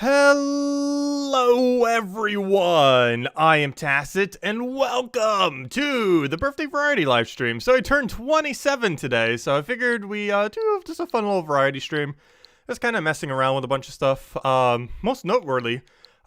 Hello everyone, I am Tacit and welcome to the birthday variety live stream. So I turned 27 today, so I figured we do just a fun little variety stream. Just kind of messing around with a bunch of stuff. Most noteworthy,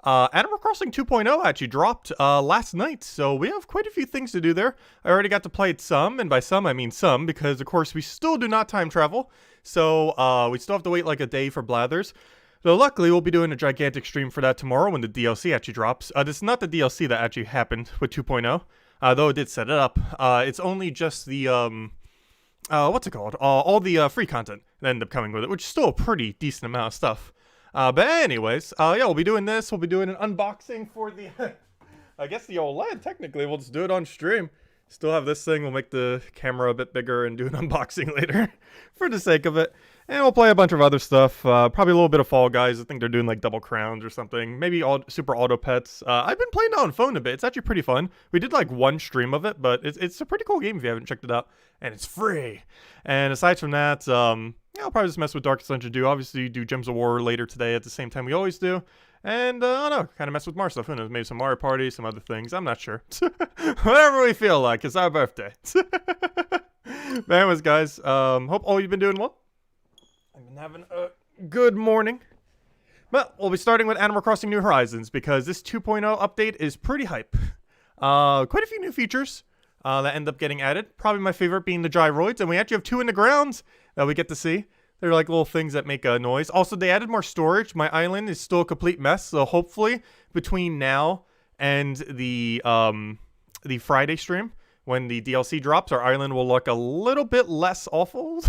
Animal Crossing 2.0 actually dropped last night, so we have quite a few things to do there. I already got to play it some, and by some I mean some, because of course we still do not time travel. So we still have to wait like a day for Blathers. Though luckily, we'll be doing a gigantic stream for that tomorrow when the DLC actually drops. This is not the DLC that actually happened with 2.0, though it did set it up. It's only just the, what's it called? All the free content that ended up coming with it, which is still a pretty decent amount of stuff. But anyways, yeah, we'll be doing this. We'll be doing an unboxing for the, I guess the OLED, technically. We'll just do it on stream. Still have this thing. We'll make the camera a bit bigger and do an unboxing later for the sake of it. And we'll play a bunch of other stuff. Probably a little bit of Fall Guys. I think they're doing like double crowns or something. Maybe Super Auto Pets. I've been playing it on phone a bit. It's actually pretty fun. We did like one stream of it, but it's a pretty cool game if you haven't checked it out. And it's free. And aside from that, yeah, I'll probably just mess with Darkest Dungeon do. Obviously, do Gems of War later today at the same time we always do. And, I don't know, kind of mess with Mario stuff. Who knows, maybe some Mario Party, some other things. I'm not sure. Whatever we feel like. It's our birthday. But anyways, guys, hope all you've been doing well. I've been having a good morning. But we'll be starting with Animal Crossing New Horizons, because this 2.0 update is pretty hype. Quite a few new features that end up getting added. Probably my favorite being the gyroids, and we actually have two in the ground that we get to see. They're like little things that make a noise. Also, they added more storage. My island is still a complete mess, so hopefully between now and the Friday stream, when the DLC drops, our island will look a little bit less awful.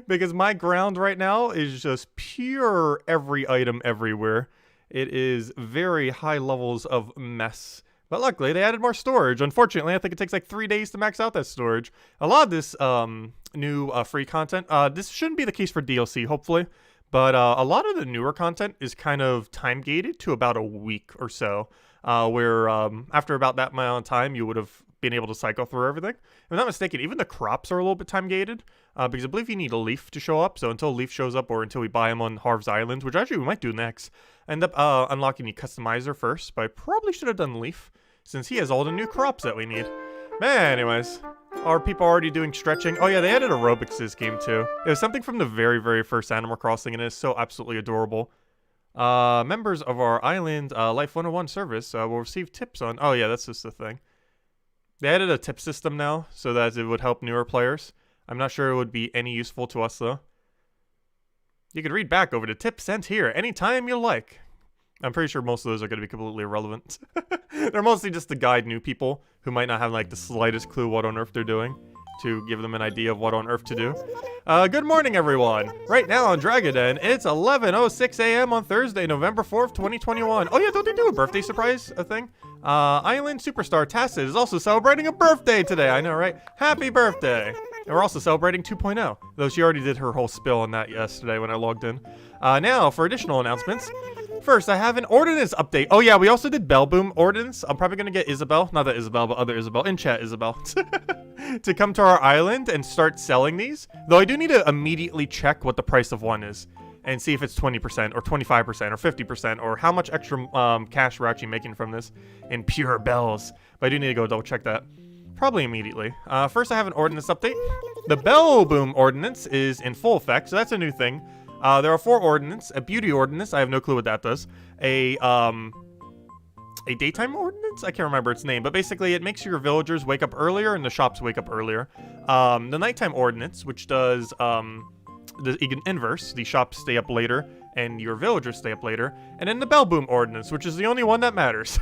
Because my ground right now is just pure every item everywhere. It is very high levels of mess. But luckily, they added more storage. Unfortunately, I think it takes like 3 days to max out that storage. A lot of this new free content, this shouldn't be the case for DLC, hopefully. But a lot of the newer content is kind of time-gated to about a week or so. Where after about that amount of time, you would have been able to cycle through everything. If I'm not mistaken, even the crops are a little bit time-gated. Because I believe you need a leaf to show up. So until leaf shows up or until we buy him on Harv's Island, which actually we might do next, end up unlocking the customizer first. But I probably should have done leaf, since he has all the new crops that we need. Man, anyways, are people already doing stretching? Oh yeah, they added aerobics to this game too. It was something from the very, very first Animal Crossing, and it is so absolutely adorable. Members of our Island Life 101 service will receive tips on... Oh yeah, that's just the thing. They added a tip system now, so that it would help newer players. I'm not sure it would be any useful to us though. You can read back over the tips sent here anytime you like. I'm pretty sure most of those are going to be completely irrelevant. They're mostly just to guide new people who might not have like the slightest clue what on earth they're doing, to give them an idea of what on earth to do. Good morning, everyone. Right now on Dragon Den, it's 11:06 a.m. on Thursday, November 4th, 2021. Oh yeah, don't they do a birthday surprise thing? Island superstar Tacit is also celebrating a birthday today. I know, right? Happy birthday. And we're also celebrating 2.0, though she already did her whole spill on that yesterday when I logged in. Now, for additional announcements. First, I have an ordinance update. Oh yeah, we also did Bell Boom ordinance. I'm probably going to get Isabel, not that Isabel, but other Isabel, in chat Isabel, to come to our island and start selling these. Though I do need to immediately check what the price of one is and see if it's 20% or 25% or 50% or how much extra cash we're actually making from this in pure bells. But I do need to go double check that. Probably immediately. First, I have an ordinance update. The Bell Boom ordinance is in full effect, so that's a new thing. There are 4 ordinance. A beauty ordinance, I have no clue what that does. A daytime ordinance? I can't remember its name, but basically it makes your villagers wake up earlier and the shops wake up earlier. The nighttime ordinance, which does the inverse, the shops stay up later and your villagers stay up later. And then the Bell Boom ordinance, which is the only one that matters.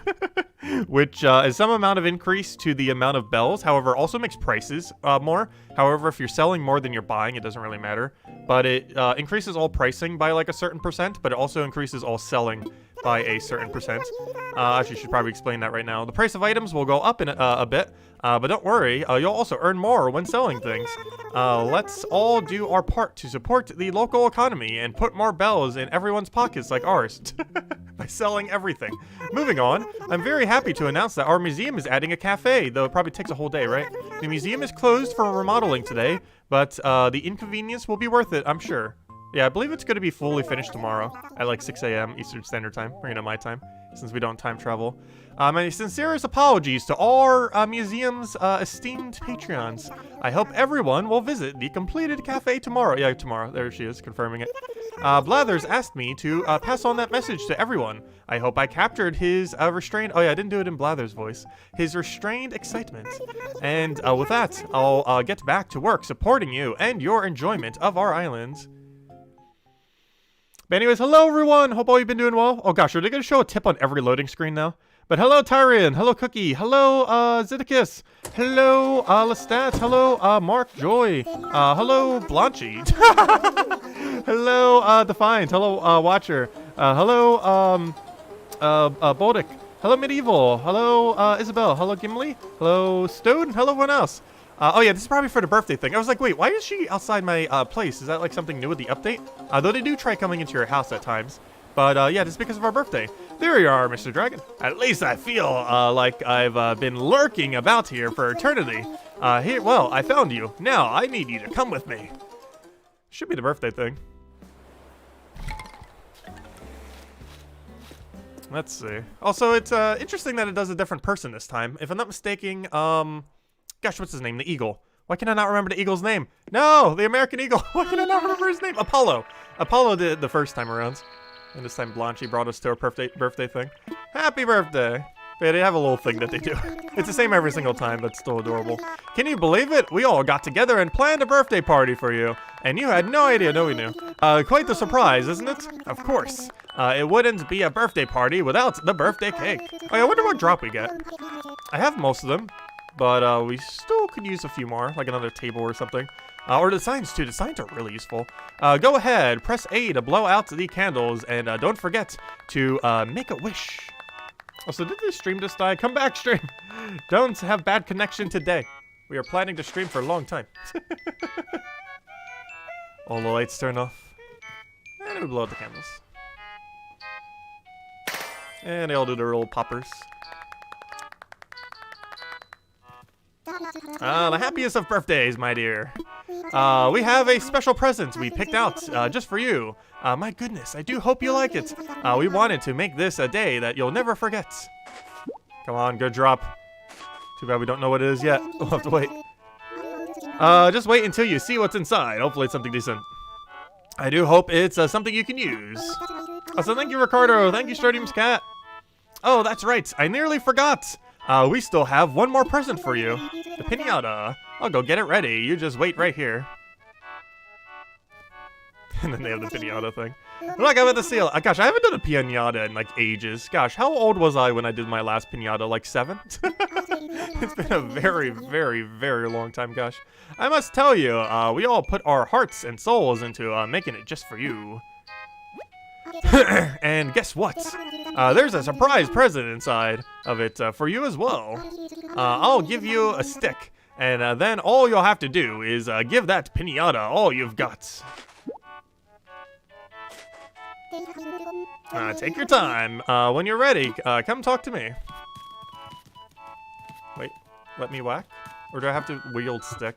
Which is some amount of increase to the amount of bells, however, also makes prices more. However, if you're selling more than you're buying, it doesn't really matter. But it increases all pricing by like a certain percent, but it also increases all selling by a certain percent. Actually, I should probably explain that right now. The price of items will go up in a bit, but don't worry, you'll also earn more when selling things. Let's all do our part to support the local economy and put more bells in everyone's pockets like ours by selling everything. Moving on, I'm very happy to announce that our museum is adding a cafe, though it probably takes a whole day, right? The museum is closed for remodeling today, but the inconvenience will be worth it, I'm sure. Yeah, I believe it's going to be fully finished tomorrow at like 6 a.m. Eastern Standard Time, or, you know, my time, since we don't time travel. My sincerest apologies to all our museum's esteemed Patreons. I hope everyone will visit the completed cafe tomorrow. Yeah, tomorrow. There she is, confirming it. Blathers asked me to pass on that message to everyone. I hope I captured his restrained... Oh, yeah, I didn't do it in Blathers' voice. His restrained excitement. And with that, I'll get back to work supporting you and your enjoyment of our islands. But anyways, hello, everyone. Hope all you've been doing well. Oh, gosh, are they going to show a tip on every loading screen now? But hello, Tyrion. Hello, Cookie. Hello, Zeddicus. Hello, Lestat. Hello, Mark Joy. Hello, Blanchy. Hello, Defiant. Hello, Watcher. Hello, Boldic. Hello, Medieval. Hello, Isabel. Hello, Gimli. Hello, Stone. Hello, everyone else. Oh yeah, this is probably for the birthday thing. I was like, wait, why is she outside my place? Is that like something new with the update? Though they do try coming into your house at times. But yeah, just because of our birthday. There you are, Mr. Dragon. At least I feel like I've been lurking about here for eternity. Well, I found you. Now I need you to come with me. Should be the birthday thing. Let's see. Also, it's interesting that it does a different person this time. If I'm not mistaken, gosh, what's his name? The Eagle. Why can I not remember the Eagle's name? No, the American Eagle. Why can I not remember his name? Apollo. Apollo did it the first time around. And this time Blanchy brought us to our birthday thing. Happy birthday. They have a little thing that they do. It's the same every single time, but still adorable. Can you believe it? We all got together and planned a birthday party for you. And you had no idea. No, we knew. Quite the surprise, isn't it? Of course. It wouldn't be a birthday party without the birthday cake. Oh, yeah, I wonder what drop we get. I have most of them. But we still could use a few more, like another table or something. Or the signs too. The signs are really useful. Go ahead, press A to blow out the candles, and don't forget to make a wish. Also, did the stream just die? Come back, stream. Don't have bad connection today. We are planning to stream for a long time. All the lights turn off. And we blow out the candles. And they all do their little poppers. The happiest of birthdays, my dear. We have a special present we picked out just for you. My goodness, I do hope you like it. We wanted to make this a day that you'll never forget. Come on, good drop. Too bad we don't know what it is yet. We'll have to wait. Just wait until you see what's inside. Hopefully it's something decent. I do hope it's something you can use. Also, thank you, Ricardo. Thank you, Stardream's Cat. Oh, that's right. I nearly forgot. We still have one more present for you. The piñata. I'll go get it ready. You just wait right here. And then they have the piñata thing. Look, I'm at the seal. Gosh, I haven't done a piñata in like ages. Gosh, how old was I when I did my last piñata? Like 7? It's been a very, very, very long time, gosh. I must tell you, we all put our hearts and souls into making it just for you. And guess what? There's a surprise present inside of it for you as well. I'll give you a stick, and then all you'll have to do is give that piñata all you've got. Take your time. When you're ready, come talk to me. Wait, let me whack? Or do I have to wield stick?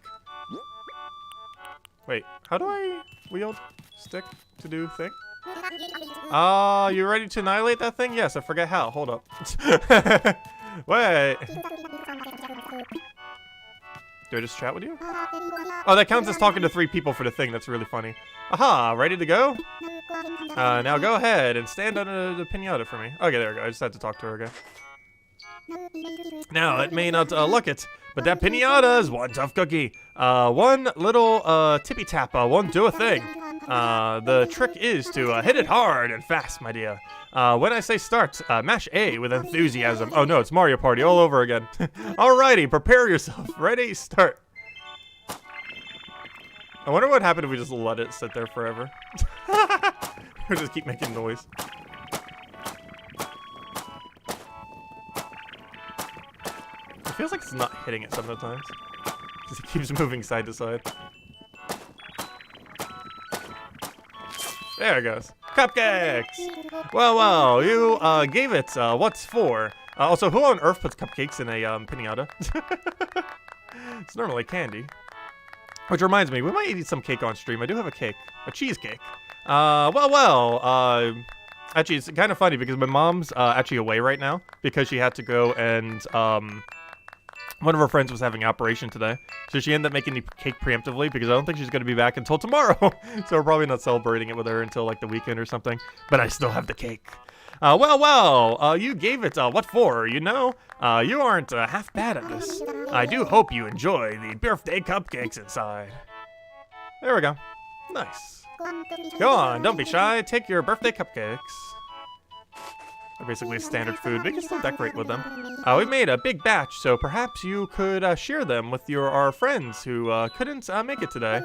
Wait, how do I wield stick to do thing? You ready to annihilate that thing? Yes, I forget how. Hold up. Wait. Do I just chat with you? Oh, that counts as talking to 3 people for the thing. That's really funny. Aha, ready to go? Now go ahead and stand under the piñata for me. Okay, there we go. I just had to talk to her again. Now, it may not look it, but that piñata is one tough cookie. One little tippy tap won't do a thing. The trick is to hit it hard and fast, my dear. When I say start, mash A with enthusiasm. Oh no, it's Mario Party all over again. Alrighty, prepare yourself. Ready, start. I wonder what happened if we just let it sit there forever. Or just keep making noise. It feels like it's not hitting it sometimes. Because it keeps moving side to side. There it goes. Cupcakes! Well, you gave it what's for. Also, who on earth puts cupcakes in a piñata? It's normally candy. Which reminds me, we might eat some cake on stream. I do have a cake. A cheesecake. Actually, it's kind of funny because my mom's actually away right now because she had to go and, one of her friends was having an operation today. So she ended up making the cake preemptively because I don't think she's going to be back until tomorrow. So we're probably not celebrating it with her until like the weekend or something. But I still have the cake. You gave it, what for, you know? You aren't half bad at this. I do hope you enjoy the birthday cupcakes inside. There we go. Nice. Go on, don't be shy. Take your birthday cupcakes. They're basically standard food. We can still decorate with them. We made a big batch, so perhaps you could share them with our friends who couldn't make it today.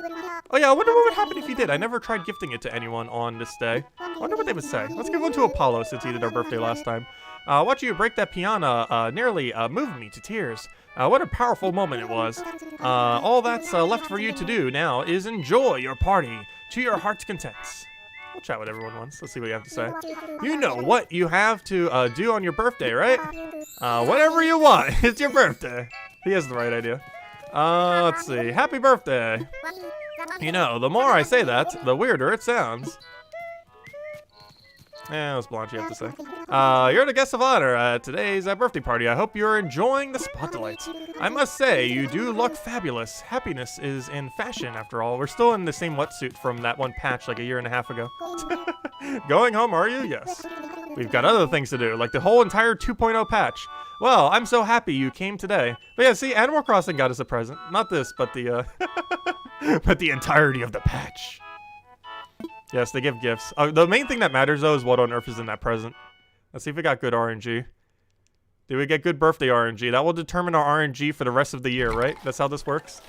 Oh yeah, I wonder what would happen if you did. I never tried gifting it to anyone on this day. I wonder what they would say. Let's give one to Apollo since he did our birthday last time. Watching you break that piano nearly moved me to tears. What a powerful moment it was. All that's left for you to do now is enjoy your party to your heart's content. We'll chat with everyone once. Let's see what you have to say. You know what you have to do on your birthday, right? Whatever you want. It's your birthday. He has the right idea. Let's see. Happy birthday. You know, the more I say that, the weirder it sounds. Yeah, that's blunt, you have to say. You're the guest of honor at today's birthday party. I hope you're enjoying the spotlight. I must say, you do look fabulous. Happiness is in fashion, after all. We're still in the same wetsuit from that one patch like a year and a half ago. Going home, are you? Yes. We've got other things to do, like the whole entire 2.0 patch. Well, I'm so happy you came today. But yeah, see, Animal Crossing got us a present. Not this, but the, but the entirety of the patch. Yes, they give gifts. The main thing that matters, though, is what on earth is in that present. Let's see if we got good RNG. Did we get good birthday RNG? That will determine our RNG for the rest of the year, right? That's how this works.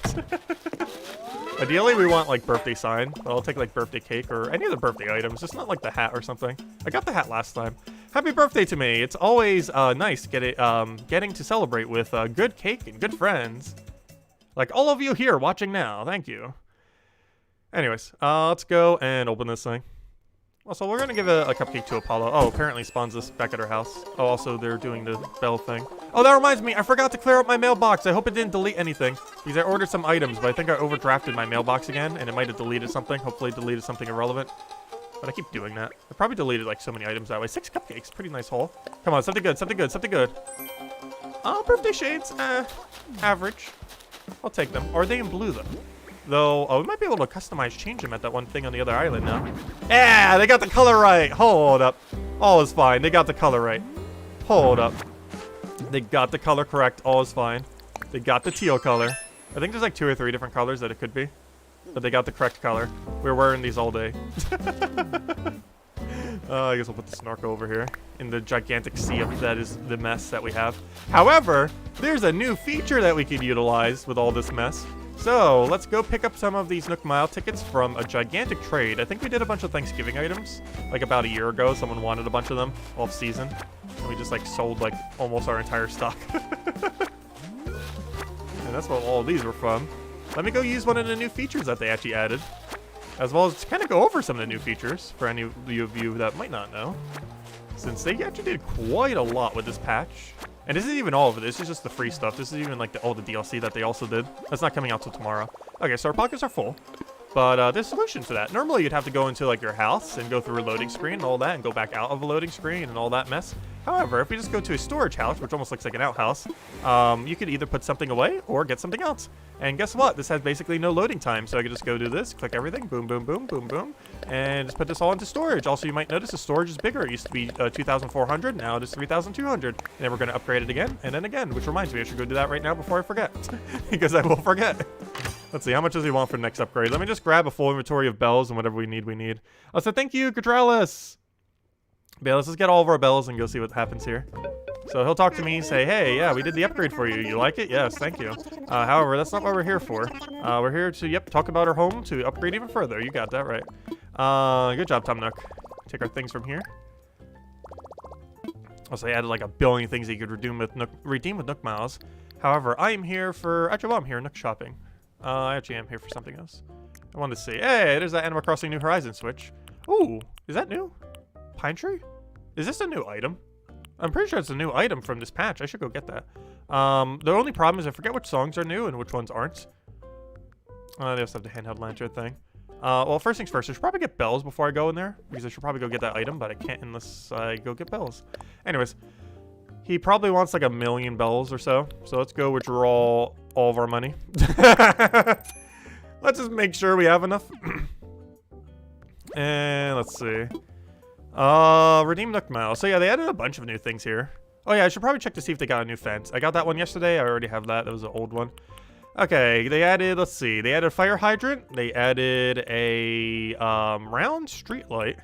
Ideally, we want, like, birthday sign. But I'll take, like, birthday cake or any of the birthday items. Just not, like, the hat or something. I got the hat last time. Happy birthday to me. It's always nice getting to celebrate with good cake and good friends. Like all of you here watching now. Thank you. Anyways, let's go and open this thing. Also, we're going to give a cupcake to Apollo. Oh, apparently spawns us back at our house. Oh, also, they're doing the bell thing. Oh, that reminds me. I forgot to clear up my mailbox. I hope it didn't delete anything. Because I ordered some items, but I think I overdrafted my mailbox again, and it might have deleted something. Hopefully, it deleted something irrelevant. But I keep doing that. I probably deleted, like, so many items that way. 6 cupcakes. Pretty nice haul. Come on, something good, something good, something good. Oh, birthday shades. Average. I'll take them. Or are they in blue, though? Though, we might be able to customize, change them at that one thing on the other island now. Yeah, they got the color right. Hold up. All is fine. They got the color right. Hold up. They got the color correct. All is fine. They got the teal color. I think there's like 2 or 3 different colors that it could be. But they got the correct color. We're wearing these all day. I guess I'll put the snorkel over here in the gigantic sea of that is the mess that we have. However, there's a new feature that we could utilize with all this mess. So, let's go pick up some of these Nook Mile tickets from a gigantic trade. I think we did a bunch of Thanksgiving items, like about a year ago. Someone wanted a bunch of them off season. And we just like sold like almost our entire stock. And that's what all of these were from. Let me go use one of the new features that they actually added. As well as kind of go over some of the new features for any of you that might not know. Since they actually did quite a lot with this patch. And this isn't even all of it. This is just the free stuff. This is even like all the DLC that they also did. That's not coming out till tomorrow. Okay, so our pockets are full. But there's a solution to that. Normally you'd have to go into like your house and go through a loading screen and all that and go back out of a loading screen and all that mess. However, if we just go to a storage house, which almost looks like an outhouse, you could either put something away or get something else. And guess what? This has basically no loading time. So I could just go do this, click everything, boom, boom, boom, boom, boom, and just put this all into storage. Also, you might notice the storage is bigger. It used to be 2,400, now it is 3,200. And then we're going to upgrade it again and then again, which reminds me I should go do that right now before I forget. Because I will forget. Let's see, how much does he want for the next upgrade? Let me just grab a full inventory of bells and whatever we need, we need. So thank you, Cadralis. Yeah, let's just get all of our bells and go see what happens here. So he'll talk to me, say, hey, yeah, we did the upgrade for you. You like it? Yes, thank you. However, that's not what we're here for. We're here to, talk about our home to upgrade even further. You got that right. Good job, Tom Nook. Take our things from here. Also, I added like a billion things that you could redeem with Nook Miles. However, I am here for, actually, well, I'm here Nook shopping. I actually am here for something else. I wanted to see, hey, there's that Animal Crossing New Horizons switch. Ooh, is that new? Pine tree? Is this a new item? I'm pretty sure it's a new item from this patch. I should go get that. The only problem is I forget which songs are new and which ones aren't. They also have the handheld lantern thing. Well, first things first, I should probably get bells before I go in there, because I should probably go get that item, but I can't unless I go get bells. Anyways, he probably wants like 1,000,000 bells or so. So let's go withdraw all of our money. Let's just make sure we have enough. And let's see. Redeem Nook Mile. So yeah, they added a bunch of new things here. Oh yeah, I should probably check to see if they got a new fence. I got that one yesterday. I already have that. That was an old one. Okay, they added, let's see, they added fire hydrant. They added a round street light.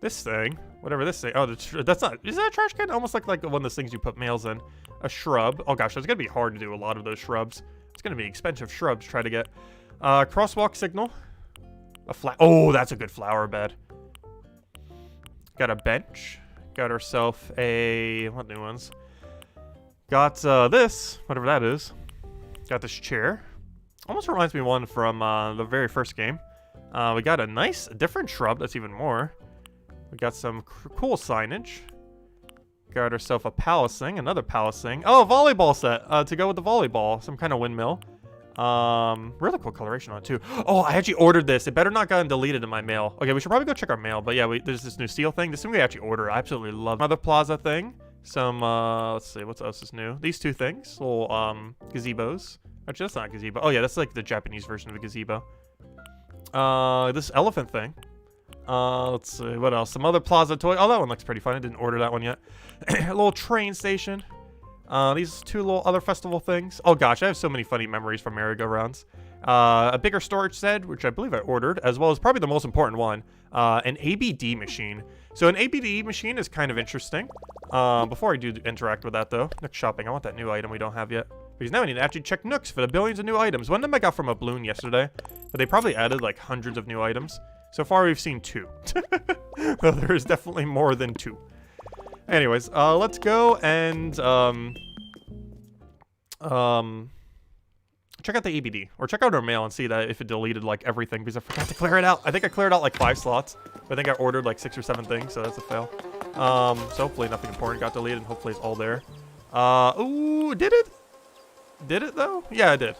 This thing, whatever this thing. Oh, that's not, is that a trash can? Almost like one of those things you put mails in. A shrub. Oh gosh, it's gonna be hard to do a lot of those shrubs. It's gonna be expensive shrubs to try to get. Crosswalk signal. Oh, that's a good flower bed. Got a bench. Got herself a, what new ones? Got this, whatever that is. Got this chair. Almost reminds me of one from the very first game. We got a nice, different shrub that's even more. We got some cool signage. Got herself a palacing, another palacing. Oh, a volleyball set to go with the volleyball. Some kind of windmill. Really cool coloration on it too. Oh, I actually ordered this. It better not gotten deleted in my mail. Okay, we should probably go check our mail. But yeah, there's this new steel thing. This thing we actually ordered. I absolutely love. Another plaza thing. Some, let's see, what else is new? These two things, little, gazebos. Actually, that's not a gazebo. Oh yeah, that's like the Japanese version of a gazebo. This elephant thing. Let's see, what else? Some other plaza toy. Oh, that one looks pretty fun. I didn't order that one yet. A little train station. These two little other festival things. Oh gosh, I have so many funny memories from merry-go-rounds. A bigger storage shed, which I believe I ordered, as well as probably the most important one, an ABD machine. So an ABD machine is kind of interesting. Before I do interact with that though, Nook shopping, I want that new item we don't have yet. Because now I need to actually check Nooks for the billions of new items. One of them I got from a balloon yesterday, but they probably added like hundreds of new items. So far we've seen 2. Though there is definitely more than 2. Anyways, let's go and check out the ABD, or check out our mail and see that if it deleted like everything, because I forgot to clear it out. I think I cleared out like 5 slots. I think I ordered like 6 or 7 things, so that's a fail. So hopefully nothing important got deleted, and hopefully it's all there. Ooh, did it? Did it though? Yeah, it did.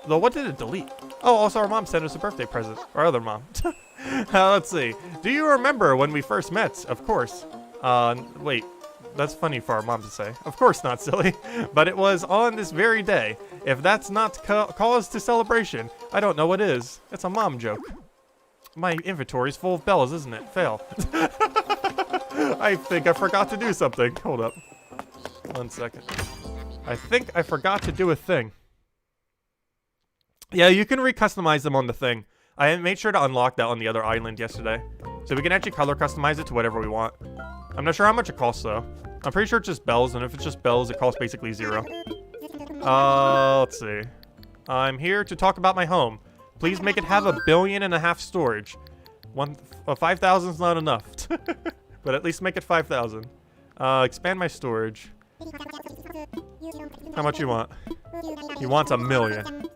Though, what did it delete? Oh, also our mom sent us a birthday present. Our other mom. Let's see. Do you remember when we first met? Of course. Wait. That's funny for our mom to say. Of course not, silly. But it was on this very day. If that's not cause to celebration, I don't know what is. It's a mom joke. My inventory's full of bells, isn't it? Fail. I think I forgot to do something. Hold up. 1 second. I think I forgot to do a thing. Yeah, you can recustomize them on the thing. I made sure to unlock that on the other island yesterday. So we can actually color customize it to whatever we want. I'm not sure how much it costs though. I'm pretty sure it's just bells, and if it's just bells, it costs basically 0. Let's see. I'm here to talk about my home. Please make it have 1.5 billion storage. 5,000 is not enough. But at least make it 5,000. Expand my storage. How much you want? He wants 1 million.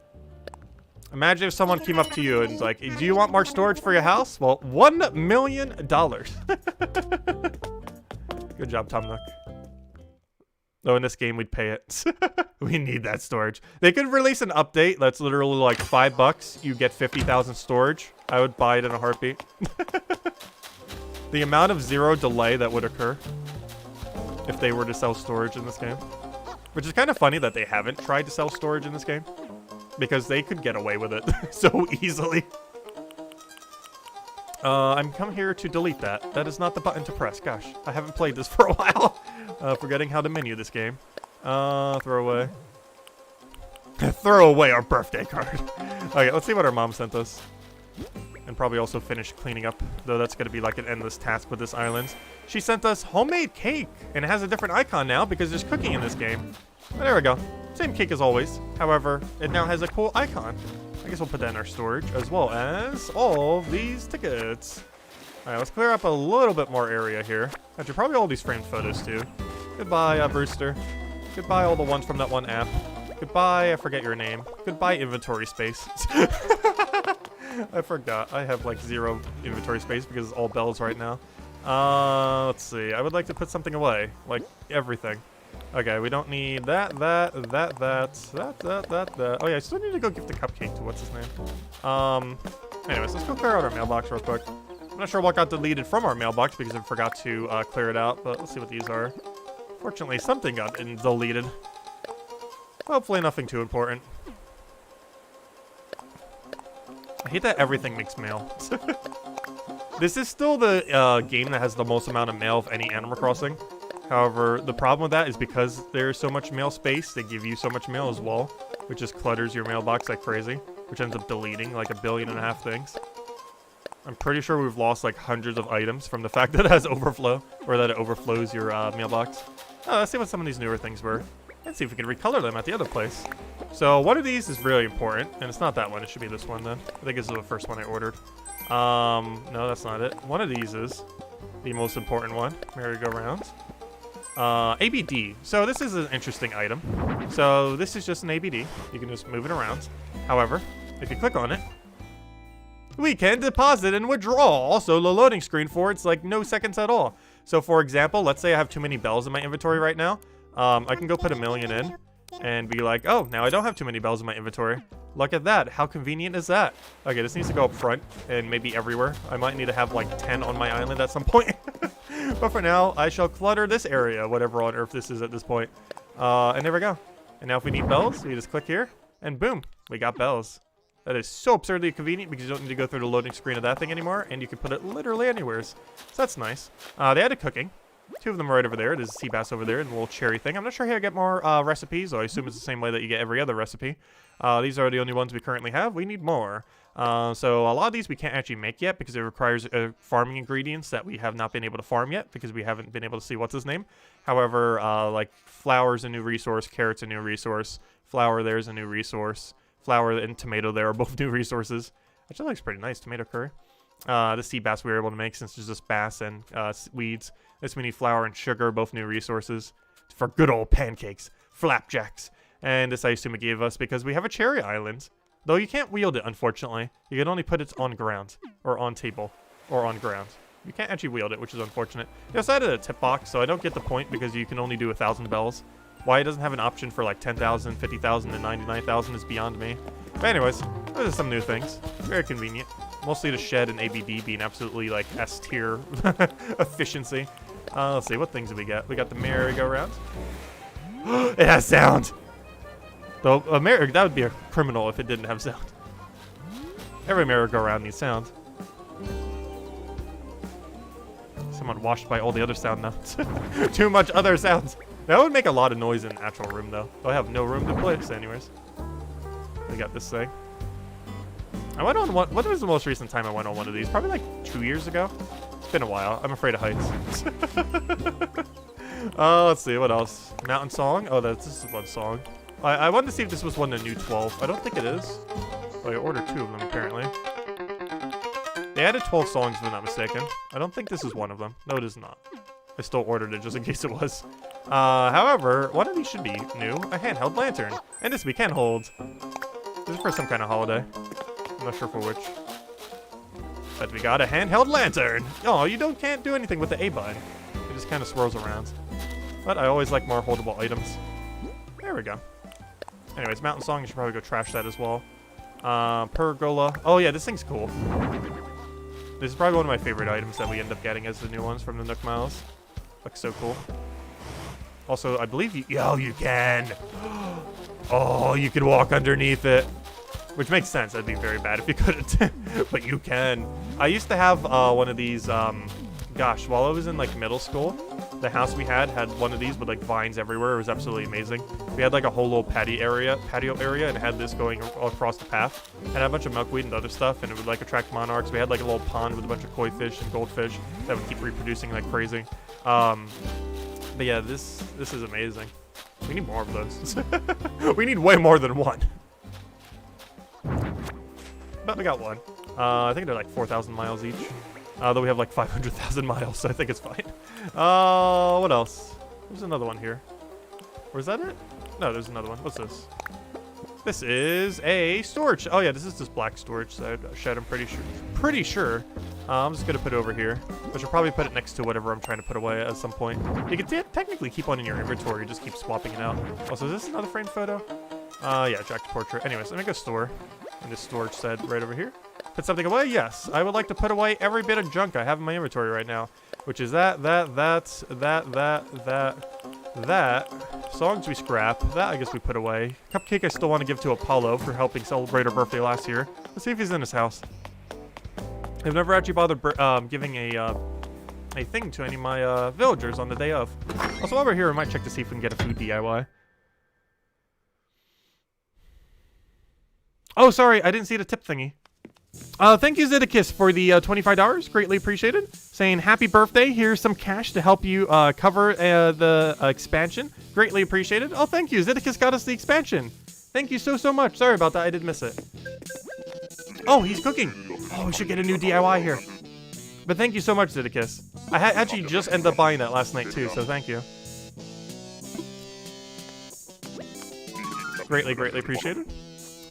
Imagine if someone came up to you and was like, do you want more storage for your house? Well, $1 million. Good job, Tom Nook. Though in this game, we'd pay it. We need that storage. They could release an update that's literally like $5. You get 50,000 storage. I would buy it in a heartbeat. The amount of 0 delay that would occur if they were to sell storage in this game. Which is kind of funny that they haven't tried to sell storage in this game. Because they could get away with it so easily. I'm come here to delete that. That is not the button to press. Gosh, I haven't played this for a while. Forgetting how to menu this game. Throw away. Throw away our birthday card. Okay, let's see what our mom sent us. And probably also finish cleaning up, though that's going to be like an endless task with this island. She sent us homemade cake, and it has a different icon now because there's cooking in this game. Oh, there we go. Same cake as always. However, it now has a cool icon. I guess we'll put that in our storage, as well as all these tickets. Alright, let's clear up a little bit more area here. Actually, probably all these framed photos, too. Goodbye, Brewster. Goodbye, all the ones from that one app. Goodbye, I forget your name. Goodbye, inventory space. I forgot. I have, like, 0 inventory space because it's all bells right now. Let's see. I would like to put something away. Like, everything. Okay, we don't need that. Oh yeah, I still need to go give the cupcake to what's his name. Anyways, let's go clear out our mailbox real quick. I'm not sure what got deleted from our mailbox because I forgot to clear it out, but let's see what these are. Fortunately, something got deleted. Hopefully nothing too important. I hate that everything makes mail. This is still the game that has the most amount of mail of any Animal Crossing. However, the problem with that is because there's so much mail space, they give you so much mail as well, which just clutters your mailbox like crazy, which ends up deleting like 1.5 billion things. I'm pretty sure we've lost like hundreds of items from the fact that it has overflow, or that it overflows your mailbox. Oh, let's see what some of these newer things were. Let's see if we can recolor them at the other place. So one of these is really important, and it's not that one. It should be this one then. I think this is the first one I ordered. No, that's not it. One of these is the most important one. Merry-go-round. ABD. So this is an interesting item. So this is just an ABD. You can just move it around. However, if you click on it, we can deposit and withdraw. Also, the loading screen for it's like no seconds at all. So for example, let's say I have too many bells in my inventory right now. I can go put 1 million in and be like, oh, now I don't have too many bells in my inventory. Look at that. How convenient is that? Okay, this needs to go up front and maybe everywhere. I might need to have like 10 on my island at some point. But for now, I shall clutter this area, whatever on earth this is at this point. And there we go. And now if we need bells, we just click here and boom, we got bells. That is so absurdly convenient because you don't need to go through the loading screen of that thing anymore, and you can put it literally anywhere. So that's nice. They added cooking. 2 of them are right over there. There's a sea bass over there and a little cherry thing. I'm not sure how to get more recipes, so I assume it's the same way that you get every other recipe. These are the only ones we currently have. We need more. So a lot of these we can't actually make yet because it requires farming ingredients that we have not been able to farm yet because we haven't been able to see what's his name. However, like flour's a new resource, carrot's a new resource, flour there's a new resource, flour and tomato there are both new resources. Actually looks pretty nice, tomato curry. The sea bass we were able to make since it's just bass and weeds. This we need flour and sugar, both new resources for good old pancakes, flapjacks. And this I assume it gave us because we have a cherry island. Though you can't wield it, unfortunately. You can only put it on ground, or on table, or on ground. You can't actually wield it, which is unfortunate. They also added a tip box, so I don't get the point because you can only do 1,000 bells. Why it doesn't have an option for like 10,000, 50,000, and 99,000 is beyond me. But anyways, those are some new things. Very convenient. Mostly the shed and ABD being absolutely like S-tier efficiency. Let's see, what things do we get? We got the merry-go-round. It has sound! Though, that would be a criminal if it didn't have sound. Every merry-go-round needs sound. Someone washed by all the other sound now. Too much other sounds. That would make a lot of noise in an actual room, though. I have no room to place, anyways. We got this thing. I went on one. What was the most recent time I went on one of these? Probably like 2 years ago. It's been a while. I'm afraid of heights. Let's see. What else? Mountain Song? Oh, this is one song. I wanted to see if this was one of the new 12. I don't think it is. Oh, I ordered 2 of them, apparently. They added 12 songs, if I'm not mistaken. I don't think this is one of them. No, it is not. I still ordered it just in case it was. However, one of these should be new. A handheld lantern. And this we can hold. This is for some kind of holiday. I'm not sure for which. But we got a handheld lantern. Oh, you can't do anything with the A button. It just kind of swirls around. But I always like more holdable items. There we go. Anyways, Mountain Song, you should probably go trash that as well. Pergola. Oh yeah, this thing's cool. This is probably one of my favorite items that we end up getting as the new ones from the Nook Miles. Looks so cool. Also, I believe you... Oh, you can! Oh, you can walk underneath it. Which makes sense. That'd be very bad if you couldn't. But you can. I used to have one of these... gosh, while I was in like middle school, the house we had one of these with like vines everywhere. It was absolutely amazing. We had like a whole little patio area, and had this going across the path. And had a bunch of milkweed and other stuff, and it would like attract monarchs. We had like a little pond with a bunch of koi fish and goldfish that would keep reproducing like crazy. But yeah, this is amazing. We need more of those. We need way more than one. But we got one. I think they're like 4,000 miles each. Though we have like 500,000 miles, so I think it's fine. What else? There's another one here. Or is that it? No, there's another one. What's this? This is a storage. Oh yeah, this is this black storage shed. I'm pretty sure. I'm just gonna put it over here. I should probably put it next to whatever I'm trying to put away at some point. You can technically keep one in your inventory, just keep swapping it out. Also, is this another framed photo? Yeah, Jack's portrait. Anyways, let me go store. And this storage shed right over here. Put something away? Yes. I would like to put away every bit of junk I have in my inventory right now. Which is that. Songs we scrap. That I guess we put away. Cupcake I still want to give to Apollo for helping celebrate her birthday last year. Let's see if he's in his house. I've never actually bothered giving a thing to any of my villagers on the day of. Also, while we're here, we might check to see if we can get a food DIY. Oh, sorry, I didn't see the tip thingy. Thank you, Zeddicus, for the $25. Greatly appreciated. Saying happy birthday. Here's some cash to help you cover the expansion. Greatly appreciated. Oh, thank you. Zeddicus got us the expansion. Thank you so much. Sorry about that. I did miss it. Oh, he's cooking. Oh, we should get a new DIY here. But thank you so much, Zeddicus. I actually just ended up buying that last night, too, so thank you. Greatly appreciated.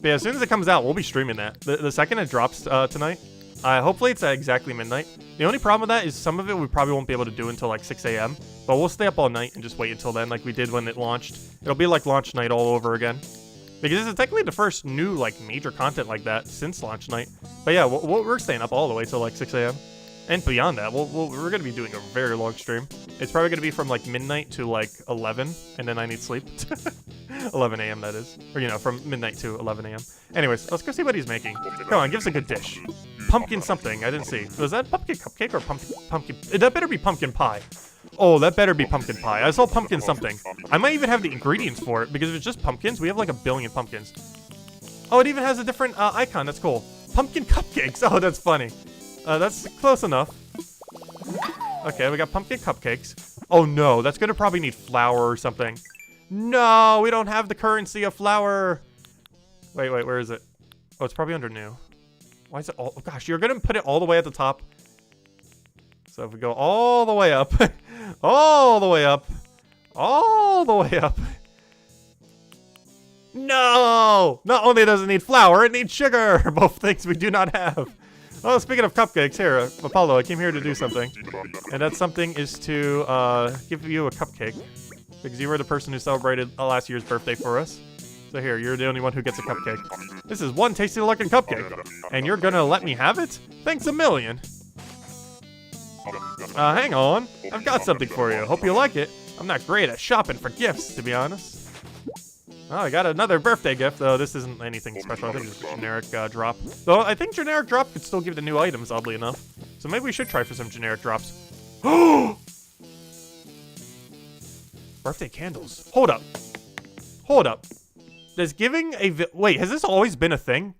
But yeah, as soon as it comes out, we'll be streaming that. The second it drops tonight, hopefully it's at exactly midnight. The only problem with that is some of it we probably won't be able to do until like 6 a.m. But we'll stay up all night and just wait until then like we did when it launched. It'll be like launch night all over again. Because this is technically the first new like major content like that since launch night. But yeah, we're staying up all the way till like 6 a.m. And beyond that, we're going to be doing a very long stream. It's probably going to be from like midnight to like 11, and then I need sleep. 11 a.m. that is. Or, you know, from midnight to 11 a.m. Anyways, let's go see what he's making. Come on, give us a good dish. Pumpkin something, I didn't see. Was that pumpkin cupcake or pumpkin? That better be pumpkin pie. Oh, that better be pumpkin pie. I saw pumpkin something. I might even have the ingredients for it, because if it's just pumpkins, we have like 1 billion pumpkins. Oh, it even has a different icon, that's cool. Pumpkin cupcakes, oh, that's funny. That's close enough. Okay, we got pumpkin cupcakes. Oh no, that's gonna probably need flour or something. No, we don't have the currency of flour. Wait, where is it? Oh, it's probably under new. Why is it all? Oh gosh, you're gonna put it all the way at the top. So if we go all the way up, all the way up, all the way up. No! Not only does it need flour, it needs sugar. Both things we do not have. Oh, speaking of cupcakes, here, Apollo, I came here to do something. And that something is to give you a cupcake. Because you were the person who celebrated last year's birthday for us. So here, you're the only one who gets a cupcake. This is one tasty looking cupcake. And you're gonna let me have it? Thanks a million. Hang on. I've got something for you. Hope you like it. I'm not great at shopping for gifts, to be honest. Oh, I got another birthday gift, though this isn't anything special. I think it's a generic drop. Though I think generic drop could still give the new items, oddly enough. So maybe we should try for some generic drops. Birthday candles. Hold up. Hold up. Does giving a... Wait, has this always been a thing?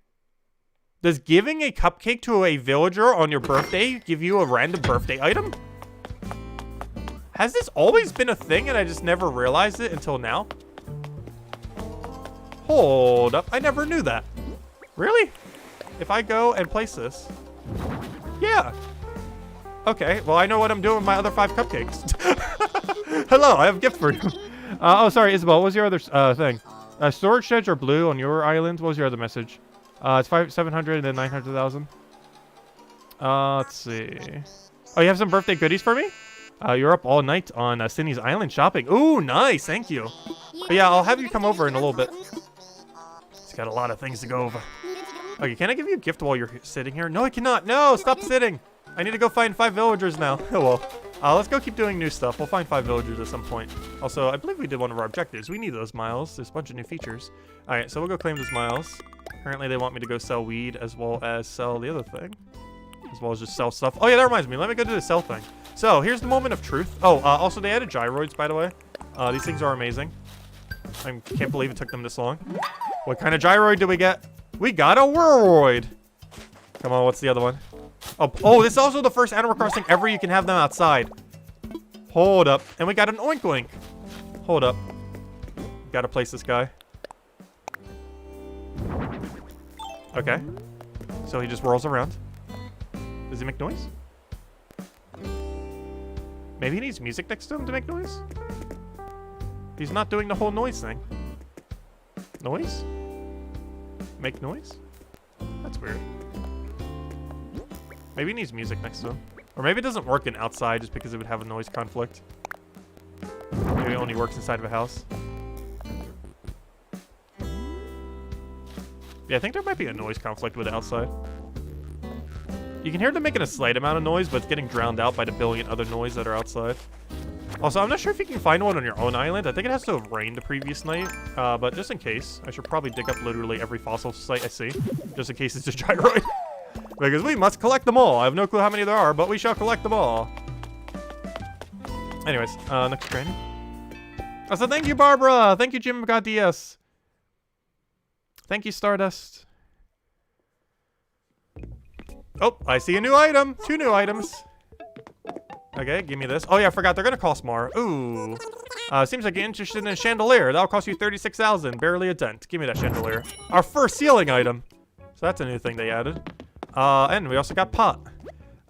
Does giving a cupcake to a villager on your birthday give you a random birthday item? Has this always been a thing and I just never realized it until now? Hold up, I never knew that. Really? If I go and place this. Yeah. Okay, well I know what I'm doing with my other 5 cupcakes. Hello, I have a gift for you. Oh, sorry, Isabel, what was your other thing? Storage sheds are blue on your island. What was your other message? It's 700 and then 900,000. Let's see. Oh, you have some birthday goodies for me? You're up all night on Cindy's island shopping. Ooh, nice, thank you. But yeah, I'll have you come over in a little bit. Got a lot of things to go over. Okay, can I give you a gift while you're sitting here? No, I cannot. No, stop sitting. I need to go find 5 villagers now. Oh well. Let's go keep doing new stuff. We'll find 5 villagers at some point. Also, I believe we did one of our objectives. We need those miles. There's a bunch of new features. All right, so we'll go claim those miles. Apparently, they want me to go sell weed as well as sell the other thing. As well as just sell stuff. Oh yeah, that reminds me. Let me go do the sell thing. So here's the moment of truth. Oh, also they added gyroids, by the way. These things are amazing. I can't believe it took them this long. What kind of gyroid do we get? We got a whirlroid. Come on, what's the other one? Oh, this is also the first Animal Crossing ever you can have them outside. Hold up. And we got an oink oink. Hold up. Gotta place this guy. Okay. So he just whirls around. Does he make noise? Maybe he needs music next to him to make noise? He's not doing the whole noise thing. Noise? Make noise? That's weird. Maybe he needs music next to him. Or maybe it doesn't work in outside just because it would have a noise conflict. Maybe it only works inside of a house. Yeah, I think there might be a noise conflict with outside. You can hear them making a slight amount of noise, but it's getting drowned out by the billion other noise that are outside. Also, I'm not sure if you can find one on your own island. I think it has to have rained the previous night. But just in case, I should probably dig up literally every fossil site I see. Just in case it's a gyroid. Because we must collect them all. I have no clue how many there are, but we shall collect them all. Anyways, next training. So thank you, Barbara. Thank you, Jim God DS. Thank you, Stardust. Oh, I see a new item. 2 new items. Okay, give me this. Oh yeah, I forgot. They're gonna cost more. Ooh. Seems like you're interested in a chandelier. That'll cost you 36,000. Barely a dent. Give me that chandelier. Our first ceiling item. So that's a new thing they added. And we also got pot.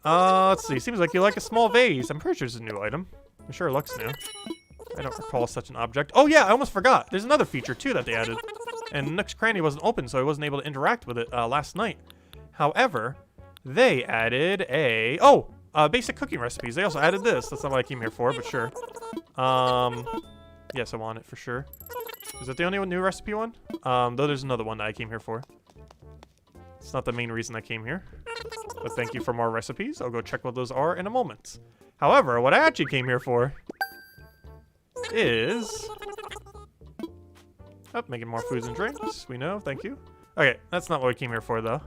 Let's see. Seems like you like a small vase. I'm pretty sure it's a new item. I'm sure it looks new. I don't recall such an object. Oh yeah, I almost forgot. There's another feature too that they added. And Nook's Cranny wasn't open, so I wasn't able to interact with it last night. However, they added a... Oh! Basic cooking recipes. They also added this. That's not what I came here for, but sure. Yes, I want it for sure. Is that the only new recipe one? Though there's another one that I came here for. It's not the main reason I came here. But thank you for more recipes. I'll go check what those are in a moment. However, what I actually came here for is... Oh, making more foods and drinks. We know. Thank you. Okay, that's not what we came here for, though.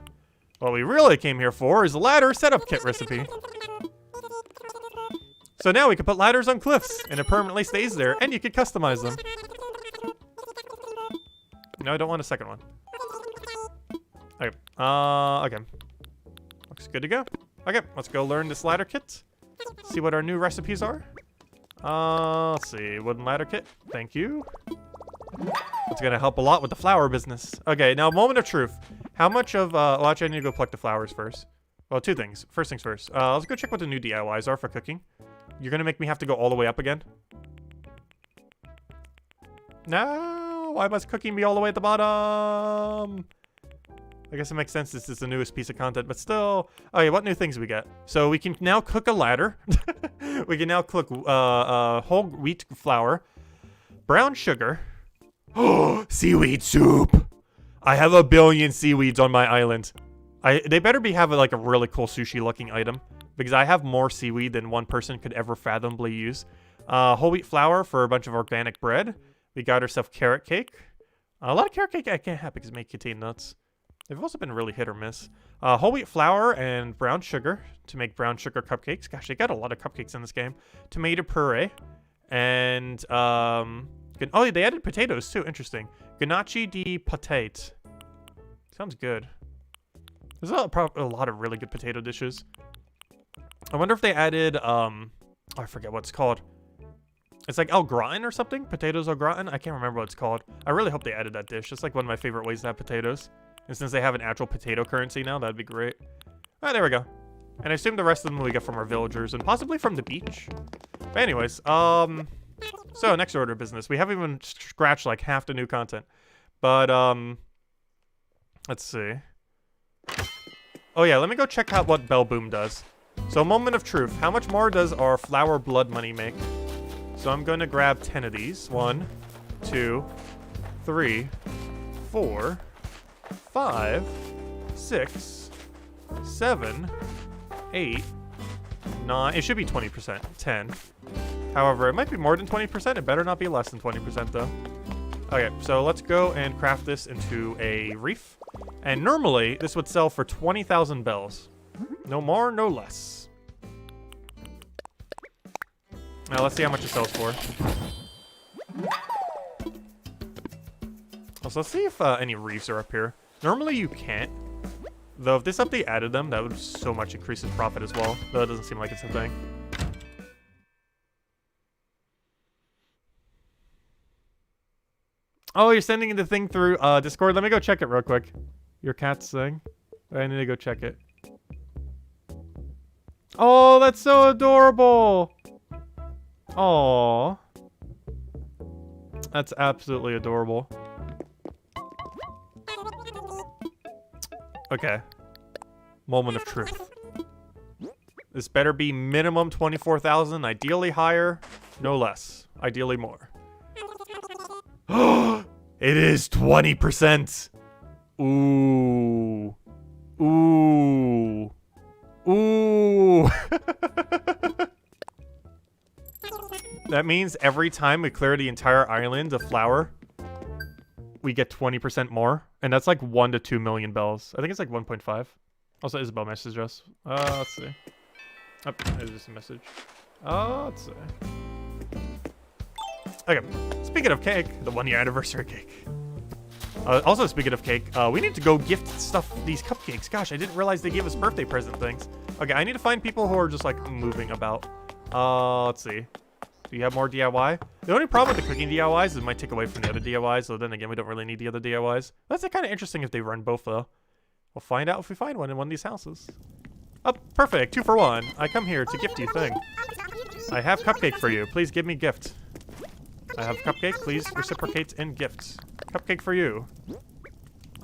What we really came here for is a ladder setup kit recipe. So now we can put ladders on cliffs, and it permanently stays there, and you can customize them. No, I don't want a second one. Okay. Okay. Looks good to go. Okay, let's go learn this ladder kit. See what our new recipes are. Let's see. Wooden ladder kit. Thank you. It's gonna help a lot with the flower business. Okay, now moment of truth. How much of, well, actually I need to go collect the flowers first. Well, 2 things. First things first. Let's go check what the new DIYs are for cooking. You're gonna make me have to go all the way up again? No! Why must cooking be all the way at the bottom? I guess it makes sense this is the newest piece of content, but still... Okay, what new things we get? So we can now cook a ladder. We can now cook whole wheat flour, brown sugar. Oh, seaweed soup! I have a billion seaweeds on my island. They better be having like a really cool sushi looking item, because I have more seaweed than one person could ever fathomably use. Whole wheat flour for a bunch of organic bread. We got ourselves carrot cake. A lot of carrot cake I can't have because it may contain nuts. They've also been really hit or miss. Whole wheat flour and brown sugar to make brown sugar cupcakes. Gosh, they got a lot of cupcakes in this game. Tomato puree. And, oh, they added potatoes too. Interesting. Ganache di patate. Sounds good. There's a lot of really good potato dishes. I wonder if they added, oh, I forget what it's called. It's like au gratin or something? Potatoes au gratin? I can't remember what it's called. I really hope they added that dish. It's like one of my favorite ways to have potatoes. And since they have an actual potato currency now, that'd be great. Ah, there we go. And I assume the rest of them we get from our villagers and possibly from the beach. But anyways, so next order of business. We haven't even scratched like half the new content. But, let's see. Oh yeah, let me go check out what Bell Boom does. So, moment of truth. How much more does our flower blood money make? So I'm going to grab 10 of these. 1, 2, 3, 4, 5, 6, 7, 8, 9. It should be 20%. 10. However, it might be more than 20%. It better not be less than 20% though. Okay, so let's go and craft this into a reef. And normally, this would sell for 20,000 bells. No more, no less. Now, let's see how much it sells for. Also, let's see if any reefs are up here. Normally, you can't. Though, if this update added them, that would so much increase its profit as well. Though it doesn't seem like it's a thing. Oh, you're sending the thing through Discord? Let me go check it real quick. Your cat's thing. I need to go check it. Oh, that's so adorable! Aww. That's absolutely adorable. Okay. Moment of truth. This better be minimum 24,000, ideally higher, no less, ideally more. It is 20%. Ooh. Ooh. Ooh. That means every time we clear the entire island of flour, we get 20% more. And that's like 1 to 2 million bells. I think it's like 1.5. Also, Isabel messaged us. Let's see. Oh, there's just a message. Let's see. Okay. Speaking of cake, the 1-year anniversary cake. Also, speaking of cake, we need to go gift stuff, these cupcakes. Gosh, I didn't realize they gave us birthday present things. Okay, I need to find people who are just, like, moving about. Let's see. Do you have more DIY? The only problem with the cooking DIYs is it might take away from the other DIYs, so then again, we don't really need the other DIYs. That's kind of interesting if they run both, though. We'll find out if we find one in one of these houses. Oh, perfect. 2 for 1. I come here to gift you thing. I have cupcake for you. Please give me gift. I have cupcake. Please reciprocate in gifts. Cupcake for you.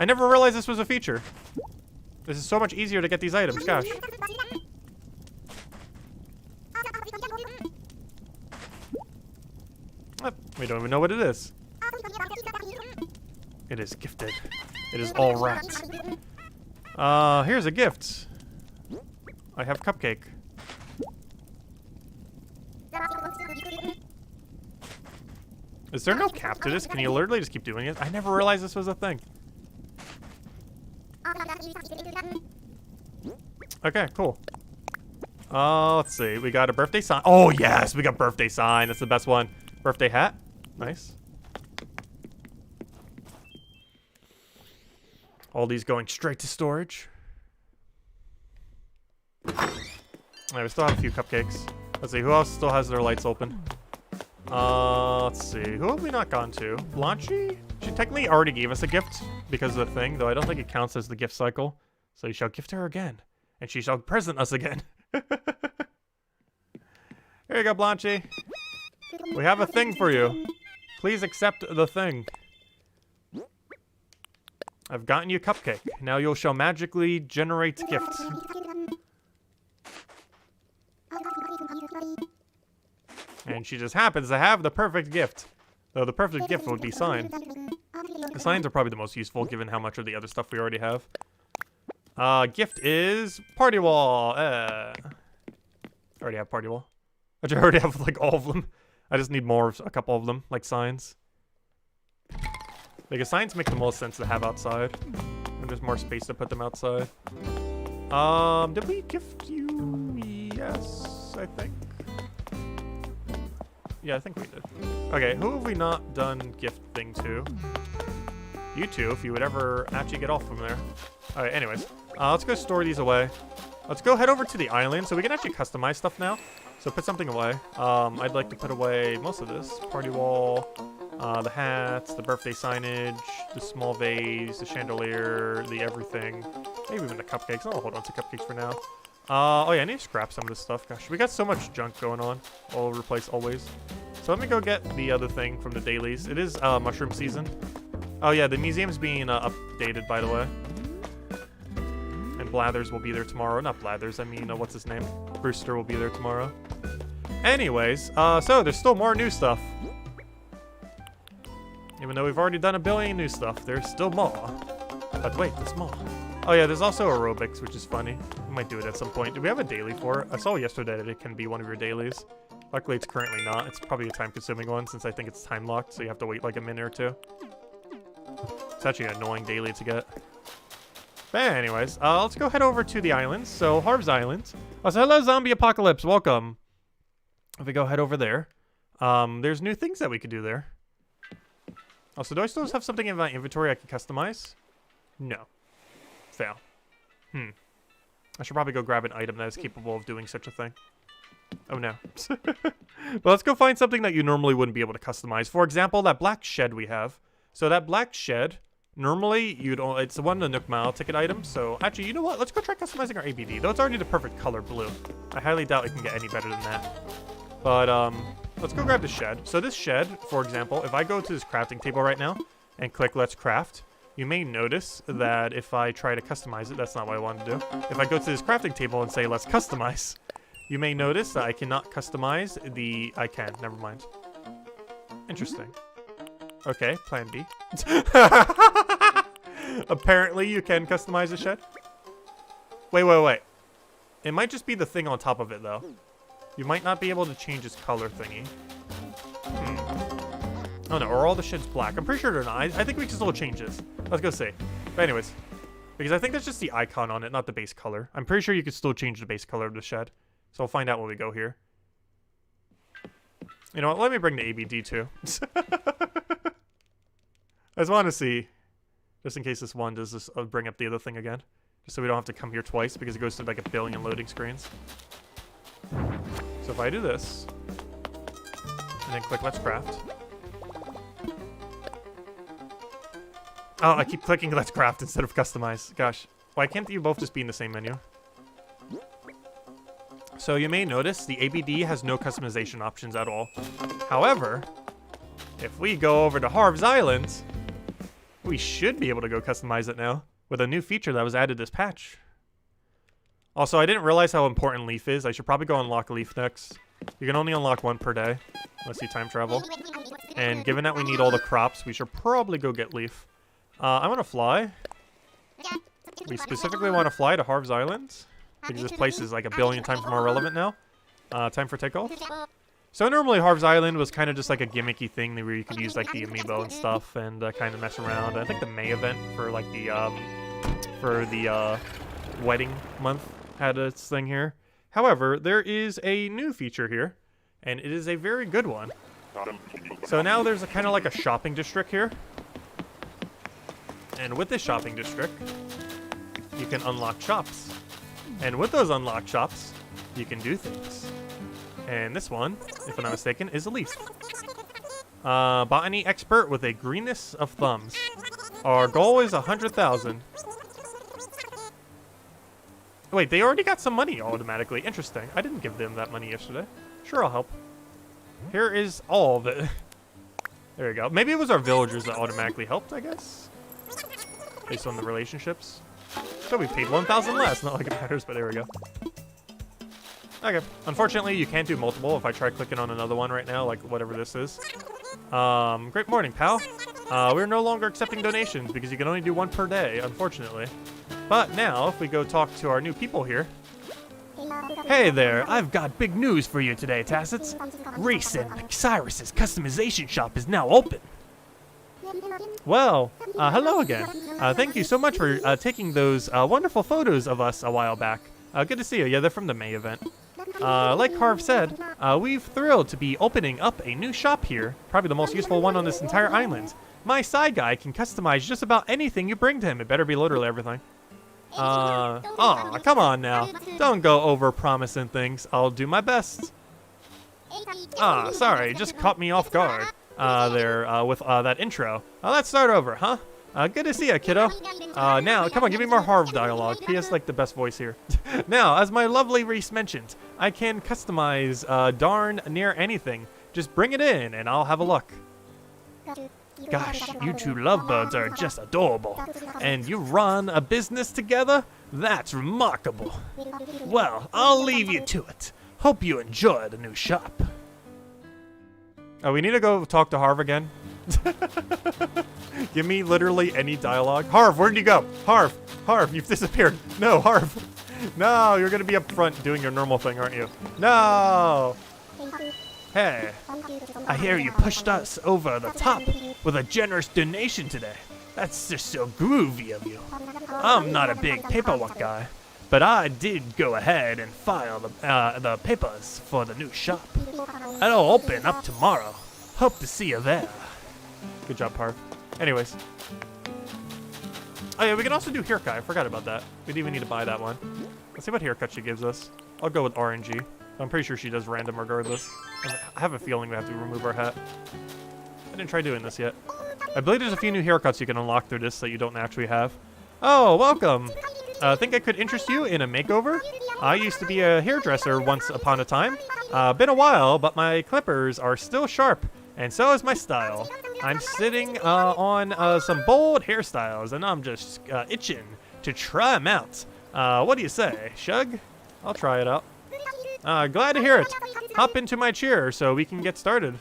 I never realized this was a feature. This is so much easier to get these items. Gosh. Oh, we don't even know what it is. It is gifted. It is all wrapped. Here's a gift. I have cupcake. Is there no cap to this? Can you literally just keep doing it? I never realized this was a thing. Okay, cool. Let's see. We got a birthday sign. Oh, yes, we got birthday sign. That's the best one. Birthday hat. Nice. All these going straight to storage. Alright, we still have a few cupcakes. Let's see, who else still has their lights open? Let's see. Who have we not gone to? Blanchy? She technically already gave us a gift because of the thing, though I don't think it counts as the gift cycle. So you shall gift her again, and she shall present us again. Here you go, Blanchy. We have a thing for you. Please accept the thing. I've gotten you a cupcake. Now you shall magically generate gifts. And she just happens to have the perfect gift. Though the perfect gift would be sign. The signs are probably the most useful given how much of the other stuff we already have. Gift is party wall. I already have party wall. I already have like all of them. I just need more of a couple of them, like signs. Because signs make the most sense to have outside. And there's more space to put them outside. Did we gift you? Yes, I think. Yeah, I think we did. Okay, who have we not done gift thing to? You two, if you would ever actually get off from there. Alright, anyways. Let's go store these away. Let's go head over to the island so we can actually customize stuff now. So put something away. I'd like to put away most of this. Party wall, the hats, the birthday signage, the small vase, the chandelier, the everything. Maybe even the cupcakes. I'll hold on to cupcakes for now. Oh yeah, I need to scrap some of this stuff. Gosh, we got so much junk going on all over the place always. So let me go get the other thing from the dailies. It is mushroom season. Oh yeah, the museum's being updated, by the way. And Blathers will be there tomorrow. Not Blathers, I mean, what's his name? Brewster will be there tomorrow. Anyways, so there's still more new stuff. Even though we've already done a billion new stuff, there's still more. But wait, there's more. Oh yeah, there's also aerobics, which is funny. We might do it at some point. Do we have a daily for it? I saw yesterday that it can be one of your dailies. Luckily, it's currently not. It's probably a time-consuming one since I think it's time-locked, so you have to wait like a minute or two. It's actually an annoying daily to get. But anyways, let's go head over to the islands. So, Harv's Island. Oh, so hello, Zombie Apocalypse. Welcome. If we go head over there, there's new things that we could do there. Also, do I still have something in my inventory I can customize? No. Fail. I should probably go grab an item that is capable of doing such a thing. Oh no. Well, let's go find something that you normally wouldn't be able to customize. For example, that black shed we have. So that black shed, normally it's the one in the Nook Mile ticket item. So actually, you know what? Let's go try customizing our ABD. Though it's already the perfect color blue. I highly doubt it can get any better than that. But let's go grab the shed. So this shed, for example, if I go to this crafting table right now and click Let's Craft, you may notice that if I try to customize it, that's not what I want to do. If I go to this crafting table and say, let's customize, you may notice that I cannot customize the... I can, never mind. Interesting. Okay, plan B. Apparently you can customize the shed. Wait. It might just be the thing on top of it, though. You might not be able to change its color thingy. Oh no, are all the sheds black? I'm pretty sure they're not. I think we can still change this. Let's go see. But anyways, because I think that's just the icon on it, not the base color. I'm pretty sure you could still change the base color of the shed. So we'll find out when we go here. You know what? Let me bring the ABD too. I just want to see, just in case this one does this bring up the other thing again. Just so we don't have to come here twice because it goes to like a billion loading screens. So if I do this, and then click Let's Craft. Oh, I keep clicking Let's Craft instead of Customize. Gosh. Why can't you both just be in the same menu? So you may notice the ABD has no customization options at all. However, if we go over to Harv's Island, we should be able to go customize it now with a new feature that was added this patch. Also, I didn't realize how important Leaf is. I should probably go unlock Leaf next. You can only unlock one per day unless you time travel. And given that we need all the crops, we should probably go get Leaf. I want to fly. We specifically want to fly to Harv's Island because this place is like a billion times more relevant now. Time for takeoff. So normally Harv's Island was kind of just like a gimmicky thing where you could use like the amiibo and stuff and kind of mess around. I think the May event for like the wedding month had its thing here. However, there is a new feature here, and it is a very good one. So now there's a kind of like a shopping district here. And with this shopping district, you can unlock shops. And with those unlocked shops, you can do things. And this one, if I'm not mistaken, is a Leaf. Botany expert with a greenness of thumbs. Our goal is 100,000. Wait, they already got some money automatically. Interesting. I didn't give them that money yesterday. Sure, I'll help. Here is all of it. There you go. Maybe it was our villagers that automatically helped, I guess. Based on the relationships. So we paid 1,000 less. Not like it matters, but there we go. Okay. Unfortunately, you can't do multiple. If I try clicking on another one right now, like whatever this is. Great morning, pal. We're no longer accepting donations because you can only do one per day, unfortunately. But now, if we go talk to our new people here. Hey there, I've got big news for you today, Tassets. Reese and Cyrus's customization shop is now open. Well, hello again. Thank you so much for taking those wonderful photos of us a while back. Good to see you. Yeah, they're from the May event. Like Harv said, we're thrilled to be opening up a new shop here. Probably the most useful one on this entire island. My side guy can customize just about anything you bring to him. It better be literally everything. Aw, come on now. Don't go over promising things. I'll do my best. Sorry, just caught me off guard. With that intro. Let's start over, huh? Good to see ya, kiddo. Now, come on, give me more Harv dialogue. He has, like, the best voice here. Now, as my lovely Reese mentioned, I can customize darn near anything. Just bring it in, and I'll have a look. Gosh, you two lovebirds are just adorable. And you run a business together? That's remarkable. Well, I'll leave you to it. Hope you enjoy the new shop. Oh, we need to go talk to Harv again. Give me literally any dialogue. Harv, where'd you go? Harv, you've disappeared. No, Harv. No, you're gonna be up front doing your normal thing, aren't you? No. Hey, I hear you pushed us over the top with a generous donation today. That's just so groovy of you. I'm not a big paperwork guy, but I did go ahead and file the papers for the new shop. It'll open up tomorrow. Hope to see you there. Good job, Harv. Anyways. Oh yeah, we can also do haircut. I forgot about that. We didn't even need to buy that one. Let's see what haircut she gives us. I'll go with RNG. I'm pretty sure she does random regardless. I have a feeling we have to remove our hat. I didn't try doing this yet. I believe there's a few new haircuts you can unlock through this that you don't actually have. Oh, welcome. Think I could interest you in a makeover? I used to be a hairdresser once upon a time. Been a while, but my clippers are still sharp, and so is my style. I'm sitting on some bold hairstyles, and I'm just itching to try them out. What do you say, Shug? I'll try it out. Glad to hear it. Hop into my chair so we can get started.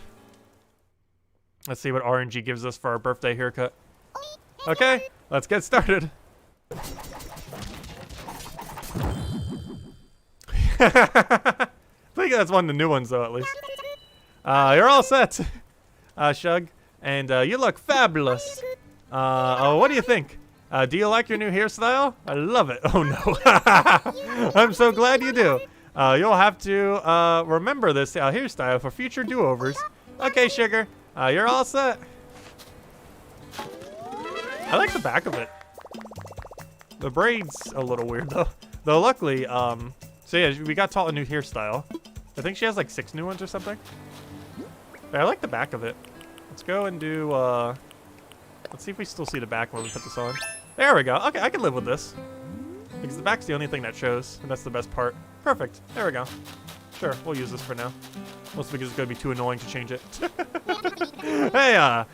Let's see what RNG gives us for our birthday haircut. Okay, let's get started. I think that's one of the new ones, though, at least. You're all set, Shug. And you look fabulous. Oh, what do you think? Do you like your new hairstyle? I love it. Oh, no. I'm so glad you do. You'll have to remember this hairstyle for future do-overs. Okay, Sugar. You're all set. I like the back of it. The braid's a little weird, though. Though, luckily, so yeah, we got taught a new hairstyle. I think she has like 6 new ones or something. But I like the back of it. Let's go and do, let's see if we still see the back when we put this on. There we go. Okay, I can live with this. Because the back's the only thing that shows, and that's the best part. Perfect. There we go. Sure, we'll use this for now. Mostly because it's going to be too annoying to change it. Hey,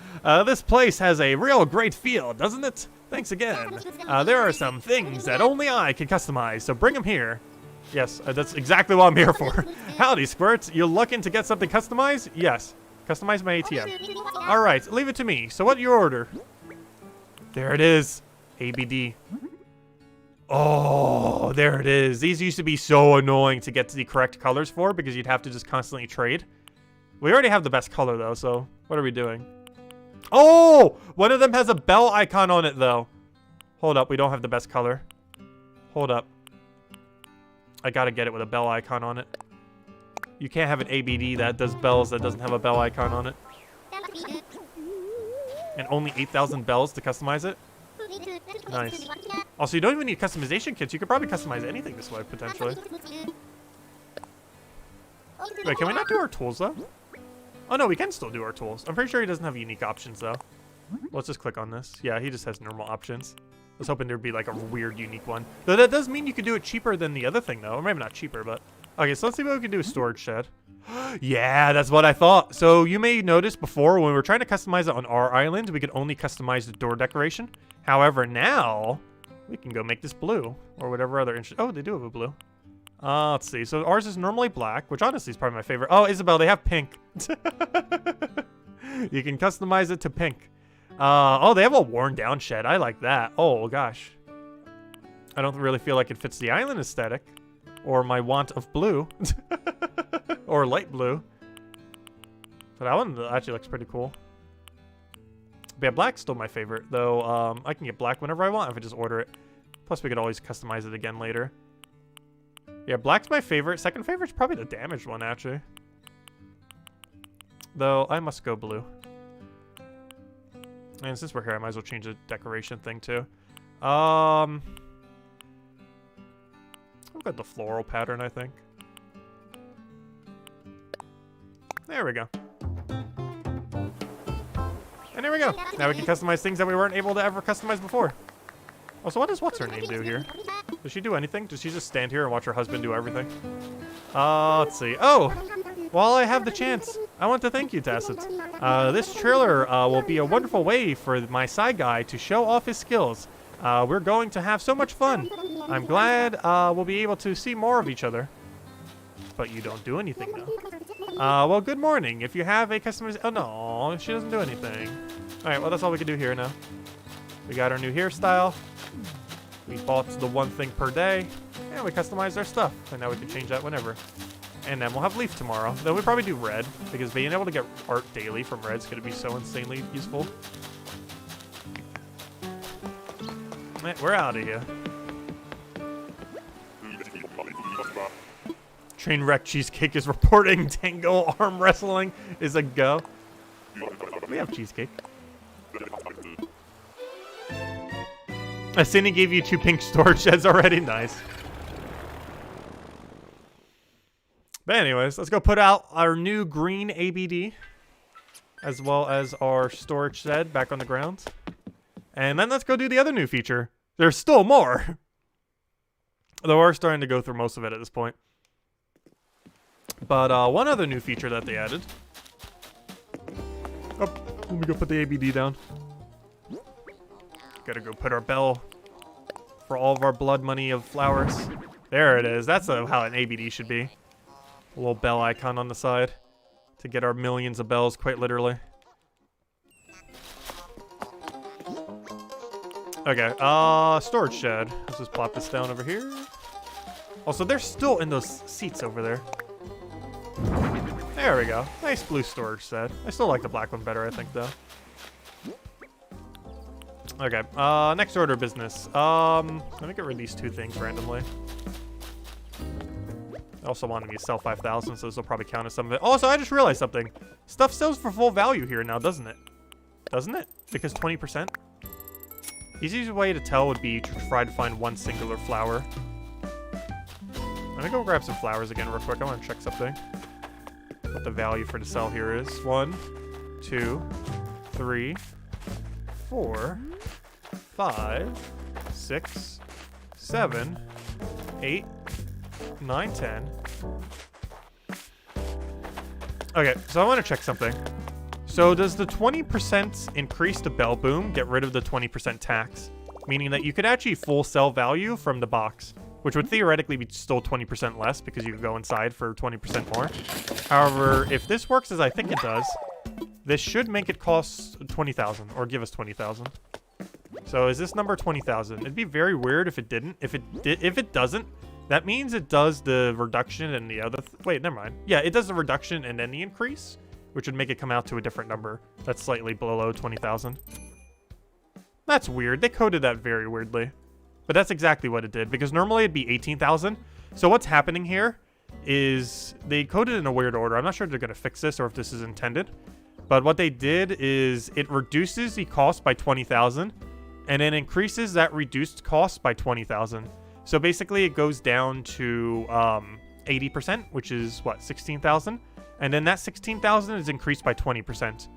this place has a real great feel, doesn't it? Thanks again. There are some things that only I can customize, so bring them here. Yes, that's exactly what I'm here for. Howdy, Squirts. You looking to get something customized? Yes. Customize my ATM. All right, leave it to me. So what's your order? There it is. ABD. Oh, there it is. These used to be so annoying to get the correct colors for because you'd have to just constantly trade. We already have the best color, though, so what are we doing? Oh, one of them has a bell icon on it, though. Hold up, we don't have the best color. Hold up. I gotta get it with a bell icon on it. You can't have an ABD that does bells that doesn't have a bell icon on it. And only 8,000 bells to customize it? Nice. Also, you don't even need customization kits. You could probably customize anything this way, potentially. Wait, can we not do our tools, though? Oh, no, we can still do our tools. I'm pretty sure he doesn't have unique options, though. Let's just click on this. Yeah, he just has normal options. I was hoping there'd be, like, a weird, unique one. Though that does mean you could do it cheaper than the other thing, though. Or maybe not cheaper, but... Okay, so let's see what we can do with storage shed. Yeah, that's what I thought. So you may notice before when we were trying to customize it on our island, we could only customize the door decoration. However, now we can go make this blue or whatever other interest. Oh, they do have a blue. Let's see. So ours is normally black, which honestly is probably my favorite. Oh, Isabel, they have pink. You can customize it to pink. Oh, they have a worn down shed. I like that. Oh, gosh. I don't really feel like it fits the island aesthetic. Or my want of blue. Or light blue. But that one actually looks pretty cool. But yeah, black's still my favorite. Though, I can get black whenever I want if I just order it. Plus, we could always customize it again later. Yeah, black's my favorite. Second favorite's probably the damaged one, actually. Though, I must go blue. And since we're here, I might as well change the decoration thing, too. I've got the floral pattern, I think. There we go. And there we go. Now we can customize things that we weren't able to ever customize before. Also, what does what's-her-name do here? Does she do anything? Does she just stand here and watch her husband do everything? Let's see. Oh! While I have the chance, I want to thank you, Tacit. This trailer will be a wonderful way for my side guy to show off his skills. We're going to have so much fun. I'm glad we'll be able to see more of each other. But you don't do anything, though. Well, good morning. If you have a customization... Oh, no. She doesn't do anything. All right, well, that's all we can do here now. We got our new hairstyle. We bought the one thing per day. And we customized our stuff. And now we can change that whenever. And then we'll have Leaf tomorrow. Then we'll probably do red. Because being able to get art daily from red is going to be so insanely useful. We're out of here. Trainwreck Cheesecake is reporting Tango arm wrestling is a go. We have cheesecake. Cindy gave you 2 pink storage sheds already. Nice. But anyways, let's go put out our new green ABD. As well as our storage shed back on the ground. And then let's go do the other new feature. There's still more. Though we're starting to go through most of it at this point. But one other new feature that they added. Oh, let me go put the ABD down. Gotta go put our bell for all of our blood money of flowers. There it is. That's how an ABD should be. A little bell icon on the side to get our millions of bells, quite literally. Okay, storage shed. Let's just plop this down over here. Also, they're still in those seats over there. There we go. Nice blue storage shed. I still like the black one better, I think, though. Okay, next order of business. Let me get rid of these two things randomly. I also wanted me to sell 5,000, so this will probably count as some of it. Also, I just realized something. Stuff sells for full value here now, doesn't it? Doesn't it? Because 20%? Easiest way to tell would be to try to find one singular flower. Let me go grab some flowers again real quick. I want to check something. What the value for the sell here is. 1, 2, 3, 4, 5, 6, 7, 8, 9, 10. Okay, so I want to check something. So does the 20% increase the bell boom get rid of the 20% tax? Meaning that you could actually full sell value from the box, which would theoretically be still 20% less because you could go inside for 20% more. However, if this works as I think it does, this should make it cost 20,000 or give us 20,000. So is this number 20,000? It'd be very weird if it didn't. If it doesn't, that means it does the reduction and the other. Wait, never mind. Yeah, it does the reduction and then the increase, which would make it come out to a different number. That's slightly below 20,000. That's weird. They coded that very weirdly. But that's exactly what it did, because normally it'd be 18,000. So what's happening here is they coded in a weird order. I'm not sure if they're going to fix this or if this is intended. But what they did is it reduces the cost by 20,000 and then increases that reduced cost by 20,000. So basically it goes down to 80%, which is what, 16,000? And then that 16,000 is increased by 20%,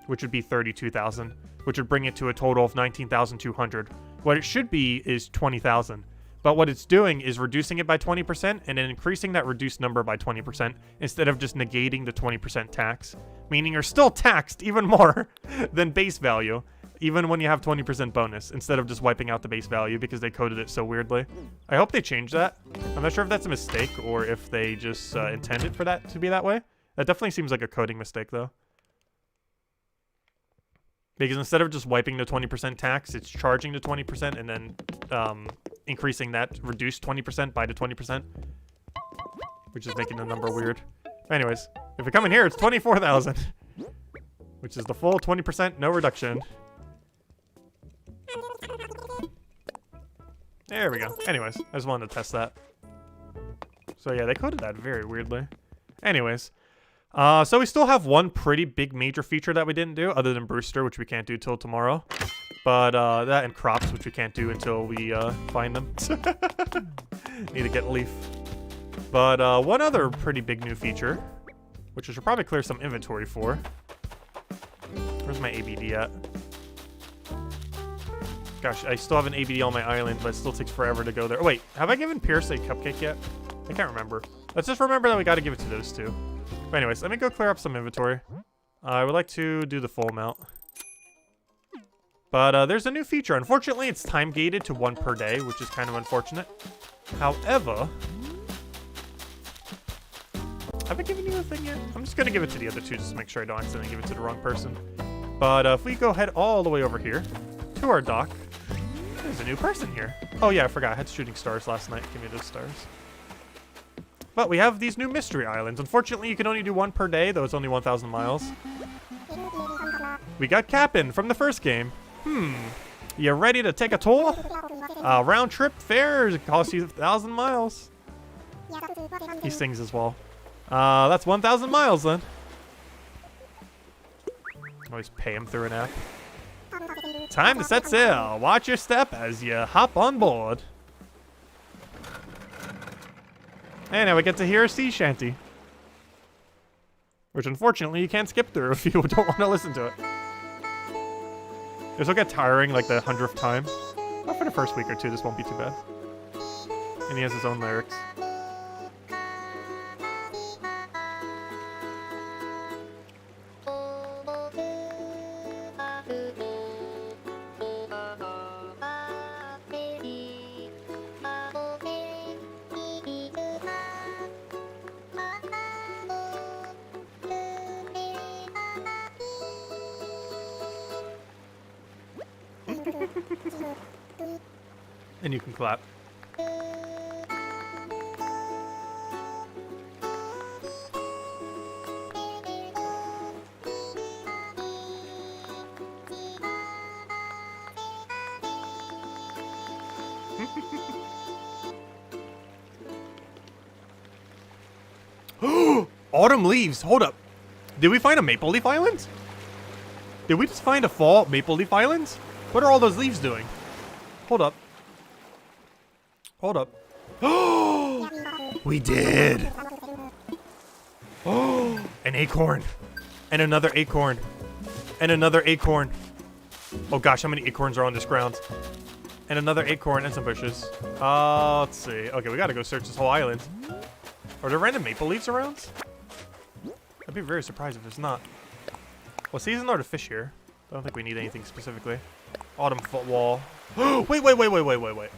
which would be 32,000, which would bring it to a total of 19,200. What it should be is 20,000. But what it's doing is reducing it by 20% and then increasing that reduced number by 20% instead of just negating the 20% tax. Meaning you're still taxed even more than base value, even when you have 20% bonus, instead of just wiping out the base value because they coded it so weirdly. I hope they change that. I'm not sure if that's a mistake or if they just intended for that to be that way. That definitely seems like a coding mistake, though. Because instead of just wiping the 20% tax, it's charging the 20% and then increasing that reduced 20% by the 20%, which is making the number weird. Anyways, if we come in here, it's 24,000, which is the full 20%, no reduction. There we go. Anyways, I just wanted to test that. So yeah, they coded that very weirdly. Anyways, so we still have one pretty big major feature that we didn't do, other than Brewster, which we can't do till tomorrow. But that and crops, which we can't do until we find them. Need to get Leaf. But one other pretty big new feature, which I should probably clear some inventory for. Where's my ABD at? Gosh, I still have an ABD on my island, but it still takes forever to go there. Oh, wait, have I given Pierce a cupcake yet? I can't remember. Let's just remember that we got to give it to those two. But anyways, let me go clear up some inventory. I would like to do the full amount. But there's a new feature. Unfortunately, it's time gated to 1 per day, which is kind of unfortunate. However, have I given you a thing yet? I'm just going to give it to the other two just to make sure I don't accidentally give it to the wrong person. But if we go head all the way over here to our dock, there's a new person here. Oh yeah, I forgot. I had shooting stars last night. Give me those stars. But we have these new mystery islands. Unfortunately, you can only do 1 per day, though it's only 1,000 miles. We got Cap'n from the first game. You ready to take a tour? Round trip fare costs you 1,000 miles. He sings as well. That's 1,000 miles then. Always pay him through an app. Time to set sail. Watch your step as you hop on board. And now we get to hear a sea shanty, which unfortunately you can't skip through if you don't want to listen to it. This will get tiring like the 100th time. But for the first week or two, this won't be too bad. And he has his own lyrics. And you can clap. Autumn leaves. Hold up. Did we find a Maple Leaf Island? Did we just find a fall Maple Leaf Island? What are all those leaves doing? Hold up. Hold up. Oh, we did. Oh, an acorn. And another acorn. And another acorn. Oh gosh, how many acorns are on this ground? And another acorn and some bushes. Let's see. Okay, we gotta go search this whole island. Are there random maple leaves around? I'd be very surprised if there's not. What season are the fish here? I don't think we need anything specifically. Autumn footwall. Wait.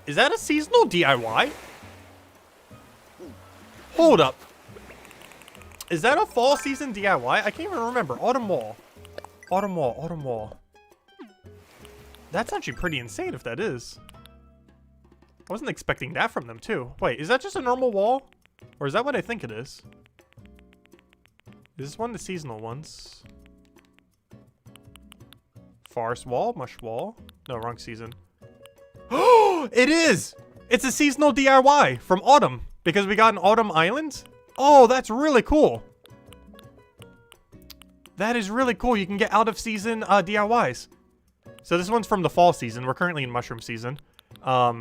Is that a seasonal DIY? Hold up. Is that a fall season DIY? I can't even remember. Autumn wall. Autumn wall. Autumn wall. That's actually pretty insane if that is. I wasn't expecting that from them too. Wait, is that just a normal wall? Or is that what I think it is? Is this one of the seasonal ones? Forest wall? Mush wall? No, wrong season. Oh, it is! It's a seasonal DIY from autumn. Because we got an autumn island? Oh, that's really cool. That is really cool. You can get out of season DIYs. So this one's from the fall season. We're currently in mushroom season.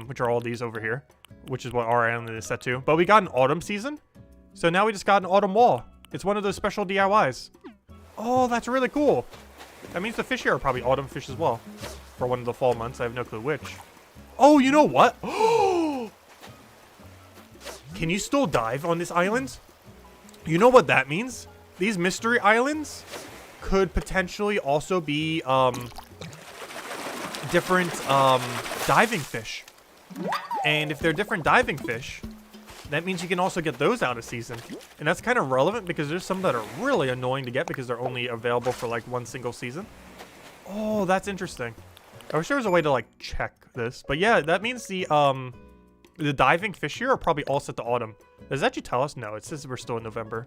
Which are all these over here. Which is what our island is set to. But we got an autumn season. So now we just got an autumn wall. It's one of those special DIYs. Oh, that's really cool. That means the fish here are probably autumn fish as well. For one of the fall months. I have no clue which. Oh, you know what? Can you still dive on this island? You know what that means? These mystery islands could potentially also be different diving fish. And if they're different diving fish, that means you can also get those out of season. And that's kind of relevant because there's some that are really annoying to get because they're only available for like one single season. Oh, that's interesting. I wish there was a way to like check this. But yeah, that means the diving fish here are probably all set to autumn. Does that actually tell us? No, it says we're still in November.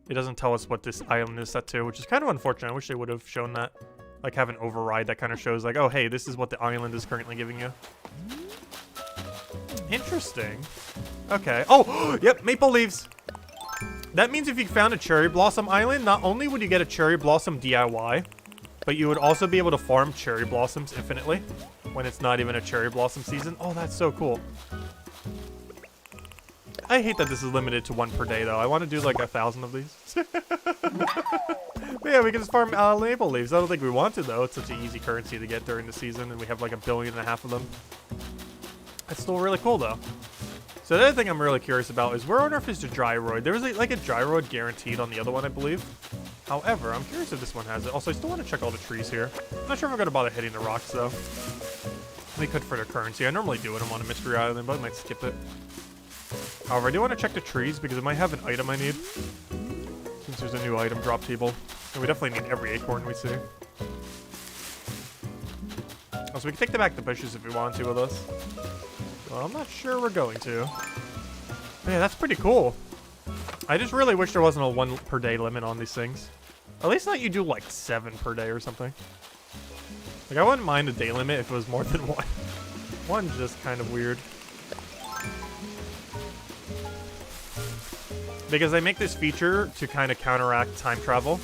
It doesn't tell us what this island is set to, which is kind of unfortunate. I wish they would have shown that. Like have an override that kind of shows like, oh, hey, this is what the island is currently giving you. Interesting. Okay. Oh, yep, maple leaves. That means if you found a cherry blossom island, not only would you get a cherry blossom DIY, but you would also be able to farm cherry blossoms infinitely when it's not even a cherry blossom season. Oh, that's so cool. I hate that this is limited to one per day, though. I want to do like 1,000 of these. But yeah, we can just farm maple leaves. I don't think we want to, though. It's such an easy currency to get during the season, and we have like 1.5 billion of them. That's still really cool, though. So the other thing I'm really curious about is where on earth is the gyroid? There was like a gyroid guaranteed on the other one, I believe. However, I'm curious if this one has it. Also, I still want to check all the trees here. I'm not sure if I'm going to bother hitting the rocks, though. We could for the currency. I normally do when I'm on a mystery island, but I might skip it. However, I do want to check the trees because it might have an item I need. Since there's a new item drop table. And we definitely need every acorn we see. Also, we can take back the bushes if we want to with us. Well, I'm not sure we're going to. Man, that's pretty cool. I just really wish there wasn't a 1 per day limit on these things. At least not you do like 7 per day or something. Like, I wouldn't mind a day limit if it was more than 1. One's just kind of weird. Because they make this feature to kind of counteract time travel.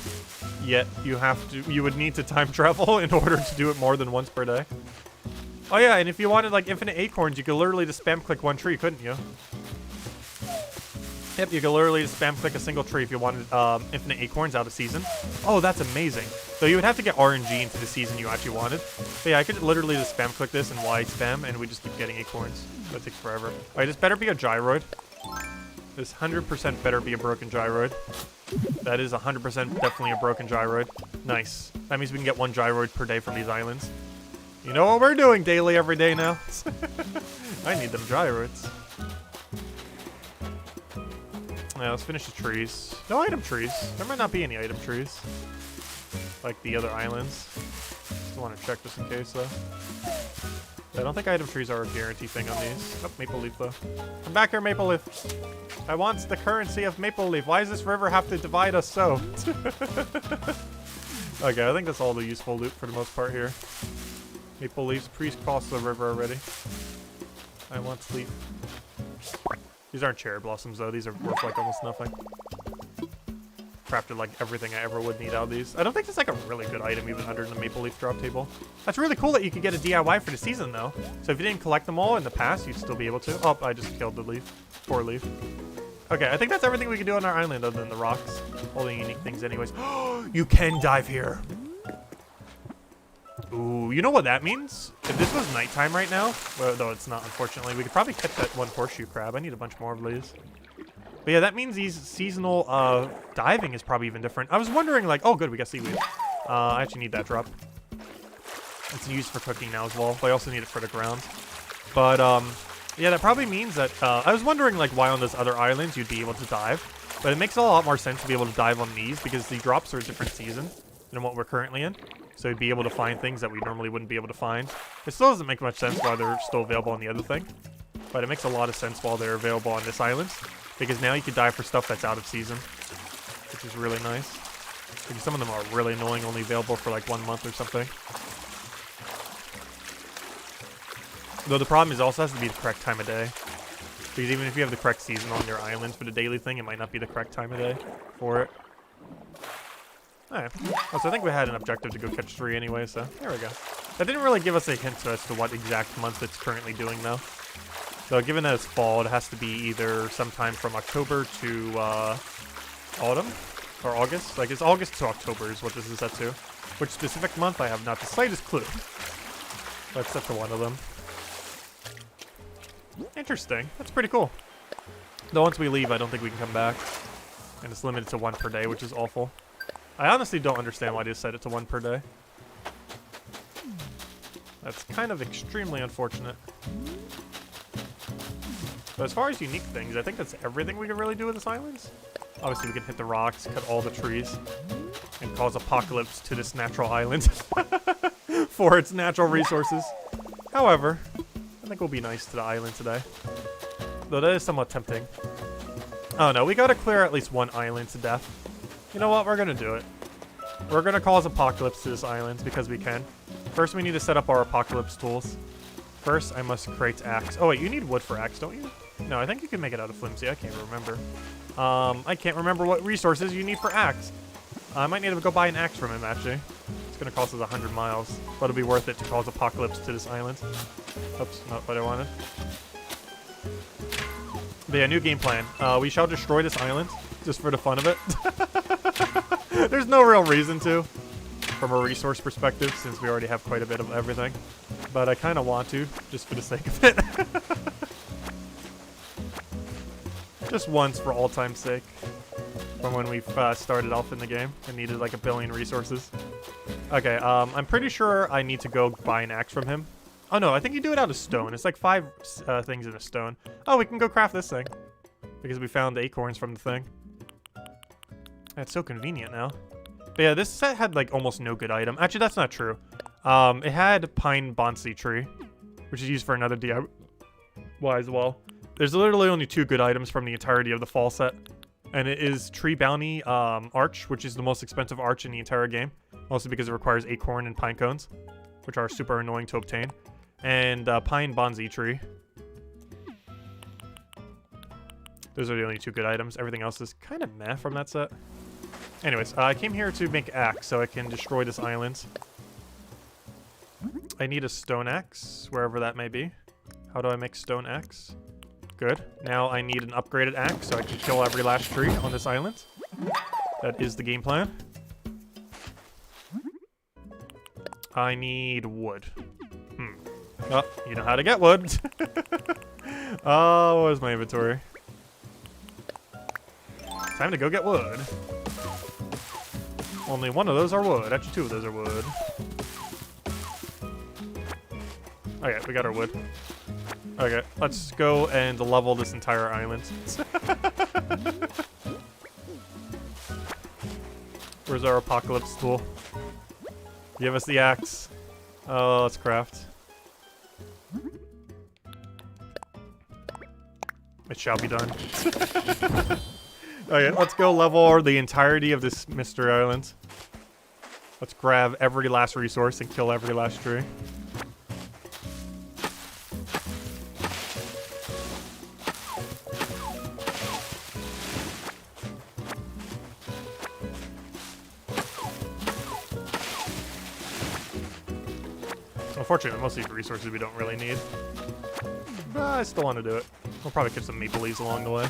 Yet you would need to time travel in order to do it more than once per day. Oh yeah, and if you wanted like infinite acorns, you could literally just spam click one tree, couldn't you? Yep, you could literally just spam click a single tree if you wanted infinite acorns out of season. Oh, that's amazing. So you would have to get RNG into the season you actually wanted. But yeah, I could literally just spam click this and Y spam, and we just keep getting acorns. That takes forever. Alright, this better be a gyroid. This 100% better be a broken gyroid. That is 100% definitely a broken gyroid. Nice. That means we can get 1 gyroid per day from these islands. You know what we're doing daily every day now. I need them gyroids. Yeah, let's finish the trees. No item trees. There might not be any item trees. Like the other islands. still want to check just in case, though. I don't think item trees are a guarantee thing on these. Oh, Maple Leaf, though. Come back here, Maple Leaf. I want the currency of Maple Leaf. Why does this river have to divide us so? Okay, I think that's all the useful loot for the most part here. Maple Leafs crossed the river already. I want sleep. These aren't cherry blossoms, though. These are worth, like, almost nothing. Crafted, like, everything I ever would need out of these. I don't think there's, like, a really good item even under the Maple Leaf drop table. That's really cool that you could get a DIY for the season, though. So if you didn't collect them all in the past, you'd still be able to. Oh, I just killed the leaf. Poor leaf. Okay, I think that's everything we can do on our island other than the rocks. All the unique things anyways. You can dive here. Ooh, you know what that means? If this was nighttime right now, well, though it's not, unfortunately, we could probably catch that one horseshoe crab. I need a bunch more of these. But yeah, that means these seasonal diving is probably even different. I was wondering, like, oh, good, we got seaweed. I actually need that drop. It's used for cooking now as well, but I also need it for the ground. But, yeah, that probably means that, I was wondering, like, why on those other islands you'd be able to dive. But it makes a lot more sense to be able to dive on these because the drops are a different season than what we're currently in. So you'd be able to find things that we normally wouldn't be able to find. It still doesn't make much sense why they're still available on the other thing. But it makes a lot of sense while they're available on this island. Because now you can dive for stuff that's out of season. Which is really nice. Because some of them are really annoying, only available for like 1 month or something. Though the problem is it also has to be the correct time of day. Because even if you have the correct season on your island for the daily thing, it might not be the correct time of day for it. Alright. Also, I think we had an objective to go catch 3 anyway, so there we go. That didn't really give us a hint as to what exact month it's currently doing, though. So, given that it's fall, it has to be either sometime from October to autumn or August. Like, it's August to October is what this is set to. Which specific month, I have not the slightest clue. But it's set to one of them. Interesting. That's pretty cool. Though once we leave, I don't think we can come back. And it's limited to 1 per day, which is awful. I honestly don't understand why they set it to 1 per day. That's kind of extremely unfortunate. But as far as unique things, I think that's everything we can really do with this island. Obviously, we can hit the rocks, cut all the trees, and cause apocalypse to this natural island for its natural resources. However, I think we'll be nice to the island today. Though that is somewhat tempting. Oh no, we gotta clear at least 1 island to death. You know what? We're gonna do it. We're gonna cause apocalypse to this island because we can. First, we need to set up our apocalypse tools. First, I must create axe. Oh wait, you need wood for axe, don't you? No, I think you can make it out of flimsy. I can't remember. I can't remember what resources you need for axe. I might need to go buy an axe from him, actually. It's gonna cost us 100 miles, but it'll be worth it to cause apocalypse to this island. Oops, not what I wanted. But yeah, new game plan. We shall destroy this island, just for the fun of it. There's no real reason to, from a resource perspective, since we already have quite a bit of everything. But I kind of want to, just for the sake of it. Just once, for all time's sake. From when we started off in the game and needed like 1 billion resources. Okay, I'm pretty sure I need to go buy an axe from him. Oh no, I think you do it out of stone. It's like 5 things in a stone. Oh, we can go craft this thing. Because we found the acorns from the thing. That's so convenient now. But yeah, this set had like almost no good item. Actually, that's not true. It had pine bonsai tree, which is used for another DIY as well. There's literally only 2 good items from the entirety of the fall set. And it is Tree Bounty Arch, which is the most expensive arch in the entire game. Mostly because it requires acorn and pine cones, which are super annoying to obtain. And Pine Bonsai Tree. Those are the only 2 good items. Everything else is kind of meh from that set. Anyways, I came here to make axe so I can destroy this island. I need a stone axe, wherever that may be. How do I make stone axe? Good. Now I need an upgraded axe so I can kill every last tree on this island. That is the game plan. I need wood. Oh, you know how to get wood. Oh, what was my inventory? Time to go get wood. Only 1 of those are wood. Actually, 2 of those are wood. Okay, we got our wood. Okay, let's go and level this entire island. Where's our apocalypse tool? Give us the axe. Let's craft. It shall be done. Okay, let's go level the entirety of this mystery island. Let's grab every last resource and kill every last tree. Unfortunately, most of these resources we don't really need. But I still want to do it. We'll probably catch some maple leaves along the way.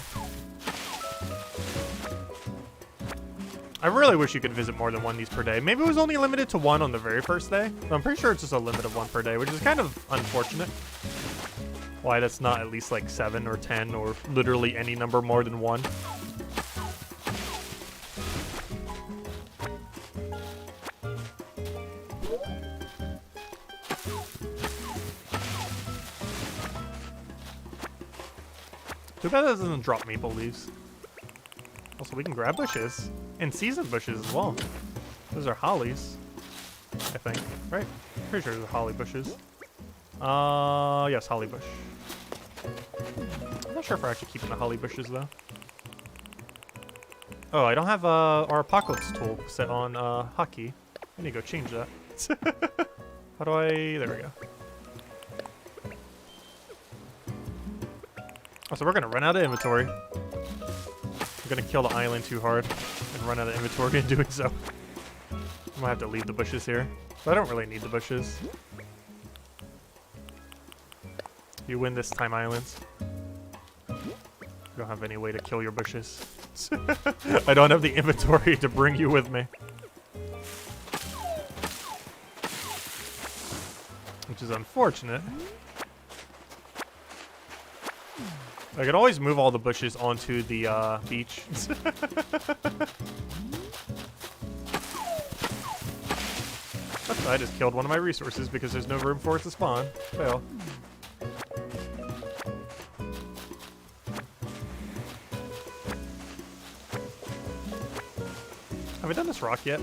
I really wish you could visit more than one of these per day. Maybe it was only limited to one on the very first day. But I'm pretty sure it's just a limit of one per day, which is kind of unfortunate. Why that's not at least like 7 or 10 or literally any number more than one. Too bad that doesn't drop maple leaves. Also, we can grab bushes. And seasoned bushes as well. Those are hollies. I think. Right? Pretty sure those are holly bushes. Yes, holly bush. I'm not sure if we're actually keeping the holly bushes, though. Oh, I don't have our apocalypse tool set on Kaki. I need to go change that. How do I... There we go. Oh, so we're going to run out of inventory. I'm going to kill the island too hard and run out of inventory in doing so. I'm going to have to leave the bushes here. But I don't really need the bushes. You win this time, islands. You don't have any way to kill your bushes. I don't have the inventory to bring you with me. Which is unfortunate. I could always move all the bushes onto the beach. I just killed one of my resources because there's no room for it to spawn. Fail. Have we done this rock yet?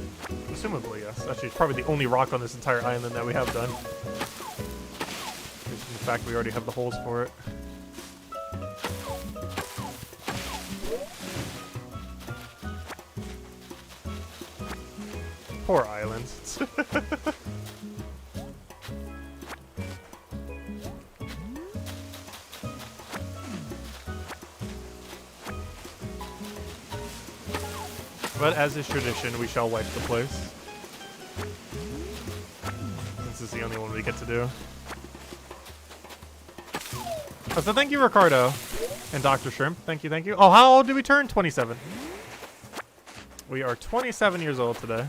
Assumably, yes. Actually, it's probably the only rock on this entire island that we have done. In fact, we already have the holes for it. Poor islands. But as is tradition, we shall wipe the place. This is the only one we get to do. Oh, so thank you, Ricardo. And Dr. Shrimp. Thank you, thank you. Oh, how old do we turn? 27. We are 27 years old today.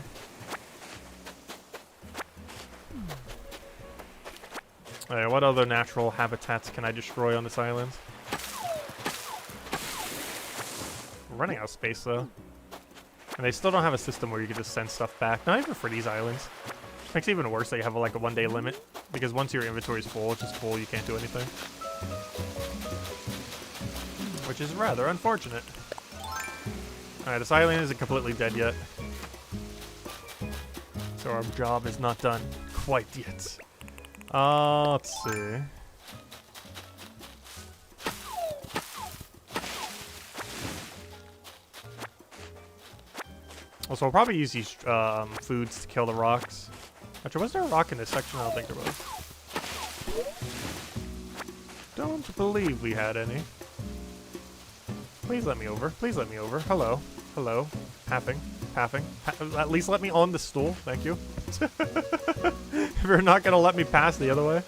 Alright, what other natural habitats can I destroy on this island? We're running out of space, though. And they still don't have a system where you can just send stuff back. Not even for these islands. Which makes it even worse that you have like a 1-day limit. Because once your inventory is full, it's just full, you can't do anything. Which is rather unfortunate. Alright, this island isn't completely dead yet. So our job is not done quite yet. Let's see. Also, we'll probably use these foods to kill the rocks. Actually, was there a rock in this section? I don't think there was. Don't believe we had any. Please let me over. Please let me over. Hello. Hello. Halving. Halving. At least let me on the stool. Thank you. If you're not going to let me pass the other way.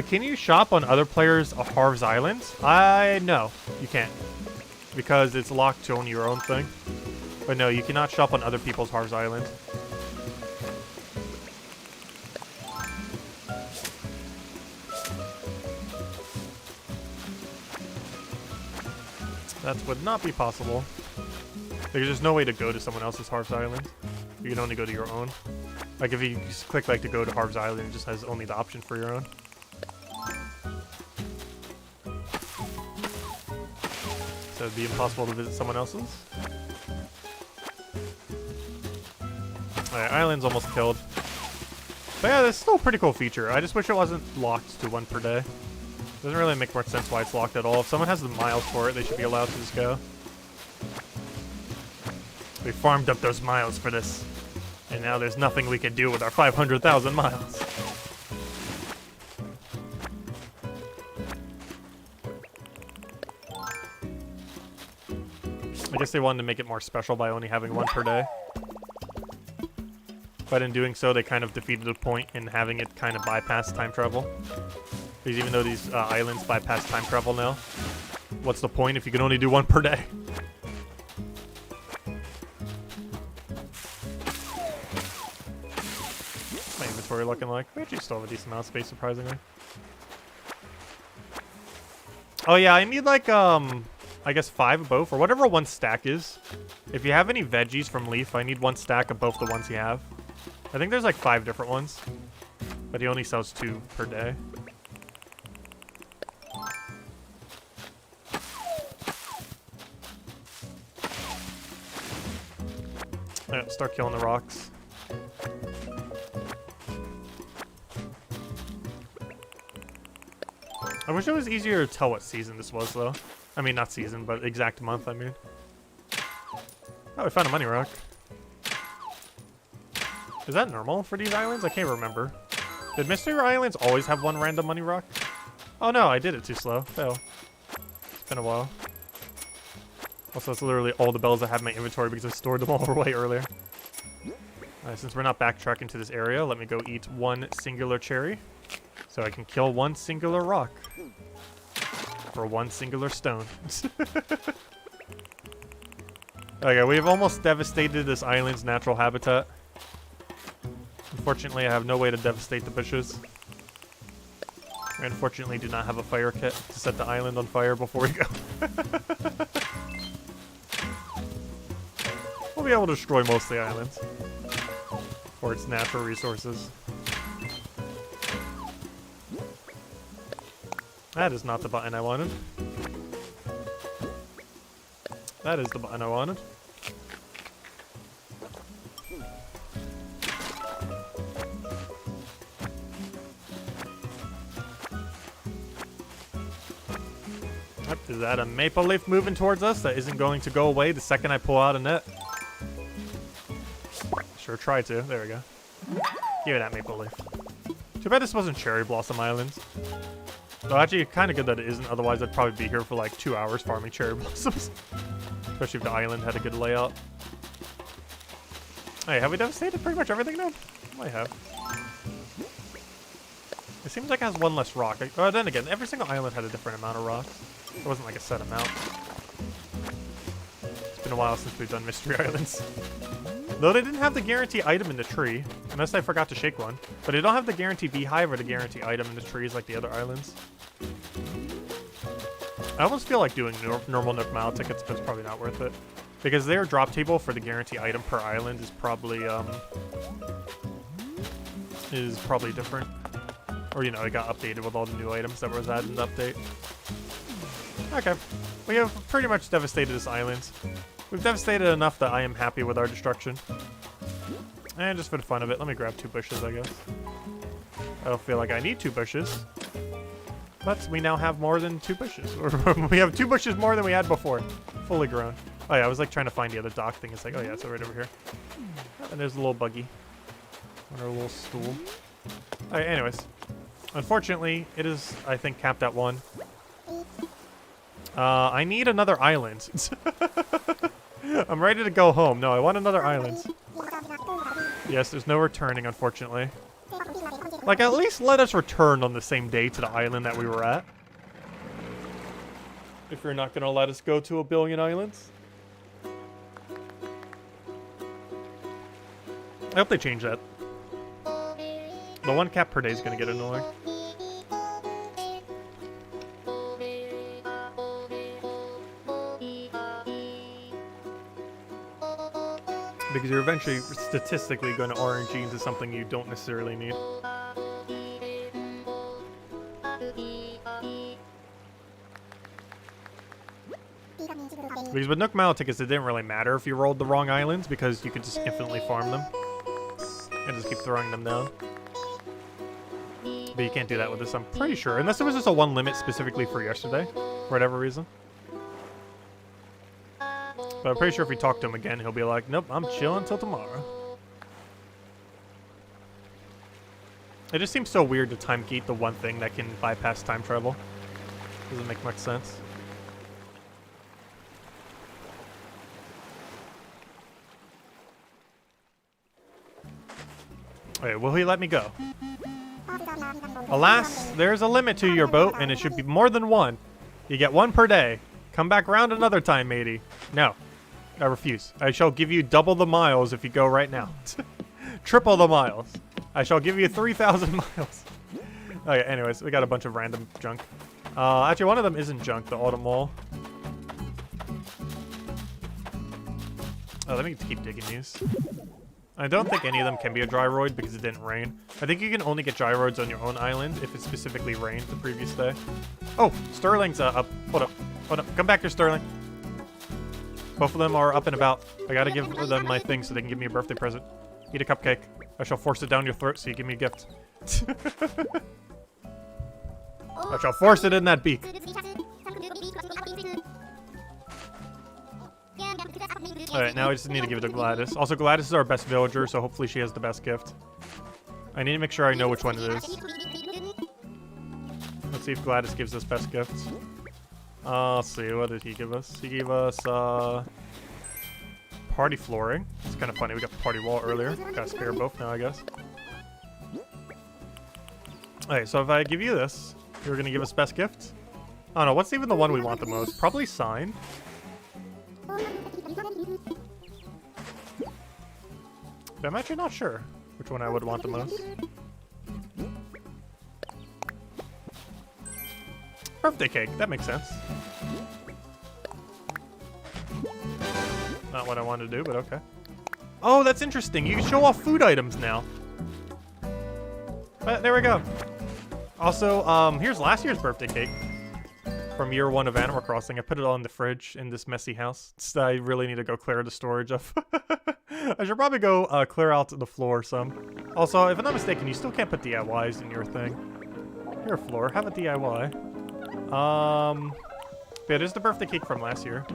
Can you shop on other players' Harv's Island? No, you can't. Because it's locked to only your own thing. But no, you cannot shop on other people's Harv's Island. That would not be possible. There's just no way to go to someone else's Harv's Island. You can only go to your own. Like if you just click like to go to Harv's Island, it just has only the option for your own. So it'd be impossible to visit someone else's. Alright, island's almost killed. But yeah, this is still a pretty cool feature. I just wish it wasn't locked to 1 per day. Doesn't really make much sense why it's locked at all. If someone has the miles for it, they should be allowed to just go. We farmed up those miles for this. And now there's nothing we can do with our 500,000 miles. I guess they wanted to make it more special by only having 1 per day. But in doing so, they kind of defeated the point in having it kind of bypass time travel. Because even though these islands bypass time travel now, what's the point if you can only do 1 per day? What's my inventory looking like? We actually still have a decent amount of space, surprisingly. Oh yeah, I need like, I guess 5 of both, or whatever 1 stack is. If you have any veggies from Leaf, I need 1 stack of both the ones you have. I think there's like 5 different ones, but he only sells 2 per day. Alright, start killing the rocks. I wish it was easier to tell what season this was, though. I mean, not season, but exact month, I mean. Oh, we found a money rock. Is that normal for these islands? I can't remember. Did Mystery Islands always have 1 random money rock? Oh no, I did it too slow. Fail. It's been a while. Also, that's literally all the bells I have in my inventory because I stored them all away earlier. Alright, since we're not backtracking to this area, let me go eat 1 singular cherry. So I can kill 1 singular rock. For 1 singular stone. Okay, we've almost devastated this island's natural habitat. Unfortunately, I have no way to devastate the bushes. I unfortunately do not have a fire kit to set the island on fire before we go. We'll be able to destroy most of the islands. For its natural resources. That is not the button I wanted. That is the button I wanted. Is that a maple leaf moving towards us that isn't going to go away the second I pull out a net? Sure, try to. There we go. Give me that maple leaf. Too bad this wasn't Cherry Blossom Island. Though actually, kind of good that it isn't. Otherwise, I'd probably be here for like 2 hours farming cherry blossoms. Especially if the island had a good layout. Hey, have we devastated pretty much everything now? Might have. It seems like it has 1 less rock. Then again, every single island had a different amount of rocks. It wasn't like a set amount. It's been a while since we've done Mystery Islands. Though they didn't have the guarantee item in the tree, unless I forgot to shake one. But they don't have the guarantee beehive or the guarantee item in the trees like the other islands. I almost feel like doing normal Nook Mile tickets, but it's probably not worth it. Because their drop table for the guarantee item per island is probably different. Or, you know, it got updated with all the new items that was added in the update. Okay. We have pretty much devastated this island. We've devastated enough that I am happy with our destruction. And just for the fun of it, let me grab 2 bushes, I guess. I don't feel like I need 2 bushes. But we now have more than 2 bushes. Or we have 2 bushes more than we had before. Fully grown. Oh yeah, I was like trying to find the other dock thing. It's like, oh yeah, it's right over here. And there's a little buggy. On our little stool. Alright, anyways. Unfortunately, it is, I think, capped at 1. I need another island. I'm ready to go home. No, I want another island. Yes, there's no returning, unfortunately. Like, at least let us return on the same day to the island that we were at. If you're not going to let us go to 1 billion islands. I hope they change that. The 1 cap per day is going to get annoying. Because you're eventually statistically going to RNG into something you don't necessarily need. Because with Nook Mile tickets, it didn't really matter if you rolled the wrong islands because you could just infinitely farm them. And just keep throwing them down. But you can't do that with this, I'm pretty sure. Unless it was just a one limit specifically for yesterday, for whatever reason. But I'm pretty sure if we talk to him again, he'll be like, nope, I'm chilling until tomorrow. It just seems so weird to time gate the one thing that can bypass time travel. Doesn't make much sense. Wait, will he let me go? Alas, there's a limit to your boat, and it should be more than one. You get one per day. Come back round another time, matey. No, I refuse. I shall give you double the miles if you go right now. Triple the miles. I shall give you 3,000 miles. Okay, anyways, we got a bunch of random junk. Actually, one of them isn't junk, the autumn wall. Oh, let me keep digging these. I don't think any of them can be a gyroid because it didn't rain. I think you can only get gyroids on your own island if it specifically rained the previous day. Oh, Sterling's up. Hold up. Hold up. Come back here, Sterling. Both of them are up and about. I gotta give them my thing so they can give me a birthday present. Eat a cupcake. I shall force it down your throat so you give me a gift. I shall force it in that beak. Alright, now I just need to give it to Gladys. Also, Gladys is our best villager, so hopefully she has the best gift. I need to make sure I know which one it is. Let's see if Gladys gives us best gifts. Let's see, what did he give us? He gave us, party flooring. It's kind of funny, we got the party wall earlier. Gotta spare both now, I guess. Alright, so if I give you this, you're gonna give us best gift? I don't know, what's even the one we want the most? Probably sign. But I'm actually not sure which one I would want the most. Birthday cake, that makes sense. Not what I wanted to do, but okay. Oh, that's interesting. You can show off food items now. But there we go. Also, here's last year's birthday cake from year 1 of Animal Crossing. I put it all in the fridge in this messy house. So I really need to go clear the storage of. I should probably go clear out the floor some. Also, if I'm not mistaken, you still can't put DIYs in your thing. Here, floor, have a DIY. Yeah, there's the birthday cake from last year.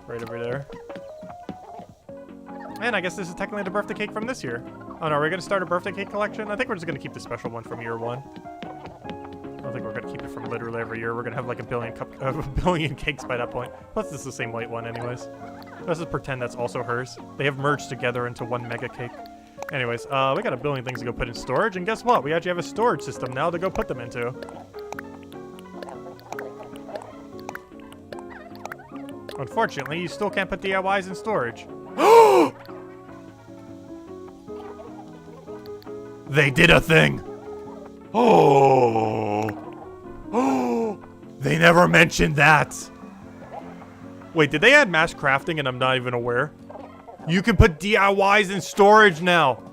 Right over there. And I guess this is technically the birthday cake from this year. Oh no, are we gonna start a birthday cake collection? I think we're just gonna keep the special one from year 1. I don't think we're gonna keep it from literally every year. We're gonna have like a billion cakes by that point. Plus, this is the same white one, anyways. Let's just pretend that's also hers. They have merged together into one mega cake. Anyways, we got a billion things to go put in storage, and guess what? We actually have a storage system now to go put them into. Unfortunately, you still can't put DIYs in storage. They did a thing. Oh. They never mentioned that. Wait, did they add mass crafting and I'm not even aware? You can put DIYs in storage now.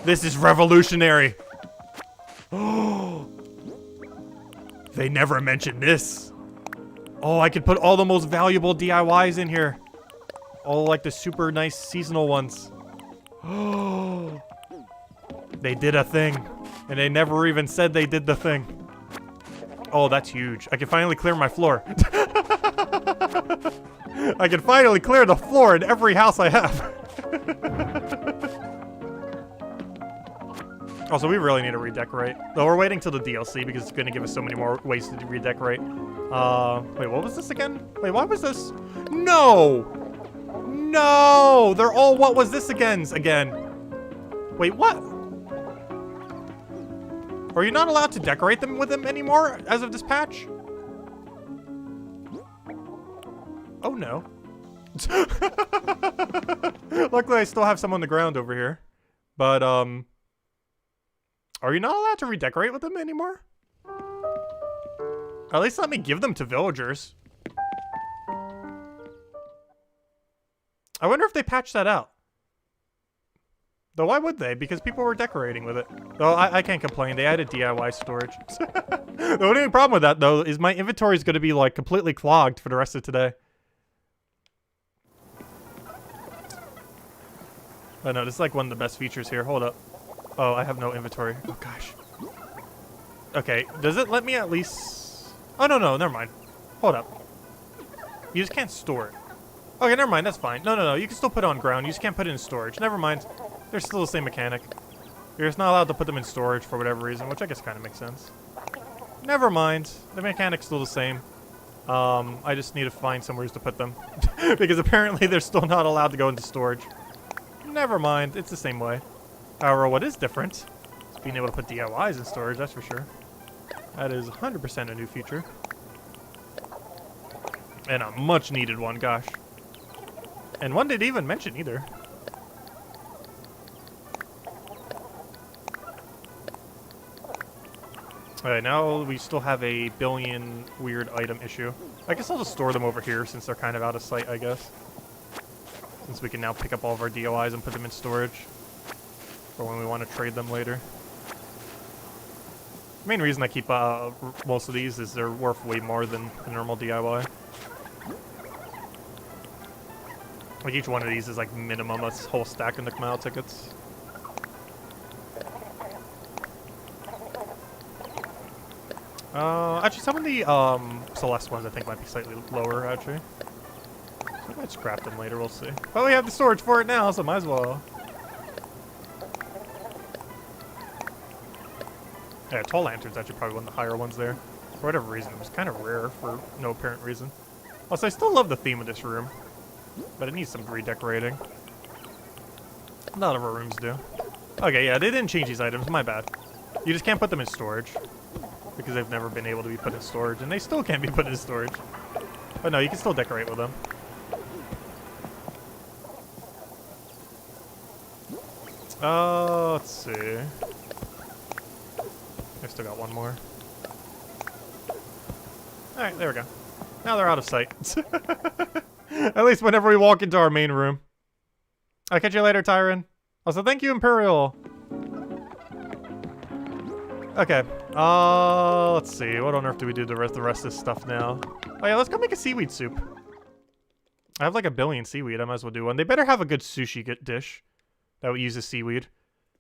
This is revolutionary. They never mentioned this. Oh, I could put all the most valuable DIYs in here. All like the super nice seasonal ones. They did a thing. And they never even said they did the thing. Oh, that's huge. I can finally clear my floor. I can finally clear the floor in every house I have. Also, we really need to redecorate. Though we're waiting till the DLC because it's going to give us so many more ways to redecorate. Wait, what was this again? Wait, what was this? No! No! They're all what was this again? Wait, what? Are you not allowed to decorate them with them anymore as of this patch? Oh no. Luckily I still have some on the ground over here. But, are you not allowed to redecorate with them anymore? At least let me give them to villagers. I wonder if they patched that out. Though why would they? Because people were decorating with it. Though I can't complain. They added DIY storage. The only problem with that, though, is my inventory is going to be, like, completely clogged for the rest of today. Oh, no, this is, like, one of the best features here. Hold up. Oh, I have no inventory. Oh, gosh. Okay, does it let me at least... Oh, no, no, never mind. Hold up. You just can't store it. Okay, never mind, that's fine. No, no, no, you can still put it on ground. You just can't put it in storage. Never mind. They're still the same mechanic. You're just not allowed to put them in storage for whatever reason, which I guess kind of makes sense. Never mind. The mechanic's still the same. I just need to find somewhere to put them. Because apparently they're still not allowed to go into storage. Never mind, it's the same way. However, what is different is being able to put DIYs in storage, that's for sure. That is 100% a new feature. And a much needed one, gosh. And one didn't even mention either. Alright, now we still have a billion weird item issue. I guess I'll just store them over here since they're kind of out of sight, I guess. Since we can now pick up all of our DOIs and put them in storage for when we want to trade them later. The main reason I keep most of these is they're worth way more than a normal DIY. Like each one of these is like minimum a whole stack of Nook Mile tickets. Actually, some of the Celeste ones I think might be slightly lower, actually. So I might scrap them later, we'll see. But we have the storage for it now, so might as well. Yeah, Tall Lantern's actually probably one of the higher ones there. For whatever reason, it was kind of rare for no apparent reason. Also, I still love the theme of this room, but it needs some redecorating. A lot of our rooms do. Okay, yeah, they didn't change these items, my bad. You just can't put them in storage. Because they've never been able to be put in storage, and they still can't be put in storage. But no, you can still decorate with them. Let's see. I still got one more. Alright, there we go. Now they're out of sight. At least whenever we walk into our main room. I'll catch you later, Tyron. Also, thank you, Imperial. Okay, let's see. What on earth do we do the rest of this stuff now? Oh yeah, let's go make a seaweed soup. I have like a billion seaweed. I might as well do one. They better have a good sushi dish that uses seaweed.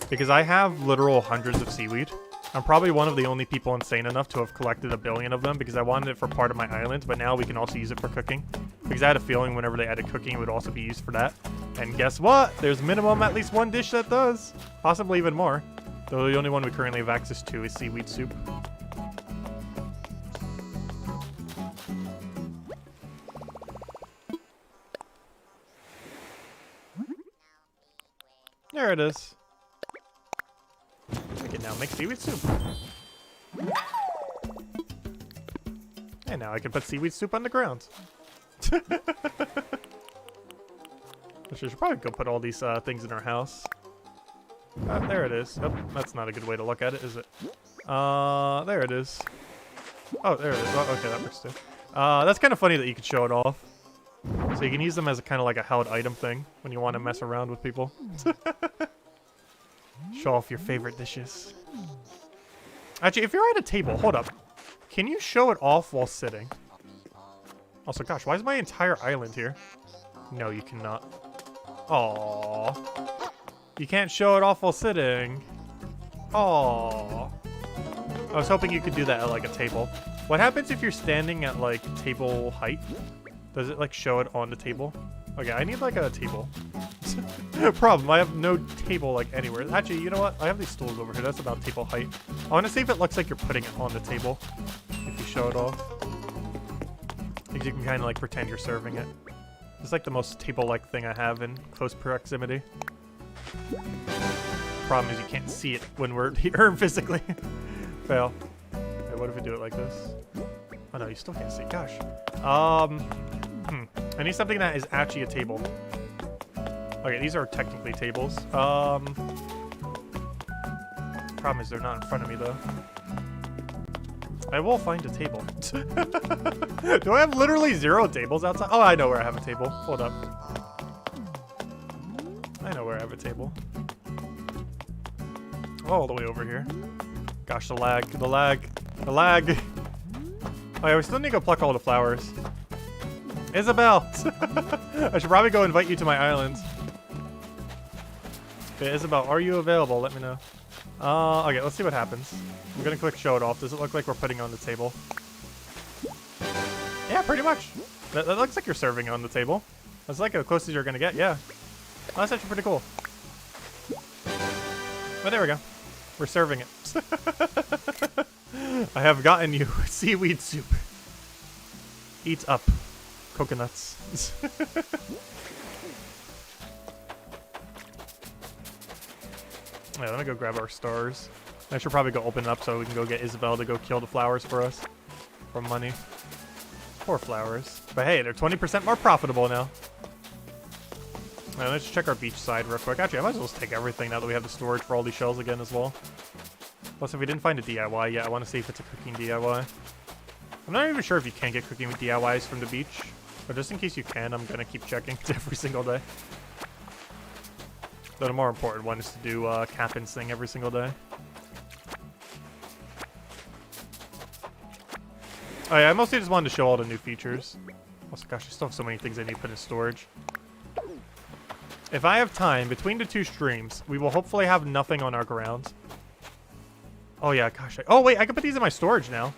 Because I have literal hundreds of seaweed. I'm probably one of the only people insane enough to have collected a billion of them because I wanted it for part of my island, but now we can also use it for cooking. Because I had a feeling whenever they added cooking, it would also be used for that. And guess what? There's minimum at least one dish that does. Possibly even more. Though the only one we currently have access to is seaweed soup. There it is. We can now make seaweed soup. And now I can put seaweed soup on the ground. I should probably go put all these things in our house. There it is. Oh, that's not a good way to look at it, is it? There it is. Oh, there it is. Oh, okay, that works too. That's kind of funny that you could show it off. So you can use them as a kind of like a held item thing when you want to mess around with people. Show off your favorite dishes. Actually, if you're at a table, hold up. Can you show it off while sitting? Also, gosh, why is my entire island here? No, you cannot. Aww. You can't show it off while sitting. Aww. I was hoping you could do that at like a table. What happens if you're standing at like table height? Does it like show it on the table? Okay, I need like a table. Problem, I have no table like anywhere. Actually, you know what? I have these stools over here. That's about table height. I want to see if it looks like you're putting it on the table. If you show it off. Because you can kind of like pretend you're serving it. It's like the most table-like thing I have in close proximity. Problem is you can't see it when we're here physically. Fail. Okay, what if we do it like this? Oh no, you still can't see. Gosh. I need something that is actually a table. Okay, these are technically tables. Problem is they're not in front of me though. I will find a table. Do I have literally 0 tables outside? Oh, I know where I have a table. Hold up. I know where I have a table. All the way over here. Gosh, the lag, the lag, the lag. Oh yeah, we still need to go pluck all the flowers. Isabel! I should probably go invite you to my island. Okay, Isabel, are you available? Let me know. Okay, let's see what happens. I'm gonna click show it off. Does it look like we're putting it on the table? Yeah, pretty much. That looks like you're serving it on the table. That's like the closest you're gonna get, yeah. Oh, that's actually pretty cool. But there we go. We're serving it. I have gotten you seaweed soup. Eat up. Coconuts. Yeah, let me go grab our stars. I should probably go open it up so we can go get Isabel to go kill the flowers for us. For money. Poor flowers. But hey, they're 20% more profitable now. Let's check our beach side real quick. Actually, I might as well just take everything now that we have the storage for all these shells again as well. Plus, if we didn't find a DIY yet, I want to see if it's a cooking DIY. I'm not even sure if you can get cooking with DIYs from the beach. But just in case you can, I'm going to keep checking every single day. Though the more important one is to do Captain's thing every single day. Oh yeah, I mostly just wanted to show all the new features. Also, gosh, I still have so many things I need to put in storage. If I have time between the two streams, we will hopefully have nothing on our grounds. Oh yeah, gosh. Oh wait, I can put these in my storage now.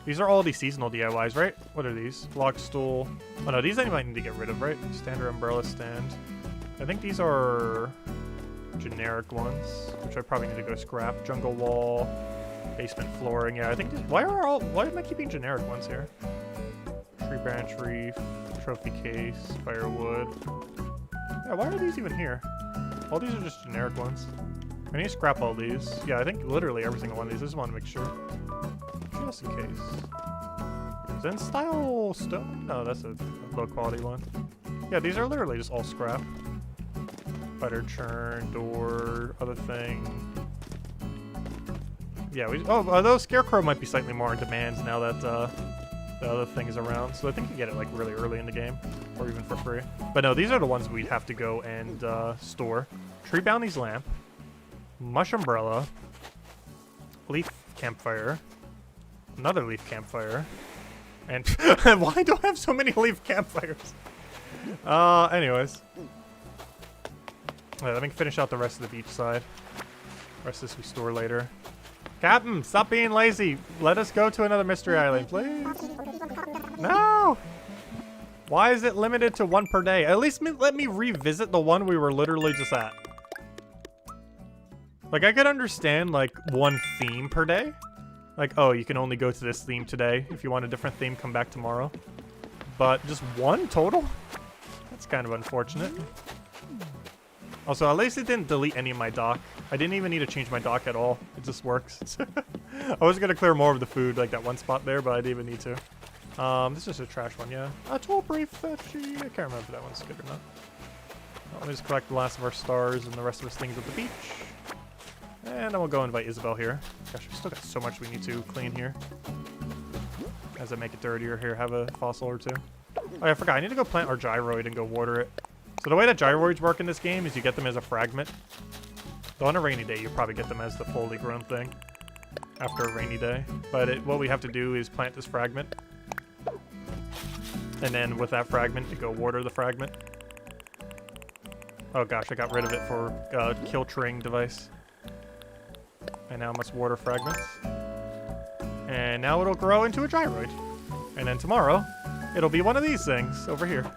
These are all the seasonal DIYs, right? What are these? Log stool. Oh no, these I might need to get rid of, right? Standard umbrella stand. I think these are generic ones, which I probably need to go scrap. Jungle wall, basement flooring. Yeah, I think. Why am I keeping generic ones here? Tree branch reef, trophy case, firewood. Yeah, why are these even here? All these are just generic ones. I need to scrap all these. Yeah, I think literally every single one of these. I just want to make sure. Just in case. Zen style stone? No, that's a low quality one. Yeah, these are literally just all scrap. Butter churn, door, other thing. Yeah, although Scarecrow might be slightly more in demand now that the other thing is around. So I think you get it like really early in the game, or even for free. But no, these are the ones we'd have to go and store. Tree Bounty's lamp, Mush umbrella, leaf campfire, another leaf campfire, and why do I have so many leaf campfires? Anyways. Let me finish out the rest of the beach side. The rest of this we store later. Captain, stop being lazy. Let us go to another mystery island, please. No! Why is it limited to one per day? At least let me revisit the one we were literally just at. Like, I could understand, like, one theme per day. Like, oh, you can only go to this theme today. If you want a different theme, come back tomorrow. But just one total? That's kind of unfortunate. Also, at least it didn't delete any of my dock. I didn't even need to change my dock at all. It just works. I was going to clear more of the food, like that one spot there, but I didn't even need to. This is a trash one, yeah. A tool brief fetchy. I can't remember if that one's good or not. Let me just collect the last of our stars and the rest of us things at the beach. And then we'll go invite Isabel here. Gosh, we still got so much we need to clean here. As I make it dirtier here, have a fossil or two. Oh, yeah, I forgot. I need to go plant our gyroid and go water it. So the way that gyroids work in this game is you get them as a fragment. Though on a rainy day, you probably get them as the fully grown thing after a rainy day. But what we have to do is plant this fragment. And then with that fragment, you go water the fragment. Oh gosh, I got rid of it for kill tring device. And now I must water fragments. And now it'll grow into a gyroid. And then tomorrow, it'll be one of these things over here.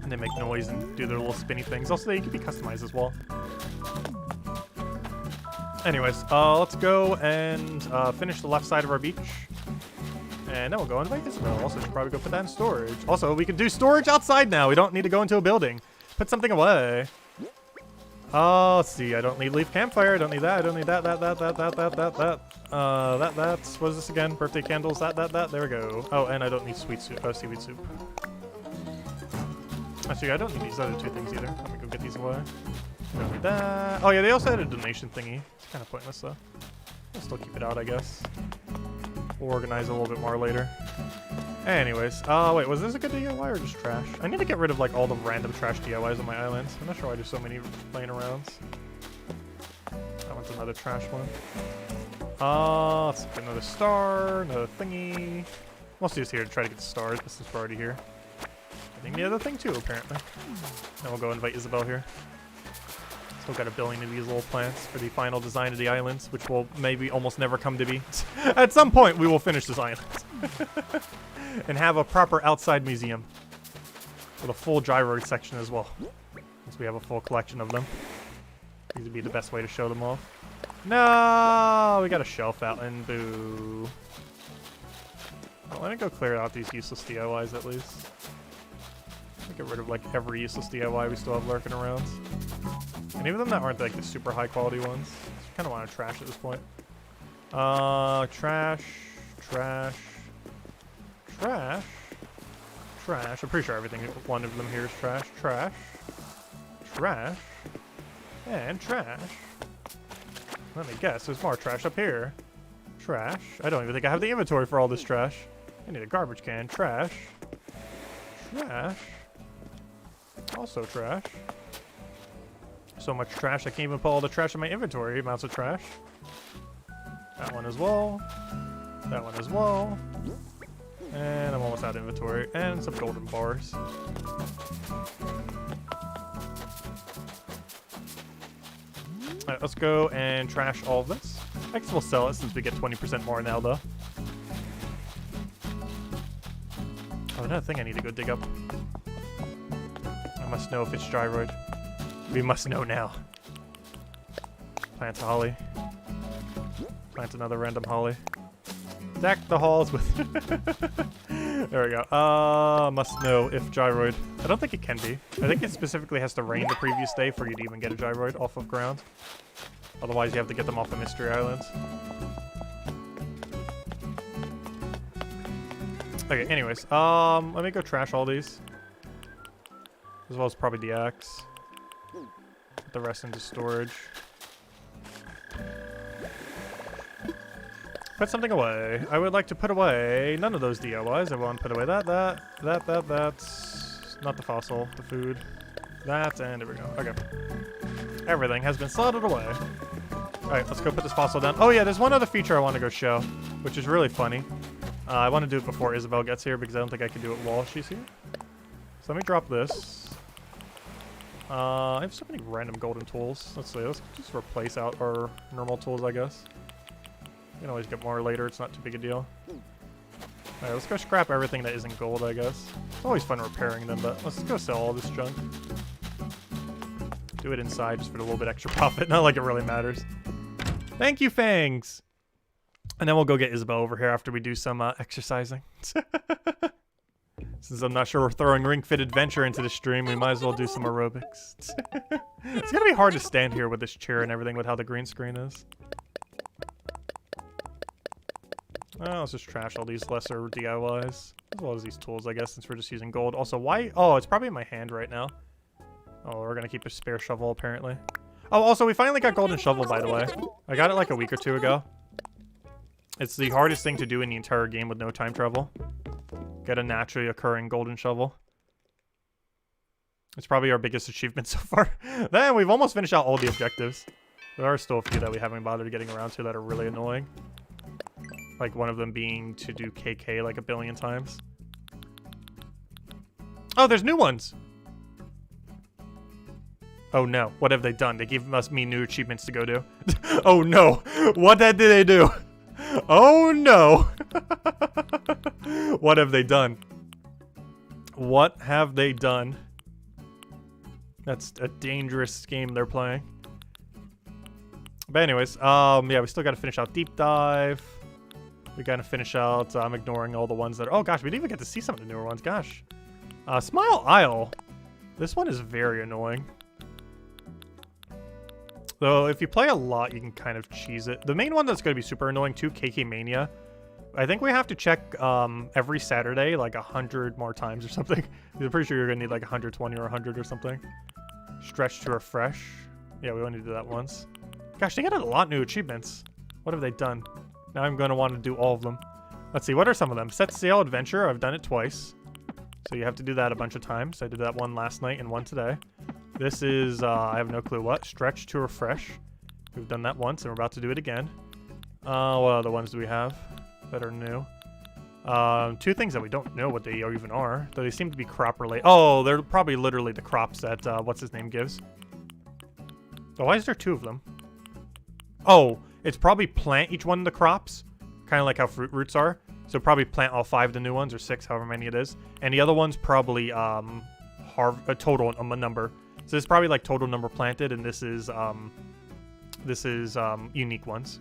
And they make noise and do their little spinny things. Also, they can be customized as well. Anyways, let's go and finish the left side of our beach. And then we'll go invite Isabel. Also, should probably go put that in storage. Also, we can do storage outside now. We don't need to go into a building. Put something away. Let's see. I don't need leaf campfire. I don't need that. I don't need that. That's, what is this again? Birthday candles. That. There we go. Oh, and I don't need seaweed soup. Actually, I don't need these other two things either. Let me go get these away. Don't need that. Oh yeah, they also had a donation thingy. It's kind of pointless though. I'll still keep it out, I guess. We'll organize a little bit more later. Anyways, wait, was this a good DIY or just trash? I need to get rid of like all the random trash DIYs on my island. I'm not sure why there's so many laying around. That one's another trash one. Let's get another star, another thingy. Mostly just here to try to get the stars, but since we're already here. I think the other thing too, apparently. Then we'll go invite Isabel here. Still got a billion of these little plants for the final design of the islands, which will maybe almost never come to be. At some point, we will finish this island. And have a proper outside museum. With a full gyroid section as well. Since we have a full collection of them. These would be the best way to show them off. No! We got a shell fountain. Boo. Well, let me go clear out these useless DIYs at least. Get rid of like every useless DIY we still have lurking around. Any of them that aren't like the super high quality ones. Just kind of want to trash at this point. Trash. I'm pretty sure everything, one of them here is trash. Trash. And trash. Let me guess, there's more trash up here. Trash. I don't even think I have the inventory for all this trash. I need a garbage can. Trash. Also trash. So much trash, I can't even put all the trash in my inventory. Amounts of trash. That one as well. That one as well. And I'm almost out of inventory. And some golden bars. Alright, let's go and trash all of this. I guess we'll sell it since we get 20% more now, though. Oh, another thing I need to go dig up. I must know if it's gyroid. We must know now. Plant a holly. Plant another random holly. Deck the halls with... There we go. Must know if gyroid. I don't think it can be. I think it specifically has to rain the previous day for you to even get a gyroid off of ground. Otherwise, you have to get them off the mystery islands. Okay, anyways. Let me go trash all these. As well as probably the axe. Put the rest into storage. Put something away. I would like to put away none of those DIYs. I want to put away that's not the fossil, the food. That, and there we go. Okay. Everything has been slotted away. Alright, let's go put this fossil down. Oh yeah, there's one other feature I want to go show, which is really funny. I want to do it before Isabel gets here because I don't think I can do it while she's here. So let me drop this. I have so many random golden tools. Let's see, let's just replace out our normal tools, I guess. You can always get more later, it's not too big a deal. Alright, let's go scrap everything that isn't gold, I guess. It's always fun repairing them, but let's go sell all this junk. Do it inside just for a little bit extra profit, not like it really matters. Thank you, Fangs! And then we'll go get Isabel over here after we do some exercising. Since I'm not sure we're throwing Ring Fit Adventure into the stream, we might as well do some aerobics. It's gonna be hard to stand here with this chair and everything with how the green screen is. Oh, let's just trash all these lesser DIYs. As well as these tools, I guess, since we're just using gold. Also, why? Oh, it's probably in my hand right now. Oh, we're gonna keep a spare shovel, apparently. Oh, also, we finally got golden shovel, by the way. I got it like a week or two ago. It's the hardest thing to do in the entire game with no time travel. Get a naturally occurring golden shovel. It's probably our biggest achievement so far. Then we've almost finished out all the objectives. There are still a few that we haven't bothered getting around to that are really annoying. Like one of them being to do KK like a billion times. Oh, there's new ones! Oh no, what have they done? They gave me new achievements to go do. Oh no, what did they do? Oh no! What have they done? What have they done? That's a dangerous game they're playing. But anyways, yeah, we still gotta finish out Deep Dive. We gotta finish out, I'm ignoring all the ones that are, oh gosh, we didn't even get to see some of the newer ones, gosh. Smile Isle. This one is very annoying. Though, if you play a lot, you can kind of cheese it. The main one that's gonna be super annoying too, KK Mania. I think we have to check every Saturday like 100 more times or something. I'm pretty sure you're gonna need like 120 or 100 or something. Stretch to refresh. Yeah, we only do that once. Gosh, they got a lot of new achievements. What have they done? Now I'm gonna want to do all of them. Let's see, what are some of them? Set Sail Adventure, I've done it twice. So you have to do that a bunch of times. I did that one last night and one today. This is, I have no clue what. Stretch to refresh. We've done that once and we're about to do it again. What other ones do we have that are new? Two things that we don't know what they even are, though they seem to be crop related. Oh, they're probably literally the crops that, what's his name gives. Oh, why is there 2 of them? Oh, it's probably plant each one of the crops. Kind of like how fruit roots are. So probably plant all 5 of the new ones, or 6, however many it is. And the other one's probably a total number. So this is probably like total number planted, and this is unique ones.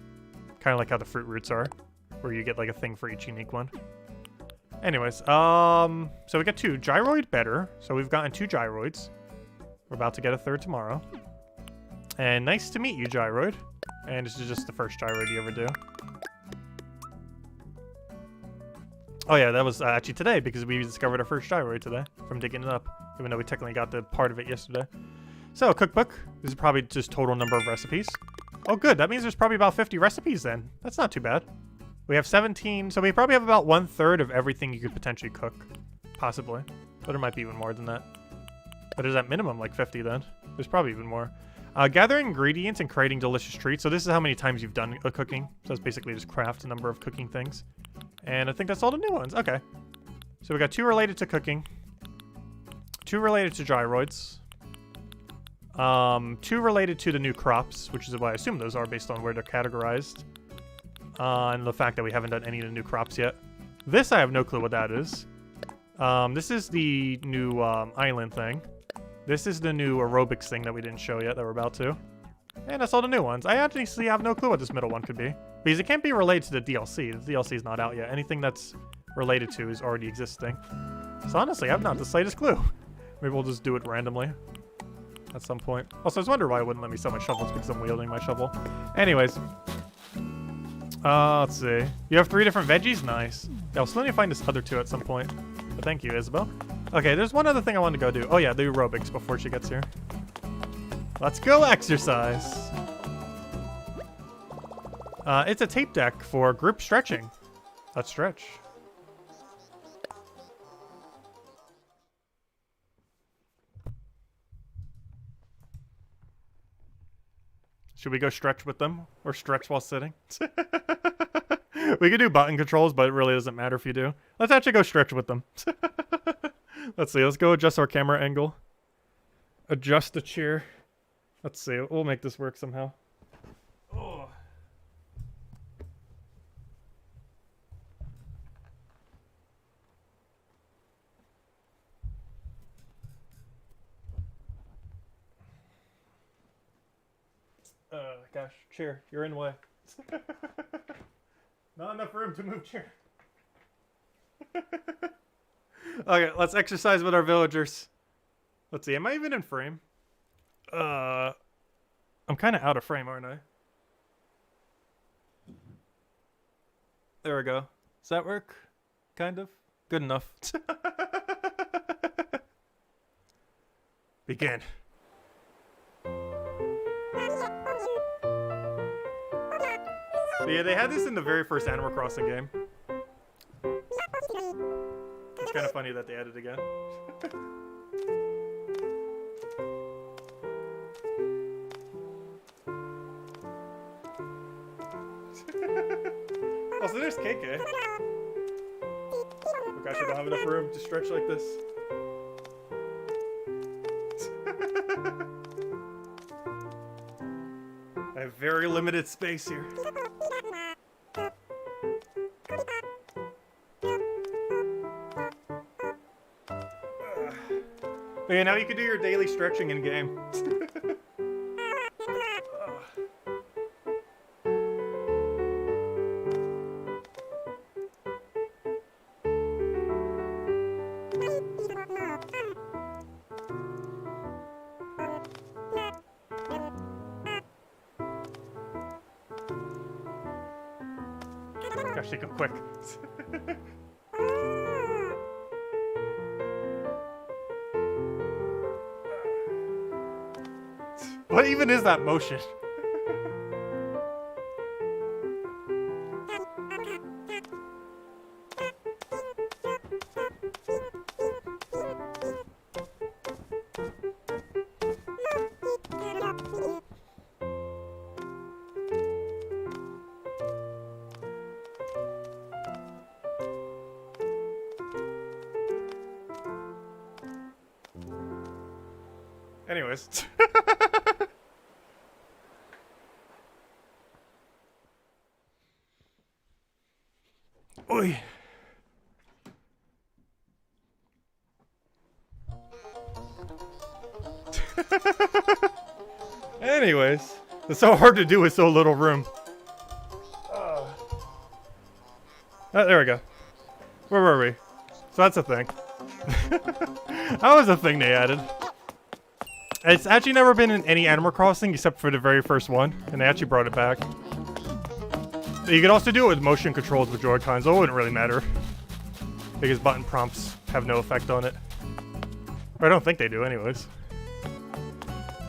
Kind of like how the fruit roots are, where you get like a thing for each unique one. Anyways, so we got 2. Gyroid better. So we've gotten 2 gyroids. We're about to get a 3rd tomorrow. And nice to meet you, gyroid. And this is just the first gyroid you ever do. Oh yeah, that was actually today, because we discovered our first gyroid today from digging it up, even though we technically got the part of it yesterday. So, cookbook. This is probably just total number of recipes. Oh good, that means there's probably about 50 recipes then. That's not too bad. We have 17, so we probably have about 1/3 of everything you could potentially cook. Possibly. But it might be even more than that. But there's at minimum like 50 then. There's probably even more. Gathering ingredients and creating delicious treats. So this is how many times you've done a cooking. So it's basically just craft a number of cooking things. And I think that's all the new ones. Okay. So we got 2 related to cooking. 2 related to gyroids. 2 related to the new crops, which is what I assume those are based on where they're categorized. And the fact that we haven't done any of the new crops yet. This, I have no clue what that is. This is the new island thing. This is the new aerobics thing that we didn't show yet that we're about to. And that's all the new ones. I actually have no clue what this middle one could be. Because it can't be related to the DLC. The DLC is not out yet. Anything that's related to is already existing. So honestly, I have not the slightest clue. Maybe we'll just do it randomly at some point. Also, I was wondering why it wouldn't let me sell my shovels, because I'm wielding my shovel. Anyways. Let's see. You have 3 different veggies? Nice. Yeah, I'll still need to find this other 2 at some point. But thank you, Isabel. Okay, there's one other thing I want to go do. Oh yeah, the aerobics before she gets here. Let's go exercise. It's a tape deck for group stretching. Let's stretch. Should we go stretch with them? Or stretch while sitting? We could do button controls, but it really doesn't matter if you do. Let's actually go stretch with them. Let's see. Let's go adjust our camera angle. Adjust the chair. Let's see. We'll make this work somehow. Oh. Gosh, chair, you're in the way. Not enough room to move chair. Okay, let's exercise with our villagers. Let's see, am I even in frame? I'm kind of out of frame, aren't I? There we go. Does that work? Kind of? Good enough. Begin. Yeah, they had this in the very first Animal Crossing game. It's kind of funny that they added it again. Also, there's KK. Oh gosh, I don't have enough room to stretch like this. I have very limited space here. Okay, now you can do your daily stretching in game. Gosh, they go quick. What even is that motion? Anyways. Oy. Anyways, it's so hard to do with so little room. Oh, there we go. Where were we? So that's a thing. That was a thing they added. It's actually never been in any Animal Crossing except for the very first one, and they actually brought it back. You could also do it with motion controls with Joy-Cons, so it wouldn't really matter. Because button prompts have no effect on it. Or I don't think they do anyways.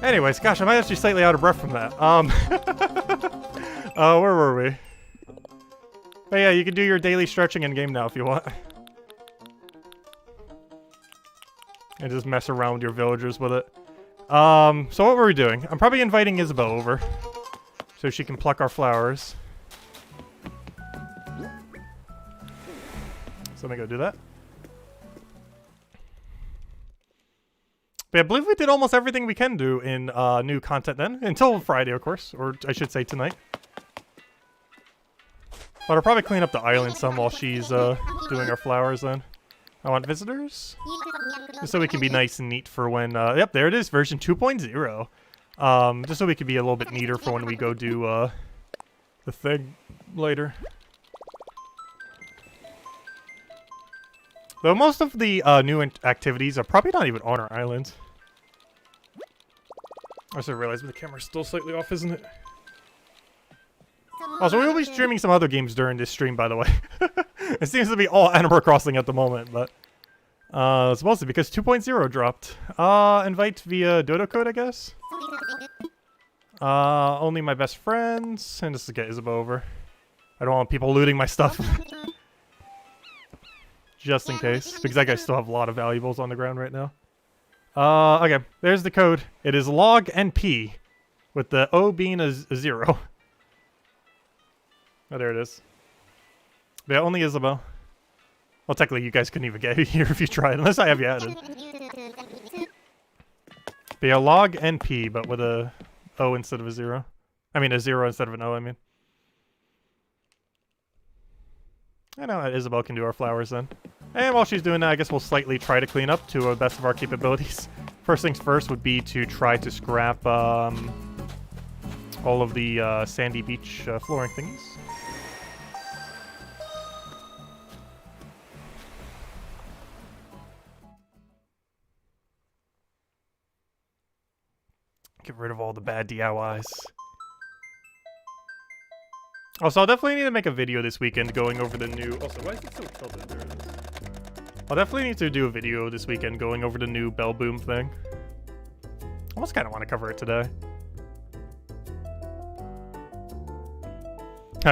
Anyways, gosh, I might actually slightly out of breath from that. Where were we? But yeah, you can do your daily stretching in game now if you want. And just mess around with your villagers with it. So what were we doing? I'm probably inviting Isabel over. So she can pluck our flowers. So let me go do that. But I believe we did almost everything we can do in new content then. Until Friday, of course. Or I should say tonight. But I'll probably clean up the island some while she's doing our flowers then. I want visitors. Just so we can be nice and neat for when... yep, there it is. Version 2.0. Just so we can be a little bit neater for when we go do the thing later. Though most of the new activities are probably not even on our island. I just realized the camera's still slightly off, isn't it? Also, we will be streaming some other games during this stream, by the way. It seems to be all Animal Crossing at the moment, but... it's mostly because 2.0 dropped. Invite via Dodo code, I guess? Only my best friends. And just to get Isabel over. I don't want people looting my stuff. Just in case, because that guy still have a lot of valuables on the ground right now. Okay, there's the code. It is log NP, with the O being a 0. Oh, there it is. But yeah, only Isabel. Well, technically, you guys couldn't even get here if you tried, unless I have you added. But yeah, log NP, but with a O instead of a 0. I mean, a 0 instead of an O, I mean. I know Isabel can do our flowers then. And while she's doing that, I guess we'll slightly try to clean up to the best of our capabilities. First things first would be to try to scrap all of the sandy beach flooring thingies. Get rid of all the bad DIYs. Also, I'll definitely need to make a video this weekend going over the new... Also, why is it so tilted? There it is. I'll definitely need to do a video this weekend going over the new Bell Boom thing. I almost kind of want to cover it today.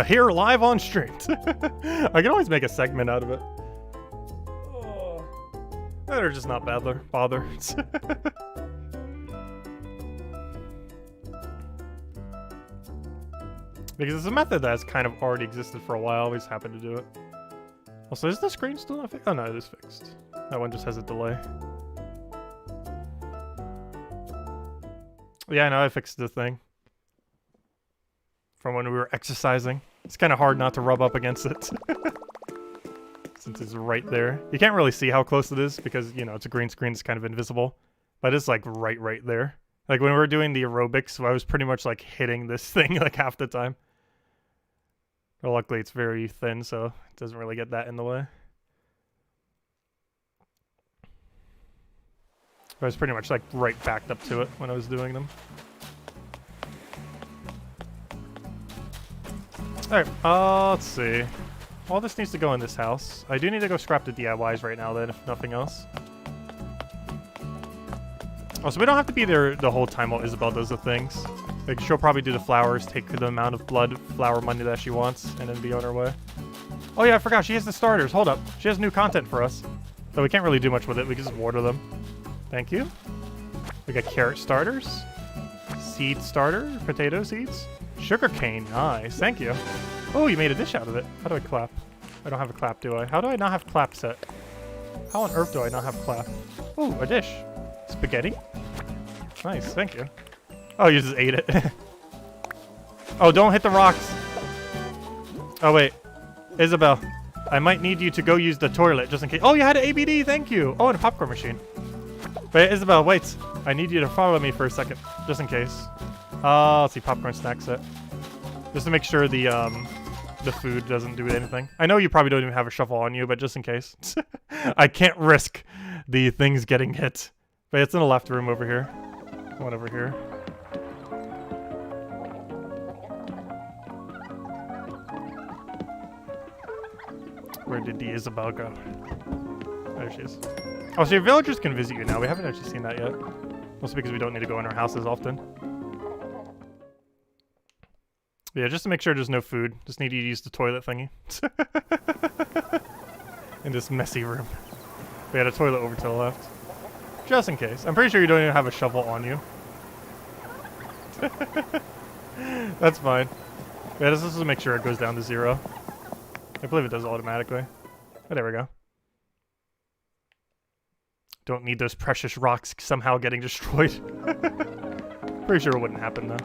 Here, live on stream. I can always make a segment out of it. Oh. Better just not bother. Because it's a method that has kind of already existed for a while. I always happen to do it. Also, is the screen still not fixed? Oh no, it is fixed. That one just has a delay. Yeah, I know, I fixed the thing. From when we were exercising. It's kind of hard not to rub up against it. Since it's right there. You can't really see how close it is because, you know, it's a green screen, it's kind of invisible. But it's like right there. Like when we were doing the aerobics, I was pretty much like hitting this thing like half the time. But luckily it's very thin, so it doesn't really get that in the way. I was pretty much like right backed up to it when I was doing them. Alright, let's see. All this needs to go in this house. I do need to go scrap the DIYs right now then, if nothing else. Also, we don't have to be there the whole time while Isabel does the things. Like, she'll probably do the flowers, take the amount of blood flower money that she wants, and then be on her way. Oh yeah, I forgot, she has the starters. Hold up. She has new content for us. So we can't really do much with it. We can just water them. Thank you. We got carrot starters. Seed starter. Potato seeds. Sugarcane. Nice. Thank you. Oh, you made a dish out of it. How do I clap? I don't have a clap, do I? How do I not have clap set? How on earth do I not have clap? Oh, a dish. Spaghetti? Nice, thank you. Oh, you just ate it. Oh, don't hit the rocks. Oh, wait. Isabel. I might need you to go use the toilet just in case. Oh, you had an ABD, thank you. Oh, and a popcorn machine. Wait, Isabel, wait. I need you to follow me for a second, just in case. Let's see, popcorn snack set. Just to make sure the food doesn't do anything. I know you probably don't even have a shovel on you, but just in case. I can't risk the things getting hit. But it's in the left room over here. One over here. Where did the Isabel go? There she is. Oh, so your villagers can visit you now. We haven't actually seen that yet. Mostly because we don't need to go in our houses often. Yeah, just to make sure there's no food. Just need you to use the toilet thingy. In this messy room. We had a toilet over to the left. Just in case. I'm pretty sure you don't even have a shovel on you. That's fine. Yeah, this is to make sure it goes down to 0. I believe it does automatically. Oh, there we go. Don't need those precious rocks somehow getting destroyed. Pretty sure it wouldn't happen, though.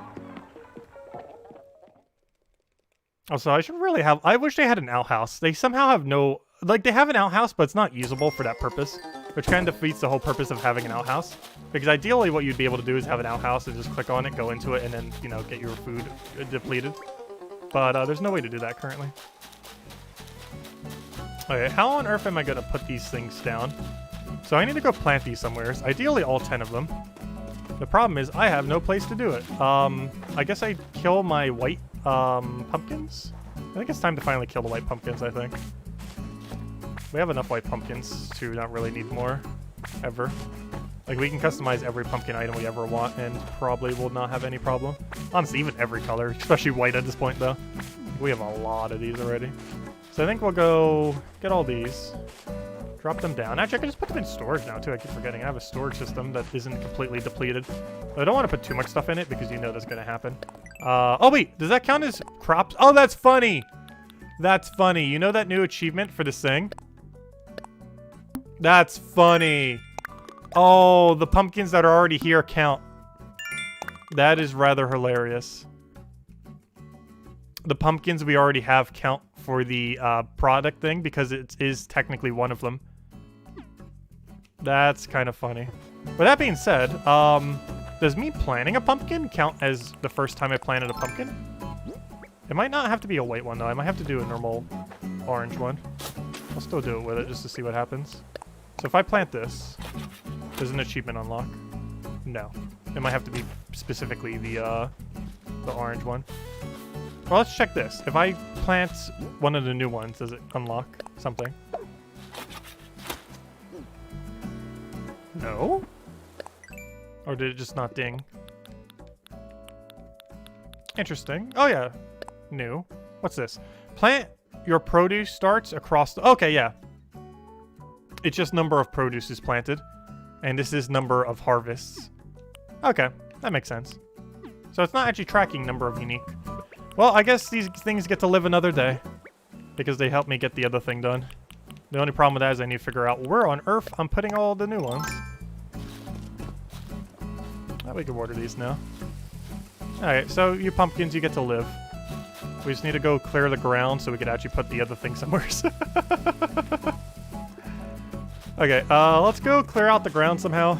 Also, I should really have... I wish they had an outhouse. They somehow have no... Like, they have an outhouse, but it's not usable for that purpose. Which kind of defeats the whole purpose of having an outhouse. Because ideally, what you'd be able to do is have an outhouse and just click on it, go into it, and then, you know, get your food depleted. But there's no way to do that currently. Okay, how on earth am I going to put these things down? So I need to go plant these somewhere. Ideally, all 10 of them. The problem is I have no place to do it. I guess I kill my white pumpkins? I think it's time to finally kill the white pumpkins, I think. We have enough white pumpkins to not really need more, ever. Like, we can customize every pumpkin item we ever want and probably will not have any problem. Honestly, even every color, especially white at this point, though. We have a lot of these already. So I think we'll go get all these. Drop them down. Actually, I can just put them in storage now, too. I keep forgetting. I have a storage system that isn't completely depleted. But I don't want to put too much stuff in it because you know that's going to happen. Oh, wait. Does that count as crops? Oh, that's funny. That's funny. You know that new achievement for this thing? That's funny. Oh, the pumpkins that are already here count. That is rather hilarious. The pumpkins we already have count for the product thing because it is technically one of them. That's kind of funny. With that being said, does me planting a pumpkin count as the first time I planted a pumpkin? It might not have to be a white one, though. I might have to do a normal orange one. I'll still do it with it just to see what happens. So if I plant this, does an achievement unlock? No. It might have to be specifically the orange one. Well, let's check this. If I plant one of the new ones, does it unlock something? No? Or did it just not ding? Interesting. Oh, yeah. New. What's this? Plant your produce starts across the... Okay, yeah. It's just number of produce is planted. And this is number of harvests. Okay, that makes sense. So it's not actually tracking number of unique. Well, I guess these things get to live another day. Because they help me get the other thing done. The only problem with that is I need to figure out where on earth I'm putting all the new ones. Oh, we can order these now. Alright, so you pumpkins, you get to live. We just need to go clear the ground so we could actually put the other thing somewhere. Okay, let's go clear out the ground somehow.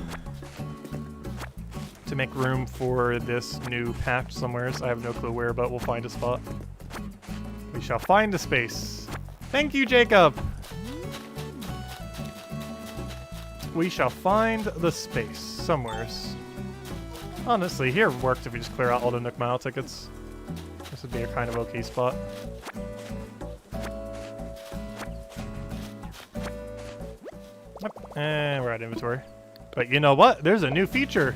To make room for this new patch somewhere. I have no clue where, but we'll find a spot. We shall find a space. Thank you, Jacob! We shall find the space somewheres. Honestly, here works if we just clear out all the Nook Mile tickets. This would be a kind of okay spot. Yep, and we're at inventory. But you know what? There's a new feature.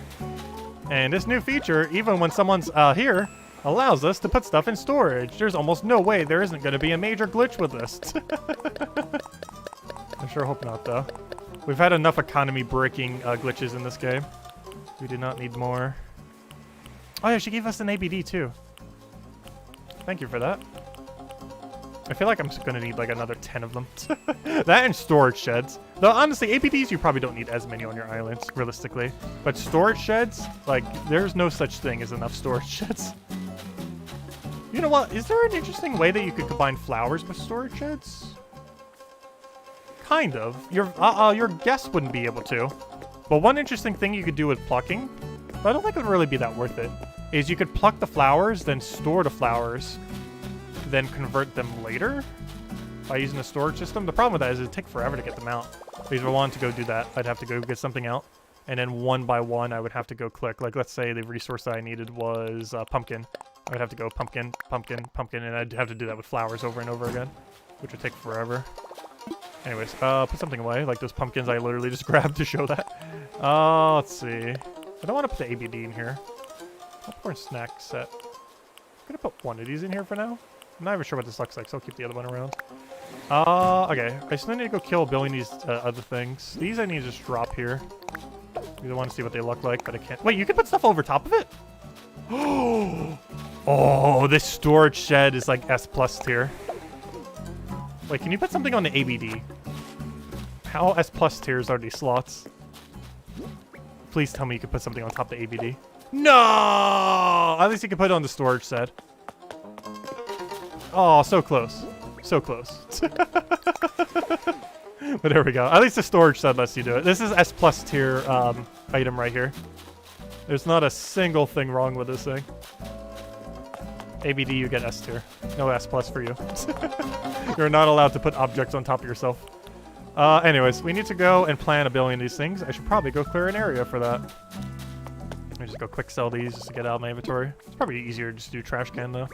And this new feature, even when someone's here, allows us to put stuff in storage. There's almost no way there isn't going to be a major glitch with this. I sure hope not, though. We've had enough economy-breaking glitches in this game. We do not need more. Oh yeah, she gave us an ABD, too. Thank you for that. I feel like I'm going to need like another 10 of them. That and storage sheds. Though honestly, APDs you probably don't need as many on your islands, realistically. But storage sheds, like, there's no such thing as enough storage sheds. You know what? Is there an interesting way that you could combine flowers with storage sheds? Kind of. Your guest wouldn't be able to. But one interesting thing you could do with plucking, but I don't think it would really be that worth it, is you could pluck the flowers, then store the flowers, then convert them later by using a storage system. The problem with that is it'd take forever to get them out. Because if I wanted to go do that, I'd have to go get something out. And then one by one, I would have to go click. Like, let's say the resource that I needed was pumpkin. I would have to go pumpkin, pumpkin, pumpkin, and I'd have to do that with flowers over and over again, which would take forever. Anyways, put something away, like those pumpkins I literally just grabbed to show that. Let's see. I don't want to put the ABD in here. Popcorn snack set. I'm gonna put one of these in here for now. I'm not even sure what this looks like, so I'll keep the other one around. Okay. I still need to go kill a billion these other things. These I need to just drop here. Because I want to see what they look like, but I can't. Wait, you can put stuff over top of it? Oh, this storage shed is like S+ tier. Wait, can you put something on the ABD? How S+ tiers are these slots? Please tell me you can put something on top of the ABD. No! At least you can put it on the storage shed. Oh, so close. So close. But there we go. At least the storage shed lets you do it. This is S+ tier item right here. There's not a single thing wrong with this thing. ABD, you get S tier. No S+ for you. You're not allowed to put objects on top of yourself. Anyways, we need to go and plan a billion of these things. I should probably go clear an area for that. Let me just go quick sell these just to get out of my inventory. It's probably easier to just do trash can though.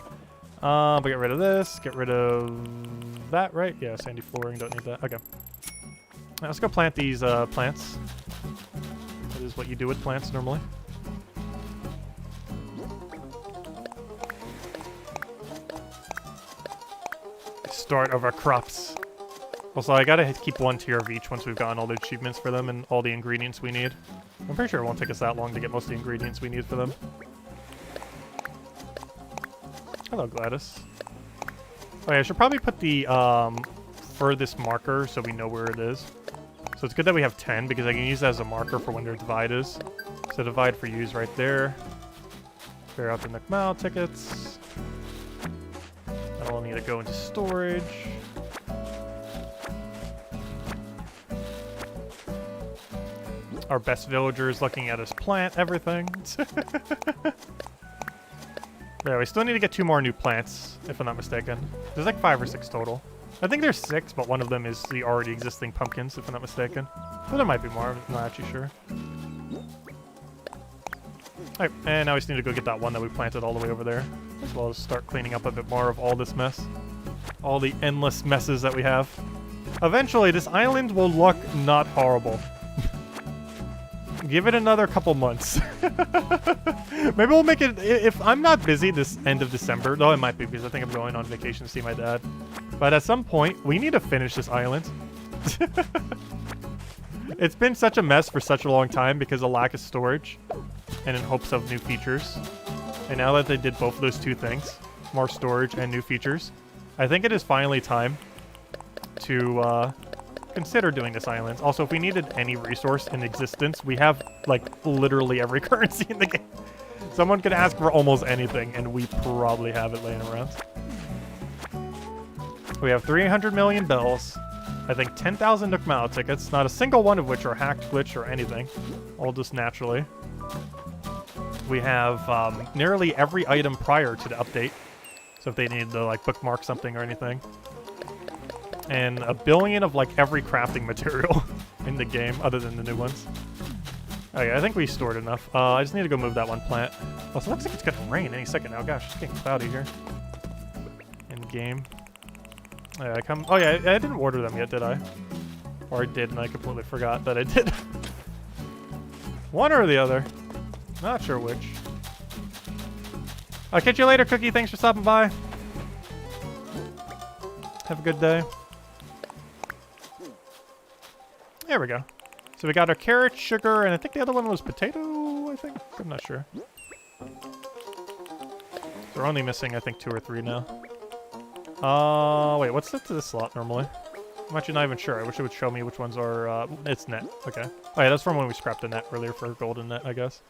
But get rid of this. Get rid of that, right? Yeah, sandy flooring. Don't need that. Okay. Now let's go plant these plants. That is what you do with plants normally. Start of our crops. Also, I gotta keep one tier of each once we've gotten all the achievements for them and all the ingredients we need. I'm pretty sure it won't take us that long to get most of the ingredients we need for them. Hello, Gladys. Oh yeah, I should probably put the furthest marker so we know where it is. So it's good that we have 10 because I can use that as a marker for when their divide is. So divide for you is right there. Clear out the Nook Mile tickets. That'll need to go into storage. Our best villager is looking at us plant everything. Yeah, we still need to get 2 more new plants, if I'm not mistaken. There's like 5 or 6 total. I think there's 6, but one of them is the already existing pumpkins, if I'm not mistaken. But there might be more, I'm not actually sure. Alright, and now we just need to go get that one that we planted all the way over there. As well as start cleaning up a bit more of all this mess. All the endless messes that we have. Eventually, this island will look not horrible. Give it another couple months. Maybe we'll make it, if I'm not busy this end of December, though it might be because I think I'm going on vacation to see my dad. But at some point, we need to finish this island. It's been such a mess for such a long time because of lack of storage and in hopes of new features. And now that they did both of those two things, more storage and new features, I think it is finally time to consider doing this island. Also, if we needed any resource in existence, we have like literally every currency in the game. Someone could ask for almost anything and we probably have it laying around. We have 300 million bells. I think 10,000 Nook Mile tickets, not a single one of which are hacked, glitched, or anything. All just naturally. We have nearly every item prior to the update. So if they need to like bookmark something or anything. And 1 billion of like every crafting material in the game, other than the new ones. Okay, I think we stored enough. I just need to go move that one plant. Also, it looks like it's gonna rain any second now. Gosh, it's getting cloudy here. In game. Yeah, oh yeah, I didn't order them yet, did I? Or I did, and I completely forgot that I did. One or the other. Not sure which. I'll catch you later, Cookie. Thanks for stopping by. Have a good day. There we go. So we got our carrot, sugar, and I think the other one was potato, I think? I'm not sure. So we're only missing, I think, 2 or 3 now. Wait, what's up to this slot normally? I'm actually not even sure. I wish it would show me which ones are, it's net. Okay. Oh yeah, that's from when we scrapped the net earlier for golden net, I guess.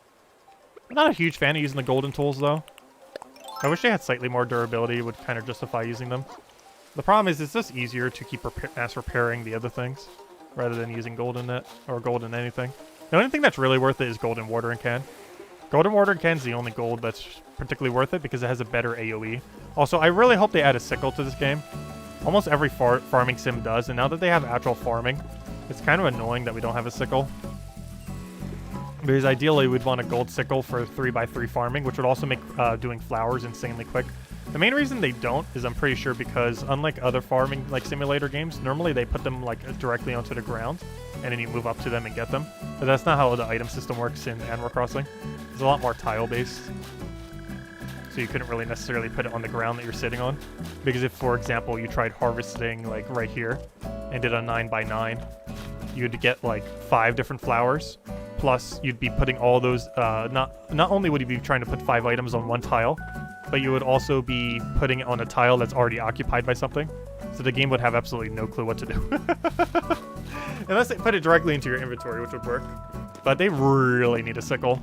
I'm not a huge fan of using the golden tools, though. I wish they had slightly more durability. It would kind of justify using them. The problem is it's just easier to keep mass repairing the other things rather than using golden net or golden anything. The only thing that's really worth it is golden watering can. Golden watering can's the only gold that's particularly worth it because it has a better AoE. Also, I really hope they add a sickle to this game. Almost every farming sim does, and now that they have actual farming, it's kind of annoying that we don't have a sickle. Because ideally, we'd want a gold sickle for 3x3 farming, which would also make doing flowers insanely quick. The main reason they don't is I'm pretty sure because unlike other farming like simulator games, normally they put them like directly onto the ground and then you move up to them and get them. But that's not how the item system works in Animal Crossing. It's a lot more tile based. So you couldn't really necessarily put it on the ground that you're sitting on. Because if, for example, you tried harvesting like right here and did a 9x9, you'd get like 5 different flowers. Plus you'd be putting all those, not only would you be trying to put 5 items on one tile, but you would also be putting it on a tile that's already occupied by something. So the game would have absolutely no clue what to do. Unless they put it directly into your inventory, which would work. But they really need a sickle.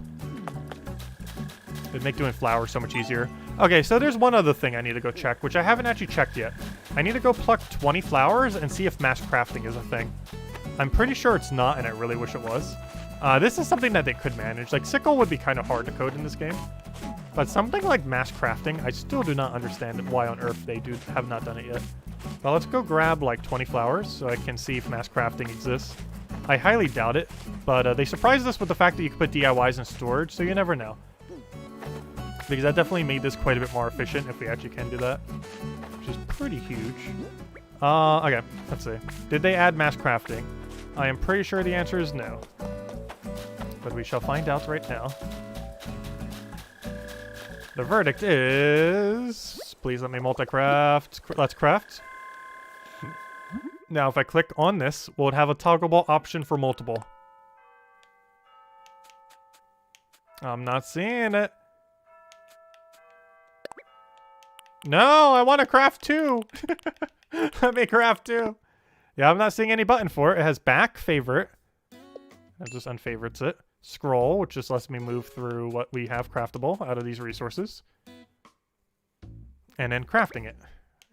It'd make doing flowers so much easier. Okay, so there's one other thing I need to go check, which I haven't actually checked yet. I need to go pluck 20 flowers and see if mass crafting is a thing. I'm pretty sure it's not, and I really wish it was. This is something that they could manage. Like, sickle would be kind of hard to code in this game. But something like mass crafting, I still do not understand why on earth they have not done it yet. Well, let's go grab like 20 flowers so I can see if mass crafting exists. I highly doubt it, but they surprised us with the fact that you can put DIYs in storage, so you never know. Because that definitely made this quite a bit more efficient if we actually can do that, which is pretty huge. Okay, let's see. Did they add mass crafting? I am pretty sure the answer is no. But we shall find out right now. The verdict is... Please let me multi-craft. Let's craft. Now, if I click on this, will it have a toggleable option for multiple? I'm not seeing it. No, I want to craft 2. Let me craft 2. Yeah, I'm not seeing any button for it. It has back, favorite. That just unfavorites it. Scroll, which just lets me move through what we have craftable out of these resources. And then crafting it.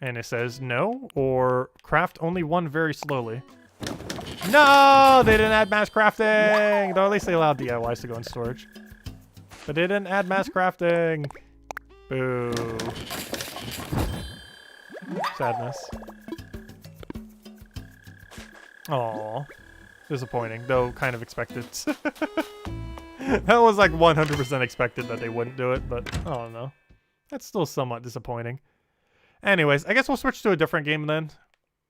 And it says no, or craft only one very slowly. No! They didn't add mass crafting! Though at least they allowed DIYs to go in storage. But they didn't add mass crafting. Boo. Sadness. Aww. Disappointing, though kind of expected. That was like 100% expected that they wouldn't do it, but I don't know. That's still somewhat disappointing. Anyways, I guess we'll switch to a different game then.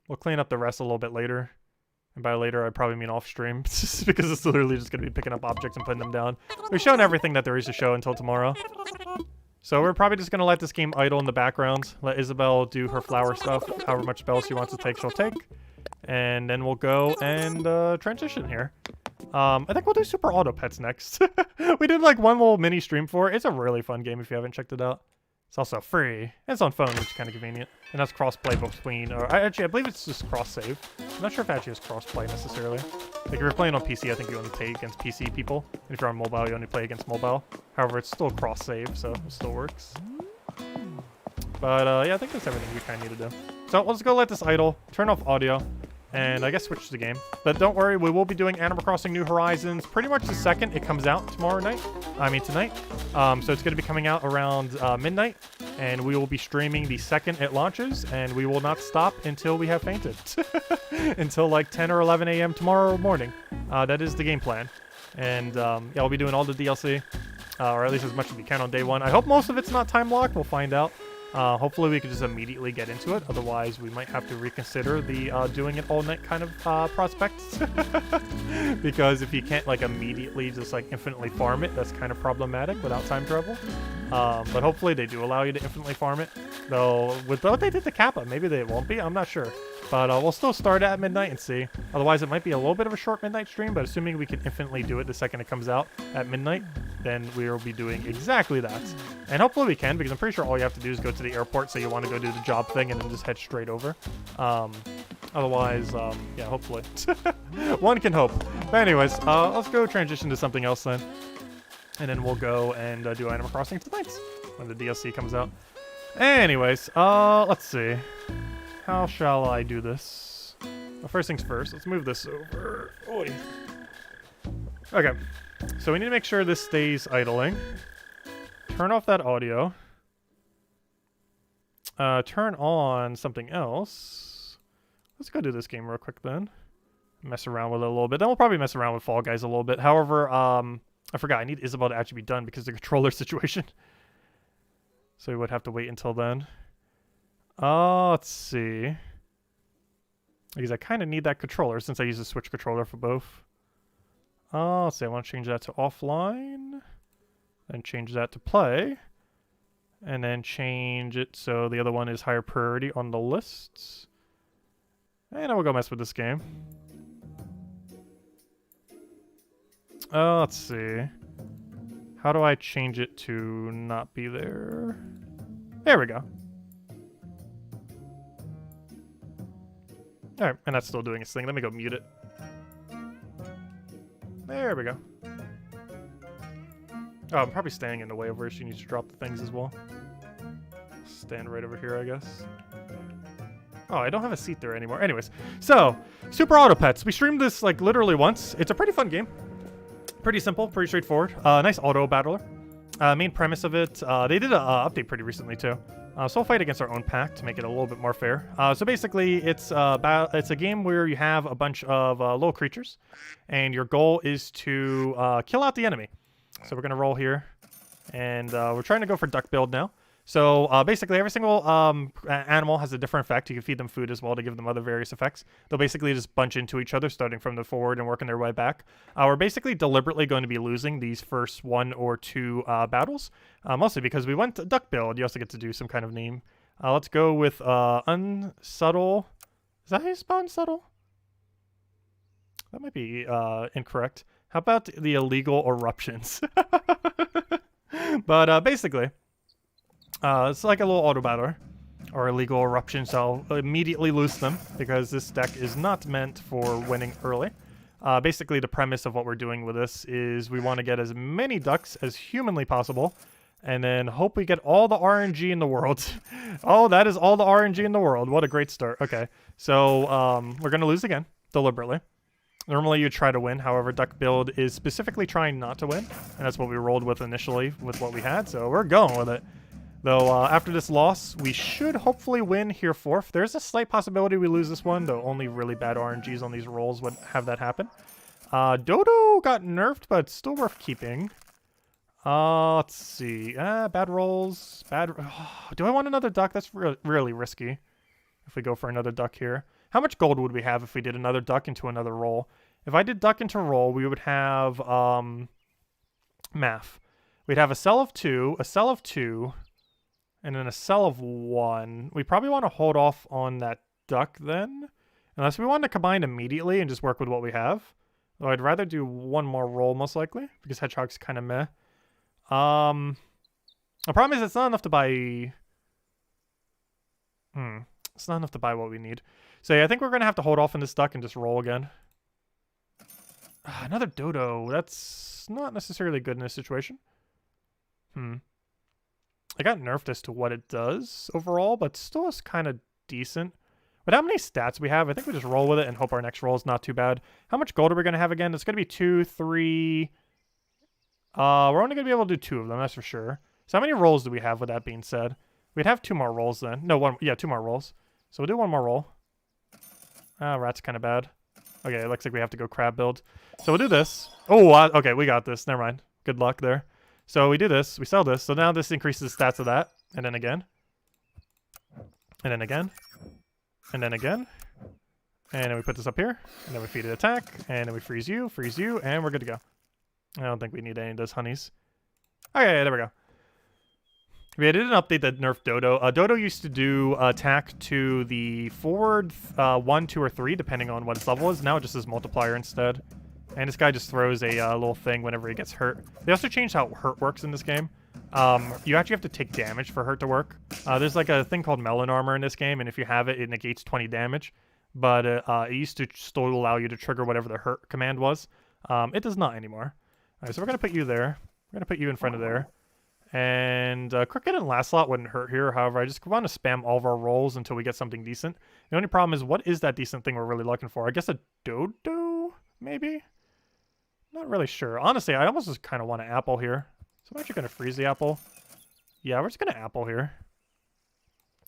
We'll clean up the rest a little bit later. And by later, I probably mean off stream, because it's literally just going to be picking up objects and putting them down. We've shown everything that there is to show until tomorrow. So we're probably just going to let this game idle in the background. Let Isabel do her flower stuff. However much spells she wants to take, she'll take. And then we'll go and transition here. I think we'll do Super Auto Pets next. We did like one little mini stream for it. It's a really fun game if you haven't checked it out. It's also free. And it's on phone, which is kind of convenient. And that's cross-play between... actually, I believe it's just cross-save. I'm not sure if it actually has cross-play necessarily. Like if you're playing on PC, I think you only play against PC people. And if you're on mobile, you only play against mobile. However, it's still cross-save, so it still works. But yeah, I think that's everything we kind of need to do. So let's go let this idle, turn off audio, and I guess switch the game. But don't worry, we will be doing Animal Crossing New Horizons pretty much the second it comes out tonight. So it's going to be coming out around midnight, and we will be streaming the second it launches, and we will not stop until we have fainted. Until like 10 or 11 a.m. tomorrow morning. That is the game plan. And yeah, we'll be doing all the DLC, or at least as much as we can on day one. I hope most of it's not time locked. We'll find out. Hopefully we could just immediately get into it. Otherwise, we might have to reconsider the doing it all night kind of prospects. Because if you can't like immediately just like infinitely farm it, that's kind of problematic without time travel. But hopefully they do allow you to infinitely farm it. Though with what they did to Kappa, maybe they won't be. I'm not sure. But we'll still start at midnight and see. Otherwise, it might be a little bit of a short midnight stream, but assuming we can infinitely do it the second it comes out at midnight, then we will be doing exactly that. And hopefully we can, because I'm pretty sure all you have to do is go to the airport, say you want to go do the job thing, and then just head straight over. Otherwise, yeah, hopefully. One can hope. But anyways, let's go transition to something else then. And then we'll go and do Animal Crossing tonight when the DLC comes out. Anyways, let's see. how shall I do this? Well, first things first, let's move this over. Oy. Okay, so we need to make sure this stays idling. Turn off that audio. Turn on something else. Let's go do this game real quick then. Mess around with it a little bit. Then we'll probably mess around with Fall Guys a little bit. However, I forgot, I need Isabel to actually be done because of the controller situation. So we would have to wait until then. Let's see. Because I kind of need that controller since I use the Switch controller for both. Let's see, I want to change that to offline. Then change that to play. And then change it so the other one is higher priority on the lists. And I will go mess with this game. Let's see. How do I change it to not be there? There we go. Alright, and that's still doing its thing. Let me go mute it. There we go. Oh, I'm probably standing in the way of where she needs to drop the things as well. Stand right over here, I guess. Oh, I don't have a seat there anymore. Anyways, so, Super Auto Pets. We streamed this, like, literally once. It's a pretty fun game. Pretty simple, pretty straightforward. Nice auto battler. Main premise of it, they did an update pretty recently too. So we'll fight against our own pack to make it a little bit more fair. So basically, it's a game where you have a bunch of little creatures, and your goal is to kill out the enemy. So we're gonna roll here, and we're trying to go for duck build now. So basically, every single animal has a different effect. You can feed them food as well to give them other various effects. They'll basically just bunch into each other, starting from the forward and working their way back. We're basically deliberately going to be losing these first 1 or 2 battles, mostly because we went to duck build. You also get to do some kind of name. Let's go with unsubtle. Is that how you spell unsubtle? That might be incorrect. How about the illegal eruptions? But basically... it's like a little auto battler or illegal eruption, so I'll immediately lose them because this deck is not meant for winning early. Basically, the premise of what we're doing with this is we want to get as many ducks as humanly possible and then hope we get all the RNG in the world. Oh, that is all the RNG in the world. What a great start. Okay, so we're going to lose again, deliberately. Normally you try to win, however, duck build is specifically trying not to win, and that's what we rolled with initially with what we had, so we're going with it. Though, after this loss, we should hopefully win here fourth. There's a slight possibility we lose this one, though only really bad RNGs on these rolls would have that happen. Dodo got nerfed, but still worth keeping. Let's see. Bad rolls. Bad... do I want another duck? That's really risky if we go for another duck here. How much gold would we have if we did another duck into another roll? If I did duck into roll, we would have math. We'd have a cell of 2, a cell of 2... and then a cell of 1. We probably want to hold off on that duck then. Unless we want to combine immediately and just work with what we have. Though I'd rather do one more roll most likely. Because Hedgehog's kind of meh. The problem is it's not enough to buy... It's not enough to buy what we need. So yeah, I think we're going to have to hold off on this duck and just roll again. Another dodo. That's not necessarily good in this situation. I got nerfed as to what it does overall, but still is kind of decent. But how many stats we have? I think we just roll with it and hope our next roll is not too bad. How much gold are we going to have again? It's going to be 2, 3... we're only going to be able to do 2 of them, that's for sure. So how many rolls do we have with that being said? We'd have 2 more rolls then. No, 1. Yeah, 2 more rolls. So we'll do 1 more roll. Rat's kind of bad. Okay, it looks like we have to go crab build. So we'll do this. Oh, okay, we got this. Never mind. Good luck there. So we do this, we sell this, so now this increases the stats of that, and then again, and then again, and then again, and then we put this up here, and then we feed it attack, and then we freeze you, and we're good to go. I don't think we need any of those honeys. Okay, there we go. We did an update that nerfed Dodo. Dodo used to do attack to the forward 1, 2, or 3, depending on what its level is. Now it just says multiplier instead. And this guy just throws a little thing whenever he gets hurt. They also changed how hurt works in this game. You actually have to take damage for hurt to work. There's like a thing called melon armor in this game, and if you have it, it negates 20 damage. But it used to still allow you to trigger whatever the hurt command was. It does not anymore. All right, so we're going to put you there. We're going to put you in front of there. And and Crooked and Last Slot wouldn't hurt here. However, I just want to spam all of our rolls until we get something decent. The only problem is, what is that decent thing we're really looking for? I guess a Dodo, maybe? Not really sure. Honestly, I almost just kind of want an apple here. So I'm actually going to freeze the apple. Yeah, we're just going to apple here.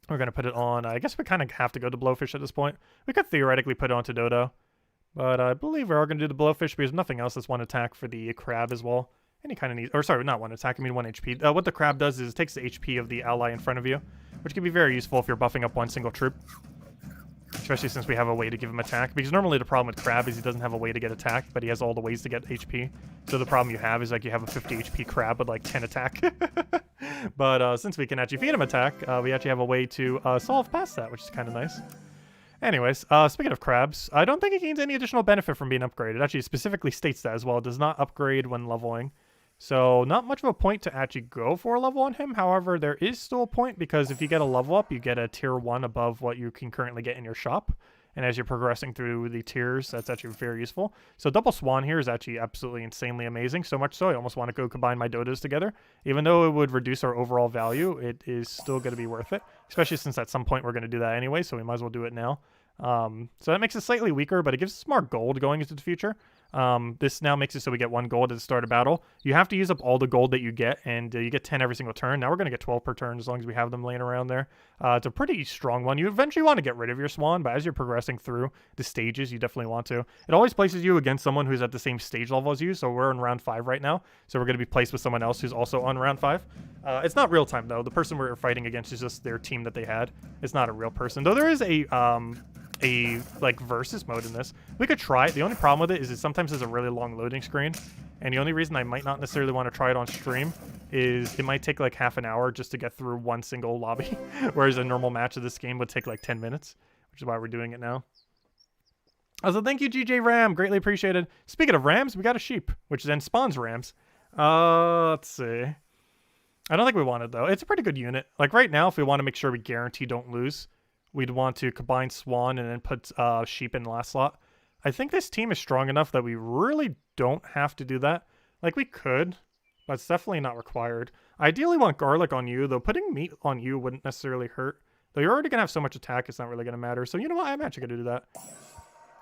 We're going to put it on. I guess we kind of have to go to Blowfish at this point. We could theoretically put it onto Dodo. But I believe we are going to do the Blowfish because nothing else. That's one attack for the crab as well. And he kind of needs... Or sorry, not one attack. I mean 1 HP. What the crab does is it takes the HP of the ally in front of you, which can be very useful if you're buffing up one single troop. Especially since we have a way to give him attack. Because normally the problem with crab is he doesn't have a way to get attack, but he has all the ways to get HP. So the problem you have is like you have a 50 HP crab with like 10 attack. But since we can actually feed him attack, we actually have a way to solve past that, which is kind of nice. Anyways, speaking of crabs, I don't think he gains any additional benefit from being upgraded. Actually, it specifically states that as well. It does not upgrade when leveling. So not much of a point to actually go for a level on him. However, there is still a point because if you get a level up, you get a tier 1 above what you can currently get in your shop. And as you're progressing through the tiers, that's actually very useful. So double swan here is actually absolutely insanely amazing. So much so I almost want to go combine my dodos together. Even though it would reduce our overall value, it is still going to be worth it. Especially since at some point we're going to do that anyway, so we might as well do it now. So that makes it slightly weaker, but it gives us more gold going into the future. This now makes it so we get 1 gold at the start of battle. You have to use up all the gold that you get, and you get 10 every single turn. Now we're going to get 12 per turn as long as we have them laying around there. It's a pretty strong one. You eventually want to get rid of your swan, but as you're progressing through the stages, you definitely want to. It always places you against someone who's at the same stage level as you, so we're in round 5 right now. So we're going to be placed with someone else who's also on round 5. It's not real time, though. The person we're fighting against is just their team that they had. It's not a real person, though there is a like versus mode in this. We could try it. The only problem with it is it sometimes has a really long loading screen, and the only reason I might not necessarily want to try it on stream is it might take like half an hour just to get through one single lobby, whereas a normal match of this game would take like 10 minutes, which is why we're doing it now. Also, thank you, GJ Ram. Greatly appreciated. Speaking of rams, we got a sheep, which then spawns rams. Let's see. I don't think we want it, though. It's a pretty good unit. Like right now, if we want to make sure we guarantee don't lose, we'd want to combine swan and then put sheep in the last slot. I think this team is strong enough that we really don't have to do that. Like, we could, but it's definitely not required. I ideally want garlic on you, though putting meat on you wouldn't necessarily hurt. Though you're already going to have so much attack, it's not really going to matter. So you know what? I'm actually going to do that.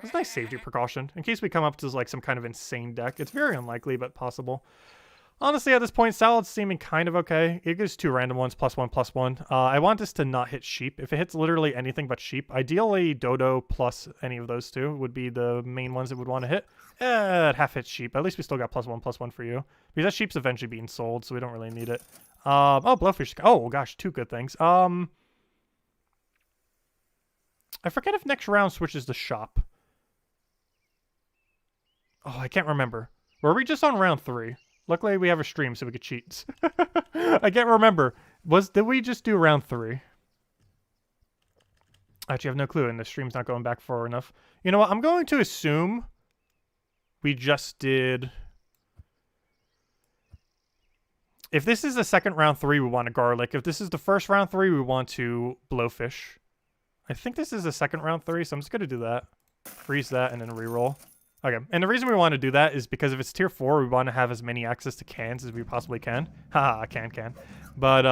It's a nice safety precaution. In case we come up to like some kind of insane deck. It's very unlikely, but possible. Honestly, at this point, salad's seeming kind of okay. It gives 2 random ones, +1/+1. I want this to not hit sheep. If it hits literally anything but sheep, ideally dodo plus any of those 2 would be the main ones it would want to hit. It half hits sheep. At least we still got +1/+1 for you. Because that sheep's eventually being sold, so we don't really need it. Oh, blowfish. Oh, gosh, 2 good things. I forget if next round switches to shop. Oh, I can't remember. Were we just on round 3? Luckily, we have a stream so we could cheat. I can't remember. Did we just do round 3? I actually have no clue, and the stream's not going back far enough. You know what? I'm going to assume we just did... If this is the second round 3, we want a garlic. If this is the first round 3, we want to blowfish. I think this is the second round 3, so I'm just going to do that. Freeze that, and then reroll. Okay, and the reason we want to do that is because if it's tier 4, we want to have as many access to cans as we possibly can. Haha, can. But,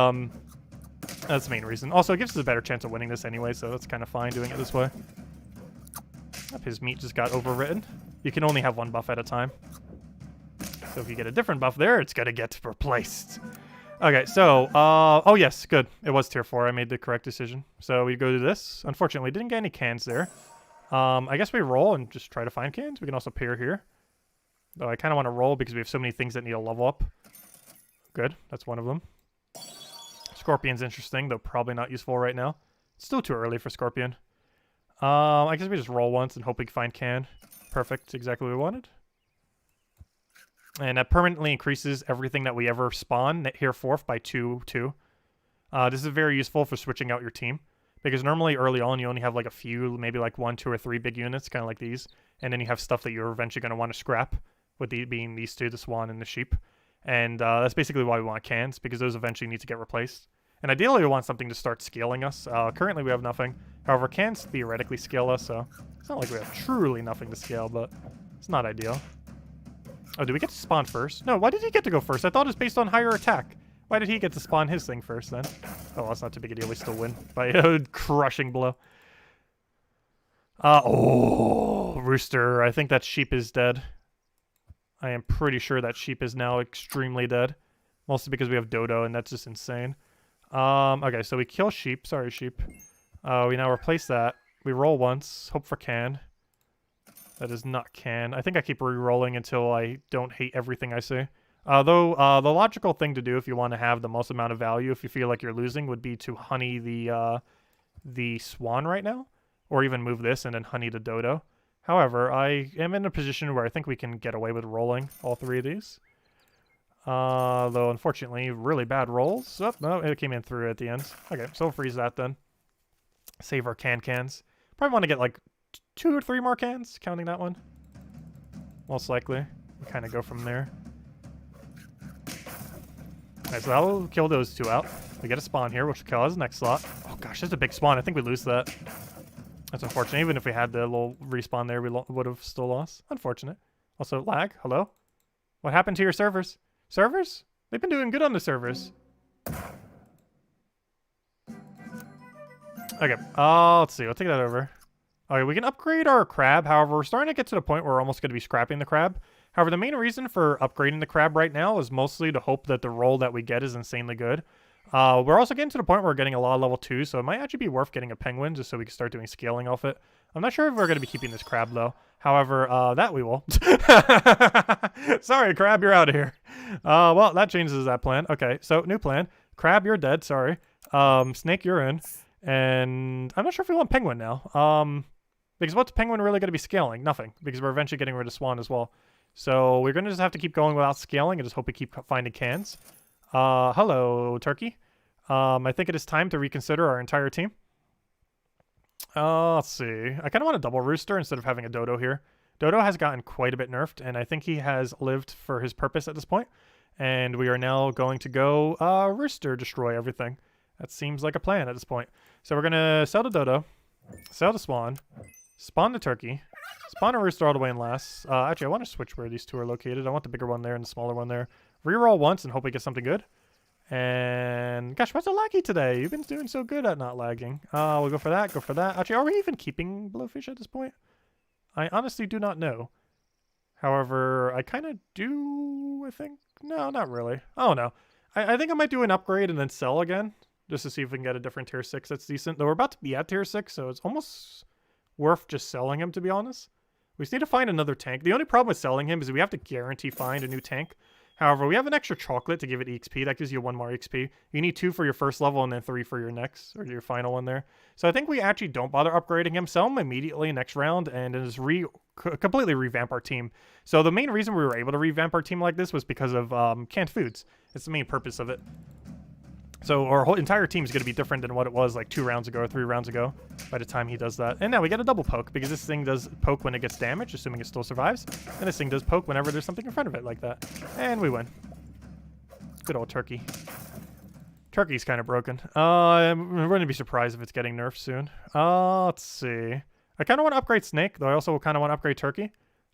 that's the main reason. Also, it gives us a better chance of winning this anyway, so that's kind of fine doing it this way. His meat just got overwritten. You can only have 1 buff at a time. So if you get a different buff there, it's going to get replaced. Okay, so, oh yes, good. It was tier 4. I made the correct decision. So we go to this. Unfortunately, didn't get any cans there. I guess we roll and just try to find cans. We can also pair here. Though I kind of want to roll because we have so many things that need a level up. Good. That's one of them. Scorpion's interesting, though probably not useful right now. It's still too early for Scorpion. I guess we just roll once and hope we can find can. Perfect. Exactly what we wanted. And that permanently increases everything that we ever spawn here forth by 2. This is very useful for switching out your team. Because normally early on you only have like a few, maybe like 1, 2, or 3 big units, kind of like these. And then you have stuff that you're eventually going to want to scrap, with being these 2, the swan and the sheep. And that's basically why we want cans, because those eventually need to get replaced. And ideally we want something to start scaling us. Currently we have nothing. However, cans theoretically scale us, so it's not like we have truly nothing to scale, but it's not ideal. Oh, do we get to spawn first? No, why did he get to go first? I thought it was based on higher attack. Why did he get to spawn his thing first then? Oh, well, that's not too big a deal. We still win by a crushing blow. Oh, rooster. I think that sheep is dead. I am pretty sure that sheep is now extremely dead. Mostly because we have dodo, and that's just insane. Okay, so we kill sheep. Sorry, sheep. We now replace that. We roll once. Hope for can. That is not can. I think I keep re-rolling until I don't hate everything I see. Though, the logical thing to do if you want to have the most amount of value, if you feel like you're losing, would be to honey the swan right now. Or even move this and then honey the dodo. However, I am in a position where I think we can get away with rolling all three of these. Though, unfortunately, really bad rolls. Oh, no, it came in through at the end. Okay, so we'll freeze that then. Save our cans. Probably want to get like 2 or 3 more cans, counting that one. Most likely. Kind of go from there. Alright, so that'll kill those 2 out. We get a spawn here, which will kill us next slot. Oh gosh, that's a big spawn. I think we lose that. That's unfortunate. Even if we had the little respawn there, we would have still lost. Unfortunate. Also, lag. Hello? What happened to your servers? Servers? They've been doing good on the servers. Okay, let's see. We'll take that over. Okay, we can upgrade our crab. However, we're starting to get to the point where we're almost going to be scrapping the crab. However, the main reason for upgrading the crab right now is mostly to hope that the roll that we get is insanely good. We're also getting to the point where we're getting a lot of level 2, so it might actually be worth getting a penguin just so we can start doing scaling off it. I'm not sure if we're going to be keeping this crab, though. However, that we will. Sorry, crab, you're out of here. Well, that changes that plan. Okay, so new plan. Crab, you're dead, sorry. Snake, you're in. And I'm not sure if we want penguin now. Because what's penguin really going to be scaling? Nothing, because we're eventually getting rid of swan as well. So we're going to just have to keep going without scaling and just hope we keep finding cans. Hello, turkey. I think it is time to reconsider our entire team. Let's see. I kind of want a double rooster instead of having a dodo here. Dodo has gotten quite a bit nerfed, and I think he has lived for his purpose at this point. And we are now going to go rooster destroy everything. That seems like a plan at this point. So we're going to sell the dodo, sell the swan, spawn the turkey, spawn a rooster all the way in last. Actually, I want to switch where these 2 are located. I want the bigger one there and the smaller one there. Reroll once and hope we get something good. And gosh, what's so laggy today? You've been doing so good at not lagging. We'll go for that, go for that. Actually, are we even keeping blowfish at this point? I honestly do not know. However, I kind of do, I think. No, not really. Oh, no. I think I might do an upgrade and then sell again. Just to see if we can get a different tier 6 that's decent. Though we're about to be at tier 6, so it's almost worth just selling him, to be honest. We just need to find another tank. The only problem with selling him is we have to guarantee find a new tank. However, we have an extra chocolate to give it EXP. That gives you 1 more XP. You need 2 for your first level and then 3 for your next, or your final one there. So I think we actually don't bother upgrading him. Sell him immediately next round and just completely revamp our team. So the main reason we were able to revamp our team like this was because of canned foods. It's the main purpose of it. So our whole entire team is going to be different than what it was like 2 rounds ago or 3 rounds ago by the time he does that. And now we get a double poke because this thing does poke when it gets damaged, assuming it still survives. And this thing does poke whenever there's something in front of it like that. And we win. Good old turkey. Turkey's kind of broken. I'm going to be surprised if it's getting nerfed soon. Let's see. I kind of want to upgrade snake, though I also kind of want to upgrade turkey.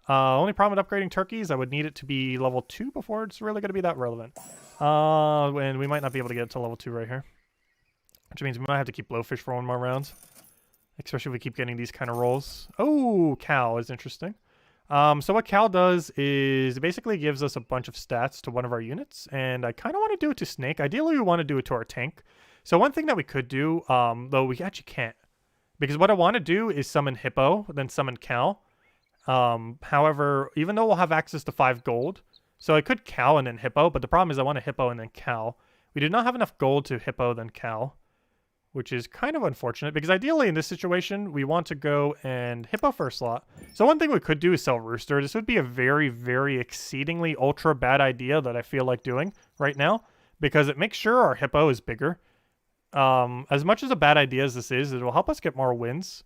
Only problem with upgrading turkey is I would need it to be level 2 before it's really going to be that relevant. And we might not be able to get it to level 2 right here. Which means we might have to keep blowfish for 1 more round. Especially if we keep getting these kind of rolls. Oh, cow is interesting. So what cow does is it basically gives us a bunch of stats to one of our units. And I kind of want to do it to snake. Ideally, we want to do it to our tank. So one thing that we could do, though we actually can't. Because what I want to do is summon hippo, then summon cow. However, even though we'll have access to 5 gold, so I could cow and then hippo, but the problem is I want a hippo and then cow. We do not have enough gold to hippo then cow, which is kind of unfortunate because ideally in this situation, we want to go and hippo first slot. So one thing we could do is sell rooster. This would be a very, very exceedingly ultra bad idea that I feel like doing right now because it makes sure our hippo is bigger. As much as a bad idea as this is, it will help us get more wins.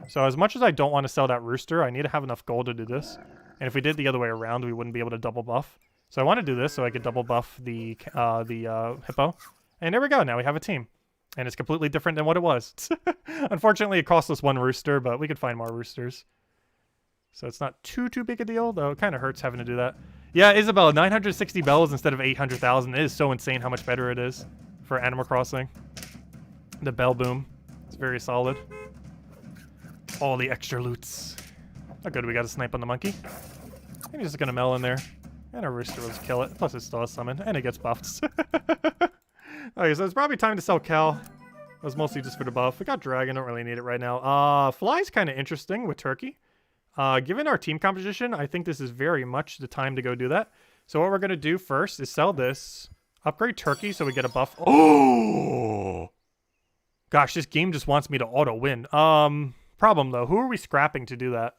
So as much as I don't want to sell that rooster, I need to have enough gold to do this. And if we did the other way around, we wouldn't be able to double buff. So I want to do this so I could double buff the hippo. And there we go. Now we have a team. And it's completely different than what it was. Unfortunately, it cost us 1 rooster, but we could find more roosters. So it's not too big a deal, though it kind of hurts having to do that. Yeah, Isabel, 960 bells instead of 800,000. It is so insane how much better it is for Animal Crossing. The bell boom. It's very solid. All the extra loots. Oh good, we got a snipe on the monkey. And he's just gonna mel in there. And our rooster will just kill it. Plus it still has summon. And it gets buffed. Okay, so it's probably time to sell Cal. It was mostly just for the buff. We got Dragon, don't really need it right now. Fly's kind of interesting with Turkey. Given our team composition, I think this is very much the time to go do that. So what we're going to do first is sell this, upgrade Turkey so we get a buff. Oh! Gosh, this game just wants me to auto-win. Problem, though. Who are we scrapping to do that?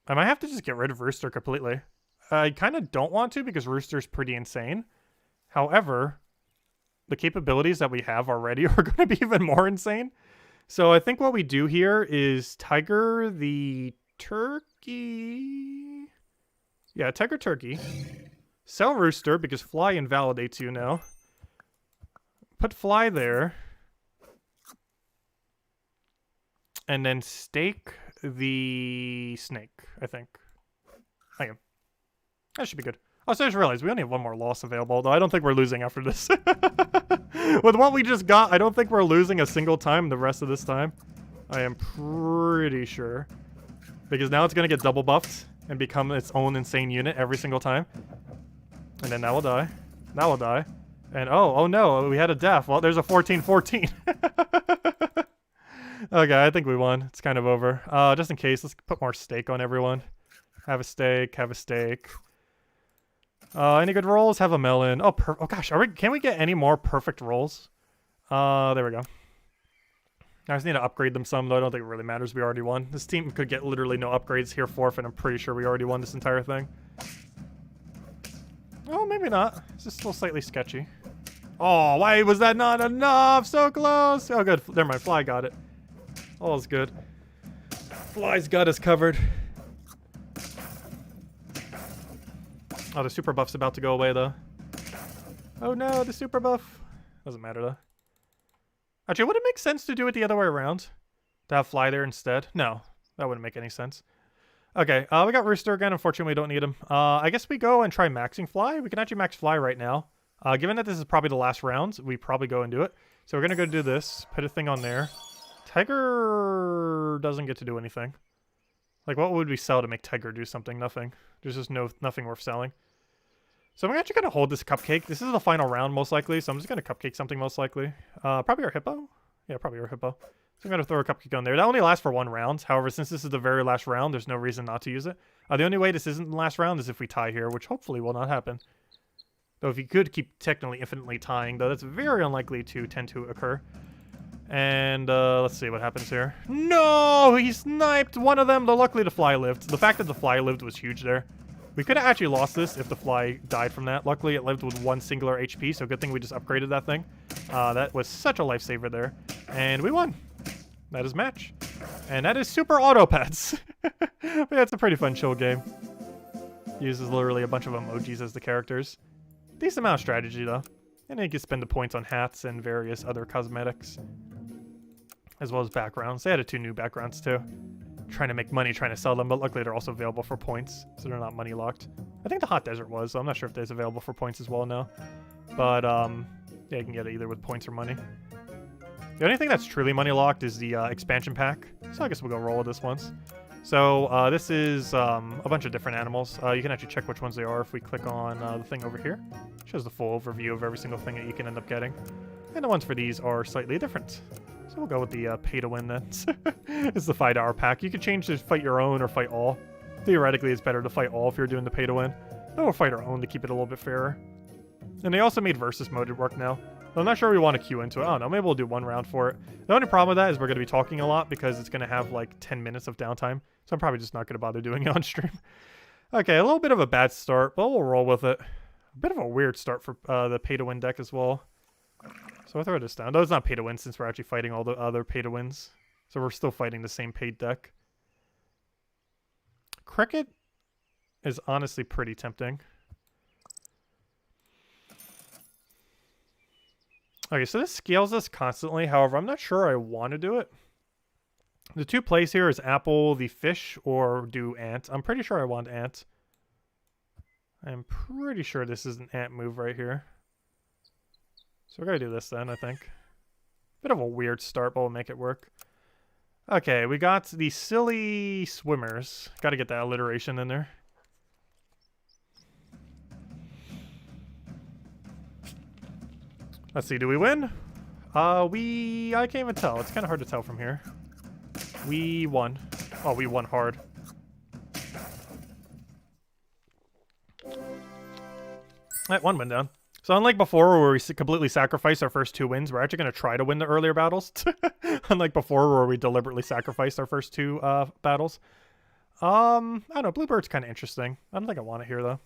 I might have to just get rid of Rooster completely. I kind of don't want to because Rooster's pretty insane. However, the capabilities that we have already are going to be even more insane. So I think what we do here is Tiger the Turkey. Yeah, Tiger Turkey. Sell Rooster because Fly invalidates you now. Put Fly there. And then stake the snake, I think. I am. That should be good. Oh, so I just realized we only have one more loss available, though I don't think we're losing after this. With what we just got, I don't think we're losing a single time the rest of this time. I am pretty sure. Because now it's going to get double buffed and become its own insane unit every single time. And then that will die. That will die. And oh no, we had a death. Well, there's a 14-14. Okay, I think we won. It's kind of over. Just in case, let's put more stake on everyone. Have a stake, have a stake. Any good rolls? Have a melon. Oh, oh gosh, can we get any more perfect rolls? There we go. I just need to upgrade them some, though I don't think it really matters. We already won. This team could get literally no upgrades here fourth, and I'm pretty sure we already won this entire thing. Oh, maybe not. It's just still slightly sketchy. Oh, why was that not enough? So close. Oh, good. Never mind. Fly got it. All's good. Fly's got us covered. Oh, the super buff's about to go away, though. Oh, no, the super buff. Doesn't matter, though. Actually, would it make sense to do it the other way around? To have Fly there instead? No, that wouldn't make any sense. Okay, we got Rooster again. Unfortunately, we don't need him. I guess we go and try maxing Fly. We can actually max Fly right now. Given that this is probably the last round, we probably go and do it. So we're going to go do this. Put a thing on there. Tiger doesn't get to do anything. Like, what would we sell to make Tiger do something? Nothing. There's just nothing worth selling. So I'm actually going to hold this cupcake. This is the final round, most likely. So I'm just going to cupcake something, most likely. Probably our hippo. Yeah, probably our hippo. So I'm going to throw a cupcake on there. That only lasts for one round. However, since this is the very last round, there's no reason not to use it. The only way this isn't the last round is if we tie here, which hopefully will not happen. Though if you could keep technically infinitely tying, though, that's very unlikely to tend to occur. And let's see what happens here. No! He sniped one of them, though luckily the Fly lived. The fact that the Fly lived was huge there. We could have actually lost this if the Fly died from that. Luckily, it lived with one singular HP, so good thing we just upgraded that thing. That was such a lifesaver there. And we won. That is match. And that is Super Auto Pets. But yeah, it's a pretty fun chill game. Uses literally a bunch of emojis as the characters. Decent amount of strategy, though. And then you can spend the points on hats and various other cosmetics. As well as backgrounds. They added 2 new backgrounds, too. Trying to make money trying to sell them, but luckily they're also available for points, so they're not money locked. I think the Hot Desert was, so I'm not sure if there's available for points as well now. But, yeah, you can get it either with points or money. The only thing that's truly money locked is the expansion pack, so I guess we'll go roll with this once. So, this is a bunch of different animals. You can actually check which ones they are if we click on the thing over here. It shows the full overview of every single thing that you can end up getting. And the ones for these are slightly different. So we'll go with the pay-to-win then. It's the $5 pack. You can change to fight your own or fight all. Theoretically, it's better to fight all if you're doing the pay-to-win. But we'll fight our own to keep it a little bit fairer. And they also made versus mode work now. So I'm not sure we want to queue into it. I don't know. Maybe we'll do one round for it. The only problem with that is we're going to be talking a lot because it's going to have like 10 minutes of downtime. So I'm probably just not going to bother doing it on stream. Okay, a little bit of a bad start, but we'll roll with it. A bit of a weird start for the pay-to-win deck as well. So I'll throw this down. Though it's not pay-to-win since we're actually fighting all the other pay-to-wins. So we're still fighting the same paid deck. Cricket is honestly pretty tempting. Okay, so this scales us constantly. However, I'm not sure I want to do it. The 2 plays here is Apple, the fish, or do Ant. I'm pretty sure I want Ant. I'm pretty sure this is an ant move right here. So we're gonna do this then, I think. Bit of a weird start, but we'll make it work. Okay, we got the silly swimmers. Gotta get that alliteration in there. Let's see, do we win? I can't even tell. It's kind of hard to tell from here. We won. Oh, we won hard. Alright, one win down. So unlike before where we completely sacrificed our first 2 wins, we're actually going to try to win the earlier battles. Unlike before where we deliberately sacrificed our first 2 battles. I don't know, Bluebird's kind of interesting. I don't think I want it here though.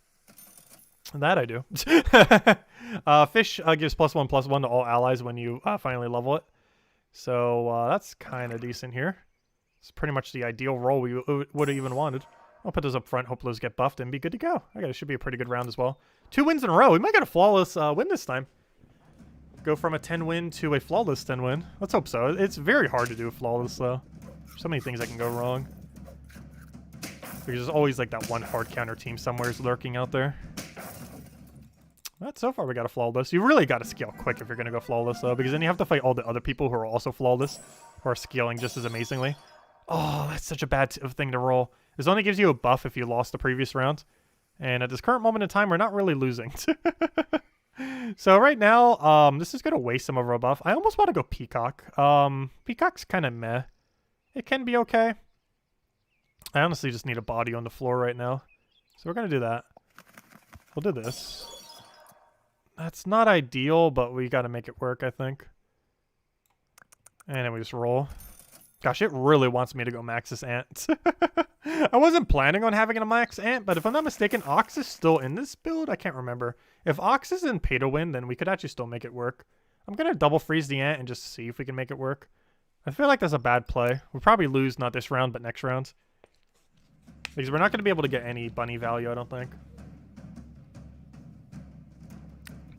That I do. Fish gives +1/+1 to all allies when you finally level it. So that's kind of decent here. It's pretty much the ideal role we would have even wanted. I'll put those up front, hope those get buffed, and be good to go. I guess it should be a pretty good round as well. 2 wins in a row. We might get a flawless win this time. Go from a 10 win to a flawless 10 win. Let's hope so. It's very hard to do a flawless though. So many things that can go wrong. Because there's always like that one hard counter team somewhere is lurking out there. But so far we got a flawless. You really got to scale quick if you're going to go flawless though, because then you have to fight all the other people who are also flawless, who are scaling just as amazingly. Oh, that's such a bad thing to roll. This only gives you a buff if you lost the previous round. And at this current moment in time, we're not really losing. So right now, this is going to waste some of our buff. I almost want to go Peacock. Peacock's kind of meh. It can be okay. I honestly just need a body on the floor right now. So we're going to do that. We'll do this. That's not ideal, but we got to make it work, I think. And then we just roll. Gosh, it really wants me to go max this ant. I wasn't planning on having a max ant, but if I'm not mistaken, Ox is still in this build. I can't remember. If Ox is in pay to win, then we could actually still make it work. I'm going to double freeze the ant and just see if we can make it work. I feel like that's a bad play. We'll probably lose not this round, but next round. Because we're not going to be able to get any bunny value, I don't think.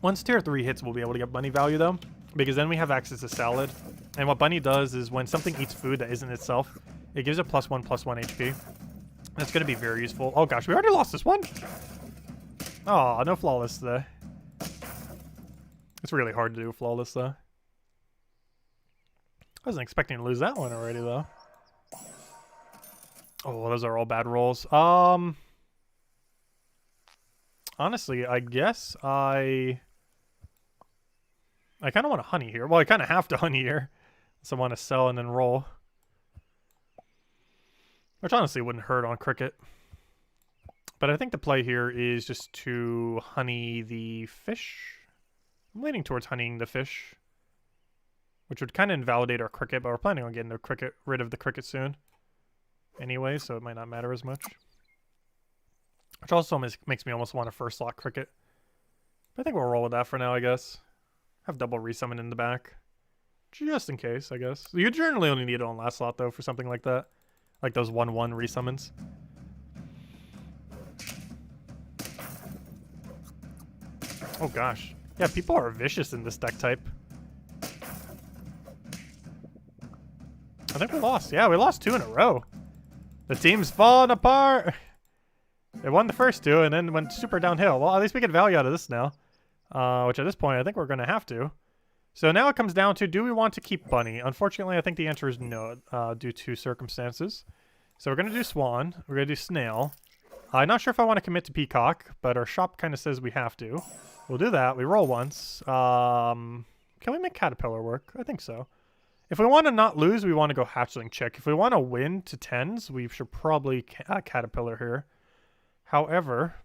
Once tier 3 hits, we'll be able to get bunny value, though. Because then we have access to salad. And what bunny does is when something eats food that isn't itself, it gives it +1/+1 HP. That's going to be very useful. Oh gosh, we already lost this one? Oh, no flawless today. It's really hard to do flawless, though. I wasn't expecting to lose that one already, though. Oh, those are all bad rolls. Honestly, I guess I kind of want to honey here. Well, I kind of have to honey here. So I want to sell and then roll. Which honestly wouldn't hurt on cricket. But I think the play here is just to honey the fish. I'm leaning towards honeying the fish. Which would kind of invalidate our cricket, but we're planning on getting the cricket, rid of the cricket soon. Anyway, so it might not matter as much. Which also makes me almost want to first slot cricket. But I think we'll roll with that for now, I guess. Have double resummon in the back. Just in case, I guess. You generally only need it on last slot, though, for something like that. Like those 1/1 resummons. Oh, gosh. Yeah, people are vicious in this deck type. I think we lost. Yeah, we lost 2 in a row. The team's falling apart. They won the first 2 and then went super downhill. Well, at least we get value out of this now. Which at this point, I think we're going to have to. So now it comes down to, do we want to keep Bunny? Unfortunately, I think the answer is no, due to circumstances. So we're going to do Swan. We're going to do Snail. I'm not sure if I want to commit to Peacock, but our shop kind of says we have to. We'll do that. We roll once. Can we make Caterpillar work? I think so. If we want to not lose, we want to go Hatchling Chick. If we want to win to 10s, we should probably Caterpillar here. However,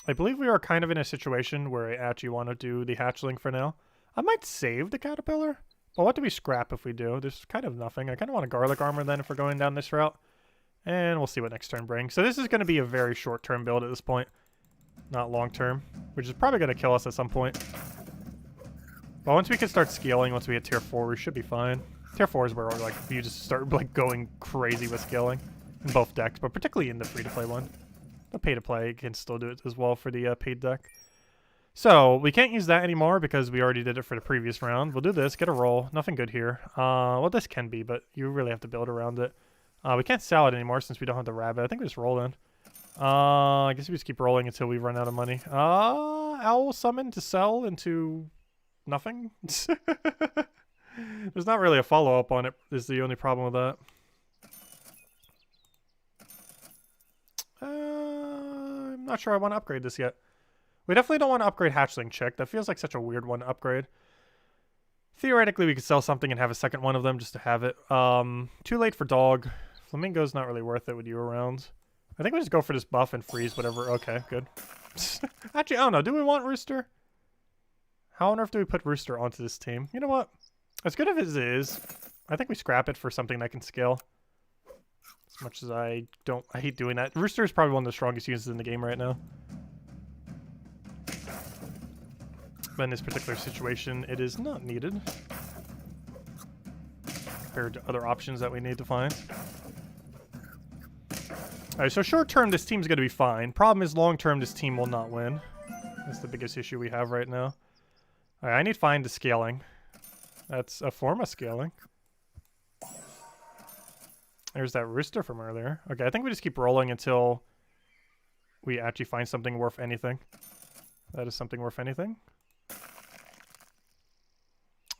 I believe we are kind of in a situation where I actually want to do the hatchling for now. I might save the caterpillar, but what do we scrap if we do? There's kind of nothing. I kind of want a garlic armor then if we're going down this route. And we'll see what next turn brings. So this is going to be a very short-term build at this point. Not long-term, which is probably going to kill us at some point. But once we can start scaling, once we hit tier 4, we should be fine. Tier 4 is where like you just start like going crazy with scaling in both decks, but particularly in the free-to-play one. The pay-to-play can still do it as well for the paid deck. So, we can't use that anymore because we already did it for the previous round. We'll do this, get a roll. Nothing good here. Well, this can be, but you really have to build around it. We can't sell it anymore since we don't have the rabbit. I think we just roll in. I guess we just keep rolling until we run out of money. Owl summon to sell into nothing. There's not really a follow-up on it, is the only problem with that. I'm not sure I want to upgrade this yet. We definitely don't want to upgrade Hatchling Chick. That feels like such a weird one to upgrade. Theoretically, we could sell something and have a second one of them just to have it. Too late for dog. Flamingo's not really worth it with you around. I think we just go for this buff and freeze whatever. Okay, good. Actually, I don't know. Do we want Rooster? How on earth do we put Rooster onto this team? You know what? As good as it is, I think we scrap it for something that can scale. As much as I hate doing that. Rooster is probably one of the strongest units in the game right now. But in this particular situation, it is not needed. Compared to other options that we need to find. Alright, so short term, this team's going to be fine. Problem is, long term, this team will not win. That's the biggest issue we have right now. Alright, I need to find the scaling. That's a form of scaling. There's that Rooster from earlier. Okay, I think we just keep rolling until we actually find something worth anything. That is something worth anything.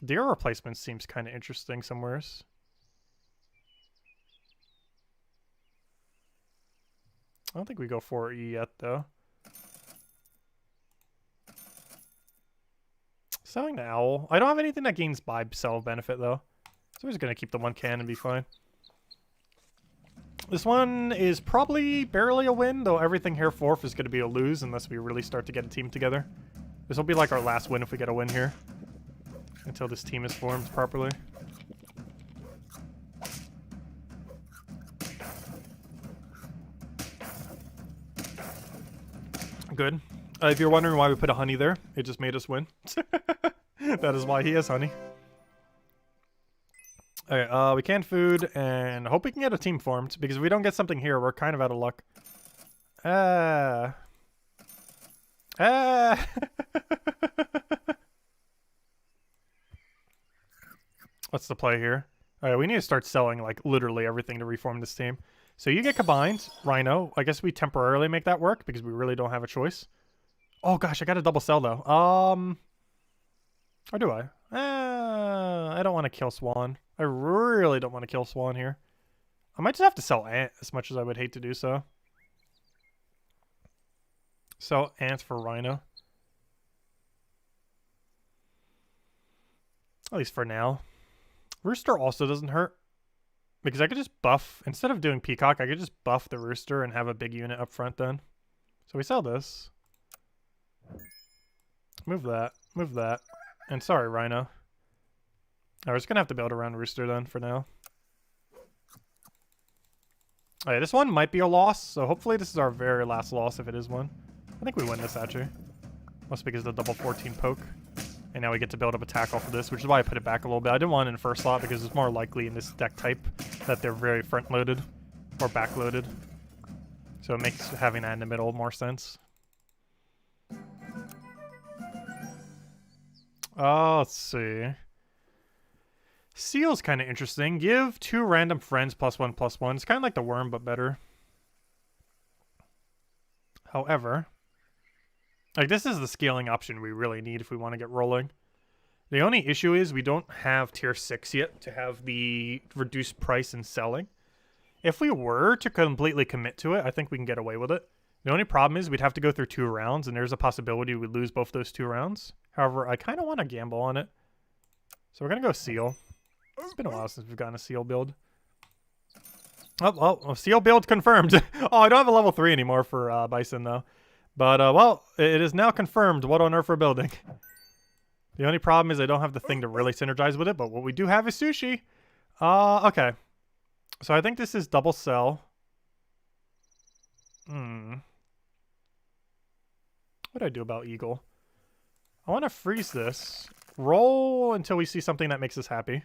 Deer replacement seems kind of interesting somewheres. I don't think we go for E yet, though. Selling the owl. I don't have anything that gains buy sell benefit, though. So we're just going to keep the one can and be fine. This one is probably barely a win, though everything here forth is going to be a lose unless we really start to get a team together. This will be like our last win if we get a win here. Until this team is formed properly. Good. If you're wondering why we put a honey there, it just made us win. That is why he has honey. Alright, we canned food, and hope we can get a team formed, because if we don't get something here, we're kind of out of luck. What's the play here? Alright, we need to start selling, like, literally everything to reform this team. So you get combined, Rhino. I guess we temporarily make that work, because we really don't have a choice. Oh gosh, I got a double sell, though. Or do I? I don't want to kill Swan. I really don't want to kill Swan here. I might just have to sell Ant, as much as I would hate to do so. Sell Ant for Rhino. At least for now. Rooster also doesn't hurt. Because I could just buff, instead of doing Peacock, I could just buff the Rooster and have a big unit up front then. So we sell this. Move that. Move that. And sorry, Rhino. We're just going to have to build around Rooster then for now. Alright, this one might be a loss, so hopefully this is our very last loss if it is one. I think we win this actually. Must be because of the double 14 poke. And now we get to build up attack off of this, which is why I put it back a little bit. I didn't want it in the first slot because it's more likely in this deck type that they're very front-loaded or back-loaded. So it makes having that in the middle more sense. Oh, let's see. Seal's kind of interesting. Give 2 random friends +1/+1. It's kind of like the worm, but better. However, like this is the scaling option we really need if we want to get rolling. The only issue is we don't have tier 6 yet to have the reduced price in selling. If we were to completely commit to it, I think we can get away with it. The only problem is we'd have to go through 2 rounds, and there's a possibility we'd lose both those 2 rounds. However, I kind of want to gamble on it. So we're going to go Seal. It's been a while since we've gotten a Seal build. Oh, Seal build confirmed. Oh, I don't have a level 3 anymore for Bison, though. But, well, it is now confirmed what on earth we're building. The only problem is I don't have the thing to really synergize with it, but what we do have is Sushi. Okay. So I think this is double sell. What do I do about Eagle? I want to freeze this. Roll until we see something that makes us happy.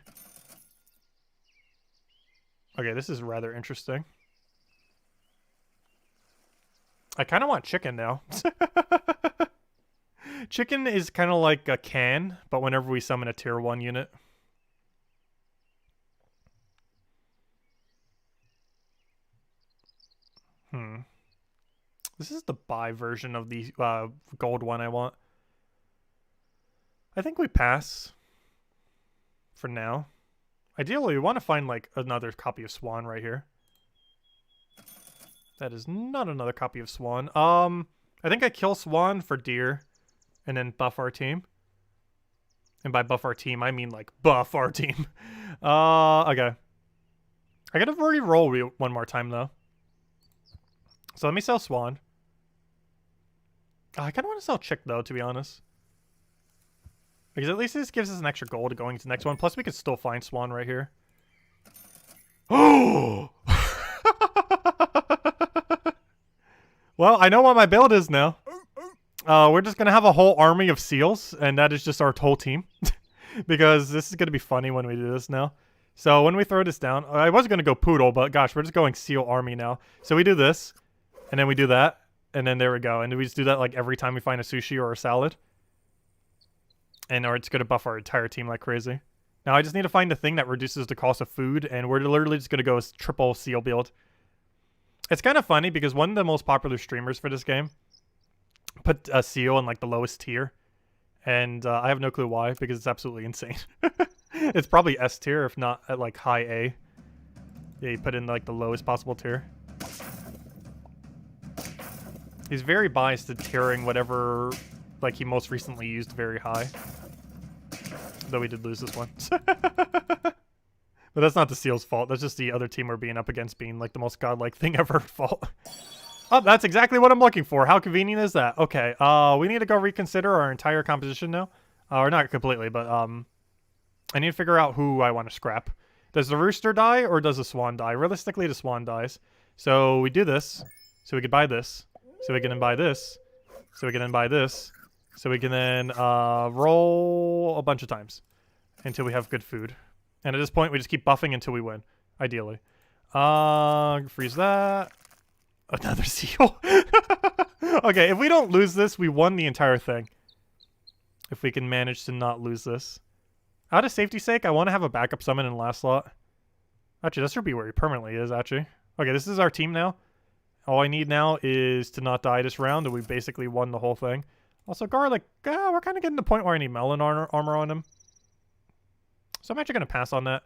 Okay, this is rather interesting. I kind of want chicken now. Chicken is kind of like a can, but whenever we summon a tier 1 unit. This is the buy version of the gold one I want. I think we pass for now. Ideally, we want to find like another copy of Swan right here. That is not another copy of Swan. I think I kill Swan for deer and then buff our team. And by buff our team, I mean like buff our team. Okay. I gotta re-roll one more time though. So let me sell Swan. I kind of want to sell Chick though, to be honest. Because at least this gives us an extra gold going to the next one. Plus we could still find Swan right here. Oh! Well, I know what my build is now. We're just going to have a whole army of seals, and that is just our whole team. Because this is going to be funny when we do this now. So when we throw this down, I was going to go poodle, but gosh, we're just going seal army now. So we do this, and then we do that, and then there we go. And we just do that like every time we find a sushi or a salad. And or it's going to buff our entire team like crazy. Now I just need to find a thing that reduces the cost of food, and we're literally just going to go as triple seal build. It's kind of funny because one of the most popular streamers for this game put a seal in like the lowest tier. And I have no clue why, because it's absolutely insane. It's probably S tier, if not at like high A. Yeah, he put in like the lowest possible tier. He's very biased to tiering whatever like he most recently used very high. Though we did lose this one. But that's not the seal's fault. That's just the other team we're being up against being like the most godlike thing ever fault. Oh, that's exactly what I'm looking for. How convenient is that? Okay, we need to go reconsider our entire composition now. Or not completely, but I need to figure out who I want to scrap. Does the rooster die or does the swan die? Realistically, the swan dies. So we do this, so we can buy this, so we can then buy this, so we can then buy this, so we can then roll a bunch of times until we have good food. And at this point, we just keep buffing until we win, ideally. Freeze that. Another seal. Okay, if we don't lose this, we won the entire thing. If we can manage to not lose this. Out of safety's sake, I want to have a backup summon in the last slot. Actually, that should be where he permanently is, actually. Okay, this is our team now. All I need now is to not die this round, and we basically won the whole thing. Also, Garlic, we're kind of getting to the point where I need melon armor on him. So I'm actually going to pass on that.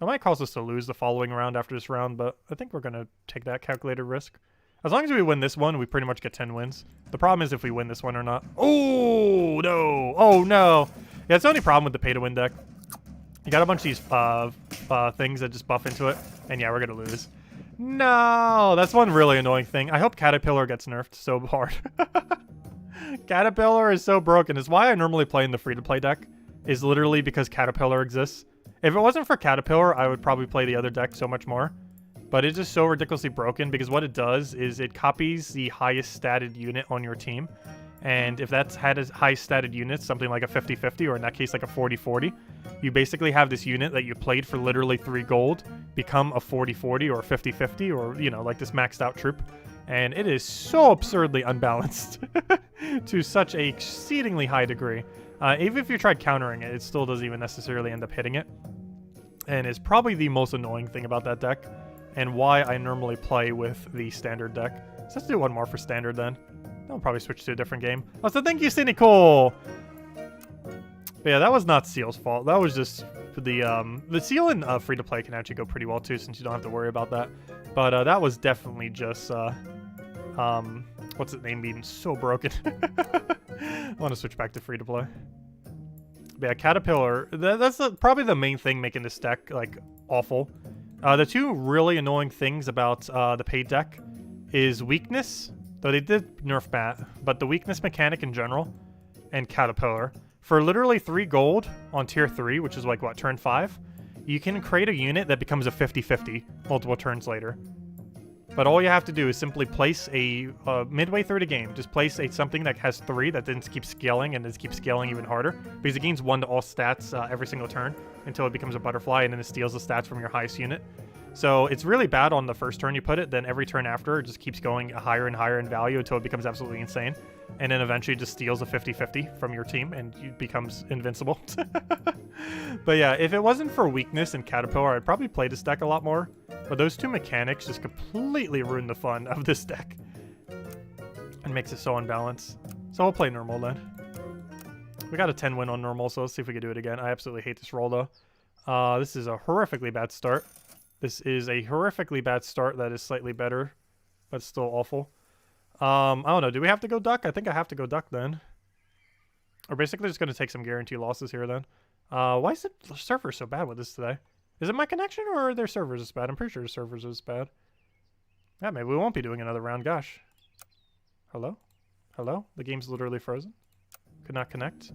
I might cause us to lose the following round after this round, but I think we're going to take that calculated risk. As long as we win this one, we pretty much get 10 wins. The problem is if we win this one or not. Oh, no. Oh, no. Yeah, it's the only problem with the pay-to-win deck. You got a bunch of these things that just buff into it, and yeah, we're going to lose. No, that's one really annoying thing. I hope Caterpillar gets nerfed so hard. Caterpillar is so broken. It's why I normally play in the free-to-play deck, is literally because Caterpillar exists. If it wasn't for Caterpillar, I would probably play the other deck so much more. But it's just so ridiculously broken because what it does is it copies the highest statted unit on your team. And if that's had a high statted unit, something like a 50-50, or in that case like a 40-40, you basically have this unit that you played for literally 3 gold become a 40-40 or 50-50 or, you know, like this maxed out troop. And it is so absurdly unbalanced to such a exceedingly high degree. Even if you tried countering it, it still doesn't even necessarily end up hitting it. And it's probably the most annoying thing about that deck, and why I normally play with the standard deck. So let's do one more for standard then. Then we'll probably switch to a different game. Oh, so thank you, Cynical! But yeah, that was not Seal's fault. That was just the Seal in free-to-play can actually go pretty well too, since you don't have to worry about that. But that was definitely just, what's its name being so broken. I want to switch back to free-to-play. But yeah, Caterpillar, that's probably the main thing making this deck, like, awful. The two really annoying things about the paid deck is weakness, though they did nerf Bat, but the weakness mechanic in general, and Caterpillar. For literally 3 gold on tier 3, which is like, what, turn 5? You can create a unit that becomes a 50-50 multiple turns later. But all you have to do is simply place a, midway through the game, just place something that has 3 that then keeps scaling and then keeps scaling even harder. Because it gains 1 to all stats every single turn until it becomes a butterfly and then it steals the stats from your highest unit. So it's really bad on the first turn you put it, then every turn after it just keeps going higher and higher in value until it becomes absolutely insane. And then eventually it just steals a 50-50 from your team and it becomes invincible. But yeah, if it wasn't for weakness and Caterpillar, I'd probably play this deck a lot more. But those two mechanics just completely ruin the fun of this deck. makes it so unbalanced. So we'll play normal then. We got a 10 win on normal, so let's see if we can do it again. I absolutely hate this roll though. This is a horrifically bad start. This is a horrifically bad start that is slightly better, but still awful. I don't know. Do we have to go duck? I think I have to go duck then. We're basically just going to take some guarantee losses here then. Why is the server so bad with this today? Is it my connection or are their servers is bad? I'm pretty sure the servers is bad. Yeah, maybe we won't be doing another round. Gosh. Hello? Hello? The game's literally frozen. Could not connect.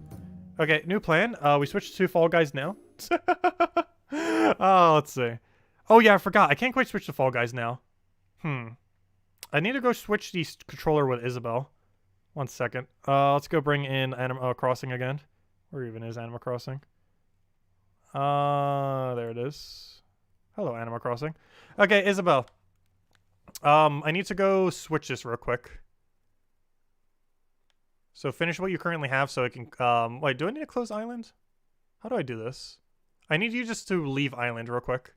Okay, new plan. We switched to Fall Guys now. Oh, let's see. Oh yeah, I forgot. I can't quite switch to Fall Guys now. I need to go switch the controller with Isabel. 1 second. Let's go bring in Animal Crossing again. Where even is Animal Crossing? There it is. Hello, Animal Crossing. Okay, Isabel. I need to go switch this real quick. So finish what you currently have so it can, wait, do I need to close island? How do I do this? I need you just to leave island real quick.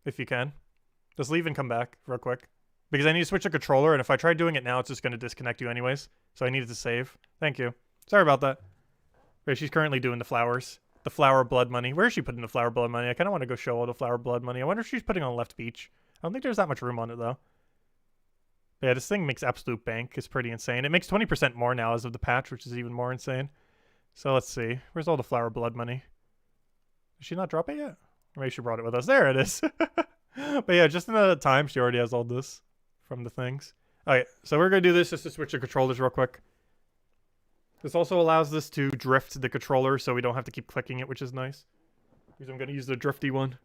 If you can. Just leave and come back real quick. Because I need to switch the controller, and if I try doing it now, it's just going to disconnect you anyways. So I needed to save. Thank you. Sorry about that. Okay, she's currently doing the flowers. The flower blood money. Where is she putting the flower blood money? I kind of want to go show all the flower blood money. I wonder if she's putting on left beach. I don't think there's that much room on it, though. But yeah, this thing makes absolute bank. It's pretty insane. It makes 20% more now as of the patch, which is even more insane. So let's see. Where's all the flower blood money? Did she not drop it yet? Or maybe she brought it with us. There it is. But yeah, just in the time, she already has all this from the things. Alright, so we're going to do this just to switch the controllers real quick. This also allows this to drift the controller so we don't have to keep clicking it, which is nice. Because I'm going to use the drifty one.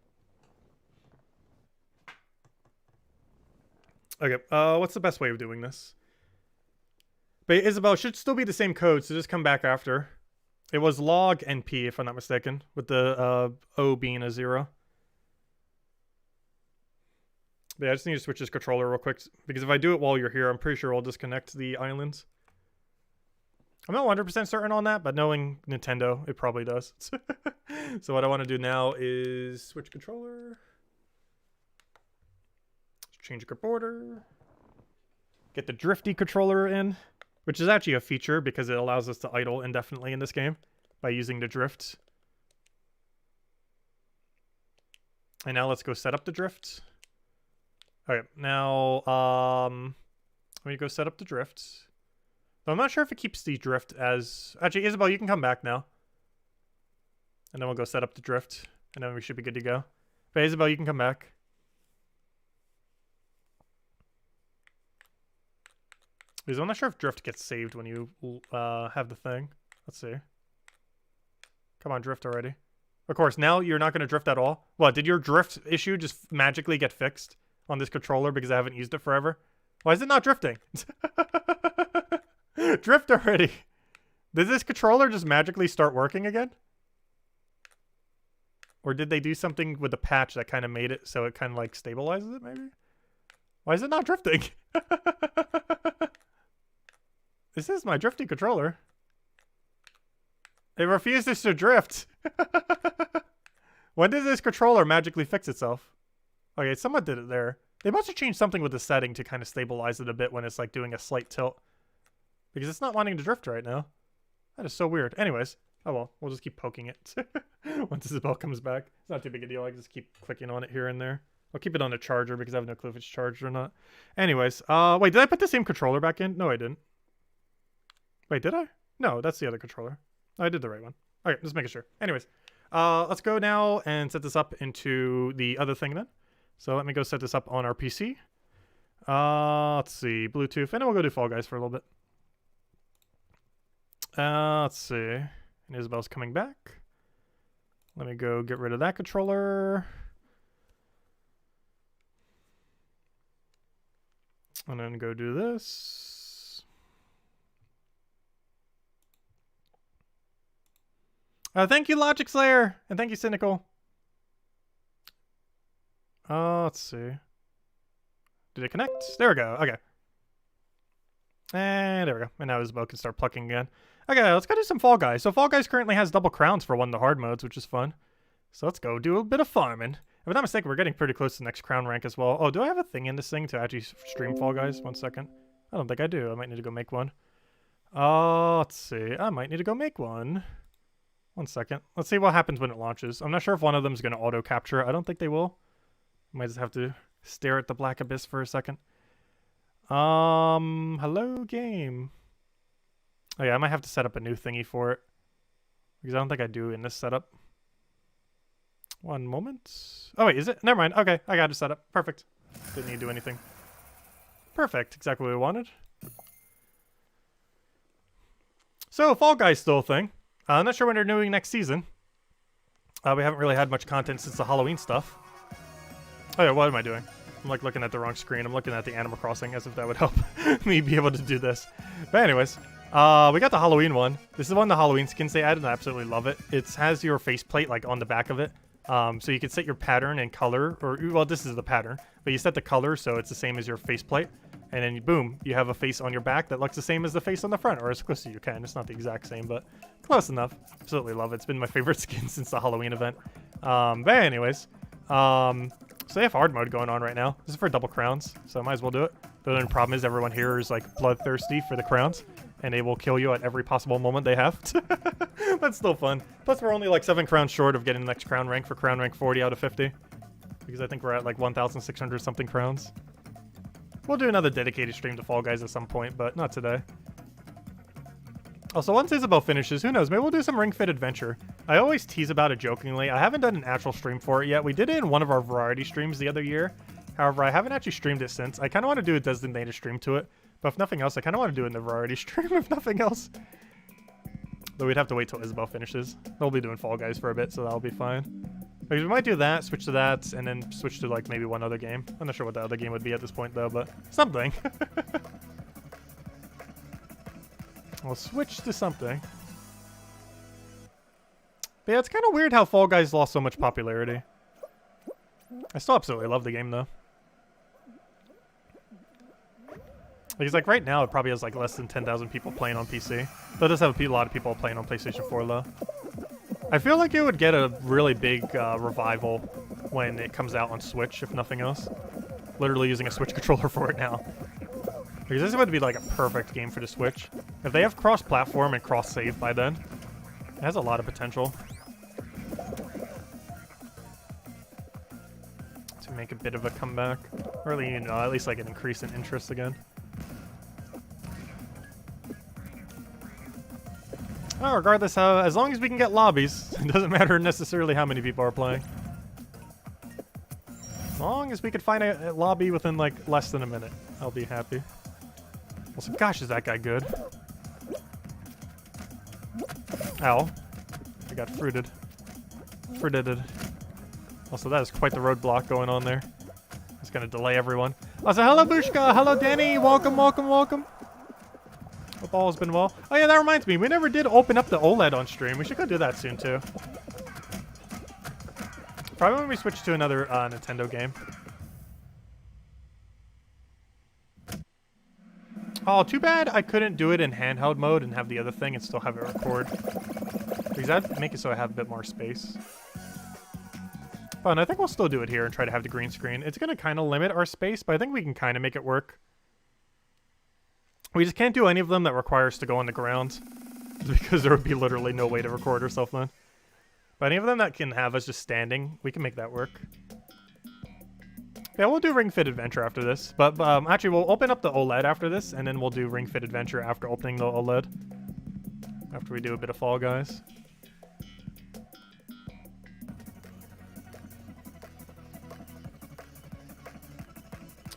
Okay, what's the best way of doing this? But Isabel, should still be the same code, so just come back after. It was log NP, if I'm not mistaken, with the O being a 0. But yeah, I just need to switch this controller real quick, because if I do it while you're here, I'm pretty sure I'll disconnect the islands. I'm not 100% certain on that, but knowing Nintendo, it probably does. So what I want to do now is switch controller. Change grip order. Get the drifty controller in, which is actually a feature because it allows us to idle indefinitely in this game by using the drift. And now let's go set up the drift. Okay, now let me go set up the drift. But I'm not sure if it keeps the drift as... Actually, Isabel, you can come back now. And then we'll go set up the drift. And then we should be good to go. But Isabel, you can come back. Because I'm not sure if drift gets saved when you have the thing. Let's see. Come on, drift already. Of course, now you're not going to drift at all. What, did your drift issue just magically get fixed on this controller because I haven't used it forever? Why is it not drifting? Drift already. Did this controller just magically start working again? Or did they do something with the patch that kind of made it so it kind of like stabilizes it maybe? Why is it not drifting? This is my drifty controller. It refuses to drift. When did this controller magically fix itself? Okay, someone did it there. They must have changed something with the setting to kind of stabilize it a bit when it's like doing a slight tilt. Because it's not wanting to drift right now. That is so weird. Anyways, oh well, we'll just keep poking it. Once Isabel comes back. It's not too big a deal. I can just keep clicking on it here and there. I'll keep it on a charger because I have no clue if it's charged or not. Anyways, wait, did I put the same controller back in? No, I didn't. Wait, did I? No, that's the other controller. I did the right one. Okay, just making sure. Anyways, let's go now and set this up into the other thing then. So let me go set this up on our PC. Let's see, Bluetooth, and then we'll go do Fall Guys for a little bit. Let's see. And Isabel's coming back. Let me go get rid of that controller. And then go do this. Thank you, Logic Slayer, and thank you, Cynical. Let's see. Did it connect? There we go. Okay. And there we go. And now Isabel can start plucking again. Okay, let's go do some Fall Guys. So Fall Guys currently has double crowns for one of the hard modes, which is fun. So let's go do a bit of farming. If I'm not mistaken, we're getting pretty close to the next crown rank as well. Oh, do I have a thing in this thing to actually stream Fall Guys? 1 second. I don't think I do. I might need to go make one. Let's see. I might need to go make one. 1 second. Let's see what happens when it launches. I'm not sure if one of them is going to auto capture. I don't think they will. Might just have to stare at the black abyss for a second. Hello game. Oh yeah, I might have to set up a new thingy for it, because I don't think I do in this setup. 1 moment. Oh wait, is it? Never mind. Okay, I got it set up. Perfect. Didn't need to do anything. Perfect. Exactly what we wanted. So, Fall Guys still a thing. I'm not sure when they're doing next season. We haven't really had much content since the Halloween stuff. Oh yeah, what am I doing? I'm like looking at the wrong screen. I'm looking at the Animal Crossing as if that would help me be able to do this. But anyways, we got the Halloween one. This is one of the Halloween skins they added, and I absolutely love it. It has your faceplate like on the back of it. So you can set your pattern and color, or well, this is the pattern, but you set the color so it's the same as your faceplate, and then boom, you have a face on your back that looks the same as the face on the front, or as close as you can. It's not the exact same, but close enough. Absolutely love it. It's been my favorite skin since the Halloween event. But anyways, so they have hard mode going on right now. This is for double crowns, so I might as well do it. The only problem is everyone here is like bloodthirsty for the crowns, and they will kill you at every possible moment they have. That's still fun. Plus, we're only like 7 crowns short of getting the next crown rank for crown rank 40 out of 50. Because I think we're at like 1,600 something crowns. We'll do another dedicated stream to Fall Guys at some point, but not today. Also, once Isabel finishes, who knows, maybe we'll do some Ring Fit Adventure. I always tease about it jokingly. I haven't done an actual stream for it yet. We did it in one of our variety streams the other year. However, I haven't actually streamed it since. I kind of want to do a designated stream to it. But if nothing else, I kind of want to do it in the variety stream, if nothing else. Though we'd have to wait till Isabel finishes. They'll be doing Fall Guys for a bit, so that'll be fine. Because we might do that, switch to that, and then switch to like maybe one other game. I'm not sure what the other game would be at this point though, but something. We'll switch to something. But yeah, it's kind of weird how Fall Guys lost so much popularity. I still absolutely love the game though. Because like right now it probably has like less than 10,000 people playing on PC. Though it does have a lot of people playing on PlayStation 4 though. I feel like it would get a really big revival when it comes out on Switch, if nothing else. Literally using a Switch controller for it now. Because this would be like a perfect game for the Switch. If they have cross-platform and cross-save by then, it has a lot of potential to make a bit of a comeback. Or you know, at least like an increase in interest again. Oh, regardless, as long as we can get lobbies, it doesn't matter necessarily how many people are playing. As long as we could find a lobby within like less than a minute, I'll be happy. Also, gosh, is that guy good? Ow. I got fruited. Fruited. Also, that is quite the roadblock going on there. It's gonna delay everyone. Also, hello Bushka, hello Danny, welcome, welcome, welcome. Hope all has been well. Oh yeah, that reminds me, we never did open up the OLED on stream. We should go do that soon too. Probably when we switch to another Nintendo game. Oh, too bad I couldn't do it in handheld mode and have the other thing and still have it record. Because that'd make it so I have a bit more space. But I think we'll still do it here and try to have the green screen. It's going to kind of limit our space, but I think we can kind of make it work. We just can't do any of them that require us to go on the ground. Because there would be literally no way to record ourselves then. But any of them that can have us just standing, we can make that work. Yeah, we'll do Ring Fit Adventure after this. But actually, we'll open up the OLED after this, and then we'll do Ring Fit Adventure after opening the OLED. After we do a bit of Fall Guys.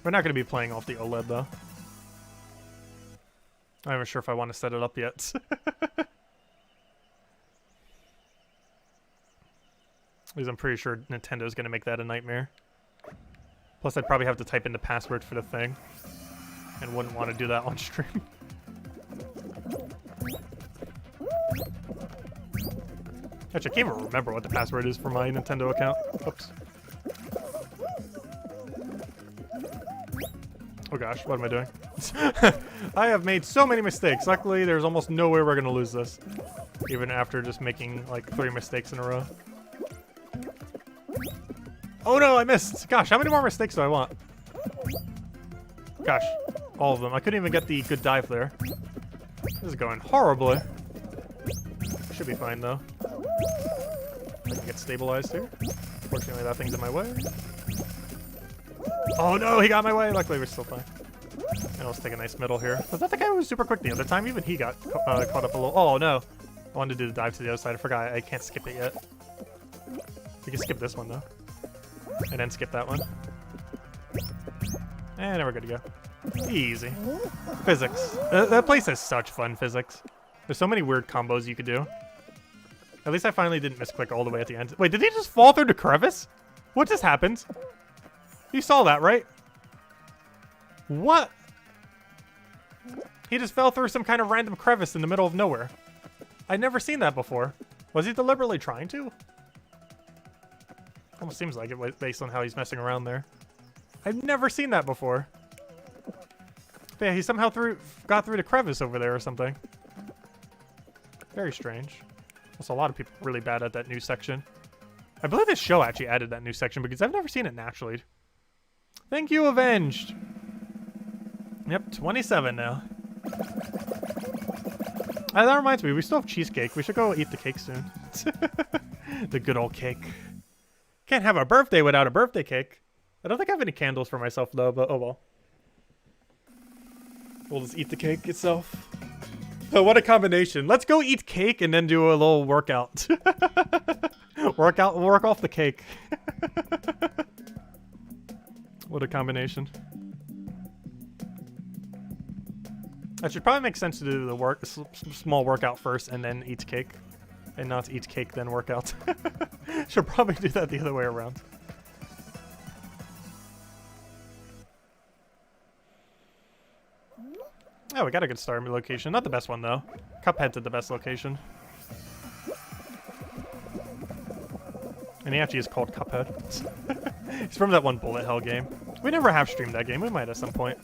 We're not going to be playing off the OLED, though. I'm not even sure if I want to set it up yet. Because I'm pretty sure Nintendo's going to make that a nightmare. Plus, I'd probably have to type in the password for the thing. And wouldn't want to do that on stream. Actually, I can't even remember what the password is for my Nintendo account. Oops. Oh gosh, what am I doing? I have made so many mistakes. Luckily, there's almost no way we're going to lose this. Even after just making like 3 mistakes in a row. Oh no, I missed! Gosh, how many more mistakes do I want? Gosh. All of them. I couldn't even get the good dive there. This is going horribly. Should be fine, though. I can get stabilized here. Fortunately, that thing's in my way. Oh, no, he got my way. Luckily, we're still fine. And let's take a nice middle here. Was that the guy who was super quick the other time? Even he got caught up a little. Oh, no. I wanted to do the dive to the other side. I forgot. I can't skip it yet. We can skip this one, though. And then skip that one. And now we're good to go. Easy. Physics. That place has such fun physics. There's so many weird combos you could do. At least I finally didn't misclick all the way at the end. Wait, did he just fall through the crevice? What just happened? You saw that, right? What? He just fell through some kind of random crevice in the middle of nowhere. I'd never seen that before. Was he deliberately trying to? Almost seems like it based on how he's messing around there. I've never seen that before. But yeah, he somehow got through the crevice over there or something. Very strange. Also, a lot of people are really bad at that new section. I believe this show actually added that new section because I've never seen it naturally. Thank you, Avenged. Yep, 27 now. That reminds me, we still have cheesecake. We should go eat the cake soon. The good old cake. Can't have a birthday without a birthday cake. I don't think I have any candles for myself, though, but oh well. We'll just eat the cake itself. Oh, what a combination. Let's go eat cake and then do a little workout. Work off the cake. What a combination. That should probably make sense to do the small workout first and then eat cake. And not eat cake, then work out. Should probably do that the other way around. Oh, we got a good starting location. Not the best one, though. Cuphead's at the best location. And he actually is called Cuphead. He's from that one bullet hell game. We never have streamed that game. We might at some point.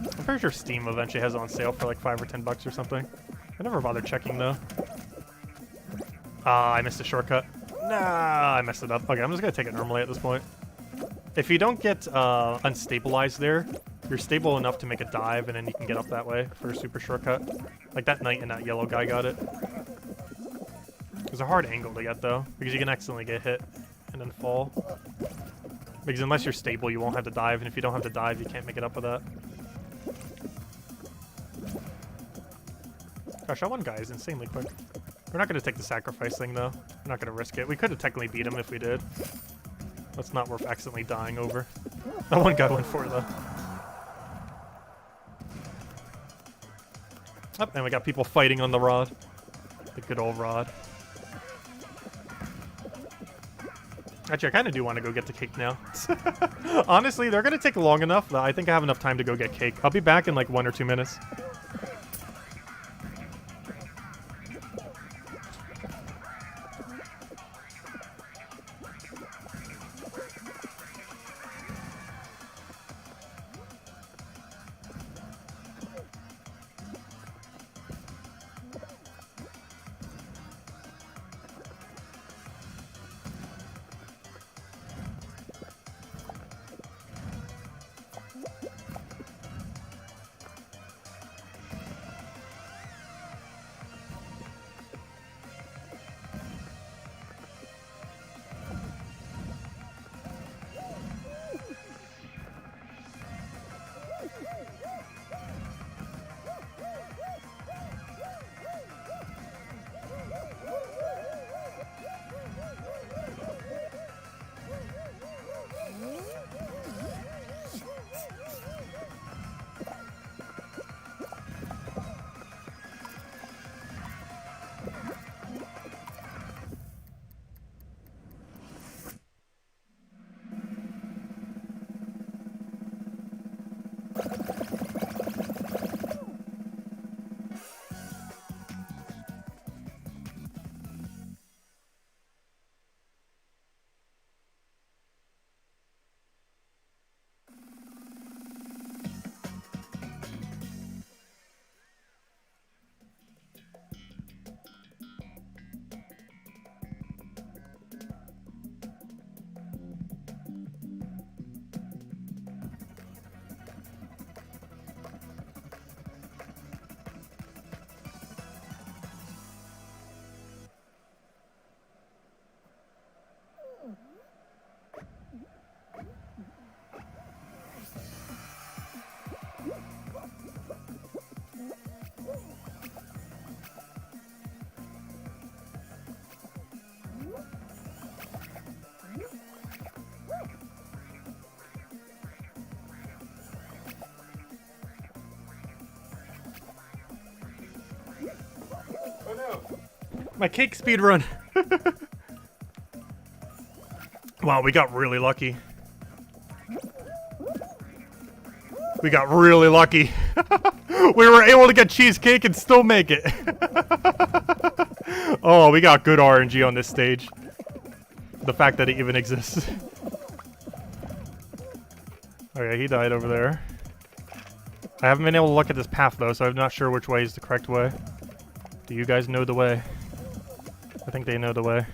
I'm pretty sure Steam eventually has it on sale for like $5 or $10 or something. I never bothered checking, though. Ah, I missed a shortcut. Nah, I messed it up. Okay, I'm just gonna take it normally at this point. If you don't get unstabilized there, you're stable enough to make a dive, and then you can get up that way for a super shortcut. Like that knight and that yellow guy got it. It's a hard angle to get, though, because you can accidentally get hit and then fall. Because unless you're stable, you won't have to dive, and if you don't have to dive, you can't make it up with that. Gosh, that one guy is insanely quick. We're not going to take the sacrifice thing, though. We're not going to risk it. We could have technically beat him if we did. That's not worth accidentally dying over. That one guy went for it, though. Oh, and we got people fighting on the rod. The good old rod. Actually, I kind of do want to go get the cake now. Honestly, they're going to take long enough that I think I have enough time to go get cake. I'll be back in like 1 or 2 minutes. My cake speed run. Wow, we got really lucky. We got really lucky. We were able to get cheesecake and still make it. Oh, we got good RNG on this stage. The fact that it even exists. Okay, he died over there. I haven't been able to look at this path though, so I'm not sure which way is the correct way. Do you guys know the way? I think they know the way.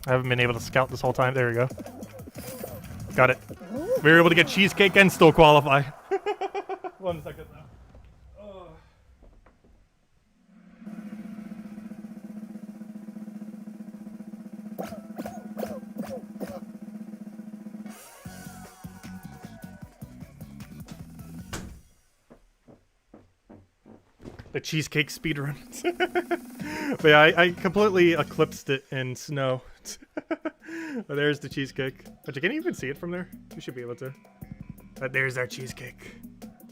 I haven't been able to scout this whole time. There we go. Got it. We were able to get cheesecake and still qualify. 1 second now. The cheesecake speedrun. But yeah, I completely eclipsed it in snow. But there's the cheesecake. But you can't even see it from there. You should be able to. But there's our cheesecake.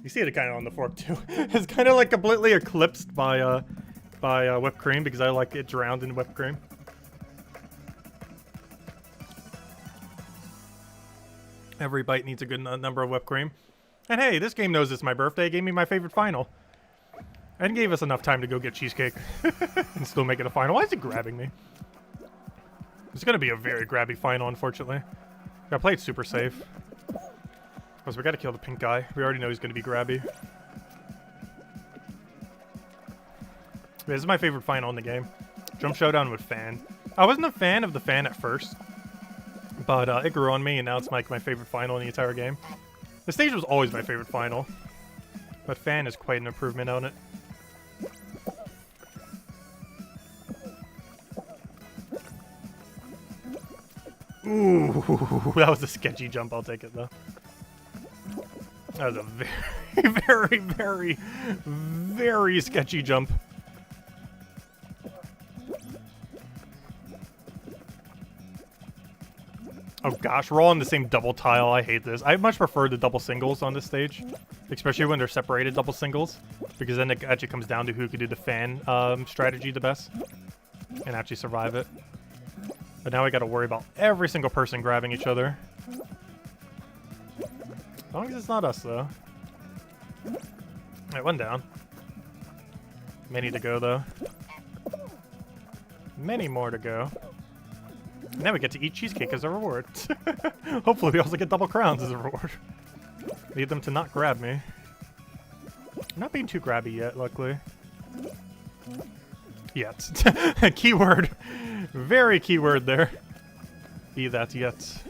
You see it kind of on the fork too. It's kind of like completely eclipsed by whipped cream because I like it drowned in whipped cream. Every bite needs a good number of whipped cream. And hey, this game knows it's my birthday. It gave me my favorite final. And gave us enough time to go get cheesecake. And still make it a final. Why is it grabbing me? It's going to be a very grabby final, unfortunately. I played super safe. Because we got to kill the pink guy. We already know he's going to be grabby. This is my favorite final in the game. Jump Showdown with Fan. I wasn't a fan of the Fan at first. But it grew on me, and now it's like my favorite final in the entire game. The stage was always my favorite final. But Fan is quite an improvement on it. Ooh, that was a sketchy jump. I'll take it, though. That was a very, very, very sketchy jump. Oh gosh, we're all on the same double tile. I hate this. I much prefer the double singles on this stage. Especially when they're separated double singles. Because then it actually comes down to who can do the fan strategy the best. And actually survive it. But now we gotta worry about every single person grabbing each other. As long as it's not us, though. Alright, 1 down. Many to go, though. Many more to go. And then we get to eat cheesecake as a reward. Hopefully we also get double crowns as a reward. Need them to not grab me. I'm not being too grabby yet, luckily. Yet. Keyword. Very keyword there. Be that yet.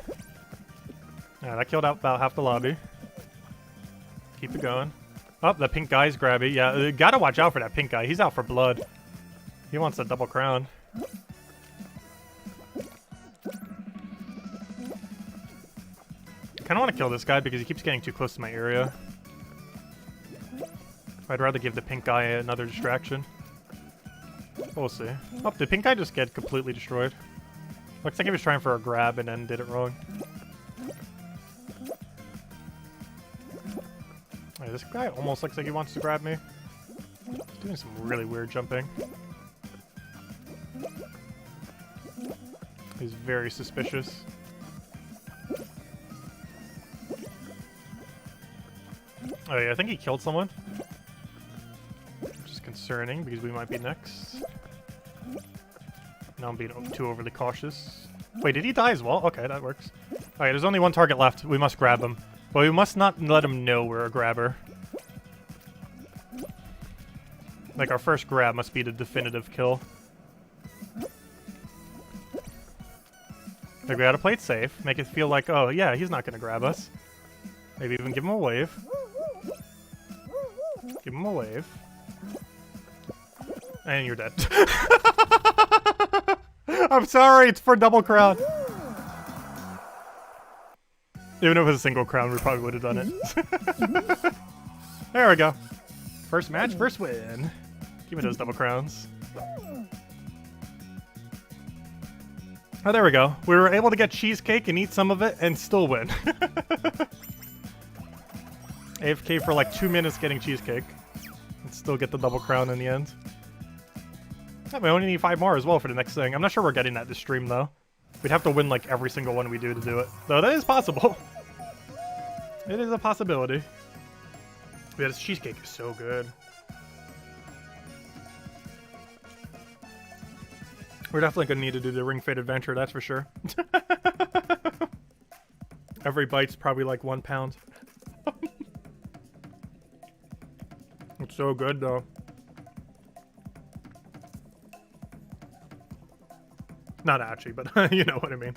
Alright, that killed out about half the lobby. Keep it going. Oh, the pink guy's grabby. Yeah, gotta watch out for that pink guy. He's out for blood. He wants a double crown. Kinda want to kill this guy because he keeps getting too close to my area. I'd rather give the pink guy another distraction. We'll see. Oh, did pink guy just get completely destroyed? Looks like he was trying for a grab and then did it wrong. Hey, this guy almost looks like he wants to grab me. He's doing some really weird jumping. He's very suspicious. Oh yeah, I think he killed someone. Which is concerning because we might be next. Now I'm being too overly cautious. Wait, did he die as well? Okay, that works. Alright, there's only 1 target left. We must grab him. But we must not let him know we're a grabber. Like, our first grab must be the definitive kill. Like, we gotta play it safe. Make it feel like, oh, yeah, he's not gonna grab us. Maybe even give him a wave. Give him a wave. And you're dead. I'm sorry, it's for double crown. Even if it was a single crown, we probably would have done it. There we go. First match, first win. Give me those double crowns. Oh, there we go. We were able to get cheesecake and eat some of it and still win. AFK for like 2 minutes getting cheesecake. And still get the double crown in the end. Yeah, we only need 5 more as well for the next thing. I'm not sure we're getting that this stream, though. We'd have to win, like, every single one we do to do it. Though that is possible. It is a possibility. Yeah, this cheesecake is so good. We're definitely gonna need to do the Ring Fit Adventure, that's for sure. Every bite's probably like 1 pound. It's so good, though. Not actually, but you know what I mean.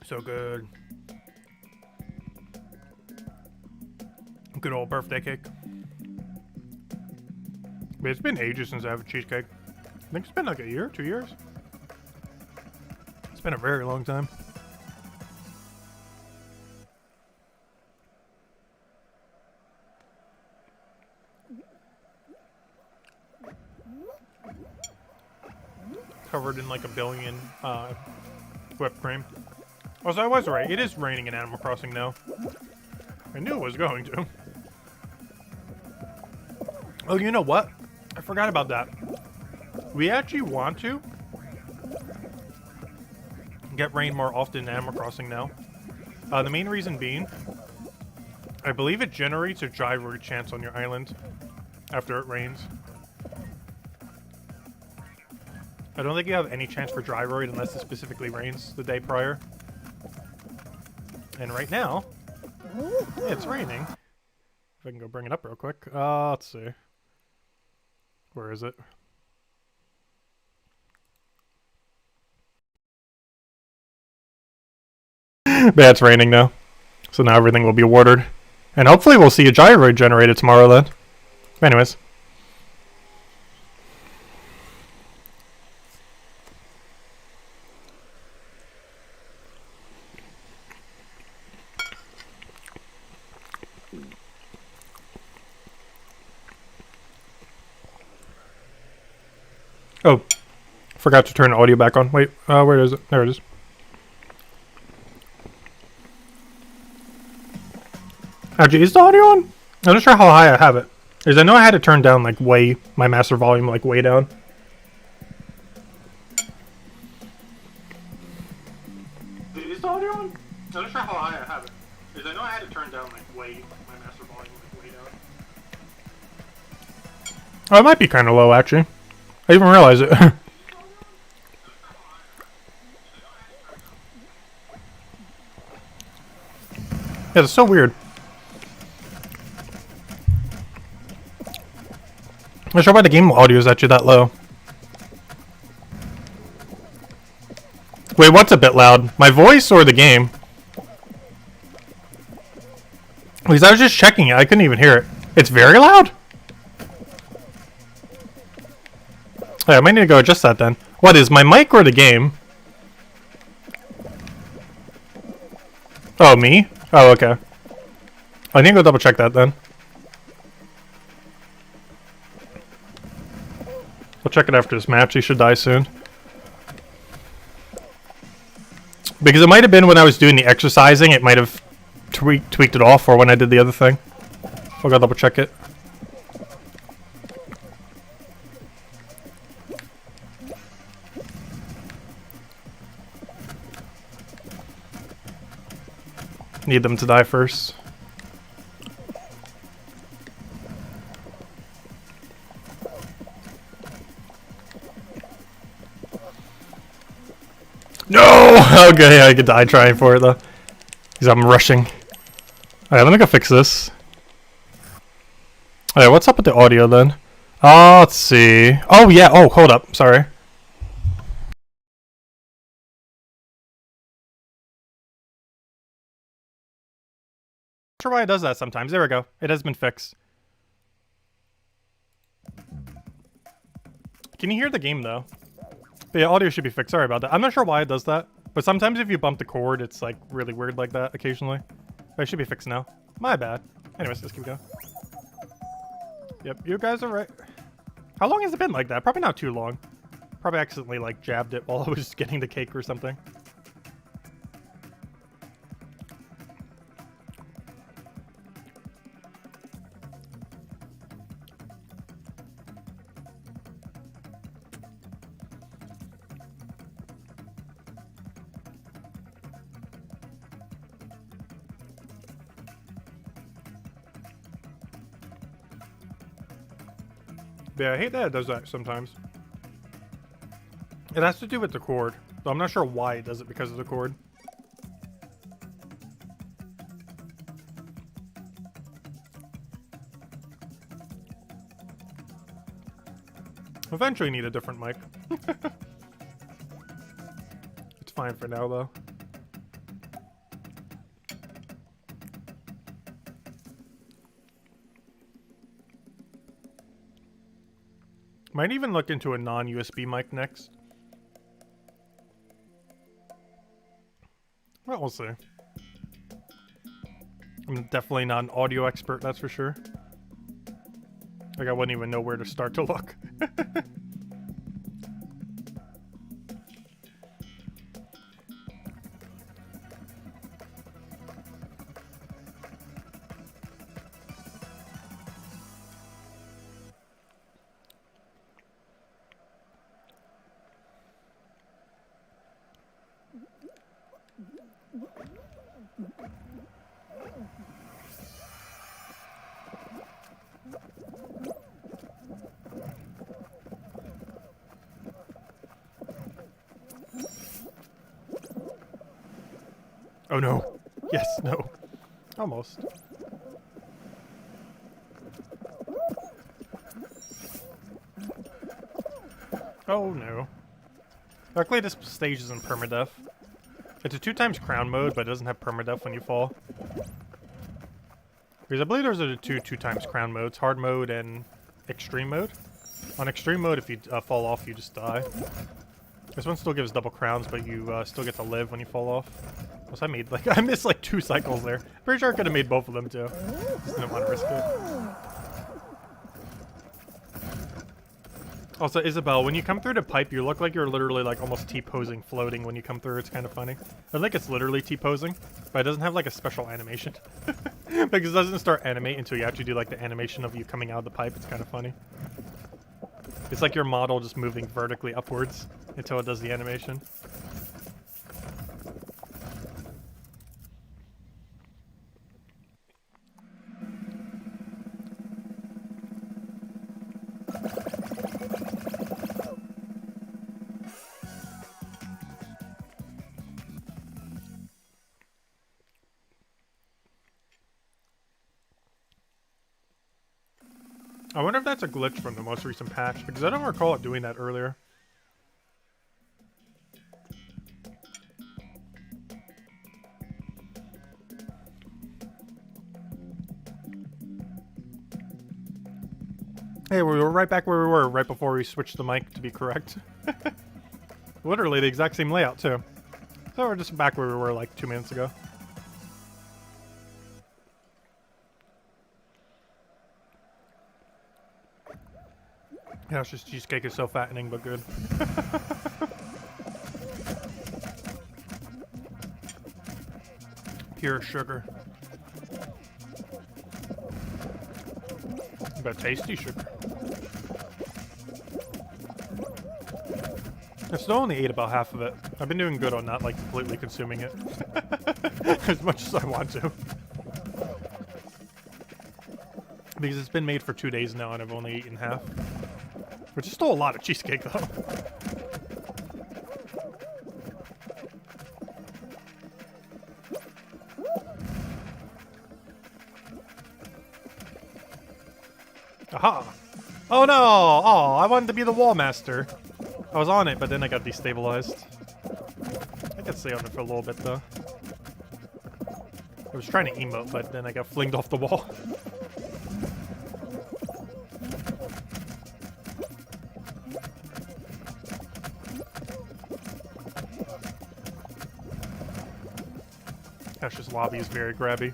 So good. Good old birthday cake. But it's been ages since I have a cheesecake. I think it's been like a year, 2 years. It's been a very long time. Covered in like a billion whipped cream. Also, I was right. It is raining in Animal Crossing now. I knew it was going to. Oh, you know what? I forgot about that. We actually want to get rain more often in Animal Crossing now. The main reason being, I believe it generates a gyroid chance on your island after it rains. I don't think you have any chance for gyroid unless it specifically rains the day prior. And right now, yeah, it's raining. If I can go bring it up real quick. Let's see. Where is it? Yeah, it's raining now. So now everything will be watered. And hopefully we'll see a gyroid generated tomorrow then. Anyways. Oh, forgot to turn the audio back on. Wait, where is it? There it is. Actually, is the audio on? I'm not sure how high I have it. Because I know I had to turn down like way, my master volume like way down. Is the audio on? I'm not sure how high I have it. Because I know I had to turn down like way, my master volume like way down. Oh, it might be kind of low actually. I didn't even realize it. Yeah, it's so weird. I'm not sure why the game audio is actually that low. Wait, what's a bit loud? My voice or the game? Because I was just checking it. I couldn't even hear it. It's very loud? Yeah, I might need to go adjust that then. What is my mic or the game? Oh, me? Oh, okay. I need to go double check that then. We'll check it after this match. He should die soon. Because it might have been when I was doing the exercising, it might have tweaked it off, or when I did the other thing. I'll go double check it. Need them to die first. No! Okay, I could die trying for it though. Because I'm rushing. Alright, let me go fix this. Alright, what's up with the audio then? Let's see. Oh yeah, oh, hold up, sorry. Not sure why it does that sometimes. There we go. It has been fixed. Can you hear the game though? But yeah, audio should be fixed. Sorry about that. I'm not sure why it does that. But sometimes if you bump the cord, it's like really weird like that occasionally. But it should be fixed now. My bad. Anyways, let's keep going. Yep, you guys are right. How long has it been like that? Probably not too long. Probably accidentally like jabbed it while I was getting the cake or something. Yeah, I hate that it does that sometimes. It has to do with the cord, though I'm not sure why it does it because of the cord. Eventually need a different mic. It's fine for now, though. Might even look into a non-USB mic next. Well, we'll see. I'm definitely not an audio expert, that's for sure. Like, I wouldn't even know where to start to look. Oh no. Yes, no. Almost. Oh no. Luckily this stage is in permadeath. It's a 2x crown mode, but it doesn't have permadeath when you fall. Because I believe those are the two 2x crown modes, hard mode and extreme mode. On extreme mode, if you fall off, you just die. This one still gives double crowns, but you still get to live when you fall off. So I made like I missed like 2 cycles there. Pretty sure I could have made both of them too. Just didn't want to risk it. Also, Isabel, when you come through the pipe, you look like you're literally like almost T-posing, floating when you come through. It's kind of funny. I think it's literally T-posing, but it doesn't have like a special animation. Because it doesn't start animate until you actually do like the animation of you coming out of the pipe. It's kind of funny. It's like your model just moving vertically upwards until it does the animation. I wonder if that's a glitch from the most recent patch, because I don't recall it doing that earlier. Hey, we were right back where we were right before we switched the mic, to be correct. Literally the exact same layout, too. So we're just back where we were like 2 minutes ago. Yeah, it's just cheesecake is so fattening, but good. Pure sugar. But tasty sugar. I still only ate about half of it. I've been doing good on not like completely consuming it. As much as I want to. Because it's been made for 2 days now and I've only eaten half. Which is still a lot of cheesecake, though. Aha! Oh no! Oh, I wanted to be the wall master. I was on it, but then I got destabilized. I could stay on it for a little bit though. I was trying to emote, but then I got flinged off the wall. That's just lobby is very grabby.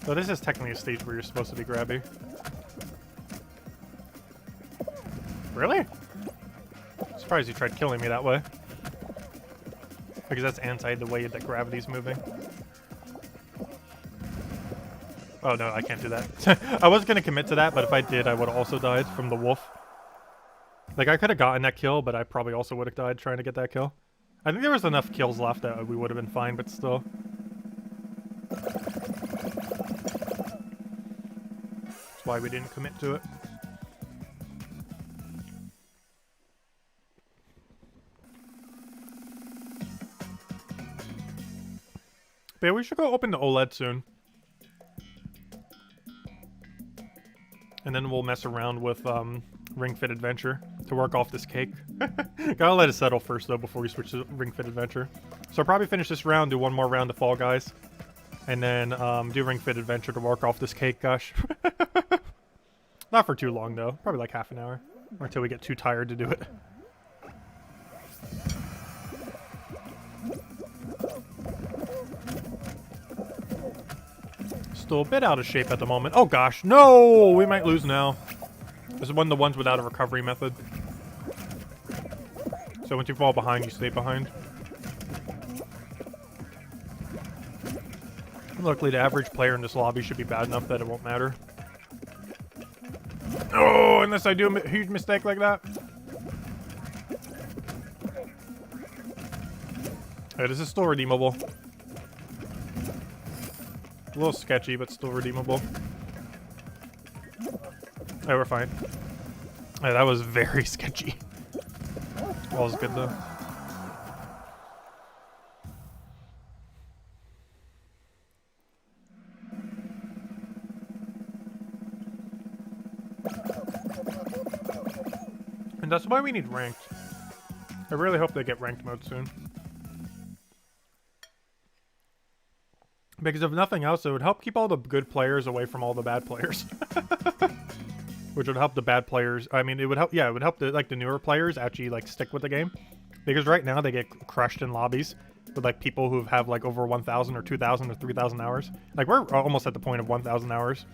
So this is technically a stage where you're supposed to be grabby. Really? Surprised you tried killing me that way. Because that's anti the way that gravity's moving. Oh no, I can't do that. I was gonna commit to that, but if I did, I would have also died from the wolf. Like, I could have gotten that kill, but I probably also would have died trying to get that kill. I think there was enough kills left that we would have been fine, but still. That's why we didn't commit to it. But yeah, we should go open the OLED soon. And then we'll mess around with Ring Fit Adventure to work off this cake. Gotta let it settle first though before we switch to Ring Fit Adventure. So I'll probably finish this round, do one more round of Fall Guys. And then do Ring Fit Adventure to work off this cake, gosh. Not for too long though, probably like half an hour. Or until we get too tired to do it. Still a bit out of shape at the moment. Oh gosh, no! We might lose now. This is one of the ones without a recovery method. So once you fall behind, you stay behind. Luckily, the average player in this lobby should be bad enough that it won't matter. Oh, unless I do a huge mistake like that. Hey, this is still redeemable. A little sketchy, but still redeemable. Hey, we're fine. Hey, that was very sketchy. All's good though. And that's why we need ranked. I really hope they get ranked mode soon. Because if nothing else, it would help keep all the good players away from all the bad players. Which would help the bad players. I mean, it would help. Yeah, it would help the the newer players actually like stick with the game. Because right now they get crushed in lobbies with like people who have like over 1,000 or 2,000 or 3,000 hours. Like we're almost at the point of 1,000 hours.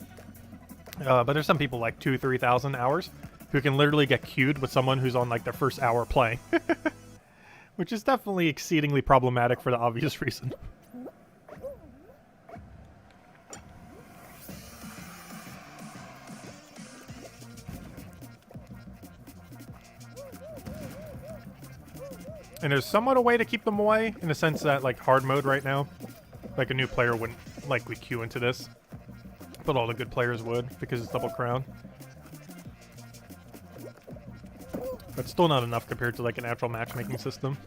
But there's some people like 2,000, 3,000 hours who can literally get queued with someone who's on like their first hour playing. Which is definitely exceedingly problematic for the obvious reason. And there's somewhat a way to keep them away, in the sense that, like, hard mode right now, like, a new player wouldn't likely queue into this. But all the good players would, because it's double crown. But still not enough compared to, like, an actual matchmaking system.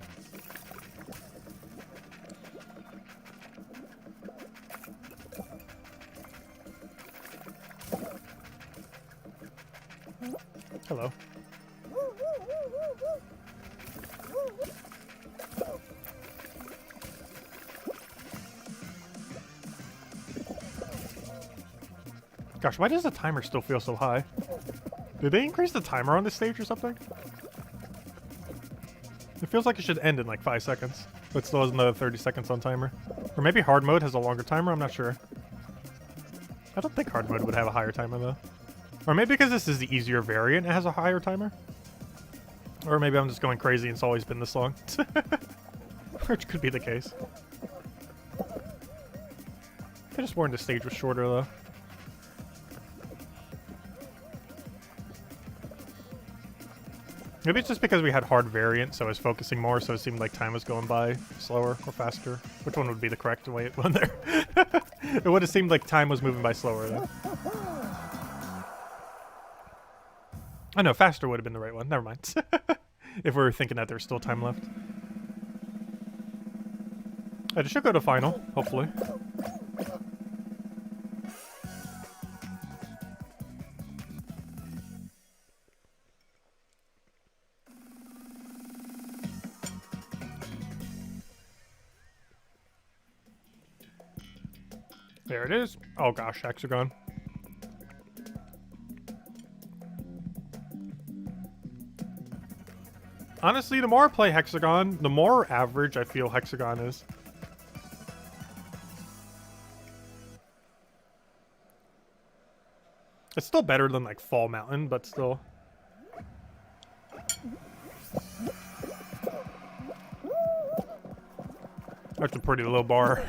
Hello. Gosh, why does the timer still feel so high? Did they increase the timer on this stage or something? It feels like it should end in like 5 seconds, but still has another 30 seconds on timer. Or maybe hard mode has a longer timer, I'm not sure. I don't think hard mode would have a higher timer though. Or maybe because this is the easier variant, it has a higher timer. Or maybe I'm just going crazy and it's always been this long. Which could be the case. I just warned the stage was shorter though. Maybe it's just because we had hard variant, so I was focusing more, so it seemed like time was going by slower or faster. Which one would be the correct way it went there? It would have seemed like time was moving by slower then. Oh no, faster would have been the right one. Never mind. If we were thinking that there's still time left. I just should go to final, hopefully. There it is. Oh gosh, hexagon. Honestly, the more I play hexagon, the more average I feel hexagon is. It's still better than like Fall Mountain, but still. That's a pretty low bar.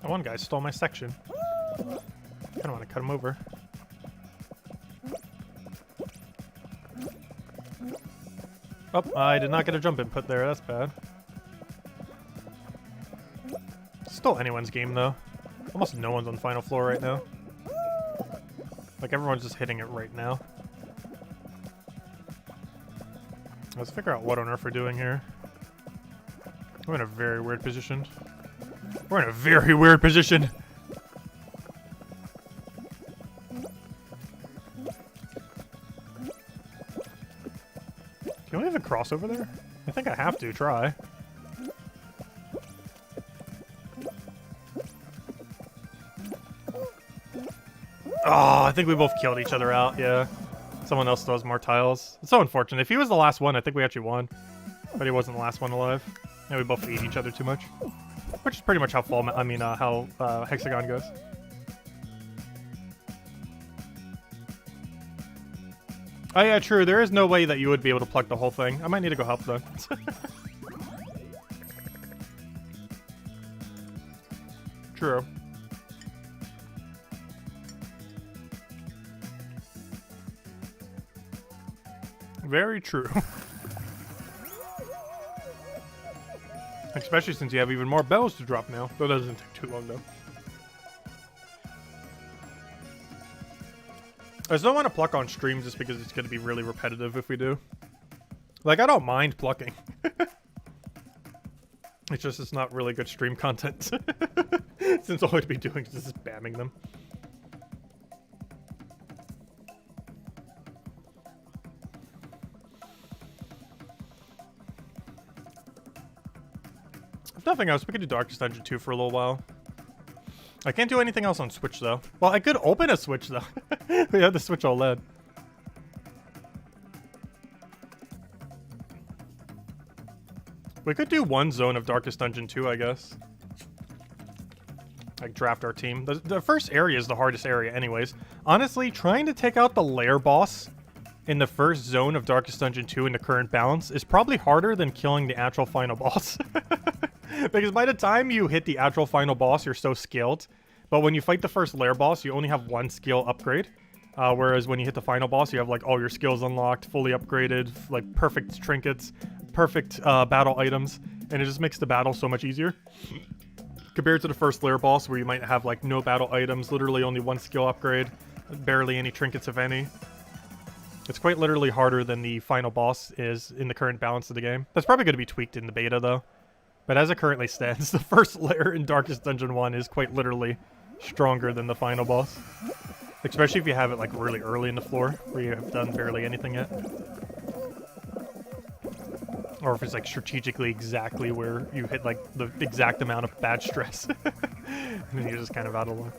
That one guy stole my section. I don't want to cut him over. Oh, I did not get a jump input there. That's bad. Still anyone's game, though. Almost no one's on final floor right now. Like, everyone's just hitting it right now. Let's figure out what on earth we're doing here. We're in a very weird position. We're in a very weird position. Can we even cross over there? I think I have to try. Oh, I think we both killed each other out, yeah. Someone else still has more tiles. It's so unfortunate. If he was the last one, I think we actually won. But he wasn't the last one alive. And we both ate each other too much. Which is pretty much how how Hexagon goes. Oh yeah, true. There is no way that you would be able to plug the whole thing. I might need to go help though. True. Very true. Especially since you have even more bells to drop now. That doesn't take too long though. I just don't want to pluck on stream just because it's going to be really repetitive if we do. Like, I don't mind plucking. It's just it's not really good stream content. Since all I'd be doing is just spamming them. If nothing else, we could do Darkest Dungeon 2 for a little while. I can't do anything else on Switch, though. Well, I could open a Switch, though. We have the Switch OLED. We could do one zone of Darkest Dungeon 2, I guess. Like, draft our team. The first area is the hardest area anyways. Honestly, trying to take out the lair boss in the first zone of Darkest Dungeon 2 in the current balance is probably harder than killing the actual final boss. Because by the time you hit the actual final boss, you're so skilled. But when you fight the first lair boss, you only have one skill upgrade. Whereas when you hit the final boss, you have like all your skills unlocked, fully upgraded, like perfect trinkets, perfect battle items. And it just makes the battle so much easier. Compared to the first lair boss where you might have like no battle items, literally only one skill upgrade, barely any trinkets if any. It's quite literally harder than the final boss is in the current balance of the game. That's probably going to be tweaked in the beta though. But as it currently stands, the first lair in Darkest Dungeon 1 is quite literally stronger than the final boss. Especially if you have it like really early in the floor, where you have done barely anything yet. Or if it's like strategically exactly where you hit like the exact amount of bad stress. And then you're just kind of out of luck.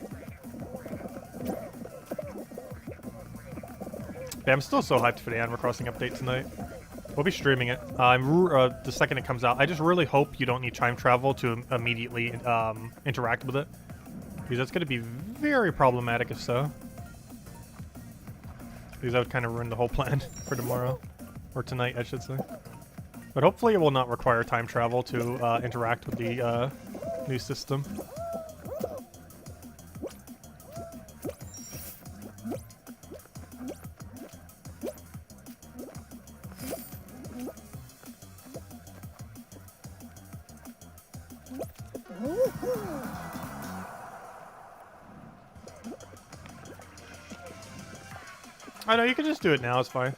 Yeah, I'm still so hyped for the Animal Crossing update tonight. We'll be streaming it. The second it comes out. I just really hope you don't need time travel to immediately interact with it. Because that's going to be very problematic if so. Because that would kind of ruin the whole plan for tomorrow. Or tonight, I should say. But hopefully it will not require time travel to interact with the new system. I know, you can just do it now, it's fine.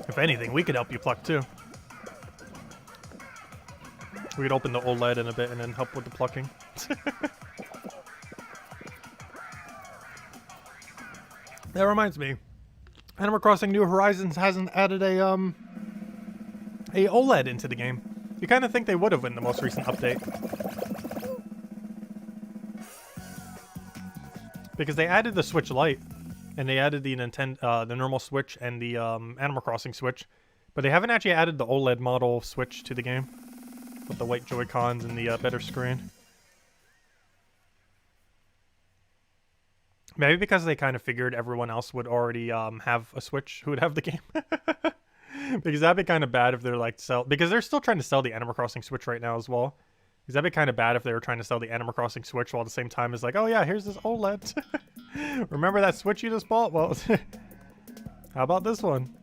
If anything, we could help you pluck too. We could open the OLED in a bit and then help with the plucking. That reminds me, Animal Crossing New Horizons hasn't added a OLED into the game. You kind of think they would have in the most recent update. Because they added the Switch Lite, and they added the the normal Switch and the Animal Crossing Switch, but they haven't actually added the OLED model Switch to the game with the white Joy-Cons and the better screen. Maybe because they kind of figured everyone else would already have a Switch who would have the game. Because that'd be kind of bad if they're like because they're still trying to sell the Animal Crossing Switch right now as well. Because that'd be kind of bad if they were trying to sell the Animal Crossing Switch while at the same time it's like, oh yeah, here's this OLED. Remember that Switch you just bought? Well, how about this one?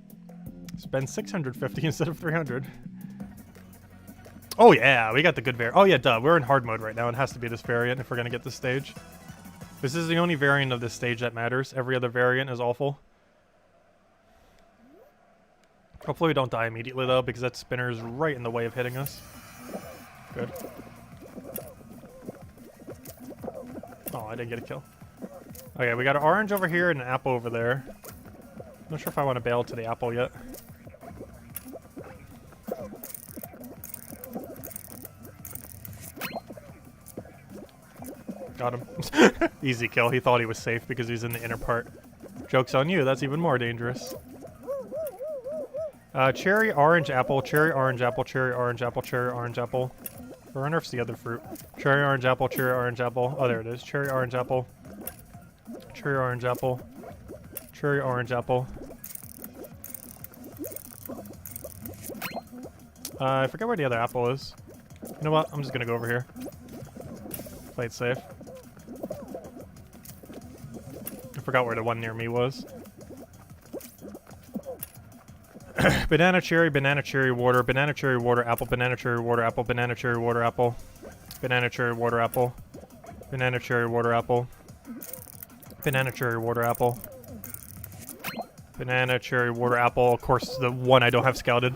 Spend $650 instead of $300. Oh yeah, we got the good variant. Oh yeah, duh, we're in hard mode right now. It has to be this variant if we're gonna get this stage. This is the only variant of this stage that matters. Every other variant is awful. Hopefully we don't die immediately though, because that spinner is right in the way of hitting us. Good. Oh, I didn't get a kill. Okay, we got an orange over here and an apple over there. Not sure if I want to bail to the apple yet. Got him. Easy kill. He thought he was safe because he's in the inner part. Joke's on you. That's even more dangerous. Cherry, orange, apple, cherry, orange, apple, cherry, orange, apple, cherry, orange, apple. I wonder if it's the other fruit. Cherry, orange, apple, cherry, orange, apple. Oh, there it is. Cherry, orange, apple. Cherry, orange, apple. Cherry, orange, apple. I forget where the other apple is. You know what? I'm just gonna go over here. Play it safe. I forgot where the one near me was. Banana, cherry, water, apple, banana, cherry, water, apple, banana, cherry, water, apple, banana, cherry, water, apple, banana, cherry, water, apple, banana, cherry, water, apple, banana, cherry, water, apple. Of course, the one I don't have scouted.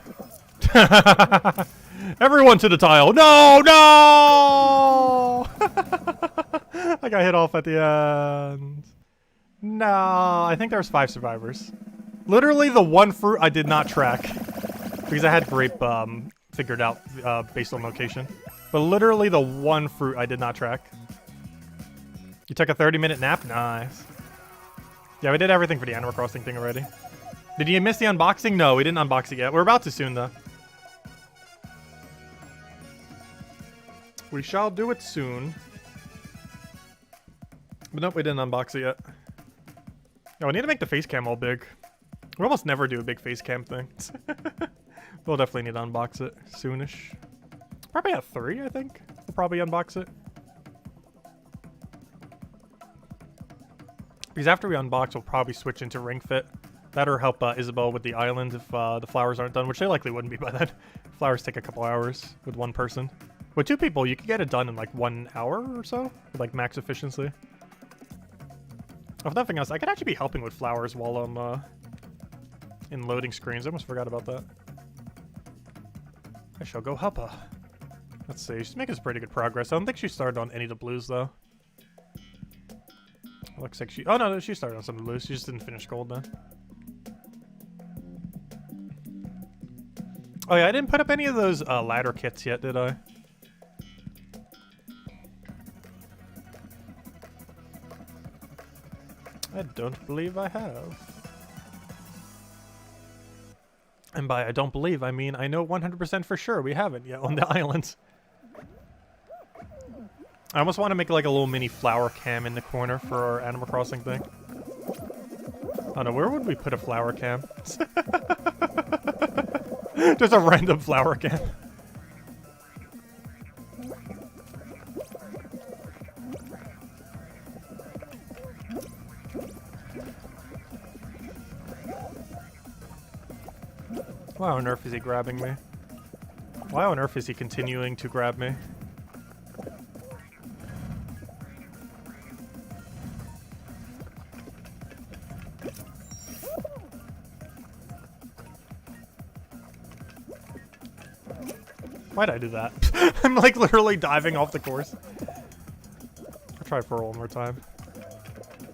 Everyone to the tile. No, no! I got hit off at the end. No, I think there was 5 survivors. Literally the one fruit I did not track because I had grape figured out based on location. But literally the one fruit I did not track. You took a 30-minute nap? Nice. Yeah, we did everything for the Animal Crossing thing already. Did you miss the unboxing? No, we didn't unbox it yet. We're about to soon though. We shall do it soon. But nope, we didn't unbox it yet. Oh, we need to make the face cam all big. We almost never do a big face cam thing. We'll definitely need to unbox it soonish. Probably at 3, I think. We'll probably unbox it. Because after we unbox, we'll probably switch into Ring Fit. That'll help Isabel with the island if the flowers aren't done, which they likely wouldn't be by then. Flowers take a couple hours with one person. With 2 people, you can get it done in like 1 hour or so, with like max efficiency. If nothing else, I could actually be helping with flowers while I'm in loading screens. I almost forgot about that. I shall go help her. Let's see. She's making pretty good progress. I don't think she started on any of the blues, though. Looks like she... Oh, no, she started on some of the blues. She just didn't finish gold, then. Oh, yeah, I didn't put up any of those ladder kits yet, did I? I don't believe I have. And by I don't believe, I mean I know 100% for sure we haven't yet on the island. I almost want to make like a little mini flower cam in the corner for our Animal Crossing thing. Oh no, where would we put a flower cam? Just a random flower can. Why on earth is he grabbing me? Why on earth is he continuing to grab me? Why'd I do that? I'm like literally diving off the course. I'll try for one more time.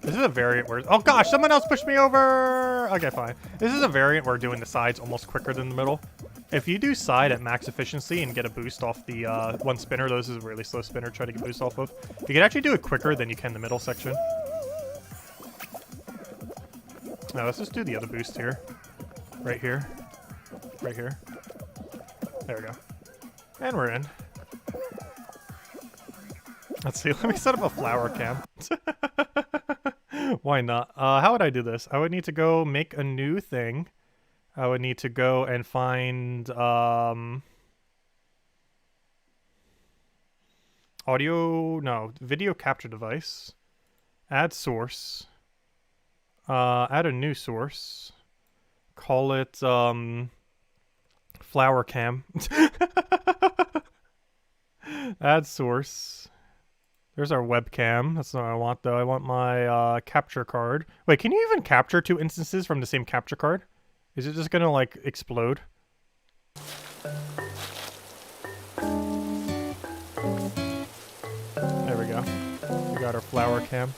This is a variant where... Oh gosh, someone else pushed me over! Okay, fine. This is a variant where doing the sides almost quicker than the middle. If you do side at max efficiency and get a boost off the one spinner, those is a really slow spinner, try to get boost off of. You can actually do it quicker than you can the middle section. Now let's just do the other boost here. Right here. Right here. There we go. And we're in. Let's see, let me set up a flower cam. Why not? How would I do this? I would need to go make a new thing. I would need to go and find video capture device. Add source. Add a new source. Call it flower cam. Add source. There's our webcam. That's not what I want, though. I want my capture card. Wait, can you even capture two instances from the same capture card? Is it just gonna, like, explode? There we go. We got our flower cam.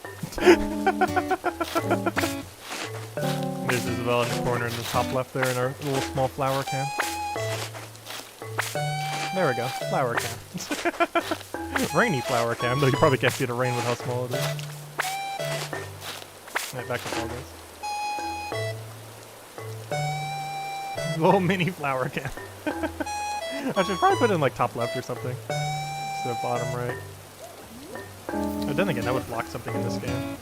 There's Isabel in the corner in the top left there in our little small flower cam. There we go. Flower cam. Rainy flower cam, though you probably can't see the rain with how small it is. Alright, back to Fall Guys. Little mini flower cam. I should probably put it in like top left or something. Instead of bottom right. But then again, that would block something in this game.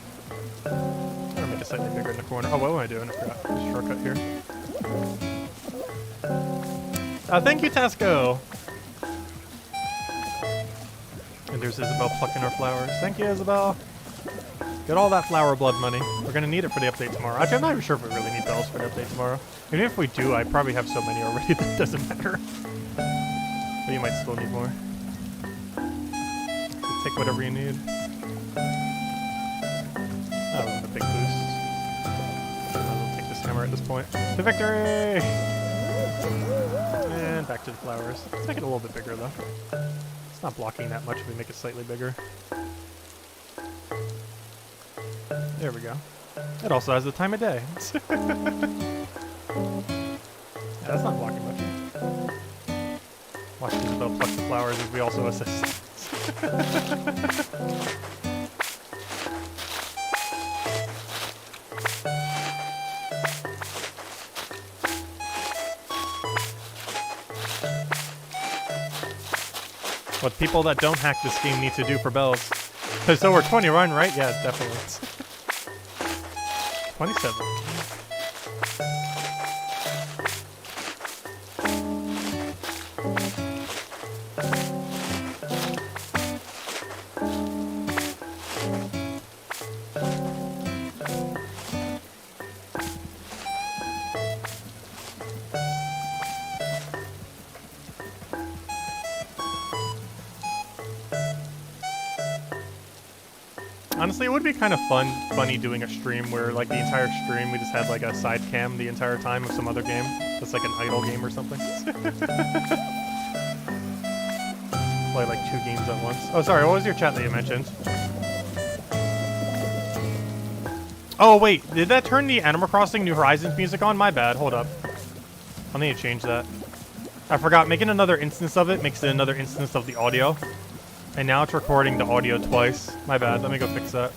I'm gonna make it slightly bigger in the corner. Oh, what am I doing? I forgot. There's a shortcut here. Thank you, Tasco! And there's Isabel plucking our flowers. Thank you, Isabel. Get all that flower blood money. We're gonna need it for the update tomorrow. Actually, I'm not even sure if we really need bells for the update tomorrow. Even if we do, I probably have so many already that it doesn't matter. But you might still need more. So take whatever you need. That was a big boost. I'll take this hammer at this point. To victory! And back to the flowers. Let's make it a little bit bigger, though. It's not blocking that much if we make it slightly bigger. There we go. It also has the time of day. Yeah, that's not blocking much. Watch Isabel pluck the flowers as we also assist. What people that don't hack this game need to do for bells. So we're 21, right? Yeah, definitely. 27. Honestly, it would be kind of funny doing a stream where, like, the entire stream we just had, like, a side cam the entire time of some other game. That's like an idle game or something. Play, like, 2 games at once. Oh, sorry, what was your chat that you mentioned? Oh, wait, did that turn the Animal Crossing New Horizons music on? My bad, hold up. I need to change that. I forgot, making another instance of it makes it another instance of the audio. And now it's recording the audio twice. My bad, let me go fix that.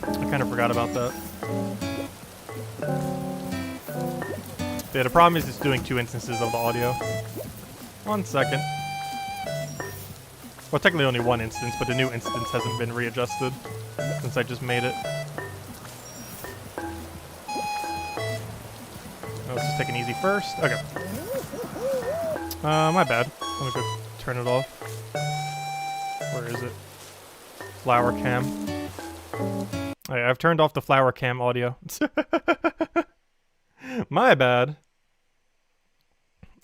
I kind of forgot about that. Yeah, the problem is it's doing 2 instances of the audio. 1 second. Well, technically only 1 instance, but the new instance hasn't been readjusted since I just made it. let's just take an easy first. Okay. My bad. I'm gonna go turn it off. Where is it? Flower cam. Okay, I've turned off the flower cam audio. My bad.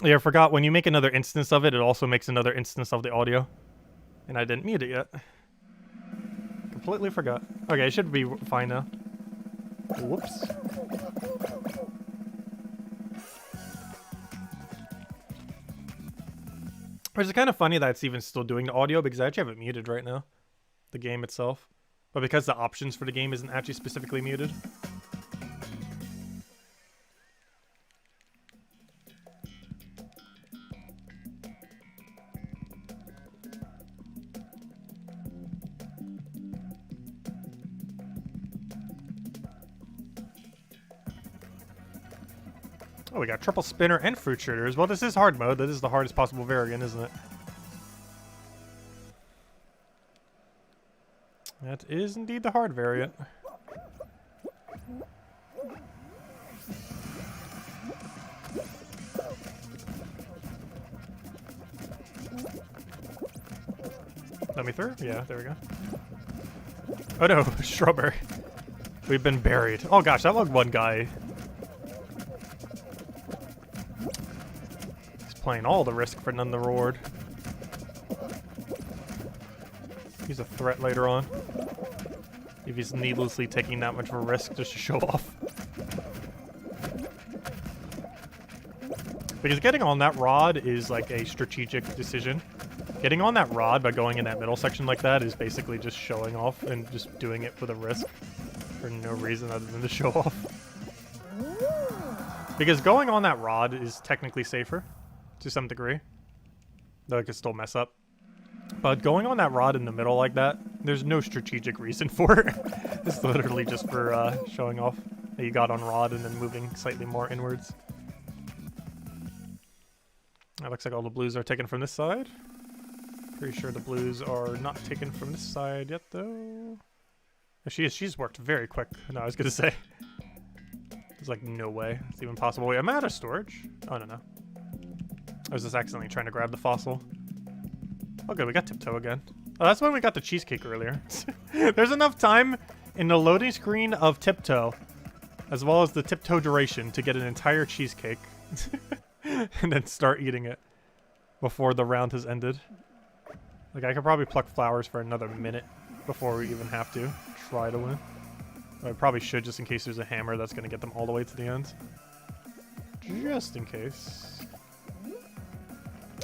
Yeah, I forgot when you make another instance of it, it also makes another instance of the audio. And I didn't mute it yet. Completely forgot. Okay, it should be fine now. Whoops. Which is kind of funny that it's even still doing the audio because I actually have it muted right now. The game itself. But because the options for the game isn't actually specifically muted. Oh, we got triple spinner and fruit shooters. Well, this is hard mode. This is the hardest possible variant, isn't it? That is indeed the hard variant. Let me through? Yeah, there we go. Oh no, strawberry. We've been buried. Oh gosh, that looked one guy. Playing all the risk for none the reward. He's a threat later on. If he's needlessly taking that much of a risk just to show off. Because getting on that rod is like a strategic decision. Getting on that rod by going in that middle section like that is basically just showing off and just doing it with a risk for no reason other than to show off. Because going on that rod is technically safer. To some degree. Though it could still mess up. But going on that rod in the middle like that, there's no strategic reason for it. It's literally just for showing off that you got on rod and then moving slightly more inwards. It looks like all the blues are taken from this side. Pretty sure the blues are not taken from this side yet, though. She's worked very quick. No, I was gonna say. There's like no way it's even possible. Wait, I'm out of storage. Oh, no. I was just accidentally trying to grab the fossil. Oh good, we got tiptoe again. Oh, that's when we got the cheesecake earlier. There's enough time in the loading screen of tiptoe, as well as the tiptoe duration, to get an entire cheesecake. And then start eating it before the round has ended. Like, I could probably pluck flowers for another minute before we even have to try to win. But I probably should, just in case there's a hammer that's going to get them all the way to the end. Just in case.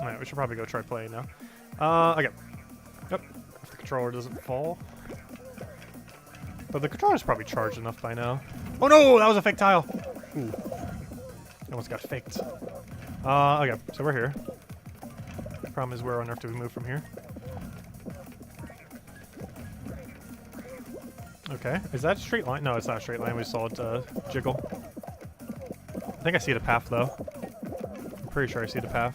Alright, we should probably go try playing now. Okay. Yep. If the controller doesn't fall. But the controller's probably charged enough by now. Oh no! That was a fake tile! Ooh. Almost got faked. Okay. So we're here. The problem is, where on earth do we move from here? Okay. Is that a straight line? No, it's not a straight line. We saw it jiggle. I think I see the path, though. I'm pretty sure I see the path.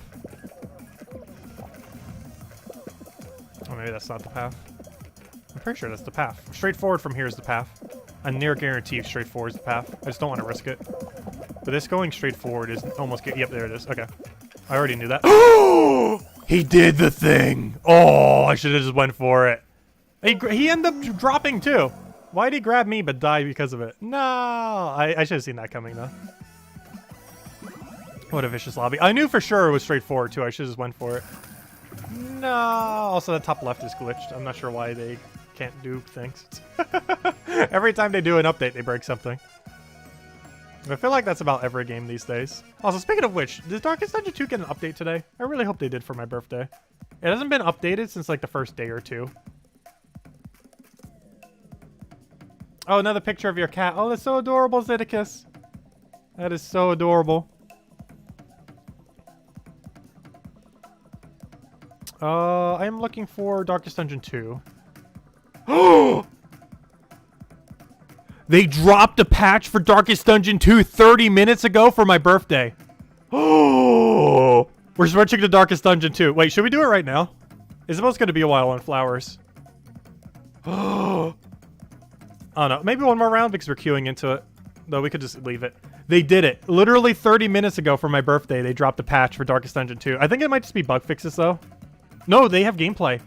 Oh, maybe that's not the path. I'm pretty sure that's the path. Straightforward from here is the path. I near guarantee straightforward is the path. I just don't want to risk it. But this going straight forward is almost... Yep, there it is. Okay. I already knew that. Oh! He did the thing! Oh, I should have just went for it. He ended up dropping, too. Why'd he grab me but die because of it? No! I should have seen that coming, though. What a vicious lobby. I knew for sure it was straightforward, too. I should have just went for it. No! Also, the top left is glitched. I'm not sure why they can't do things. Every time they do an update, they break something. I feel like that's about every game these days. Also, speaking of which, did Darkest Dungeon 2 get an update today? I really hope they did for my birthday. It hasn't been updated since like the first day or two. Oh, another picture of your cat. Oh, that's so adorable, Zeddicus. That is so adorable. I am looking for Darkest Dungeon 2. Oh! They dropped a patch for Darkest Dungeon 2 30 minutes ago for my birthday. Oh! We're switching to Darkest Dungeon 2. Wait, should we do it right now? Isabel's going to be a while on flowers. Oh! I don't know. Maybe one more round because we're queuing into it. Though we could just leave it. They did it. Literally 30 minutes ago for my birthday, they dropped a patch for Darkest Dungeon 2. I think it might just be bug fixes, though. No, they have gameplay.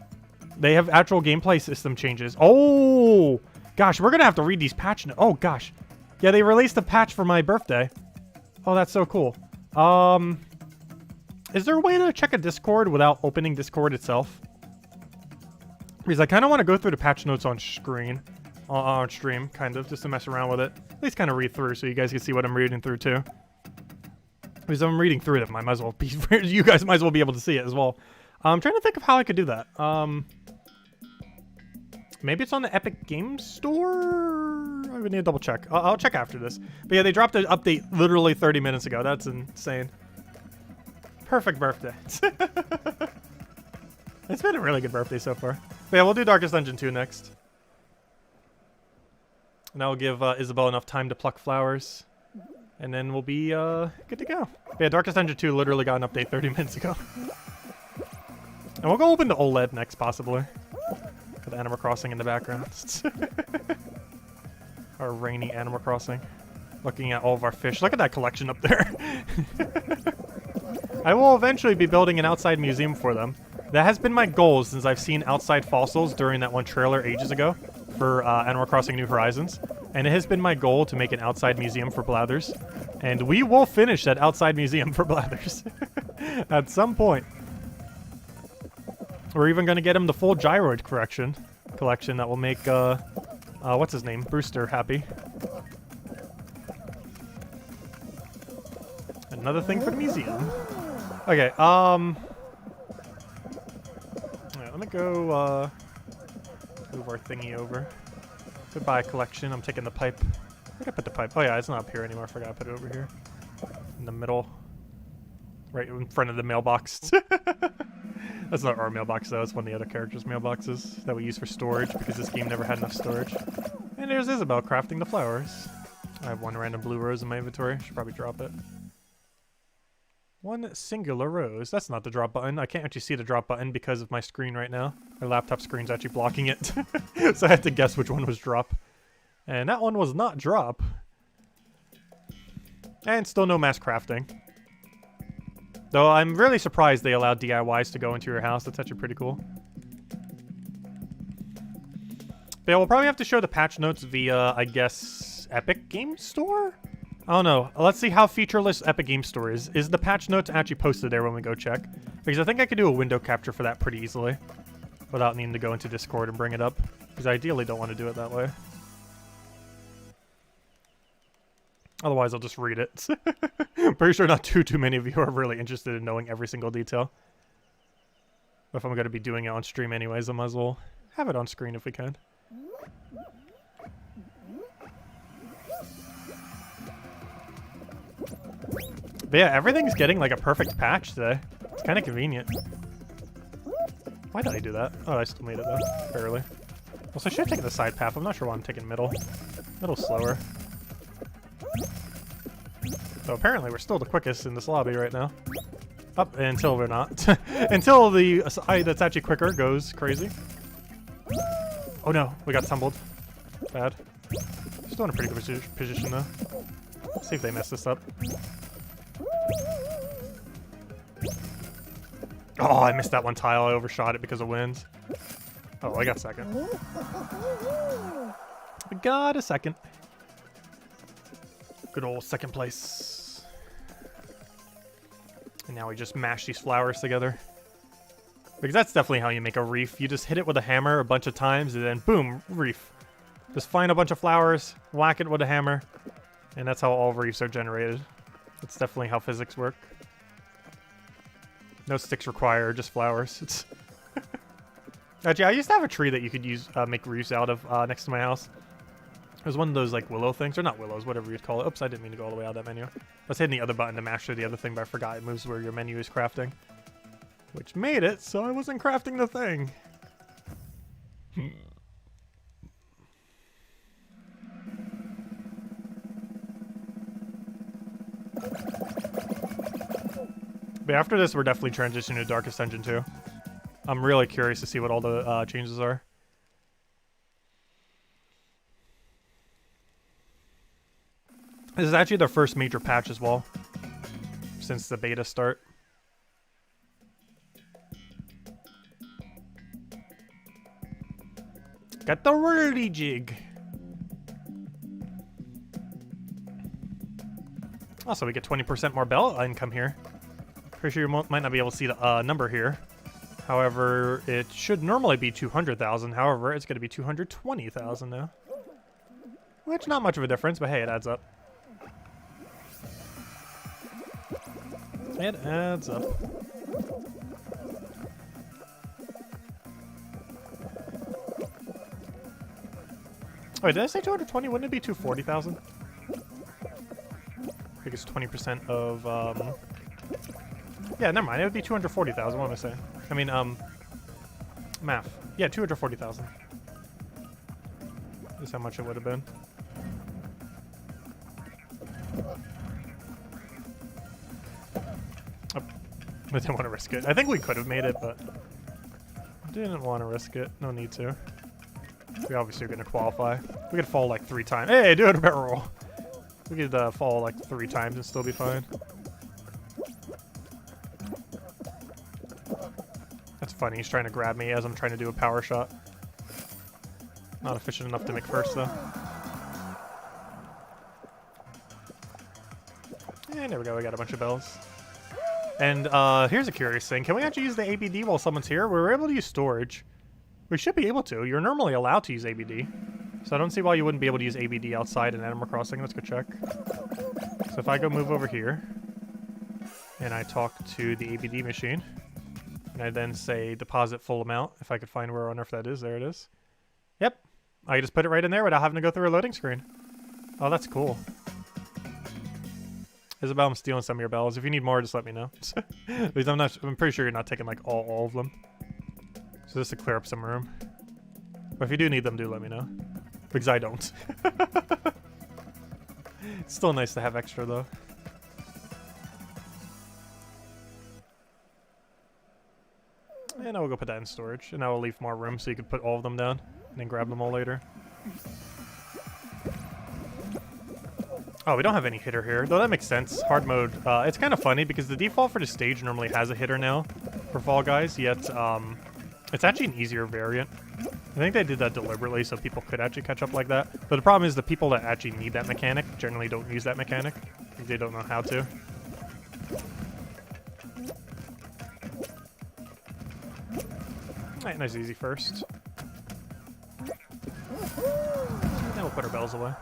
They have actual gameplay system changes. Oh, gosh, we're going to have to read these patch notes. Oh, gosh. Yeah, they released a patch for my birthday. Oh, that's so cool. Is there a way to check a Discord without opening Discord itself? Because I kind of want to go through the patch notes on screen. On stream, kind of, just to mess around with it. At least kind of read through so you guys can see what I'm reading through, too. Because I'm reading through them, I might as well be... you guys might as well be able to see it as well. I'm trying to think of how I could do that. Maybe it's on the Epic Game Store? I would need to double check. I'll check after this. But yeah, they dropped an update literally 30 minutes ago. That's insane. Perfect birthday. It's been a really good birthday so far. But yeah, we'll do Darkest Dungeon 2 next. And I'll give Isabel enough time to pluck flowers. And then we'll be good to go. But yeah, Darkest Dungeon 2 literally got an update 30 minutes ago. And we'll go open the OLED next, possibly. With Animal Crossing in the background. Our rainy Animal Crossing. Looking at all of our fish. Look at that collection up there. I will eventually be building an outside museum for them. That has been my goal since I've seen outside fossils during that one trailer ages ago for Animal Crossing New Horizons. And it has been my goal to make an outside museum for Blathers. And we will finish that outside museum for Blathers. At some point. We're even going to get him the full gyroid collection that will make, what's his name? Brewster happy. Another thing for the museum. Okay, yeah, let me go, move our thingy over. Goodbye, collection. I'm taking the pipe. Where did I put the pipe? Oh, yeah, it's not up here anymore. I forgot I put it over here. In the middle. Right in front of the mailbox. That's not our mailbox, though. It's one of the other characters' mailboxes that we use for storage because this game never had enough storage. And there's Isabel crafting the flowers. I have one random blue rose in my inventory. Should probably drop it. One singular rose. That's not the drop button. I can't actually see the drop button because of my screen right now. My laptop screen's actually blocking it. So I had to guess which one was drop. And that one was not drop. And still no mass crafting. Though I'm really surprised they allowed DIYs to go into your house. That's actually pretty cool. But yeah, we'll probably have to show the patch notes via, I guess, Epic Game Store? I don't know. Let's see how featureless Epic Game Store is. Is the patch notes actually posted there when we go check? Because I think I could do a window capture for that pretty easily. Without needing to go into Discord and bring it up. Because I ideally don't want to do it that way. Otherwise, I'll just read it. Pretty sure not too many of you are really interested in knowing every single detail. But if I'm going to be doing it on stream anyways, I might as well have it on screen if we can. But yeah, everything's getting like a perfect patch today. It's kind of convenient. Why did I do that? Oh, I still made it though. Barely. Also, I should have taken the side path. I'm not sure why I'm taking middle. Middle's slower. So apparently we're still the quickest in this lobby right now. Up until we're not. Until the side that's actually quicker goes crazy. Oh no, we got tumbled. Bad. Still in a pretty good position though. Let's see if they mess this up. Oh, I missed that one tile. I overshot it because of wind. Oh, I got second. I got a second. Good old second place. And now we just mash these flowers together. Because that's definitely how you make a reef. You just hit it with a hammer a bunch of times and then boom, reef. Just find a bunch of flowers, whack it with a hammer, and that's how all reefs are generated. That's definitely how physics work. No sticks required, just flowers. It's actually, I used to have a tree that you could use make reefs out of next to my house. It was one of those like willow things, or not willows, whatever you'd call it. Oops, I didn't mean to go all the way out of that menu. I was hitting the other button to mash through the other thing, but I forgot it moves where your menu is crafting. Which made it so I wasn't crafting the thing. But after this, we're definitely transitioning to Darkest Dungeon 2. I'm really curious to see what all the changes are. This is actually their first major patch as well, since the beta start. Got the whirly jig. Also, we get 20% more bell income here. Pretty sure you might not be able to see the number here. However, it should normally be 200,000. However, it's going to be 220,000 now. Which, not much of a difference, but hey, it adds up. It adds up. Wait, did I say 220? Wouldn't it be 240,000? I think it's 20% of, yeah, never mind. It would be 240,000. What am I saying? I mean, math. Yeah, 240,000. Is how much it would have been. Oh, I didn't want to risk it. I think we could have made it, but didn't want to risk it. No need to. We obviously are going to qualify. We could fall like 3 times. Hey, do a barrel roll. We could fall like 3 times and still be fine. That's funny. He's trying to grab me as I'm trying to do a power shot. Not efficient enough to make first, though. And there we go. We got a bunch of bells. And here's a curious thing. Can we actually use the ABD while someone's here? We were able to use storage. We should be able to. You're normally allowed to use ABD. So I don't see why you wouldn't be able to use ABD outside in Animal Crossing. Let's go check. So if I go move over here, and I talk to the ABD machine, and I then say deposit full amount, if I could find where on earth that is. There it is. Yep. I just put it right in there without having to go through a loading screen. Oh, that's cool. Isabel, I'm stealing some of your bells. If you need more, just let me know. Because I'm pretty sure you're not taking like all of them. So just to clear up some room. But if you do need them, do let me know. Because I don't. It's still nice to have extra though. And I will go put that in storage. And I will leave more room so you can put all of them down. And then grab them all later. Oh, we don't have any hitter here. Though that makes sense. Hard mode. It's kind of funny because the default for the stage normally has a hitter now for Fall Guys. Yet, it's actually an easier variant. I think they did that deliberately so people could actually catch up like that. But the problem is the people that actually need that mechanic generally don't use that mechanic. Because they don't know how to. Alright, nice easy first. Then we'll put our bells away.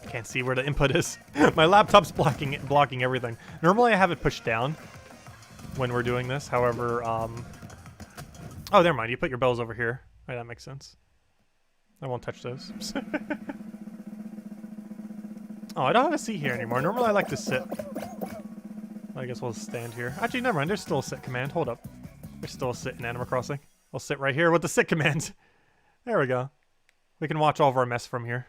Can't see where the input is. My laptop's blocking everything. Normally I have it pushed down when we're doing this. However, oh, never mind. You put your bells over here. Right, that makes sense. I won't touch those. Oh, I don't have a seat here anymore. Normally I like to sit. I guess we'll stand here. Actually, never mind. There's still a sit command. Hold up. There's still a sit in Animal Crossing. I'll sit right here with the sit command. There we go. We can watch all of our mess from here.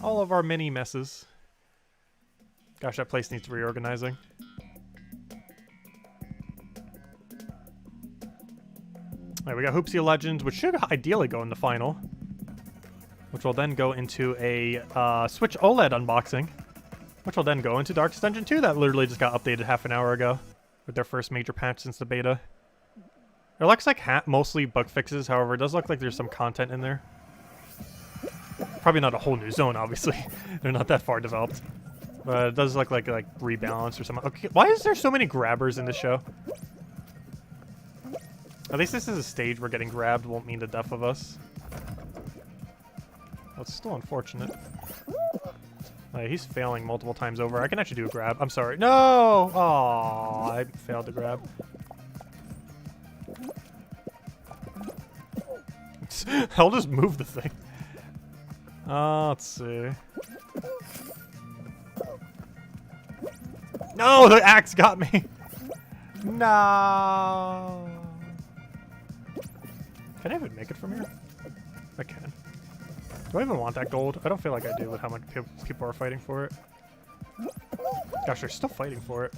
All of our mini messes. Gosh, that place needs reorganizing. Alright, we got Hoopsie Legends, which should ideally go in the final. Which will then go into a Switch OLED unboxing. Which will then go into Darkest Dungeon 2 that literally just got updated half an hour ago. With their first major patch since the beta. It looks like mostly bug fixes, however, it does look like there's some content in there. Probably not a whole new zone, obviously. They're not that far developed. But it does look like rebalance or something. Okay, why is there so many grabbers in this show? At least this is a stage where getting grabbed won't mean the death of us. Well, it's still unfortunate. He's failing multiple times over. I can actually do a grab. I'm sorry. No! Aww, I failed to grab. I'll just move the thing. Let's see. No, the axe got me. No. Can I even make it from here? I can. Do I even want that gold? I don't feel like I do with how much people are fighting for it. Gosh, they're still fighting for it.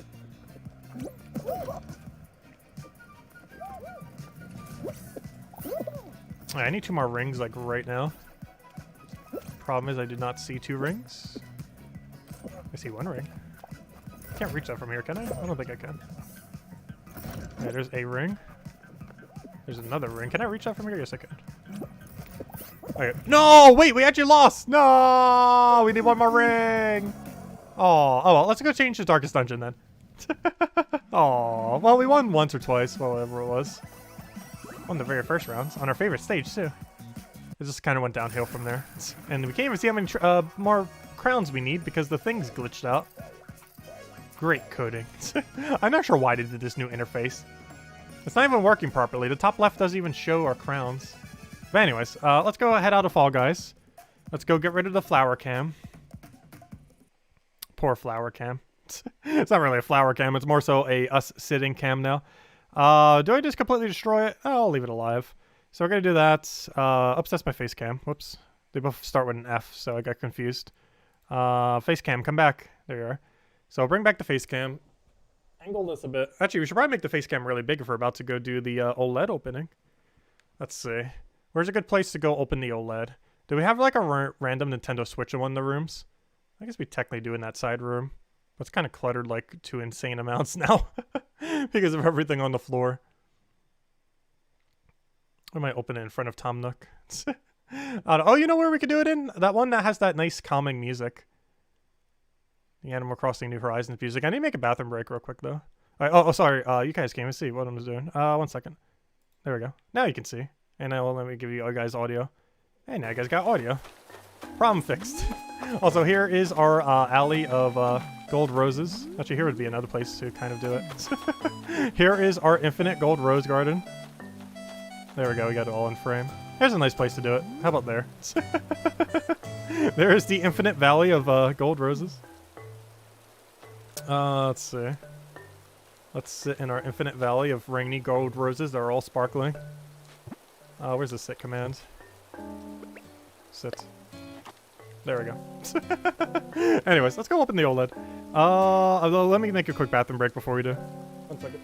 Right, I need 2 more rings, like, right now. Problem is I did not see 2 rings. I see 1 ring. Can't reach that from here, can I? I don't think I can. Alright, there's a ring. There's another ring. Can I reach that from here? Yes, I can. Okay. No! Wait, we actually lost! No! We need 1 more ring! Oh, well, let's go change the Darkest Dungeon then. Oh, well, we won once or twice, well, whatever it was. Won the very first rounds on our favorite stage, too. It just kind of went downhill from there. And we can't even see how many more crowns we need because the thing's glitched out. Great coding. I'm not sure why they did this new interface. It's not even working properly. The top left doesn't even show our crowns. But anyways, let's go head out of Fall Guys. Let's go get rid of the flower cam. Poor flower cam. It's not really a flower cam. It's more so a us sitting cam now. Do I just completely destroy it? Oh, I'll leave it alive. So we're going to do that. Oops, that's my face cam. Whoops. They both start with an F, so I got confused. Face cam, come back. There you are. So bring back the face cam. Angle this a bit. Actually, we should probably make the face cam really big if we're about to go do the OLED opening. Let's see. Where's a good place to go open the OLED? Do we have like a random Nintendo Switch in one of the rooms? I guess we technically do in that side room. But it's kind of cluttered like to insane amounts now because of everything on the floor. I might open it in front of Tom Nook. Oh, you know where we could do it in? That one that has that nice calming music. The Animal Crossing New Horizons music. I need to make a bathroom break real quick, though. Right, oh, sorry. You guys can't even see what I'm doing. 1 second. There we go. Now you can see. And now let me give you guys audio. Hey, now you guys got audio. Problem fixed. Also, here is our alley of gold roses. Actually, here would be another place to kind of do it. Here is our infinite gold rose garden. There we go. We got it all in frame. There's a nice place to do it. How about there? There is the infinite valley of gold roses. Let's see. Let's sit in our infinite valley of rainy gold roses that are all sparkling. Where's the sit command? Sit. There we go. Anyways, let's go open the OLED. Let me make a quick bathroom break before we do. 1 second.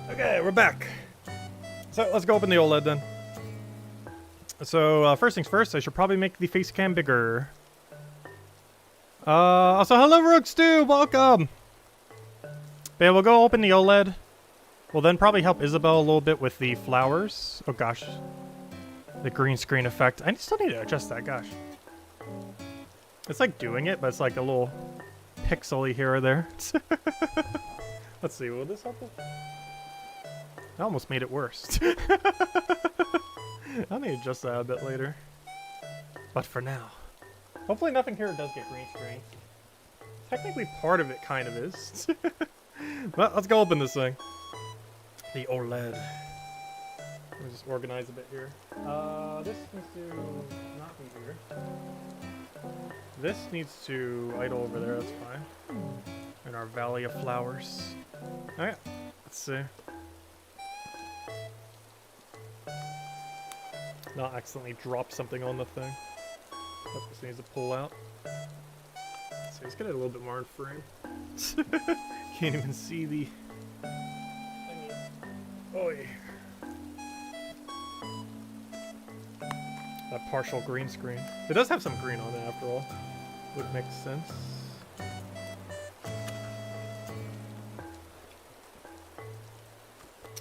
Okay, we're back. So let's go open the OLED then. So first things first, I should probably make the face cam bigger. Also, hello Rogue Stew, welcome. But yeah, we'll go open the OLED. We'll then probably help Isabel a little bit with the flowers. Oh gosh, the green screen effect. I still need to adjust that. Gosh, it's like doing it, but it's like a little pixely here or there. Let's see, will this help us? I almost made it worse. I may adjust that a bit later. But for now. Hopefully nothing here does get green screen. Technically part of it kind of is. But let's go open this thing. The OLED. Let me just organize a bit here. This needs to not be here. This needs to idle over there, that's fine. In our Valley of Flowers. Alright, let's see. Not accidentally drop something on the thing. Oh, this needs to pull out. So let's get it a little bit more in frame. Can't even see the thingy. Oi. That partial green screen. It does have some green on it after all. Would make sense.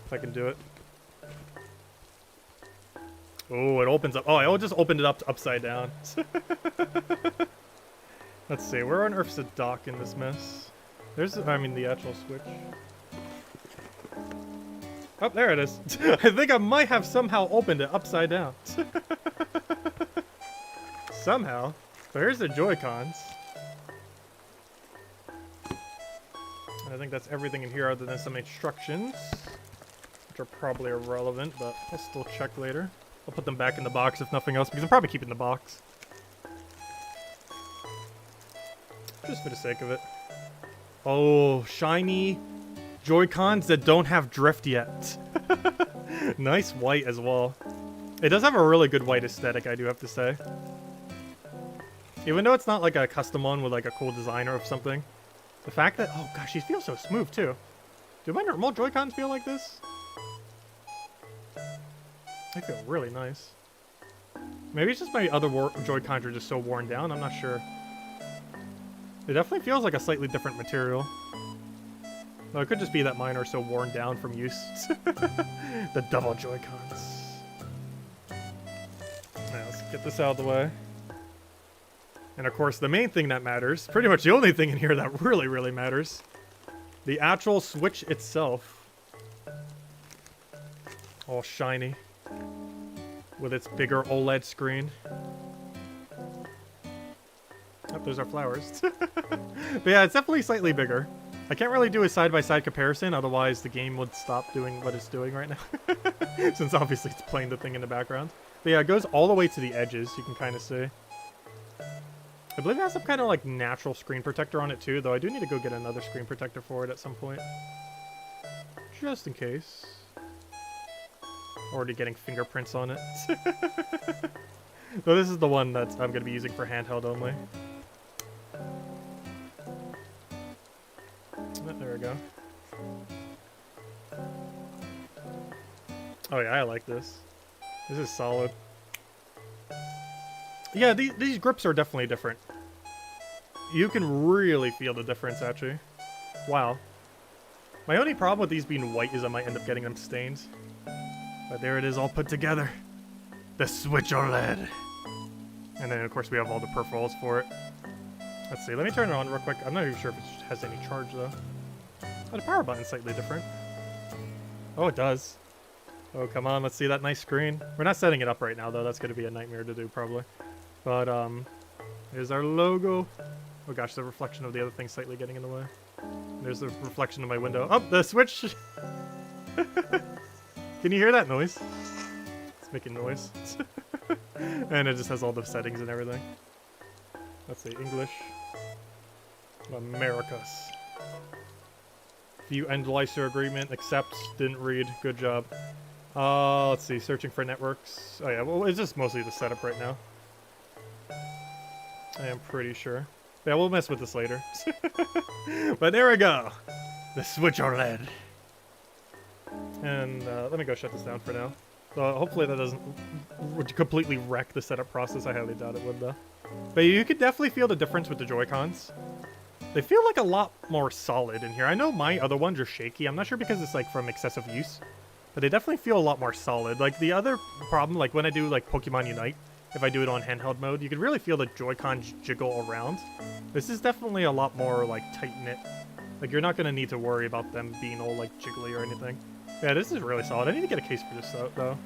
If I can do it. Oh, it opens up. Oh, I just opened it up to upside down. Let's see. Where on earth's the dock in this mess? There's, I mean, the actual switch. Oh, there it is. I think I might have somehow opened it upside down. Somehow. So here's the Joy-Cons. I think that's everything in here other than some instructions, which are probably irrelevant, but I'll still check later. I'll put them back in the box if nothing else, because I'm probably keeping the box. Just for the sake of it. Oh, shiny Joy-Cons that don't have drift yet. Nice white as well. It does have a really good white aesthetic, I do have to say. Even though it's not like a custom one with like a cool designer or something. The fact that, oh gosh, these feel so smooth too. Do my normal Joy-Cons feel like this? They feel really nice. Maybe it's just my other Joy-Cons are just so worn down, I'm not sure. It definitely feels like a slightly different material. Though it could just be that mine are so worn down from use. The double Joy-Cons. Now let's get this out of the way. And of course, the main thing that matters, pretty much the only thing in here that really, really matters, the actual Switch itself. All shiny. With its bigger OLED screen. Oh, there's our flowers. But yeah, it's definitely slightly bigger. I can't really do a side-by-side comparison, otherwise the game would stop doing what it's doing right now. Since obviously it's playing the thing in the background. But yeah, it goes all the way to the edges, you can kind of see. I believe it has some kind of like natural screen protector on it too, though I do need to go get another screen protector for it at some point. Just in case. Already getting fingerprints on it. So this is the one that I'm going to be using for handheld only. There we go. Oh yeah, I like this. This is solid. Yeah, these grips are definitely different. You can really feel the difference, actually. Wow. My only problem with these being white is I might end up getting them stained. But there it is, all put together. The Switch OLED. And then, of course, we have all the peripherals for it. Let's see, let me turn it on real quick. I'm not even sure if it has any charge, though. Oh, the power button's slightly different. Oh, it does. Oh, come on, let's see that nice screen. We're not setting it up right now, though. That's going to be a nightmare to do, probably. But, here's our logo. Oh gosh, the reflection of the other thing's slightly getting in the way. There's the reflection of my window. Oh, the Switch! Can you hear that noise? It's making noise. And it just has all the settings and everything. Let's see, English. Americas. View end license agreement, accepts, didn't read, good job. Let's see, searching for networks. Oh yeah, well, it's just mostly the setup right now. I am pretty sure. Yeah, we'll mess with this later. But there we go. The Switch OLED. And let me go shut this down for now. So hopefully that doesn't completely wreck the setup process. I highly doubt it would, though. But you could definitely feel the difference with the Joy-Cons. They feel like a lot more solid in here. I know my other ones are shaky. I'm not sure because it's like from excessive use. But they definitely feel a lot more solid. Like the other problem, like when I do like Pokemon Unite, if I do it on handheld mode, you can really feel the Joy-Cons jiggle around. This is definitely a lot more like tight-knit. Like you're not going to need to worry about them being all like jiggly or anything. Yeah, this is really solid. I need to get a case for this though.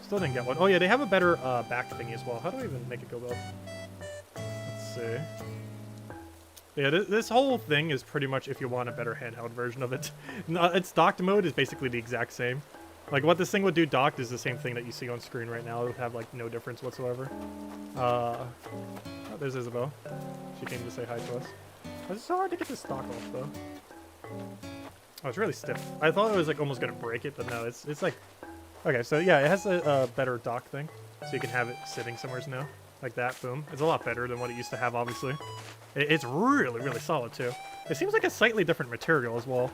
Still didn't get one. Oh yeah, they have a better back thingy as well. How do I even make it go up? Let's see. Yeah, this whole thing is pretty much if you want a better handheld version of it. Its docked mode is basically the exact same. Like, what this thing would do docked is the same thing that you see on screen right now. It would have, like, no difference whatsoever. Oh, there's Isabel. She came to say hi to us. It's so hard to get this dock off, though. Oh, it's really stiff. I thought it was, like, almost gonna break it, but no, it's like... Okay, so, yeah, it has a better dock thing. So you can have it sitting somewhere now. Like that, boom. It's a lot better than what it used to have, obviously. It's really, really solid, too. It seems like a slightly different material as well.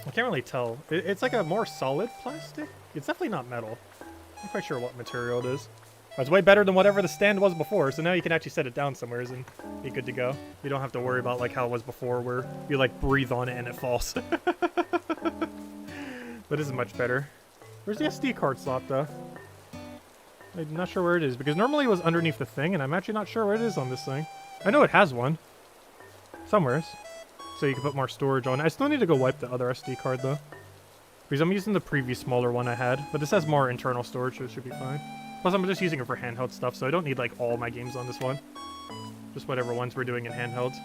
I can't really tell. It's like a more solid plastic? It's definitely not metal. I'm not quite sure what material it is. It's way better than whatever the stand was before, so now you can actually set it down somewhere and be good to go. You don't have to worry about like how it was before where you like breathe on it and it falls. But this is much better. Where's the SD card slot though? I'm not sure where it is, because normally it was underneath the thing, and I'm actually not sure where it is on this thing. I know it has one. Somewheres. So you can put more storage on it. I still need to go wipe the other SD card, though. Because I'm using the previous smaller one I had, but this has more internal storage, so it should be fine. Plus, I'm just using it for handheld stuff, so I don't need, like, all my games on this one. Just whatever ones we're doing in handhelds.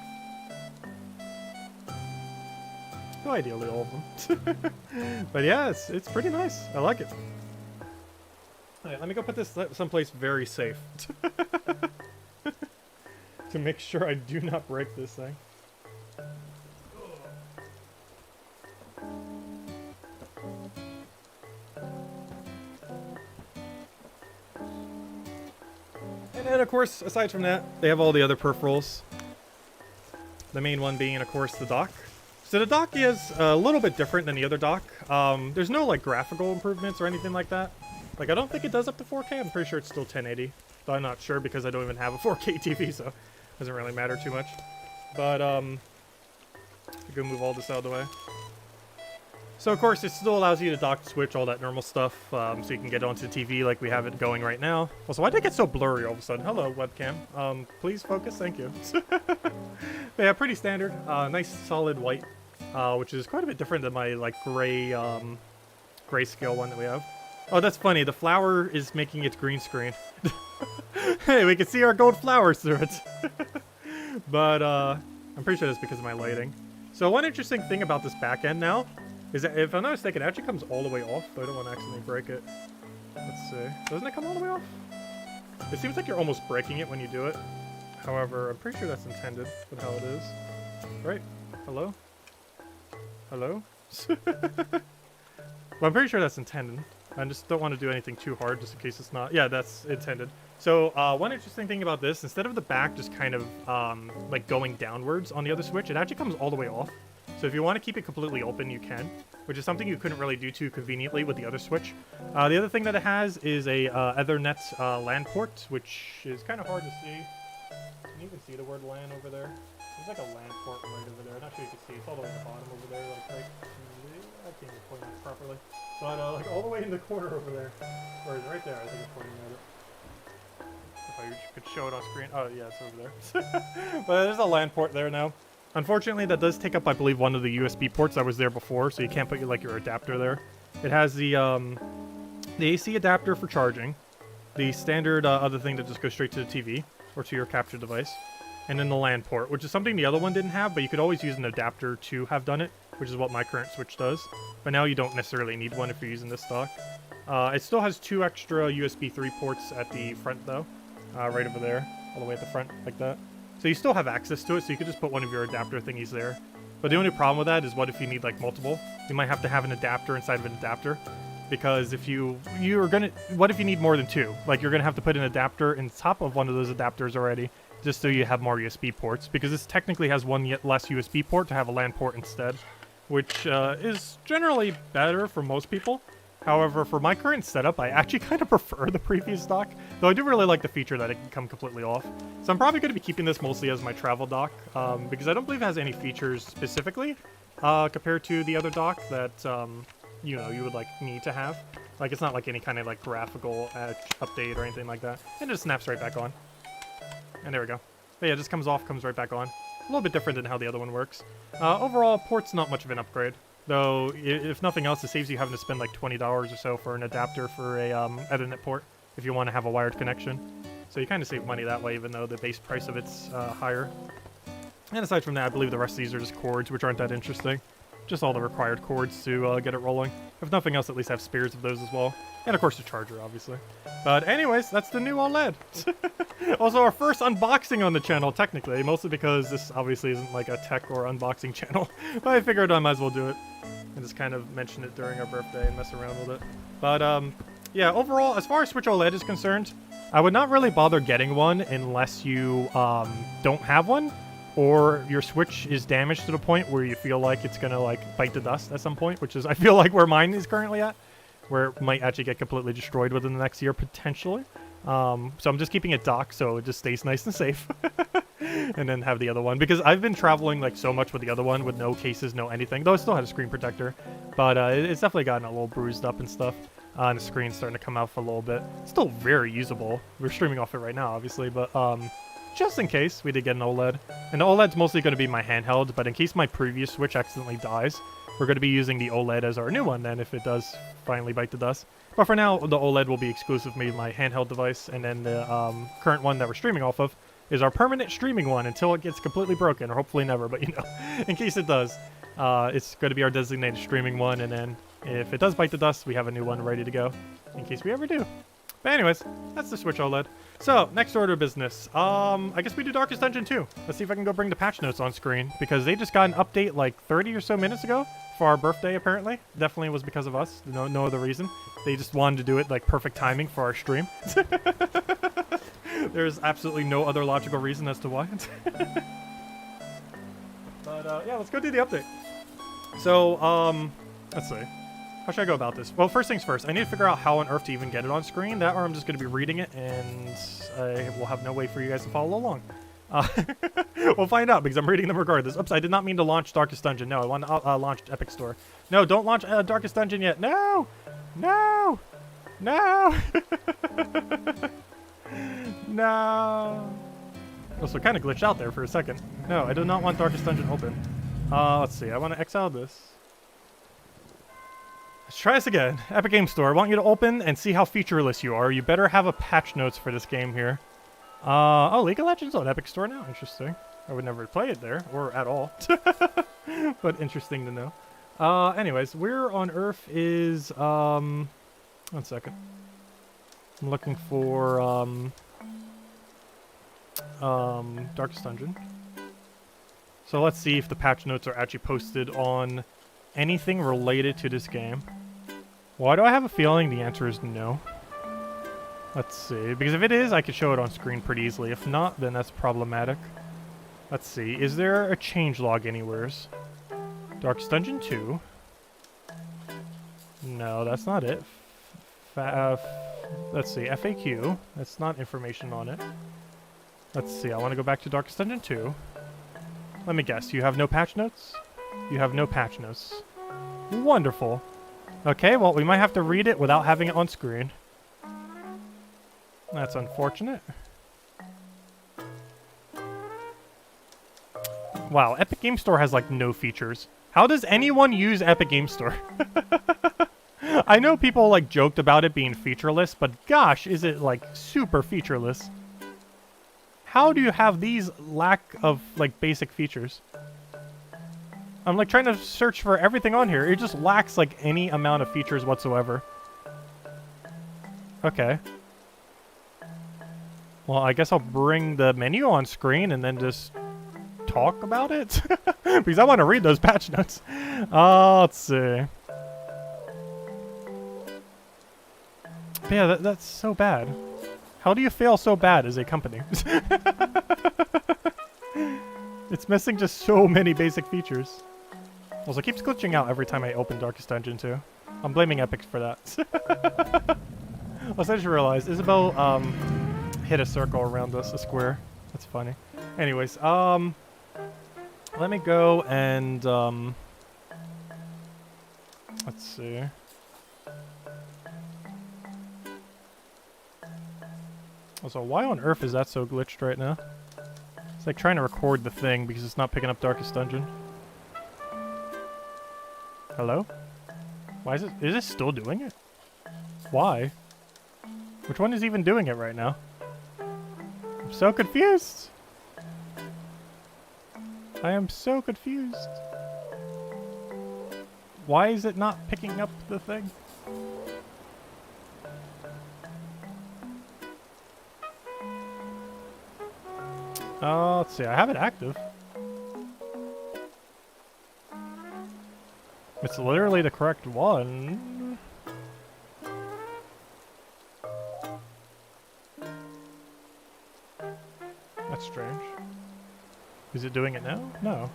Well, ideally, all of them. But yeah, it's pretty nice. I like it. Alright, let me go put this someplace very safe. To make sure I do not break this thing. And then, of course, aside from that, they have all the other peripherals. The main one being, of course, the dock. So the dock is a little bit different than the other dock. There's no, like, graphical improvements or anything like that. Like, I don't think it does up to 4K. I'm pretty sure it's still 1080. Though I'm not sure because I don't even have a 4K TV, so it doesn't really matter too much. But, I'm gonna move all this out of the way. So, of course, it still allows you to dock, switch, all that normal stuff, so you can get onto the TV like we have it going right now. Also, why did it get so blurry all of a sudden? Hello, webcam. Please focus, thank you. But yeah, pretty standard. Nice solid white, which is quite a bit different than my, like, gray, grayscale one that we have. Oh, that's funny. The flower is making its green screen. Hey, we can see our gold flowers through it. But, I'm pretty sure that's because of my lighting. So one interesting thing about this back end now is that, if I'm not mistaken, it actually comes all the way off, so I don't want to accidentally break it. Let's see. Doesn't it come all the way off? It seems like you're almost breaking it when you do it. However, I'm pretty sure that's intended with how it is. Right? Hello? Hello? Well, I'm pretty sure that's intended. I just don't want to do anything too hard, just in case it's not. Yeah, that's intended. So, one interesting thing about this, instead of the back just kind of, like, going downwards on the other switch, it actually comes all the way off. So if you want to keep it completely open, you can, which is something you couldn't really do too conveniently with the other switch. The other thing that it has is a Ethernet LAN port, which is kind of hard to see. Can you even see the word LAN over there? There's like a LAN port right over there. I'm not sure you can see. It's all the way at the bottom over there. Like, right, I can't even point it properly. But like all the way in the corner over there. Or is it right there? I think it's pointing at it. If I could show it on screen. Oh yeah, it's over there. But there's a LAN port there now. Unfortunately, that does take up, I believe, one of the USB ports that was there before, so you can't put your adapter there. It has the AC adapter for charging, the standard other thing that just goes straight to the TV or to your capture device, and then the LAN port, which is something the other one didn't have, but you could always use an adapter to have done it, which is what my current Switch does. But now you don't necessarily need one if you're using this stock. It still has 2 extra USB 3 ports at the front, though, right over there, all the way at the front, like that. So you still have access to it, so you could just put one of your adapter thingies there. But the only problem with that is, what if you need, like, multiple? You might have to have an adapter inside of an adapter. Because if what if you need more than 2? Like, you're gonna have to put an adapter in top of one of those adapters already, just so you have more USB ports. Because this technically has one yet less USB port to have a LAN port instead. Which is generally better for most people. However, for my current setup, I actually kind of prefer the previous dock, though I do really like the feature that it can come completely off. So I'm probably going to be keeping this mostly as my travel dock, because I don't believe it has any features specifically compared to the other dock that, you know, you would, like, need to have. Like, it's not like any kind of, like, graphical update or anything like that. And it just snaps right back on. And there we go. But yeah, it just comes off, comes right back on. A little bit different than how the other one works. Overall, port's not much of an upgrade. Though, if nothing else, it saves you having to spend like $20 or so for an adapter for a Ethernet port if you want to have a wired connection. So you kind of save money that way, even though the base price of it's higher. And aside from that, I believe the rest of these are just cords, which aren't that interesting. Just all the required cords to get it rolling. If nothing else, at least have spares of those as well. And of course the charger, obviously. But anyways, that's the new OLED. Also, our first unboxing on the channel, technically. Mostly because this obviously isn't like a tech or unboxing channel. But I figured I might as well do it. And just kind of mention it during our birthday and mess around with it. But yeah, overall, as far as Switch OLED is concerned, I would not really bother getting one unless you don't have one. Or your Switch is damaged to the point where you feel like it's gonna like bite the dust at some point, which is I feel like where mine is currently at, where it might actually get completely destroyed within the next year potentially. So I'm just keeping it docked so it just stays nice and safe, and then have the other one because I've been traveling like so much with the other one with no cases, no anything. Though it still had a screen protector, but it's definitely gotten a little bruised up and stuff. And the screen's starting to come out for a little bit. Still very usable. We're streaming off it right now, obviously, but just in case we did get an OLED. And the OLED's mostly going to be my handheld, but in case my previous Switch accidentally dies, we're going to be using the OLED as our new one then if it does finally bite the dust. But for now, the OLED will be exclusively my handheld device, and then the current one that we're streaming off of is our permanent streaming one until it gets completely broken, or hopefully never, but you know, in case it does. It's going to be our designated streaming one, and then if it does bite the dust, we have a new one ready to go in case we ever do. But anyways, that's the Switch OLED. So, next order of business. I guess we do Darkest Dungeon 2. Let's see if I can go bring the patch notes on screen, because they just got an update like 30 or so minutes ago for our birthday, apparently. Definitely was because of us. No other reason. They just wanted to do it like perfect timing for our stream. There's absolutely no other logical reason as to why. But yeah, let's go do the update. So, let's see. How should I go about this? Well, first things first, I need to figure out how on earth to even get it on screen. That or I'm just going to be reading it, and I will have no way for you guys to follow along. We'll find out, because I'm reading them regardless. Oops, I did not mean to launch Darkest Dungeon. No, I want to launch Epic Store. No, don't launch Darkest Dungeon yet. No! No! No! No! Also, kind of glitched out there for a second. No, I do not want Darkest Dungeon open. Let's see. I want to exile this. Let's try this again. Epic Game Store. I want you to open and see how featureless you are. You better have a patch notes for this game here. Oh, League of Legends on Epic Store now. Interesting. I would never play it there, or at all. But interesting to know. Anyways, where on earth is, 1 second. I'm looking for, Darkest Dungeon. So let's see if the patch notes are actually posted on anything related to this game. Why do I have a feeling the answer is no? Let's see. Because if it is, I could show it on screen pretty easily. If not, then that's problematic. Let's see. Is there a changelog anywheres? Darkest Dungeon 2. No, that's not it. Let's see. FAQ. That's not information on it. Let's see. I want to go back to Darkest Dungeon 2. Let me guess. You have no patch notes? You have no patch notes. Wonderful. Okay, well, we might have to read it without having it on screen. That's unfortunate. Wow, Epic Game Store has, like, no features. How does anyone use Epic Game Store? I know people, like, joked about it being featureless, but gosh, is it, like, super featureless. How do you have these lack of, like, basic features? I'm like trying to search for everything on here. It just lacks like any amount of features whatsoever. Okay. Well, I guess I'll bring the menu on screen and then just talk about it. Because I want to read those patch notes. Let's see. But yeah, that's so bad. How do you fail so bad as a company? It's missing just so many basic features. Also, it keeps glitching out every time I open Darkest Dungeon too. I'm blaming Epic for that. Also, I just realized Isabel hit a circle around us, a square. That's funny. Anyways, let me go and let's see. Also, why on earth is that so glitched right now? It's like trying to record the thing because it's not picking up Darkest Dungeon. Hello? Why is it still doing it? Why? Which one is even doing it right now? I'm so confused. I am so confused. Why is it not picking up the thing? Let's see. I have it active. It's literally the correct one. That's strange. Is it doing it now? No.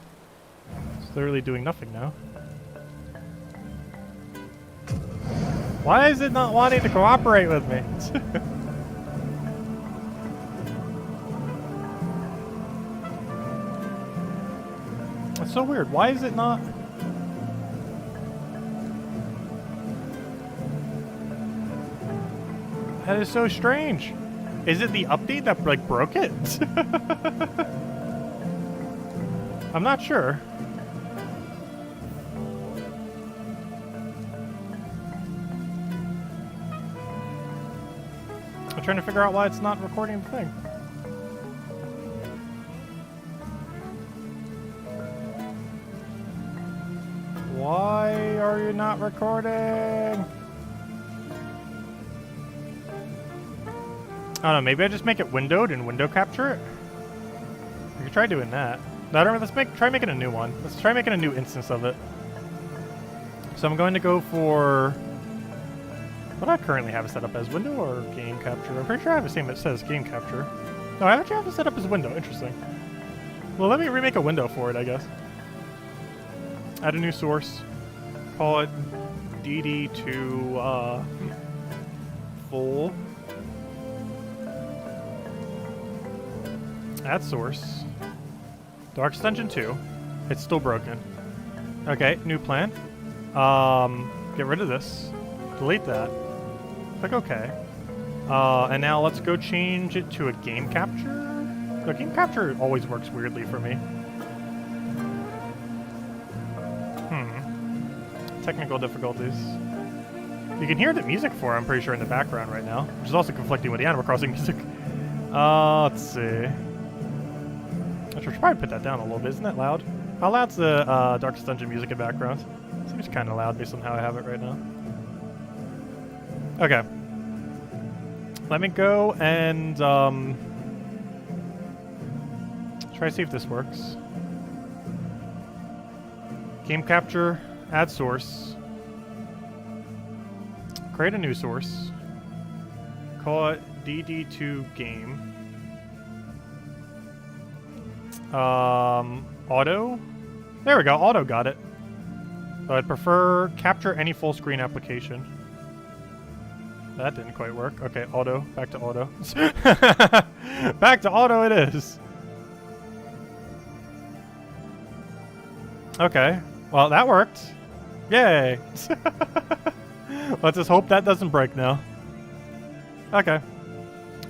It's literally doing nothing now. Why is it not wanting to cooperate with me? That's so weird. Why is it not... That is so strange. Is it the update that like broke it? I'm not sure. I'm trying to figure out why it's not recording the thing. Why are you not recording? I don't know, maybe I just make it windowed and window capture it? I could try doing that. No, let's try making a new one. Let's try making a new instance of it. So I'm going to go for... What do I currently have it set up as? Window or game capture? I'm pretty sure I have the same that says game capture. No, I actually have it set up as window. Interesting. Well, let me remake a window for it, I guess. Add a new source. Call it DD2 full. Add source. Darkest Dungeon 2. It's still broken. Okay, new plan. Get rid of this. Delete that. Click OK. And now let's go change it to a game capture. The game capture always works weirdly for me. Technical difficulties. You can hear the music for it, I'm pretty sure, in the background right now, which is also conflicting with the Animal Crossing music. Let's see. I should probably put that down a little bit. Isn't that loud? How loud's the Darkest Dungeon music in background? Seems kind of loud based on how I have it right now. Okay. Let me go and try to see if this works. Game capture. Add source. Create a new source. Call it DD2 game. Auto. There we go. Auto got it. But I'd prefer capture any full screen application. That didn't quite work. Okay, auto. Back to auto. Back to auto it is. Okay. Well, that worked. Yay! Let's just hope that doesn't break now. Okay.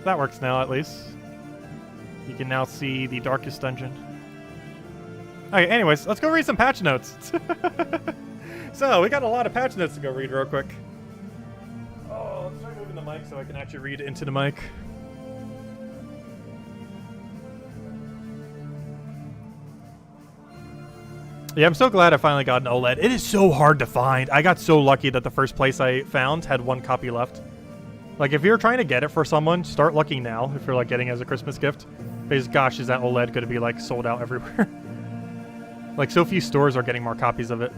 That works now, at least. You can now see the Darkest Dungeon. Okay, anyways, let's go read some patch notes. So, we got a lot of patch notes to go read real quick. Oh, let's try moving the mic so I can actually read into the mic. Yeah, I'm so glad I finally got an OLED. It is so hard to find. I got so lucky that the first place I found had one copy left. Like, if you're trying to get it for someone, start looking now if you're, like, getting it as a Christmas gift. Because, gosh, is that OLED going to be, like, sold out everywhere. Like, so few stores are getting more copies of it.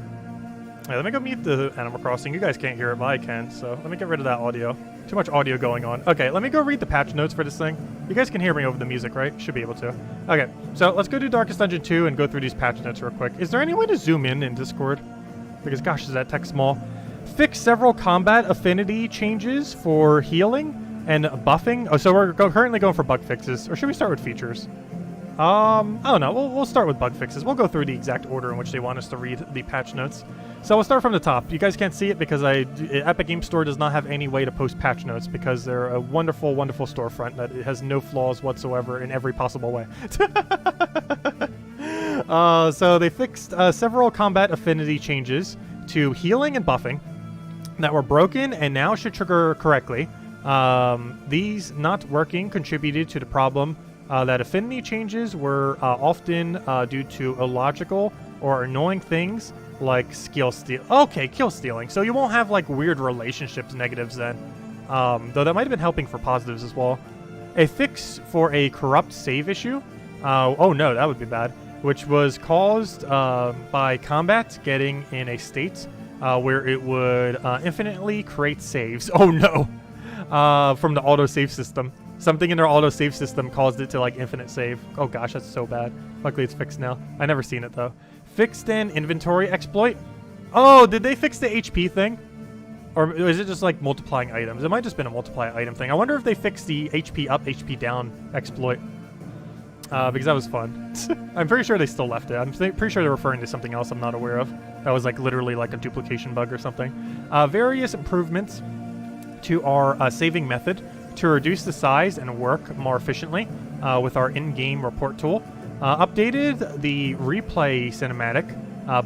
Right, let me go mute the Animal Crossing. You guys can't hear it, but I can, so let me get rid of that audio. Too much audio going on. Okay, let me go read the patch notes for this thing. You guys can hear me over the music, right? Should be able to. Okay, so let's go do Darkest Dungeon 2 and go through these patch notes real quick. Is there any way to zoom in Discord? Because, gosh, is that text small? Fix several combat affinity changes for healing and buffing. Oh, so we're currently going for bug fixes. Or should we start with features? I don't know. We'll start with bug fixes. We'll go through the exact order in which they want us to read the patch notes. So we'll start from the top. You guys can't see it because Epic Game Store does not have any way to post patch notes because they're a wonderful, wonderful storefront that has no flaws whatsoever in every possible way. So they fixed several combat affinity changes to healing and buffing that were broken and now should trigger correctly. These not working contributed to the problem that affinity changes were often due to illogical or annoying things like skill steal. Okay, kill stealing. So you won't have like weird relationships negatives then. Though that might have been helping for positives as well. A fix for a corrupt save issue. Oh no, that would be bad. Which was caused by combat getting in a state where it would infinitely create saves. Oh no. From the autosave system. Something in their autosave system caused it to like infinite save. Oh gosh, that's so bad. Luckily it's fixed now. I never seen it though. Fixed an inventory exploit. Oh, did they fix the HP thing? Or is it just like multiplying items? It might just been a multiply item thing. I wonder if they fixed the HP up, HP down exploit. Because that was fun. I'm pretty sure they still left it. I'm pretty sure they're referring to something else I'm not aware of. That was like literally like a duplication bug or something. Various improvements to our saving method to reduce the size and work more efficiently with our in-game report tool. Updated the replay cinematic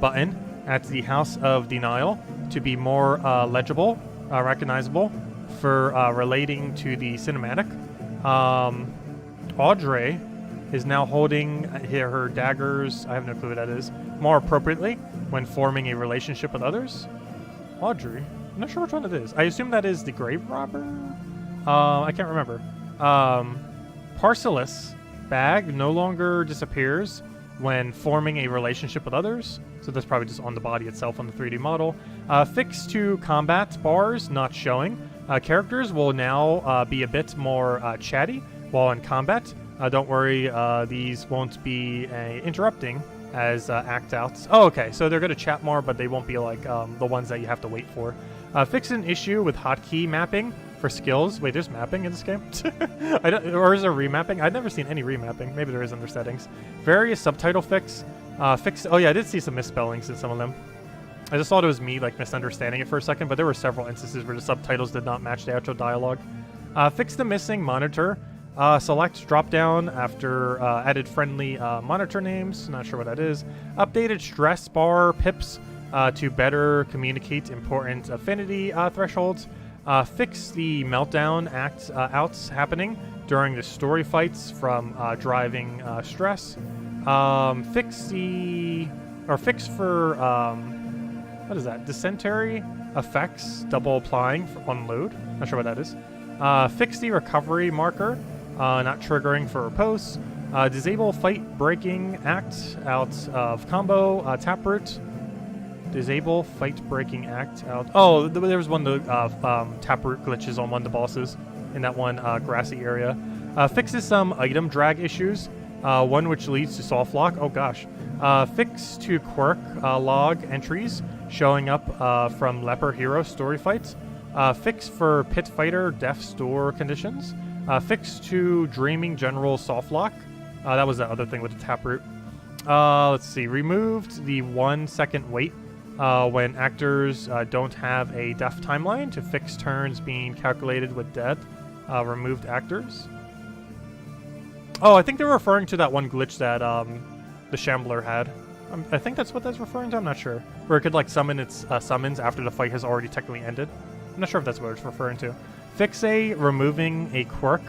button at the House of Denial to be more legible, recognizable for relating to the cinematic. Audrey is now holding her daggers, I have no clue what that is, more appropriately when forming a relationship with others. Audrey? I'm not sure which one it is. I assume that is the grave robber? I can't remember. Parcelis bag no longer disappears when forming a relationship with others. So that's probably just on the body itself on the 3D model. Fix to combat bars not showing. Characters will now be a bit more chatty while in combat. Don't worry, these won't be interrupting as act outs. Oh, okay, so they're going to chat more, but they won't be like the ones that you have to wait for. Fix an issue with hotkey mapping for skills. Wait, there's mapping in this game? Or is there remapping? I've never seen any remapping. Maybe there is under settings. Various subtitle fix. Oh yeah, I did see some misspellings in some of them. I just thought it was me like misunderstanding it for a second, but there were several instances where the subtitles did not match the actual dialogue. Fix the missing monitor. Select drop-down after added friendly monitor names. Not sure what that is. Updated stress bar pips to better communicate important affinity thresholds. Fix the meltdown outs happening during the story fights from driving stress. Fix for what is that? Dysentery effects double applying on load. Not sure what that is. Fix the recovery marker, not triggering for repose. Disable fight breaking act out of combo taproot. Disable fight breaking act out. Oh, there was one of the taproot glitches on one of the bosses in that one grassy area. Fixes some item drag issues. One which leads to soft lock. Oh gosh. Fix to quirk log entries showing up from Leper Hero story fights. Fix for Pit Fighter Death Store conditions. Fix to Dreaming General soft lock. That was the other thing with the taproot. Let's see. Removed the 1 second wait when actors don't have a death timeline to fix turns being calculated with dead. Removed actors. Oh, I think they're referring to that one glitch that the Shambler had. I think that's what that's referring to. I'm not sure. Where it could like summon its summons after the fight has already technically ended. I'm not sure if that's what it's referring to. Fix removing a quirk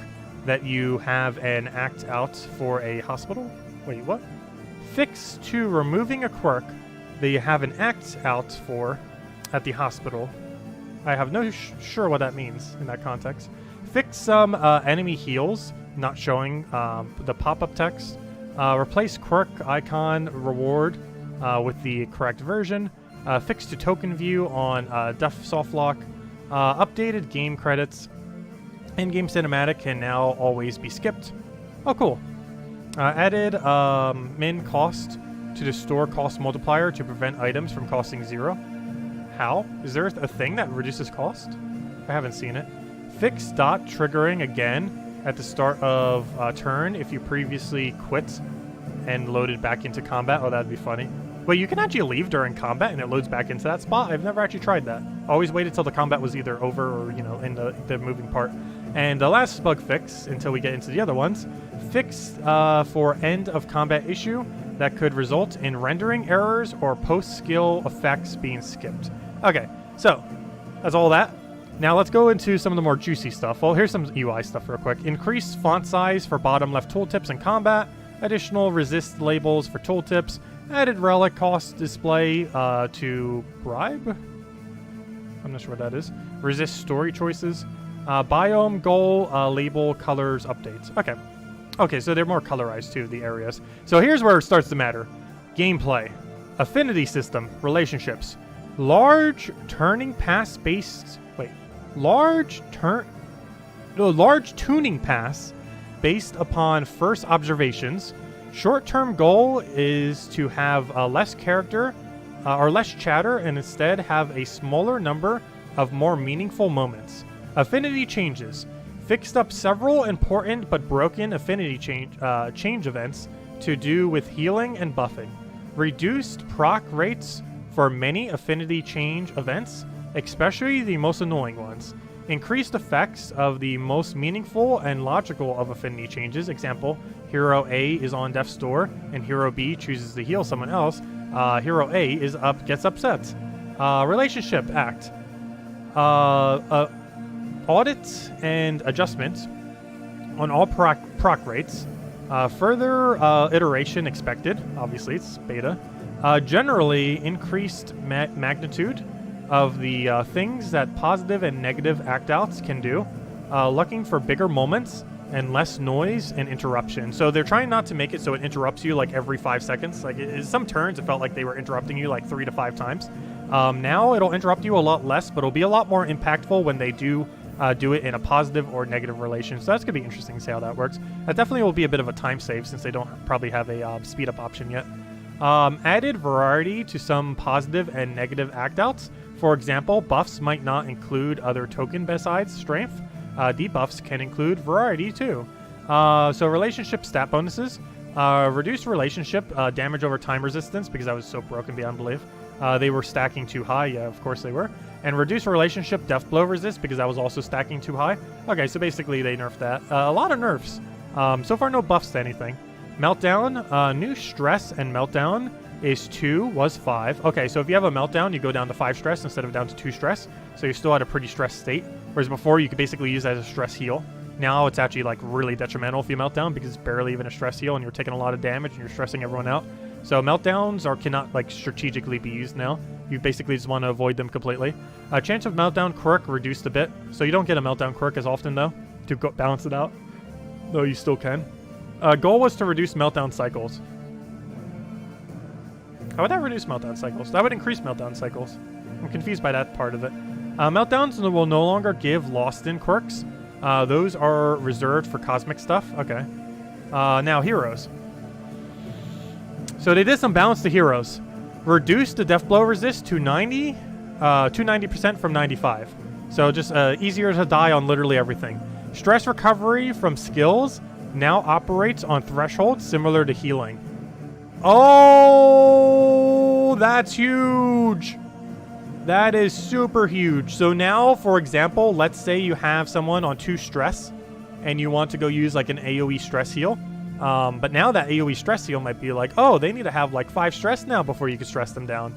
that you have an act out for a hospital. Wait, what? Fix to removing a quirk that you have an act out for at the hospital. I have no sure what that means in that context. Fix some enemy heals not showing the pop-up text. Replace quirk icon reward with the correct version. Fix to token view on Def Softlock. Updated game credits. In-game cinematic can now always be skipped. Oh, cool. Added min cost to the store cost multiplier to prevent items from costing 0. How? Is there a thing that reduces cost? I haven't seen it. Fix dot triggering again at the start of turn if you previously quit and loaded back into combat. Oh, that'd be funny. Wait, you can actually leave during combat and it loads back into that spot? I've never actually tried that. Always waited till the combat was either over or, you know, in the moving part. And the last bug fix, until we get into the other ones, fix for end of combat issue that could result in rendering errors or post-skill effects being skipped. Okay, so that's all that. Now let's go into some of the more juicy stuff. Well, here's some UI stuff real quick. Increase font size for bottom left tooltips in combat. Additional resist labels for tooltips. Added relic cost display to bribe. I'm not sure what that is. Resist story choices. Biome goal label colors updates. Okay. Okay, so they're more colorized too, the areas. So here's where it starts to matter. Gameplay. Affinity system. Relationships. Large turning pass based... Wait. Large tuning pass based upon first observations. Short-term goal is to have less character or less chatter and instead have a smaller number of more meaningful moments. Affinity changes. Fixed up several important but broken affinity change events to do with healing and buffing. Reduced proc rates for many affinity change events, especially the most annoying ones. Increased effects of the most meaningful and logical of affinity changes. Example, Hero A is on death's door, and Hero B chooses to heal someone else. Hero A gets upset. Relationship act. Audit and adjustment on all proc rates. Further iteration expected. Obviously, it's beta. Generally increased magnitude of the things that positive and negative act-outs can do. Looking for bigger moments and less noise and interruption. So they're trying not to make it so it interrupts you like every 5 seconds. Like some turns, it felt like they were interrupting you like 3 to 5 times. Now it'll interrupt you a lot less, but it'll be a lot more impactful when they do it in a positive or negative relation. So that's going to be interesting to see how that works. That definitely will be a bit of a time save since they don't probably have a speed up option yet. Added variety to some positive and negative act-outs. For example, buffs might not include other token besides strength. Debuffs can include variety too. So relationship stat bonuses. Reduced relationship damage over time resistance because I was so broken beyond belief. They were stacking too high. Yeah, of course they were. And reduce relationship death blow resist because I was also stacking too high. Okay, so basically they nerfed that. A lot of nerfs. So far no buffs to anything. Meltdown. New stress and meltdown is 2, was 5. Okay, so if you have a meltdown, you go down to 5 stress instead of down to 2 stress. So you're still at a pretty stressed state. Whereas before, you could basically use that as a stress heal. Now it's actually like really detrimental if you meltdown because it's barely even a stress heal and you're taking a lot of damage and you're stressing everyone out. So meltdowns cannot like strategically be used now. You basically just want to avoid them completely. Chance of meltdown quirk reduced a bit. So you don't get a meltdown quirk as often though to balance it out. Though you still can. Goal was to reduce meltdown cycles. How would that reduce meltdown cycles? That would increase meltdown cycles. I'm confused by that part of it. Meltdowns will no longer give lost-in quirks. Those are reserved for cosmic stuff. Okay. Now, heroes. So they did some balance to heroes. Reduced the death blow resist to 90, to 90% from 95. So just easier to die on literally everything. Stress recovery from skills now operates on thresholds similar to healing. Oh, that's huge. That is super huge. So now, for example, let's say you have someone on 2 stress and you want to go use like an AoE stress heal. But now that AoE stress heal might be like, oh, they need to have like 5 stress now before you can stress them down.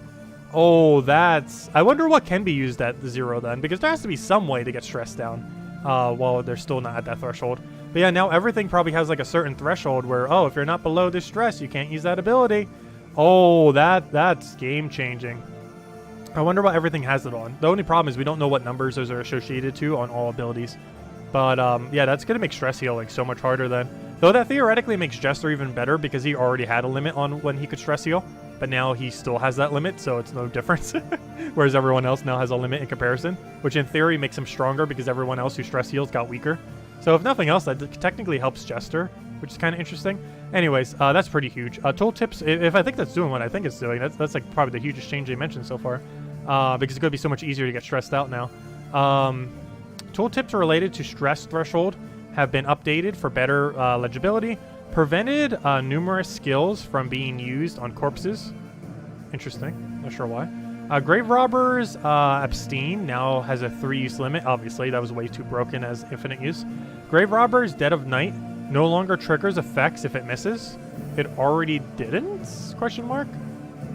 Oh, that's... I wonder what can be used at 0 then, because there has to be some way to get stressed down while they're still not at that threshold. But yeah, now everything probably has like a certain threshold where, oh, if you're not below this stress, you can't use that ability. Oh, that's game-changing. I wonder what everything has it on. The only problem is we don't know what numbers those are associated to on all abilities. But yeah, that's going to make stress healing so much harder then. Though that theoretically makes Jester even better because he already had a limit on when he could stress heal. But now he still has that limit, so it's no difference. Whereas everyone else now has a limit in comparison, which in theory makes him stronger because everyone else who stress heals got weaker. So if nothing else, that technically helps Jester, which is kind of interesting. Anyways, that's pretty huge. Tooltips, if I think that's doing what I think it's doing, that's like probably the hugest change they mentioned so far. Because it's going to be so much easier to get stressed out now. Tooltips related to stress threshold have been updated for better legibility. Prevented numerous skills from being used on corpses. Interesting. Not sure why. Grave Robbers Abstain now has a 3-use limit. Obviously, that was way too broken as infinite use. Grave Robbers Dead of Night no longer triggers effects if it misses. It already didn't? Question mark?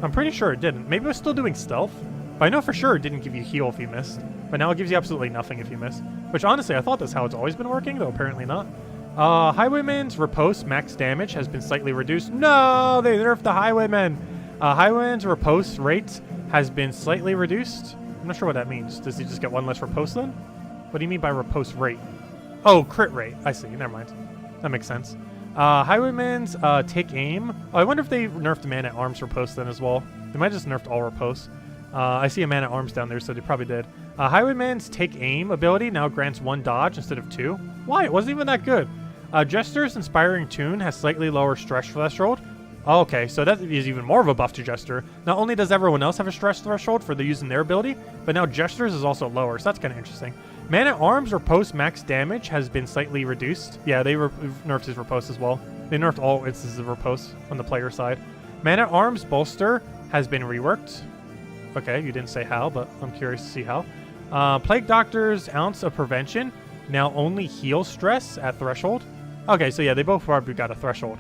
I'm pretty sure it didn't. Maybe it was still doing stealth. But I know for sure it didn't give you heal if you missed. But now it gives you absolutely nothing if you miss. Which honestly, I thought that's how it's always been working, though apparently not. Highwayman's Riposte max damage has been slightly reduced. No, they nerfed the Highwayman. Highwayman's Riposte rate has been slightly reduced. I'm not sure what that means. Does he just get 1 less riposte then? What do you mean by riposte rate? Oh, crit rate. I see. Never mind. That makes sense. Highwayman's Take Aim. Oh, I wonder if they nerfed Man-at-Arms riposte then as well. They might have just nerfed all riposte. I see a Man-at-Arms down there, so they probably did. Highwayman's Take Aim ability now grants 1 dodge instead of 2. Why? It wasn't even that good. Jester's Inspiring Tune has slightly lower stress threshold. Oh, okay, so that is even more of a buff to Jester. Not only does everyone else have a stress threshold for using their ability, but now Jester's is also lower, so that's kind of interesting. Man-at-Arms Riposte max damage has been slightly reduced. Yeah, they nerfed his Riposte as well. They nerfed all instances of Riposte on the player side. Man-at-Arms Bolster has been reworked. Okay, you didn't say how, but I'm curious to see how. Plague Doctor's Ounce of Prevention now only heals stress at threshold. Okay, so yeah, they both probably got a threshold,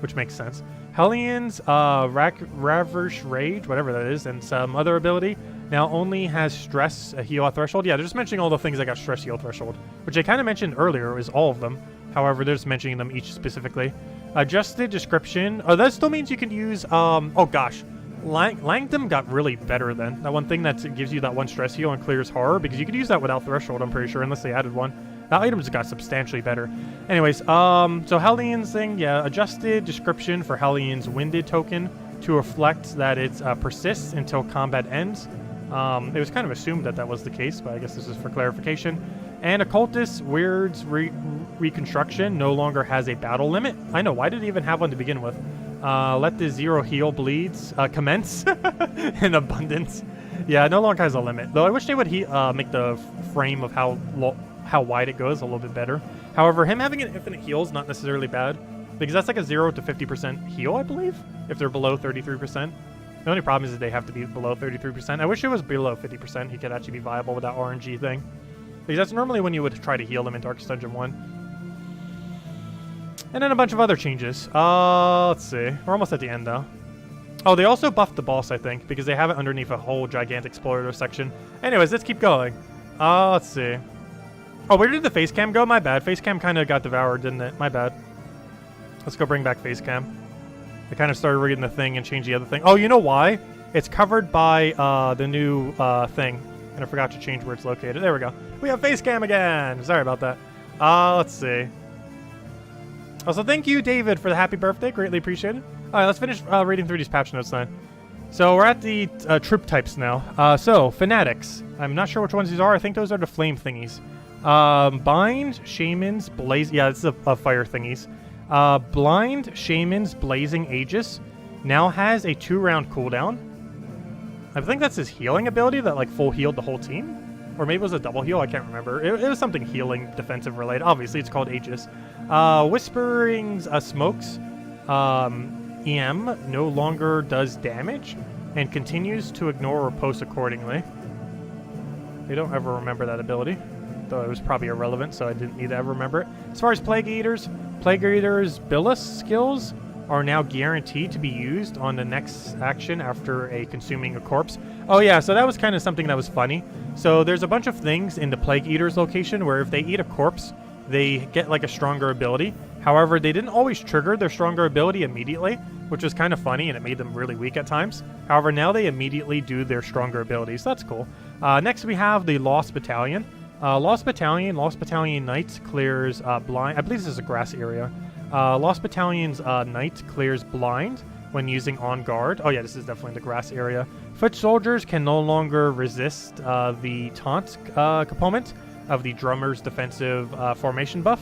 which makes sense. Hellions, Ravish Rage, whatever that is, and some other ability now only has stress heal at threshold. Yeah, they're just mentioning all the things that got stress heal threshold, which I kind of mentioned earlier is all of them. However, they're just mentioning them each specifically. Adjusted description. Oh, that still means you can use, oh gosh. Langdom got really better then. That one thing that gives you that one stress heal and clears horror, because you could use that without threshold, I'm pretty sure, unless they added one. That item just got substantially better. Anyways, so Hellions thing, yeah, adjusted description for Hellions Winded token to reflect that it persists until combat ends. It was kind of assumed that that was the case, but I guess this is for clarification. And Occultist Weird's Reconstruction no longer has a battle limit. I know, why did it even have one to begin with? Let the zero heal bleeds commence in abundance. Yeah, it no longer has a limit. Though I wish they would make the frame of how wide it goes a little bit better. However, him having an infinite heal is not necessarily bad, because that's like a 0 to 50% heal, I believe, if they're below 33%. The only problem is that they have to be below 33%. I wish it was below 50%. He could actually be viable with that RNG thing, because that's normally when you would try to heal him in Darkest Dungeon 1. And then a bunch of other changes. Let's see. We're almost at the end, though. Oh, they also buffed the boss, I think, because they have it underneath a whole gigantic explorator section. Anyways, let's keep going. Let's see. Oh, where did the face cam go? My bad. Face cam kind of got devoured, didn't it? My bad. Let's go bring back face cam. I kind of started reading the thing and changed the other thing. Oh, you know why? It's covered by the new thing. And I forgot to change where it's located. There we go. We have face cam again. Sorry about that. Let's see. Also, thank you, David, for the happy birthday. Greatly appreciated. All right, let's finish reading through these patch notes then. So we're at the troop types now. So, Fanatics. I'm not sure which ones these are. I think those are the flame thingies. Bind, Shamans, Blaze... Yeah, this is a fire thingies. Blind, Shamans, Blazing Aegis now has a 2-round cooldown. I think that's his healing ability that, like, full healed the whole team. Or maybe it was a double heal, I can't remember. It was something healing, defensive related. Obviously, it's called Aegis. Whispering's Smokes. EM no longer does damage and continues to ignore repost accordingly. They don't ever remember that ability, though it was probably irrelevant, so I didn't need to ever remember it. As far as Plague Eaters' Billis skills are now guaranteed to be used on the next action after consuming a corpse. Oh yeah, so that was kind of something that was funny. So there's a bunch of things in the Plague Eaters location where if they eat a corpse, they get like a stronger ability. However, they didn't always trigger their stronger ability immediately, which was kind of funny and it made them really weak at times. However, now they immediately do their stronger abilities. That's cool. Next we have the Lost Battalion. Lost Battalion Knight clears blind. I believe this is a grass area. Lost Battalion's Knight clears blind when using On Guard. Oh yeah, this is definitely the grass area. Foot Soldiers can no longer resist the taunt component of the Drummer's defensive formation buff.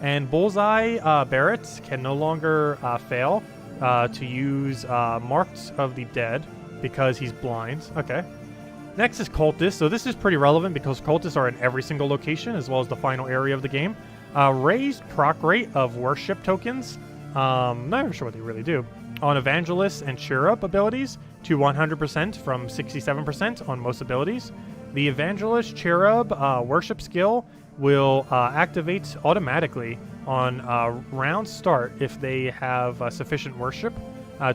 And Bullseye Barretts can no longer fail to use Marks of the Dead because he's blind. Okay. Next is Cultists. So this is pretty relevant because Cultists are in every single location as well as the final area of the game. Raised proc rate of worship tokens. Not even sure what they really do. On Evangelist and Cherub abilities to 100% from 67% on most abilities. The Evangelist Cherub worship skill will activate automatically on round start if they have sufficient worship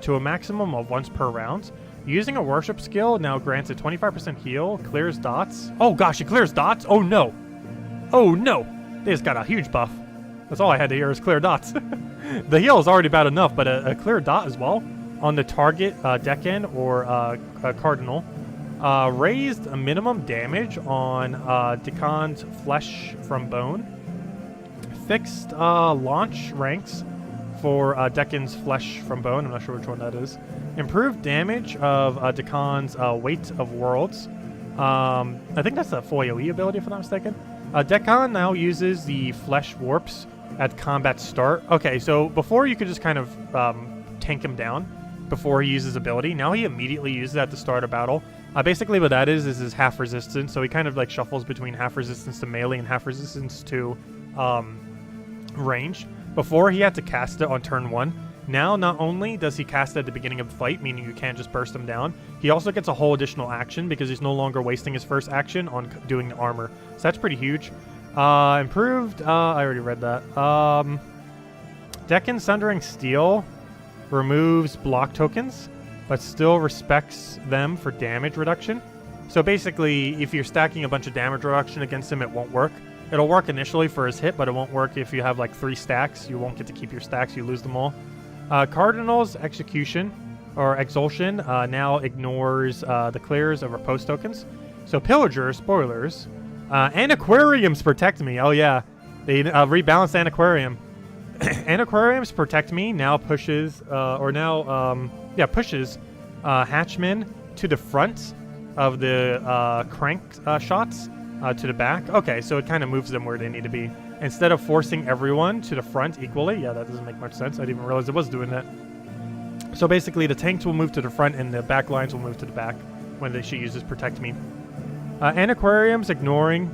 to a maximum of once per round. Using a worship skill now grants a 25% heal, clears dots. Oh gosh, it clears dots? Oh no. Oh no. They just got a huge buff. That's all I had to hear is clear dots. The heal is already bad enough, but a clear dot as well on the target Decan or Cardinal. Raised a minimum damage on Decan's Flesh from Bone. Fixed launch ranks for Decan's Flesh from Bone. I'm not sure which one that is. Improved damage of Decan's Weight of Worlds. I think that's a full AoE ability if I'm not mistaken. Decan now uses the Flesh Warps at combat start. Okay, so before you could just kind of tank him down before he uses ability. Now he immediately uses it at the start of battle. Basically what that is his half resistance. So he kind of like shuffles between half resistance to melee and half resistance to range. Before he had to cast it on turn 1, Now, not only does he cast at the beginning of the fight, meaning you can't just burst him down, he also gets a whole additional action because he's no longer wasting his first action on doing the armor. So that's pretty huge. Improved, I already read that. Deccan Sundering Steel removes block tokens, but still respects them for damage reduction. So basically, if you're stacking a bunch of damage reduction against him, it won't work. It'll work initially for his hit, but it won't work if you have like 3 stacks. You won't get to keep your stacks, you lose them all. Cardinal's Execution, or Exulsion, now ignores the clears of riposte tokens. So Pillager, spoilers, and Aquariums protect me. Oh yeah, they rebalanced Antiquarium. Antiquariums protect me now pushes, pushes Hatchman to the front of the crank shots to the back. Okay, so it kind of moves them where they need to be. Instead of forcing everyone to the front equally. Yeah, that doesn't make much sense. I didn't even realize it was doing that. So basically, the tanks will move to the front and the back lines will move to the back when she uses Protect Me. Antiquarium's ignoring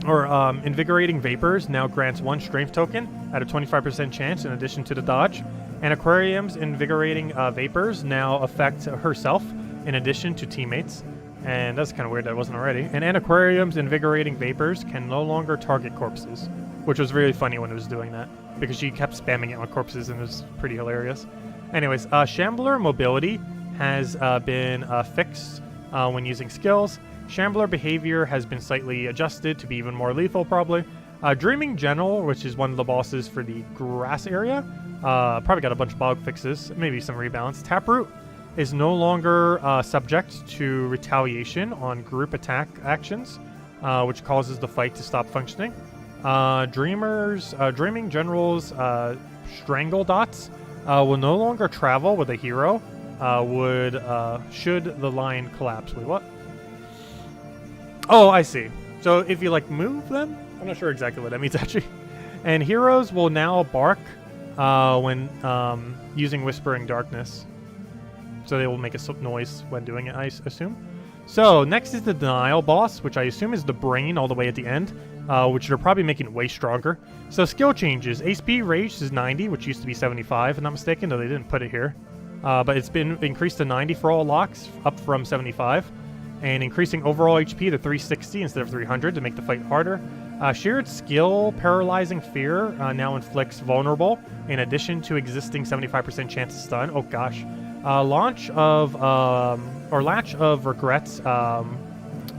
or Invigorating Vapors now grants 1 strength token at a 25% chance in addition to the dodge. Antiquarium's Invigorating Vapors now affect herself in addition to teammates. And that's kind of weird that it wasn't already. And Antiquarium's Invigorating Vapors can no longer target corpses, which was really funny when it was doing that, because she kept spamming it on corpses and it was pretty hilarious. Anyways, Shambler Mobility has been fixed when using skills. Shambler behavior has been slightly adjusted to be even more lethal, probably. Dreaming General, which is one of the bosses for the grass area, probably got a bunch of bug fixes, maybe some rebalance. Taproot is no longer subject to retaliation on group attack actions, which causes the fight to stop functioning. Dreaming General's Strangle Dots will no longer travel with a hero should the line collapse. Wait, what? Oh, I see. So if you like move them? I'm not sure exactly what that means actually. And heroes will now bark when using Whispering Darkness. So they will make a noise when doing it, I assume. So next is the Denial boss, which I assume is the brain all the way at the end, which they're probably making way stronger. So skill changes. HP Rage is 90, which used to be 75, if I'm not mistaken, though they didn't put it here. But it's been increased to 90 for all locks, up from 75. And increasing overall HP to 360 instead of 300 to make the fight harder. Shared Skill Paralyzing Fear now inflicts Vulnerable, in addition to existing 75% chance to stun. Oh gosh. Latch of Regrets,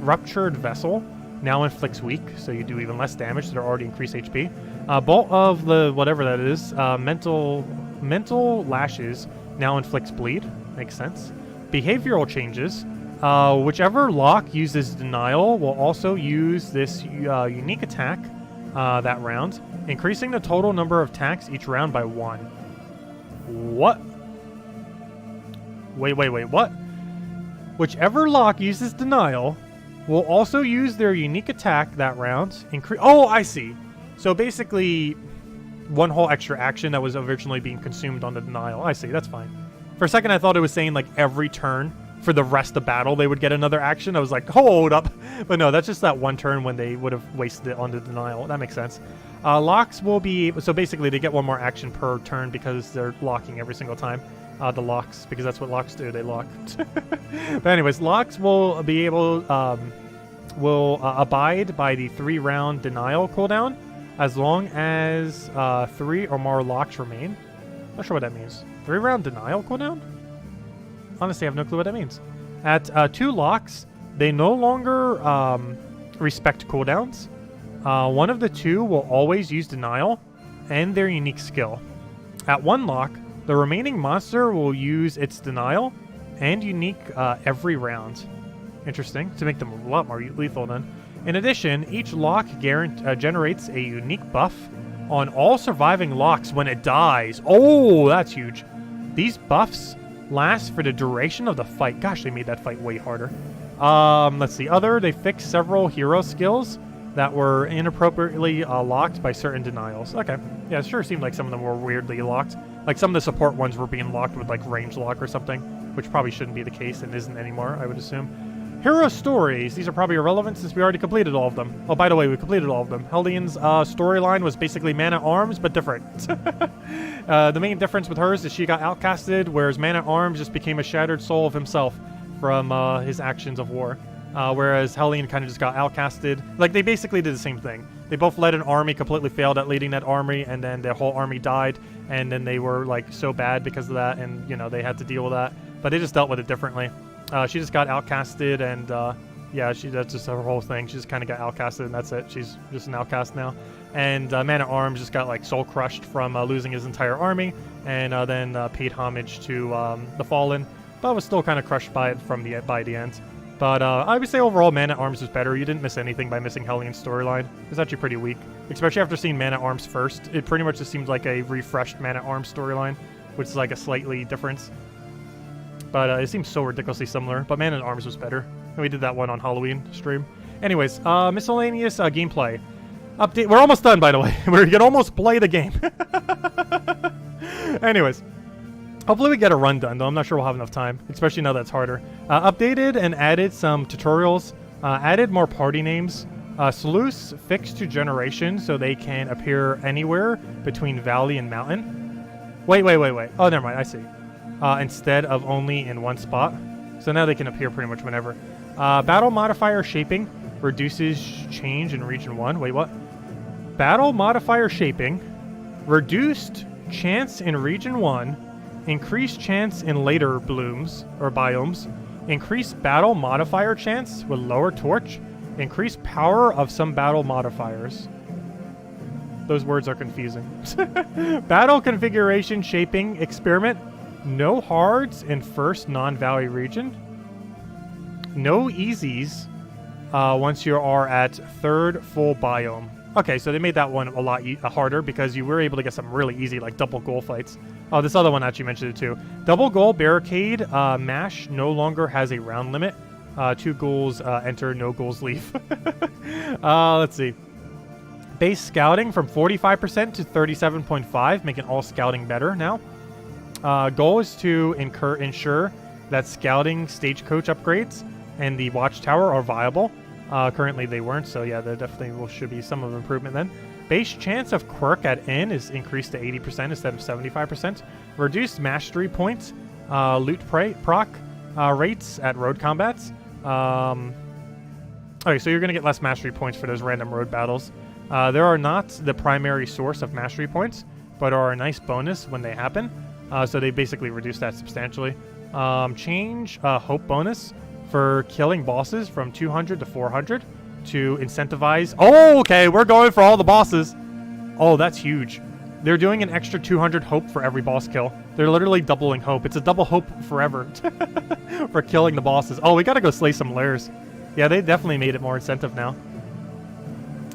Ruptured Vessel now inflicts weak, so you do even less damage to their already increased HP. Bolt of the whatever that is, Mental Lashes now inflicts bleed. Makes sense. Behavioral changes. Whichever lock uses Denial will also use this unique attack that round, increasing the total number of attacks each round by 1. What? Wait, what? Whichever lock uses Denial will also use their unique attack that round. Oh, I see. So basically, one whole extra action that was originally being consumed on the Denial. I see, that's fine. For a second, I thought it was saying like every turn for the rest of battle they would get another action. I was like, hold up. But no, that's just that one turn when they would have wasted it on the Denial. That makes sense. Locks will be... So basically, they get one more action per turn because they're locking every single time. The locks, because that's what locks do. They lock. But anyways, locks will be able... will abide by the 3-round Denial cooldown as long as 3 or more locks remain. Not sure what that means. 3-round Denial cooldown? Honestly, I have no clue what that means. At 2 locks, they no longer respect cooldowns. One of the 2 will always use Denial and their unique skill. At 1 lock, the remaining monster will use its Denial and unique every round. Interesting, to make them a lot more lethal then. In addition, each lock generates a unique buff on all surviving locks when it dies. Oh, that's huge. These buffs last for the duration of the fight. Gosh, they made that fight way harder. Let's see. They fixed several hero skills that were inappropriately locked by certain denials. Okay. Yeah, it sure seemed like some of them were weirdly locked. Like some of the support ones were being locked with like range lock or something, which probably shouldn't be the case and isn't anymore, I would assume. Hero stories. These are probably irrelevant since we already completed all of them. Oh, by the way, we completed all of them. Hellian's storyline was basically Man-at-Arms, but different. The main difference with hers is she got outcasted, whereas Man-at-Arms just became a shattered soul of himself from his actions of war. Whereas Hellion kind of just got outcasted. Like, they basically did the same thing. They both led an army, completely failed at leading that army, and then their whole army died, and then they were, like, so bad because of that, and, you know, they had to deal with that. But they just dealt with it differently. She just got outcasted, and yeah, that's just her whole thing. She just kind of got outcasted, and that's it. She's just an outcast now. And Man-at-Arms just got like soul crushed from losing his entire army, and then paid homage to the Fallen, but was still kind of crushed by it by the end. But I would say overall, Man-at-Arms was better. You didn't miss anything by missing Hellian's storyline. It's actually pretty weak, especially after seeing Man-at-Arms first. It pretty much just seemed like a refreshed Man-at-Arms storyline, which is like a slightly difference. But it seems so ridiculously similar. But Man-at-Arms was better. And we did that one on Halloween stream. Anyways, miscellaneous gameplay. Update. We're almost done, by the way. We can almost play the game. Anyways. Hopefully we get a run done, though. I'm not sure we'll have enough time. Especially now that it's harder. Updated and added some tutorials. Added more party names. Sleuths fixed to generation so they can appear anywhere between valley and mountain. Wait. Oh, never mind. I see. Instead of only in one spot. So now they can appear pretty much whenever. Battle modifier shaping reduces change in region 1. Wait, what? Battle modifier shaping. Reduced chance in region 1. Increased chance in later blooms or biomes. Increased battle modifier chance with lower torch. Increased power of some battle modifiers. Those words are confusing. Battle configuration shaping experiment. No hards in first non-valley region. No easies once you are at third full biome. Okay, so they made that one a lot harder because you were able to get some really easy, like, double goal fights. Oh, this other one actually mentioned it too. Double goal barricade mash no longer has a round limit. 2 goals enter, no goals leave. Let's see. Base scouting from 45% to 37.5, making all scouting better now. Goal is to ensure that scouting stagecoach upgrades and the watchtower are viable. Currently they weren't, so yeah, there definitely should be some of improvement then. Base chance of quirk at N is increased to 80% instead of 75%. Reduced mastery points, loot proc rates at road combats. Okay, so you're going to get less mastery points for those random road battles. There are not the primary source of mastery points, but are a nice bonus when they happen. So they basically reduce that substantially. Change hope bonus for killing bosses from 200 to 400 to incentivize. Oh, okay, we're going for all the bosses. Oh, that's huge. They're doing an extra 200 hope for every boss kill. They're literally doubling hope. It's a double hope forever for killing the bosses. Oh, we gotta go slay some lairs. Yeah, they definitely made it more incentive now.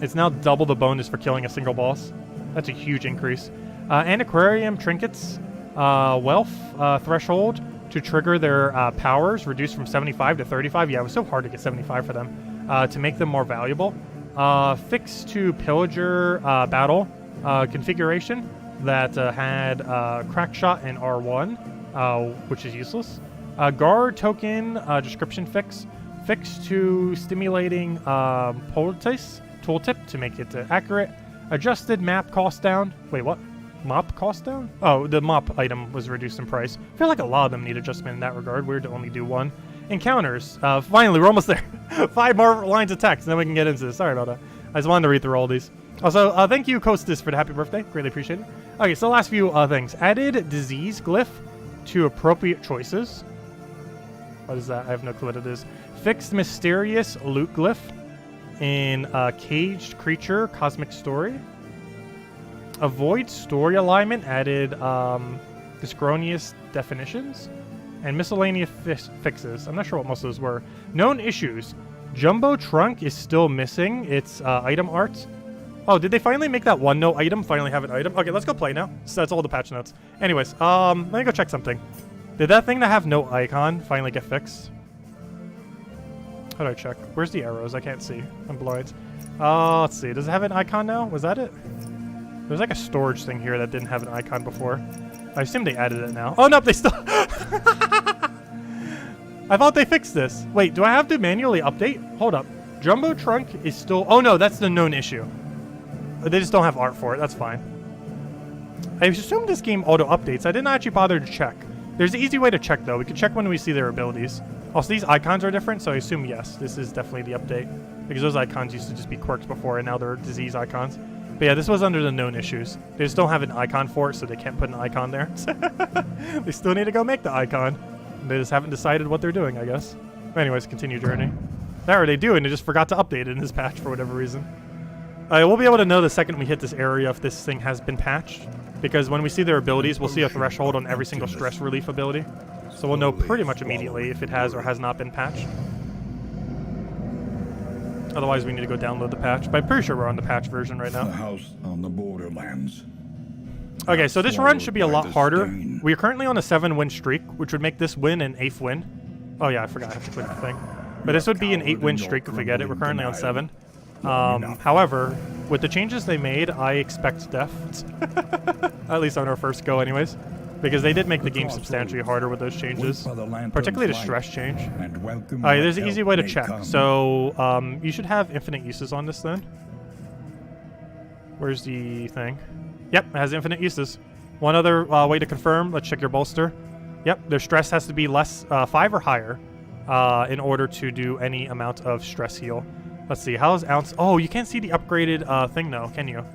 It's now double the bonus for killing a single boss. That's a huge increase. Anarchychampion trinkets. Wealth threshold to trigger their powers reduced from 75 to 35. Yeah, it was so hard to get 75 for them. To make them more valuable. Fix to pillager battle configuration that had crack shot and R1, which is useless. Guard token description fix. Fix to stimulating tooltip to make it accurate. Adjusted map cost down. Wait, what? Mop cost down? Oh, the mop item was reduced in price. I feel like a lot of them need adjustment in that regard. Weird to only do one. Encounters. Finally, we're almost there. 5 more lines of text, and then we can get into this. Sorry about that. I just wanted to read through all these. Also, thank you, Costas, for the happy birthday. Greatly appreciate it. Okay, so the last few things. Added disease glyph to appropriate choices. What is that? I have no clue what it is. Fixed mysterious loot glyph in caged creature cosmic story. Avoid story alignment. Added dyschronious definitions. And miscellaneous fixes. I'm not sure what most of those were. Known issues. Jumbo Trunk is still missing its item art. Oh, did they finally make that one note item finally have an item? Okay, let's go play now. So that's all the patch notes. Anyways, let me go check something. Did that thing that have no icon finally get fixed? How do I check? Where's the arrows? I can't see. I'm blind. Let's see. Does it have an icon now? Was that it? There's like a storage thing here that didn't have an icon before. I assume they added it now. Oh, no, they still... I thought they fixed this. Wait, do I have to manually update? Hold up. Jumbo Trunk is still... Oh, no, that's the known issue. They just don't have art for it. That's fine. I assume this game auto-updates. I didn't actually bother to check. There's an easy way to check, though. We can check when we see their abilities. Also, these icons are different, so I assume, yes, this is definitely the update. Because those icons used to just be quirks before, and now they're disease icons. But yeah, this was under the known issues. They just don't have an icon for it, so they can't put an icon there. They still need to go make the icon. They just haven't decided what they're doing, I guess. But anyways, continue journey. There they do, and they just forgot to update it in this patch for whatever reason. We'll be able to know the second we hit this area if this thing has been patched. Because when we see their abilities, we'll see a threshold on every single stress relief ability. So we'll know pretty much immediately if it has or has not been patched. Otherwise, we need to go download the patch. But I'm pretty sure we're on the patch version right now. The house on the borderlands. Okay, so this run should be a lot harder. We are currently on a 7-win streak, which would make this win an 8th win. Oh yeah, I forgot I have to click the thing. But this would be an 8-win streak if we get it. We're currently on 7. However, with the changes they made, I expect death. At least on our first go anyways. Because they did make the game substantially harder with those changes. Particularly the stress change. Alright, there's an easy way to check. So, you should have infinite uses on this then. Where's the thing? Yep, it has infinite uses. One other way to confirm, let's check your bolster. Yep, their stress has to be less 5 or higher in order to do any amount of stress heal. Let's see, how's ounce? Oh, you can't see the upgraded thing though, can you?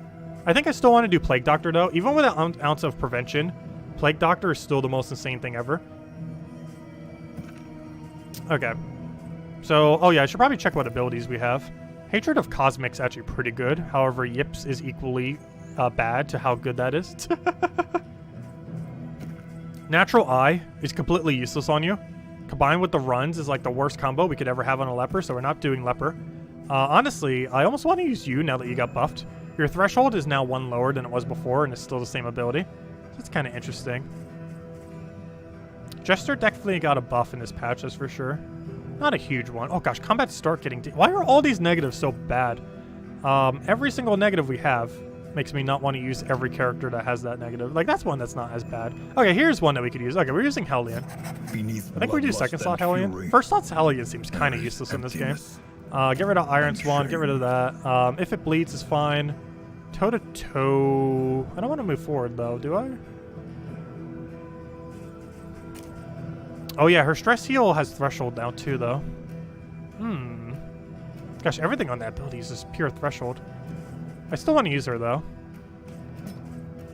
I think I still want to do Plague Doctor though. Even with an ounce of prevention, Plague Doctor is still the most insane thing ever. Okay. So, oh yeah, I should probably check what abilities we have. Hatred of Cosmic's actually pretty good. However, Yips is equally bad to how good that is. Natural Eye is completely useless on you. Combined with the runs is like the worst combo we could ever have on a leper, so we're not doing leper. Honestly, I almost want to use you now that you got buffed. Your threshold is now 1 lower than it was before, and it's still the same ability. So it's kind of interesting. Jester definitely got a buff in this patch, that's for sure. Not a huge one. Oh gosh, combat start getting... Why are all these negatives so bad? Every single negative we have makes me not want to use every character that has that negative. Like, that's one that's not as bad. Okay, here's one that we could use. Okay, we're using Hellion. I think we do second slot Hellion. First slot Hellion seems kind of useless in this game. Get rid of Iron Swan, get rid of that. If it bleeds, is fine. Toe-to-toe. I don't want to move forward, though, do I? Oh, yeah, her stress heal has threshold now, too, though. Gosh, everything on that ability is just pure threshold. I still want to use her, though.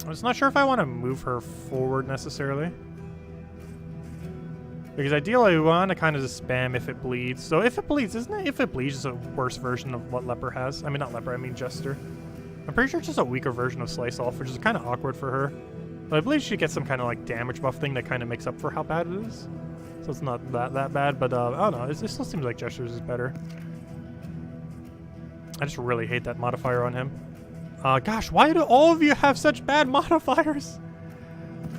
I'm just not sure if I want to move her forward, necessarily. Because ideally, we want to kind of just spam if it bleeds. So if it bleeds, isn't it? If it bleeds is a worse version of what Leper has. I mean, not Leper, I mean Jester. I'm pretty sure it's just a weaker version of Slice Off, which is kind of awkward for her. But I believe she gets some kind of like damage buff thing that kind of makes up for how bad it is. So it's not that bad, but I don't know. It still seems like Jester's is better. I just really hate that modifier on him. Gosh, why do all of you have such bad modifiers?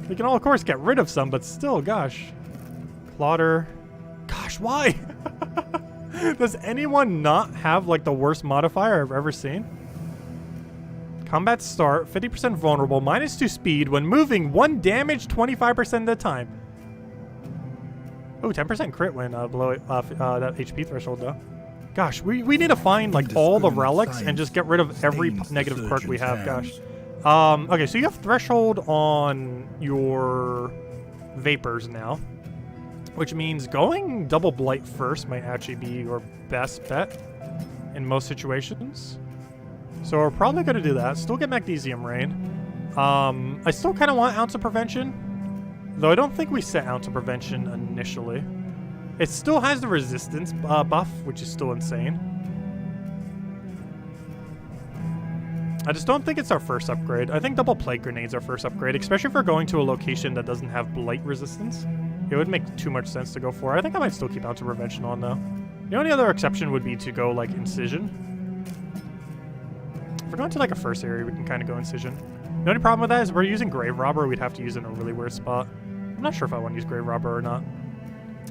We can all, of course, get rid of some, but still, gosh. Plotter. Gosh, why? Does anyone not have, like, the worst modifier I've ever seen? Combat start, 50% vulnerable, -2 speed, when moving 1 damage 25% of the time. Oh, 10% crit when below that HP threshold, though. Gosh, we need to find, like, all the relics and just get rid of every negative quirk we have, gosh. Okay, so you have threshold on your vapors now, which means going double blight first might actually be your best bet in most situations. So we're probably going to do that. Still get Magnesium Rain. I still kind of want Ounce of Prevention, though I don't think we set Ounce of Prevention initially. It still has the resistance buff, which is still insane. I just don't think it's our first upgrade. I think Double Plague Grenade's our first upgrade, especially if we're going to a location that doesn't have Blight resistance. It would make too much sense to go for. I think I might still keep Ounce of Prevention on, though. The only other exception would be to go, like, Incision. If we're going to, like, a first area, we can kind of go Incision. The only problem with that is if we're using Grave Robber, we'd have to use it in a really weird spot. I'm not sure if I want to use Grave Robber or not.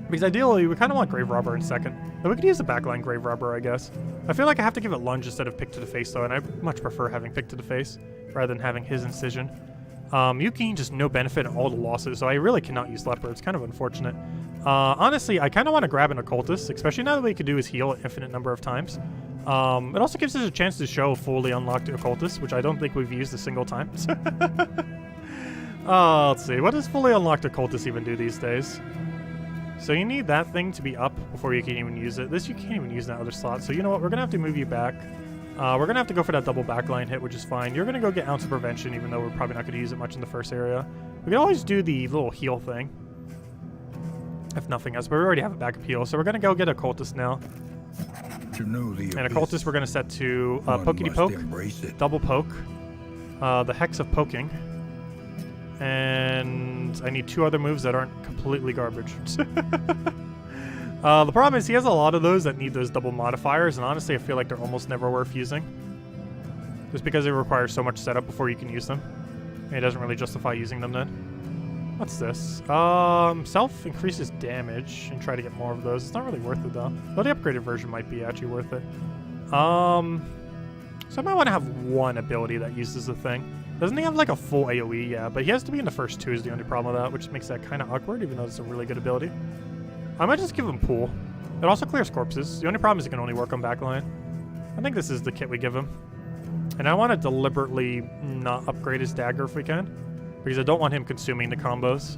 Because ideally, we kind of want Grave Robber in second. But we could use the backline Grave Robber, I guess. I feel like I have to give it Lunge instead of Pick to the Face, though, and I much prefer having Pick to the Face rather than having his Incision. You gain just no benefit in all the losses, so I really cannot use Leper. It's kind of unfortunate. Honestly, I kind of want to grab an occultist, especially now that we can do his heal an infinite number of times. It also gives us a chance to show fully unlocked occultist, which I don't think we've used a single time. Let's see. What does fully unlocked occultist even do these days? So you need that thing to be up before you can even use it. This you can't even use in that other slot. So you know what? We're going to have to move you back. We're going to have to go for that double backline hit, which is fine. You're going to go get ounce of prevention, even though we're probably not going to use it much in the first area. We can always do the little heal thing, if nothing else. But we already have a backup heal. So we're going to go get occultist now. To know the And occultist we're going to set to pokey poke, double poke, the hex of poking. And I need 2 other moves that aren't completely garbage. The problem is he has a lot of those that need those double modifiers, and honestly I feel like they're almost never worth using. Just because they require so much setup before you can use them. And it doesn't really justify using them then. What's this? Self increases damage and try to get more of those. It's not really worth it though. Though the upgraded version might be actually worth it. So I might want to have one ability that uses the thing. Doesn't he have like a full AoE? Yeah, but he has to be in the first 2 is the only problem with that, which makes that kind of awkward, even though it's a really good ability. I might just give him pool. It also clears corpses. The only problem is it can only work on backline. I think this is the kit we give him. And I want to deliberately not upgrade his dagger if we can, because I don't want him consuming the combos.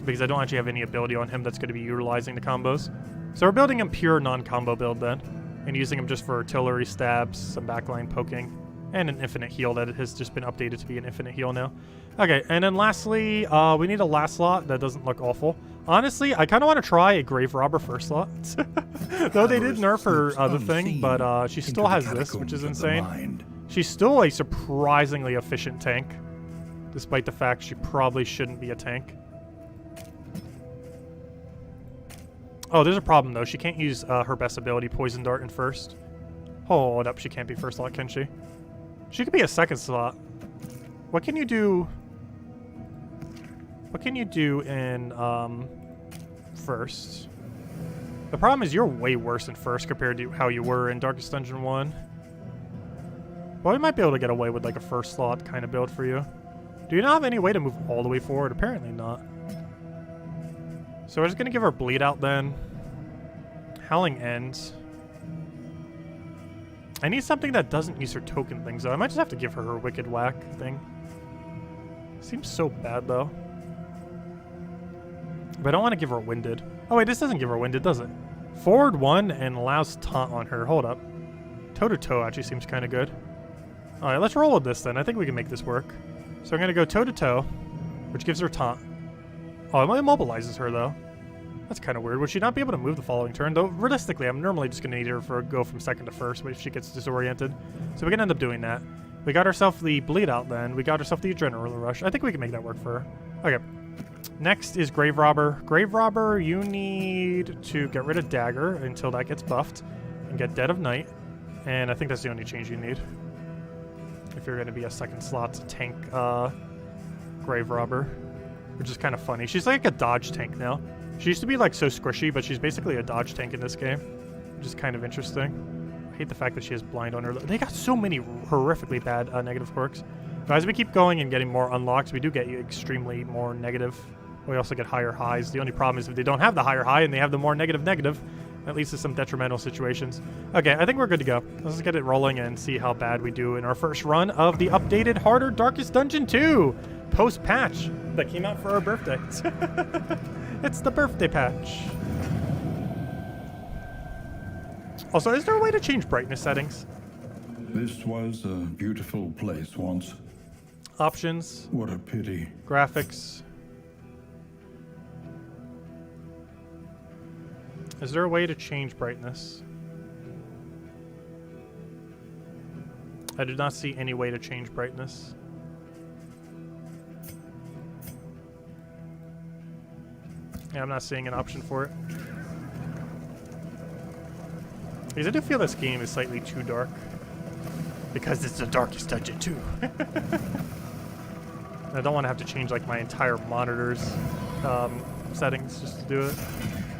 Because I don't actually have any ability on him that's going to be utilizing the combos. So we're building him pure non-combo build then, and using him just for artillery stabs, some backline poking, and an infinite heal that has just been updated to be an infinite heal now. Okay, and then lastly, we need a last slot that doesn't look awful. Honestly, I kind of want to try a Grave Robber first slot. Though they did nerf her other thing, but she still has this, which is insane. She's still a surprisingly efficient tank, despite the fact she probably shouldn't be a tank. Oh, there's a problem, though. She can't use her best ability, Poison Dart, in first. Hold up, she can't be first slot, can she? She could be a second slot. What can you do? What can you do in first? The problem is you're way worse in first compared to how you were in Darkest Dungeon 1. Well, we might be able to get away with like a first slot kind of build for you. Do you not have any way to move all the way forward? Apparently not. So we're just gonna give her bleed out then. Howling End. I need something that doesn't use her token things though. I might just have to give her her Wicked Whack thing. Seems so bad though. But I don't want to give her Winded. Oh wait, this doesn't give her Winded, does it? Forward 1 and allows taunt on her. Hold up. Toe-to-toe actually seems kind of good. Alright, let's roll with this then. I think we can make this work. So I'm going to go toe-to-toe, which gives her taunt. Oh, it immobilizes her though. That's kind of weird. Would she not be able to move the following turn? Though, realistically, I'm normally just going to need her for go from second to first, but if she gets disoriented. So we can end up doing that. We got ourselves the bleed out then. We got ourselves the adrenaline rush. I think we can make that work for her. Okay. Next is Grave Robber. Grave Robber, you need to get rid of Dagger until that gets buffed and get Dead of Night. And I think that's the only change you need if you're going to be a second slot to tank Grave Robber, which is kind of funny. She's like a dodge tank now. She used to be like so squishy, but she's basically a dodge tank in this game, which is kind of interesting. I hate the fact that she has blind on her. They got so many horrifically bad negative quirks. But as we keep going and getting more unlocks, we do get extremely more negative. We also get higher highs. The only problem is if they don't have the higher high and they have the more negative, that leads to some detrimental situations. Okay, I think we're good to go. Let's get it rolling and see how bad we do in our first run of the updated, harder Darkest Dungeon 2 post-patch that came out for our birthday. It's the birthday patch. Also, is there a way to change brightness settings? This was a beautiful place once. Options. What a pity. Graphics. Is there a way to change brightness? I did not see any way to change brightness. Yeah, I'm not seeing an option for it. Because I do feel this game is slightly too dark. Because it's the Darkest Dungeon 2. I don't want to have to change like my entire monitor's settings just to do it.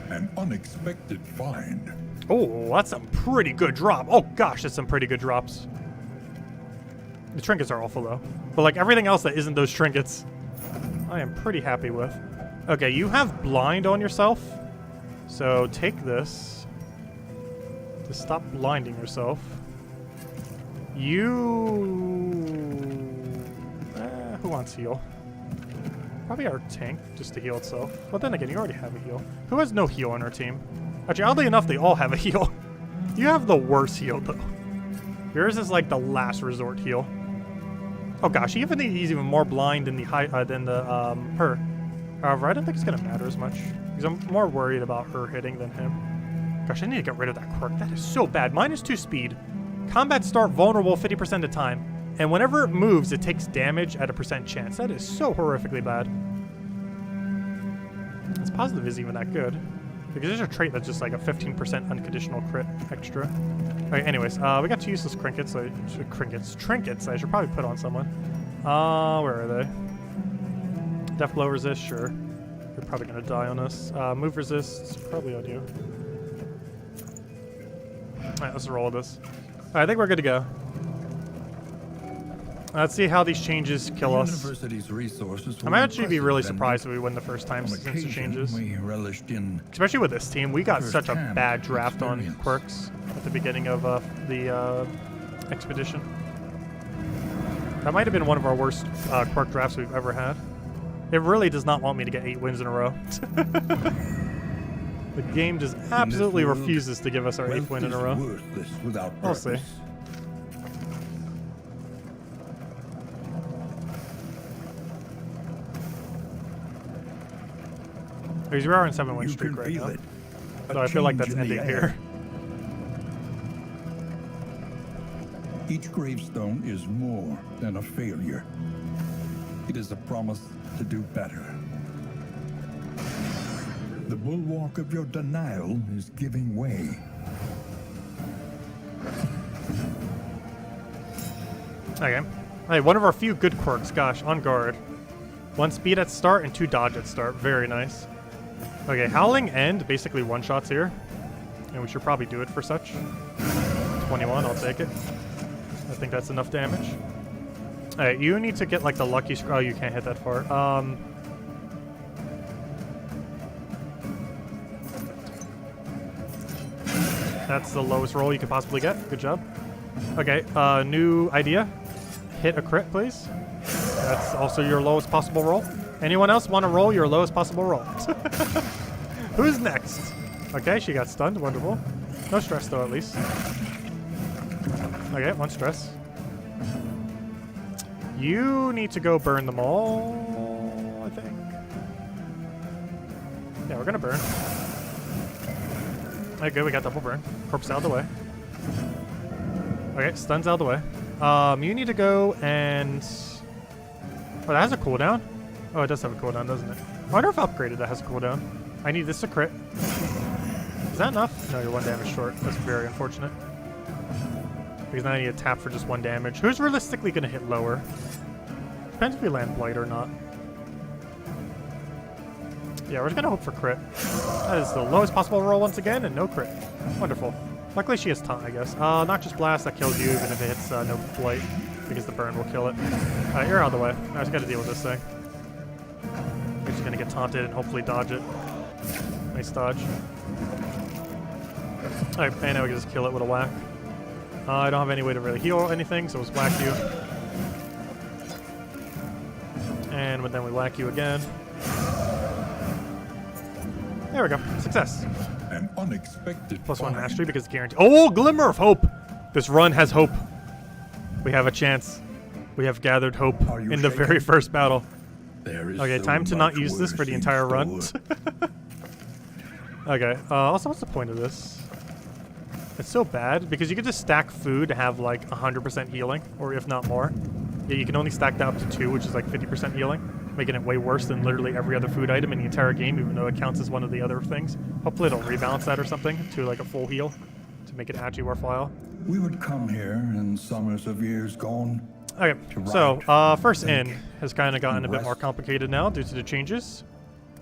An unexpected find. Oh, that's a pretty good drop. Oh gosh, that's some pretty good drops. The trinkets are awful though. But like everything else that isn't those trinkets, I am pretty happy with. Okay, you have blind on yourself. So take this to stop blinding yourself. Who wants heal? Probably our tank, just to heal itself. But then again, you already have a heal. Who has no heal on our team? Actually, oddly enough, they all have a heal. You have the worst heal, though. Yours is like the last resort heal. Oh gosh, he's even more blind than her. However, I don't think it's gonna matter as much because I'm more worried about her hitting than him. Gosh, I need to get rid of that quirk. That is so bad. -2 speed. Combat start vulnerable 50% of the time. And whenever it moves, it takes damage at a % chance. That is so horrifically bad. Its positive is even that good. Because there's a trait that's just like a 15% unconditional crit extra. Alright, anyways, we got 2 useless trinkets. Trinkets I should probably put on someone. Where are they? Death blow resist, sure. You're probably gonna die on us. Move resist, probably on you. Alright, let's roll this. Alright, I think we're good to go. Let's see how these changes kill us. I might actually be really surprised if we win the first time since the changes. Especially with this team, we got such a bad draft on quirks at the beginning of the expedition. That might have been one of our worst quirk drafts we've ever had. It really does not want me to get 8 wins in a row. The game just absolutely refuses to give us our 8th win in a row. We'll see. Because we are on 7-win streak right now. So I feel like that's ending here. Each gravestone is more than a failure. It is a promise to do better. The bulwark of your denial is giving way. Okay. Hey, one of our few good quirks. Gosh, on guard. 1 speed at start and 2 dodge at start. Very nice. Okay, Howling End basically one-shots here. And we should probably do it for such. 21, I'll take it. I think that's enough damage. Alright, you need to get like the lucky... Oh, you can't hit that far. That's the lowest roll you could possibly get. Good job. Okay, new idea. Hit a crit, please. That's also your lowest possible roll. Anyone else want to roll your lowest possible roll? Who's next? Okay, she got stunned. Wonderful. No stress, though, at least. Okay, 1 stress. You need to go burn them all, I think. Yeah, we're going to burn. Okay, good. We got double burn. Corpse out of the way. Okay, stun's out of the way. You need to go and... Oh, that has a cooldown? Oh, it does have a cooldown, doesn't it? I wonder if upgraded that has a cooldown. I need this to crit. Is that enough? No, you're 1 damage short. That's very unfortunate. Because now I need to tap for just 1 damage. Who's realistically going to hit lower? Depends if we land Blight or not. Yeah, we're just going to hope for crit. That is the lowest possible roll once again, and no crit. Wonderful. Luckily she has taunt, I guess. Noxious Blast, that kills you even if it hits no Blight. Because the burn will kill it. Alright, you're out of the way. I just got to deal with this thing. We're just going to get taunted and hopefully dodge it. Nice dodge. Alright, and now we can just kill it with a whack. I don't have any way to really heal anything, so let's whack you. And then we whack you again. There we go. Success. An unexpected +1 mastery because it's guaranteed. Oh, glimmer of hope! This run has hope. We have a chance. We have gathered hope in the very first battle. Okay, time to not use this for the entire run. Okay, also what's the point of this? It's so bad because you can just stack food to have like 100% healing, or if not more. Yeah, you can only stack that up to 2, which is like 50% healing, making it way worse than literally every other food item in the entire game, even though it counts as one of the other things. Hopefully it'll rebalance that or something to like a full heal to make it actually worthwhile. We would come here in summers of years gone. Okay, so first in has kind of gotten a bit more complicated now due to the changes.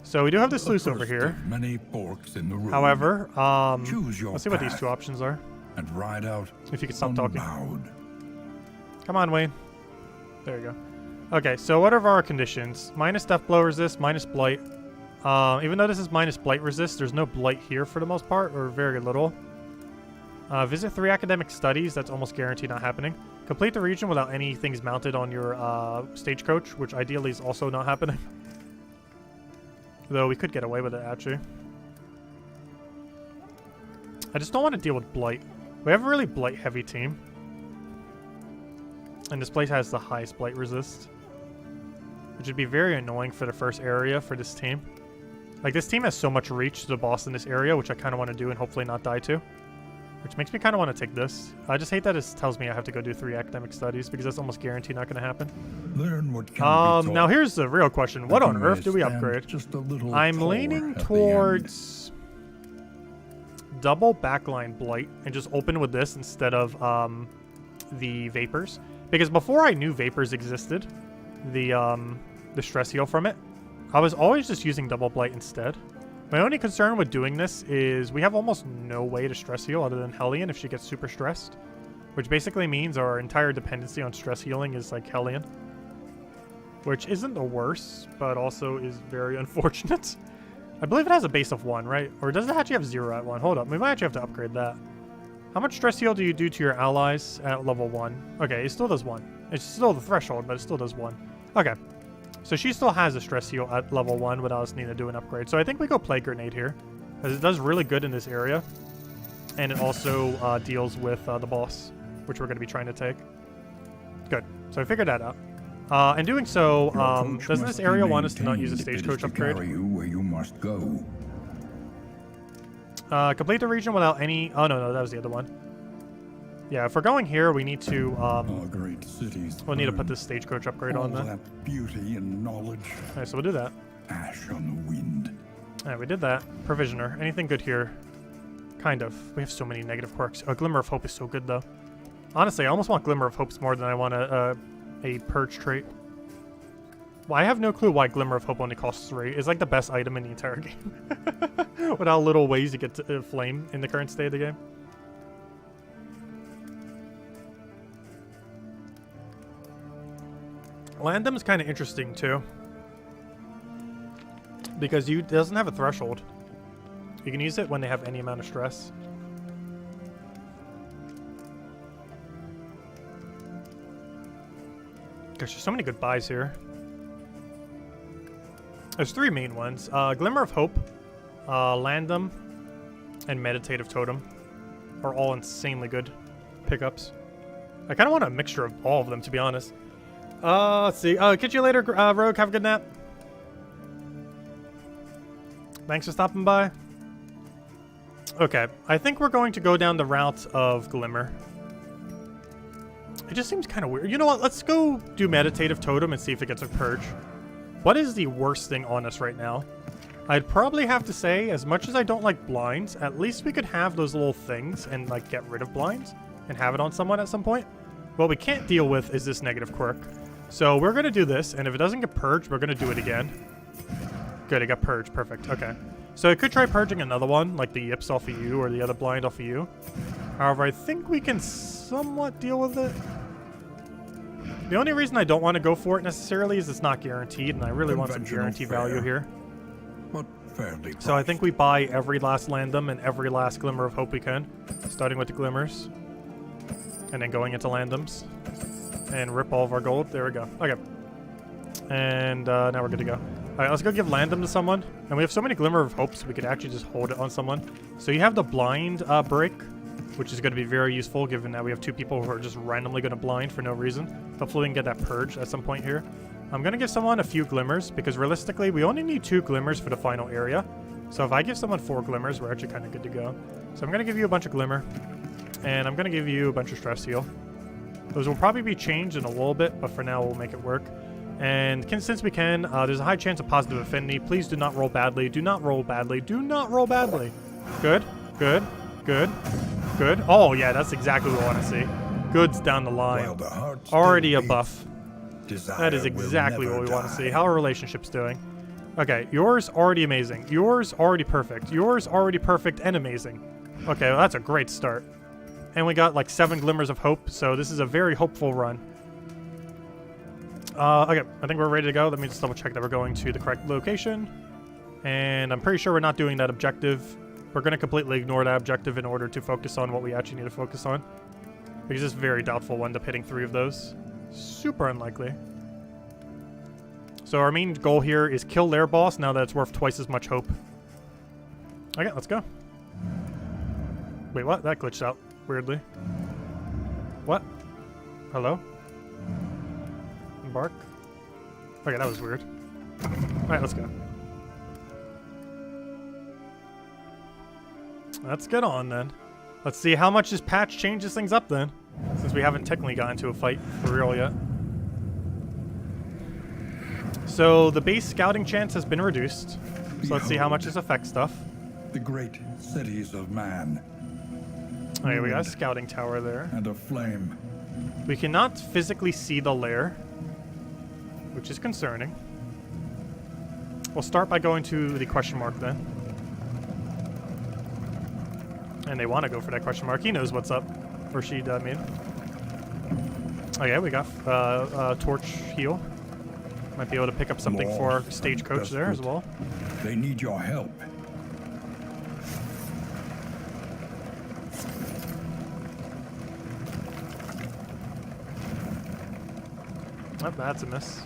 So we do have this sluice over here. Many forks in the room. However, let's see what these 2 options are. And ride out. If you could stop talking. Unbowed. Come on, Wayne. There you go. Okay, so what are our conditions? -death blow resist, -blight, Even though this is minus blight resist, there's no blight here for the most part, or very little. Visit 3 academic studies. That's almost guaranteed not happening. Complete the region without any things mounted on your stagecoach, which ideally is also not happening. Though we could get away with it, actually. I just don't want to deal with blight. We have a really blight-heavy team. And this place has the highest blight resist, which would be very annoying for the first area for this team. Like, this team has so much reach to the boss in this area, which I kind of want to do and hopefully not die to. Which makes me kind of want to take this. I just hate that it tells me I have to go do 3 academic studies, because that's almost guaranteed not going to happen. Learn what can be taught. Now here's the real question. What on earth do we upgrade? Just a little I'm taller leaning at the towards double backline blight and just open with this instead of the vapors. Because before I knew vapors existed, the stress heal from it, I was always just using double blight instead. My only concern with doing this is we have almost no way to stress heal other than Hellion if she gets super stressed. Which basically means our entire dependency on stress healing is like Hellion. Which isn't the worst, but also is very unfortunate. I believe it has a base of 1, right? Or does it actually have 0 at 1? Hold up, we might actually have to upgrade that. How much stress heal do you do to your allies at level 1? Okay, it still does 1. It's still the threshold, but it still does 1. Okay. So she still has a stress heal at level 1 without us needing to do an upgrade. So I think we go Plague Grenade here, because it does really good in this area. And it also deals with the boss, which we're going to be trying to take. Good. So I figured that out. In doing so, doesn't this area want us to not use a stagecoach upgrade? Carry you where you must go. Complete the region without any... Oh, no, that was the other one. Yeah, if we're going here, we need to... Our great cities we'll need to put this stagecoach upgrade on all there. that beauty and knowledge. Alright, so we'll do that. Ash on the wind. Alright, we did that. Provisioner. Anything good here? Kind of. We have so many negative quirks. A Glimmer of Hope is so good, though. Honestly, I almost want Glimmer of Hopes more than I want a Purge trait. Well, I have no clue why Glimmer of Hope only costs 3. It's like the best item in the entire game. With how little ways you get to flame in the current state of the game. Landom is kind of interesting too, because it doesn't have a threshold. You can use it when they have any amount of stress. Gosh, there's so many good buys here. There's 3 main ones. Glimmer of Hope, Landom, and Meditative Totem are all insanely good pickups. I kind of want a mixture of all of them, to be honest. Let's see. Catch you later, Rogue. Have a good nap. Thanks for stopping by. Okay, I think we're going to go down the route of Glimmer. It just seems kind of weird. You know what? Let's go do Meditative Totem and see if it gets a Purge. What is the worst thing on us right now? I'd probably have to say, as much as I don't like blinds, at least we could have those little things and like get rid of blinds and have it on someone at some point. What we can't deal with is this negative quirk. So we're going to do this, and if it doesn't get purged, we're going to do it again. Good, it got purged. Perfect. Okay. So I could try purging another one, like the yips off of you or the other blind off of you. However, I think we can somewhat deal with it. The only reason I don't want to go for it necessarily is it's not guaranteed, and I really want some guarantee value here. But fairly So I think we buy every last Landom and every last Glimmer of Hope we can, starting with the Glimmers, and then going into Landoms. And rip all of our gold. There we go. Okay. And now we're good to go. Alright, let's go give Landom to someone. And we have so many Glimmer of Hopes, we could actually just hold it on someone. So you have the blind break, which is going to be very useful given that we have 2 people who are just randomly going to blind for no reason. Hopefully we can get that purge at some point here. I'm going to give someone a few Glimmers, because realistically we only need 2 Glimmers for the final area. So if I give someone 4 Glimmers, we're actually kind of good to go. So I'm going to give you a bunch of Glimmer. And I'm going to give you a bunch of Stress Heal. Those will probably be changed in a little bit, but for now we'll make it work. And since we can, there's a high chance of positive affinity. Please do not roll badly. Do not roll badly. Do not roll badly. Good. Good. Good. Good. Oh, yeah, that's exactly what we want to see. Goods down the line. Already a buff. That is exactly what we want to see. How are relationships doing? Okay, yours already amazing. Yours already perfect. Yours already perfect and amazing. Okay, well, that's a great start. And we got like 7 Glimmers of Hope, so this is a very hopeful run. Okay, I think we're ready to go. Let me just double check that we're going to the correct location. And I'm pretty sure we're not doing that objective. We're going to completely ignore that objective in order to focus on what we actually need to focus on. Because it's very doubtful we'll end up hitting 3 of those. Super unlikely. So our main goal here is kill their boss now that it's worth twice as much hope. Okay, let's go. Wait, what? That glitched out weirdly. What? Hello? Embark? Okay, that was weird. Alright, let's go. Let's get on then. Let's see how much this patch changes things up then. Since we haven't technically gotten into a fight for real yet. So the base scouting chance has been reduced. So let's see how much this affects stuff. The great cities of man. Okay, we got a scouting tower there. And a flame. We cannot physically see the lair, which is concerning. We'll start by going to the question mark then. And they want to go for that question mark. He knows what's up. Or she, I mean. Oh yeah, we got torch heal. Might be able to pick up something for our stagecoach there as well. They need your help. Oh, that's a miss.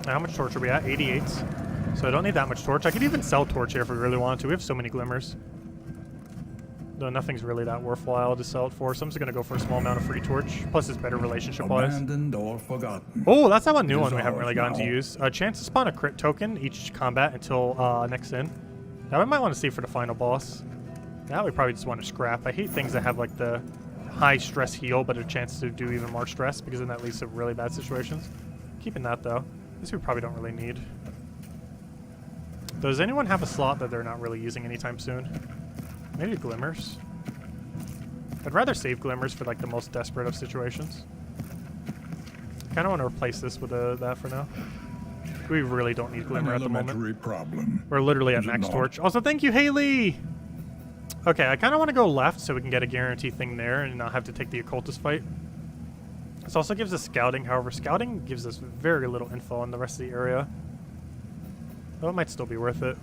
Now, how much torch are we at? 88. So I don't need that much torch. I could even sell torch here if we really wanted to. We have so many glimmers. Though nothing's really that worthwhile to sell it for. So I'm just going to go for a small amount of free torch. Plus it's better relationship-wise. Abandoned or forgotten. Oh, that's how a new one we haven't really gotten to use. Chance to spawn a crit token each combat until next in. That we might want to see for the final boss. That we probably just want to scrap. I hate things that have like the high stress heal, but a chance to do even more stress because then that leads to really bad situations. Keeping that though. This we probably don't really need. Does anyone have a slot that they're not really using anytime soon? Maybe glimmers. I'd rather save glimmers for like the most desperate of situations. Kind of want to replace this with that for now. We really don't need glimmer at the moment. Problem. We're literally at max torch. Also, thank you, Haley! Okay, I kind of want to go left so we can get a guarantee thing there and not have to take the occultist fight. This also gives us scouting. However, scouting gives us very little info on the rest of the area. Though it might still be worth it.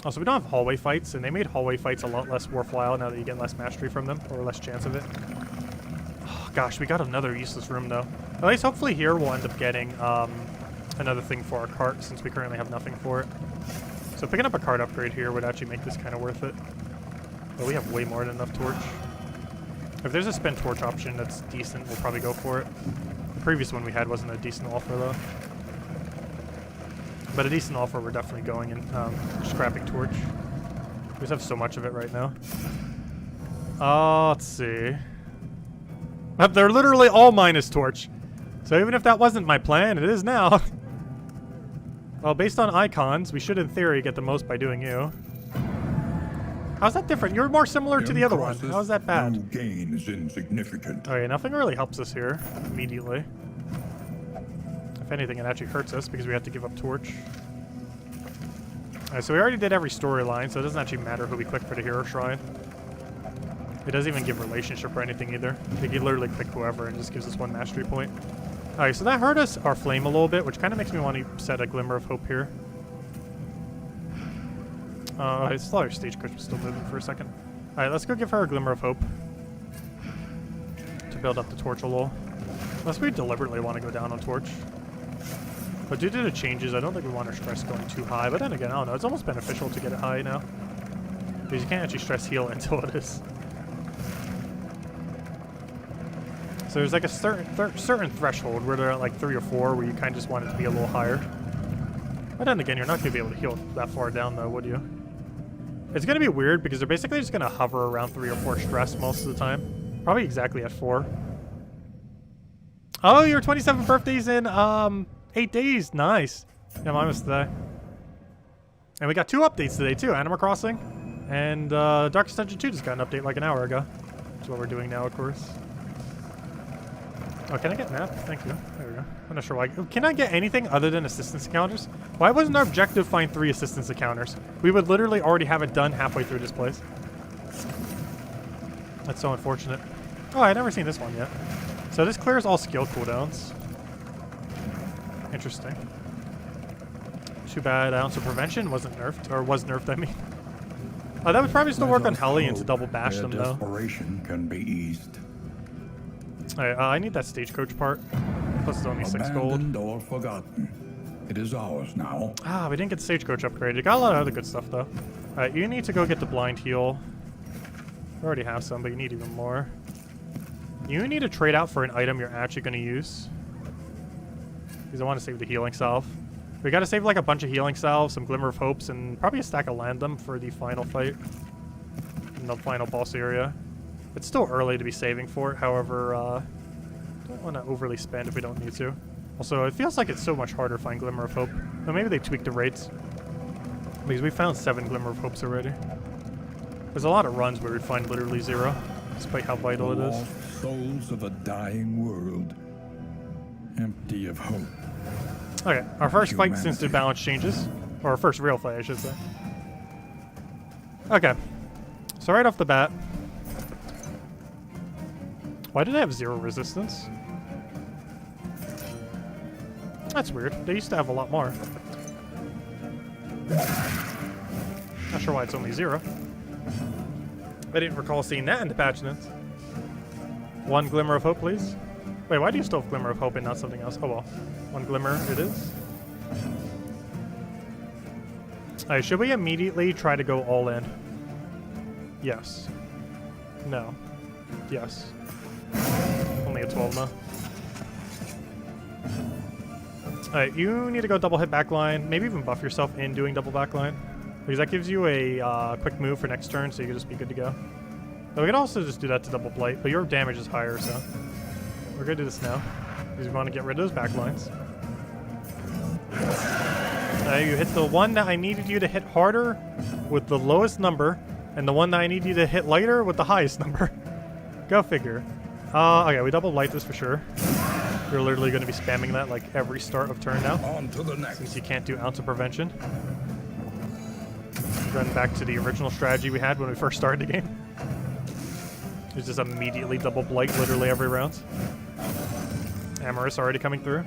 Also, we don't have hallway fights, and they made hallway fights a lot less worthwhile now that you get less mastery from them, or less chance of it. Oh, gosh, we got another useless room, though. At least, hopefully here we'll end up getting another thing for our cart, since we currently have nothing for it. So picking up a cart upgrade here would actually make this kind of worth it. But we have way more than enough torch. If there's a spend torch option that's decent, we'll probably go for it. The previous one we had wasn't a decent offer, though. But a decent offer, we're definitely going and scrapping torch. We just have so much of it right now. Let's see. They're literally all minus torch. So even if that wasn't my plan, it is now. Well, based on icons, we should in theory get the most by doing you. How's that different? You're more similar to the other one. How's that bad? No gain is insignificant. Okay, nothing really helps us here immediately. If anything, it actually hurts us because we have to give up torch. Alright, so we already did every storyline, so it doesn't actually matter who we click for the hero shrine. It doesn't even give relationship or anything either. We can literally click whoever and just gives us 1 mastery point. Alright, so that hurt us our flame a little bit, which kind of makes me want to set a glimmer of hope here. I saw our stagecoach was still moving for a second. Alright, let's go give her a glimmer of hope. To build up the torch a little. Unless we deliberately want to go down on torch. But due to the changes, I don't think we want our stress going too high. But then again, I don't know. It's almost beneficial to get it high now. Because you can't actually stress heal until it is. So there's like a certain threshold where they're at like 3 or 4 where you kind of just want it to be a little higher. But then again, you're not going to be able to heal that far down though, would you? It's going to be weird because they're basically just going to hover around 3 or 4 stress most of the time. Probably exactly at 4. Oh, your 27th birthday's in 8 days. Nice. Yeah, mine was today. And we got 2 updates today too. Animal Crossing and Darkest Dungeon 2 just got an update like an hour ago. That's what we're doing now, of course. Oh, can I get map? Thank you. There we go. I'm not sure why. Can I get anything other than assistance encounters? Why wasn't our objective find 3 assistance encounters? We would literally already have it done halfway through this place. That's so unfortunate. Oh, I've never seen this one yet. So this clears all skill cooldowns. Interesting. Too bad Ounce of Prevention wasn't nerfed, or was nerfed, I mean. Oh, that would probably still work on Heli and to double bash them, though. Desperation can be eased. Alright, I need that stagecoach part. Plus it's only 6 gold. Abandoned or forgotten. It is ours now. Ah, we didn't get the stagecoach upgraded. Got a lot of other good stuff, though. Alright, you need to go get the blind heal. You already have some, but you need even more. You need to trade out for an item you're actually going to use. Because I want to save the healing salve. We got to save like a bunch of healing salves, some Glimmer of Hopes, and probably a stack of Landum for the final fight. In the final boss area. It's still early to be saving for it, however, don't want to overly spend if we don't need to. Also, it feels like it's so much harder to find Glimmer of Hope. But maybe they tweaked the rates. Because we found 7 Glimmer of Hopes already. There's a lot of runs where we'd find literally 0, despite how vital it is. Lost souls of a dying world, empty of hope. Okay, our first fight Humanity. since the balance changes. Or our first real fight, I should say. Okay. So right off the bat. Why do they have 0 resistance? That's weird. They used to have a lot more. Not sure why it's only 0. I didn't recall seeing that in the patch notes. 1 Glimmer of Hope, please. Wait, why do you still have Glimmer of Hope and not something else? Oh well. 1 Glimmer it is. Alright, should we immediately try to go all in? Yes. No. Yes. Only a 12 now. Alright, you need to go double hit backline. Maybe even buff yourself in doing double backline. Because that gives you a quick move for next turn, so you can just be good to go. But we could also just do that to double blight, but your damage is higher, so we're gonna do this now. Because we want to get rid of those backlines. You hit the one that I needed you to hit harder with the lowest number, and the one that I need you to hit lighter with the highest number. Go figure. Okay, we double blight this for sure. You're literally going to be spamming that like every start of turn now. On to the next. Since you can't do Ounce of Prevention. Run back to the original strategy we had when we first started the game. It's just immediately double blight literally every round. Amorous already coming through.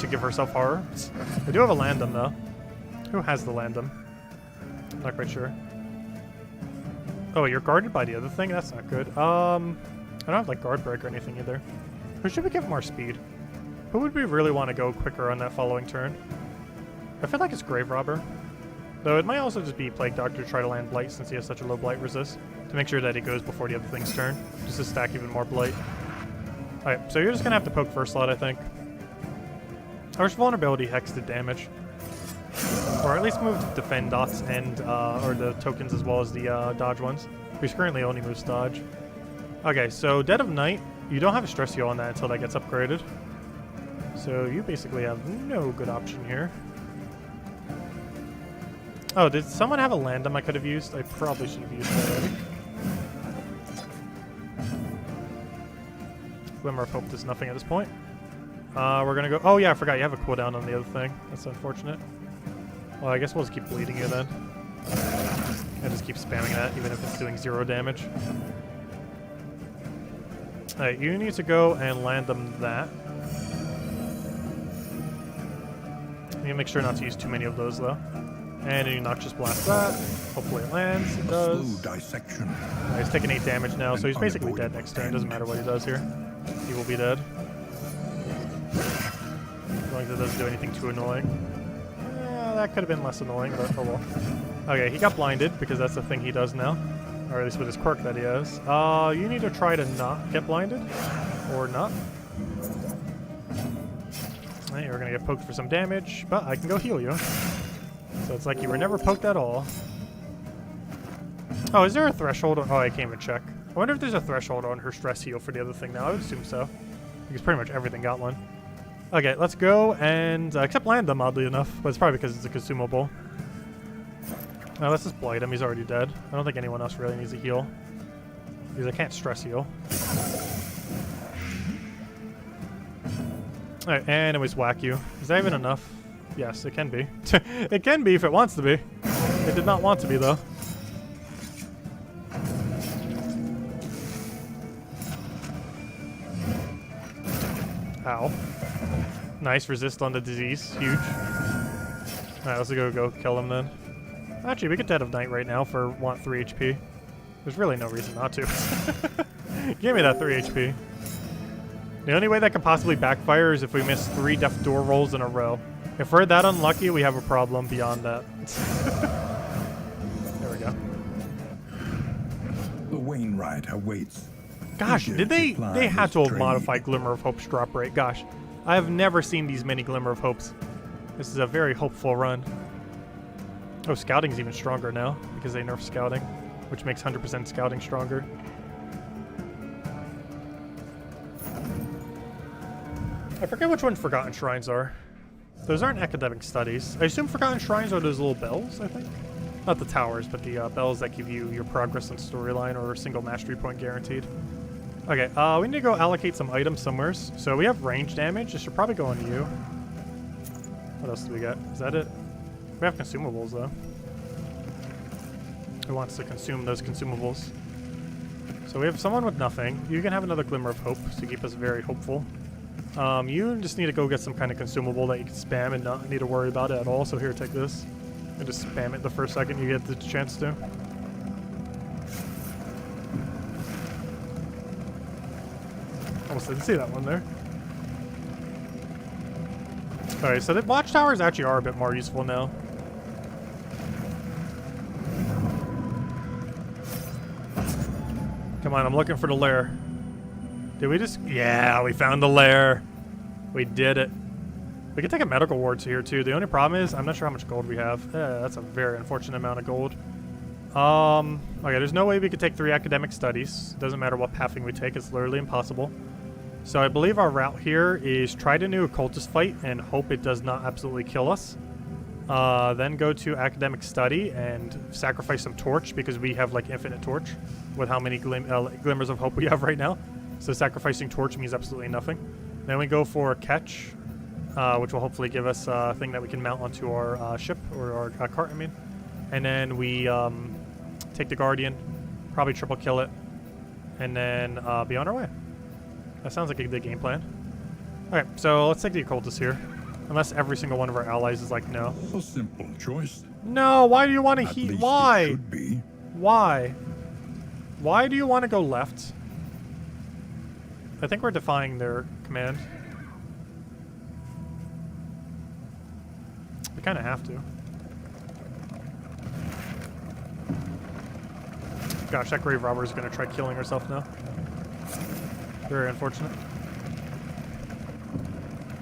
To give herself horror. We do have a Landum though. Who has the Landum? Not quite sure. Oh, you're guarded by the other thing? That's not good. I don't have like guard break or anything either. Who should we give more speed? Who would we really want to go quicker on that following turn? I feel like it's Grave Robber. Though it might also just be Plague Doctor to try to land Blight since he has such a low Blight resist. To make sure that he goes before the other thing's turn. Just to stack even more Blight. Alright, so you're just gonna have to poke first slot, I think. Harsh Vulnerability Hex did damage. Or at least move defend dots and, or the tokens as well as the dodge ones. Which currently only moves dodge. Okay, so Dead of Night, you don't have a stress heal on that until that gets upgraded. So you basically have no good option here. Oh, did someone have a Landum I could have used? I probably should have used that already. Glimmer of Hope does nothing at this point. We're gonna go... Oh yeah, I forgot you have a cooldown on the other thing. That's unfortunate. Well, I guess we'll just keep bleeding you then. And just keep spamming that, even if it's doing 0 damage. Alright, you need to go and land them that. You need to make sure not to use too many of those, though. And you Noxious Blast that. Hopefully it lands. It does. Dissection. He's taking 8 damage now, so he's basically dead next turn. Doesn't matter what he does here. He will be dead. As long as it doesn't do anything too annoying. Yeah, that could have been less annoying, but oh well. Okay, he got blinded, because that's the thing he does now. Or at least with his quirk that he has. You need to try to not get blinded. Or not. Right, you're going to get poked for some damage, but I can go heal you. So it's like you were never poked at all. Oh, is there a threshold? Oh, I can't even check. I wonder if there's a threshold on her stress heal for the other thing now. I would assume so. Because pretty much everything got one. Okay, let's go and... except Landum, oddly enough. But it's probably because it's a consumable. No, let's just blight him. He's already dead. I don't think anyone else really needs a heal. Because I can't stress heal. Alright, and always whack you. Is that even enough? Yes, it can be. It can be if it wants to be. It did not want to be, though. Ow. Nice resist on the disease. Huge. Alright, let's go kill him then. Actually, we could Dead of Night right now for 3 HP. There's really no reason not to. Give me that 3 HP. The only way that could possibly backfire is if we miss 3 Death Door rolls in a row. If we're that unlucky, we have a problem beyond that. There we go. The Wainwright awaits. Gosh, did they had to have modified Glimmer of Hope's drop rate. Gosh, I have never seen these many Glimmer of Hopes. This is a very hopeful run. Oh, Scouting's even stronger now because they nerfed Scouting, which makes 100% Scouting stronger. I forget which one Forgotten Shrines are. Those aren't academic studies. I assume Forgotten Shrines are those little bells, I think? Not the towers, but the bells that give you your progress and storyline or a single mastery point guaranteed. Okay, we need to go allocate some items somewhere. So we have range damage. This should probably go on you. What else do we got? Is that it? We have consumables, though. Who wants to consume those consumables? So we have someone with nothing. You can have another Glimmer of Hope to keep us very hopeful. You just need to go get some kind of consumable that you can spam and not need to worry about it at all. So here, take this. And just spam it the first second you get the chance to. Almost didn't see that one there. Alright, so the watchtowers actually are a bit more useful now. Come on, I'm looking for the lair. Did we just... Yeah, we found the lair. We did it. We can take a medical wards here, too. The only problem is, I'm not sure how much gold we have. That's a very unfortunate amount of gold. Okay, there's no way we could take 3 academic studies. Doesn't matter what pathing we take. It's literally impossible. So I believe our route here is try to do a cultist fight and hope it does not absolutely kill us. Then go to academic study and sacrifice some torch because we have like infinite torch with how many glimmers of hope we have right now. So sacrificing torch means absolutely nothing. Then we go for catch, which will hopefully give us a thing that we can mount onto our ship or our cart, I mean. And then we take the Guardian, probably triple kill it, and then be on our way. That sounds like a good game plan. Okay, so let's take the occultist here. Unless every single one of our allies is like, no. A simple choice. No, why do you want to heat? Why? It should be. Why? Why do you want to go left? I think we're defying their command. We kind of have to. Gosh, that grave robber is going to try killing herself now. Very unfortunate.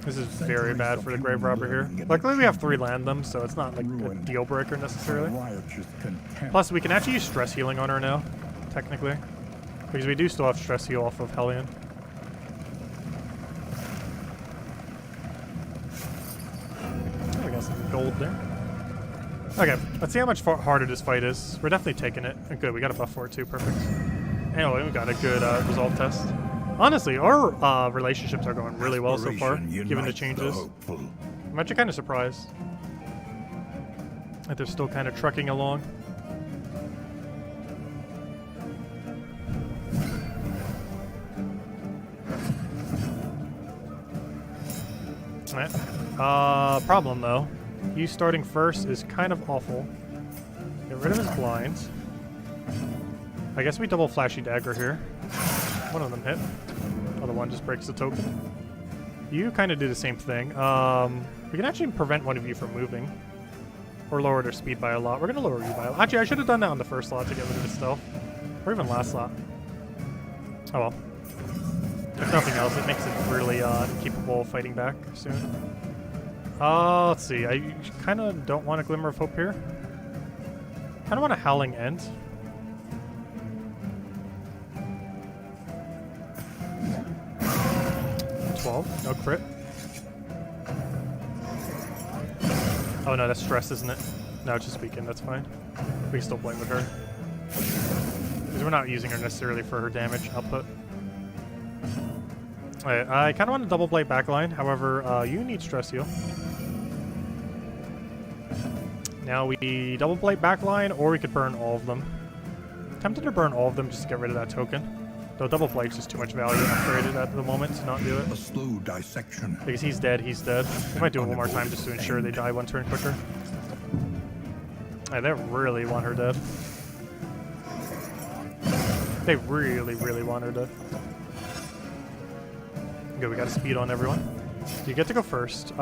This is very bad for the grave robber here. Luckily we have 3 land so it's not like a deal breaker necessarily. Plus we can actually use stress healing on her now, technically. Because we do still have stress heal off of Hellion. Oh, we got some gold there. Okay, let's see how much harder this fight is. We're definitely taking it. Good, we got a buff for it too, perfect. Anyway, we got a good resolve test. Honestly, our relationships are going really well so far, given the changes. I'm actually kind of surprised that they're still kind of trucking along. Alright. Problem though. You starting first is kind of awful. Get rid of his blinds. I guess we double flashy dagger here. One of them hit. Other one just breaks the token. You kind of do the same thing. We can actually prevent one of you from moving. Or lower their speed by a lot. We're going to lower you by a lot. Actually, I should have done that on the first slot to get rid of his stealth. Or even last slot. Oh well. If nothing else, it makes it really incapable of fighting back soon. Let's see. I kind of don't want a Glimmer of Hope here. Kind of want a Howling End. No crit. Oh no, that's stress, isn't it? No, it's just weakened, that's fine. We can still play with her. Because we're not using her necessarily for her damage output. Alright, I kind of want a double blade backline, however, you need stress heal. Now we double blade backline, or we could burn all of them. I'm tempted to burn all of them just to get rid of that token. Though double blight's just too much value and upgraded at the moment to not do it. A slow dissection. Because he's dead, he's dead. We might do it one more time just to ensure they die one turn quicker. They really want her dead. They really, really want her dead. Okay, we got a speed on everyone. You get to go first. Okay,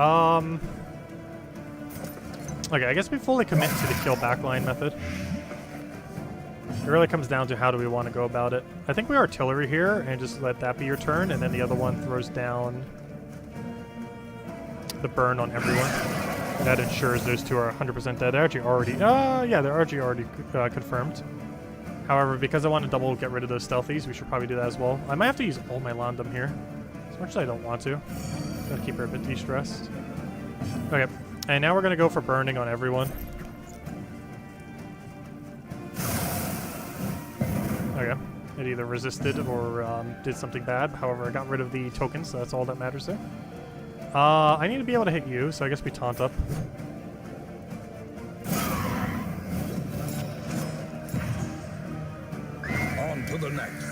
I guess we fully commit to the kill backline method. It really comes down to how do we want to go about it. I think we artillery here and just let that be your turn, and then the other one throws down the burn on everyone. That ensures those two are 100% dead. They're actually already, yeah, they're actually already confirmed. However, because I want to double get rid of those stealthies, we should probably do that as well. I might have to use all my landum here, as much as I don't want to. Gotta keep her a bit de-stressed. Okay, and now we're gonna go for burning on everyone. Okay, it either resisted or did something bad. However, I got rid of the tokens, so that's all that matters there. I need to be able to hit you, so I guess we taunt up. On to the next.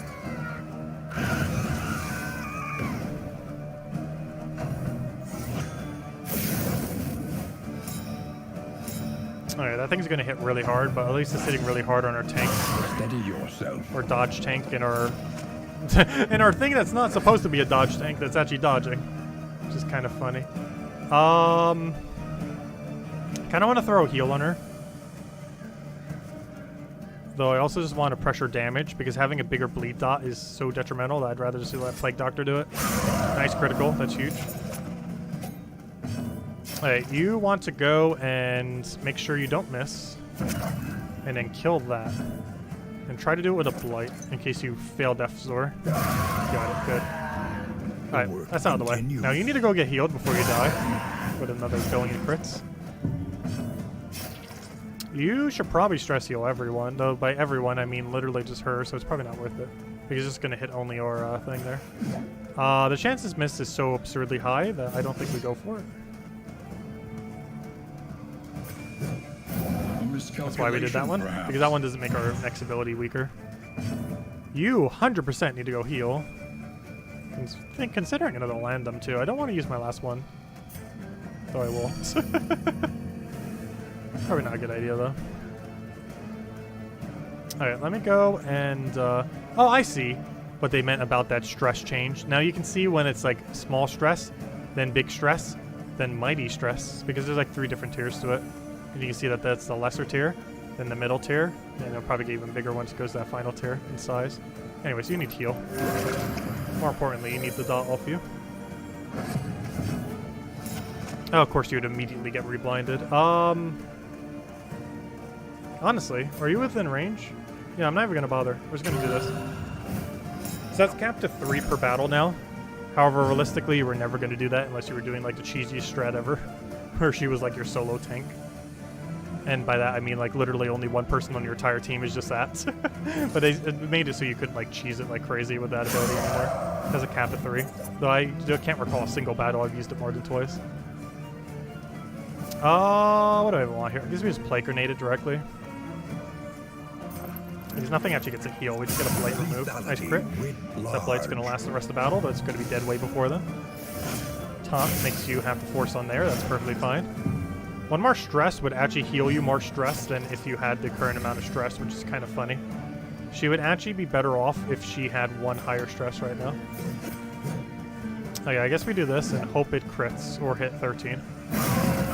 Alright, that thing's gonna hit really hard, but at least it's hitting really hard on our tank. Steady yourself. Or dodge tank in our in our thing that's not supposed to be a dodge tank that's actually dodging. Which is kind of funny. Kinda wanna throw a heal on her. Though I also just want to pressure damage because having a bigger bleed dot is so detrimental that I'd rather just let Plague Doctor do it. Nice critical, that's huge. Alright, you want to go and make sure you don't miss. And then kill that. And try to do it with a blight in case you fail Death Zor. Got it, good. Alright, that's out of the way. Now you need to go get healed before you die. With another billion crits. You should probably stress heal everyone. Though by everyone I mean literally just her, so it's probably not worth it. Because it's just going to hit only our thing there. The chances missed is so absurdly high that I don't think we go for it. That's why we did that one, perhaps. because that one doesn't make our next ability weaker. You 100% need to go heal. Think considering another landum too. I don't want to use my last one, though I will. Probably not a good idea though. Alright, let me go and... oh, I see what they meant about that stress change. Now you can see when it's like small stress, then big stress, then mighty stress, because there's like 3 different tiers to it. And you can see that that's the lesser tier, then the middle tier, and it'll probably get even bigger once it goes to that final tier in size. Anyways, you need heal. More importantly, you need the dot off you. Oh, of course you would immediately get reblinded. Honestly, are you within range? Yeah, I'm not even gonna bother. We're just gonna do this. So that's capped to 3 per battle now. However, realistically, we're never gonna do that unless you were doing like the cheesiest strat ever, where she was like your solo tank. And by that I mean like literally only one person on your entire team is just that. But it made it so you couldn't like cheese it like crazy with that ability anymore. It has a cap of 3. Though I can't recall a single battle I've used it more than twice. What do I want here? I guess we just Plague Grenade it directly. Because nothing actually gets a heal, we just get a blight remove. Nice crit. That blight's going to last the rest of the battle, though it's going to be dead way before then. Taunt makes you have the force on there, that's perfectly fine. One more stress would actually heal you more stress than if you had the current amount of stress, which is kind of funny. She would actually be better off if she had 1 higher stress right now. Okay, I guess we do this and hope it crits or hit 13.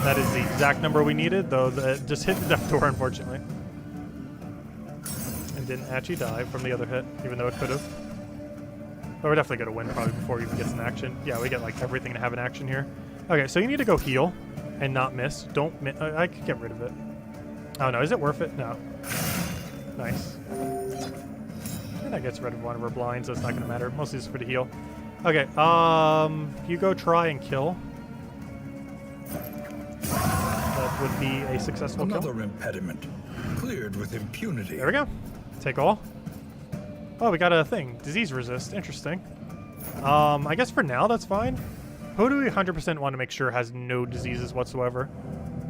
That is the exact number we needed, though it just hit the death door, unfortunately. And didn't actually die from the other hit, even though it could have. But we're definitely going to win probably before it even gets an action. Yeah, we get like everything to have an action here. Okay, so you need to go heal and not miss. Don't miss. I could get rid of it. Oh no, is it worth it? No. Nice. And that gets rid of one of our blinds, so it's not going to matter. Mostly just for the heal. Okay, you go try and kill. That would be a successful kill. Another impediment. Cleared with impunity. There we go. Take all. Oh, we got a thing. Disease resist. Interesting. I guess for now that's fine. Who do we 100% want to make sure has no diseases whatsoever?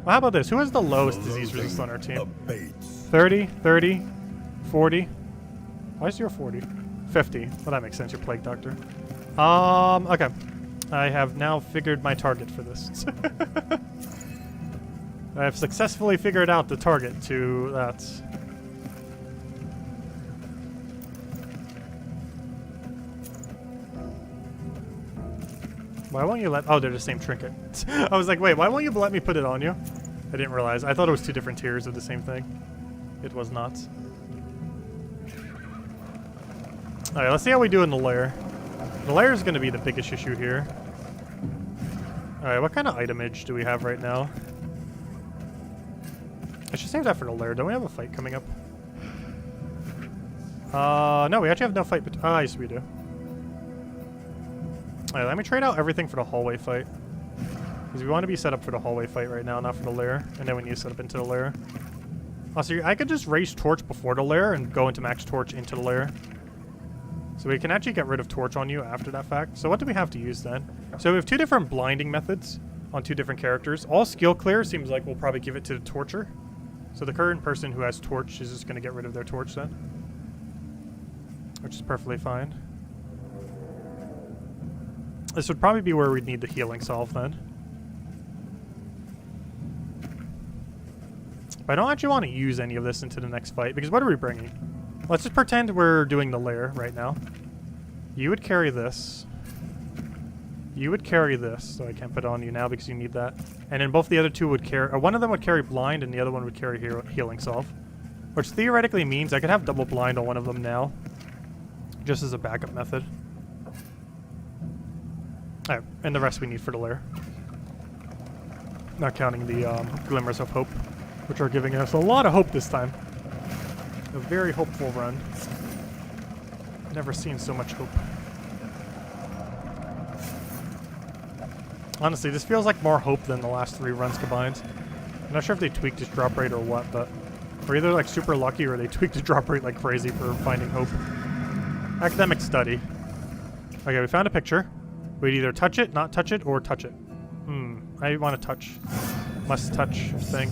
Well, how about this? Who has the lowest disease resist on our team? 30, 30, 40. Why is your 40? 50. Well, that makes sense. You're Plague Doctor. Okay. I have now figured my target for this. I have successfully figured out the target to that. Why won't you let... Oh, they're the same trinket. I was like, wait, why won't you let me put it on you? I didn't realize. I thought it was 2 different tiers of the same thing. It was not. Alright, let's see how we do in the lair. The lair is going to be the biggest issue here. Alright, what kind of itemage do we have right now? I should save that for the lair. Don't we have a fight coming up? No, we actually have no fight. Yes, we do. Alright, let me trade out everything for the hallway fight. Because we want to be set up for the hallway fight right now, not for the lair. And then we need to set up into the lair. Also, I could just raise torch before the lair and go into max torch into the lair. So we can actually get rid of torch on you after that fact. So what do we have to use then? So we have 2 different blinding methods on 2 different characters. All skill clear seems like we'll probably give it to the torcher. So the current person who has torch is just going to get rid of their torch then. Which is perfectly fine. This would probably be where we'd need the healing solve then. But I don't actually want to use any of this into the next fight, because what are we bringing? Let's just pretend we're doing the lair right now. You would carry this. You would carry this, so I can't put it on you now because you need that. And then both the other 2 would carry... Or one of them would carry blind and the other one would carry healing solve. Which theoretically means I could have double blind on one of them now. Just as a backup method. Alright, and the rest we need for the lair. Not counting the glimmers of hope, which are giving us a lot of hope this time. A very hopeful run. Never seen so much hope. Honestly, this feels like more hope than the last 3 runs combined. I'm not sure if they tweaked his drop rate or what, but we're either like super lucky or they tweaked his drop rate like crazy for finding hope. Academic study. Okay, we found a picture. We'd either touch it, not touch it, or touch it. I want to touch. Must touch thing.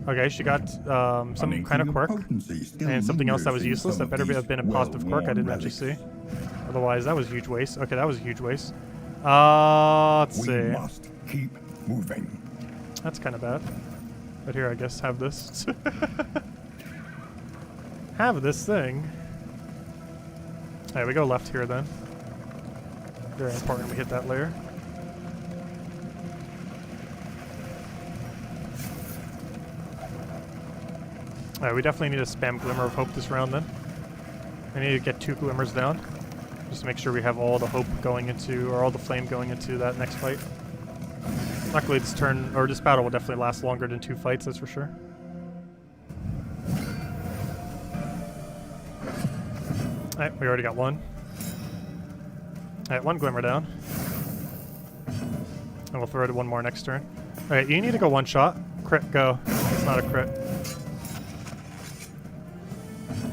Okay, she got some kind of quirk. And something else that was useless. That better have been a positive quirk I didn't actually see. Otherwise, that was a huge waste. Okay, that was a huge waste. Let's see. We must keep moving. That's kind of bad. But here, I guess, have this. Have this thing. Alright, we go left here then. Very important we hit that layer. Alright, we definitely need to spam Glimmer of Hope this round then. I need to get 2 glimmers down. Just to make sure we have all the hope going into, or all the flame going into that next fight. Luckily this turn, or this battle will definitely last longer than 2 fights, that's for sure. Alright, we already got 1. Alright, 1 glimmer down. And we'll throw it 1 more next turn. Alright, you need to go 1 shot. Crit, go. It's not a crit.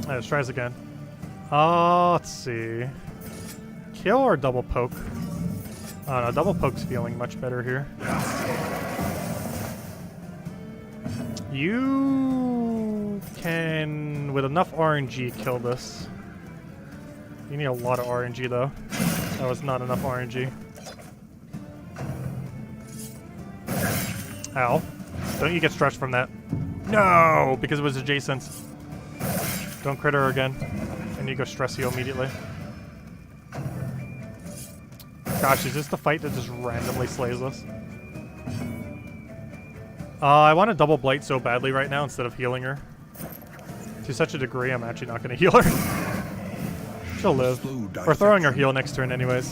Alright, let's try this again. Let's see. Kill or double poke? Oh no, double poke's feeling much better here. You can, with enough RNG, kill this. You need a lot of RNG though. That was not enough RNG. Ow. Don't you get stretched from that. No! Because it was adjacent. Don't crit her again. And you go stress heal immediately. Gosh, is this the fight that just randomly slays us? I want to double blight so badly right now instead of healing her. To such a degree, I'm actually not going to heal her. She'll live. We're throwing her heal next turn anyways.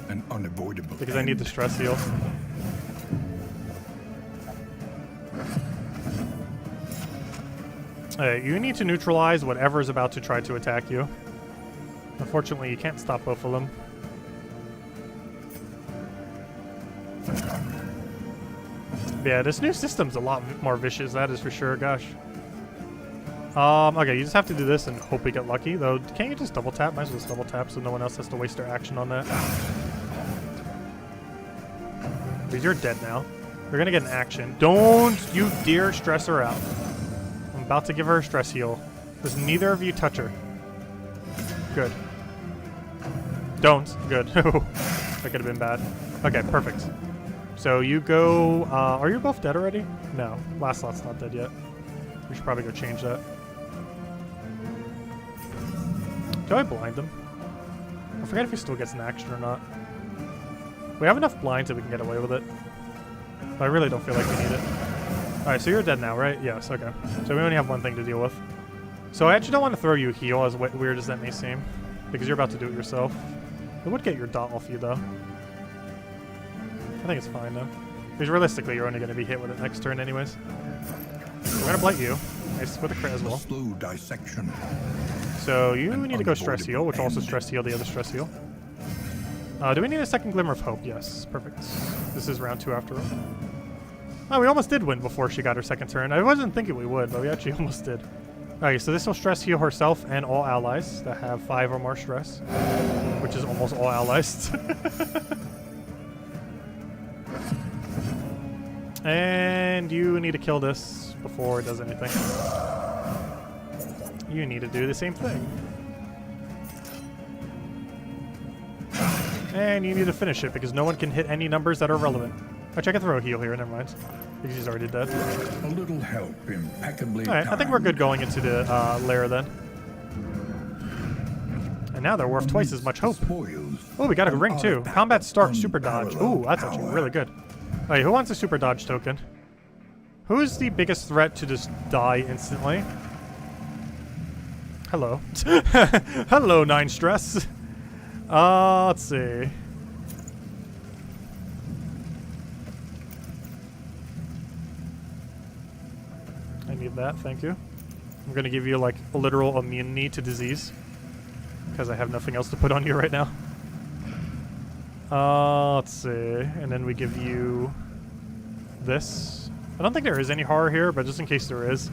An unavoidable because I need the stress heal. You need to neutralize whatever is about to try to attack you. Unfortunately, you can't stop both of them. Yeah, this new system's a lot more vicious, that is for sure, gosh. Okay, you just have to do this and hope we get lucky, though. Can't you just double tap? Might as well just double tap so no one else has to waste their action on that. Because you're dead now. You're gonna get an action. Don't you dare stress her out. I'm about to give her a stress heal. Does neither of you touch her? Good. Don't. Good. That could have been bad. Okay, perfect. So you go... are you both dead already? No. Last slot's not dead yet. We should probably go change that. Do I blind him? I forget if he still gets an action or not. We have enough blinds that we can get away with it. But I really don't feel like we need it. Alright, so you're dead now, right? Yes, okay. So we only have one thing to deal with. So I actually don't want to throw you a heal, as weird as that may seem. Because you're about to do it yourself. It would get your dot off you, though. I think it's fine, though. Because realistically, you're only going to be hit with it next turn anyways. So we're going to blight you. Nice with a crit as well. Slow dissection. So you need to go stress heal, which also stress heal the other stress heal. Do we need a second glimmer of hope? Yes, perfect. This is round 2 after all. Oh, we almost did win before she got her second turn. I wasn't thinking we would, but we actually almost did. Okay, so this will stress heal herself and all allies that have 5 or more stress, which is almost all allies. And you need to kill this before it does anything. You need to do the same thing. And you need to finish it because no one can hit any numbers that are relevant. Actually, I can throw a heal here, never mind. Because he's already dead. A little help impeccably. Alright, I think we're good going into the lair then. And now they're worth twice as much hope. Oh, we got a ring too. Combat start, super dodge. Ooh, that's actually really good. Alright, who wants a super dodge token? Who's the biggest threat to just die instantly? Hello. Hello, 9 stress. Let's see. I need that, thank you. I'm gonna give you like a literal immunity to disease. Because I have nothing else to put on you right now. Let's see. And then we give you this. I don't think there is any horror here, but just in case there is,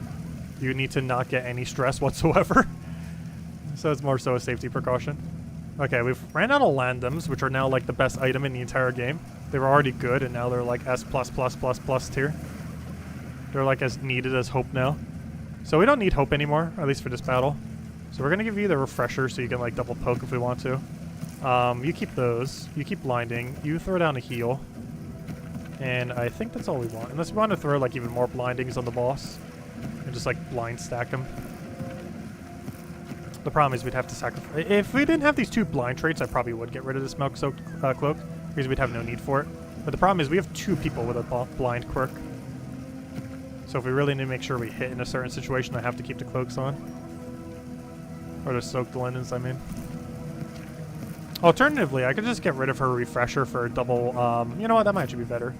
you need to not get any stress whatsoever. So it's more so a safety precaution. Okay, we've ran out of Landoms, which are now like the best item in the entire game. They were already good, and now they're like S++++ tier. They're like as needed as Hope now. So we don't need Hope anymore, at least for this battle. So we're gonna give you the Refresher so you can like double poke if we want to. You keep those. You keep blinding. You throw down a heal. And I think that's all we want. Unless we want to throw like even more blindings on the boss. And just like blind stack him. The problem is we'd have to sacrifice... If we didn't have these 2 blind traits, I probably would get rid of this Milk-Soaked Cloak. Because we'd have no need for it. But the problem is we have 2 people with a blind quirk. So if we really need to make sure we hit in a certain situation, I have to keep the cloaks on. Or the soaked linens, I mean. Alternatively, I could just get rid of her Refresher for a double... you know what? That might actually be better.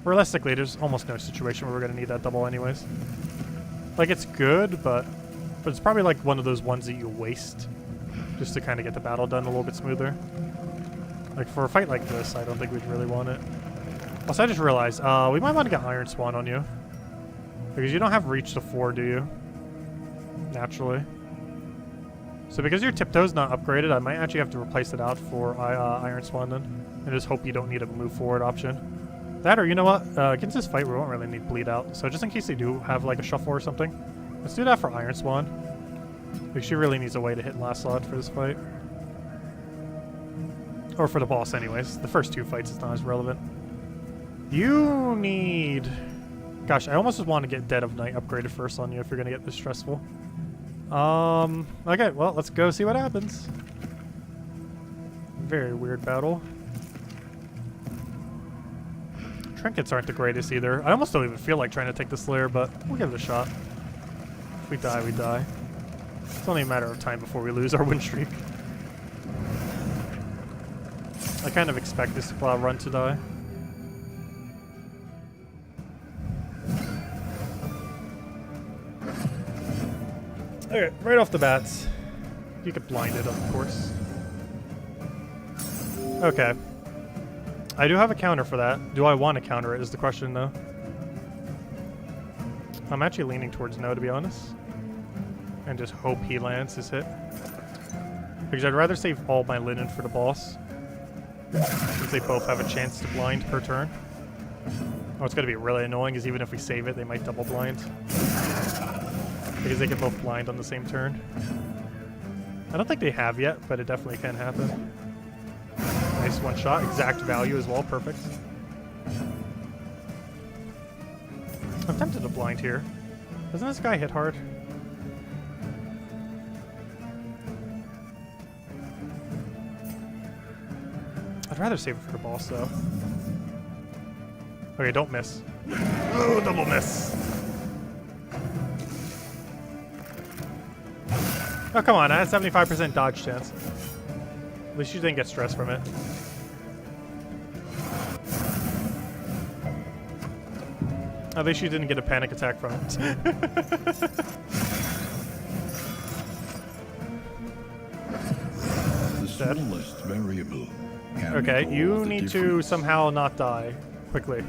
Realistically, there's almost no situation where we're going to need that double anyways. Like, it's good, but it's probably like one of those ones that you waste. Just to kind of get the battle done a little bit smoother. Like, for a fight like this, I don't think we'd really want it. Also, I just realized, we might want to get Iron Swan on you. Because you don't have reach to 4, do you? Naturally. So because your Tiptoe's not upgraded, I might actually have to replace it out for Iron Swan then. And just hope you don't need a move forward option. That, or you know what? Against this fight, we won't really need Bleed Out. So just in case they do have like a Shuffle or something, let's do that for Iron Swan. Because she really needs a way to hit last slot for this fight. Or for the boss anyways. The first 2 fights is not as relevant. You need... Gosh, I almost just want to get Dead of Night upgraded first on you if you're going to get this stressful. Okay, well, let's go see what happens. Very weird battle. Trinkets aren't the greatest either. I almost don't even feel like trying to take the Slayer, but we'll give it a shot. If we die, we die. It's only a matter of time before we lose our win streak. I kind of expect this run to die. Okay, right off the bat, you get blinded, of course. Okay. I do have a counter for that. Do I want to counter it is the question, though. I'm actually leaning towards no, to be honest. And just hope he lands his hit. Because I'd rather save all my linen for the boss. Since they both have a chance to blind per turn. What's going to be really annoying is even if we save it, they might double blind. Because they can both blind on the same turn. I don't think they have yet, but it definitely can happen. Nice one shot. Exact value as well. Perfect. I'm tempted to blind here. Doesn't this guy hit hard? I'd rather save it for the boss, though. Okay, don't miss. Oh, double miss. Oh, come on. I had 75% dodge chance. At least you didn't get stressed from it. At least you didn't get a panic attack from it. The smallest variable. Okay, you need to somehow not die quickly.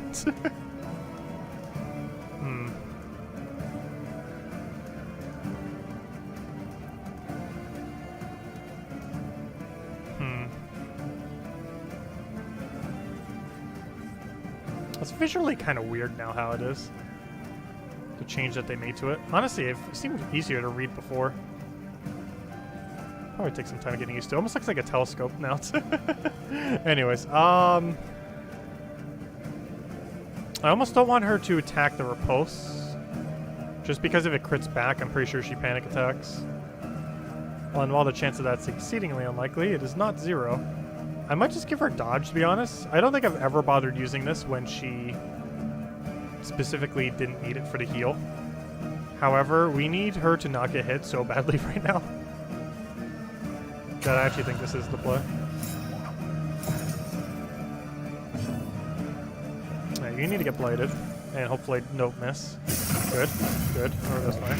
It's visually kind of weird now how it is. The change that they made to it. Honestly, it seemed easier to read before. Probably take some time getting used to. Almost looks like a telescope now. Anyways, I almost don't want her to attack the repulse. Just because if it crits back, I'm pretty sure she panic attacks. Well, and while the chance of that's exceedingly unlikely, it is not 0. I might just give her dodge, to be honest. I don't think I've ever bothered using this when she specifically didn't need it for the heal. However, we need her to not get hit so badly right now that I actually think this is the play. Yeah, you need to get blighted, and hopefully don't miss. Good, good. Or this way.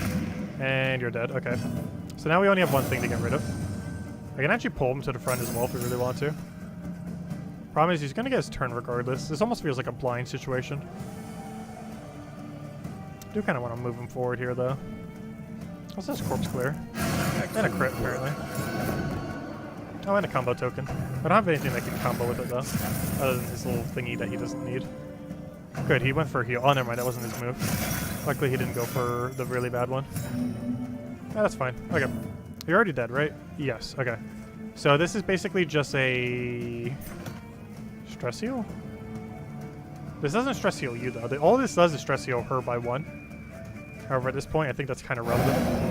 And you're dead. Okay. So now we only have one thing to get rid of. I can actually pull him to the front as well if we really want to. Problem is he's going to get his turn regardless. This almost feels like a blind situation. I do kind of want to move him forward here, though. What's this corpse clear? And a crit, apparently. Oh, and a combo token. I don't have anything that can combo with it, though. Other than his little thingy that he doesn't need. Good, he went for a heal. Oh, never mind, that wasn't his move. Luckily, he didn't go for the really bad one. Yeah, that's fine. Okay. You're already dead, right? Yes, okay. So this is basically just a... stress heal? This doesn't stress heal you, though. All this does is stress heal her by 1. However, at this point, I think that's kind of relevant.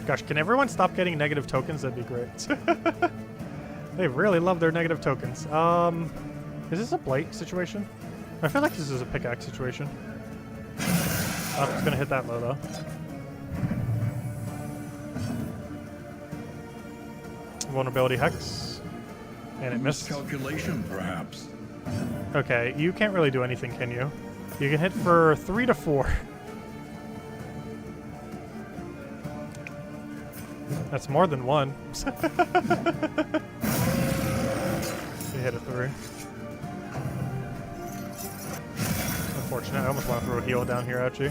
Gosh, can everyone stop getting negative tokens? That'd be great. They really love their negative tokens. Is this a blight situation? I feel like this is a pickaxe situation. I'm just gonna hit that low, though. Vulnerability hex. And it missed. Miscalculation, perhaps. Okay, you can't really do anything, can you? You can hit for 3 to 4. That's more than 1. You hit a 3. Unfortunate. I almost want to throw a heal down here at you.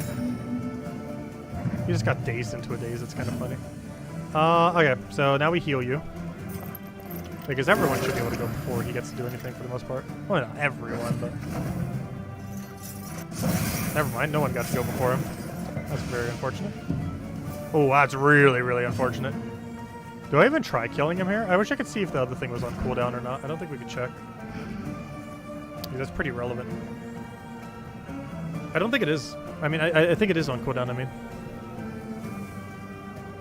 You just got dazed into a daze. It's kind of funny. Okay, so now we heal you. Because everyone should be able to go before he gets to do anything for the most part. Well, not everyone, but... Never mind, no one got to go before him. That's very unfortunate. Oh, that's really, really unfortunate. Do I even try killing him here? I wish I could see if the other thing was on cooldown or not. I don't think we could check. Yeah, that's pretty relevant. I don't think it is. I mean, I think it is on cooldown, I mean.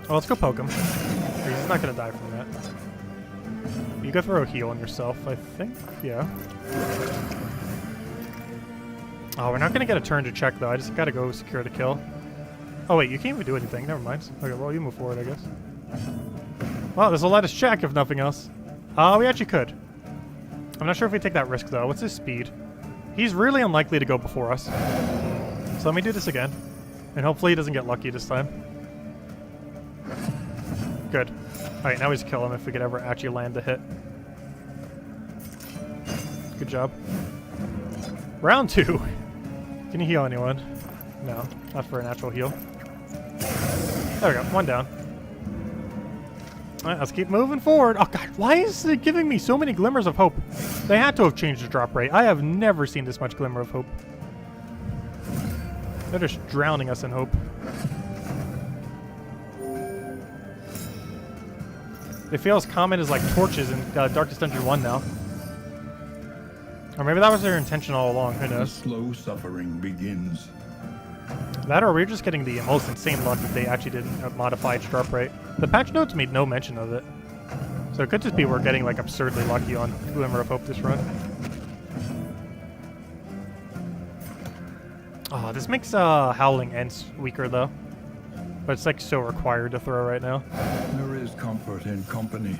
Oh, let's go poke him. He's not going to die from that. You go throw a heal on yourself, I think. Yeah. Oh, we're not going to get a turn to check, though. I just got to go secure the kill. Oh, wait, you can't even do anything. Never mind. Okay, well, you move forward, I guess. Well, this will let us check, if nothing else. We actually could. I'm not sure if we take that risk, though. What's his speed? He's really unlikely to go before us. So let me do this again. And hopefully he doesn't get lucky this time. Good. Alright, now we just kill him if we could ever actually land the hit. Good job. Round 2. Can you heal anyone? No, not for a natural heal. There we go, 1 down. Alright, let's keep moving forward. Oh god, why is it giving me so many glimmers of hope? They had to have changed the drop rate. I have never seen this much glimmer of hope. They're just drowning us in hope. They feel as common as like torches in Darkest Dungeon 1 now. Or maybe that was their intention all along, who The knows. slow suffering begins. That or we're just getting the most insane luck that they actually didn't modify its drop rate. The patch notes made no mention of it. So it could just be we're getting like absurdly lucky on Glimmer of Hope this run. Oh, this makes Howling Ents weaker though. But it's like so required to throw right now. There is comfort in company.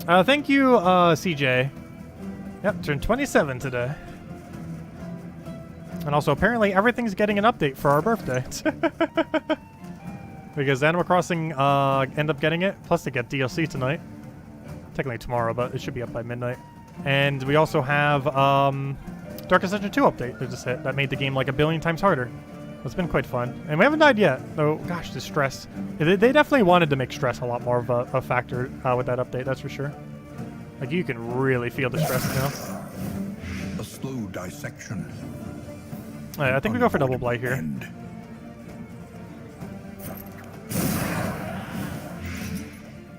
Thank you, CJ. Yep, turned 27 today. And also, apparently, everything's getting an update for our birthday. Because Animal Crossing end up getting it, plus they get DLC tonight. Technically tomorrow, but it should be up by midnight. And we also have Darkest Dungeon 2 update that just hit. That made the game like 1 billion times harder. It's been quite fun. And we haven't died yet. Oh, gosh, the stress. They definitely wanted to make stress a lot more of a factor with that update, that's for sure. Like, you can really feel the stress now. A slow dissection. Alright, I think we go for double blight here. End.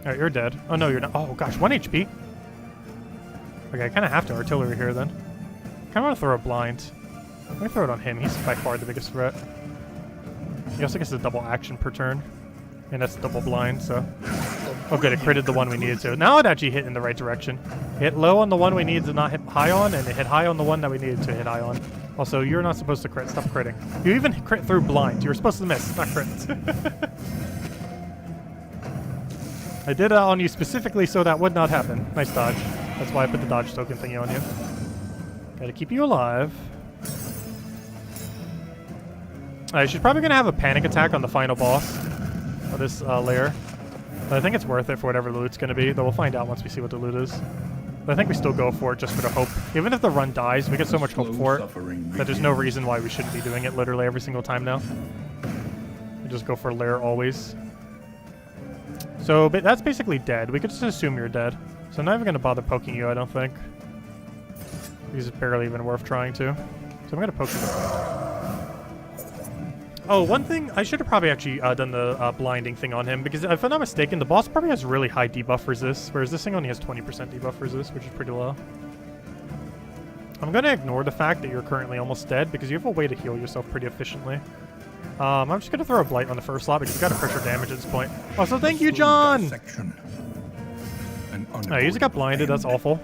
Alright, you're dead. Oh, no, you're not. Oh, gosh, 1 HP. Okay, I kind of have to artillery here, then. Kind of want to throw a blind. Let me throw it on him. He's by far the biggest threat. He also gets a double action per turn. And that's double blind, so... Oh, good. It critted the one we needed to. Now it actually hit in the right direction. It hit low on the one we needed to not hit high on, and it hit high on the one that we needed to hit high on. Also, you're not supposed to crit. Stop critting. You even crit through blind. You were supposed to miss, not crit. I did it on you specifically so that would not happen. Nice dodge. That's why I put the dodge token thingy on you. Gotta keep you alive. She's probably going to have a panic attack on the final boss of this layer. But I think it's worth it for whatever the loot's going to be, though we'll find out once we see what the loot is. But I think we still go for it just for the hope. Even if the run dies, we get so much hope for it that there's no reason why we shouldn't be doing it literally every single time now. We just go for lair always. So but that's basically dead. We could just assume you're dead. So I'm not even going to bother poking you, I don't think. Because it's barely even worth trying to. So I'm going to poke you. Oh, one thing, I should have probably actually done the blinding thing on him, because if I'm not mistaken, the boss probably has really high debuff resist, whereas this thing only has 20% debuff resist, which is pretty low. I'm going to ignore the fact that you're currently almost dead, because you have a way to heal yourself pretty efficiently. I'm just going to throw a blight on the first slot, because you've got to pressure damage at this point. Also, thank you, John! Oh, he just got blinded, that's awful.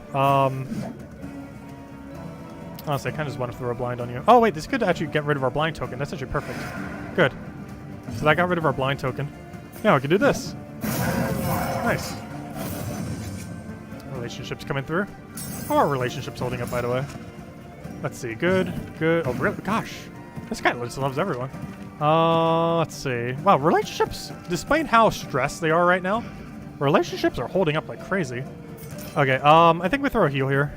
Honestly, I kind of just want to throw a blind on you. Oh, wait, this could actually get rid of our blind token. That's actually perfect. Good. So that got rid of our blind token. Now we can do this. Nice. Relationships coming through. How are our relationships holding up, by the way? Let's see. Good. Good. Oh, really? Gosh. This guy just loves everyone. Let's see. Wow, relationships, despite how stressed they are right now, relationships are holding up like crazy. Okay, I think we throw a heal here.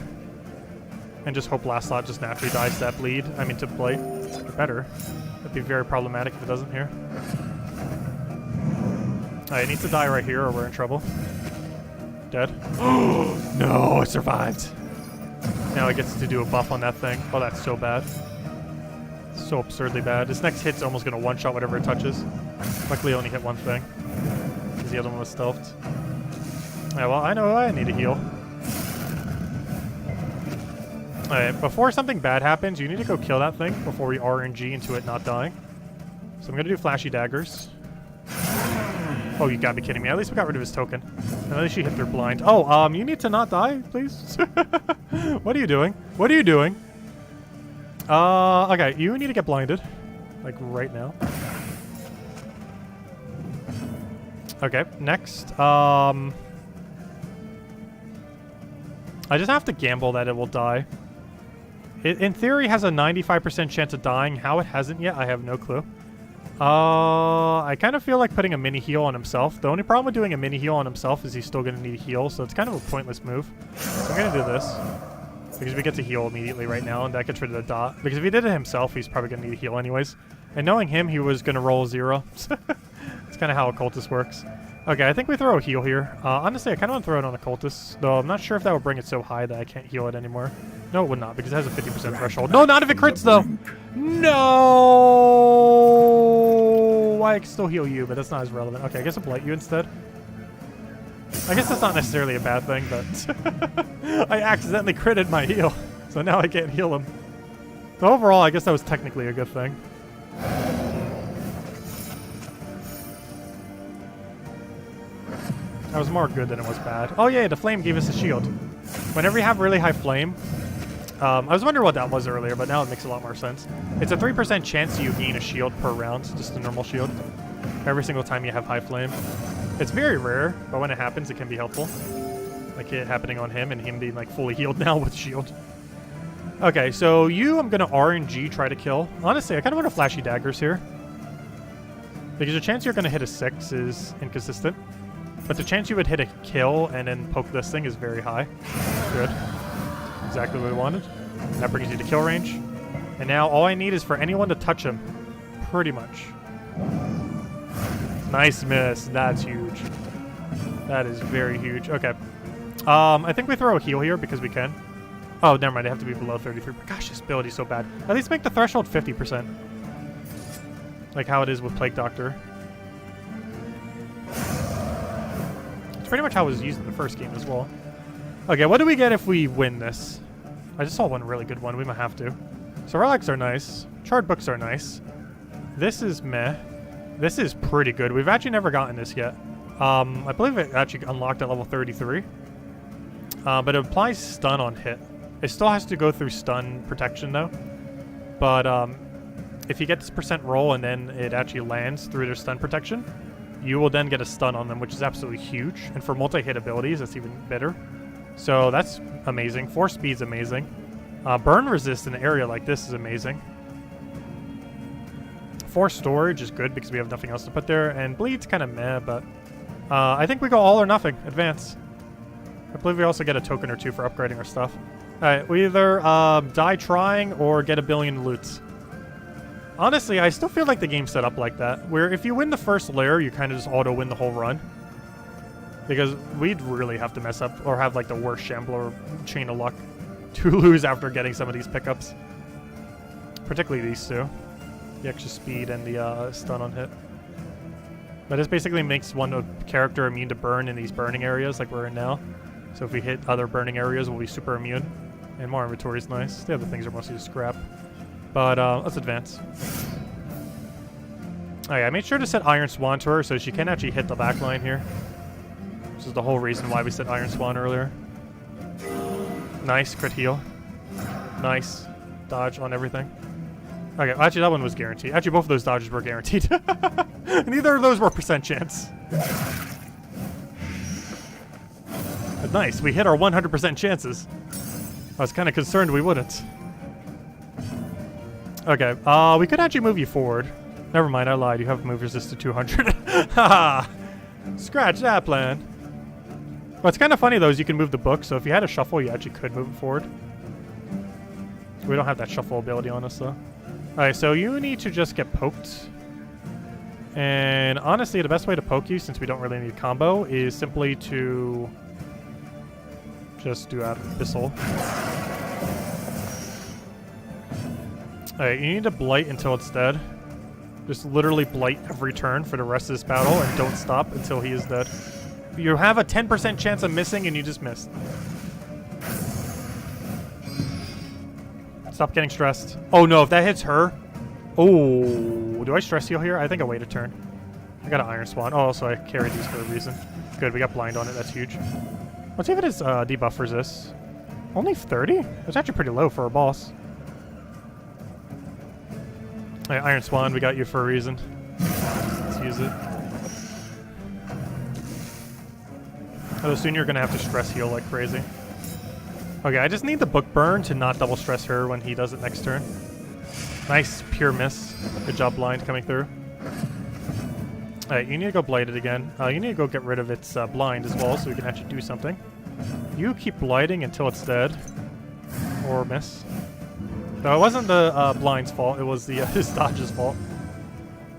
And just hope last slot just naturally dies to that bleed. I mean, to blight. Or better. That'd be very problematic if it doesn't here. Alright, it needs to die right here or we're in trouble. Dead. Oh, no, it survived. Now it gets to do a buff on that thing. Oh, that's so bad. So absurdly bad. This next hit's almost going to one-shot whatever it touches. Luckily, it only hit one thing. Because the other one was stealthed. Yeah, well, I know I need a heal. Alright, before something bad happens, you need to go kill that thing before we RNG into it not dying. So I'm going to do flashy daggers. Oh, you gotta be kidding me. At least we got rid of his token. And at least she hit through blind. Oh, you need to not die, please? What are you doing? What are you doing? Okay, you need to get blinded. Like, right now. Okay, next. I just have to gamble that it will die. It, in theory, has a 95% chance of dying. How it hasn't yet, I have no clue. I kind of feel like putting a mini heal on himself. The only problem with doing a mini heal on himself is he's still going to need a heal, so it's kind of a pointless move. So I'm going to do this. because we get to heal immediately right now, and that gets rid of the dot. Because if he did it himself, he's probably going to need to heal anyways. And knowing him, he was going to roll 0. It's kind of how a cultist works. Okay, I think we throw a heal here. Honestly, I kind of want to throw it on a cultist, though I'm not sure if that would bring it so high that I can't heal it anymore. No, it would not, because it has a 50% threshold. No, not if it crits, though! No! I can still heal you, but that's not as relevant. Okay, I guess I'll blight you instead. I guess that's not necessarily a bad thing, but I accidentally critted my heal, so now I can't heal him. So overall, I guess that was technically a good thing. That was more good than it was bad. Oh yeah, the flame gave us a shield. Whenever you have really high flame, I was wondering what that was earlier, but now it makes a lot more sense. It's a 3% chance you gain a shield per round, just a normal shield, every single time you have high flame. It's very rare, but when it happens, it can be helpful. Like it happening on him and him being like fully healed now with shield. Okay, so you, I'm gonna RNG try to kill. Honestly, I kind of want to flashy daggers here. Because the chance you're gonna hit a 6 is inconsistent. But the chance you would hit a kill and then poke this thing is very high. Good. Exactly what we wanted. And that brings you to kill range. And now all I need is for anyone to touch him. Pretty much. Nice miss. That's huge. That is very huge. Okay. I think we throw a heal here because we can. Oh, never mind. They have to be below 33. Gosh, this ability's so bad. At least make the threshold 50%. Like how it is with Plague Doctor. Pretty much how it was used in the first game as well. Okay, what do we get if we win this? I just saw one really good one. We might have to. So relics are nice. Charred books are nice. This is meh. This is pretty good. We've actually never gotten this yet. I believe it actually unlocked at level 33. But it applies stun on hit. It still has to go through stun protection though. But if you get this % roll and then it actually lands through their stun protection, you will then get a stun on them, which is absolutely huge. And for multi-hit abilities, that's even better. So that's amazing. Force speed's amazing. Burn resist in an area like this is amazing. Force storage is good because we have nothing else to put there. And bleed's kind of meh, but I think we go all or nothing. Advance. I believe we also get a token or 2 for upgrading our stuff. Alright, we either die trying or get a billion loots. Honestly, I still feel like the game's set up like that, where if you win the first layer, you kind of just auto-win the whole run. Because we'd really have to mess up, or have like the worst Shambler chain of luck to lose after getting some of these pickups. Particularly these two. The extra speed and the stun on hit. But this basically makes one character immune to burn in these burning areas like we're in now. So if we hit other burning areas, we'll be super immune. And more inventory is nice. The other things are mostly just scrap. But let's advance. Okay, I made sure to set Iron Swan to her so she can actually hit the back line here. This is the whole reason why we set Iron Swan earlier. Nice, crit heal. Nice. Dodge on everything. Okay, actually that one was guaranteed. Actually both of those dodges were guaranteed. Neither of those were % chance. But nice, we hit our 100% chances. I was kind of concerned we wouldn't. Okay, we could actually move you forward. Never mind, I lied. You have move resist to 200. Haha! Scratch that plan. What's kind of funny, though, is you can move the book, so if you had a shuffle, you actually could move it forward. We don't have that shuffle ability on us, though. Alright, so you need to just get poked. And honestly, the best way to poke you, since we don't really need a combo, is simply to just do Abyssal. Alright, you need to blight until it's dead. Just literally blight every turn for the rest of this battle and don't stop until he is dead. You have a 10% chance of missing and you just missed. Stop getting stressed. Oh no, if that hits her. Oh, do I stress heal here? I think I wait a turn. I got an Iron Swan. Oh, so I carried these for a reason. Good, we got blind on it. That's huge. Let's see if it is debuff resist. Only 30? That's actually pretty low for a boss. Hey, Iron Swan, we got you for a reason. Let's use it. Although soon you're going to have to stress heal like crazy. Okay, I just need the book burn to not double stress her when he does it next turn. Nice, pure miss. Good job, blind coming through. Alright, you need to go blighted again. You need to go get rid of its blind as well so we can actually do something. You keep blighting until it's dead. or miss. No, it wasn't the blind's fault. It was the his dodge's fault.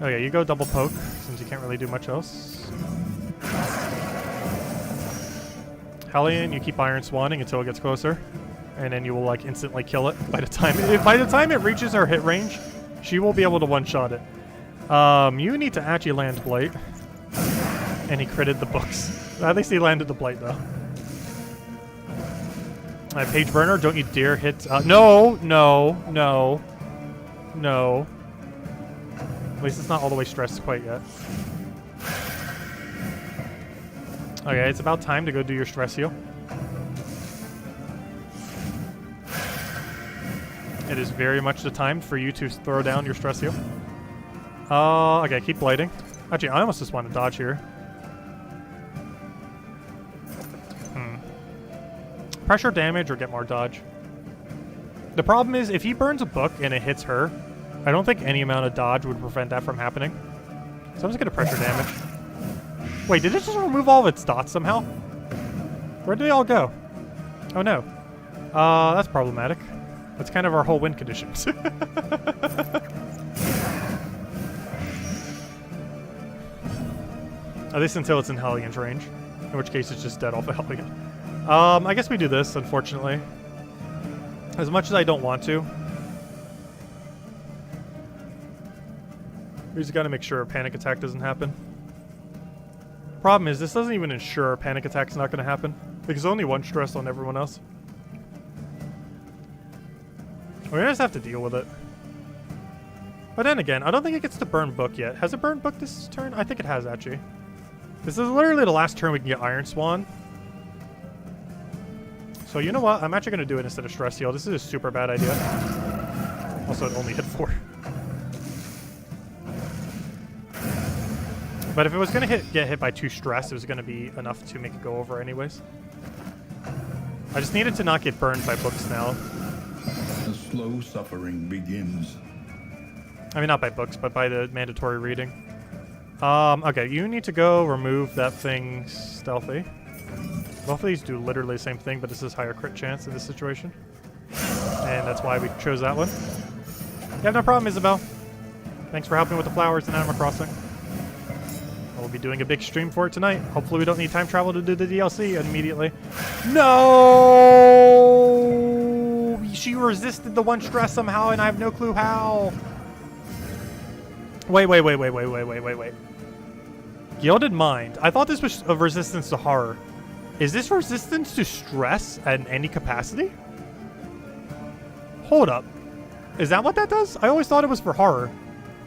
Okay, you go double poke since you can't really do much else. Hellion, you keep Iron Swanning until it gets closer, and then you will like instantly kill it. By the time it reaches her hit range, she will be able to one-shot it. You need to actually land Blight, and he critted the books. At least he landed the Blight though. Page Burner, don't you dare hit. No. At least it's not all the way stressed quite yet. Okay, it's about time to go do your stress heal. It is very much the time for you to throw down your stress heal. Okay, keep blighting. Actually, I almost just want to dodge here. Pressure damage or get more dodge. The problem is, if he burns a book and it hits her, I don't think any amount of dodge would prevent that from happening. So I'm just gonna pressure damage. Wait, did it just remove all of its dots somehow? Where did they all go? Oh no. That's problematic. That's kind of our whole win condition. At least until it's in Hellion's range. In which case it's just dead off of Hellion. I guess we do this, unfortunately. As much as I don't want to. We just gotta make sure a panic attack doesn't happen. Problem is, this doesn't even ensure a panic attack's not gonna happen. Because only one stress on everyone else. We're gonna just have to deal with it. But then again, I don't think it gets to burn book yet. Has it burned book this turn? I think it has, actually. This is literally the last turn we can get Iron Swan. So you know what? I'm actually going to do it instead of stress heal. This is a super bad idea. Also, it only hit 4. But if it was going to get hit by 2 stress, it was going to be enough to make it go over anyways. I just needed to not get burned by books now. The slow suffering begins. I mean, not by books, but by the mandatory reading. Okay, you need to go remove that thing stealthy. Both of these do literally the same thing, but this is higher crit chance in this situation. And that's why we chose that one. You have no problem, Isabel. Thanks for helping with the flowers in Animal Crossing. We'll be doing a big stream for it tonight. Hopefully we don't need time travel to do the DLC immediately. No! She resisted the 1 stress somehow, and I have no clue how. Wait. Gilded Mind. I thought this was a resistance to horror. Is this resistance to stress at any capacity? Hold up. Is that what that does? I always thought it was for horror.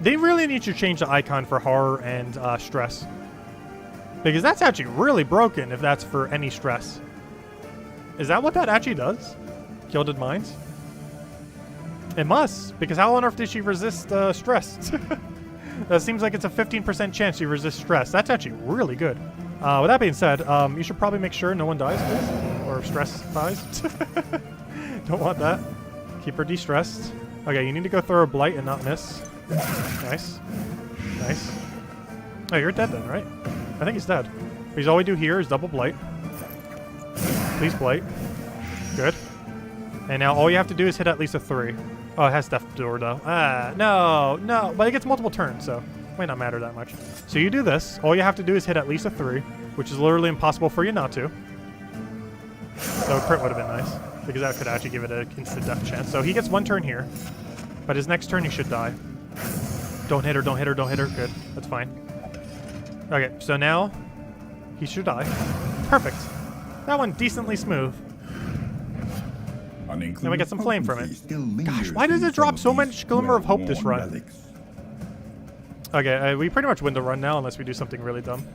They really need to change the icon for horror and stress. Because that's actually really broken if that's for any stress. Is that what that actually does? Gilded Minds? It must, because how on earth did she resist stress? That seems like it's a 15% chance you resist stress. That's actually really good. With that being said, you should probably make sure no one dies, please. Or stress dies. Don't want that. Keep her de-stressed. Okay, you need to go throw a blight and not miss. Nice. Nice. Oh, you're dead then, right? I think he's dead. Because all we do here is double blight. Please blight. Good. And now all you have to do is hit at least a 3. Oh, it has Death Door though. No. But it gets multiple turns, so it might not matter that much. So you do this. All you have to do is hit at least a 3, which is literally impossible for you not to. So a crit would have been nice, because that could actually give it an instant death chance. So he gets 1 turn here, but his next turn he should die. Don't hit her. Good. That's fine. Okay, so now he should die. Perfect. That one decently smooth. Then we get some flame from it. Gosh, why does it drop so much Glimmer of Hope this run? Okay, we pretty much win the run now unless we do something really dumb.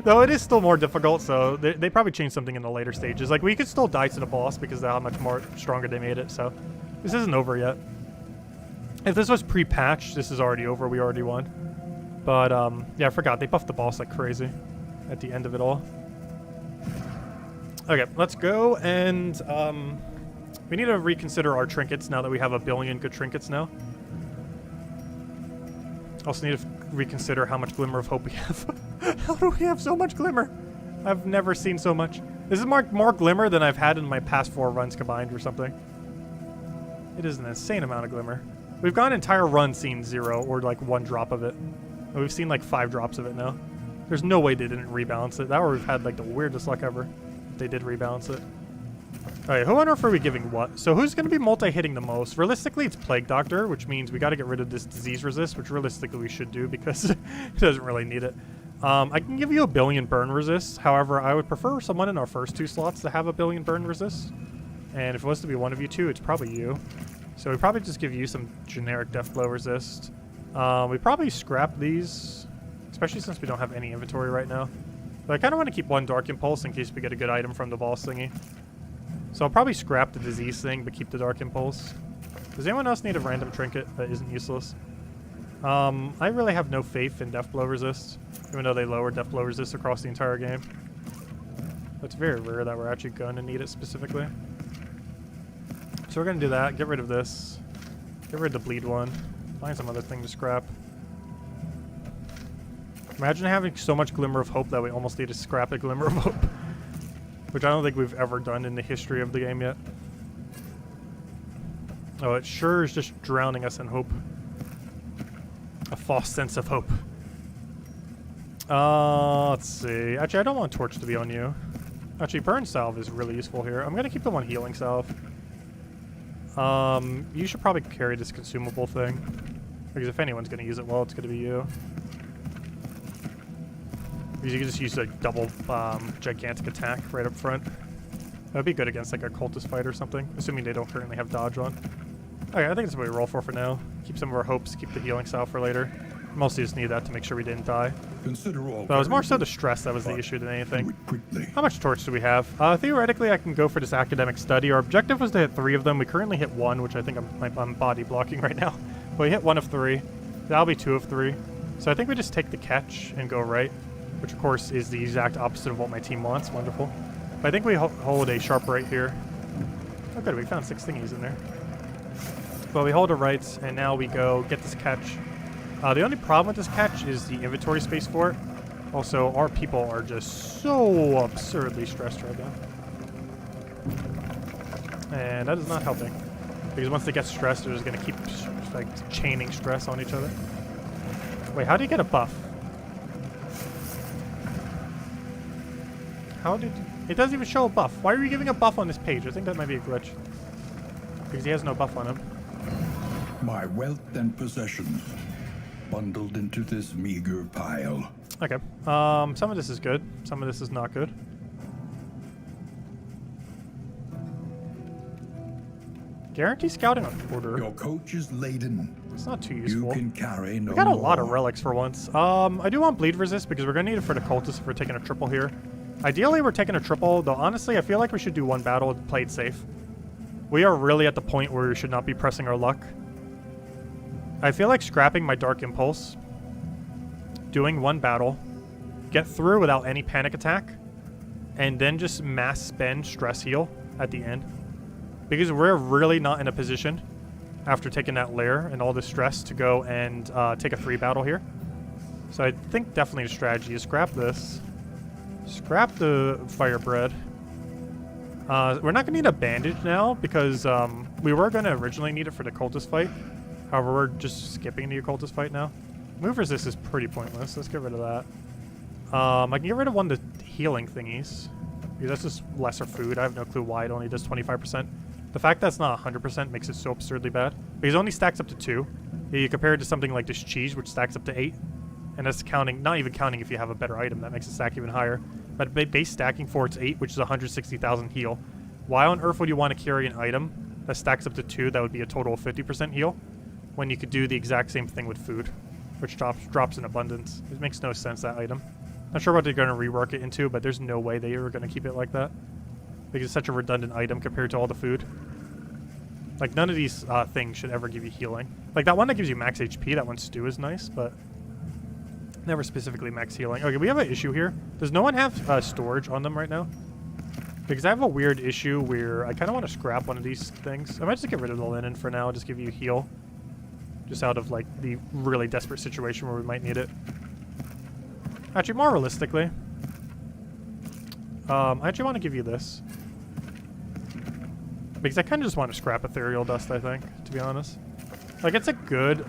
Though it is still more difficult, so they probably changed something in the later stages. Like, we could still die to the boss because of how much more stronger they made it, so this isn't over yet. If this was pre-patched, this is already over. We already won. But, yeah, I forgot. They buffed the boss like crazy at the end of it all. Okay, let's go, and we need to reconsider our trinkets now that we have a billion good trinkets now. Also need to reconsider how much Glimmer of Hope we have. How do we have so much Glimmer? I've never seen so much. This is more glimmer than I've had in my past 4 runs combined or something. It is an insane amount of glimmer. We've gone entire run seen 0 or like 1 drop of it. And we've seen like 5 drops of it now. There's no way they didn't rebalance it. That or we've had like the weirdest luck ever. They did rebalance it. Alright, who on earth are we giving what? So who's going to be multi-hitting the most? Realistically, it's Plague Doctor, which means we got to get rid of this disease resist, which realistically we should do because it doesn't really need it. I can give you a billion burn resist. However, I would prefer someone in our first 2 slots to have a billion burn resist. And if it was to be one of you two, it's probably you. So we probably just give you some generic death blow resist. We probably scrap these, especially since we don't have any inventory right now. But I kind of want to keep 1 Dark Impulse in case we get a good item from the boss thingy. So I'll probably scrap the disease thing, but keep the Dark Impulse. Does anyone else need a random trinket that isn't useless? I really have no faith in death blow resist, even though they lower death blow resist across the entire game. It's very rare that we're actually going to need it specifically. So we're going to do that, get rid of this, get rid of the bleed one, find some other thing to scrap. Imagine having so much Glimmer of Hope that we almost need to scrap a Glimmer of Hope. Which I don't think we've ever done in the history of the game yet. Oh, it sure is just drowning us in hope. A false sense of hope. Let's see. Actually, I don't want Torch to be on you. Actually, Burn Salve is really useful here. I'm going to keep the 1 Healing Salve. You should probably carry this consumable thing. Because if anyone's going to use it well, it's going to be you. Because you can just use a double gigantic attack right up front. That would be good against like a cultist fight or something, assuming they don't currently have dodge on. Okay, I think that's what we roll for now. Keep some of our hopes, keep the healing salve for later. Mostly just need that to make sure we didn't die. Consider all. But it was more so the stress that was the issue than anything. Quickly. How much torch do we have? Theoretically, I can go for this academic study. Our objective was to hit 3 of them. We currently hit 1, which I think I'm body blocking right now. But we hit 1 of 3. That'll be 2 of 3. So I think we just take the catch and go right, which of course is the exact opposite of what my team wants. Wonderful. But I think we hold a sharp right here. Oh good, we found 6 thingies in there. But we hold a right, and now we go get this catch. The only problem with this catch is the inventory space for it. Also, our people are just so absurdly stressed right now. And that is not helping. Because once they get stressed, they're just going to keep like chaining stress on each other. Wait, how do you get a buff? How did... It doesn't even show a buff. Why are you giving a buff on this page? I think that might be a glitch. Because he has no buff on him. My wealth and possessions bundled into this meager pile. Okay. Some of this is good. Some of this is not good. Guarantee scouting on order. Your coach is laden. It's not too useful. You can carry no We got a lot of more. relics for once. I do want bleed resist because we're gonna need it for the cultists if we're taking a triple here. Ideally, we're taking a triple, though honestly, I feel like we should do 1 battle and play it safe. We are really at the point where we should not be pressing our luck. I feel like scrapping my Dark Impulse, doing 1 battle, get through without any panic attack, and then just mass spend stress heal at the end. Because we're really not in a position, after taking that lair and all the stress, to go and take a 3 battle here. So I think definitely the strategy is scrap this. Scrap the fire bread. We're not going to need a bandage now because we were going to originally need it for the cultist fight. However, we're just skipping the occultist fight now. Move resist is pretty pointless. Let's get rid of that. I can get rid of 1 of the healing thingies. Because that's just lesser food. I have no clue why it only does 25%. The fact that it's not 100% makes it so absurdly bad. Because it only stacks up to 2. You compare it to something like this cheese, which stacks up to 8. And that's counting, not even counting if you have a better item. That makes it stack even higher. But base stacking for it's 8, which is 160,000 heal. Why on earth would you want to carry an item that stacks up to 2 that would be a total of 50% heal? When you could do the exact same thing with food, which drops in abundance. It makes no sense, that item. Not sure what they're going to rework it into, but there's no way they are going to keep it like that. Because it's such a redundant item compared to all the food. Like, none of these things should ever give you healing. Like, that one that gives you max HP, that one stew is nice, but never specifically max healing. Okay, we have an issue here. Does no one have storage on them right now? Because I have a weird issue where I kind of want to scrap one of these things. I might just get rid of the linen for now, just give you heal. Just out of, like, the really desperate situation where we might need it. Actually, more realistically, I actually want to give you this. Because I kind of just want to scrap ethereal dust, I think, to be honest. Like, it's a good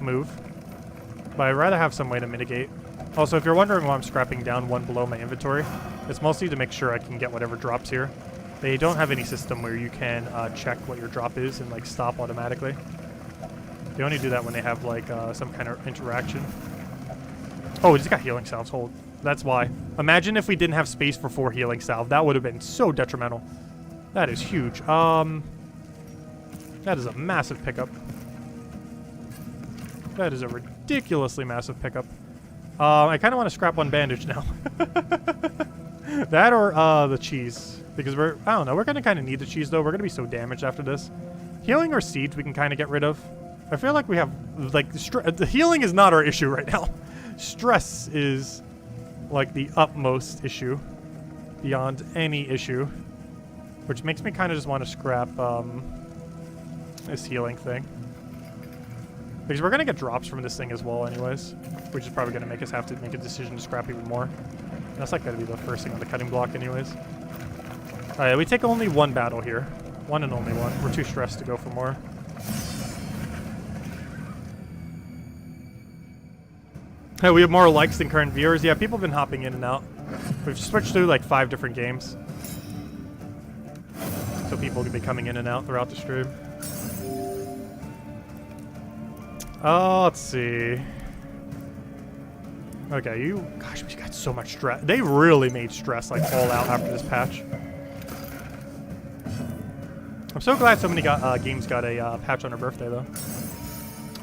move. But I'd rather have some way to mitigate. Also, if you're wondering why I'm scrapping down one below my inventory, it's mostly to make sure I can get whatever drops here. They don't have any system where you can check what your drop is and, like, stop automatically. They only do that when they have, like, some kind of interaction. Oh, we just got healing salves. Hold. That's why. Imagine if we didn't have space for 4 healing salve. That would have been so detrimental. That is huge. That is a massive pickup. That is a ridiculously massive pickup. I kind of want to scrap 1 bandage now. That or the cheese. Because I don't know, we're going to kind of need the cheese, though. We're going to be so damaged after this. Healing or siege we can kind of get rid of. I feel like we have, like, the healing is not our issue right now. Stress is, like, the utmost issue. Beyond any issue. Which makes me kind of just want to scrap this healing thing. Because we're going to get drops from this thing as well anyways. Which is probably going to make us have to make a decision to scrap even more. And that's not going to be the first thing on the cutting block anyways. Alright, we take only 1 battle here. 1 and only 1. We're too stressed to go for more. Hey, we have more likes than current viewers. Yeah, people have been hopping in and out. We've switched through like 5 different games. So people can be coming in and out throughout the stream. Oh, let's see. Okay, gosh, we got so much stress. They really made stress like all out after this patch. I'm so glad so many games got a patch on her birthday, though.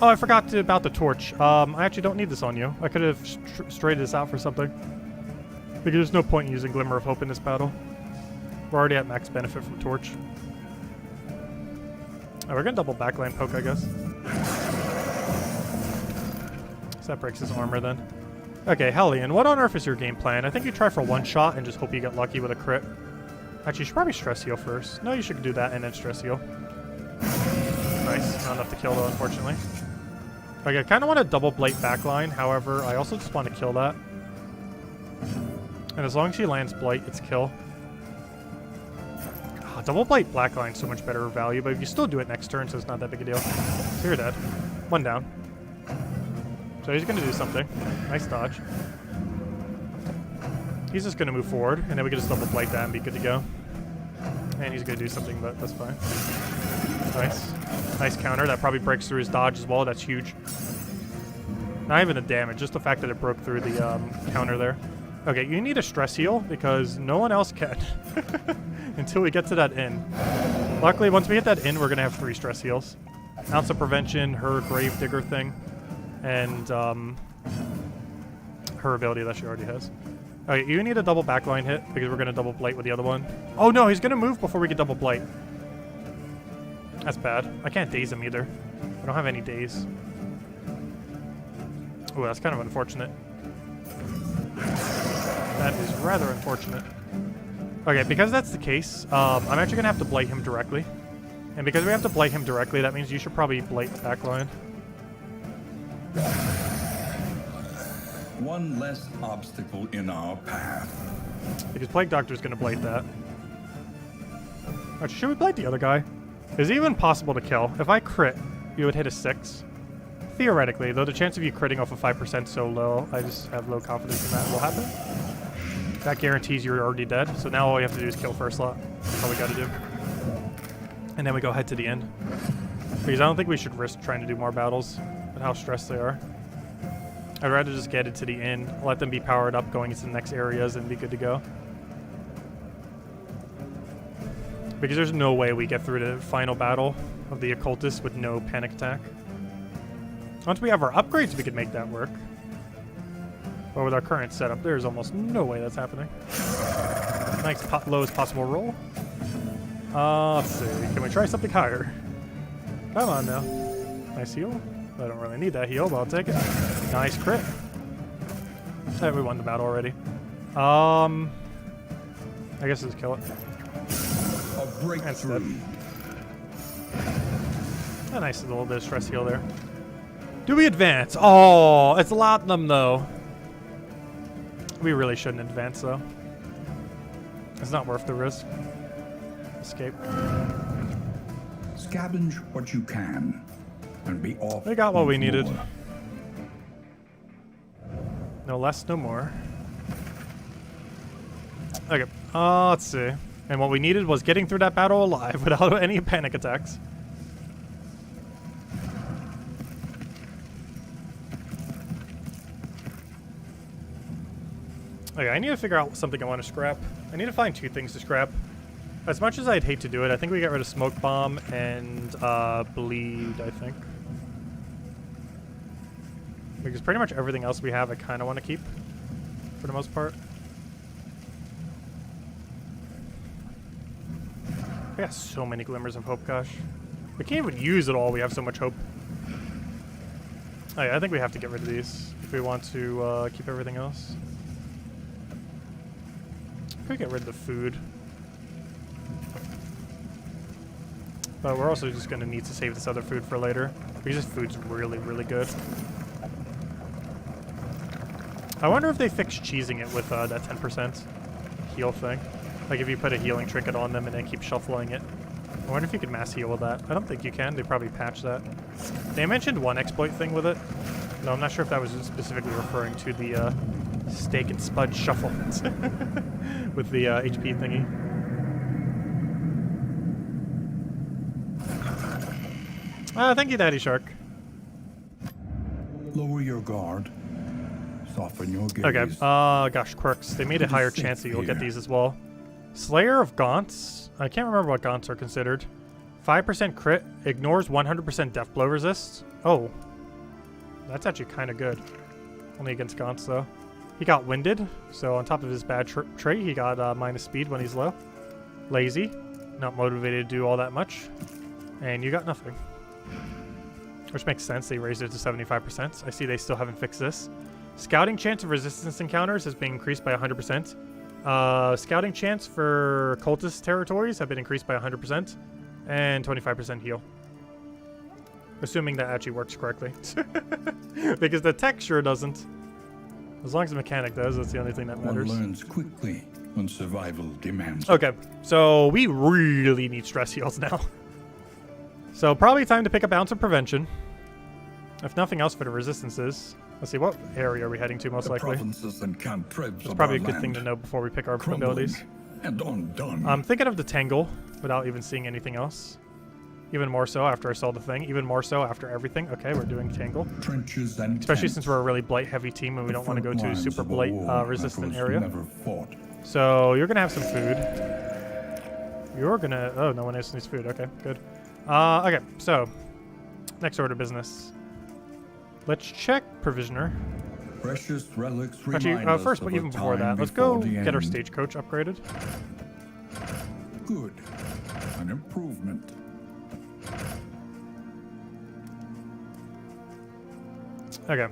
Oh, I forgot about the torch. I actually don't need this on you. I could have straightened this out for something. Because there's no point in using Glimmer of Hope in this battle. We're already at max benefit from torch. Oh, we're gonna double backline poke, I guess. So that breaks his armor then. Okay, Hellion, what on earth is your game plan? I think you try for 1 shot and just hope you get lucky with a crit. Actually, you should probably stress heal first. No, you should do that and then stress heal. Nice. Not enough to kill, though, unfortunately. Okay, I kind of want to double Blight backline. However, I also just want to kill that. And as long as she lands Blight, it's kill. Oh, double Blight Blackline's so much better value, but if you still do it next turn, so it's not that big a deal. So you're dead. 1 down. So he's going to do something. Nice dodge. He's just going to move forward, and then we can just double Blight that and be good to go. And he's going to do something, but that's fine. Nice. Nice counter. That probably breaks through his dodge as well. That's huge. Not even the damage, just the fact that it broke through the counter there. Okay, you need a stress heal because no one else can until we get to that inn. Luckily, once we hit that inn, we're going to have 3 stress heals. Ounce of Prevention, her Grave Digger thing, and her ability that she already has. Okay, you need a double backline hit because we're going to double Blight with the other one. Oh no, he's going to move before we get double Blight. That's bad. I can't daze him either. I don't have any daze. Oh, that's kind of unfortunate. That is rather unfortunate. Okay, because that's the case, I'm actually going to have to Blight him directly. And because we have to Blight him directly, that means you should probably Blight the backline. One less obstacle in our path. Because Plague Doctor's going to Blight that. Actually, should we Blight the other guy? Is it even possible to kill? If I crit, you would hit a 6. Theoretically, though the chance of you critting off of 5% so low, I just have low confidence in that will happen. That guarantees you're already dead, so now all we have to do is kill first slot. That's all we gotta do. And then we go head to the end. Because I don't think we should risk trying to do more battles with how stressed they are. I'd rather just get it to the end, let them be powered up going into the next areas, and be good to go. Because there's no way we get through the final battle of the Occultist with no panic attack. Once we have our upgrades, we could make that work. But with our current setup, there's almost no way that's happening. Nice lowest possible roll. Let's see. Can we try something higher? Come on now. Nice heal. I don't really need that heal, but I'll take it. Nice crit. Hey, we won the battle already. I guess let's kill it. That's dead. A nice little bit of stress heal there. Do we advance? Oh, it's Latinum though. We really shouldn't advance though. It's not worth the risk. Escape. Scavenge what you can and be off. We got what we once needed. more. No less, no more. Okay, let's see. And what we needed was getting through that battle alive without any panic attacks. Okay, I need to figure out something I want to scrap. I need to find 2 things to scrap. As much as I'd hate to do it, I think we get rid of Smoke Bomb and Bleed, I think. Because pretty much everything else we have I kind of want to keep, for the most part. We got so many glimmers of hope, gosh. We can't even use it all, we have so much hope. Oh yeah, I think we have to get rid of these if we want to keep everything else. Could get rid of the food. But we're also just going to need to save this other food for later. Because this food's really, really good. I wonder if they fixed cheesing it with that 10% heal thing. Like if you put a healing trinket on them and then keep shuffling it. I wonder if you could mass heal with that. I don't think you can. They probably patched that. They mentioned one exploit thing with it. No, I'm not sure if that was specifically referring to the steak and spud shuffle with the HP thingy. Thank you, Daddy Shark. Lower your guard. Soften your gaze. Okay, gosh, quirks. They made a higher chance that you'll get these as well. Slayer of Gaunts. I can't remember what Gaunts are considered. 5% crit. Ignores 100% death blow resist. Oh. That's actually kind of good. Only against Gaunts, though. He got winded, so on top of his bad trait, he got minus speed when he's low. Lazy. Not motivated to do all that much. And you got nothing. Which makes sense. They raised it to 75%. I see they still haven't fixed this. Scouting chance of resistance encounters has been increased by 100%. Scouting chance for cultist territories have been increased by 100%. And 25% heal. Assuming that actually works correctly. Because the texture doesn't. As long as the mechanic does, that's the only thing that matters. One learns quickly when survival demands. Okay, so we really need stress heals now. So probably time to pick up Ounce of Prevention. If nothing else for the resistances. Let's see, what area are we heading to most likely? Provinces and cantrips That's of probably a our good thing land, to know before we pick our crumbling abilities. and undone. I'm thinking of the Tangle without even seeing anything else. Even more so after I saw the thing. Even more so after everything. Okay, we're doing Tangle. Trenches and Especially tents, since we're a really blight heavy team and we the don't want to go front to a lines super of blight war that resistant was area. never fought. So you're gonna have some food. You're gonna, oh, no one else needs food. Okay, good. Okay, so next order of business. Let's check Provisioner. Precious relics Actually, remind us first, of but a even before time that, let's before go the get our end. stagecoach upgraded. Good. An improvement. Okay.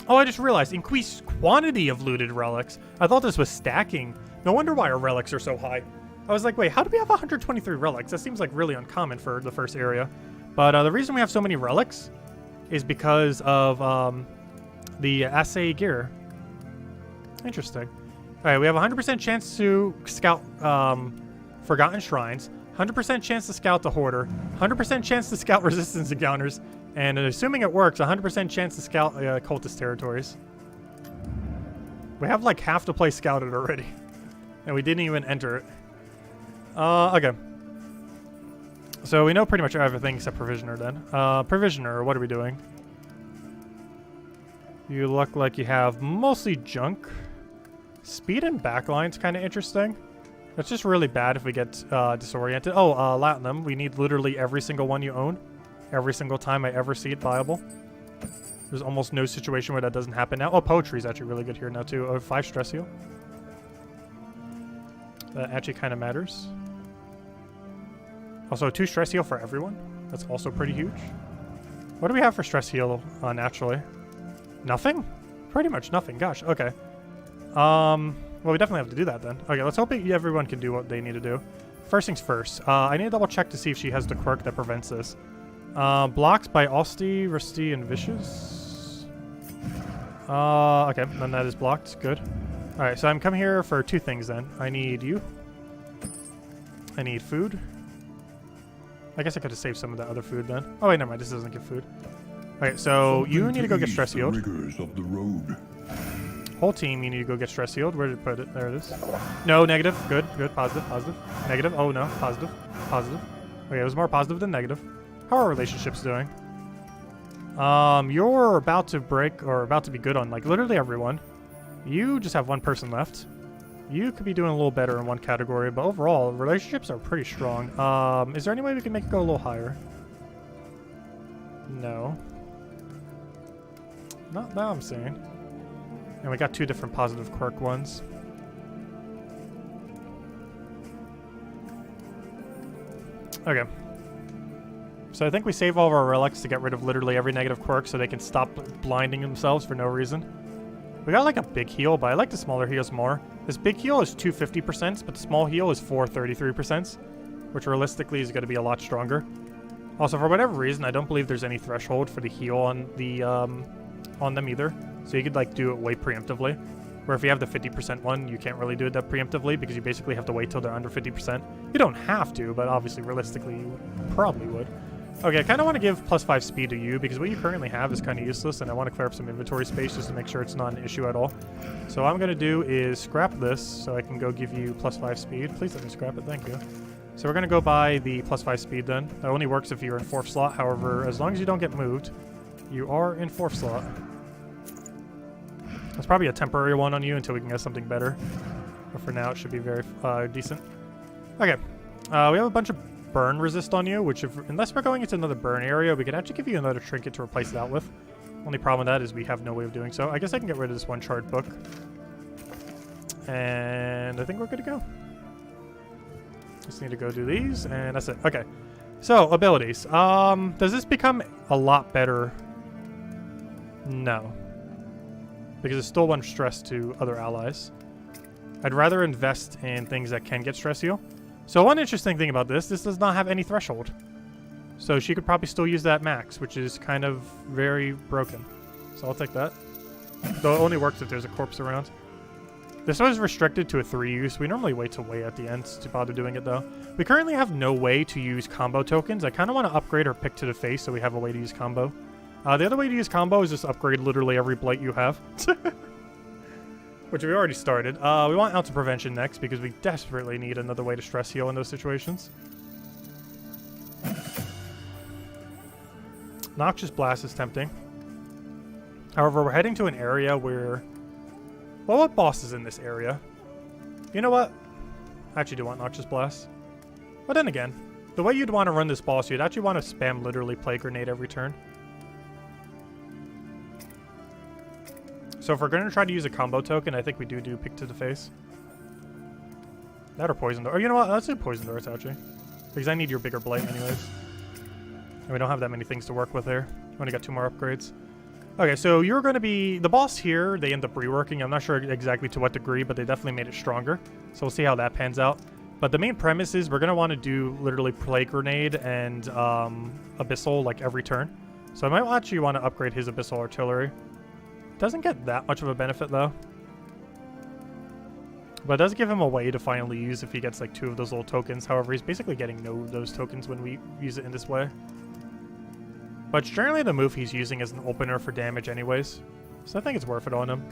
Oh, I just realized, increased quantity of looted relics. I thought this was stacking. No wonder why our relics are so high. I was like, wait, how do we have 123 relics? That seems like really uncommon for the first area. But the reason we have so many relics is because of the assay gear. Interesting. All right, we have 100% chance to scout Forgotten Shrines, 100% chance to scout the Hoarder, 100% chance to scout Resistance Encounters, and assuming it works, 100% chance to scout Cultist Territories. We have like half the place scouted already, and we didn't even enter it. Okay. So we know pretty much everything except Provisioner then. Provisioner, what are we doing? You look like you have mostly junk. Speed and backline's kind of interesting. That's just really bad if we get disoriented. Oh, Latinum. We need literally every single one you own. Every single time I ever see it viable. There's almost no situation where that doesn't happen now. Oh, Poetry's actually really good here now too. Oh, 5 stress heal. That actually kind of matters. Also, 2 stress heal for everyone. That's also pretty huge. What do we have for stress heal naturally? Nothing? Pretty much nothing. Gosh, okay. Well, we definitely have to do that then. Okay, let's hope everyone can do what they need to do. First things first. I need to double check to see if she has the quirk that prevents this. Blocks by Austy, Rusty, and Vicious. Okay, then that is blocked. Good. Alright, so I'm coming here for 2 things then. I need you. I need food. I guess I could have saved some of that other food then. Oh wait, never mind. This doesn't give food. Okay, so you need to go get stress healed. Of the road. Whole team, you need to go get stress healed. Where did it put it? There it is. No, negative. Good, good. Positive, positive. Negative. Oh no, positive. Positive. Okay, it was more positive than negative. How are our relationships doing? You're about to break, or about to be good on, like, literally everyone. You just have 1 person left. You could be doing a little better in one category, but overall, relationships are pretty strong. Is there any way we can make it go a little higher? No. Not that I'm seeing. And we got 2 different positive quirk ones. Okay. So I think we save all of our relics to get rid of literally every negative quirk so they can stop blinding themselves for no reason. We got like a big heal, but I like the smaller heals more. This big heal is 250%, but the small heal is 433%, which realistically is going to be a lot stronger. Also, for whatever reason, I don't believe there's any threshold for the heal on the on them either. So you could like do it way preemptively. Where if you have the 50% one, you can't really do it that preemptively because you basically have to wait till they're under 50%. You don't have to, but obviously realistically you probably would. Okay, I kind of want to give +5 speed to you because what you currently have is kind of useless and I want to clear up some inventory space just to make sure it's not an issue at all. So what I'm going to do is scrap this so I can go give you +5 speed. Please let me scrap it, thank you. So we're going to go buy the +5 speed then. That only works if you're in 4th slot. However, as long as you don't get moved, you are in 4th slot. That's probably a temporary one on you until we can get something better. But for now, it should be very decent. Okay, we have a bunch of burn resist on you, which unless we're going into another burn area, we can actually give you another trinket to replace that with. Only problem with that is we have no way of doing so. I guess I can get rid of this 1 charred book. And I think we're good to go. Just need to go do these, and that's it. Okay. So, abilities. Does this become a lot better? No. Because it's still 1 stress to other allies. I'd rather invest in things that can get stress heal. So one interesting thing about this does not have any threshold. So she could probably still use that max, which is kind of very broken. So I'll take that. Though it only works if there's a corpse around. This was restricted to a 3 use. We normally wait till way at the end to bother doing it though. We currently have no way to use combo tokens. I kind of want to upgrade her pick to the face so we have a way to use combo. The other way to use combo is just upgrade literally every blight you have. Which we already started. We want ounce of prevention next because we desperately need another way to stress heal in those situations. Noxious Blast is tempting. However, we're heading to an area where... Well, what boss is in this area? You know what? I actually do want Noxious Blast. But then again, the way you'd want to run this boss, you'd actually want to spam literally Plague Grenade every turn. So if we're going to try to use a combo token, I think we do pick to the face. That or Poison Dart. Or you know what? Let's do Poison Darts, actually. Because I need your bigger blight anyways. And we don't have that many things to work with there. We only got 2 more upgrades. Okay, so you're going to be... The boss here, they end up reworking. I'm not sure exactly to what degree, but they definitely made it stronger. So we'll see how that pans out. But the main premise is we're going to want to do literally Plague Grenade and Abyssal like every turn. So I might actually want to upgrade his Abyssal Artillery. Doesn't get that much of a benefit though. But it does give him a way to finally use if he gets like 2 of those little tokens. However, he's basically getting no of those tokens when we use it in this way. But generally the move he's using is an opener for damage anyways. So I think it's worth it on him.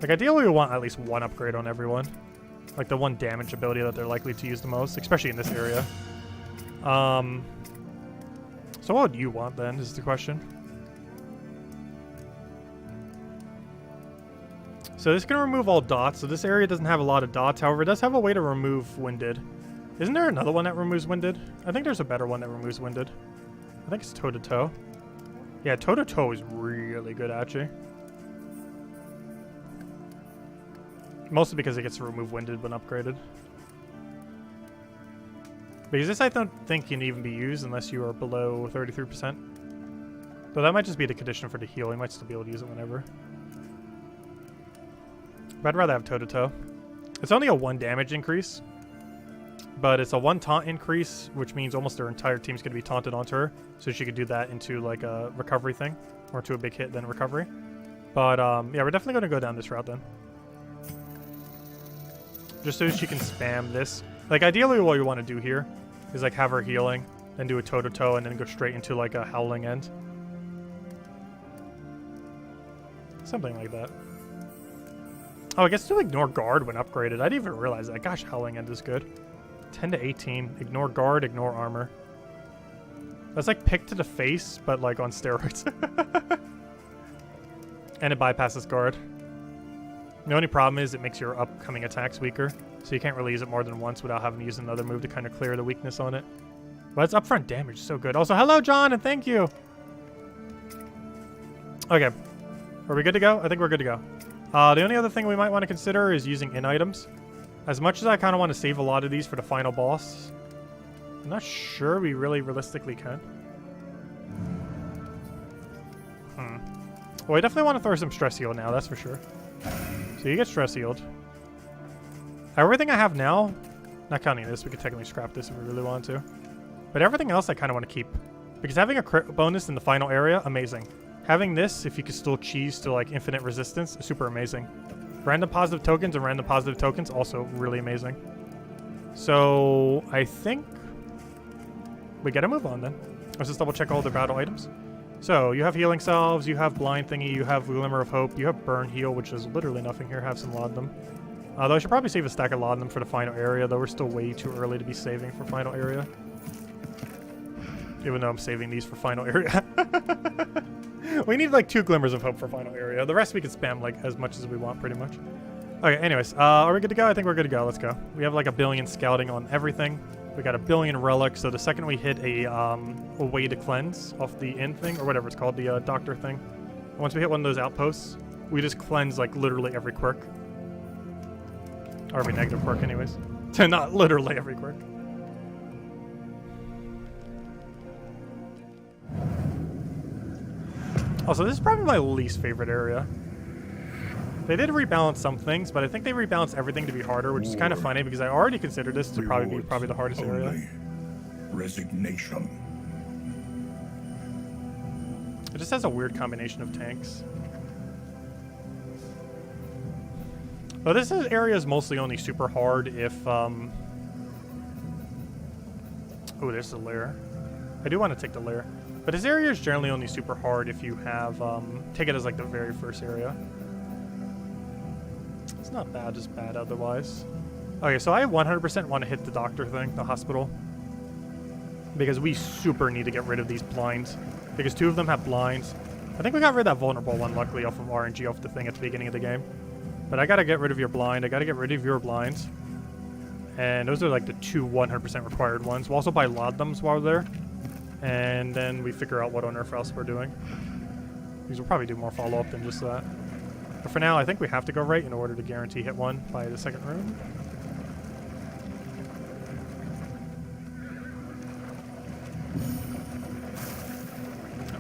Like ideally we want at least 1 upgrade on everyone. Like the 1 damage ability that they're likely to use the most, especially in this area. So what would you want then is the question. So this can remove all dots. So this area doesn't have a lot of dots. However, it does have a way to remove Winded. Isn't there another one that removes Winded? I think there's a better one that removes Winded. I think it's Toe-to-Toe. Yeah, Toe-to-Toe is really good, actually. Mostly because it gets to remove Winded when upgraded. Because this I don't think can even be used unless you are below 33%. Though that might just be the condition for the heal. You might still be able to use it whenever. But I'd rather have Toe-to-Toe. It's only a 1 damage increase. But it's a 1 taunt increase, which means almost their entire team's going to be taunted onto her. So she could do that into like a recovery thing. Or to a big hit, then recovery. But yeah, we're definitely going to go down this route then. just so she can spam this. Like, ideally what you want to do here is, like, have her healing, then do a toe-to-toe, and then go straight into, like, a howling end. Something like that. Oh, I guess to ignore guard when upgraded. I didn't even realize that. Gosh, howling end is good. 10 to 18. Ignore guard, ignore armor. That's like pick to the face, but like on steroids. And it bypasses guard. The only problem is it makes your upcoming attacks weaker, so you can't really use it more than once without having to use another move to kind of clear the weakness on it. But its upfront damage is so good. Also, hello, John, and thank you. Okay. Are we good to go? I think we're good to go. The only other thing we might want to consider is using in-items. As much as I kind of want to save a lot of these for the final boss, I'm not sure we really realistically can. Well, I definitely want to throw some stress heal now, that's for sure. So you get stress healed. Everything I have now, not counting this, we could technically scrap this if we really want to. But everything else I kind of want to keep. Because having a crit bonus in the final area, amazing. Having this, if you could still cheese to like infinite resistance, super amazing. Random positive tokens and random positive tokens, also really amazing. So I think we get a move on then. Let's just double check all the battle items. So you have healing salves, you have blind thingy, you have glimmer of hope, you have burn heal, which is literally nothing here. Have some laudanum. Though I should probably save a stack of laudanum for the final area, though we're still way too early to be saving for final area. Even though I'm saving these for final area. We need like 2 glimmers of hope for final area. The rest we can spam like as much as we want pretty much. Okay, anyways, are we good to go? I think we're good to go. Let's go. We have like 1 billion scouting on everything. We got 1 billion relics, so the second we hit a way to cleanse off the inn thing, or whatever it's called, the doctor thing. Once we hit one of those outposts, we just cleanse like literally every quirk. Or every negative quirk anyways. Not literally every quirk. Also, this is probably my least favorite area. They did rebalance some things, but I think they rebalanced everything to be harder, which is kind of funny because I already considered this to probably be the hardest area. Resignation. It just has a weird combination of tanks. But this area is mostly only super hard if, oh, there's the lair. I do want to take the lair. But this area is generally only super hard if you have, take it as like the very first area. It's not bad, just bad otherwise. Okay, so I 100% want to hit the doctor thing, the hospital. Because we super need to get rid of these blinds. Because 2 of them have blinds. I think we got rid of that vulnerable one, luckily, off of RNG off the thing at the beginning of the game. But I gotta get rid of your blind, I gotta get rid of your blinds. And those are like the 2 100% required ones. We'll also buy laudanums while we're there. And then we figure out what on earth else we're doing. Because we'll probably do more follow-up than just that. But for now, I think we have to go right in order to guarantee hit 1 by the second room.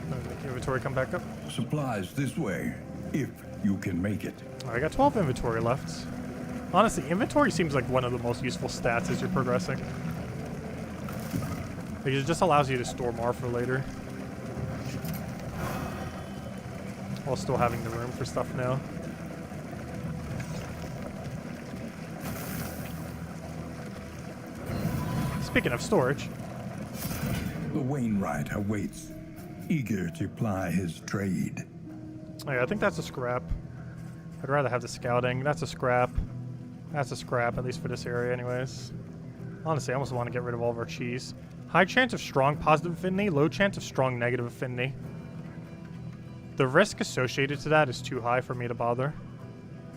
Make the inventory come back up. Supplies this way, if you can make it. I got 12 inventory left. Honestly, inventory seems like one of the most useful stats as you're progressing. Because it just allows you to store more for later. While still having the room for stuff now. Speaking of storage. The Wainwright awaits, eager to ply his trade. Oh yeah, I think that's a scrap. I'd rather have the scouting. That's a scrap. That's a scrap, at least for this area anyways. Honestly, I almost want to get rid of all of our cheese. High chance of strong positive affinity, low chance of strong negative affinity. The risk associated to that is too high for me to bother.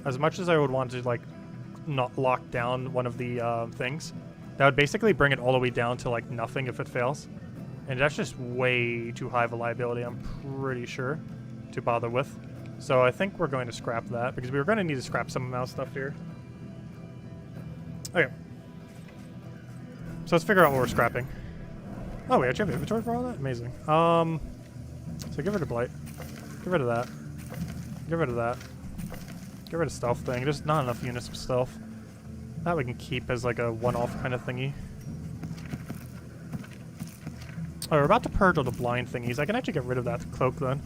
As much as I would want to like not lock down one of the things, that would basically bring it all the way down to like nothing if it fails. And that's just way too high of a liability, I'm pretty sure, to bother with. So I think we're going to scrap that because we were going to need to scrap some amount of stuff here. Okay. So let's figure out what we're scrapping. Oh, we actually have inventory for all that? Amazing. So get rid of blight. Get rid of that. Get rid of that. Get rid of stealth thing. There's not enough units of stealth. That we can keep as like a one-off kind of thingy. Oh, we're about to purge all the blind thingies. I can actually get rid of that cloak then.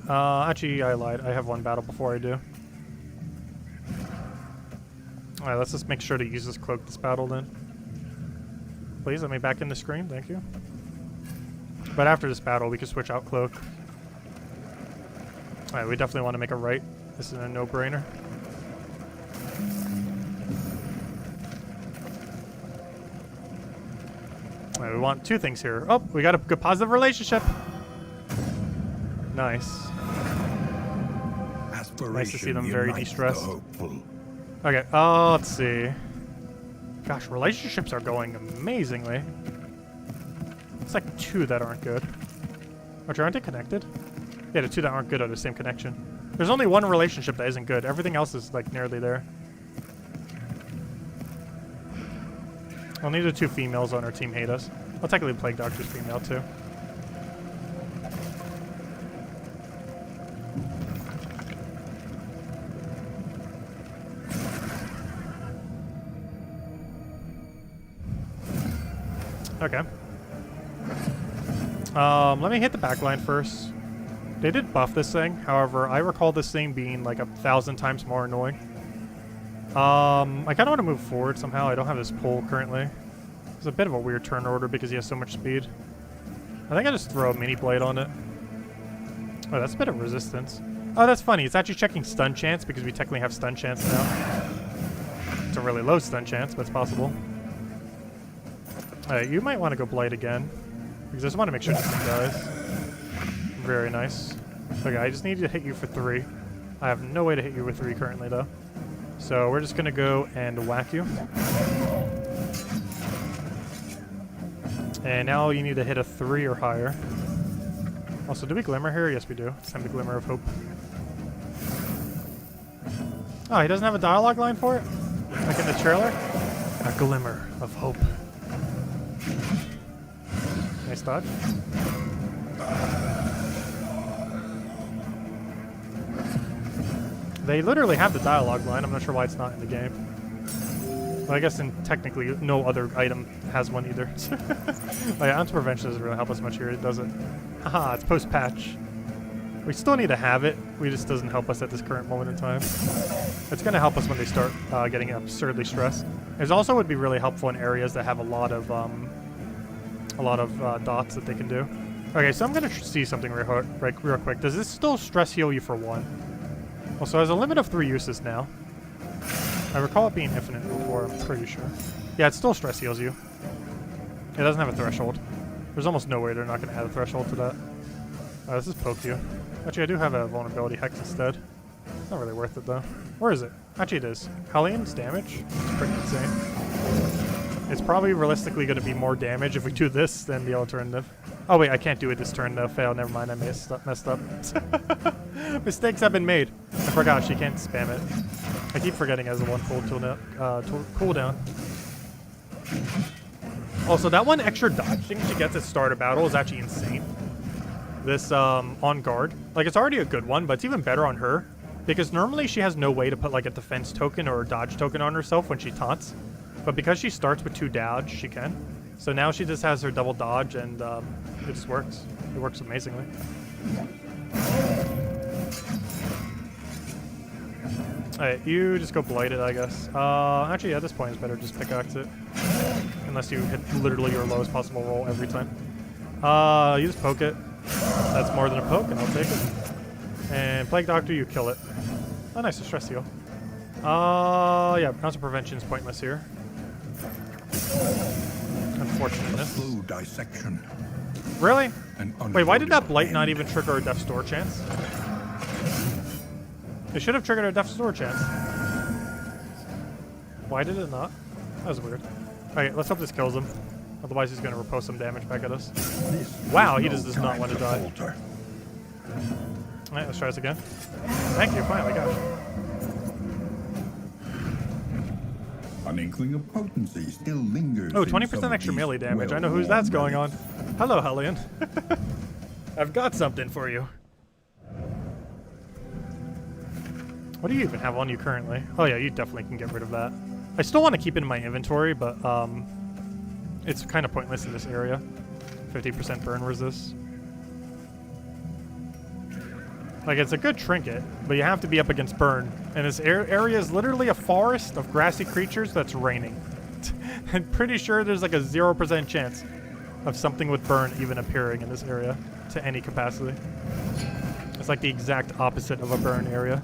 Actually, I lied. I have 1 battle before I do. Alright, let's just make sure to use this cloak this battle then. Please let me back in the screen, thank you. But after this battle, we can switch out cloak. Alright, we definitely want to make a right. This is a no-brainer. Alright, we want two things here. Oh, we got a good positive relationship. Nice. Nice to see them very de-stressed. Okay, let's see. Gosh, relationships are going amazingly. It's like two that aren't good. Actually, aren't they connected? Yeah, the two that aren't good are the same connection. There's only one relationship that isn't good. Everything else is like nearly there. Only the two females on our team hate us. Well, technically Plague Doctor's female too. Okay. Let me hit the backline first. They did buff this thing. However, I recall this thing being like 1,000 times more annoying. I kind of want to move forward somehow. I don't have this pull currently. It's a bit of a weird turn order because he has so much speed. I think I just throw a mini blade on it. Oh, that's a bit of resistance. Oh, that's funny. It's actually checking stun chance because we technically have stun chance now. It's a really low stun chance, but it's possible. Alright, you might want to go blade again. Because I just want to make sure this thing dies. Very nice. Okay, I just need to hit you for 3. I have no way to hit you with 3 currently, though. So we're just going to go and whack you. And now you need to hit a 3 or higher. Also, do we glimmer here? Yes, we do. It's time to Glimmer of Hope. Oh, he doesn't have a dialogue line for it? Like in the trailer? A Glimmer of Hope. Nice dodge. They literally have the dialogue line. I'm not sure why it's not in the game. Well, I guess technically no other item has one either. Oh yeah, anti-prevention doesn't really help us much here, does it? Haha, it's post-patch. We still need to have it. We just doesn't help us at this current moment in time. It's going to help us when they start getting absurdly stressed. It also would be really helpful in areas that have a lot of dots that they can do. Okay, so I'm going to see something real quick. Does this still stress heal you for 1? Well, so it has a limit of 3 uses now. I recall it being infinite before, I'm pretty sure. Yeah, it still stress heals you. It doesn't have a threshold. There's almost no way they're not going to add a threshold to that. This is poke you. Actually, I do have a vulnerability hex instead. It's not really worth it, though. Where is it? Actually, it is. Hellions damage? It's pretty insane. It's probably realistically going to be more damage if we do this than the alternative. Oh, wait, I can't do it this turn, though. Fail. Never mind, I messed up. Mistakes have been made. I forgot she can't spam it. I keep forgetting as a 1 cooldown. Also, that 1 extra dodge thing she gets at start of battle is actually insane. This on guard. Like, it's already a good one, but it's even better on her. Because normally she has no way to put like a defense token or a dodge token on herself when she taunts. But because she starts with 2 dodge, she can. So now she just has her double dodge and it just works. It works amazingly. Alright, you just go blight it, I guess. Actually, at this point, it's better just pickaxe it. Unless you hit literally your lowest possible roll every time. You just poke it. That's more than a poke, and I'll take it. And Plague Doctor, you kill it. Oh, nice, a stress heal. Yeah, bounce prevention is pointless here. Unfortunateness. Slow dissection. Really? Wait, why did that blight not even trigger a Death's Door chance? It should have triggered a Death's Door chance. Why did it not? That was weird. Alright, let's hope this kills him. Otherwise he's going to repose some damage back at us. Wow, he just does not want to die. Alright, let's try this again. Thank you, finally, gosh. An inkling of potency still lingers. Oh, 20% extra melee damage. I know whose that's going on. Hello, Hellion. I've got something for you. What do you even have on you currently? Oh yeah, you definitely can get rid of that. I still want to keep it in my inventory, but it's kind of pointless in this area. 50% burn resist. Like, it's a good trinket, but you have to be up against burn. And this area is literally a forest of grassy creatures that's raining. I'm pretty sure there's like a 0% chance of something with burn even appearing in this area to any capacity. It's like the exact opposite of a burn area.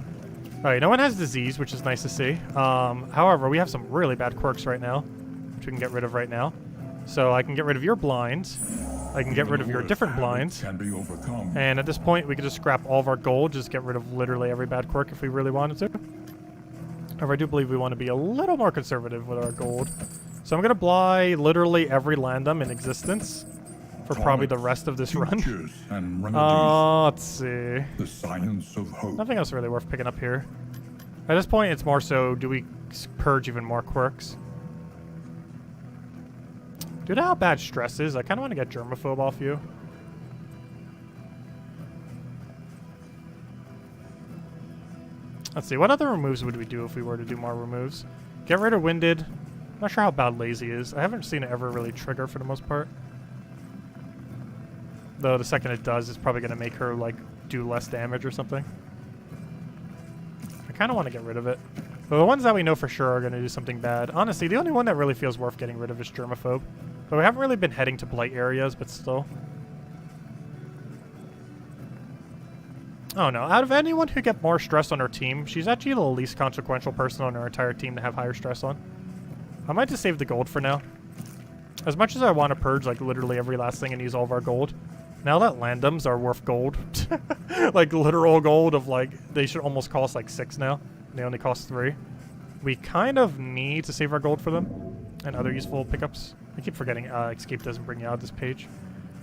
Alright, no one has disease, which is nice to see. However, we have some really bad quirks right now, which we can get rid of right now. So I can get rid of your blind. I can get rid of your different blinds. And at this point, we can just scrap all of our gold, just get rid of literally every bad quirk if we really wanted to. However, I do believe we want to be a little more conservative with our gold. So I'm going to buy literally every landum in existence for probably the rest of this run. Let's see. The science of hope. Nothing else really worth picking up here. At this point, it's more so, do we purge even more quirks? Due to how bad stress is, I kind of want to get germaphobe off you. Let's see, what other removes would we do if we were to do more removes? Get rid of winded. I'm not sure how bad lazy is. I haven't seen it ever really trigger for the most part. Though the second it does, it's probably going to make her like do less damage or something. I kind of want to get rid of it. But the ones that we know for sure are going to do something bad. Honestly, the only one that really feels worth getting rid of is germaphobe. But we haven't really been heading to blight areas, but still. Oh no, out of anyone who get more stress on our team, she's actually the least consequential person on our entire team to have higher stress on. I might just save the gold for now. As much as I want to purge like literally every last thing and use all of our gold, now that landums are worth gold, like literal gold of like, they should almost cost like 6 now. They only cost 3. We kind of need to save our gold for them and other useful pickups. I keep forgetting escape doesn't bring you out of this page.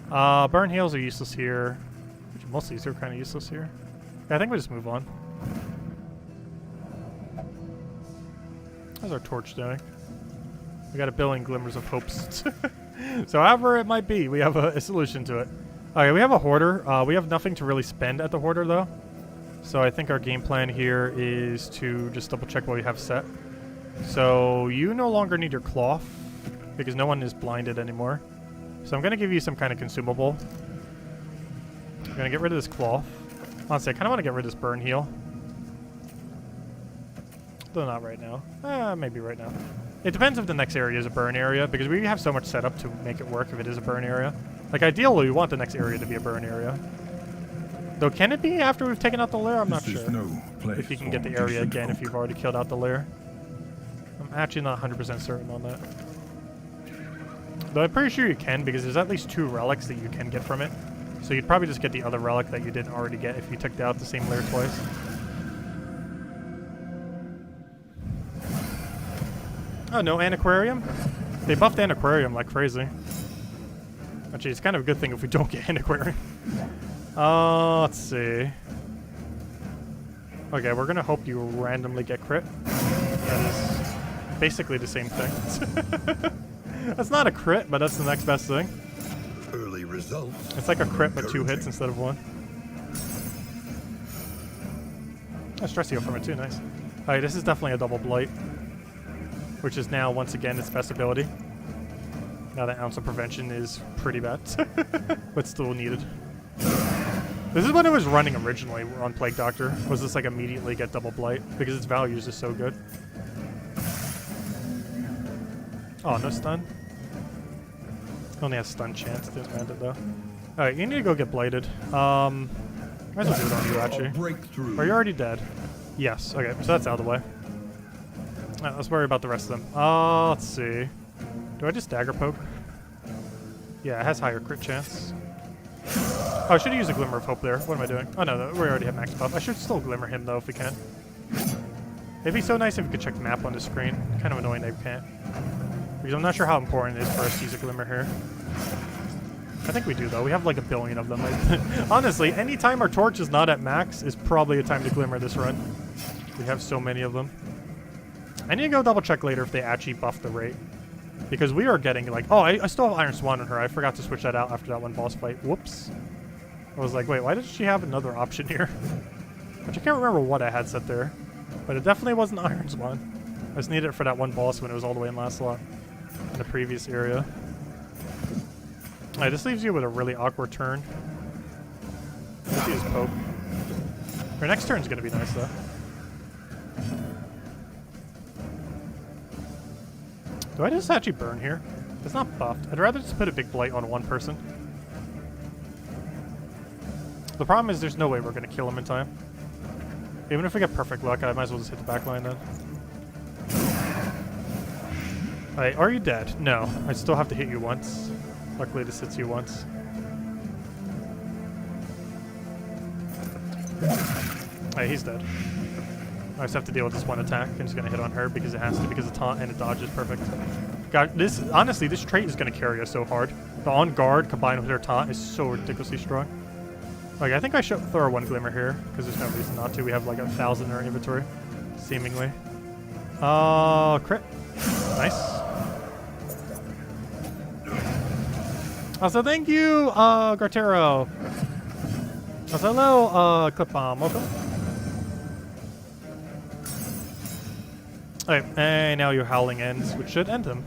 Burn heals are useless here. Most of these are kind of useless here. Yeah, I think we just move on. How's our torch doing? We got a billion glimmers of hopes. So however it might be, we have a solution to it. Okay, we have a hoarder. We have nothing to really spend at the hoarder though. So I think our game plan here is to just double check what we have set. So you no longer need your cloth because no one is blinded anymore. So I'm going to give you some kind of consumable. I'm going to get rid of this cloth. Honestly, I kind of want to get rid of this burn heal. Though not right now. Maybe right now. It depends if the next area is a burn area, because we have so much set up to make it work if it is a burn area. Like, ideally, we want the next area to be a burn area. Though, can it be after we've taken out the lair? I'm not sure. If you can get the area again if you've already killed out the lair. I'm actually not 100% certain on that. Though I'm pretty sure you can, because there's at least 2 relics that you can get from it. So you'd probably just get the other relic that you didn't already get if you took out the same lair twice. Oh, no Anarchycham? They buffed Anarchycham like crazy. Actually, it's kind of a good thing if we don't get Anarchycham. Let's see. Okay, we're gonna hope you randomly get crit. That is basically the same thing. That's not a crit, but that's the next best thing. Early results. It's like a crit but 2 hits instead of 1. Oh, stress heal from it too, nice. Alright, this is definitely a double blight. Which is now, once again, its best ability. Now that ounce of prevention is pretty bad. But still needed. This is when it was running originally on Plague Doctor. Was this like immediately get double blight? Because its value is just so good. Oh, no stun? Only has stun chance. Didn't land it though. Alright, you need to go get blighted. Might as well do it on you actually. Are you already dead? Yes. Okay, so that's out of the way. Alright, let's worry about the rest of them. Let's see. Do I just dagger poke? Yeah, it has higher crit chance. Oh, I should have used a Glimmer of Hope there. What am I doing? Oh no, we already have max buff. I should still Glimmer him though if we can. It'd be so nice if we could check the map on the screen. Kind of annoying that we can't. Because I'm not sure how important it is for us to use a Glimmer here. I think we do though. We have like a billion of them. Honestly, anytime our torch is not at max is probably a time to Glimmer this run. We have so many of them. I need to go double check later if they actually buffed the rate. Because we are getting like... Oh, I still have Iron Swan on her. I forgot to switch that out after that one boss fight. Whoops. I was like, wait, why did she have another option here? Which I can't remember what I had set there. But it definitely wasn't Iron Swan. I just needed it for that one boss when it was all the way in last slot. In the previous area. Alright, this leaves you with a really awkward turn. Let's use Poke. Our next turn's gonna be nice though. Do I just actually burn here? It's not buffed. I'd rather just put a big blight on one person. The problem is there's no way we're gonna kill him in time. Even if we get perfect luck, I might as well just hit the back line then. Alright, are you dead? No. I still have to hit you once. Luckily this hits you once. Alright, he's dead. I just have to deal with this one attack. I'm just gonna hit on her because it has to, because of taunt and it dodges perfect. God, this, honestly, this trait is gonna carry us so hard. The on guard combined with her taunt is so ridiculously strong. Like, I think I should throw one glimmer here, because there's no reason not to. We have like 1,000 in our inventory, seemingly. Crit. Nice. Also, thank you, Gartero. Also, hello, Clip Bomb. Welcome. Alright, and now your howling ends, which should end him.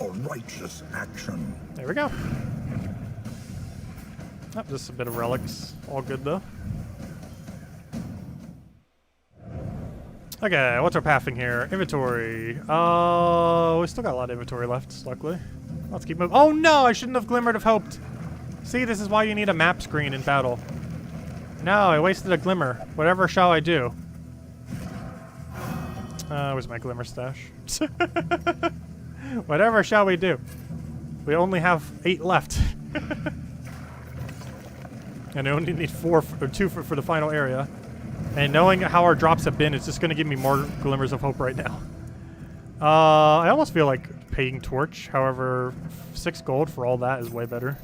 A righteous action. There we go. Oh, just a bit of relics. All good though. Okay, what's our pathing here? Inventory. We still got a lot of inventory left, luckily. Let's keep moving. Oh no, I shouldn't have glimmered of hoped. See, this is why you need a map screen in battle. No, I wasted a glimmer. Whatever shall I do? Where's my glimmer stash? Whatever shall we do? We only have 8 left. And I only need 4 or 2 for the final area. And knowing how our drops have been, it's just going to give me more glimmers of hope right now. I almost feel like paying Torch. However, 6 gold for all that is way better.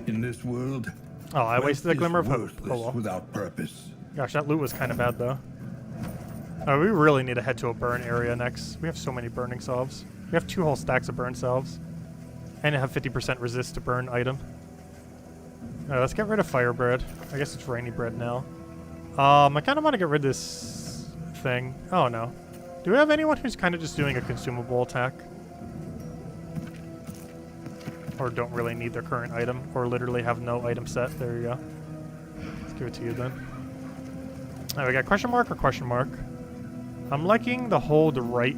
In this world, oh, I wasted a glimmer of hope. Oh, well. Without purpose. Gosh, that loot was kind of bad though. Oh, we really need to head to a burn area next. We have so many burning salves. We have 2 whole stacks of burn salves. And I have 50% resist to burn item. Alright, let's get rid of fire bread. I guess it's rainy bread now. I kind of want to get rid of this thing. Oh no. Do we have anyone who's kind of just doing a consumable attack? Or don't really need their current item, or literally have no item set. There you go. Let's give it to you then. Alright, we got question mark or question mark. I'm liking the hold right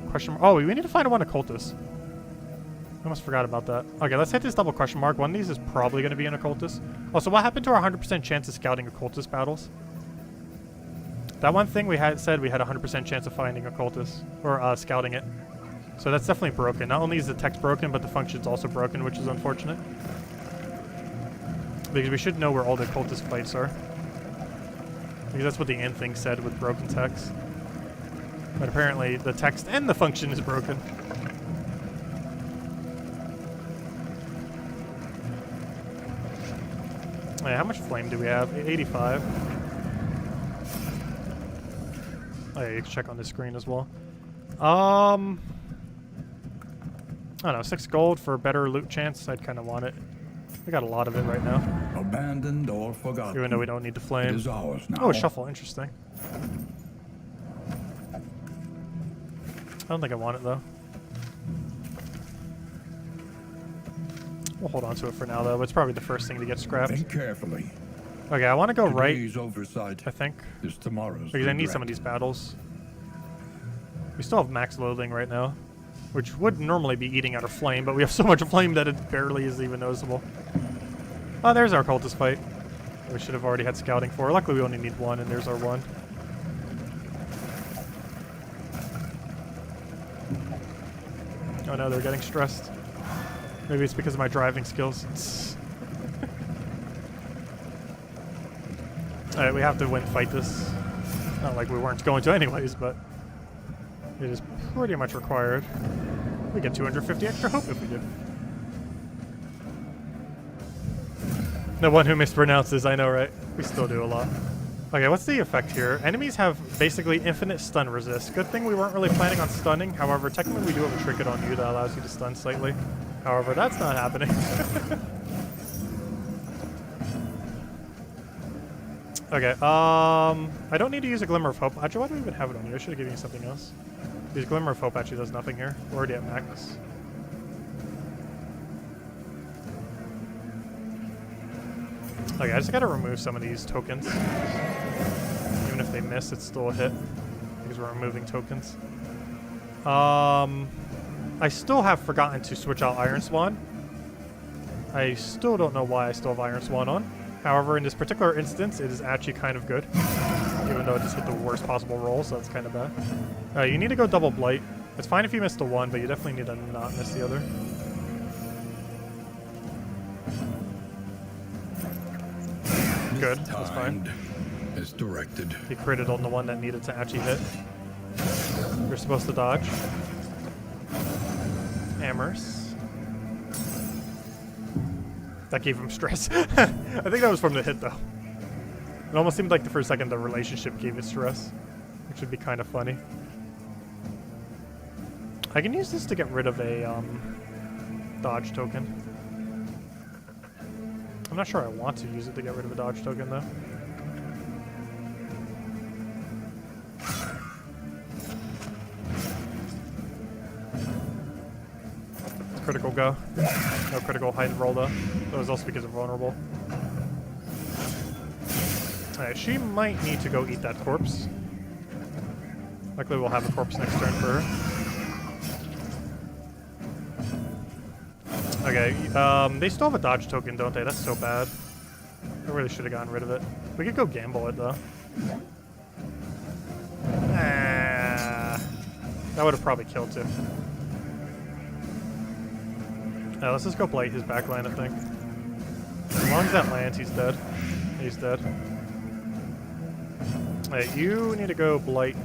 question mark. Oh, we need to find one occultist. I almost forgot about that. Okay, let's hit this double question mark. One of these is probably going to be an occultist. Oh, so what happened to our 100% chance of scouting occultist battles? That one thing we had said we had a 100% chance of finding occultist, or scouting it. So that's definitely broken. Not only is the text broken, but the function's also broken, which is unfortunate. Because we should know where all the occultist fights are. Because that's what the end thing said with broken text. But apparently the text and the function is broken. How much flame do we have? 85. Oh yeah, you can check on the screen as well. I don't know, 6 gold for a better loot chance. I'd kind of want it. We got a lot of it right now. Abandoned or forgotten. Even though we don't need the flame. It is ours now. Oh, a shuffle. Interesting. I don't think I want it though. We'll hold on to it for now though. But it's probably the first thing to get scrapped. Think carefully. Okay, I want to go Today's right. Oversight I think. is tomorrow's Because I need regret. some of these battles. We still have max loathing right now, which would normally be eating out our flame, but we have so much flame that it barely is even noticeable. Oh, there's our cultist fight. We should have already had scouting for. Luckily, we only need 1, and there's our 1. Oh no, they're getting stressed. Maybe it's because of my driving skills. Alright, we have to fight this. Not like we weren't going to anyways, but it is pretty much required. We get 250 extra hope if we do. The one who mispronounces, I know, right? We still do a lot. Okay, what's the effect here? Enemies have basically infinite stun resist. Good thing we weren't really planning on stunning. However, technically we do have a trinket on you that allows you to stun slightly. However, that's not happening. Okay, I don't need to use a Glimmer of Hope. Actually, why do we even have it on you? I should have given you something else. Because Glimmer of Hope actually does nothing here. We're already at max. Okay, I just gotta remove some of these tokens. Even if they miss, it's still a hit. Because we're removing tokens. I still have forgotten to switch out Iron Swan. I still don't know why I still have Iron Swan on. However, in this particular instance, it is actually kind of good. Even though it just hit the worst possible roll, so that's kind of bad. You need to go double Blight. It's fine if you miss the one, but you definitely need to not miss the other. Good, that's fine. As directed. He critted on the one that needed to actually hit. You're supposed to dodge. Hammers. That gave him stress. I think that was from the hit, though. It almost seemed like for a second the relationship gave it stress, which would be kind of funny. I can use this to get rid of a dodge token. I'm not sure I want to use it to get rid of a dodge token, though. Critical go. No critical hide and roll though. That was also because of vulnerable. Alright, she might need to go eat that corpse. Luckily we'll have a corpse next turn for her. Okay, they still have a dodge token, don't they? That's so bad. I really should have gotten rid of it. We could go gamble it though. Ah, that would have probably killed too. Let's just go blight his backline, I think. As long as that lands, he's dead. He's dead. Hey, you need to go blight.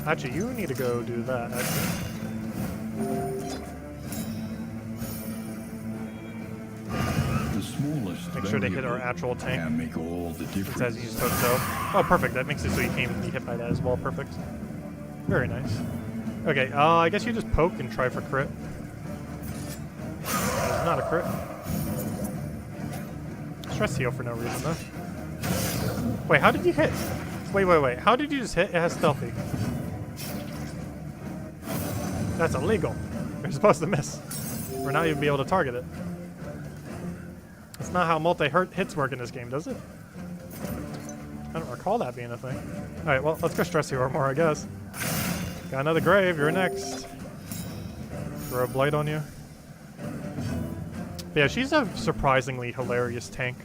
Actually, you need to go do that, The smallest make sure they hit our actual tank. can make all the It difference. says use Toto. Oh, perfect. That makes it so you can't even be hit by that as well. Perfect. Very nice. Okay, I guess you just poke and try for crit. Not a crit. Stress heal for no reason though. Wait, how did you hit? Wait. How did you just hit? It has stealthy. That's illegal. You're supposed to miss. Or not even be able to target it. That's not how multi-hits work in this game, does it? I don't recall that being a thing. Alright, well, let's go stress heal more, I guess. Got another grave. You're next. Throw a blight on you. But yeah, she's a surprisingly hilarious tank.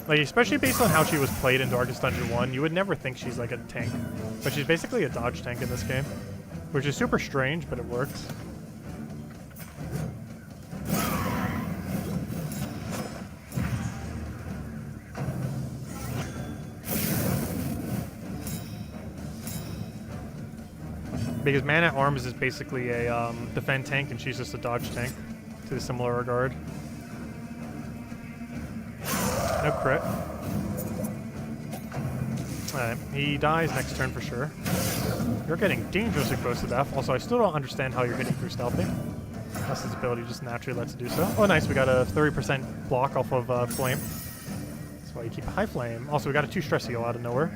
Like, especially based on how she was played in Darkest Dungeon 1, you would never think she's like a tank. But she's basically a dodge tank in this game. Which is super strange, but it works. Because Man at Arms is basically a defend tank, and she's just a dodge tank, to a similar regard. No crit. Alright, he dies next turn for sure. You're getting dangerously close to death. Also, I still don't understand how you're hitting through stealthy. Unless his ability just naturally lets it do so. Oh, nice, we got a 30% block off of flame. That's why you keep a high flame. Also, we got a 2 stress heal out of nowhere.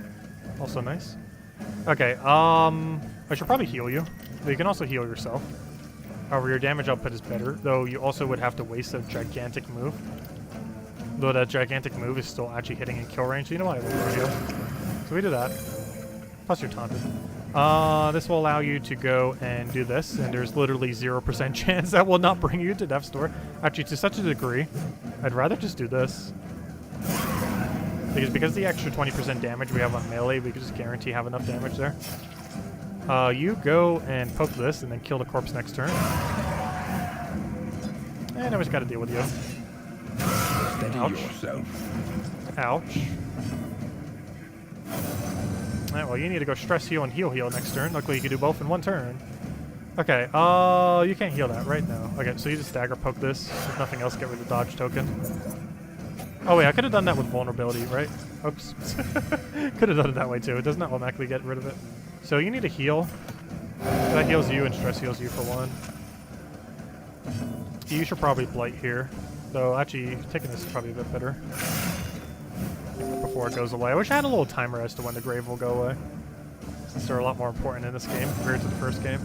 Also nice. Okay, I should probably heal you, but you can also heal yourself. However, your damage output is better, though you also would have to waste a gigantic move. Though that gigantic move is still actually hitting in kill range, so you know what, I will heal. So we do that. Plus you're taunted. This will allow you to go and do this, and there's literally 0% chance that will not bring you to death's door. Actually, to such a degree, I'd rather just do this. Because the extra 20% damage we have on melee, we can just guarantee have enough damage there. You go and poke this, and then kill the corpse next turn. And I just gotta deal with you. Steady Ouch. yourself. Ouch. Alright, well, you need to go stress heal and heal next turn. Luckily, you can do both in one turn. Okay, you can't heal that right now. Okay, so you just dagger poke this. If nothing else, get rid of the dodge token. Oh wait, I could have done that with vulnerability, right? Oops. Could have done it that way too. It does not automatically get rid of it. So you need to heal. That heals you and stress heals you for one. You should probably blight here. Though actually, taking this is probably a bit better. Before it goes away. I wish I had a little timer as to when the grave will go away. Since they're a lot more important in this game compared to the first game.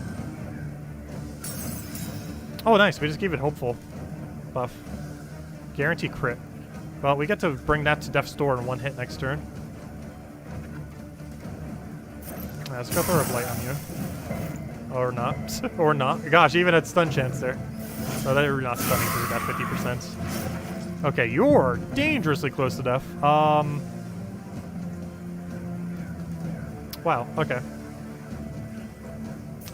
Oh nice, we just gave it hopeful buff. Guarantee crit. Well, we get to bring that to death's door in one hit next turn. Let's go throw a blight on you. Or not. Or not. Gosh, even at stun chance there. No, they're not stunning through that 50%. Okay, you're dangerously close to death. Wow, okay.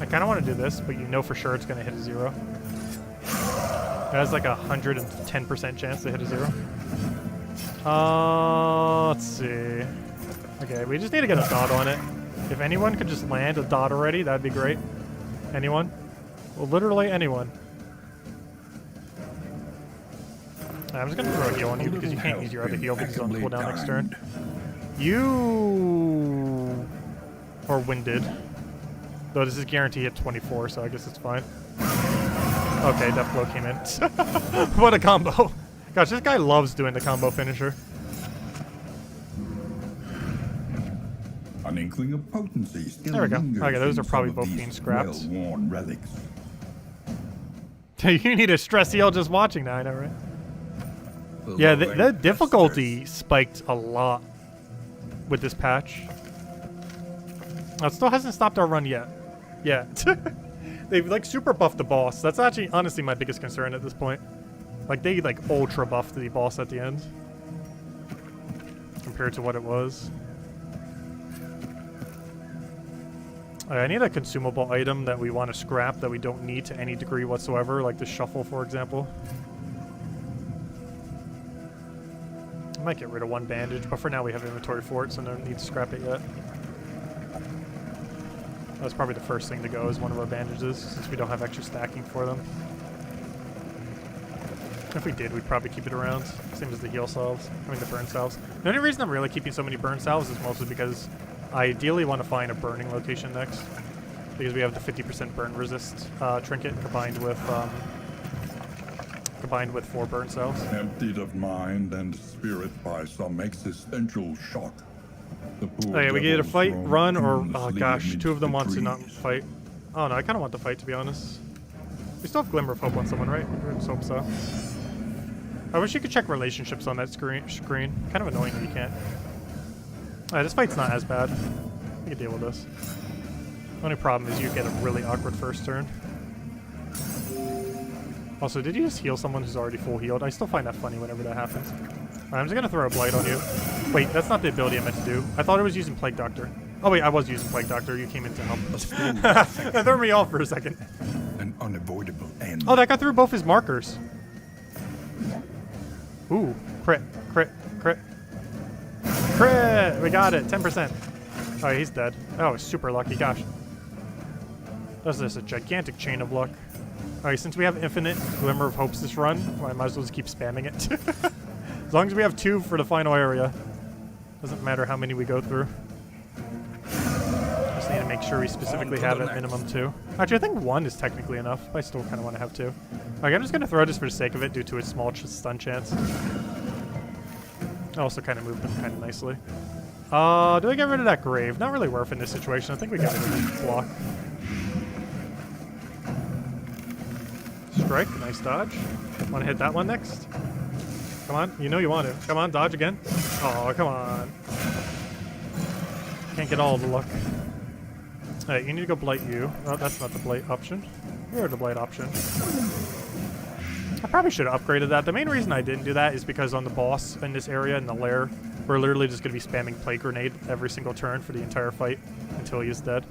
I kind of want to do this, but you know for sure it's going to hit a 0. It has like a 110% chance to hit a 0. Let's see. Okay, we just need to get a dot on it. If anyone could just land a dot already, that'd be great. Anyone? Well, literally anyone. I'm just gonna throw a heal on you because you can't use your other heal because it's on cooldown next turn. You are winded. Though this is guaranteed at 24, so I guess it's fine. Okay, Death Blow came in. What a combo. Gosh, this guy loves doing the combo finisher. An inkling of potency still There we go. lingers Okay, those in are probably some of both these being scrapped. well-worn relics. You need a stress heal just watching that, I know, right? Yeah, the difficulty spiked a lot with this patch. It still hasn't stopped our run yet. Yeah. They've like super buffed the boss. That's actually honestly my biggest concern at this point. Like they like ultra buffed the boss at the end compared to what it was. I need a consumable item that we want to scrap that we don't need to any degree whatsoever, like the shuffle, for example. I might get rid of one bandage, but for now we have inventory for it, so no need to scrap it yet. That's probably the first thing to go, is one of our bandages, since we don't have extra stacking for them. If we did, we'd probably keep it around. Same as the heal salves. I mean, the burn salves. The only reason I'm really keeping so many burn salves is mostly because I ideally want to find a burning location next. Because we have the 50% burn resist trinket combined with 4 burn salves. Emptied of mind and spirit by some existential shock. Okay, we can either fight, run, or oh gosh, amidst 2 of them the want to not trees. fight. Oh no, I kind of want to fight, to be honest. We still have Glimmer of Hope on someone, right? I just hope so. I wish you could check relationships on that screen. Kind of annoying that you can't. Alright, this fight's not as bad. We can deal with this. The only problem is you get a really awkward first turn. Also, did you just heal someone who's already full healed? I still find that funny whenever that happens. Alright, I'm just gonna throw a blight on you. Wait, that's not the ability I meant to do. I thought I was using Plague Doctor. Oh wait, I was using Plague Doctor. You came in to help. That threw me off for a second. An unavoidable end. Oh, that got through both his markers. Ooh, crit, crit, crit. Crit! We got it, 10%. Oh, he's dead. Oh, super lucky, gosh. That's just a gigantic chain of luck. Alright, since we have infinite Glimmer of Hopes this run, well, I might as well just keep spamming it. As long as we have 2 for the final area. Doesn't matter how many we go through. Just need to make sure we specifically have at minimum 2. Actually, I think 1 is technically enough, but I still kind of want to have 2. Okay, I'm just going to throw this for the sake of it due to its small stun chance. I also kind of moved them kind of nicely. Do I get rid of that grave? Not really worth in this situation. I think we got rid of this block. Strike, nice dodge. Want to hit that one next? Come on, you know you want to. Come on, dodge again. Oh, come on. Can't get all of the luck. Alright, you need to go blight you. Oh, that's not the blight option. You're the blight option. I probably should have upgraded that. The main reason I didn't do that is because on the boss in this area, in the lair, we're literally just going to be spamming Plague Grenade every single turn for the entire fight until he is dead.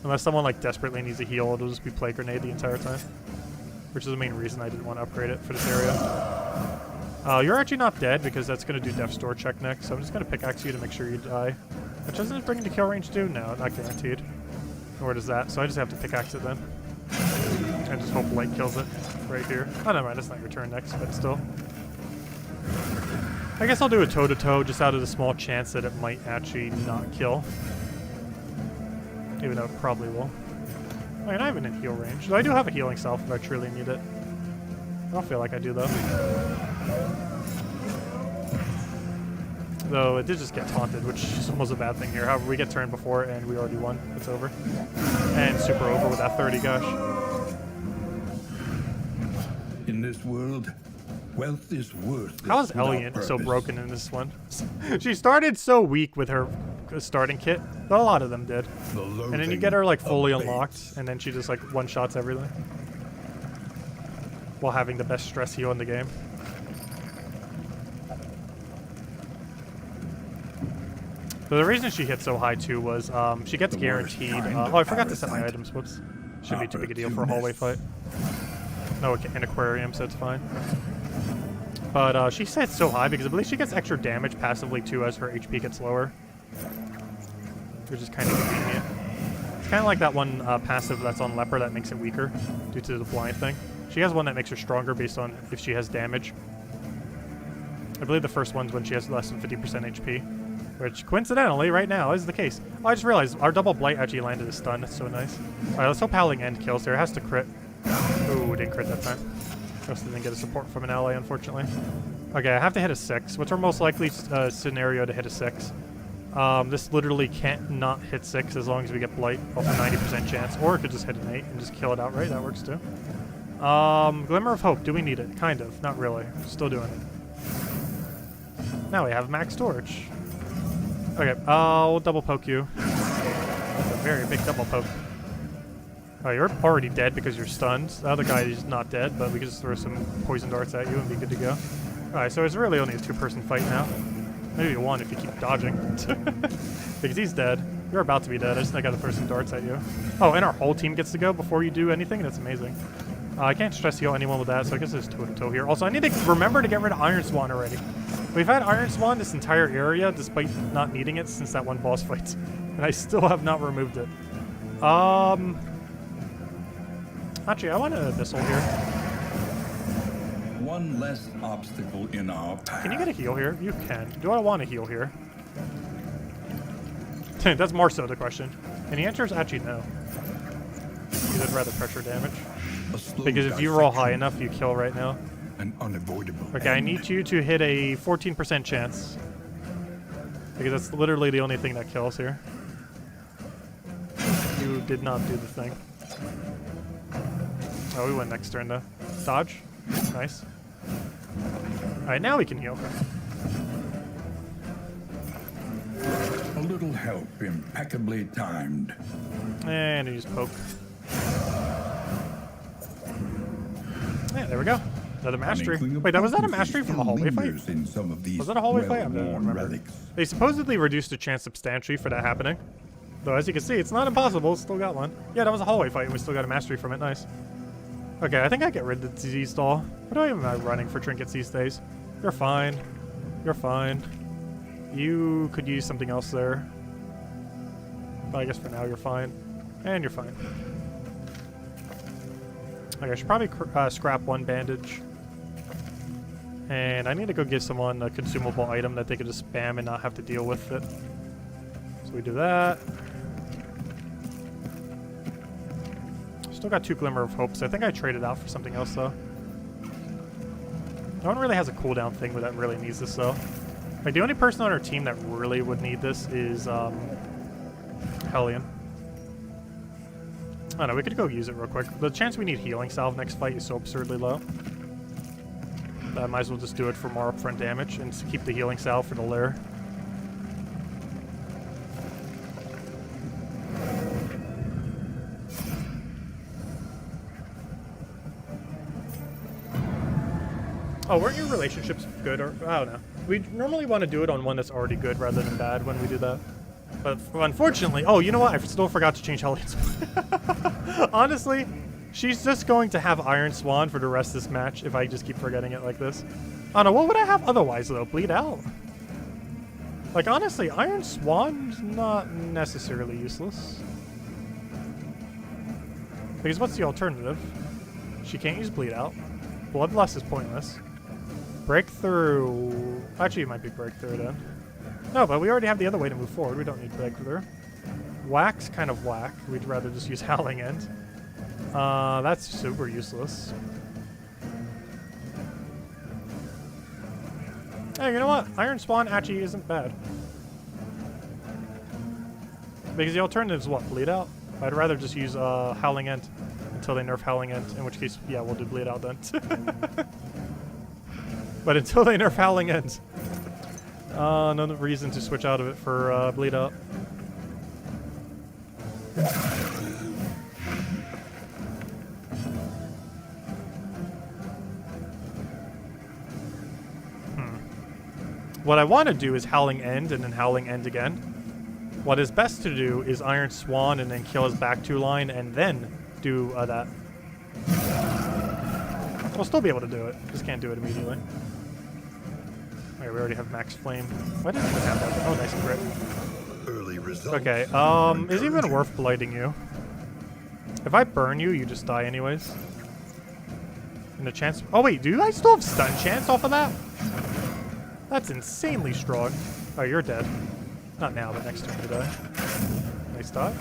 Unless someone like desperately needs a heal, it'll just be Plague Grenade the entire time. Which is the main reason I didn't want to upgrade it for this area. You're actually not dead because that's going to do Death's Door check next, so I'm just going to pickaxe you to make sure you die. Which doesn't it bring the kill range do? No, not guaranteed. Nor does that, so I just have to pickaxe it then. And just hope light kills it right here. Oh, never mind, that's not your turn next, but still. I guess I'll do a toe-to-toe just out of the small chance that it might actually not kill. Even though it probably will. I mean, I have it in heal range. Though I do have a healing self if I truly need it. I don't feel like I do, though. Though it did just get taunted, which is almost a bad thing here. However, we get turned before and we already won. It's over. And super over with that 30, gosh. In this world, Wealth is worth How is without Elliot so purpose. broken in this one? She started so weak with her starting kit, but a lot of them did. The And then you loathing get her like of fully babes. unlocked, and then she just like one-shots everything. While having the best stress heal in the game. But the reason she hit so high too was she gets The guaranteed. worst kind Oh, I of forgot to set my parasite. items. Whoops. Should be too big a deal for a hallway fight. No, an aquarium, so it's fine. But she sets so high because I believe she gets extra damage passively too as her HP gets lower. Which is kind of convenient. It's kind of like that one passive that's on Leper that makes it weaker due to the blind thing. She has one that makes her stronger based on if she has damage. I believe the first one's when she has less than 50% HP. Which, coincidentally, right now is the case. Oh, I just realized our double blight actually landed a stun. That's so nice. Alright, let's hope Howling End kills there. It has to crit. Ooh, didn't crit that time. Just didn't get a support from an ally, unfortunately. Okay, I have to hit a 6. What's our most likely scenario to hit a 6? This literally can't not hit 6 as long as we get blight off a 90% chance. Or it could just hit an 8 and just kill it outright. That works too. Glimmer of Hope. Do we need it? Kind of. Not really. Still doing it. Now we have max storage. Okay, we'll double poke you. That's a very big double poke. Oh, you're already dead because you're stunned. The other guy is not dead, but we can just throw some poison darts at you and be good to go. Alright, so it's really only a 2-person fight now. Maybe 1 if you keep dodging. Because he's dead. You're about to be dead. I just gotta throw some darts at you. Oh, and our whole team gets to go before you do anything? That's amazing. I can't stress heal anyone with that, so I guess it's toe-to-toe here. Also, I need to remember to get rid of Iron Swan already. We've had Iron Swan this entire area, despite not needing it since that one boss fight. And I still have not removed it. Actually, I want a missile here. One less obstacle in our path. Can you get a heal here? You can. Do I want to heal here? That's more so the question. And the answer is actually no. You'd rather pressure damage. A slow Because if you roll high dissection, enough, you kill right now. an unavoidable Okay, I end. need you to hit a 14% chance. Because that's literally the only thing that kills here. You did not do the thing. Oh, we went next turn though. Dodge. Nice. Alright, now we can heal. A little help impeccably timed. And use poke. Yeah, there we go. Another mastery. Unearthing Wait, was that a potency mastery from a still hallway fight? lingers in some of these Was that a hallway fight? I don't well-worn remember. relics. They supposedly reduced the chance substantially for that happening. Though, as you can see, it's not impossible. Still got one. Yeah, that was a hallway fight, and we still got a mastery from it. Nice. Okay, I think I get rid of the disease stall. What am I running for trinkets these days? You're fine. You're fine. You could use something else there. But I guess for now you're fine. And you're fine. Okay, I should probably scrap one bandage. And I need to go give someone a consumable item that they could just spam and not have to deal with it. So we do that. Still got 2 Glimmer of Hopes. I think I traded out for something else though. No one really has a cooldown thing that really needs this though. Like the only person on our team that really would need this is Hellion. I don't know, we could go use it real quick. The chance we need Healing Salve next fight is so absurdly low. That I might as well just do it for more upfront damage and keep the Healing Salve for the lair. Oh, weren't your relationships good? Or I don't know. We normally want to do it on one that's already good rather than bad when we do that. But unfortunately, oh, you know what? I still forgot to change Hellion's. Honestly, she's just going to have Iron Swan for the rest of this match if I just keep forgetting it like this. I don't know. What would I have otherwise, though? Bleed out? Like, honestly, Iron Swan's not necessarily useless. Because what's the alternative? She can't use Bleed Out. Bloodlust is pointless. Breakthrough. Actually, it might be Breakthrough then. No, but we already have the other way to move forward. We don't need Breakthrough. Wax, kind of whack. We'd rather just use Howling End. That's super useless. Hey, you know what? Iron Swan actually isn't bad. Because the alternative is what? Bleed Out? I'd rather just use Howling End until they nerf Howling End, in which case, yeah, we'll do Bleed Out then. But until they nerf Howling End, no reason to switch out of it for Bleed Out. What I want to do is Howling End and then Howling End again. What is best to do is Iron Swan and then kill his back 2 line and then do that. We'll still be able to do it, just can't do it immediately. Okay, we already have Max Flame. Why didn't we have that? Oh, nice crit. Early results. Okay, is it even worth blighting you? If I burn you, you just die anyways. And the chance... Oh wait, do you guys still have stun chance off of that? That's insanely strong. Oh, you're dead. Not now, but next turn you die. Nice dodge.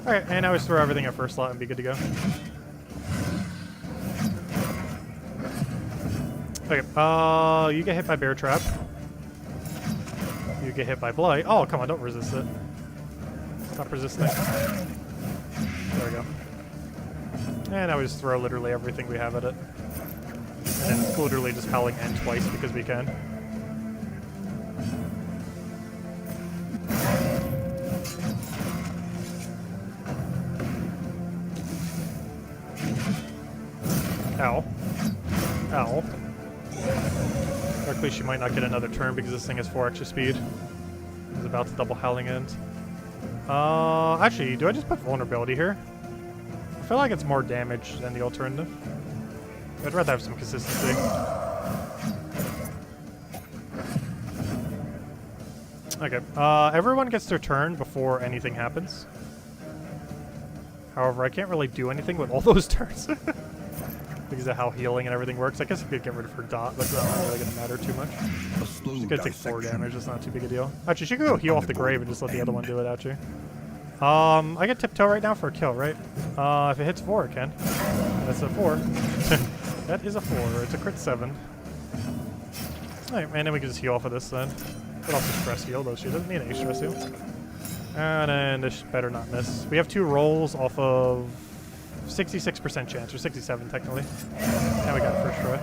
Alright, and now we just throw everything at first slot and be good to go. Okay, you get hit by Bear Trap. You get hit by Blight. Oh, come on, don't resist it. Stop resisting. There we go. And now we just throw literally everything we have at it. And then literally just Howling End twice because we can. Ow. Ow. Luckily she might not get another turn because this thing has 4 extra speed. It's about to double Howling End. Actually, do I just put Vulnerability here? I feel like it's more damage than the alternative. I'd rather have some consistency. Okay, everyone gets their turn before anything happens. However, I can't really do anything with all those turns. Because of how healing and everything works. I guess I could get rid of her dot, but that's not really going to matter too much. She's going to take 4 damage, it's not too big a deal. Actually, she could go heal off the grave and just let the other one do it, actually. I get Tiptoe right now for a kill, right? If it hits 4, it can. That's a 4. That is a 4. It's a crit 7. Alright, and then we can just heal off of this then. Put off the stress heal, though she doesn't need any stress heal. And then this better not miss. We have 2 rolls off of 66% chance, or 67 technically. And we got it first try.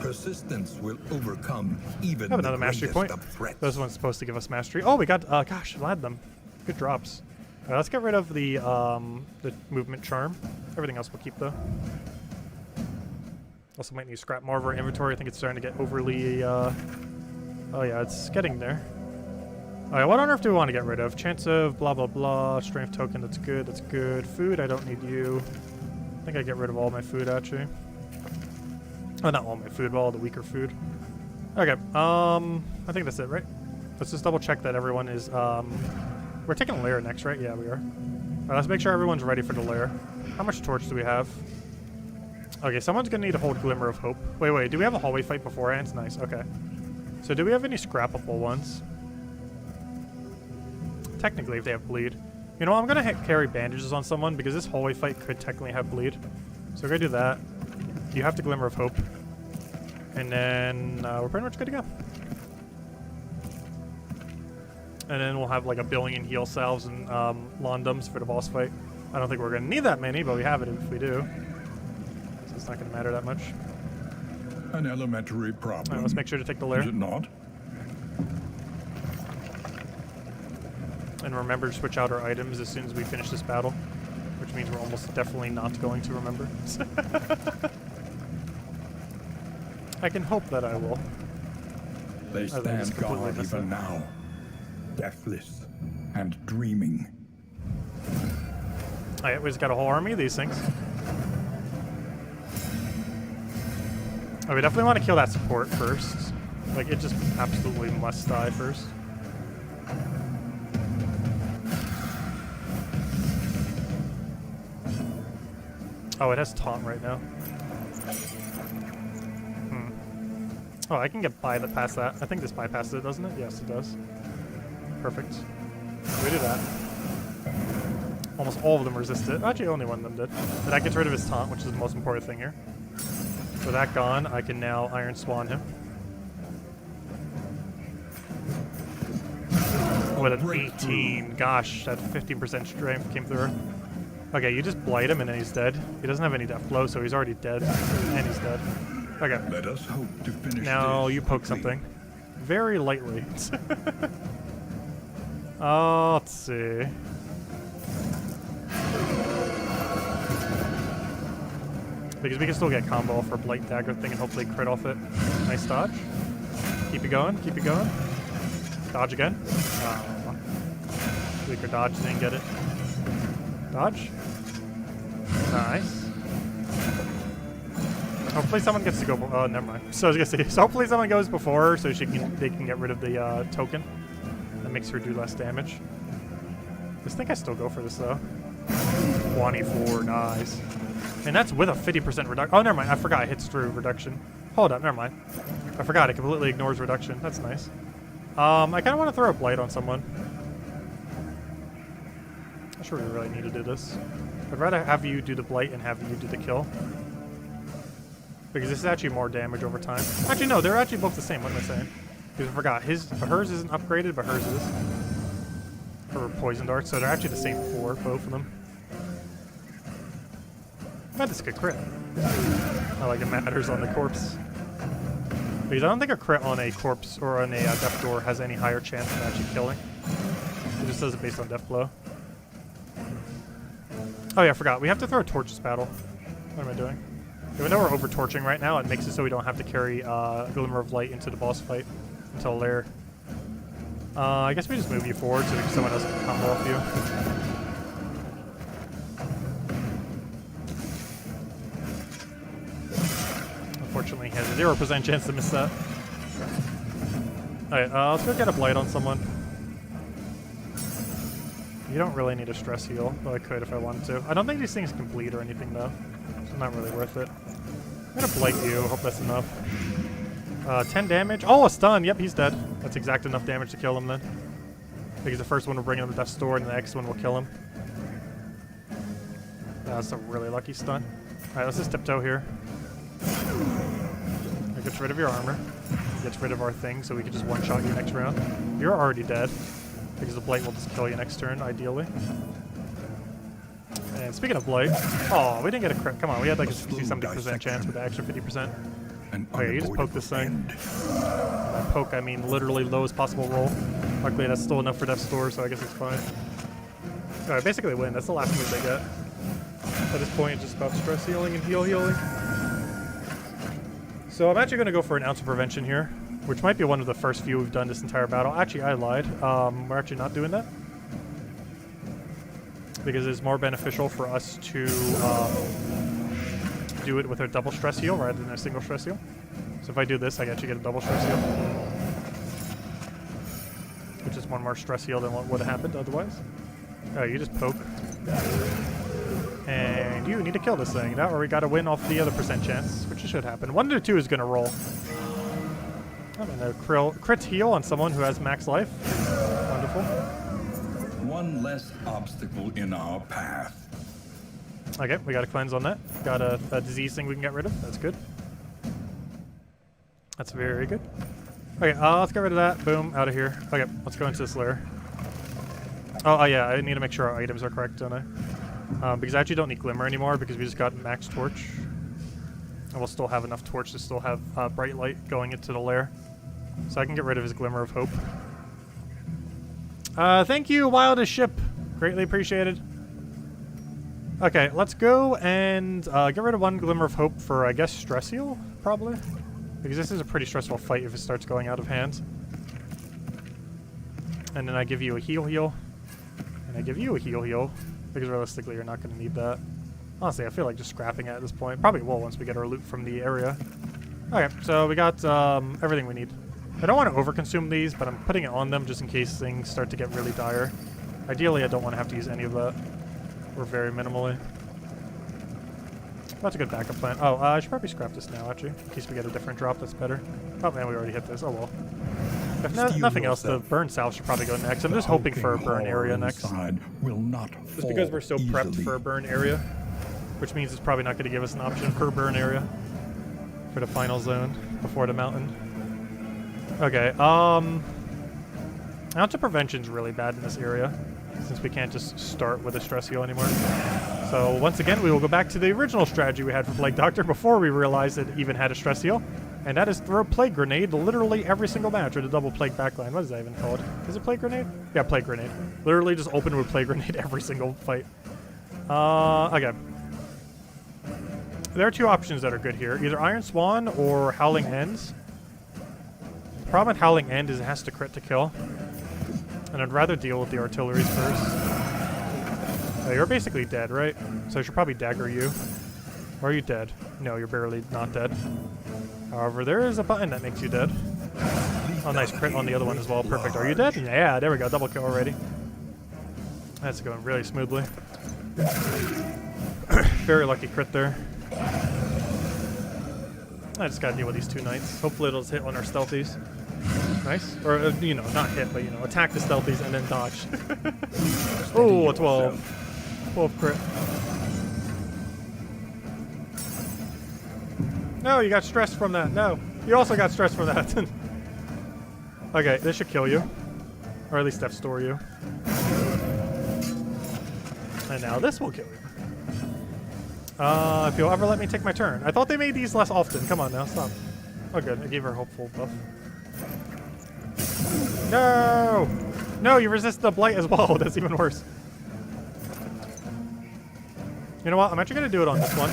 Persistence will overcome even Have another mastery point. Those ones supposed to give us mastery. Oh, we got, gosh, I had them. Good drops. Alright, let's get rid of the movement charm. Everything else we'll keep though. Also might need to scrap more of our inventory. I think it's starting to get overly, oh yeah, it's getting there. Alright, what on earth do we want to get rid of? Chance of blah blah blah, strength token, that's good, that's good. Food, I don't need you. I think I get rid of all my food actually. Oh, not all my food, but all the weaker food. Okay, I think that's it, right? Let's just double check that everyone is, we're taking a lair next, right? Yeah, we are. Alright, let's make sure everyone's ready for the lair. How much torch do we have? Okay, someone's gonna need to hold Glimmer of Hope. Wait, do we have a hallway fight beforehand? Nice, okay. So do we have any scrappable ones? Technically, if they have bleed. You know, I'm going to carry bandages on someone because this hallway fight could technically have bleed. So we're going to do that. You have to Glimmer of Hope. And then we're pretty much good to go. And then we'll have like a billion heal salves and Londums for the boss fight. I don't think we're going to need that many, but we have it if we do. So it's not going to matter that much. An elementary problem. All right, let's make sure to take the lair. Is it not? And remember to switch out our items as soon as we finish this battle. Which means we're almost definitely not going to remember. I can hope that I will. They stand guard even now. Deathless and dreaming. Alright, we just got a whole army of these things. Oh, we definitely want to kill that support first. Like, it just absolutely must die first. Oh, it has taunt right now. Oh, I can get by past that. I think this bypasses it, doesn't it? Yes, it does. Perfect. We do that. Almost all of them resist it. Actually, only one of them did. But that gets rid of his taunt, which is the most important thing here. With that gone, I can now Iron Swan him. With an 18. Gosh, that 15% strength came through. Okay, you just blight him and then he's dead. He doesn't have any death blow, so he's already dead. And he's dead. Okay. Let us hope to finish Now this you poke quickly. something. Very lightly. Let's see. Because we can still get combo off our Blight Dagger thing and hopefully crit off it. Nice dodge. Keep it going, keep it going. Dodge again. Weaker dodge, didn't get it. Dodge. Nice. Hopefully someone gets to go. Oh, never mind. So I was gonna say. So hopefully someone goes before her, so they can get rid of the token. That makes her do less damage. I think I still go for this though. 24, nice. And that's with a 50% reduction. Oh, never mind. I forgot it hits through reduction. Hold up, never mind. I forgot it completely ignores reduction. That's nice. I kind of want to throw a blight on someone. Not sure we really need to do this. I'd rather have you do the blight and have you do the kill. Because this is actually more damage over time. Actually, no, they're actually both the same. What am I saying? Because I forgot. Hers isn't upgraded, but hers is. For poison darts, so they're actually the same for both of them. I bet this could crit. Not like it matters on the corpse. Because I don't think a crit on a corpse or on a death door has any higher chance of actually killing. It just does it based on death blow. Oh yeah, I forgot. We have to throw a torches battle. What am I doing? Even though we're over torching right now, it makes it so we don't have to carry Glimmer of Light into the boss fight until lair. I guess we just move you forward so someone else can combo off you. Unfortunately, he has a 0% chance to miss that. Alright, let's go get a blight on someone. You don't really need a stress heal, though I could if I wanted to. I don't think these things can bleed or anything, though. So not really worth it. I'm gonna blight you. Hope that's enough. 10 damage. Oh, a stun. Yep, he's dead. That's exact enough damage to kill him then. Because the first one will bring him to death's door, and the next one will kill him. That's a really lucky stun. Alright, let's just tiptoe here. That gets rid of your armor. Gets rid of our thing, so we can just one-shot you next round. You're already dead. Because the blight will just kill you next turn, ideally. And speaking of blight, oh, we didn't get a crit. Come on, we had like a 60-something% chance with the extra 50%. Oh yeah, you just poke this thing. By poke, I mean literally lowest possible roll. Luckily, that's still enough for death's door, so I guess it's fine. Alright, basically win. That's the last move they get. At this point, it's just about stress healing and healing. So I'm actually going to go for an ounce of prevention here, which might be one of the first few we've done this entire battle. Actually, I lied. We're actually not doing that. Because it's more beneficial for us to do it with a double stress heal rather than a single stress heal. So if I do this, I actually get a double stress heal. Which is one more stress heal than what would have happened otherwise. Alright, you just poke. And you need to kill this thing. Now, or we gotta win off the other percent chance, which should happen. 1 to 2 is gonna roll. I'm gonna crit heal on someone who has max life. Wonderful. One less obstacle in our path. Okay, we got a cleanse on that. Got a disease thing we can get rid of. That's good. That's very good. Okay, let's get rid of that. Boom, out of here. Okay, let's go into this lair. Oh, yeah, I need to make sure our items are correct, don't I? Because I actually don't need Glimmer anymore because we just got Max Torch. And we'll still have enough Torch to still have Bright Light going into the lair. So I can get rid of his Glimmer of Hope. Thank you, Wildest Ship. Greatly appreciated. Okay, let's go and get rid of 1 Glimmer of Hope for, I guess, Stress Heal, probably. Because this is a pretty stressful fight if it starts going out of hand. And then I give you a heal. And I give you a heal. Because realistically, you're not going to need that. Honestly, I feel like just scrapping it at this point. Probably will once we get our loot from the area. Okay, so we got everything we need. I don't want to overconsume these, but I'm putting it on them just in case things start to get really dire. Ideally, I don't want to have to use any of that. Or very minimally. That's a good backup plan. Oh, I should probably scrap this now, actually. In case we get a different drop that's better. Oh, man, we already hit this. Oh, well. If nothing else, the burn salve should probably go next. I'm just hoping for a burn area next. Will not just because we're so prepped for a burn area. Which means it's probably not going to give us an option for a burn area. For the final zone. Before the mountain. Okay, ounce of prevention's really bad in this area. since we can't just start with a stress heal anymore. So once again, we will go back to the original strategy we had for Plague Doctor before we realized it even had a stress heal. And that is throw Plague Grenade literally every single match, or the double Plague Backline. What is that even called? Is it Plague Grenade? Yeah, Plague Grenade. Literally just open with Plague Grenade every single fight. Okay. There are two options that are good here. Either Iron Swan or Howling Ends. The problem with Howling End is it has to crit to kill. And I'd rather deal with the artilleries first. You're basically dead, right? So I should probably dagger you. Or are you dead? No, you're barely not dead. However, there is a button that makes you dead. Oh, nice crit on the other one as well. Perfect. Are you dead? Yeah, there we go. Double kill already. That's going really smoothly. Very lucky crit there. I just gotta deal with these two knights. Hopefully it'll hit on our stealthies. Nice. Or, you know, not hit, but, you know, attack the stealthies and then dodge. Oh, a 12. 12 crit. No, you got stressed from that. No. You also got stressed from that. Okay, this should kill you. Or at least F-store you. And now this will kill you. If you'll ever let me take my turn. I thought they made these less often. Come on now, stop. Oh good, I gave her a hopeful buff. No! No, you resist the blight as well. That's even worse. You know what? I'm actually going to do it on this one.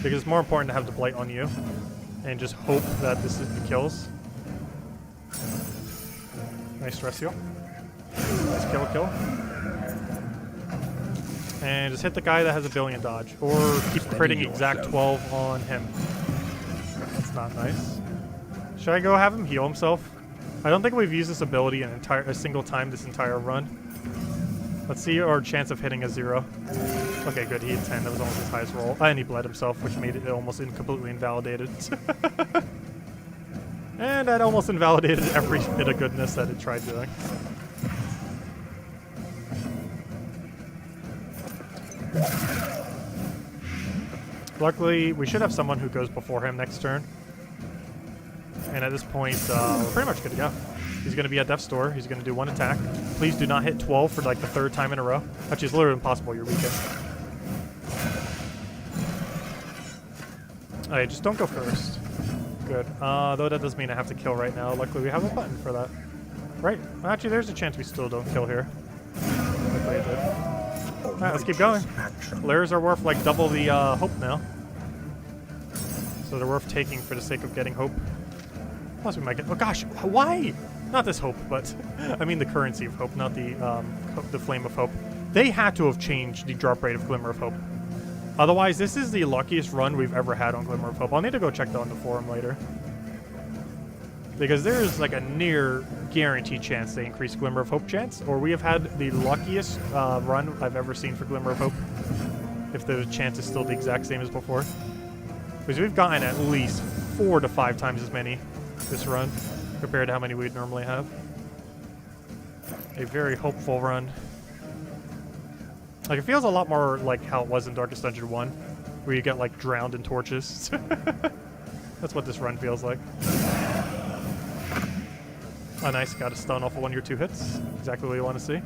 Because it's more important to have the blight on you. And just hope that this is the kills. Nice stress heal. Nice kill. And just hit the guy that has a billion dodge. Or keep critting exact 12 on him. That's not nice. Should I go have him heal himself? I don't think we've used this ability a single time this entire run. Let's see our chance of hitting a 0. Okay, good. He had 10. That was almost his highest roll. And he bled himself, which made it almost completely invalidated. And that almost invalidated every bit of goodness that it tried doing. Luckily, we should have someone who goes before him next turn. And at this point, we're pretty much good to go. He's going to be at Death's Door. He's going to do one attack. Please do not hit 12 for like the 3rd time in a row. Actually, it's literally impossible. You're weakened. Alright, just don't go first. Good. Though that does mean I have to kill right now. Luckily, we have a button for that. Right. Well, actually, there's a chance we still don't kill here. Luckily, it did. Alright, let's keep going. Lairs are worth like double the hope now. So they're worth taking for the sake of getting hope. Plus we might get... Oh gosh, why? Not this hope, but... I mean the currency of hope, not the flame of hope. They had to have changed the drop rate of Glimmer of Hope. Otherwise, this is the luckiest run we've ever had on Glimmer of Hope. I'll need to go check that on the forum later. Because there's like a near guaranteed chance they increase Glimmer of Hope chance, or we have had the luckiest run I've ever seen for Glimmer of Hope. If the chance is still the exact same as before. Because we've gotten at least 4 to 5 times as many this run compared to how many we'd normally have. A very hopeful run. Like, it feels a lot more like how it was in Darkest Dungeon 1, where you get, like, drowned in torches. That's what this run feels like. Oh, nice. Got a stun off of one of your 2 hits. Exactly what you want to see.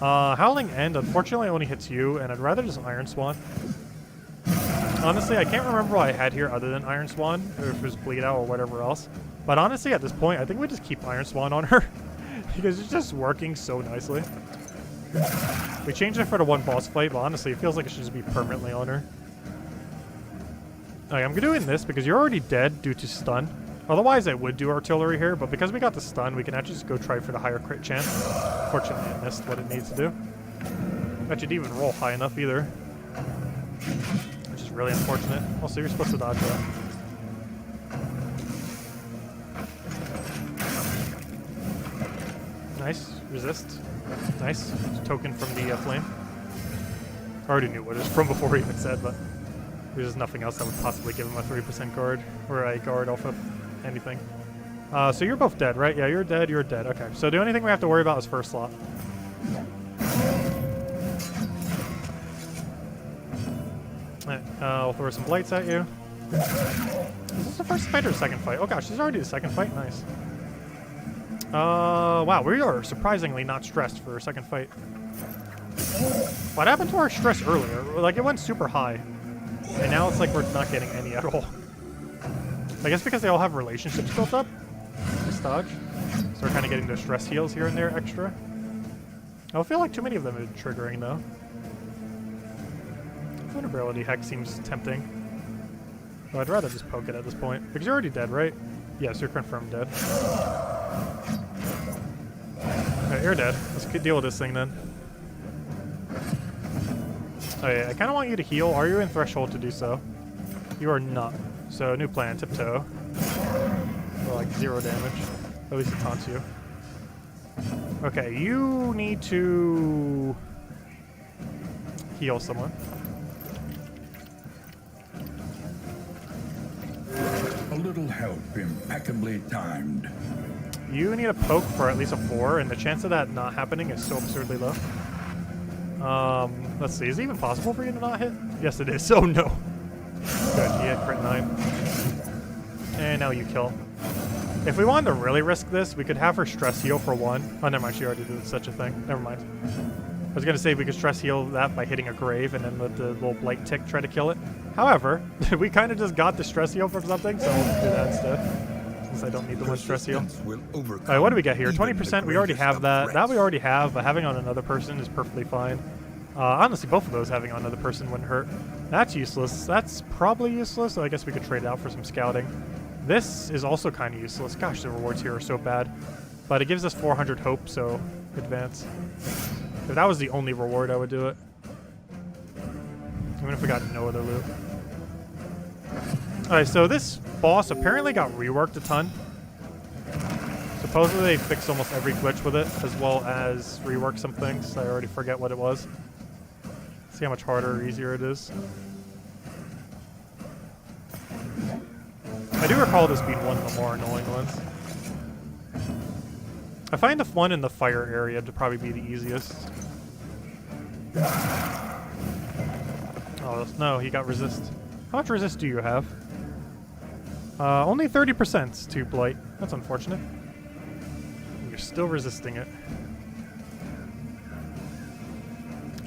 Howling End, unfortunately, only hits you, and I'd rather just Iron Swan. Honestly, I can't remember what I had here other than Iron Swan, or if it was Bleed Out or whatever else. But honestly, at this point, I think we just keep Iron Swan on her, because it's just working so nicely. We changed it for the one boss fight, but honestly, it feels like it should just be permanently on her. Okay, I'm doing this because you're already dead due to stun. Otherwise, I would do artillery here, but because we got the stun, we can actually just go try for the higher crit chance. Fortunately, it missed what it needs to do. That should even roll high enough either. Which is really unfortunate. Also, you're supposed to dodge that. Nice. Resist. Nice. Token from the flame. I already knew what it was from before he even said, but there's just nothing else that would possibly give him a 3% guard or a guard off of anything. So you're both dead, right? Yeah, you're dead, you're dead. Okay, so the only thing we have to worry about is first slot. I'll throw some blights at you. Is this the first fight or second fight? Oh gosh, this is already the second fight? Nice. Wow, we are surprisingly not stressed for a second fight. What happened to our stress earlier? Like, it went super high. And now it's like we're not getting any at all. I guess because they all have relationships built up. Nice dodge. So we're kind of getting those stress heals here and there extra. I don't feel like too many of them are triggering, though. Vulnerability heck seems tempting. Oh, I'd rather just poke it at this point. Because you're already dead, right? Yes, you're confirmed dead. Alright, you're dead. Let's deal with this thing then. Oh yeah, I kind of want you to heal. Are you in threshold to do so? You are not. So, new plan, tiptoe. For like 0 damage. At least it taunts you. Okay, you need to heal someone. A little help, impeccably timed. You need a poke for at least a 4, and the chance of that not happening is so absurdly low. Let's see, is it even possible for you to not hit? Yes, it is. Oh no. Good, you hit crit 9. And now you kill. If we wanted to really risk this, we could have her stress heal for 1. Oh, never mind, she already did such a thing. Never mind. I was gonna say we could stress heal that by hitting a grave and then let the little blight tick try to kill it. However, we kind of just got the stress heal from something, so we'll do that instead. Since I don't need the one stress heal. Alright, what do we get here? 20%, we already have that. That we already have, but having on another person is perfectly fine. Honestly, both of those having on another person wouldn't hurt. That's useless. That's probably useless, so I guess we could trade it out for some scouting. This is also kind of useless. Gosh, the rewards here are so bad. But it gives us 400 hope, so advance. If that was the only reward, I would do it. Even if we got no other loot. Alright, so this boss apparently got reworked a ton. Supposedly they fixed almost every glitch with it, as well as reworked some things. I already forget what it was. See how much harder or easier it is. I do recall this being one of the more annoying ones. I find the one in the fire area to probably be the easiest. Oh, no, he got resist. How much resist do you have? Only 30% to blight. That's unfortunate. You're still resisting it.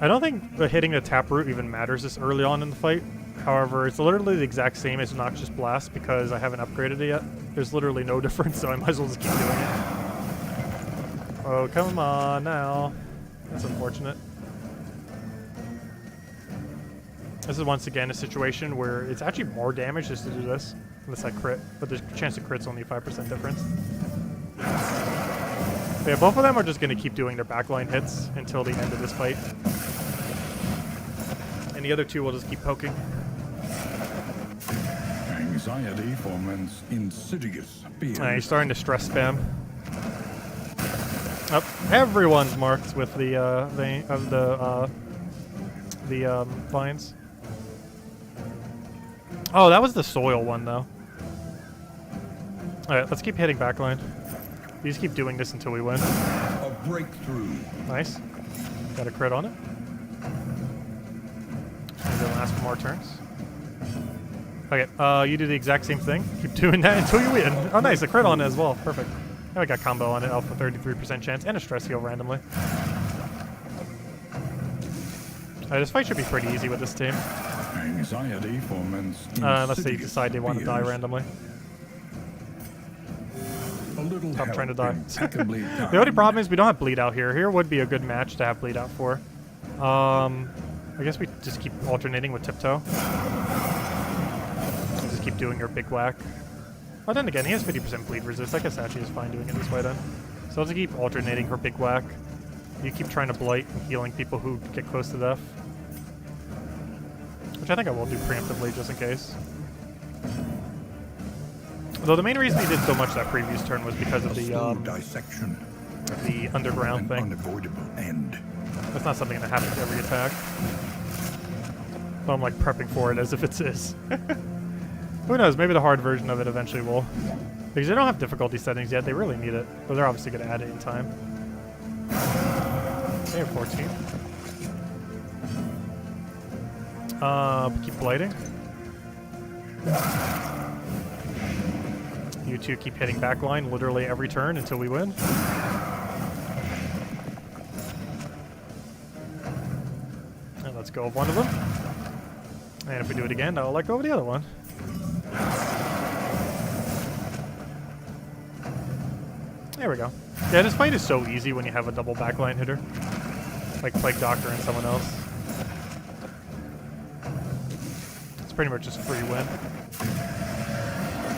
I don't think hitting the taproot even matters this early on in the fight. However, it's literally the exact same as Noxious Blast because I haven't upgraded it yet. There's literally no difference, so I might as well just keep doing it. Oh, come on now. That's unfortunate. This is once again a situation where it's actually more damage just to do this, unless I crit, but the chance to crit's only 5% difference. But yeah, both of them are just going to keep doing their backline hits until the end of this fight. And the other two will just keep poking. Anxiety foments insidious fear. He's starting to stress spam. Oh, everyone's marked with the vines. Oh, that was the soil one though. All right, let's keep hitting backline. We just keep doing this until we win. A breakthrough. Nice. Got a crit on it. Maybe it'll last for more turns. Okay, you do the exact same thing. Keep doing that until you win. Oh, nice, a crit on it as well. Perfect. Now we got combo on it, alpha 33% chance, and a stress heal randomly. Alright, this fight should be pretty easy with this team. Anxiety foments unless they decide they want to die randomly. Stop trying to die. The only problem is we don't have bleed out here. Here would be a good match to have bleed out for. I guess we just keep alternating with tiptoe. Just keep doing your big whack. Oh, then again, he has 50% bleed resist. I guess actually is fine doing it this way then. So let's keep alternating her big whack. You keep trying to blight and healing people who get close to death. Which I think I will do preemptively just in case. Though the main reason he did so much that previous turn was because of the underground thing. Unavoidable end. That's not something that happens every attack. But I'm like prepping for it as if it is. Who knows, maybe the hard version of it eventually will. Because they don't have difficulty settings yet, they really need it. But they're obviously going to add it in time. They have 14. Keep blighting. You two keep hitting backline literally every turn until we win. And let's go of one of them. And if we do it again, I'll let go of the other one. There we go. Yeah, this fight is so easy when you have a double backline hitter. Like Plague Doctor and someone else. It's pretty much just a free win.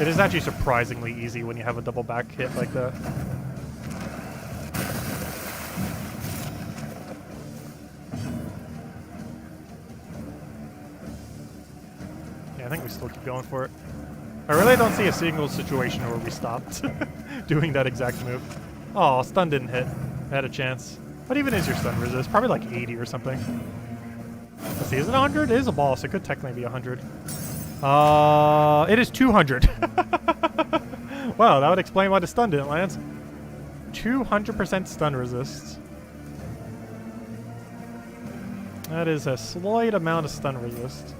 It is actually surprisingly easy when you have a double back hit like that. Yeah, I think we still keep going for it. I really don't see a single situation where we stopped doing that exact move. Oh, stun didn't hit. I had a chance. What even is your stun resist? Probably like 80 or something. Let's see, is it 100? It is a ball, so it could technically be 100. It is 200. Wow, that would explain why the stun didn't land. 200% stun resist. That is a slight amount of stun resist.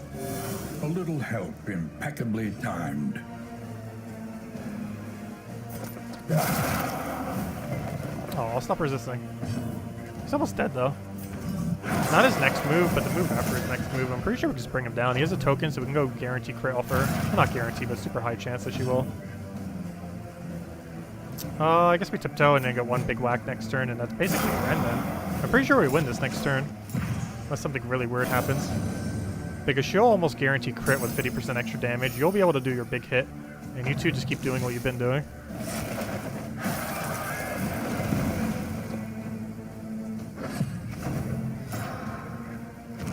A little help impeccably timed. Oh, I'll stop resisting. He's almost dead, though. Not his next move, but the move after his next move. I'm pretty sure we can just bring him down. He has a token, so we can go guarantee crit off her. Well, not guarantee, but super high chance that she will. I guess we tiptoe and then get one big whack next turn, and that's basically the end then. I'm pretty sure we win this next turn. Unless something really weird happens. Because she'll almost guarantee crit with 50% extra damage. You'll be able to do your big hit. And you two just keep doing what you've been doing.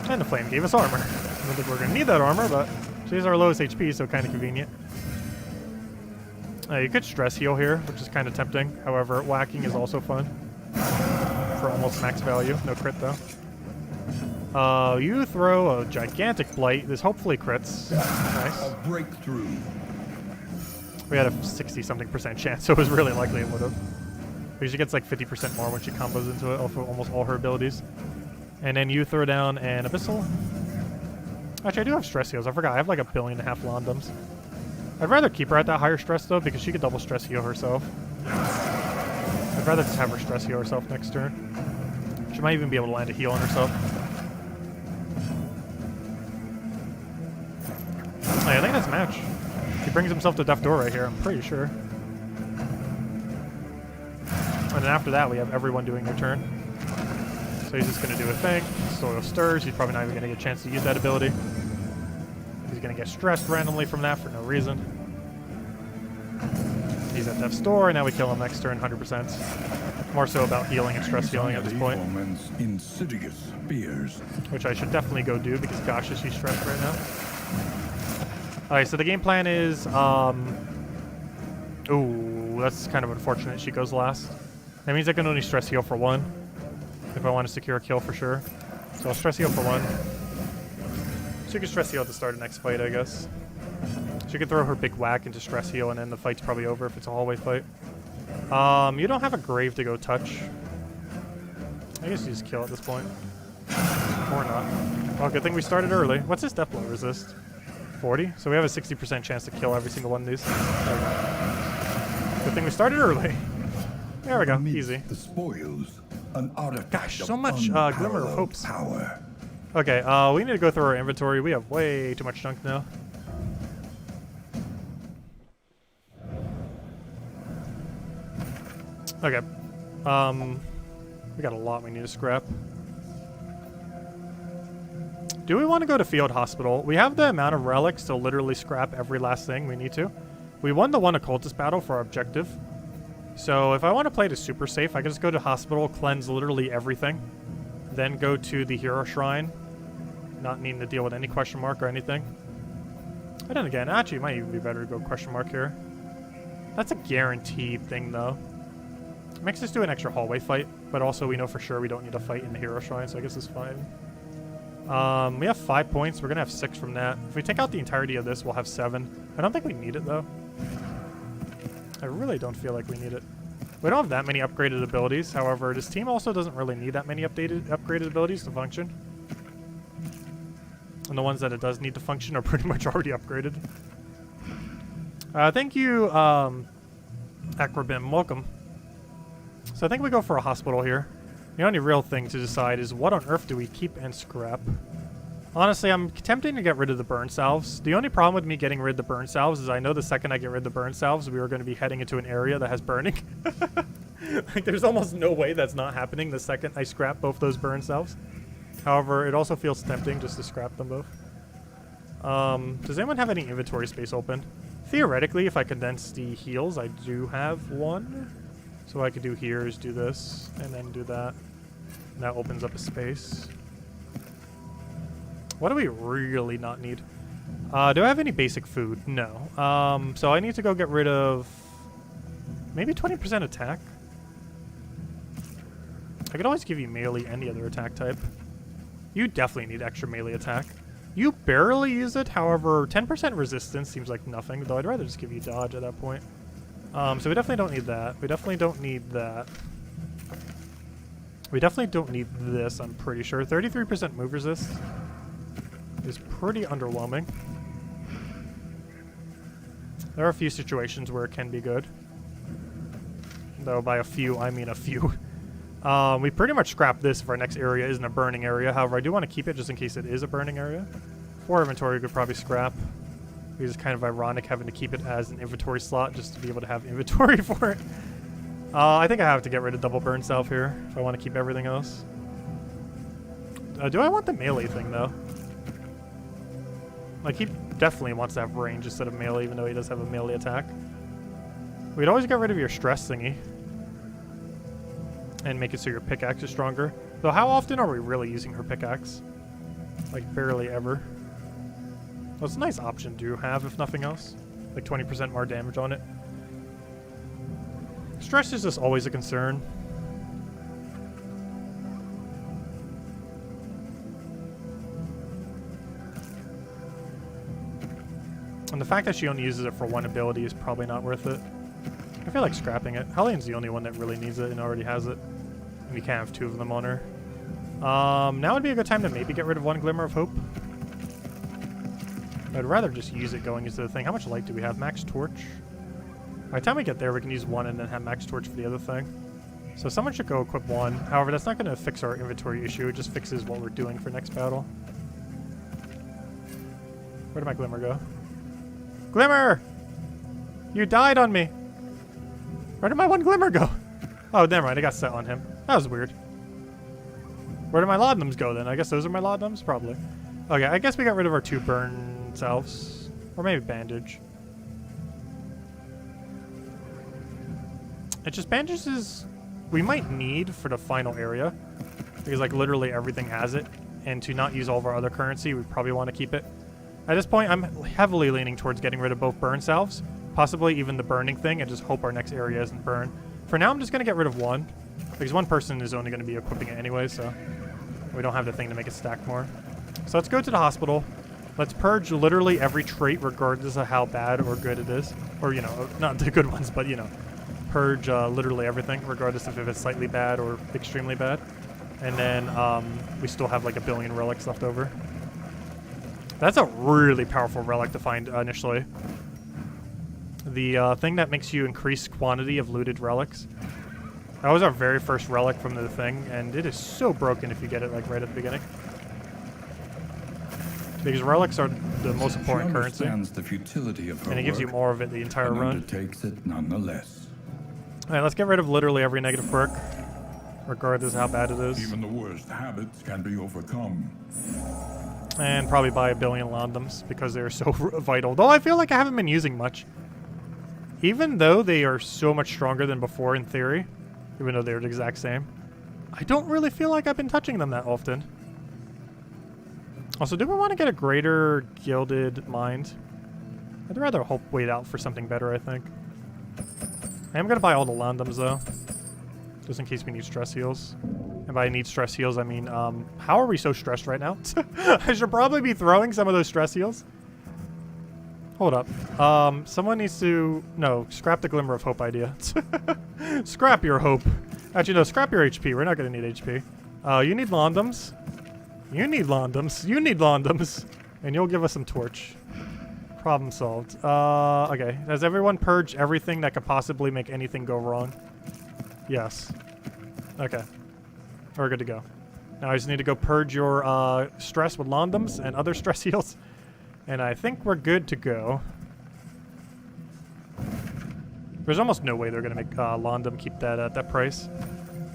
And the flame gave us armor. I don't think we're going to need that armor, but she's our lowest HP, so kind of convenient. You could stress heal here, which is kind of tempting. However, whacking is also fun. For almost max value. No crit, though. You throw a gigantic blight. This hopefully crits. Nice. A breakthrough. We had a 60-something% chance, so it was really likely it would have. But she gets like 50% more when she combos into it, off of almost all her abilities. And then you throw down an Abyssal. Actually, I do have stress heals. I forgot. I have like 1.5 billion Londums. I'd rather keep her at that higher stress, though, because she could double stress heal herself. I'd rather just have her stress heal herself next turn. She might even be able to land a heal on herself. Oh, yeah, I think that's a match. He brings himself to death door right here, I'm pretty sure. And then after that, we have everyone doing their turn. So he's just going to do a thing. Soil stirs. He's probably not even going to get a chance to use that ability. He's going to get stressed randomly from that for no reason. He's at death's door, and now we kill him next turn 100%. More so about healing and stress healing at this point. Insidious spears. Which I should definitely go do, because gosh, is she stressed right now. Alright, so the game plan is, ooh, that's kind of unfortunate she goes last. That means I can only stress heal for one. If I want to secure a kill for sure. So I'll stress heal for one. She can stress heal at the start of next fight, I guess. She can throw her big whack into stress heal, and then the fight's probably over if it's a hallway fight. You don't have a grave to go touch. I guess you just kill at this point. Or not. Well, good thing we started early. What's his death blow resist? 40? So we have a 60% chance to kill every single one of these. There we go. Good thing we started early. There we go. Easy. The spoils. An artifact. Gosh, so much glimmer of hopes. Power. Okay, we need to go through our inventory. We have way too much junk now. Okay. We got a lot we need to scrap. Do we want to go to Field Hospital? We have the amount of relics to literally scrap every last thing we need to. We won the one occultist battle for our objective. So if I want to play it super safe, I can just go to Hospital, cleanse literally everything. Then go to the Hero Shrine. Not needing to deal with any question mark or anything. But then again, actually it might even be better to go question mark here. That's a guaranteed thing though. Makes us do an extra hallway fight, but also we know for sure we don't need a fight in the Hero Shrine, so I guess it's fine. We have 5 points. We're going to have 6 from that. If we take out the entirety of this, we'll have 7. I don't think we need it, though. I really don't feel like we need it. We don't have that many upgraded abilities. However, this team also doesn't really need that many upgraded abilities to function. And the ones that it does need to function are pretty much already upgraded. Thank you, Acrobim. Welcome. So I think we go for a hospital here. The only real thing to decide is what on earth do we keep and scrap? Honestly, I'm tempting to get rid of the burn salves. The only problem with me getting rid of the burn salves is I know the second I get rid of the burn salves, we are going to be heading into an area that has burning. Like, there's almost no way that's not happening the second I scrap both those burn salves. However, it also feels tempting just to scrap them both. Does anyone have any inventory space open? Theoretically, if I condense the heals, I do have one. So what I could do here is do this, and then do that. And that opens up a space. What do we really not need? Do I have any basic food? No. So I need to go get rid of maybe 20% attack. I could always give you melee any other attack type. You definitely need extra melee attack. You barely use it, however, 10% resistance seems like nothing, though I'd rather just give you dodge at that point. So we definitely don't need that. We definitely don't need that. We definitely don't need this, I'm pretty sure. 33% move resist is pretty underwhelming. There are a few situations where it can be good. Though by a few, I mean a few. We pretty much scrap this if our next area isn't a burning area. However, I do want to keep it just in case it is a burning area. For inventory, we could probably scrap. Because it's kind of ironic having to keep it as an inventory slot just to be able to have inventory for it. I think I have to get rid of double burn salve here if I want to keep everything else. Do I want the melee thing, though? Like, he definitely wants to have range instead of melee, even though he does have a melee attack. We'd always get rid of your stress thingy. And make it so your pickaxe is stronger. Though how often are we really using her pickaxe? Like, barely ever. Well, it's a nice option to have, if nothing else. Like 20% more damage on it. Stress is just always a concern. And the fact that she only uses it for one ability is probably not worth it. I feel like scrapping it. Hellion's the only one that really needs it and already has it. And we can't have two of them on her. Now would be a good time to maybe get rid of one Glimmer of Hope. I'd rather just use it going into the thing. How much light do we have? Max torch? By the time we get there, we can use one and then have max torch for the other thing. So someone should go equip one. However, that's not going to fix our inventory issue. It just fixes what we're doing for next battle. Where did my Glimmer go? Glimmer! You died on me! Where did my one Glimmer go? Oh, never mind. I got set on him. That was weird. Where did my laudanums go then? I guess those are my laudanums? Probably. Okay, I guess we got rid of our two burn salves. Or maybe bandage. It's just bandages we might need for the final area. Because like literally everything has it. And to not use all of our other currency, we probably want to keep it. At this point, I'm heavily leaning towards getting rid of both burn salves. Possibly even the burning thing, and just hope our next area isn't burned. For now, I'm just going to get rid of one. Because one person is only going to be equipping it anyway, so we don't have the thing to make it stack more. So let's go to the hospital. Let's purge literally every trait regardless of how bad or good it is. Or, you know, not the good ones, but, you know, purge literally everything regardless of if it's slightly bad or extremely bad. And then we still have like 1 billion relics left over. That's a really powerful relic to find initially. The thing that makes you increase quantity of looted relics. That was our very first relic from the thing, and it is so broken if you get it like right at the beginning. Because relics are the most important currency. The futility of her and it gives you more of it the entire run. Undertakes it nonetheless. Alright, let's get rid of literally every negative perk, regardless of how bad it is. Even the worst habits can be overcome. And probably buy 1 billion Landums because they're so vital. Though I feel like I haven't been using much. Even though they are so much stronger than before in theory, even though they're the exact same, I don't really feel like I've been touching them that often. Also, do we want to get a greater gilded mind? I'd rather wait out for something better, I think. I am going to buy all the Landums though, just in case we need stress heals. And by need stress heals, I mean, how are we so stressed right now? I should probably be throwing some of those stress heals. Hold up. Someone needs to... No, scrap the Glimmer of Hope idea. Scrap your hope. Actually, no, scrap your HP. We're not going to need HP. You need Landums. You need Landums. You need Landums. And you'll give us some torch. Problem solved. Okay. Has everyone purged everything that could possibly make anything go wrong? Yes. Okay. We're good to go. Now I just need to go purge your stress with Londoms and other stress heals. And I think we're good to go. There's almost no way they're going to make Londom keep that at that price.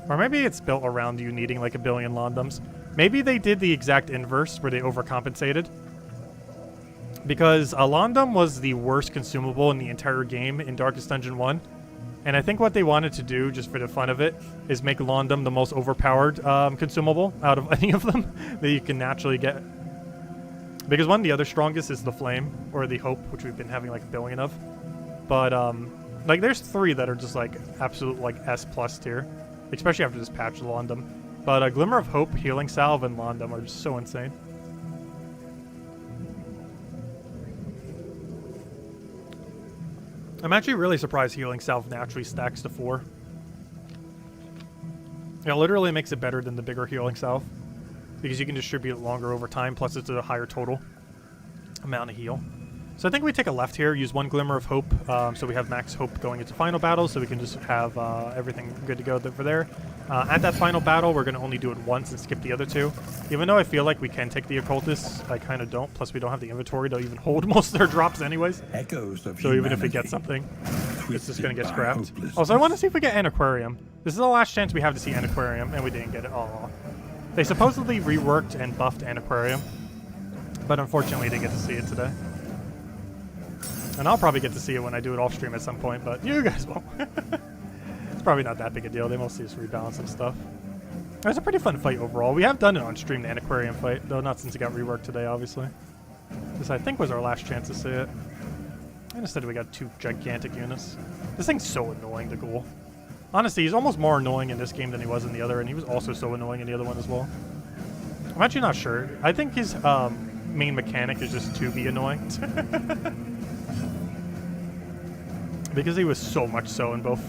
Or maybe it's built around you needing like 1 billion Londoms. Maybe they did the exact inverse where they overcompensated. Because a Londom was the worst consumable in the entire game in Darkest Dungeon 1. And I think what they wanted to do, just for the fun of it, is make Londom the most overpowered consumable out of any of them that you can naturally get. Because one, the other strongest is the Flame, or the Hope, which we've been having like 1 billion of. But, like, there's 3 that are just like absolute, like, S+ tier. Especially after this patch, Londom. But Glimmer of Hope, Healing Salve, and Londom are just so insane. I'm actually really surprised Healing Salve naturally stacks to 4. It literally makes it better than the bigger Healing Salve. Because you can distribute it longer over time, plus it's a higher total amount of heal. So I think we take a left here, use 1 Glimmer of Hope, so we have max hope going into final battle, so we can just have everything good to go for there. At that final battle, we're going to only do it once and skip the other 2. Even though I feel like we can take the Occultists, I kind of don't. Plus, we don't have the inventory to even hold most of their drops anyways. Echoes of so even if we get something, it's just going to get scrapped. Also, I want to see if we get Anarchychamion. This is the last chance we have to see Anarchychamion, and we didn't get it. Oh. They supposedly reworked and buffed Anarchychamion, but unfortunately didn't get to see it today. And I'll probably get to see it when I do it off stream at some point, but you guys won't. It's probably not that big a deal. They mostly just rebalance some stuff. It was a pretty fun fight overall. We have done it on stream, the Anarchychamion fight, though not since it got reworked today, obviously. This, I think, was our last chance to see it. And instead we got 2 gigantic units. This thing's so annoying, the Ghoul. Honestly, he's almost more annoying in this game than he was in the other, and he was also so annoying in the other one as well. I'm actually not sure. I think his main mechanic is just to be annoying. Because he was so much so in both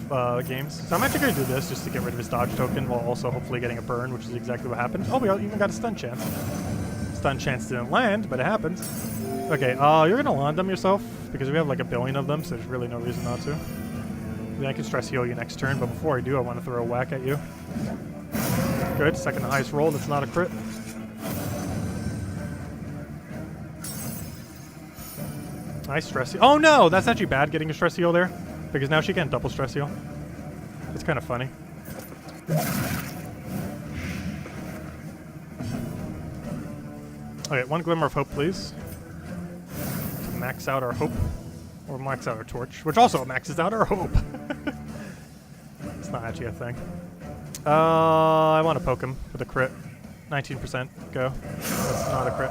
games. So I'm actually going to do this just to get rid of his dodge token while also hopefully getting a burn, which is exactly what happened. Oh, we even got a stun chance. Stun chance didn't land, but it happens. Okay, you're going to land them yourself because we have like 1 billion of them, so there's really no reason not to. Then I can stress heal you next turn, but before I do, I want to throw a whack at you. Good, second highest roll, that's not a crit. Nice stress heal. Oh no, that's actually bad getting a stress heal there, because now she can't double stress heal. It's kind of funny. Okay, 1 Glimmer of Hope, please. To max out our hope. Or max out our torch, which also maxes out our hope. It's not actually a thing. I want to poke him with a crit. 19%. Go. That's not a crit.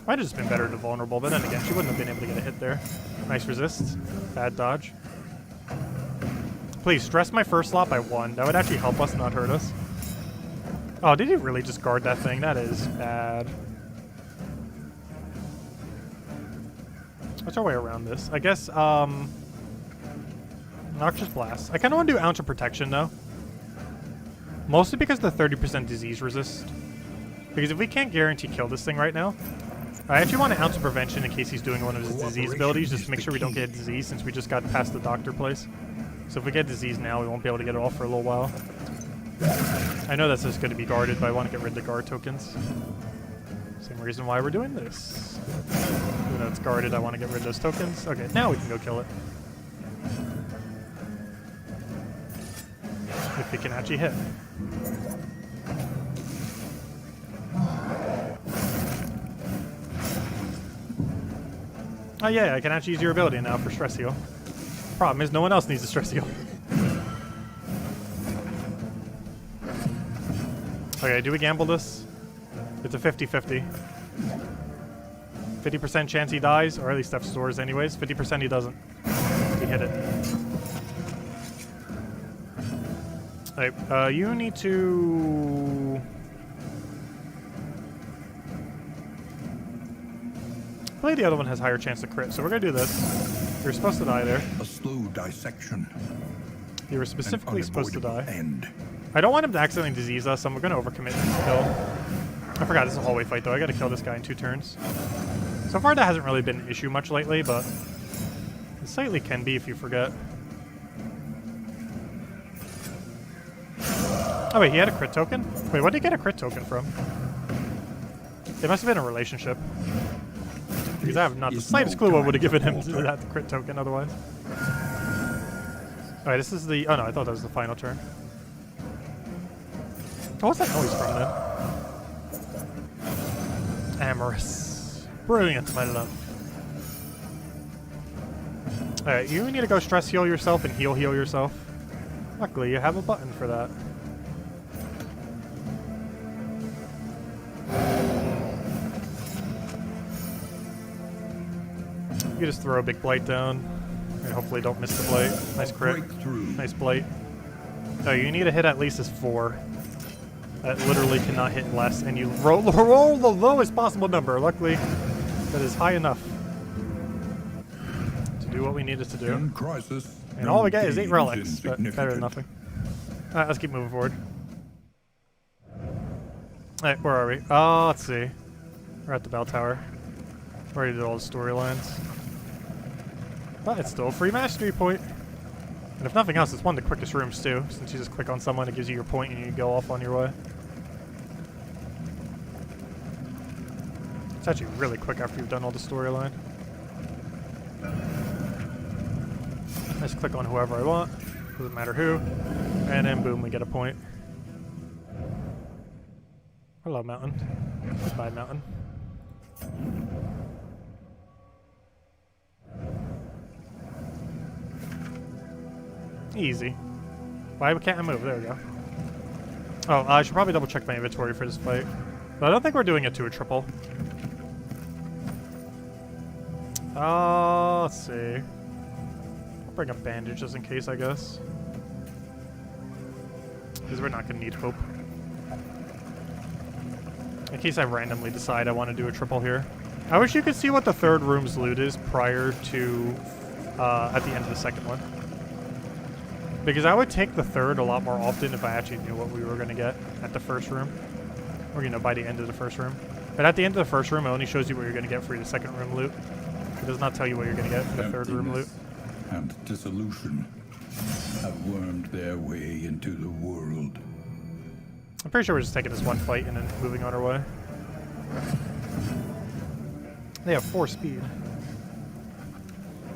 Might have just been better to vulnerable, but then again, she wouldn't have been able to get a hit there. Nice resist. Bad dodge. Please, stress my first slot by 1. That would actually help us, not hurt us. Oh, did he really just guard that thing? That is bad. What's our way around this? I guess, Noxious Blast. I kind of want to do Ounce of Protection, though. Mostly because the 30% disease resist. Because if we can't guarantee kill this thing right now, I actually want an Ounce of Prevention in case he's doing one of his disease abilities, just to make sure we don't get disease since we just got past the doctor place. So if we get disease now, we won't be able to get it off for a little while. I know that's just going to be guarded, but I want to get rid of the guard tokens. Same reason why we're doing this. Even though it's guarded, I want to get rid of those tokens. Okay, now we can go kill it. If we can actually hit. Oh yeah, I can actually use your ability now for stress heal. Problem is, no one else needs a stress heal. Okay, do we gamble this? It's a 50-50. 50% chance he dies, or at least that stores anyways. 50% he doesn't. He hit it. Alright, you need to... I believe the other one has higher chance to crit, so we're gonna do this. You're supposed to die there. A slow dissection. You were specifically supposed to die. End. I don't want him to accidentally disease us, so I'm gonna overcommit and kill. I forgot this is a hallway fight though. I gotta kill this guy in 2 turns. So far that hasn't really been an issue much lately, but it slightly can be if you forget. Oh wait, he had a crit token? Wait, what did he get a crit token from? It must have been a relationship. Because I have not the slightest clue what would have given him that crit token otherwise. Alright, this is the... Oh no, I thought that was the final turn. Oh, what's that noise from then? Amorous. Brilliant, my love. Alright, you need to go stress heal yourself and heal yourself. Luckily, you have a button for that. You just throw a big blight down, and hopefully don't miss the blight. Nice crit. Nice blight. Oh, you need to hit at least as 4. That literally cannot hit less, and you roll the lowest possible number. Luckily, that is high enough to do what we needed to do. And all we get is 8 relics, but better than nothing. Alright, let's keep moving forward. Alright, where are we? Oh, let's see. We're at the bell tower. Already did all the storylines. But it's still a free mastery point. And if nothing else, it's one of the quickest rooms too, since you just click on someone, it gives you your point and you go off on your way. It's actually really quick after you've done all the storyline. I just click on whoever I want, doesn't matter who, and then boom, we get a point. Hello, mountain. Goodbye, mountain. Easy. Why can't I move? There we go. Oh, I should probably double check my inventory for this fight. But I don't think we're doing it to a triple. Let's see. I'll bring a bandage just in case, I guess. Because we're not going to need hope. In case I randomly decide I want to do a triple here. I wish you could see what the 3rd room's loot is prior to at the end of the 2nd one. Because I would take the 3rd a lot more often if I actually knew what we were going to get at the 1st room. Or, you know, by the end of the 1st room. But at the end of the 1st room, it only shows you what you're going to get for your 2nd room loot. It does not tell you what you're going to get for the 3rd room loot. And dissolution have wormed their way into the world. I'm pretty sure we're just taking this one fight and then moving on our way. They have 4 speed.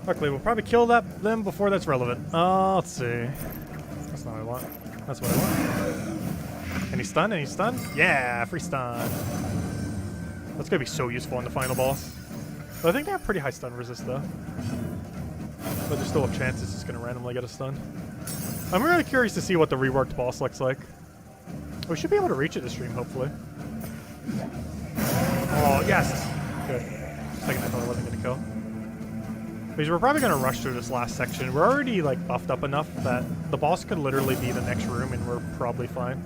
Luckily, we'll probably kill them before that's relevant. Let's see. That's not what I want. That's what I want. Any stun? Any stun? Yeah, free stun. That's gonna be so useful in the final boss. But I think they have pretty high stun resist though. But there's still a chance it's just gonna randomly get a stun. I'm really curious to see what the reworked boss looks like. We should be able to reach it this stream, hopefully. Oh, yes! Good. Just a second, I thought I wasn't gonna kill. Because we're probably going to rush through this last section. We're already, like, buffed up enough that the boss could literally be the next room and we're probably fine.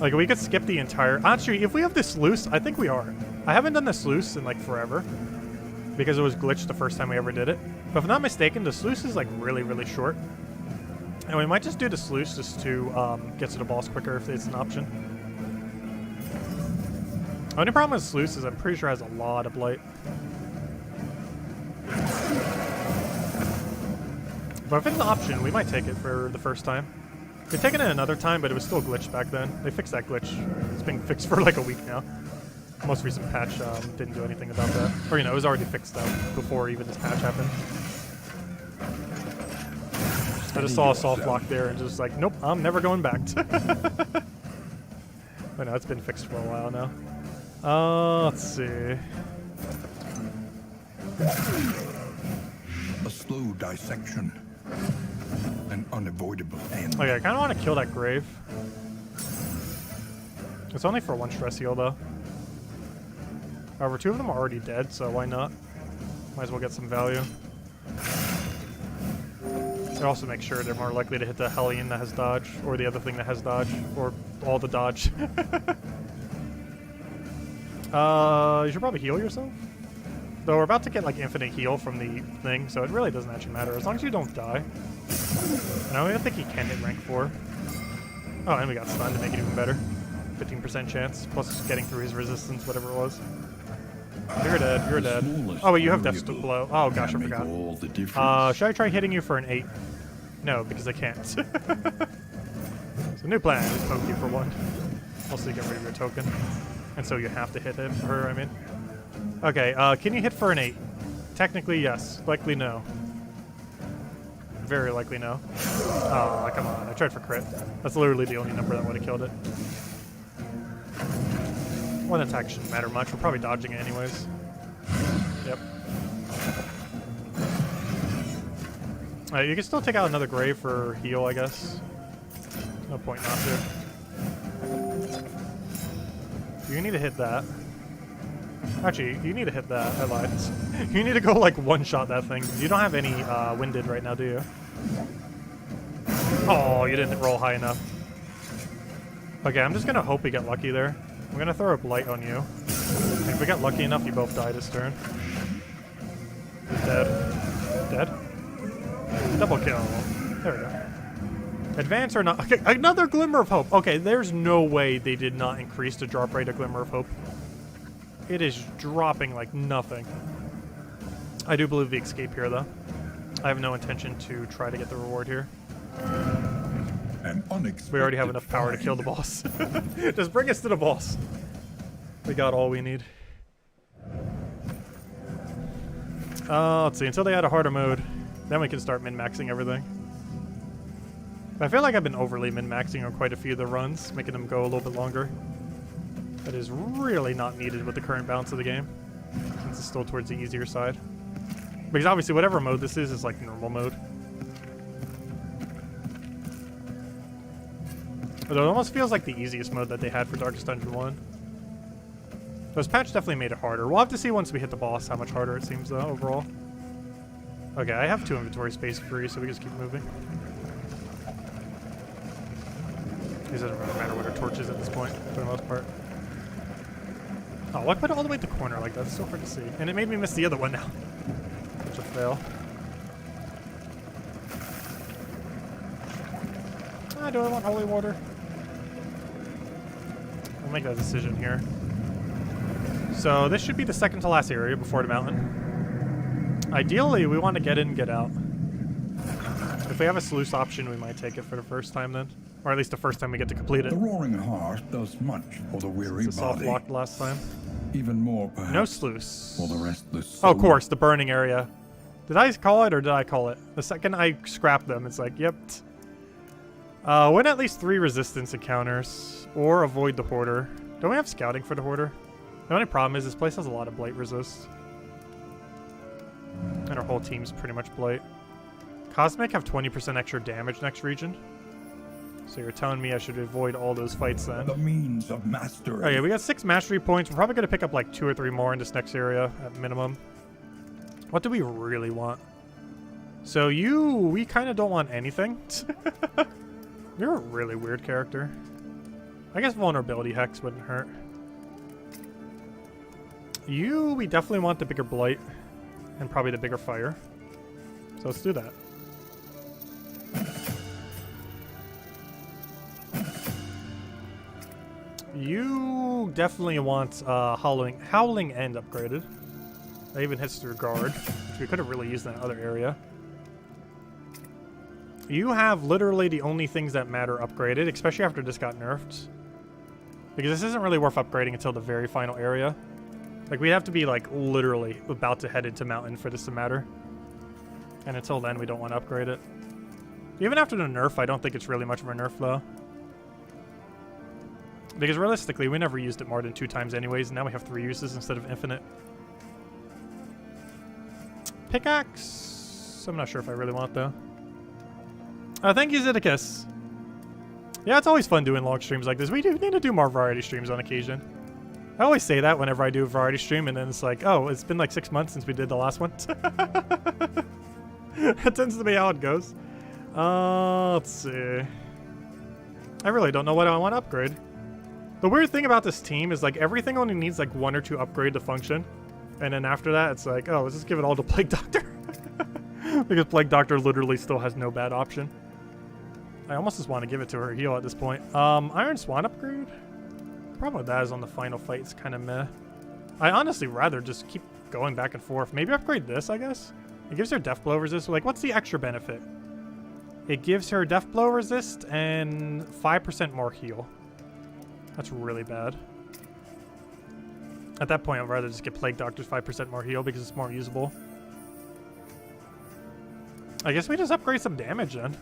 Like, we could skip the entire... Actually, if we have this loose, I think we are. I haven't done this loose in, like, forever. Because it was glitched the first time we ever did it. But if I'm not mistaken, the sluice is, like, really, really short. And we might just do the sluice just to get to the boss quicker if it's an option. The only problem with sluice is I'm pretty sure it has a lot of blight. But if it's an option, we might take it for the first time. We've taken it another time, but it was still glitched back then. They fixed that glitch. It's been fixed for like a week now. The most recent patch didn't do anything about that. Or, you know, it was already fixed out before even this patch happened. I just saw a soft lock there and just like, nope, I'm never going back. But no, it's been fixed for a while now. Let's see. A slow dissection. An unavoidable end. Okay, I kind of want to kill that grave. It's only for 1 stress heal, though. However, 2 of them are already dead, so why not? Might as well get some value. It also makes sure they're more likely to hit the Hellion that has dodge, or the other thing that has dodge, or all the dodge. You should probably heal yourself. Though we're about to get like infinite heal from the thing, so it really doesn't actually matter. As long as you don't die. And I don't think he can hit rank 4. Oh, and we got stunned to make it even better. 15% chance, plus getting through his resistance, whatever it was. You're dead, you're dead. Oh, wait, you have Death Blow. Oh, gosh, I forgot. Should I try hitting you for an 8? No, because I can't. So, new plan is poke you for 1. Also, you get rid of your token. And so you have to hit him, her, I mean. Okay, can you hit for an 8? Technically, yes. Likely, no. Very likely, no. Oh, come on. I tried for crit. That's literally the only number that would have killed it. One attack shouldn't matter much. We're probably dodging it anyways. Yep. You can still take out another grave for heal, I guess. No point not to. You need to hit that. Actually, you need to hit that. I lied. You need to go, like, one-shot that thing. You don't have any winded right now, do you? Oh, you didn't roll high enough. Okay, I'm just going to hope we get lucky there. I'm going to throw a blight on you. And if we get lucky enough, you both die this turn. He's dead. Dead? Double kill. There we go. Advance or not? Okay, another Glimmer of Hope. Okay, there's no way they did not increase the drop rate of Glimmer of Hope. It is dropping like nothing. I do believe the escape here, though. I have no intention to try to get the reward here. We already have enough power to kill the boss. Just bring us to the boss. We got all we need. Let's see. Until they add a harder mode, then we can start min-maxing everything. I feel like I've been overly min-maxing on quite a few of the runs, making them go a little bit longer. That is really not needed with the current balance of the game, since it's still towards the easier side. Because obviously whatever mode this is like normal mode. Although it almost feels like the easiest mode that they had for Darkest Dungeon 1. This patch definitely made it harder. We'll have to see once we hit the boss how much harder it seems though overall. Okay, I have 2 inventory space free, so we just keep moving. It doesn't really matter what our torch is at this point, for the most part. Oh, why put it all the way at the corner like that? It's so hard to see. And it made me miss the other one now. Such a fail. Do I want holy water? We'll make that decision here. So this should be the second to last area before the mountain. Ideally, we want to get in and get out. If we have a sluice option, we might take it for the first time then. Or at least the first time we get to complete it. The roaring heart does much for the weary It's a soft body. locked last time. Even more, perhaps. No sluice. For the restless Oh, soul. of course, the burning area. Did I call it or did I call it? The second I scrapped them, it's like, yep. Win at least 3 resistance encounters, or avoid the Hoarder. Don't we have scouting for the Hoarder? The only problem is this place has a lot of blight resist. And our whole team's pretty much blight. Cosmic have 20% extra damage next region. So you're telling me I should avoid all those fights then. The means of mastery. Oh yeah, we got 6 mastery points. We're probably going to pick up like 2 or 3 more in this next area at minimum. What do we really want? So we kind of don't want anything. You're a really weird character. I guess vulnerability hex wouldn't hurt. We definitely want the bigger blight and probably the bigger fire. So let's do that. You definitely want Howling End upgraded. That even hits through guard, which we could have really used in that other area. You have literally the only things that matter upgraded, especially after this got nerfed. Because this isn't really worth upgrading until the very final area. Like, we have to be, like, literally about to head into Mountain for this to matter. And until then, we don't want to upgrade it. Even after the nerf, I don't think it's really much of a nerf, though. Because realistically, we never used it more than 2 times anyways, and now we have 3 uses instead of infinite. Pickaxe? I'm not sure if I really want, though. Thank you, Zeddicus. Yeah, it's always fun doing long streams like this. We do need to do more variety streams on occasion. I always say that whenever I do a variety stream, and then it's like, oh, it's been like 6 months since we did the last one. That tends to be how it goes. Let's see. I really don't know what I want to upgrade. The weird thing about this team is like everything only needs like 1 or 2 upgrade to function. And then after that, it's like, oh, let's just give it all to Plague Doctor. Because Plague Doctor literally still has no bad option. I almost just want to give it to her heal at this point. Iron Swan upgrade? The problem with that is on the final fight, it's kind of meh. I honestly rather just keep going back and forth. Maybe upgrade this, I guess? It gives her Death Blow resist. Like, what's the extra benefit? It gives her Death Blow resist and 5% more heal. That's really bad. At that point, I'd rather just get Plague Doctor's 5% more heal because it's more usable. I guess we just upgrade some damage then.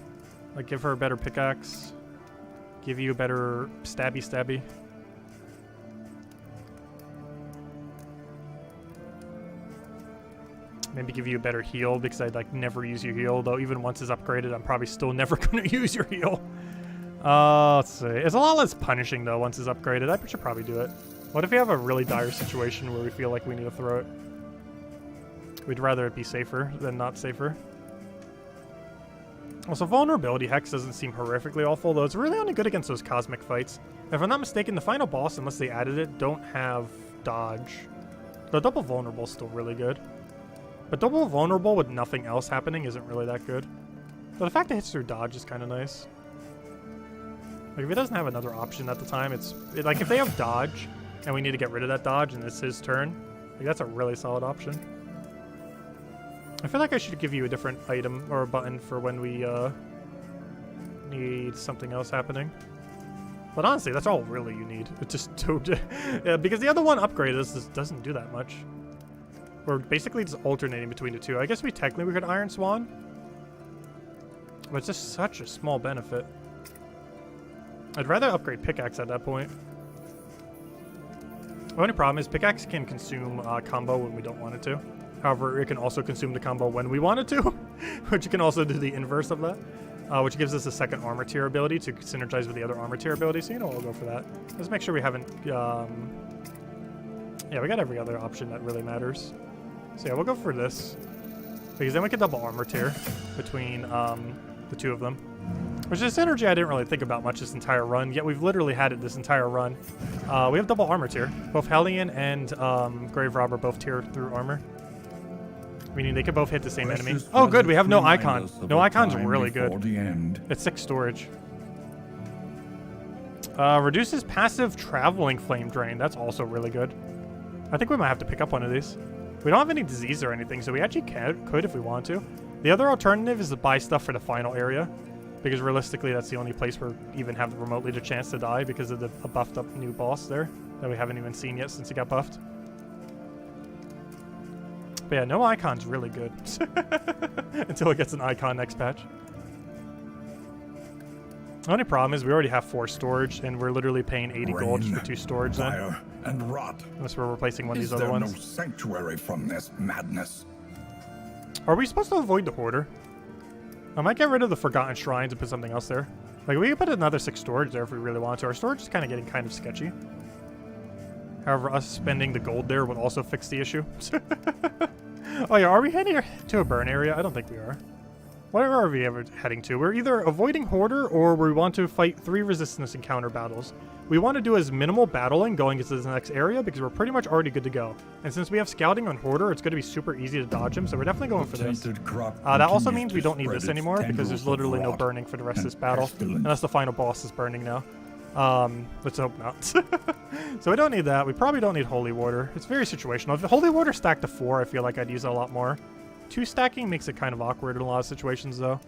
Like, give her a better pickaxe. Give you a better stabby. Maybe give you a better heal because I'd like never use your heal. Though even once it's upgraded, I'm probably still never going to use your heal. Let's see. It's a lot less punishing though once it's upgraded. I should probably do it. What if we have a really dire situation where we feel like we need to throw it? We'd rather it be safer than not safer. Also, Vulnerability Hex doesn't seem horrifically awful, though it's really only good against those cosmic fights. If I'm not mistaken, the final boss, unless they added it, don't have dodge. The double vulnerable is still really good. But double vulnerable with nothing else happening isn't really that good. But the fact that it hits through dodge is kind of nice. Like, if it doesn't have another option at the time, like, if they have dodge, and we need to get rid of that dodge, and it's his turn, like, that's a really solid option. I feel like I should give you a different item or a button for when we need something else happening. But honestly, that's all really you need. It's just yeah, because the other one upgraded just doesn't do that much. We're basically just alternating between the two. I guess we could Iron Swan, but it's just such a small benefit. I'd rather upgrade Pickaxe at that point. The only problem is Pickaxe can consume combo when we don't want it to. However, it can also consume the combo when we want it to, which you can also do the inverse of that, which gives us a second armor tier ability to synergize with the other armor tier ability. So, you know, we'll go for that. Let's make sure we haven't... yeah, we got every other option that really matters. So, yeah, we'll go for this, because then we can double armor tier between the two of them. Which is synergy I didn't really think about much this entire run, yet we've literally had it this entire run. We have double armor tier. Both Hellion and Grave Robber both tier through armor. Meaning they could both hit the same enemy. Oh, good. We have no icon. No icon's really good. It's 6 storage. Reduces passive traveling flame drain. That's also really good. I think we might have to pick up one of these. We don't have any disease or anything, so we actually could if we want to. The other alternative is to buy stuff for the final area, because realistically that's the only place where we even have remotely the chance to die because of the buffed up new boss there that we haven't even seen yet since he got buffed. But yeah, no icon's really good. Until it gets an icon next patch. The only problem is we already have 4 storage, and we're literally paying 80 gold for 2 storage then. Fire and rot. Unless we're replacing one of these other ones. Is there no sanctuary from this madness? Are we supposed to avoid the Hoarder? I might get rid of the Forgotten Shrines and put something else there. Like, we could put another 6 storage there if we really want to. Our storage is kind of getting kind of sketchy. However, us spending the gold there would also fix the issue. Oh yeah, are we heading to a burn area? I don't think we are. Where are we ever heading to? We're either avoiding Hoarder or we want to fight 3 resistance encounter battles. We want to do as minimal battling going into the next area because we're pretty much already good to go. And since we have scouting on Hoarder, it's going to be super easy to dodge him, so we're definitely going for this. That also means we don't need this anymore because there's literally no burning for the rest of this battle. Unless the final boss is burning now. Let's hope not. So we don't need that. We probably don't need Holy Water. It's very situational. If the Holy Water stacked to 4, I feel like I'd use it a lot more. 2 stacking makes it kind of awkward in a lot of situations, though.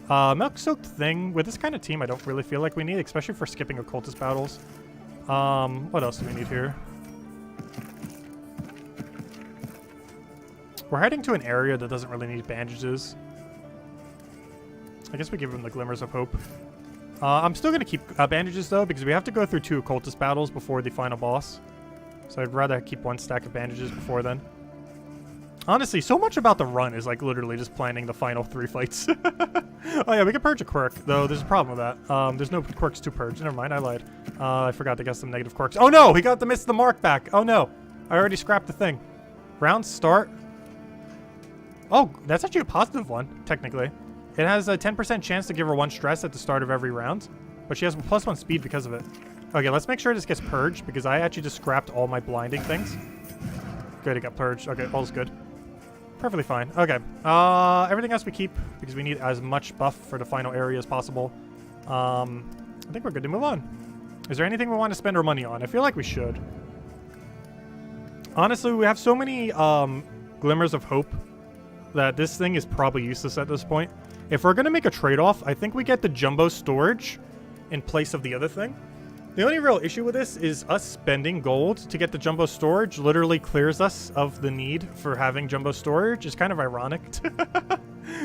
Milk-soaked thing. With this kind of team, I don't really feel like we need, especially for skipping occultist battles. What else do we need here? We're heading to an area that doesn't really need bandages. I guess we give him the glimmers of hope. I'm still going to keep bandages, though, because we have to go through 2 occultist battles before the final boss. So I'd rather keep 1 stack of bandages before then. Honestly, so much about the run is like literally just planning the final 3 fights. Oh yeah, we can purge a quirk, though there's a problem with that. There's no quirks to purge. Never mind, I lied. I forgot to get some negative quirks. Oh no, he got the miss the mark back. Oh no, I already scrapped the thing. Round start. Oh, that's actually a positive one, technically. It has a 10% chance to give her 1 stress at the start of every round, but she has +1 speed because of it. Okay, let's make sure this gets purged because I actually just scrapped all my blinding things. Good, it got purged. Okay, all's good. Perfectly fine. Okay. Everything else we keep because we need as much buff for the final area as possible. I think we're good to move on. Is there anything we want to spend our money on? I feel like we should. Honestly, we have so many glimmers of hope that this thing is probably useless at this point. If we're going to make a trade-off, I think we get the jumbo storage in place of the other thing. The only real issue with this is us spending gold to get the jumbo storage literally clears us of the need for having jumbo storage. It's kind of ironic.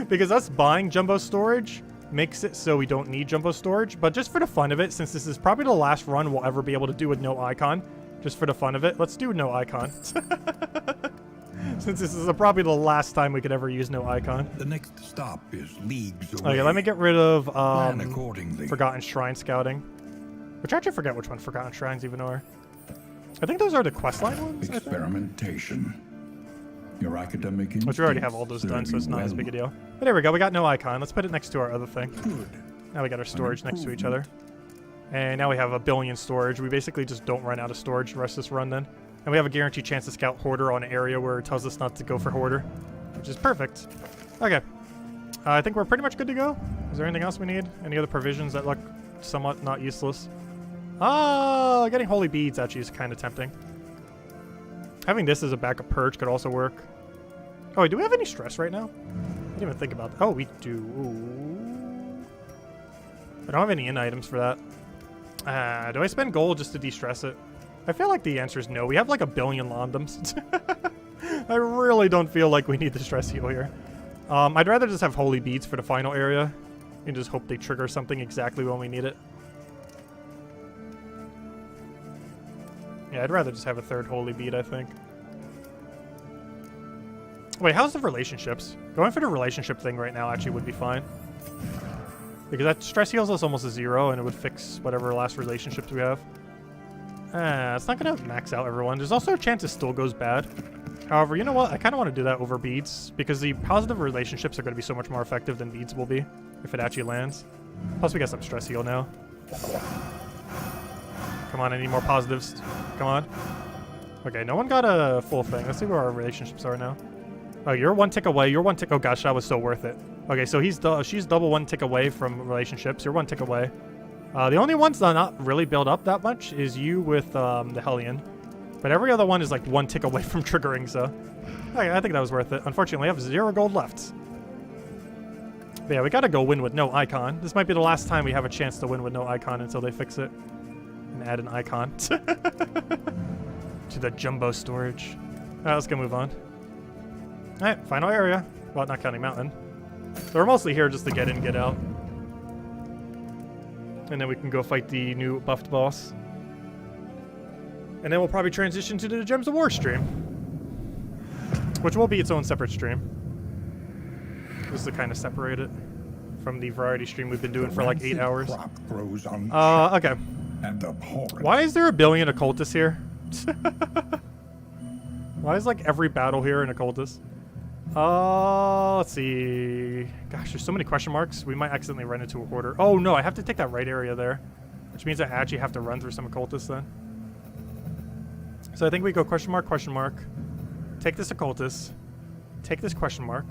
Because us buying jumbo storage makes it so we don't need jumbo storage. But just for the fun of it, since this is probably the last run we'll ever be able to do with no icon, just for the fun of it, let's do no icon. Since this is probably the last time we could ever use no icon. The next stop is leagues away. Okay, let me get rid of Plan accordingly. Forgotten Shrine Scouting. Which I actually forget which one Forgotten Shrines even are. I think those are the questline ones, Experimentation. Your academic which we already have all those done, so it's not as big a deal. But there we go, we got no icon. Let's put it next to our other thing. Good. Now we got our storage next to each other. And now we have 1 billion storage. We basically just don't run out of storage the rest of this run then. And we have a guaranteed chance to scout Hoarder on an area where it tells us not to go for Hoarder, which is perfect. Okay. I think we're pretty much good to go. Is there anything else we need? Any other provisions that look somewhat not useless? Oh, getting holy beads actually is kind of tempting. Having this as a backup purge could also work. Oh, wait, do we have any stress right now? I didn't even think about that. Oh, we do. Ooh. I don't have any in items for that. Do I spend gold just to de-stress it? I feel like the answer is no. We have like 1 billion Londums. I really don't feel like we need the stress heal here. I'd rather just have holy beads for the final area and just hope they trigger something exactly when we need it. Yeah, I'd rather just have a 3rd holy bead, I think. Wait, how's the relationships? Going for the relationship thing right now actually would be fine. Because that stress heals us almost to 0, and it would fix whatever last relationships we have. It's not going to max out everyone. There's also a chance it still goes bad. However, you know what? I kind of want to do that over beads, because the positive relationships are going to be so much more effective than beads will be, if it actually lands. Plus, we got some stress heal now. Come on, I need more positives. Come on. Okay, no one got a full thing. Let's see where our relationships are now. Oh, you're 1 tick away. You're 1 tick. Oh gosh, that was so worth it. Okay, so she's double 1 tick away from relationships. You're 1 tick away. The only ones that are not really build up that much is you with the Hellion. But every other one is like 1 tick away from triggering, so... Okay, I think that was worth it. Unfortunately, we have 0 gold left. But yeah, we gotta go win with no icon. This might be the last time we have a chance to win with no icon until they fix it. And add an icon. To the jumbo storage. Alright, let's go move on. Alright, final area. Well, not counting mountain. So we're mostly here just to get in, get out. And then we can go fight the new buffed boss. And then we'll probably transition to the Gems of War stream. Which will be its own separate stream. Just to kind of separate it from the variety stream we've been doing for like 8 hours. Okay. Why is there 1 billion occultists here? Why is like every battle here an occultist? Let's see. Gosh, there's so many question marks. We might accidentally run into a hoarder. Oh no, I have to take that right area there. Which means I actually have to run through some occultists then. So I think we go question mark, take this occultist, take this question mark,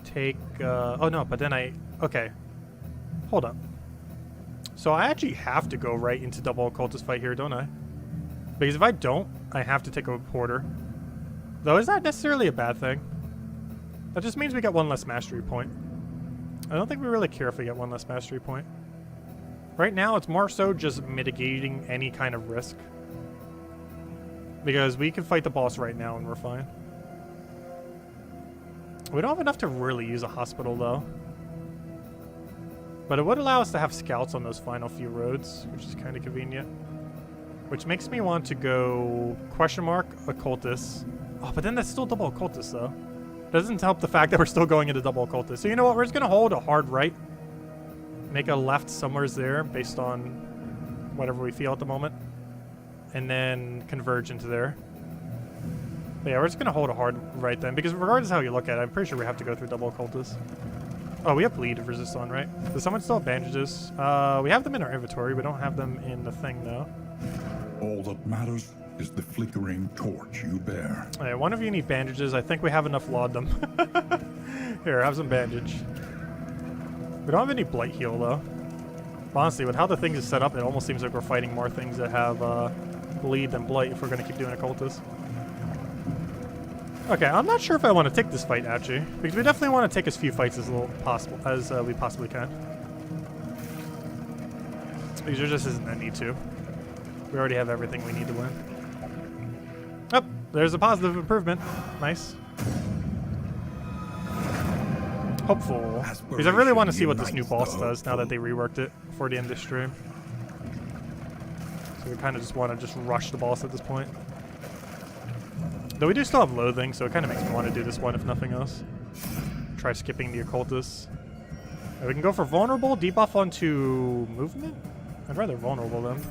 take, oh no, but then okay, hold up. So I actually have to go right into double occultist fight here, don't I? Because if I don't, I have to take a hoarder. Though is that necessarily a bad thing? That just means we get 1 less mastery point. I don't think we really care if we get 1 less mastery point. Right now, it's more so just mitigating any kind of risk. Because we can fight the boss right now and we're fine. We don't have enough to really use a hospital though. But it would allow us to have scouts on those final few roads, which is kind of convenient. Which makes me want to go question mark occultist. Oh, but then that's still double occultist though. Doesn't help the fact that we're still going into double occultist. So you know what? We're just gonna hold a hard right. Make a left somewheres there based on whatever we feel at the moment. And then converge into there. But yeah, we're just gonna hold a hard right then, because regardless of how you look at it, I'm pretty sure we have to go through double occultist. Oh, we have bleed resist on, right? Does someone still have bandages? We have them in our inventory. We don't have them in the thing though. All that matters is the flickering torch you bear. All right, one of you need bandages. I think we have enough laudum. Here, have some bandage. We don't have any blight heal though. Honestly, with how the thing is set up, it almost seems like we're fighting more things that have Lieb than Blight if we're going to keep doing occultists. Okay, I'm not sure if I want to take this fight, actually. Because we definitely want to take as few fights as we possibly can. Because there just isn't a need to. We already have everything we need to win. Oh, there's a positive improvement. Nice. Hopeful. Because I really want to see what this new boss does now that they reworked it before the end of the stream. So we kind of just want to just rush the boss at this point. Though we do still have loathing, so it kind of makes me want to do this one if nothing else. Try skipping the occultists. We can go for vulnerable, debuff onto movement? I'd rather vulnerable then.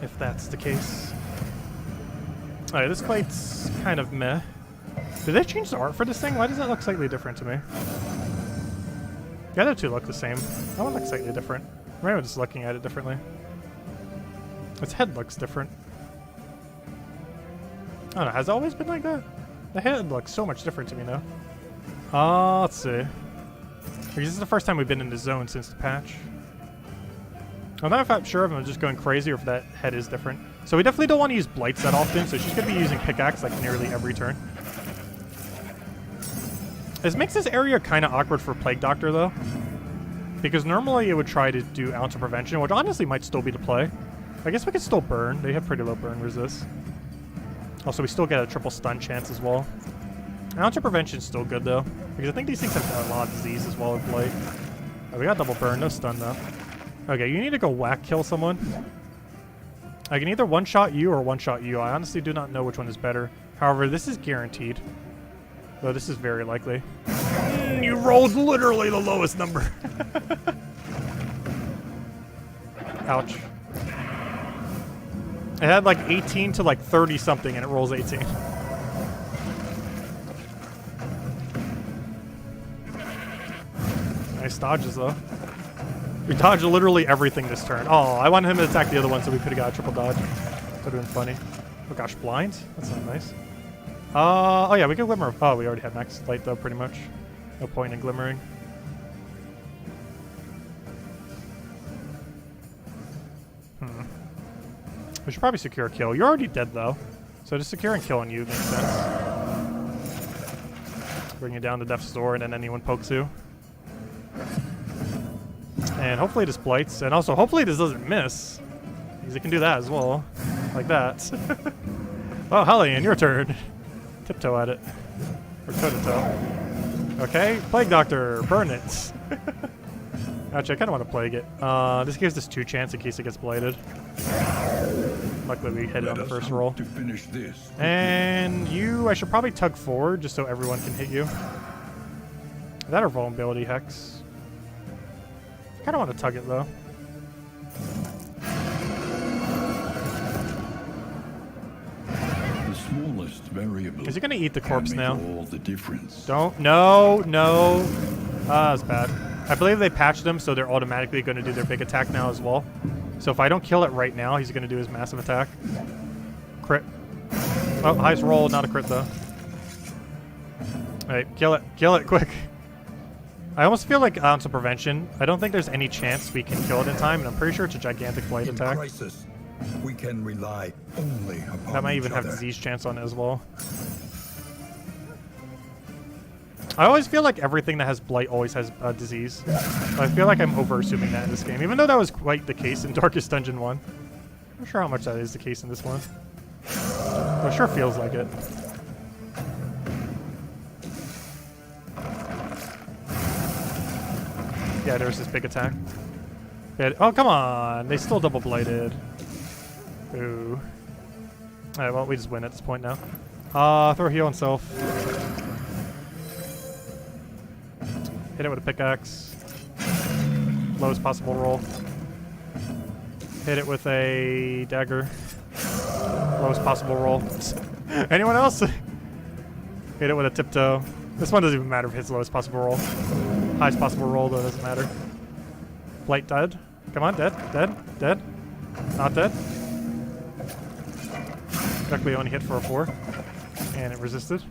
If that's the case. Alright, this fight's kind of meh. Did they change the art for this thing? Why does that look slightly different to me? The other two look the same. That one looks slightly different. Maybe I'm just looking at it differently. Its head looks different. I don't know, has it always been like that? The head looks so much different to me now. Let's see. Because this is the first time we've been in the zone since the patch. I'm not sure if I'm just going crazy or if that head is different. So we definitely don't want to use Blights that often, so she's going to be using Pickaxe like nearly every turn. This makes this area kind of awkward for Plague Doctor though. Because normally it would try to do Ounce of Prevention, which honestly might still be the play. I guess we could still burn. They have pretty low burn resist. Also, we still get a triple stun chance as well. Ounce of Prevention is still good though, because I think these things have a lot of disease as well as Blight. Oh, we got double burn, no stun though. Okay, you need to go whack kill someone. I can either one-shot you or one-shot you. I honestly do not know which one is better. However, this is guaranteed. Though this is very likely. You rolled literally the lowest number. Ouch. It had like 18 to like 30 something and it rolls 18. Nice dodges though. We dodged literally everything this turn. Oh, I wanted him to attack the other one so we could have got a triple dodge. That would have been funny. Oh gosh, blind? That's not nice. Oh yeah, we can glimmer. Oh, we already have max light though, pretty much. No point in glimmering. We should probably secure a kill. You're already dead though. So just securing kill on you makes sense. Bring you down to death's door and then anyone pokes you. And hopefully this blights, and also hopefully this doesn't miss. Because it can do that as well. Like that. Oh, Hellion, your turn. Tiptoe at it. Or toe-to-toe. Okay, Plague Doctor, burn it. Actually, I kind of want to Plague it. This gives us 2 chance in case it gets blighted. Luckily we hit it on the first roll. To finish this. And you, I should probably tug forward just so everyone can hit you. Is that our vulnerability hex? I kind of want to tug it though. The smallest variable. Is he gonna eat the corpse now? All the difference. Don't. No. No. Ah, that's bad. I believe they patched them, so they're automatically going to do their big attack now as well. So if I don't kill it right now, he's going to do his massive attack. Crit. Oh, highest roll, not a crit though. Alright, kill it. Kill it, quick. I almost feel like Ounce of Prevention. I don't think there's any chance we can kill it in time, and I'm pretty sure it's a gigantic blight attack. Crisis, we can rely only upon That might even each have other. disease chance on it as well. I always feel like everything that has blight always has disease. So I feel like I'm over-assuming that in this game, even though that was quite the case in Darkest Dungeon 1. I'm not sure how much that is the case in this one. But it sure feels like it. Yeah, there's this big attack. Oh, come on! They still double blighted. Ooh. Alright, well, we just win at this point now. Throw a heal on self. Hit it with a pickaxe. Lowest possible roll. Hit it with a dagger. Lowest possible roll. Anyone else? Hit it with a tiptoe. This one doesn't even matter if it hits lowest possible roll. Highest possible roll, though, doesn't matter. Blight dead. Come on, dead, dead, dead. Not dead. Luckily only hit for a 4. And it resisted.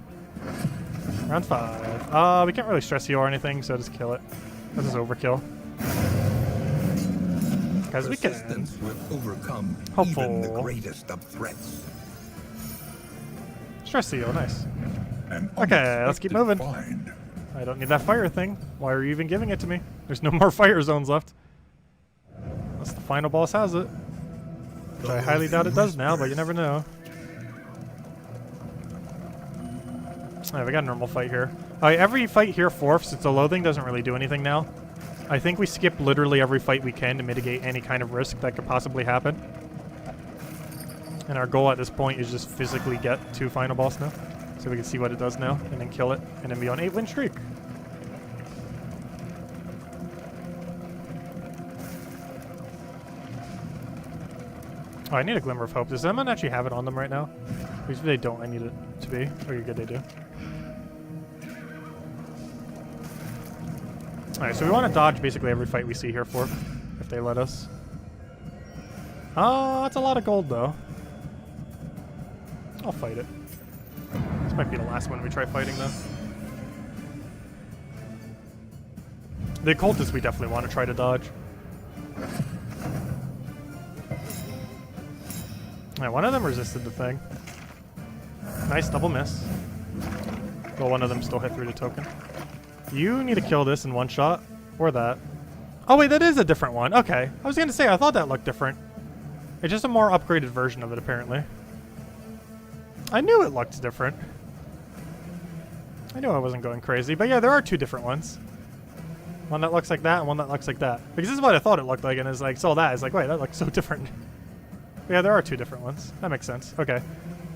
Round 5. We can't really stress heal or anything, so just kill it. This is overkill. Guys, we can. Persistence will overcome Hopeful. even the greatest of threats. Stress heal, nice. An Okay, let's keep moving. unexpected find. I don't need that fire thing. Why are you even giving it to me? There's no more fire zones left. Unless the final boss has it. Which I highly doubt it does now, but you never know. Alright, we got a normal fight here. Alright, every fight here forfs. It's a loathing, doesn't really do anything now. I think we skip literally every fight we can to mitigate any kind of risk that could possibly happen. And our goal at this point is just physically get to final boss now. So we can see what it does now, and then kill it, and then be on 8-win streak. Oh, I need a Glimmer of Hope. Does someone actually have it on them right now? If they don't, I need it to be. Or you're good, they do. Alright, so we want to dodge basically every fight we see here for, if they let us. Oh, that's a lot of gold, though. I'll fight it. This might be the last one we try fighting, though. The occultists we definitely want to try to dodge. Alright, one of them resisted the thing. Nice double miss. Well, one of them still hit through the token. You need to kill this in one shot. Or that. Oh wait, that is a different one. Okay. I was going to say, I thought that looked different. It's just a more upgraded version of it, apparently. I knew it looked different. I knew I wasn't going crazy. But yeah, there are two different ones. One that looks like that and one that looks like that. Because this is what I thought it looked like, and it's like, saw that. It's like, wait, that looks so different. But yeah, there are two different ones. That makes sense. Okay.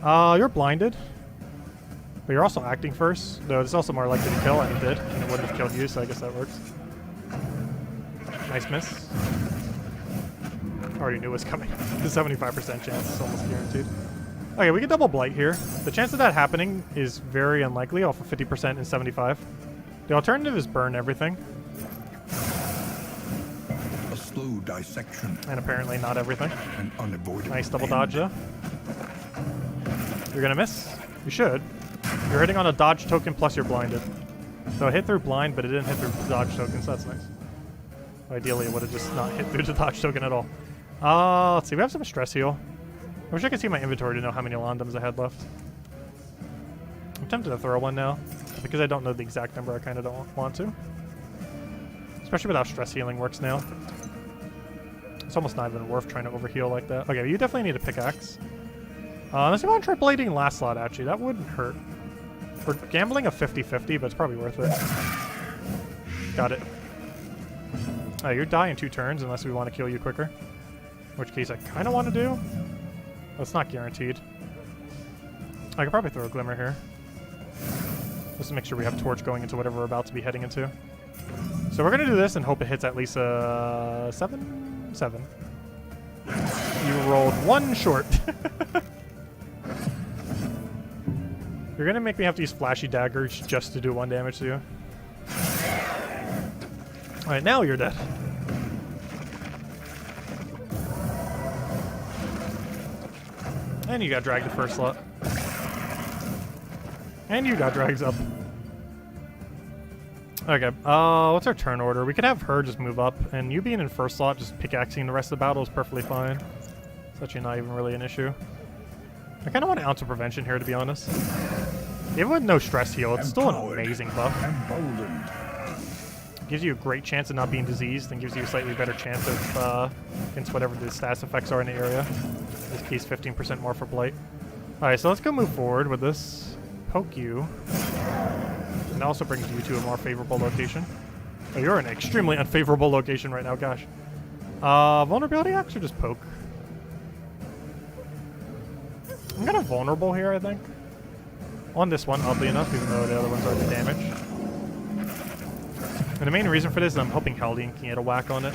You're blinded. But you're also acting first, though it's also more likely to kill, and it did, and it wouldn't have killed you, so I guess that works. Nice miss. Already knew it was coming. The 75% chance is almost guaranteed. Okay, we get double blight here. The chance of that happening is very unlikely, off of 50% and 75. The alternative is burn everything. A slow dissection. And apparently not everything. An unavoidable Nice double end. dodge, though. You're gonna miss. You should. You're hitting on a dodge token plus you're blinded. So it hit through blind, but it didn't hit through the dodge token, so that's nice. Ideally, it would have just not hit through the dodge token at all. Let's see. We have some stress heal. I wish I could see my inventory to know how many Londums I had left. I'm tempted to throw one now. Because I don't know the exact number, I kind of don't want to. Especially with how stress healing works now. It's almost not even worth trying to overheal like that. Okay, you definitely need a pickaxe. Unless you want to try blading last slot, actually. That wouldn't hurt. We're gambling a 50-50, but it's probably worth it. Got it. You die in 2 turns unless we want to kill you quicker. In which case I kind of want to do. But it's not guaranteed. I could probably throw a Glimmer here. Just to make sure we have Torch going into whatever we're about to be heading into. So we're going to do this and hope it hits at least 7? 7. You rolled 1 short. You're gonna make me have to use flashy daggers just to do 1 damage to you. Alright, now you're dead. And you got dragged to first slot. And you got dragged up. Okay, what's our turn order? We could have her just move up, and you being in first slot, just pickaxing the rest of the battle is perfectly fine. It's actually not even really an issue. I kind of want an ounce of prevention here, to be honest. Even with no stress heal, it's still an amazing buff. Emboldened. Gives you a great chance of not being diseased, and gives you a slightly better chance of against whatever the status effects are in the area. In this case, 15% more for blight. Alright, so let's go move forward with this. Poke you. And that also brings you to a more favorable location. Oh, you're in an extremely unfavorable location right now, gosh. Vulnerability axe or just poke? I'm kind of vulnerable here, I think. On this one, oddly enough, even though the other ones are the damage. And the main reason for this is I'm hoping Haldean can get a whack on it.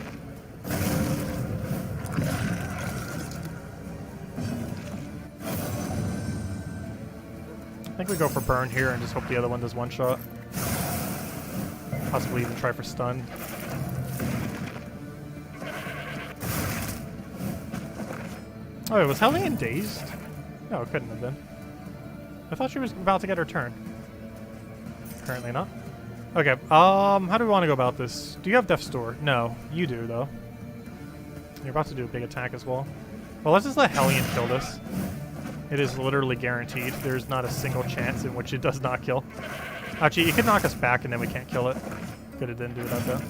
I think we go for burn here and just hope the other one does 1 shot. Possibly even try for stun. Oh, was Haldean dazed? No, it couldn't have been. I thought she was about to get her turn. currently not. Okay, how do we want to go about this? Do you have Death's Door? No, you do, though. You're about to do a big attack as well. Well, let's just let Hellion kill this. It is literally guaranteed. There's not a single chance in which it does not kill. Actually, it could knock us back and then we can't kill it. Good, it didn't do that, though.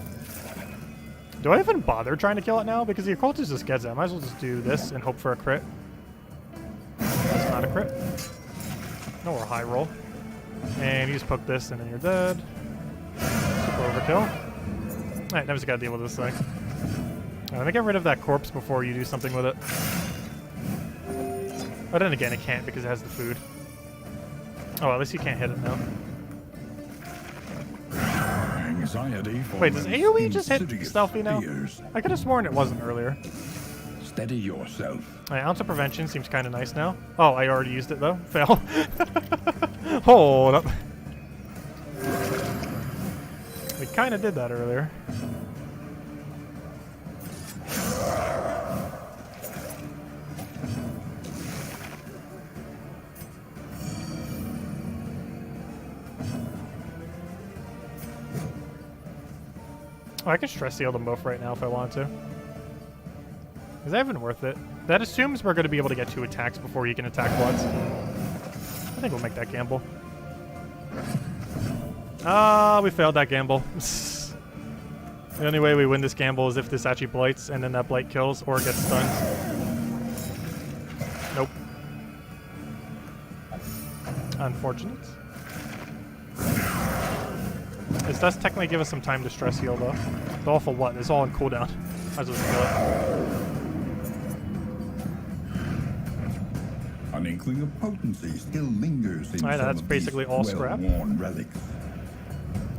Do I even bother trying to kill it now? Because the occultist just gets it. I might as well just do this and hope for a crit. That's not a crit. No, or high roll. And you just poke this and then you're dead. Super overkill. Alright, now we just gotta deal with this thing. Let me get rid of that corpse before you do something with it. But then again, it can't because it has the food. Oh, at least you can't hit it now. Wait, does AoE just hit stealthy now? I could have sworn it wasn't earlier. Steady yourself. Alright, ounce of prevention seems kind of nice now. Oh, I already used it though. Fail. Hold up. We kind of did that earlier. Oh, I can stress seal them both right now if I want to. Is that even worth it? That assumes we're going to be able to get 2 attacks before you can attack once. I think we'll make that gamble. Ah, we failed that gamble. The only way we win this gamble is if this actually blights and then that blight kills or gets stunned. Nope. Unfortunate. This does technically give us some time to stress heal though. But all for what? It's all on cooldown. Might as well just kill it. An inkling of potency still lingers in Alright, that's basically all scrap. Well-worn relics.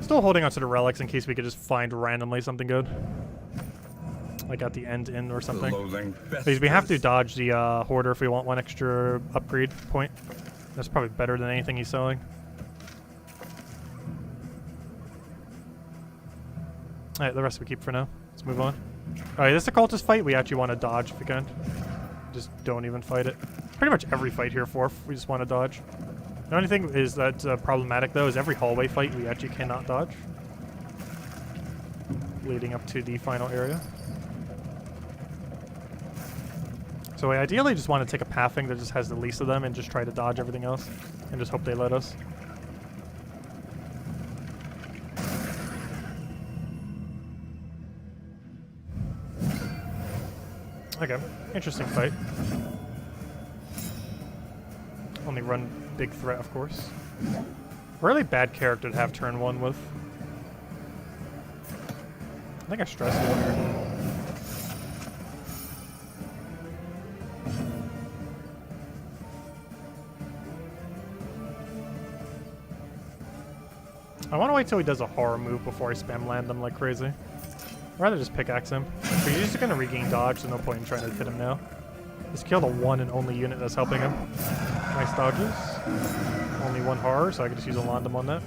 Still holding on to the relics in case we could just find randomly something good. Like at the end in or something. Because we have to dodge the hoarder if we want 1 extra upgrade point. That's probably better than anything he's selling. Alright, the rest we keep for now. Let's move on. Alright, this occultist fight we actually want to dodge if we can. Just don't even fight it. Pretty much every fight here, we just want to dodge. The only thing is that's problematic though is every hallway fight we actually cannot dodge. Leading up to the final area. So we ideally just want to take a pathing that just has the least of them and just try to dodge everything else. And just hope they let us. Okay, interesting fight. Only run big threat, of course. Really bad character to have turn 1 with. I think I stressed it here. I want to wait till he does a horror move before I spam land him like crazy. I'd rather just pickaxe him. But he's just going to regain dodge, so no point in trying to hit him now. Just kill the one and only unit that's helping him. Nice dodges. Only 1 horror, so I can just use a Landum on that.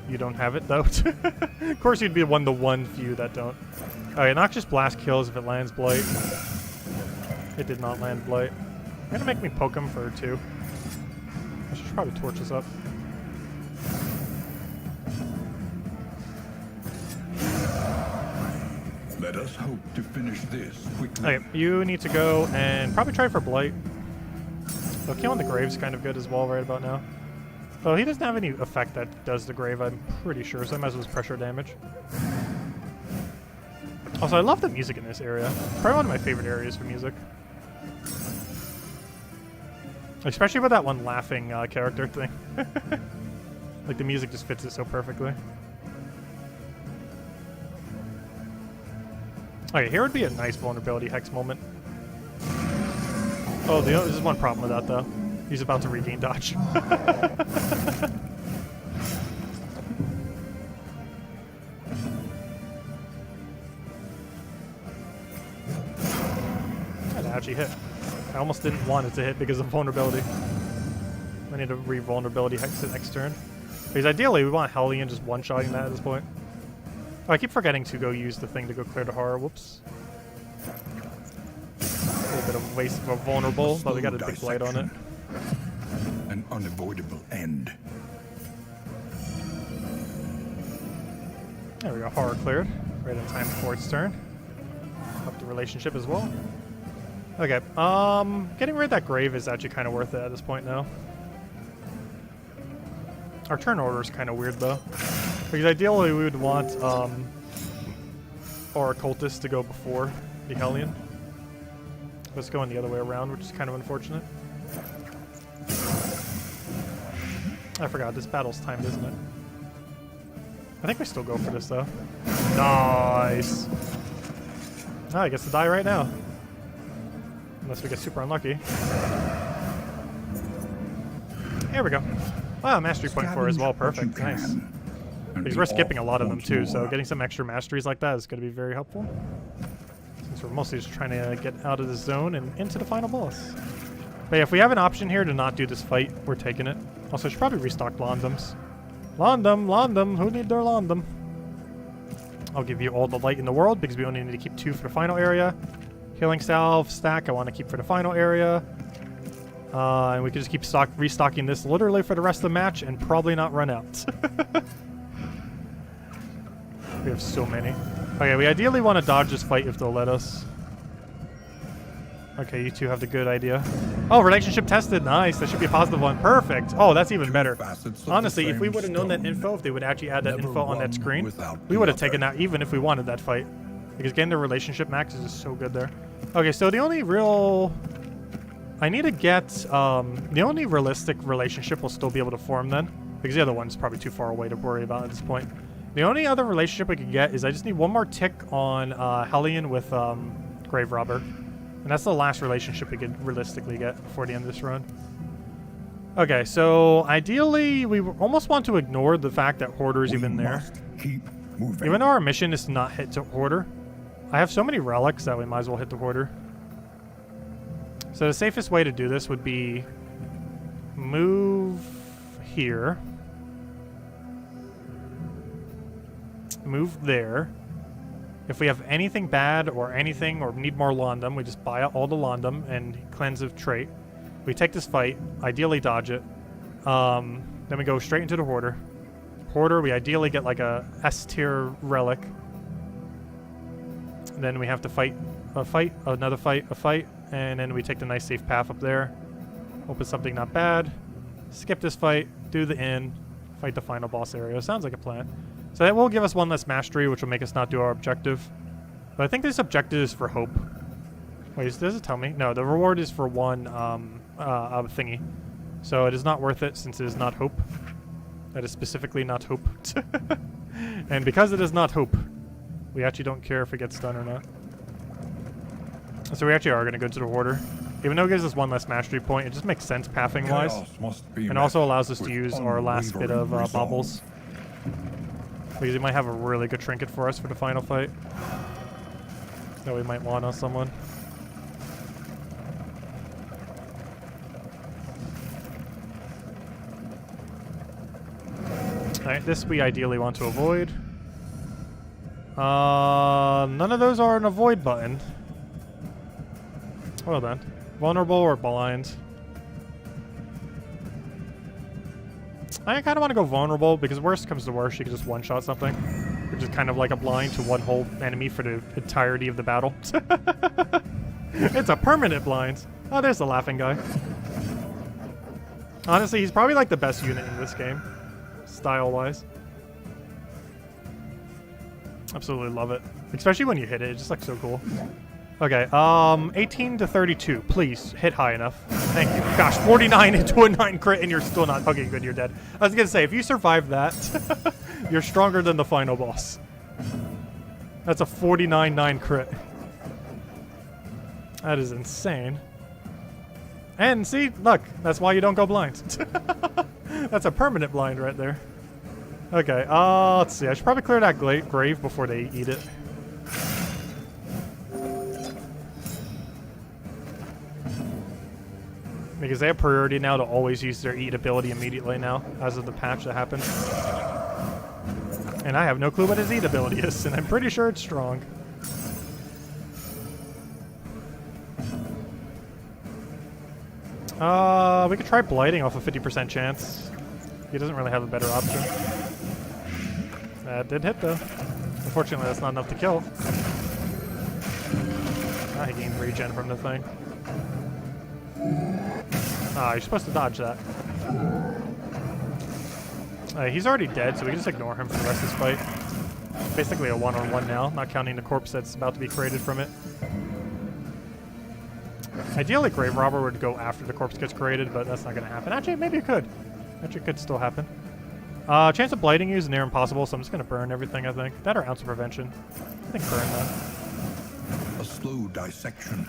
You don't have it, though. Of course you'd be the 1 few that don't. Alright, Noxious Blast kills if it lands Blight. It did not land Blight. You're going to make me poke him for 2. I should probably torch this up. Let us hope to finish this quickly. Okay, you need to go and probably try for Blight. Though killing the Grave's kind of good as well right about now. Though he doesn't have any effect that does the Grave, I'm pretty sure, so I might as well just pressure damage. Also, I love the music in this area. Probably one of my favorite areas for music. Especially with that one laughing character thing. Like, the music just fits it so perfectly. Okay, here would be a nice vulnerability hex moment. Oh, there's one problem with that, though. He's about to regain dodge. That actually hit. I almost didn't want it to hit because of vulnerability. I need to re-vulnerability hex it next turn. Because ideally, we want Hellion just one-shotting that at this point. Oh, I keep forgetting to go use the thing to go clear the horror. Whoops. A little bit of waste of a vulnerable, but we got a big blight on it. An unavoidable end. There we go, horror cleared. Right in time before its turn. Up the relationship as well. Okay, getting rid of that grave is actually kind of worth it at this point now. Our turn order is kind of weird though. Because ideally we would want our occultist to go before the Hellion. Let's go in the other way around, which is kind of unfortunate. I forgot, this battle's timed, isn't it? I think we still go for this though. Nice! Oh, I guess to die right now. Unless we get super unlucky. Here we go. Wow, mastery point for as well. Perfect. Nice. Because we're skipping a lot of them too, so getting some extra masteries like that is going to be very helpful. Since we're mostly just trying to get out of the zone and into the final boss. But yeah, if we have an option here to not do this fight, we're taking it. Also, I should probably restock Londums. Londum, who need their Londum? I'll give you all the light in the world because we only need to keep 2 for the final area. Healing salve stack I want to keep for the final area. And we can just keep restocking this literally for the rest of the match and probably not run out. We have so many. Okay, we ideally want to dodge this fight if they'll let us. Okay, you two have the good idea. Oh, relationship tested. Nice. That should be a positive one. Perfect. Oh, that's even better. Honestly, if we would have known that info, if they would actually add that info on that screen, we would have taken that even if we wanted that fight. Because getting the relationship max is just so good there. Okay, so the only real... I need to get... the only realistic relationship we'll still be able to form then. Because the other one's probably too far away to worry about at this point. The only other relationship we can get is I just need one more tick on Hellion with Grave Robber. And that's the last relationship we could realistically get before the end of this run. Okay, so ideally we almost want to ignore the fact that Hoarder's even there. Even though our mission is to not hit to Hoarder, I have so many relics that we might as well hit the Hoarder. So the safest way to do this would be move here. Move there. If we have anything bad or anything or need more Londum, we just buy out all the Londum and cleanse of trait. We take this fight, ideally dodge it. Then we go straight into the Hoarder. Hoarder, we ideally get like a S tier relic. Then we have to fight, another fight, a fight, and then we take the nice safe path up there. Hope it's something not bad. Skip this fight, do the inn, fight the final boss area. Sounds like a plan. So that will give us one less mastery, which will make us not do our objective. But I think this objective is for hope. Wait, does it tell me? No, the reward is for one thingy. So it is not worth it since it is not hope. That is specifically not hope. And because it is not hope, we actually don't care if it gets done or not. So we actually are going to go to the Hoarder. Even though it gives us one less mastery point, it just makes sense pathing-wise. And also allows us to use our last bit of baubles. Because he might have a really good trinket for us for the final fight. That we might want on someone. Alright, this we ideally want to avoid. None of those are an avoid button. Well then. Vulnerable or blind? I kind of want to go vulnerable because worst comes to worst, you can just one-shot something. Which is kind of like a blind to one whole enemy for the entirety of the battle. It's a permanent blind. Oh, there's the laughing guy. Honestly, he's probably like the best unit in this game. Style-wise. Absolutely love it. Especially when you hit it, it just looks so cool. Okay, 18 to 32. Please, hit high enough. Thank you. Gosh, 49 into a 9 crit and you're still not... Okay, good, you're dead. I was gonna say, if you survive that, you're stronger than the final boss. That's a 49-9 crit. That is insane. And see, look, that's why you don't go blind. That's a permanent blind right there. Okay, let's see. I should probably clear that grave before they eat it. Because they have priority now to always use their eat ability immediately now, as of the patch that happened. And I have no clue what his eat ability is, and I'm pretty sure it's strong. We could try blighting off a 50% chance. He doesn't really have a better option. That did hit though. Unfortunately, that's not enough to kill. I gained regen from the thing. Ah, you're supposed to dodge that. He's already dead, so we can just ignore him for the rest of this fight. Basically a one-on-one now, not counting the corpse that's about to be created from it. Ideally, Grave Robber would go after the corpse gets created, but that's not going to happen. Actually, maybe it could. Actually, it could still happen. Chance of blighting you is near impossible, so I'm just going to burn everything, I think. That or Ounce of Prevention. I think burn that. A slow dissection.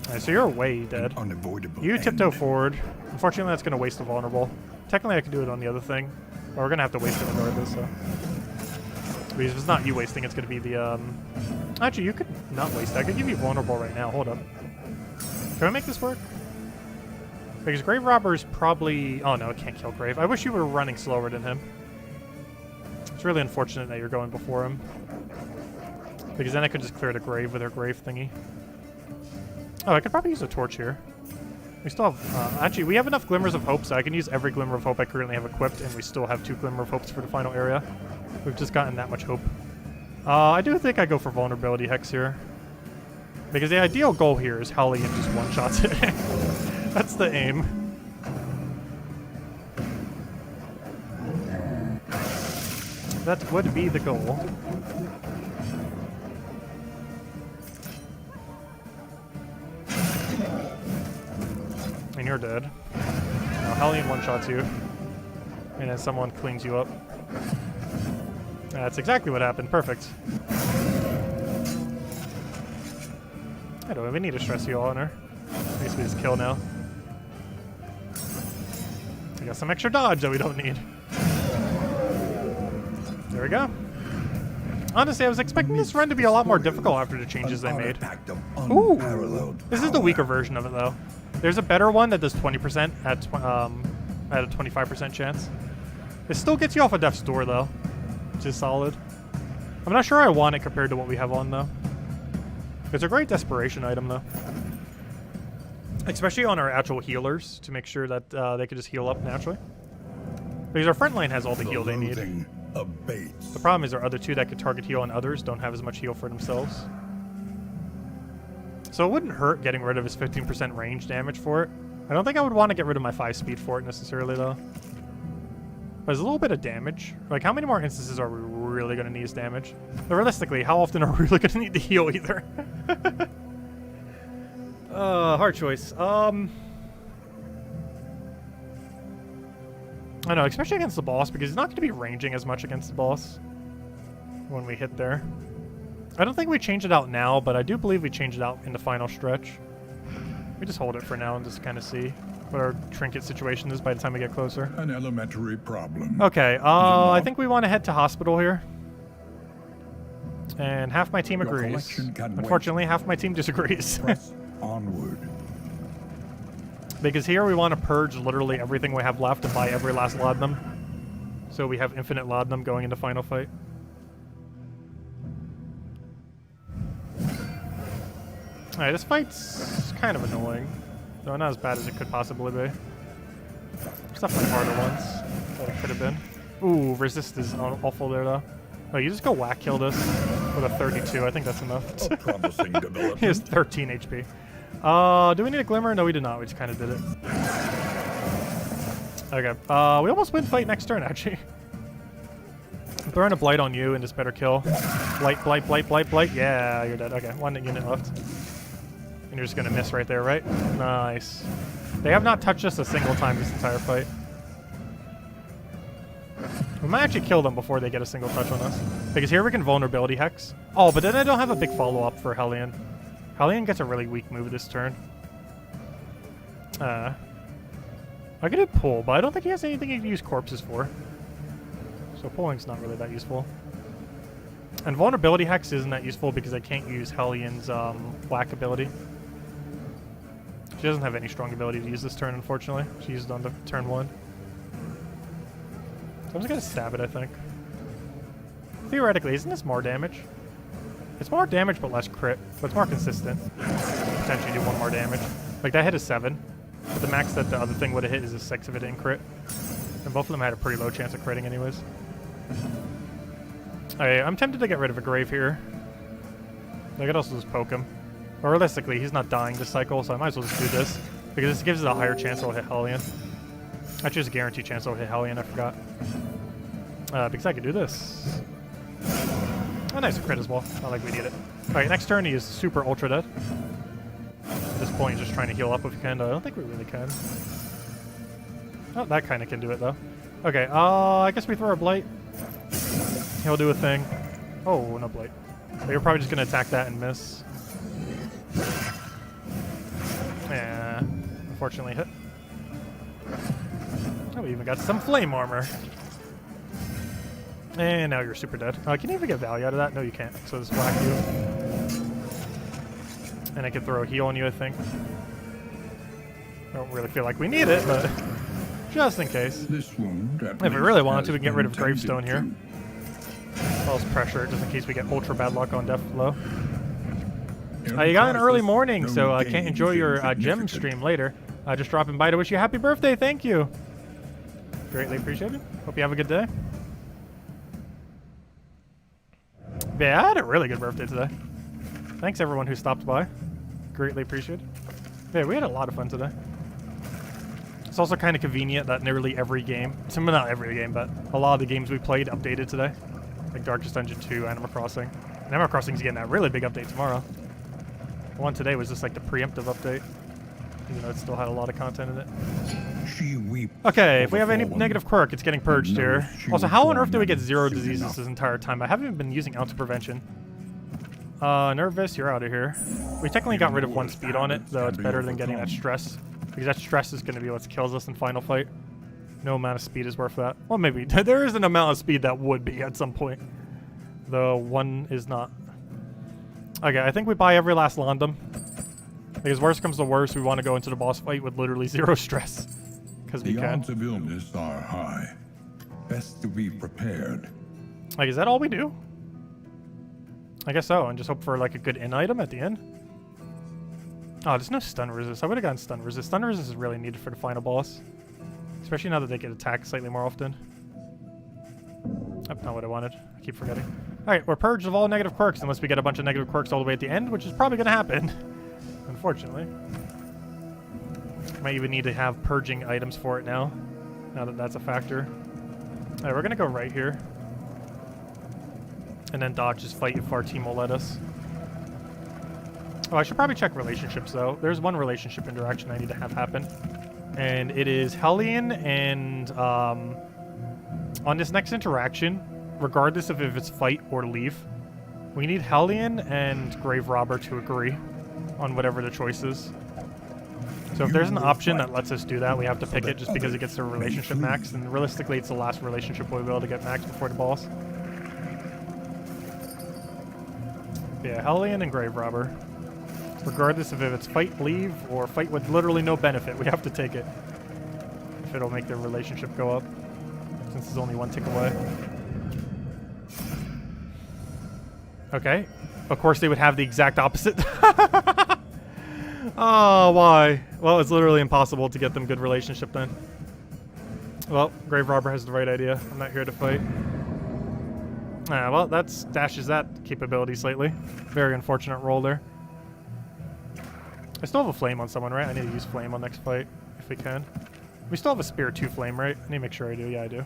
Alright, so you're way dead. Unavoidable. You tiptoe forward. Unfortunately, that's going to waste a vulnerable. Technically, I could do it on the other thing, but we're going to have to waste it regardless, so. Because if it's not you wasting, it's going to be the, Actually, you could not waste it. I could give you vulnerable right now. Hold up. Can I make this work? Because Grave Robber's probably... Oh, no, it can't kill Grave. I wish you were running slower than him. It's really unfortunate that you're going before him. Because then I could just clear the Grave with her Grave thingy. Oh, I could probably use a torch here. We still have... actually, we have enough Glimmers of Hope, so I can use every Glimmer of Hope I currently have equipped, and we still have 2 Glimmer of Hopes for the final area. We've just gotten that much hope. I do think I go for Vulnerability Hex here. Because the ideal goal here is Hellion just one-shots it. That's the aim. That would be the goal. And you're dead. Now Hellion one-shots you. And then someone cleans you up. That's exactly what happened. Perfect. I don't even need to stress you all on her. At least we just kill now. I got some extra dodge that we don't need. There we go. Honestly, I was expecting this run to be a lot more difficult after the changes they made. Ooh! This is the weaker version of it, though. There's a better one that does 20% at a 25% chance. It still gets you off of Death's Door, though, which is solid. I'm not sure I want it compared to what we have on, though. It's a great desperation item, though. Especially on our actual healers, to make sure that they can just heal up naturally. Because our front line has all the heal they need. The problem is our other 2 that could target heal on others don't have as much heal for themselves. So it wouldn't hurt getting rid of his 15% range damage for it. I don't think I would want to get rid of my 5 speed for it necessarily, though. But there's a little bit of damage. Like, how many more instances are we really going to need his damage? But realistically, how often are we really going to need to heal either? Hard choice. I don't know, especially against the boss, because he's not going to be ranging as much against the boss when we hit there. I don't think we change it out now, but I do believe we change it out in the final stretch. We just hold it for now and just kind of see what our trinket situation is by the time we get closer. An elementary problem. Okay, I think we want to head to hospital here. And half my team agrees. Unfortunately, half my team disagrees. Press onward. Because here we want to purge literally everything we have left and buy every last laudanum. So we have infinite laudanum going into final fight. Alright, this fight's kind of annoying. Though not as bad as it could possibly be. There's definitely harder ones that it could have been. Ooh, resist is awful there though. Oh, you just go whack kill this with a 32. I think that's enough. A promising development. He has 13 HP. Do we need a glimmer? No, we did not. We just kind of did it. Okay. We almost win fight next turn, actually. I'm throwing a blight on you and just better kill. Blight, blight, blight, blight, blight. Yeah, you're dead. Okay, 1 unit left. And you're just going to miss right there, right? Nice. They have not touched us a single time this entire fight. We might actually kill them before they get a single touch on us. Because here we can vulnerability hex. Oh, but then I don't have a big follow-up for Hellion. Hellion gets a really weak move this turn. I could do pull, but I don't think he has anything he can use corpses for. So pulling's not really that useful. And vulnerability hex isn't that useful because I can't use Hellion's whack ability. She doesn't have any strong ability to use this turn, unfortunately. She used it on the turn 1. So I'm just gonna stab it, I think. Theoretically, isn't this more damage? It's more damage, but less crit. But it's more consistent. Potentially do 1 more damage. Like, that hit a 7. But the max that the other thing would have hit is a 6 if it didn't crit. And both of them had a pretty low chance of critting anyways. I'm tempted to get rid of a grave here. I could also just poke him. But realistically, he's not dying this cycle, so I might as well just do this. Because this gives it a higher chance it'll hit Hellion. Actually, it's a guaranteed chance it'll hit Hellion, I forgot. Because I could do this. Oh, nice, a crit as well. Not like we need it. Alright, next turn he is super ultra dead. At this point, just trying to heal up if you can. I don't think we really can. Oh, that kind of can do it, though. Okay, I guess we throw a Blight. He'll do a thing. Oh, no Blight. But you're probably just going to attack that and miss. Yeah, unfortunately hit. Oh, we even got some flame armor. And now you're super dead. Can you even get value out of that? No, you can't. So just whack you. And I can throw a heal on you, I think. I don't really feel like we need it, but just in case. This wound, If we really wanted to, we can get rid of Gravestone here. False pressure, just in case we get ultra bad luck on Death Blow. You got an early morning, so I can't enjoy your gem stream later. Just dropping by to wish you a happy birthday. Thank you. Greatly appreciated. Hope you have a good day. Yeah, I had a really good birthday today. Thanks everyone who stopped by. Greatly appreciated. Yeah, we had a lot of fun today. It's also kind of convenient that nearly every game, not every game, but a lot of the games we played updated today. Like Darkest Dungeon 2, Animal Crossing. And Animal Crossing's getting that really big update tomorrow. The one today was just like the preemptive update. Even though it still had a lot of content in it. Okay, if we have any negative quirk, it's getting purged here. Also, how on earth do we get 0 diseases this entire time? I haven't even been using ounce prevention. Nervous, you're out of here. We technically got rid of 1 speed on it, though it's better than getting that stress. Because that stress is going to be what kills us in final fight. No amount of speed is worth that. Well, maybe. There is an amount of speed that would be at some point. Though 1 is not. Okay, I think we buy every last Londum. Because worst comes to worst, we want to go into the boss fight with literally 0 stress. Because we can. The odds of illness are high. Best to be prepared. Like, is that all we do? I guess so, and just hope for like a good in item at the end. Oh, there's no stun resist. I would have gotten stun resist. Stun resist is really needed for the final boss. Especially now that they get attacked slightly more often. That's not what I wanted. I keep forgetting. Alright, we're purged of all negative quirks unless we get a bunch of negative quirks all the way at the end, which is probably going to happen. Unfortunately. Might even need to have purging items for it now that that's a factor. Alright, we're going to go right here. And then dodge this fight if our team will let us. Oh, I should probably check relationships, though. There's one relationship interaction I need to have happen. And it is Hellion and, on this next interaction, regardless of if it's fight or leave, we need Hellion and Grave Robber to agree on whatever the choice is. So if there's an option that lets us do that, we have to pick it just because it gets the relationship max. And realistically, it's the last relationship we'll be able to get max before the boss. Yeah, Hellion and Grave Robber. Regardless of if it's fight, leave, or fight with literally no benefit, we have to take it. If it'll make the relationship go up. Since there's only 1 tick away. Okay. Of course they would have the exact opposite. Oh, why? Well, it's literally impossible to get them good relationship then. Well, Grave Robber has the right idea. I'm not here to fight. Well, that dashes that capability slightly. Very unfortunate roll there. I still have a flame on someone, right? I need to use flame on next fight, if we can. We still have a spear 2 flame, right? I need to make sure I do. Yeah, I do.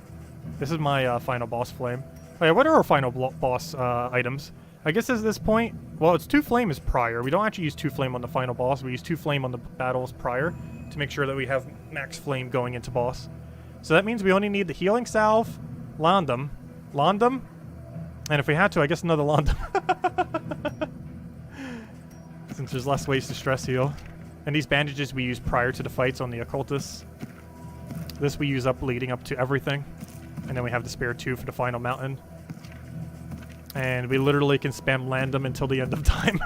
This is my final boss flame. Oh yeah, what are our final boss items? I guess at this point, well, it's 2 flame is prior. We don't actually use 2 flame on the final boss. We use 2 flame on the battles prior to make sure that we have max flame going into boss. So that means we only need the healing salve, Londum, and if we had to, I guess another Londum. Since there's less ways to stress heal. And these bandages we use prior to the fights on the occultists. This we use up leading up to everything. And then we have the spare 2 for the final mountain. And we literally can spam Londum until the end of time.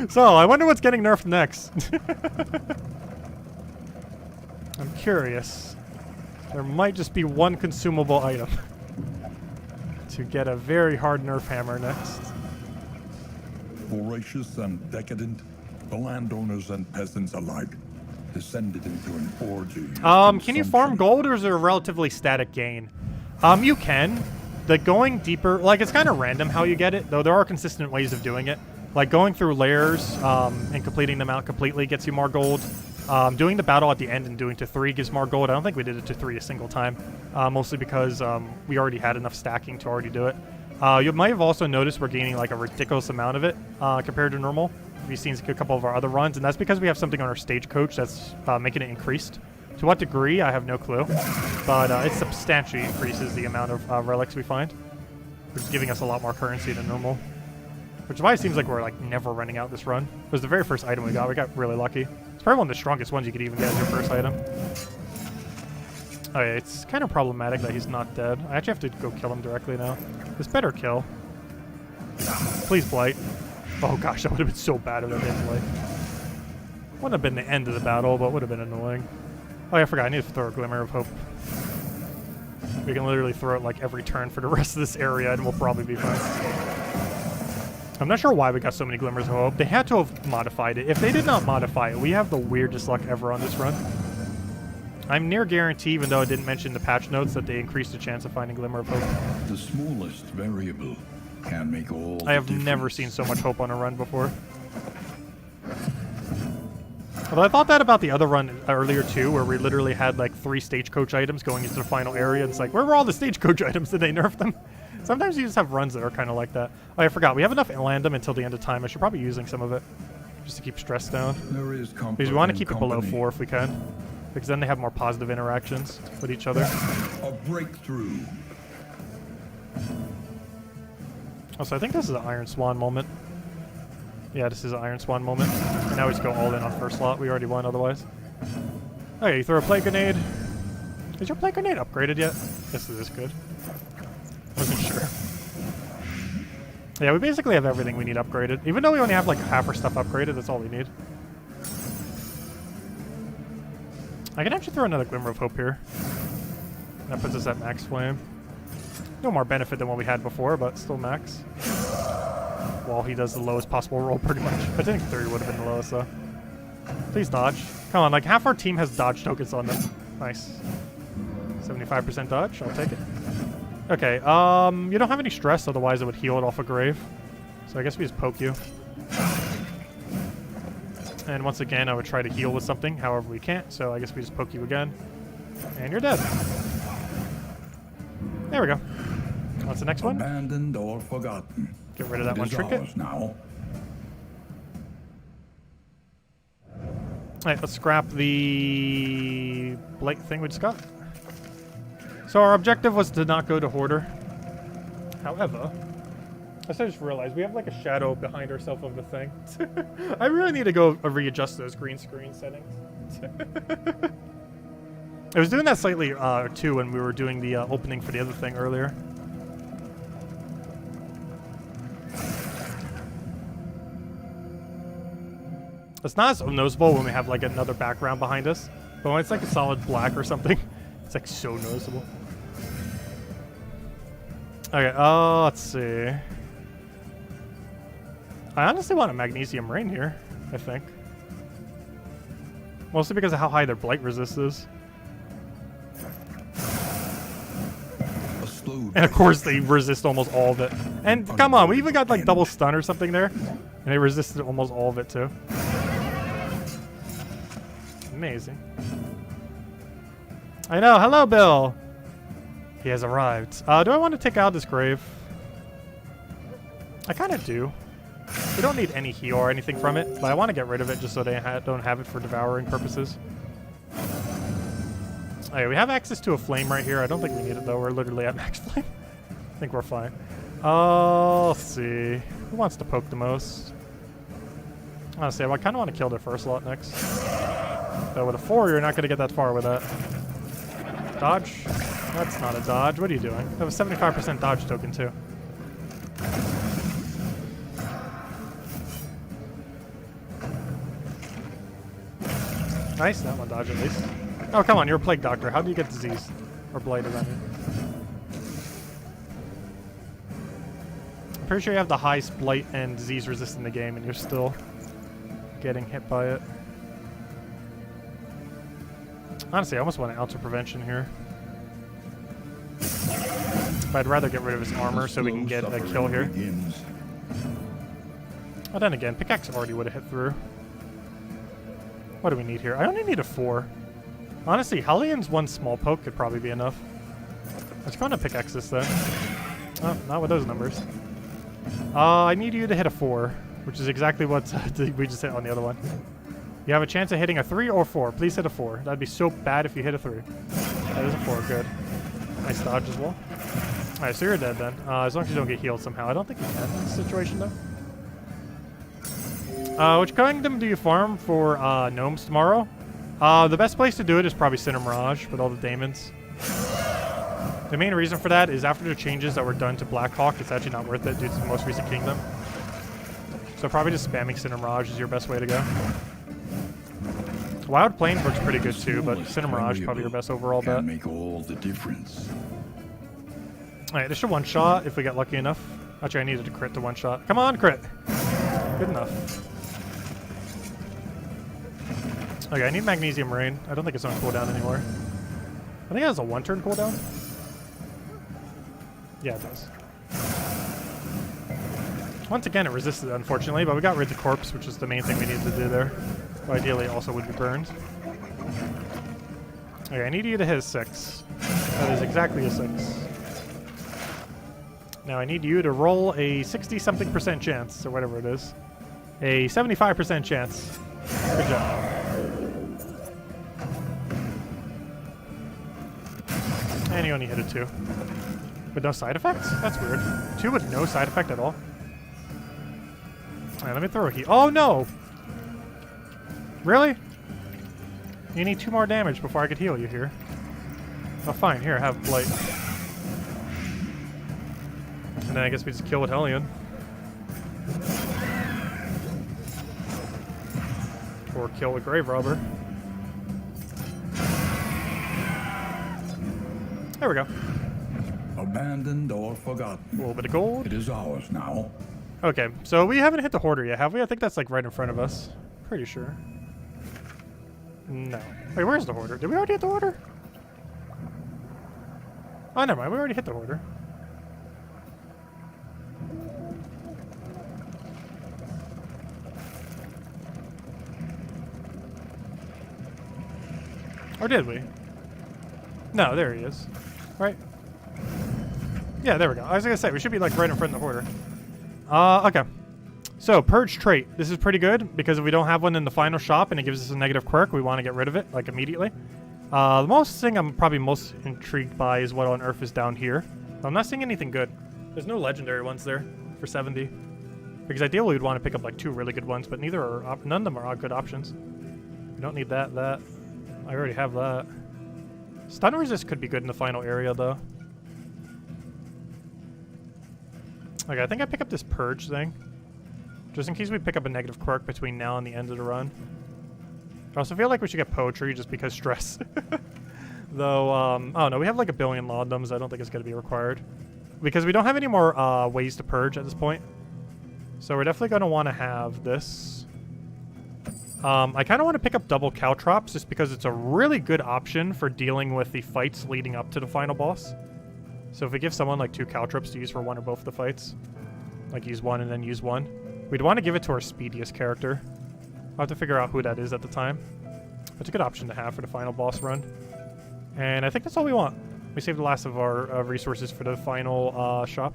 So, I wonder what's getting nerfed next. I'm curious. There might just be 1 consumable item to get a very hard nerf hammer next. Voracious and decadent, the landowners and peasants alike descended into an orgy. Can you farm gold, or is it a relatively static gain? You can. The going deeper, like, it's kind of random how you get it, though there are consistent ways of doing it. Like, going through layers and completing them out completely gets you more gold. Doing the battle at the end and doing to 3 gives more gold. I don't think we did it to 3 a single time, mostly because we already had enough stacking to already do it. You might have also noticed we're gaining, like, a ridiculous amount of it compared to normal. We've seen a couple of our other runs, and that's because we have something on our stagecoach that's making it increased. To what degree, I have no clue, but it substantially increases the amount of relics we find, which is giving us a lot more currency than normal. Which is why it seems like we're like never running out this run. It was the very first item we got. We got really lucky. It's probably one of the strongest ones you could even get as your first item. Oh yeah, it's kind of problematic that he's not dead. I actually have to go kill him directly now. This better kill. Please blight. Oh gosh, that would have been so bad if that didn't blight. Wouldn't have been the end of the battle, but would have been annoying. Oh yeah, I forgot. I need to throw a Glimmer of Hope. We can literally throw it like every turn for the rest of this area and we'll probably be fine. I'm not sure why we got so many Glimmers of Hope. They had to have modified it. If they did not modify it, we have the weirdest luck ever on this run. I'm near guarantee, even though I didn't mention the patch notes, that they increased the chance of finding Glimmer of Hope. The smallest variable can make all I have the never difference. seen so much hope on a run before. Although I thought that about the other run earlier too, where we literally had like 3 stagecoach items going into the final area. And it's like, where were all the stagecoach items? Did they nerf them? Sometimes you just have runs that are kind of like that. Oh, I forgot. We have enough Inlandum until the end of time. I should probably be using some of it just to keep stress down. There is Because we want to keep it below 4 if we can. Because then they have more positive interactions with each other. A breakthrough. Also, I think this is an Iron Swan moment. Yeah, this is an Iron Swan moment. And now we just go all in on first slot. We already won otherwise. Okay, you throw a Plague Grenade. Is your Plague Grenade upgraded yet? This is good. Wasn't sure. Yeah, we basically have everything we need upgraded. Even though we only have like half our stuff upgraded, that's all we need. I can actually throw another Glimmer of Hope here. That puts us at max flame. No more benefit than what we had before, but still max. While he does the lowest possible roll, pretty much. I think 30 would have been the lowest, though. Please dodge. Come on, like half our team has dodge tokens on them. Nice. 75% dodge, I'll take it. Okay, you don't have any stress, otherwise it would heal it off a grave. So I guess we just poke you. And once again, I would try to heal with something, however we can't, so I guess we just poke you again. And you're dead. There we go. What's the next one? Abandoned or forgotten. Get rid of that It one is trinket. ours now. Alright, let's scrap the blight thing we just got. So our objective was to not go to Hoarder. However, I just realized we have like a shadow behind ourselves of the thing. I really need to go readjust those green screen settings. I was doing that slightly too when we were doing the opening for the other thing earlier. It's not as noticeable when we have like another background behind us, but when it's like a solid black or something, it's like so noticeable. Okay, let's see. I honestly want a magnesium rain here, I think. Mostly because of how high their blight resist is. And of course they resist almost all of it. And come on, we even got like double stun or something there. And they resisted almost all of it too. Amazing. I know, hello Bill! He has arrived. Do I want to take out this grave? I kind of do. We don't need any heal or anything from it, but I want to get rid of it just so they don't have it for devouring purposes. Okay, we have access to a flame right here. I don't think we need it though. We're literally at max flame. I think we're fine. Let's see. Who wants to poke the most? Honestly, I kind of want to kill their first lot next. Though with a 4, you're not going to get that far with that. Dodge? That's not a dodge. What are you doing? That was 75% dodge token too. Nice, that one dodge at least. Oh, come on, you're a plague doctor. How do you get disease? Or blighted, I mean. I'm pretty sure you have the highest blight and disease resist in the game, and you're still getting hit by it. Honestly, I almost want an ounce of prevention here. but I'd rather get rid of his armor so we can get a kill here. But then again, pickaxe already would have hit through. What do we need here? I only need a 4. Honestly, Hellion's one small poke could probably be enough. Let's go on to pickaxe this then. Oh, not with those numbers. I need you to hit a 4, which is exactly what we just hit on the other one. You have a chance of hitting a 3 or 4. Please hit a 4. That'd be so bad if you hit a 3. That is a 4. Good. Nice dodge as well. Alright, so you're dead then. As long as you don't get healed somehow. I don't think you can in this situation though. Which kingdom do you farm for gnomes tomorrow? The best place to do it is probably Cinder Mirage with all the daemons. The main reason for that is after the changes that were done to Blackhawk, it's actually not worth it due to the most recent kingdom. So probably just spamming Cinder Mirage is your best way to go. Wild Plains works pretty good too, but Cinder Mirage is probably your best overall bet. Make all the difference. Alright, this should one-shot if we get lucky enough. Actually, I needed a crit to one-shot. Come on, crit! Good enough. Okay, I need Magnesium Rain. I don't think it's on cooldown anymore. I think it has a 1-turn cooldown. Yeah, it does. Once again, it resisted, unfortunately, but we got rid of the corpse, which is the main thing we needed to do there. But ideally, it also would be burned. Okay, I need you to hit a 6. That is exactly a 6. Now I need you to roll a 60-something% chance, or whatever it is. A 75% chance. Good job. And you only hit a 2. With no side effects? That's weird. 2 with no side effect at all. Alright, let me throw a heal. Oh no! Really? You need 2 more damage before I could heal you here. Oh fine, here, have Blight. And then I guess we just kill with Hellion. Or kill with Grave Robber. There we go. Abandoned or forgotten. A little bit of gold. It is ours now. Okay, so we haven't hit the Hoarder yet, have we? I think that's like right in front of us. Pretty sure. No. Wait, where's the Hoarder? Did we already hit the Hoarder? Oh, never mind. We already hit the Hoarder. Or did we? No, there he is. Right? Yeah, there we go. I was gonna say, we should be like right in front of the Hoarder. Okay. So, Purge trait. This is pretty good, because if we don't have one in the final shop and it gives us a negative quirk, we want to get rid of it, like, immediately. The most thing I'm probably most intrigued by is what on earth is down here. I'm not seeing anything good. There's no legendary ones there for 70. Because ideally we'd want to pick up, like, 2 really good ones, but neither are none of them are good options. We don't need that. I already have that. Stun resist could be good in the final area, though. Okay, I think I pick up this Purge thing. Just in case we pick up a negative quirk between now and the end of the run. I also feel like we should get Poetry just because stress. Though, oh no, we have like 1 billion Laudanums. I don't think it's going to be required. Because we don't have any more ways to purge at this point. So we're definitely going to want to have this. I kind of want to pick up double Caltrops just because it's a really good option for dealing with the fights leading up to the final boss. So if we give someone like 2 Caltrops to use for one or both of the fights, like use one and then use one, we'd want to give it to our speediest character. I'll have to figure out who that is at the time. It's a good option to have for the final boss run. And I think that's all we want. We saved the last of our resources for the final shop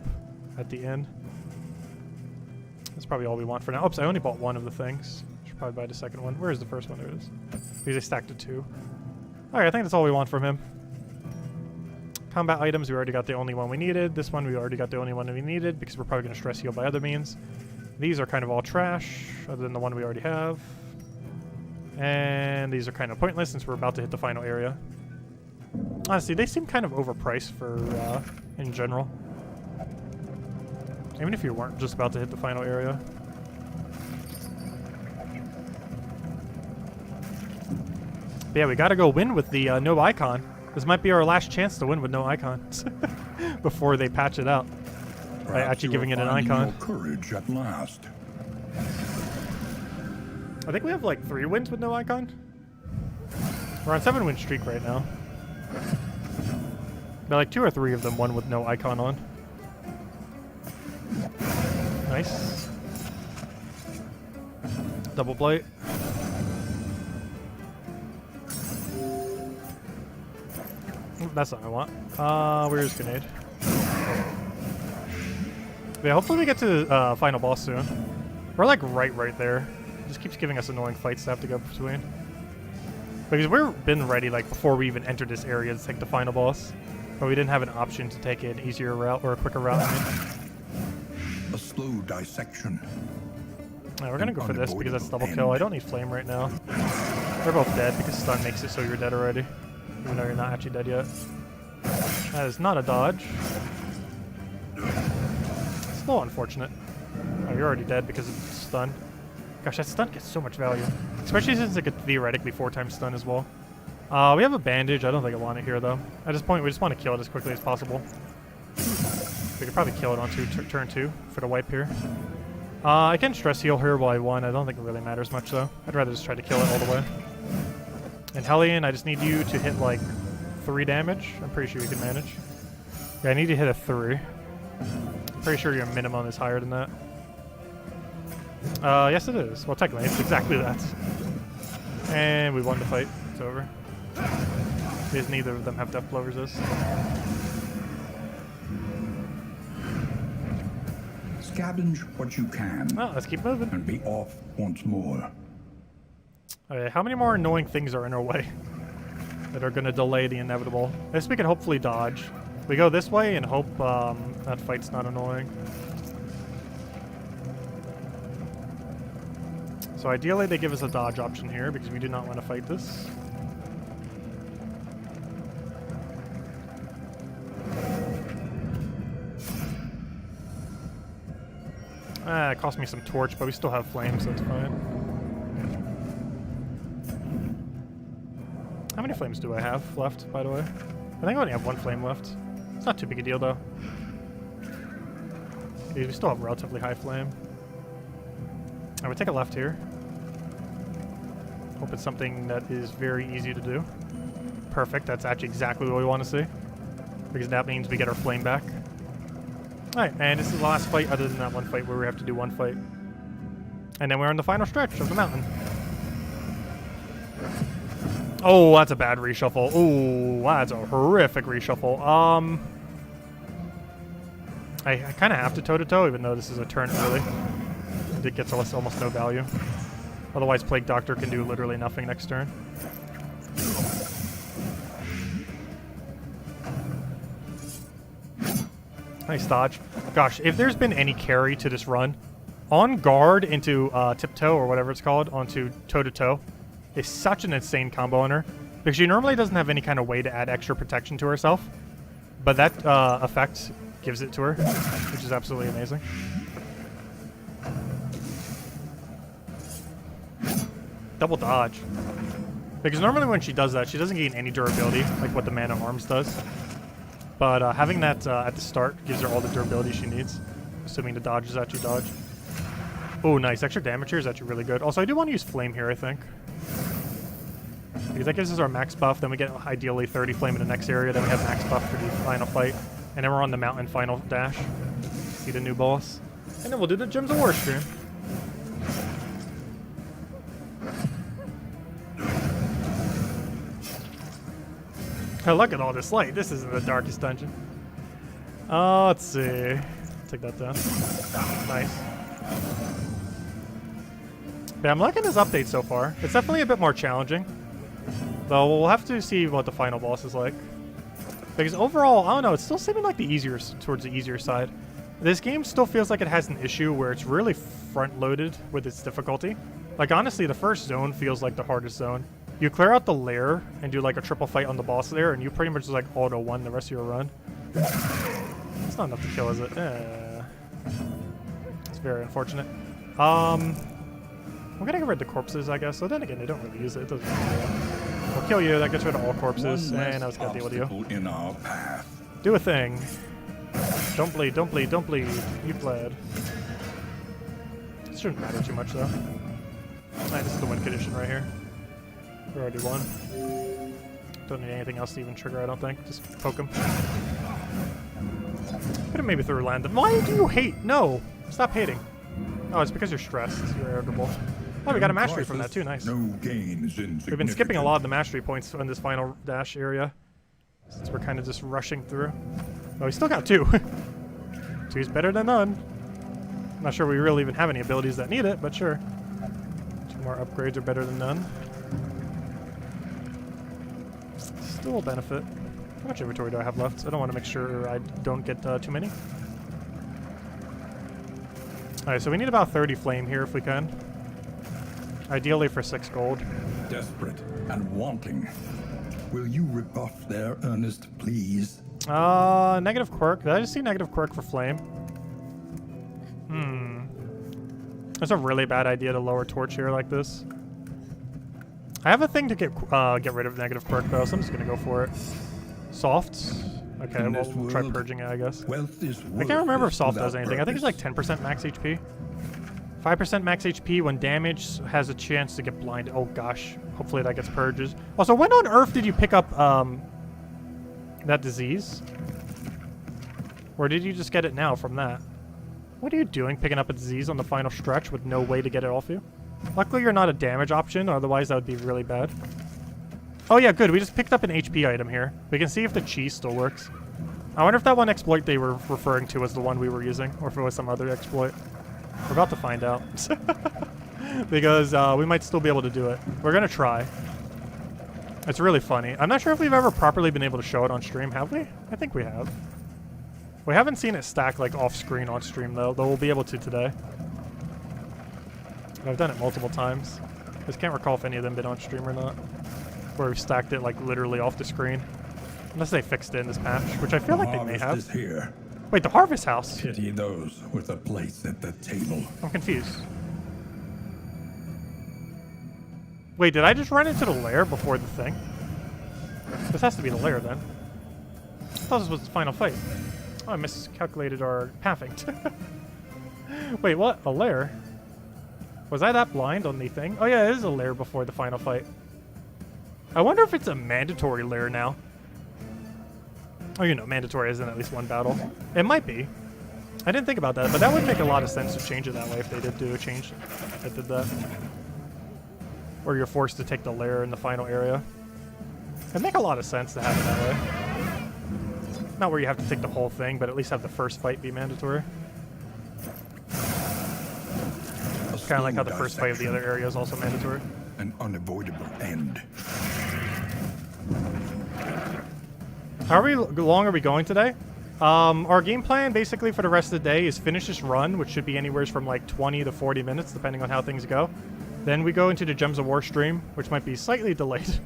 at the end. That's probably all we want for now. Oops, I only bought 1 of the things. Should probably buy the second one. Where is the first one? There it is. Because I stacked it 2. Alright, I think that's all we want from him. Combat items, we already got the only one we needed. This one, we already got the only one we needed because we're probably going to stress heal by other means. These are kind of all trash, other than the one we already have. And these are kind of pointless since we're about to hit the final area. Honestly, they seem kind of overpriced for, in general. Even if you weren't just about to hit the final area. But yeah, we gotta go win with the no icon. This might be our last chance to win with no icons before they patch it out. By actually giving it an icon. Courage at last. I think we have like 3 wins with no icon. We're on 7-win streak right now. There are like 2 or 3 of them, one with no icon on. Nice. Double plate. That's not what I want. Where's grenade? Yeah, hopefully we get to final boss soon. We're like right there. It just keeps giving us annoying fights to have to go between. Because we've been ready like before we even entered this area to take the final boss. But we didn't have an option to take an easier route or a quicker route. A slow dissection. Alright, we're gonna go for this because that's double kill. I don't need flame right now. They're both dead because stun makes it so you're dead already. Even though you're not actually dead yet. That is not a dodge. It's a little unfortunate. Oh, you're already dead because of stun. Gosh, that stun gets so much value. Especially since it could theoretically 4 times stun as well. We have a bandage. I don't think I want it here though. At this point, we just want to kill it as quickly as possible. We could probably kill it on turn 2 for the wipe here. I can stress heal her while I won. I don't think it really matters much though. I'd rather just try to kill it all the way. And Hellion, I just need you to hit like 3 damage. I'm pretty sure you can manage. Yeah, I need to hit a 3. Pretty sure your minimum is higher than that. Yes it is. Well, technically, it's exactly that. And we won the fight. It's over. Because neither of them have death blow resist. Scavenge what you can. Well, let's keep moving. And be off once more. Okay, how many more annoying things are in our way that are going to delay the inevitable? This we can hopefully dodge. We go this way and hope that fight's not annoying. So ideally they give us a dodge option here because we do not want to fight this. It cost me some torch, but we still have flames, so it's fine. How many flames do I have left, by the way? I think I only have 1 flame left. It's not too big a deal, though. Okay, we still have relatively high flame. I would take a left here. Hope it's something that is very easy to do. Perfect, that's actually exactly what we want to see. Because that means we get our flame back. Alright, and this is the last fight other than that one fight where we have to do 1 fight. And then we're on the final stretch of the mountain. Oh, that's a bad reshuffle. Oh, that's a horrific reshuffle. I kind of have to toe-to-toe, even though this is a turn early. It gets us almost no value. Otherwise, Plague Doctor can do literally nothing next turn. Nice dodge. Gosh, if there's been any carry to this run, on guard into tiptoe or whatever it's called, onto toe-to-toe, is such an insane combo on her. Because she normally doesn't have any kind of way to add extra protection to herself. But that effect gives it to her, which is absolutely amazing. Double dodge. Because normally when she does that, she doesn't gain any durability, like what the Man at Arms does. But having that at the start gives her all the durability she needs, assuming the dodge is actually dodge. Oh, nice. Extra damage here is actually really good. Also, I do want to use Flame here, I think. Because that gives us our max buff, then we get ideally 30 Flame in the next area, then we have max buff for the final fight. And then we're on the mountain final dash. See the new boss. And then we'll do the Gems of War stream. Oh, look at all this light. This isn't the darkest dungeon. Let's see. Take that down. Nice. Yeah, I'm liking this update so far. It's definitely a bit more challenging. Though we'll have to see what the final boss is like. Because overall, I don't know, it's still seeming like towards the easier side. This game still feels like it has an issue where it's really front-loaded with its difficulty. Like, honestly, the first zone feels like the hardest zone. You clear out the lair and do like a triple fight on the boss there, and you pretty much just like auto-1 the rest of your run. It's not enough to kill, is it? It's very unfortunate. We're gonna get rid of the corpses, I guess. So then again, they don't really use it. It doesn't really We'll kill you. That gets rid of all corpses, and I was gonna deal with you. In our path. Do a thing. Don't bleed, don't bleed, don't bleed. You bled. It shouldn't matter too much, though. Alright, this is the win condition right here. We already won. Don't need anything else to even trigger, I don't think. Just poke him. Could have maybe threw land. Why do you hate? No. Stop hating. Oh, it's because you're stressed. You're irritable. Oh, we got a mastery from that too. Nice. No gain is We've been skipping a lot of the mastery points in this final dash area, since we're kind of just rushing through. Oh, we still got 2. 2's better than none. I'm not sure we really even have any abilities that need it, but sure. 2 more upgrades are better than none. Still a benefit. How much inventory do I have left? I don't want to make sure I don't get too many. Alright, so we need about 30 flame here if we can. Ideally for 6 gold. Desperate and wanting. Will you rebuff their earnest pleas? Negative quirk. Did I just see negative quirk for flame? That's a really bad idea to lower torch here like this. I have a thing to get rid of negative quirk though, so I'm just gonna go for it. Softs. Okay, well, we'll try purging it, I guess. Wealth is I can't remember if soft does anything. I think it's like 10% max HP. 5% max HP when damage has a chance to get blinded. Oh gosh. Hopefully that gets purges. Also, when on earth did you pick up that disease? Or did you just get it now from that? What are you doing picking up a disease on the final stretch with no way to get it off you? Luckily you're not a damage option, otherwise that would be really bad. Oh yeah, good. We just picked up an HP item here. We can see if the cheese still works. I wonder if that one exploit they were referring to was the one we were using, or if it was some other exploit. We're about to find out. Because we might still be able to do it. We're going to try. It's really funny. I'm not sure if we've ever properly been able to show it on stream, have we? I think we have. We haven't seen it stack like off screen on stream though we'll be able to today. I've done it multiple times. I just can't recall if any of them been on stream or not. Where we've stacked it like literally off the screen. Unless they fixed it in this patch, which I feel like they may have. Here. Wait, the harvest house? Pity those with a place at the table. I'm confused. Wait, did I just run into the lair before the thing? This has to be the lair then. I thought this was the final fight. Oh, I miscalculated our pathing. Wait, what? A lair? Was I that blind on the thing? Oh yeah, it is a lair before the final fight. I wonder if it's a mandatory lair now. Oh, you know, mandatory is in at least one battle. It might be. I didn't think about that, but that would make a lot of sense to change it that way if they did do a change that did that. Or you're forced to take the lair in the final area. It'd make a lot of sense to have it that way. Not where you have to take the whole thing, but at least have the first fight be mandatory. Kind of like how the first fight of the other area is also mandatory. An unavoidable end. How long are we going today? Our game plan basically for the rest of the day is finish this run, which should be anywhere from like 20 to 40 minutes, depending on how things go. Then we go into the Gems of War stream, which might be slightly delayed,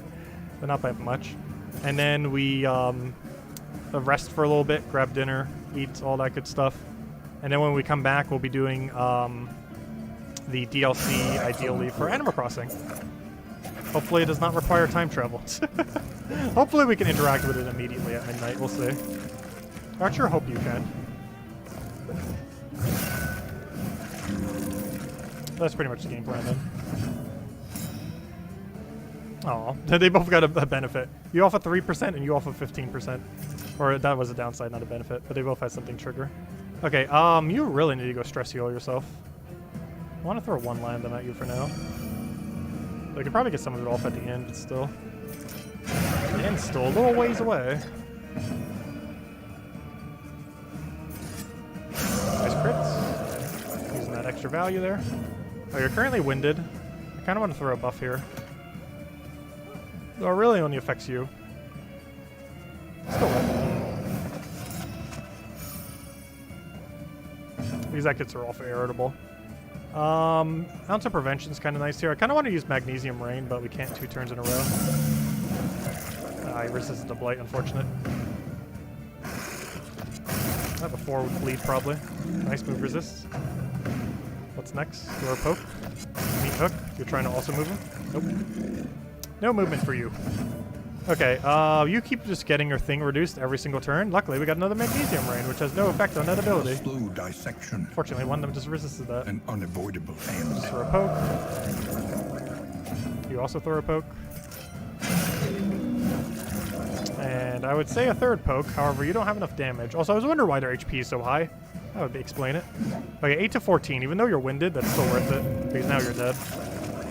but not by much. And then we rest for a little bit, grab dinner, eat, all that good stuff. And then when we come back, we'll be doing the DLC, ideally, for Animal Crossing. Hopefully it does not require time travel. Hopefully we can interact with it immediately at midnight, we'll see. I sure hope you can. That's pretty much the game plan then. Aw, they both got a benefit. You off a 3% and you off a 15%. Or that was a downside, not a benefit, but they both had something trigger. Okay, you really need to go stress heal yourself. I want to throw one land at you for now. I could probably get some of it off at the end, but still. The end's still a little ways away. Nice crits. Using that extra value there. Oh, you're currently winded. I kind of want to throw a buff here. Though it really only affects you. Still these exits are all irritable. Ounce of Prevention's kind of nice here. I kind of want to use Magnesium Rain, but we can't 2 turns in a row. He resisted the Blight, unfortunate. That before would bleed, probably. Nice move, resists. What's next? Door poke. Meat hook. You're trying to also move him? Nope. No movement for you. Okay, you keep just getting your thing reduced every single turn. Luckily, we got another Magnesium Rain, which has no effect on that ability. Slow dissection. Fortunately, one of them just resisted that. An unavoidable end. Just throw a poke. You also throw a poke. And I would say a third poke, however, you don't have enough damage. Also, I was wondering why their HP is so high. That would explain it. Okay, 8 to 14. Even though you're winded, that's still worth it. Because now you're dead.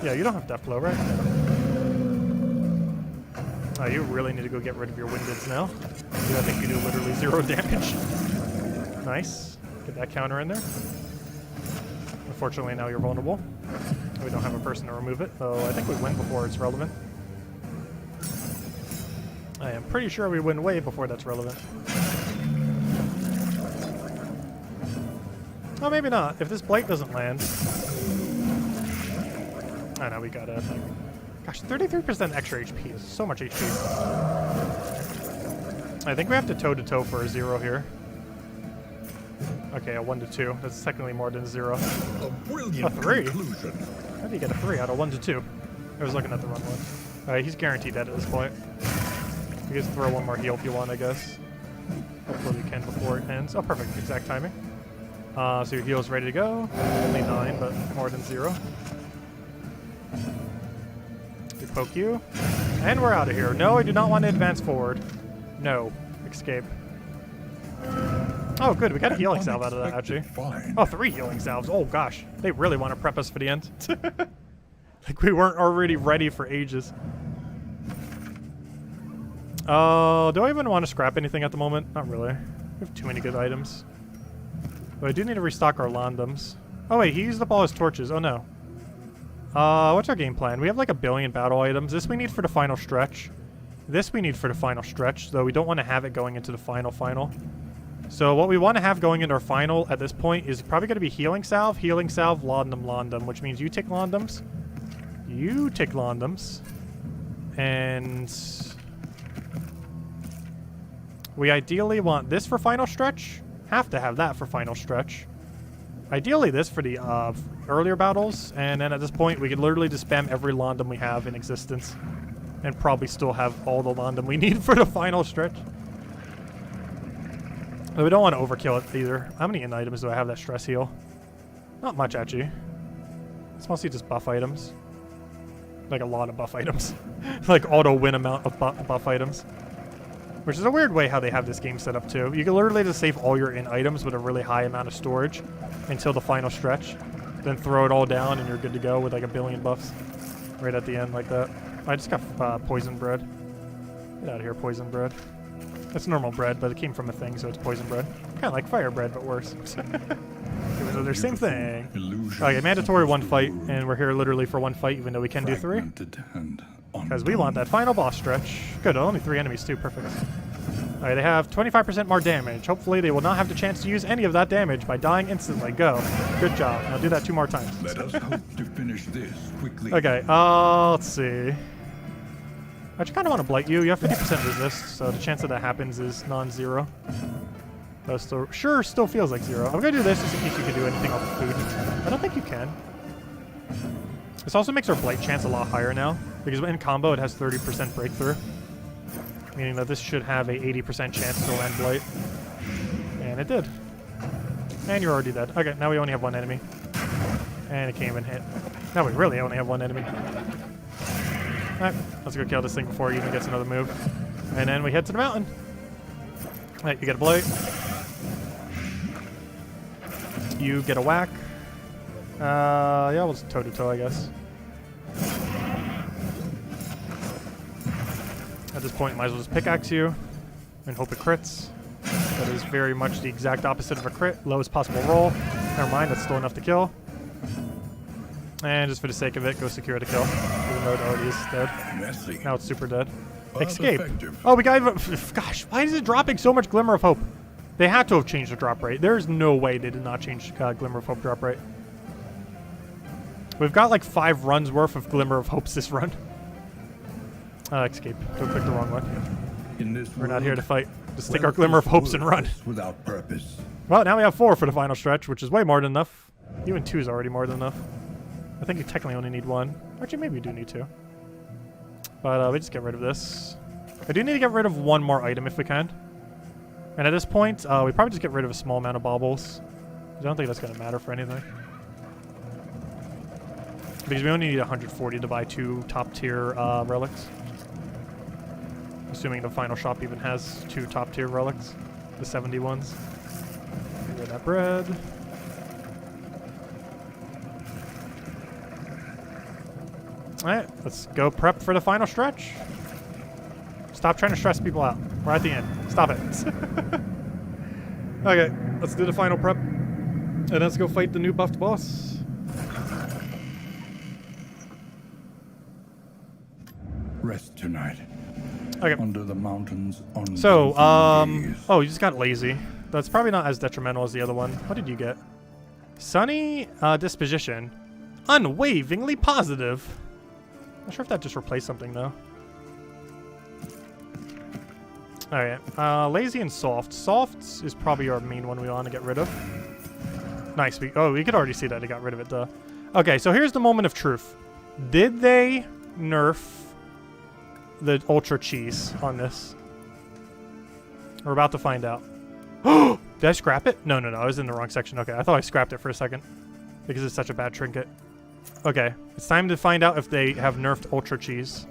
Yeah, you don't have death blow, right? Oh, you really need to go get rid of your windeds now. I think you do literally 0 damage. Nice. Get that counter in there. Unfortunately, now you're vulnerable. We don't have a person to remove it, though I think we win before it's relevant. I am pretty sure we win way before that's relevant. Oh, maybe not. If this Blight doesn't land... I know, we got it. Gosh, 33% extra HP is so much HP. I think we have to toe-to-toe for a 0 here. Okay, a 1 to 2. That's technically more than 0. A brilliant 3? conclusion. How do you get a 3 out of 1 to 2? I was looking at the wrong one. Alright, he's guaranteed dead at this point. You guys throw one more heal if you want, I guess. Hopefully we can before it ends. Oh, perfect. Exact timing. So your heal's ready to go. Only 9, but more than 0. We poke you. And we're out of here. No, I do not want to advance forward. No. Escape. Oh, good. We got a healing salve out of that, actually. Oh, 3 healing salves. Oh, gosh. They really want to prep us for the end. Like we weren't already ready for ages. Do I even want to scrap anything at the moment? Not really. We have too many good items. But I do need to restock our Landums. Oh, wait. He used up all his torches. Oh, no. What's our game plan? We have like 1 billion battle items. This we need for the final stretch. This we need for the final stretch, though we don't want to have it going into the final. So what we want to have going into our final at this point is probably going to be Healing Salve, Laundum, which means you take Laundums. You take Laundums. And we ideally want this for final stretch. Have to have that for final stretch. Ideally this for the earlier battles, and then at this point we could literally just spam every Laundum we have in existence and probably still have all the Laundum we need for the final stretch. But we don't want to overkill it either. How many in items do I have that stress heal? Not much, actually. It's mostly just buff items. Like a lot of buff items. Like auto-win amount of buff items. Which is a weird way how they have this game set up too. You can literally just save all your in items with a really high amount of storage until the final stretch. Then throw it all down and you're good to go with like 1 billion buffs. Right at the end like that. I just got poison bread. Get out of here, poison bread. It's normal bread, but it came from a thing, so it's poison bread. Kind of like fire bread, but worse. Even though they're the same thing. Okay, mandatory 1 fight, and we're here literally for 1 fight, even though we can do 3. Because we want that final boss stretch. Good, only 3 enemies too, perfect. Alright, they have 25% more damage. Hopefully they will not have the chance to use any of that damage by dying instantly. Go. Good job. Now do that 2 more times. Let us hope to finish this quickly. Okay, let's see. I just kind of want to blight you. You have 50% resist, so the chance that happens is non-zero. That still feels like 0. I'm going to do this just in case you can do anything off of food. I don't think you can. This also makes our blight chance a lot higher now, because in combo it has 30% breakthrough. Meaning that this should have a 80% chance to land blight. And it did. And you're already dead. Okay, now we only have 1 enemy. And it came and hit. Now we really only have 1 enemy. Alright, let's go kill this thing before it even gets another move. And then we head to the mountain. Alright, you get a blight. You get a whack. Yeah, we'll just toe-to-toe, I guess. At this point, might as well just pickaxe you and hope it crits. That is very much the exact opposite of a crit. Lowest possible roll. Never mind, that's still enough to kill. And just for the sake of it, go secure the kill. Even though it already is dead. Messy. Now it's super dead. Escape. Effective. Oh, we got even... Gosh, why is it dropping so much Glimmer of Hope? They had to have changed the drop rate. There's no way they did not change Glimmer of Hope drop rate. We've got like 5 runs worth of Glimmer of Hopes this run. Escape. Don't click the wrong one. We're not here to fight. Just take our Glimmer of Hopes and run. Without purpose. Well, now we have 4 for the final stretch, which is way more than enough. Even 2 is already more than enough. I think you technically only need 1. Actually, maybe you do need 2. But we just get rid of this. I do need to get rid of 1 more item if we can. And at this point, we probably just get rid of a small amount of baubles. I don't think that's going to matter for anything. Because we only need 140 to buy 2 top tier relics. assuming the final shop even has 2 top tier relics, the 70 ones. Get rid of that bread. Alright, let's go prep for the final stretch. Stop trying to stress people out. We're at the end. Stop it. Okay, let's do the final prep. And let's go fight the new buffed boss. Rest tonight. Okay. Under the mountains. So, oh, you just got lazy. That's probably not as detrimental as the other one. What did you get? Sunny disposition. Unwaveringly positive. Not sure if that just replaced something though. Alright, lazy and soft. Soft is probably our main one we want to get rid of. Nice. We could already see that they got rid of it, duh. Okay, so here's the moment of truth. Did they nerf the Ultra Cheese on this? We're about to find out. Did I scrap it? No, I was in the wrong section. Okay, I thought I scrapped it for a second because it's such a bad trinket. Okay, it's time to find out if they have nerfed Ultra Cheese.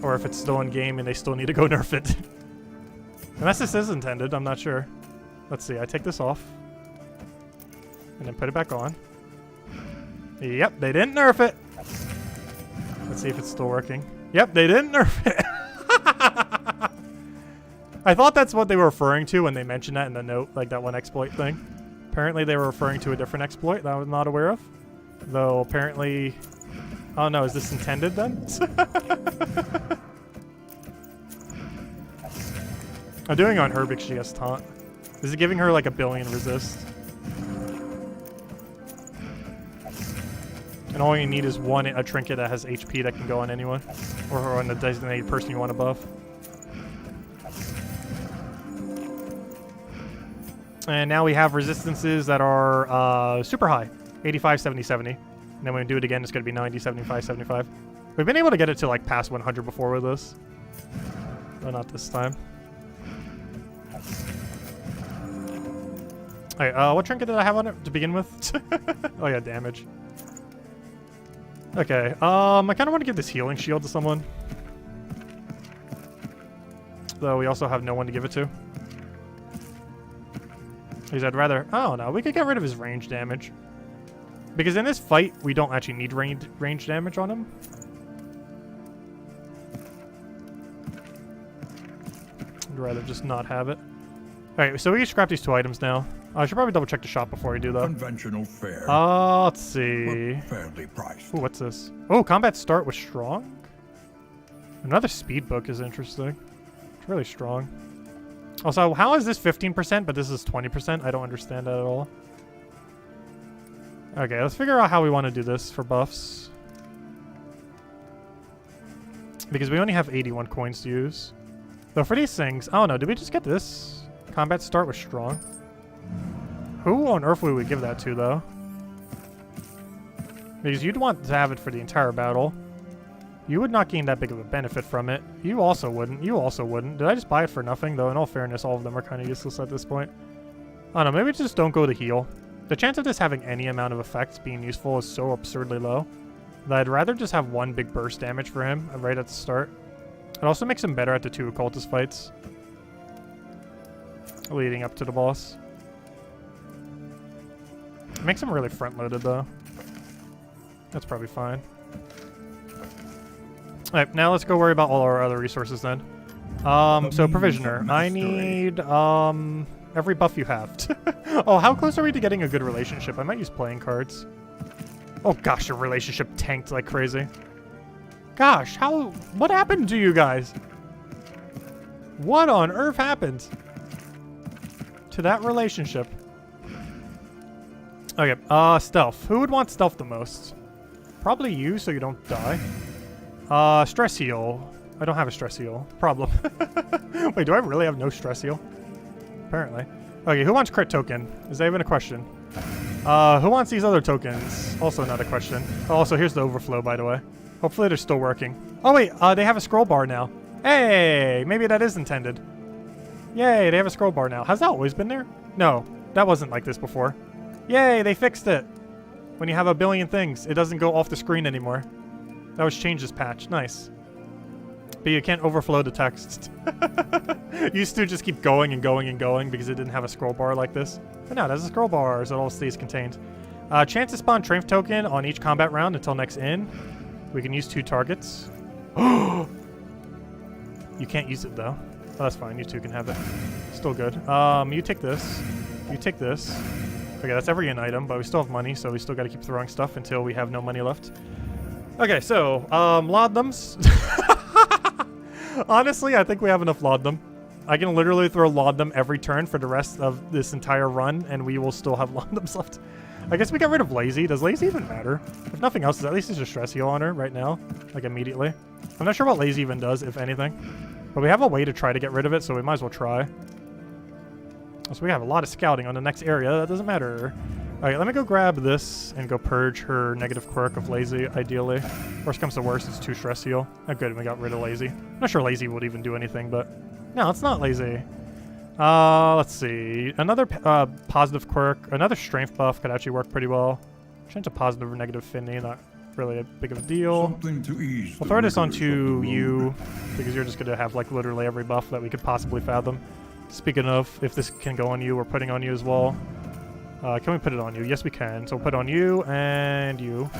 Or if it's still in game and they still need to go nerf it. Unless this is intended, I'm not sure. Let's see, I take this off. And then put it back on. Yep, they didn't nerf it. Let's see if it's still working. Yep, they didn't nerf it. I thought that's what they were referring to when they mentioned that in the note, like that one exploit thing. Apparently they were referring to a different exploit that I was not aware of. Though apparently... Oh no, is this intended then? I'm doing on Herbix she has taunt. Is it giving her like a billion resist? And all you need is a trinket that has HP that can go on anyone. Or on a designated person you want to buff. And now we have resistances that are super high. 85, 70, 70. And then when we do it again, it's going to be 90, 75, 75. We've been able to get it to like past 100 before with this. But not this time. Alright, what trinket did I have on it to begin with? Oh yeah, damage. Okay, I kind of want to give this healing shield to someone. Though we also have no one to give it to. Because I'd rather... Oh no, we could get rid of his range damage. Because in this fight, we don't actually need range damage on him. I'd rather just not have it. Alright, so we can scrap these 2 items now. I should probably double check the shop before we do though. Conventional fare. Let's see. Fairly priced. Ooh, what's this? Oh, combat start with strong? Another speed book is interesting. It's really strong. Also, how is this 15%, but this is 20%? I don't understand that at all. Okay, let's figure out how we want to do this for buffs. Because we only have 81 coins to use. Though for these things, I don't know, did we just get this? Combat start with strong? Who on earth would we give that to, though? Because you'd want to have it for the entire battle. You would not gain that big of a benefit from it. You also wouldn't. You also wouldn't. Did I just buy it for nothing, though? In all fairness, all of them are kind of useless at this point. I don't know, maybe just don't go to heal. The chance of this having any amount of effects being useful is so absurdly low that I'd rather just have one big burst damage for him right at the start. It also makes him better at the 2 occultist fights leading up to the boss. It makes him really front-loaded, though. That's probably fine. Alright, now let's go worry about all our other resources then. So Provisioner. I need, every buff you have. Oh, how close are we to getting a good relationship? I might use playing cards. Oh gosh, your relationship tanked like crazy. Gosh, what happened to you guys? What on earth happened to that relationship? Okay, stealth. Who would want stealth the most? Probably you, so you don't die. Stress heal. I don't have a stress heal. Problem. Wait, do I really have no stress heal? Apparently. Okay, who wants crit token? Is that even a question? Who wants these other tokens? Also not a question. Oh, also, here's the overflow, by the way. Hopefully they're still working. Oh, wait, they have a scroll bar now. Hey, maybe that is intended. Yay, they have a scroll bar now. Has that always been there? No, that wasn't like this before. Yay, they fixed it. When you have a billion things, it doesn't go off the screen anymore. That was changed this patch. Nice. But you can't overflow the text. Used to just keep going and going and going because it didn't have a scroll bar like this. But now it has a scroll bar, so it all stays contained. Chance to spawn Triumph token on each combat round until next in. We can use 2 targets. You can't use it though. Oh, that's fine. You 2 can have it. Still good. You take this. You take this. Okay, that's every in item, but we still have money, so we still got to keep throwing stuff until we have no money left. Okay, so laudanums. Honestly, I think we have enough laudum. I can literally throw laudum every turn for the rest of this entire run, and we will still have laudums left. I guess we got rid of lazy. Does lazy even matter? If nothing else, at least there's a stress heal on her right now, like immediately. I'm not sure what lazy even does, if anything. But we have a way to try to get rid of it, so we might as well try. So we have a lot of scouting on the next area. That doesn't matter. Alright, let me go grab this and go purge her negative quirk of lazy, ideally. Worst comes to worst, it's 2 stress heal. Oh good, we got rid of lazy. I'm not sure lazy would even do anything, but... No, it's not lazy. Let's see. Another positive quirk, another strength buff could actually work pretty well. Change to positive or negative affinity, not really a big of a deal. Something to ease We'll throw this onto you, because you're just going to have like literally every buff that we could possibly fathom. Speaking of, if this can go on you, we're putting on you as well. Can we put it on you? Yes, we can. So we'll put on you and you.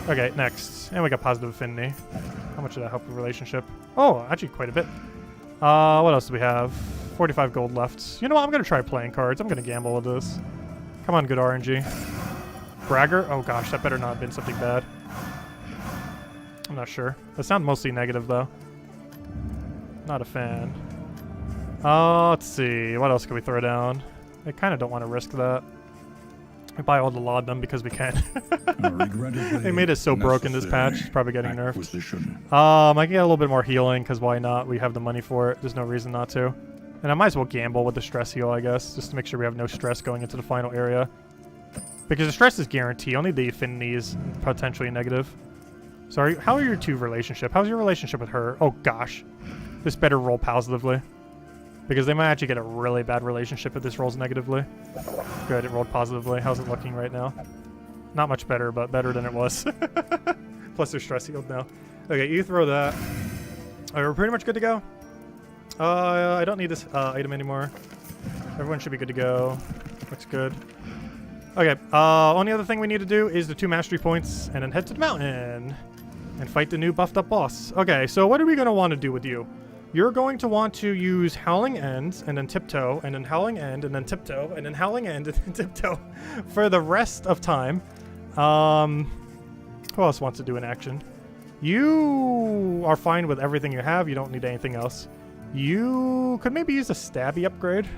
Okay, next. And we got positive affinity. How much did that help the relationship? Oh, actually quite a bit. What else do we have? 45 gold left. You know what? I'm going to try playing cards. I'm going to gamble with this. Come on, good RNG. Bragger? Oh gosh, that better not have been something bad. I'm not sure. That sounds mostly negative, though. Not a fan. Let's see. What else can we throw down? I kind of don't want to risk that. We buy all the laudanum because we can. They made it so broken this patch. It's probably getting nerfed. I can get a little bit more healing because why not? We have the money for it. There's no reason not to. And I might as well gamble with the stress heal, I guess, just to make sure we have no stress going into the final area. Because the stress is guaranteed. Only the affinity is potentially negative. Sorry, how are your 2 relationship? How's your relationship with her? Oh gosh. This better roll positively. Because they might actually get a really bad relationship if this rolls negatively. Good, it rolled positively. How's it looking right now? Not much better, but better than it was. Plus they're stress healed now. Okay, you throw that. Alright, we're pretty much good to go. I don't need this item anymore. Everyone should be good to go. Looks good. Okay, only other thing we need to do is the 2 mastery points and then head to the mountain and fight the new buffed up boss. Okay, so what are we going to want to do with you? You're going to want to use Howling End, and then Tiptoe, and then Howling End, and then Tiptoe, and then Howling End, and then Tiptoe for the rest of time. Who else wants to do an action? You are fine with everything you have. You don't need anything else. You could maybe use a stabby upgrade.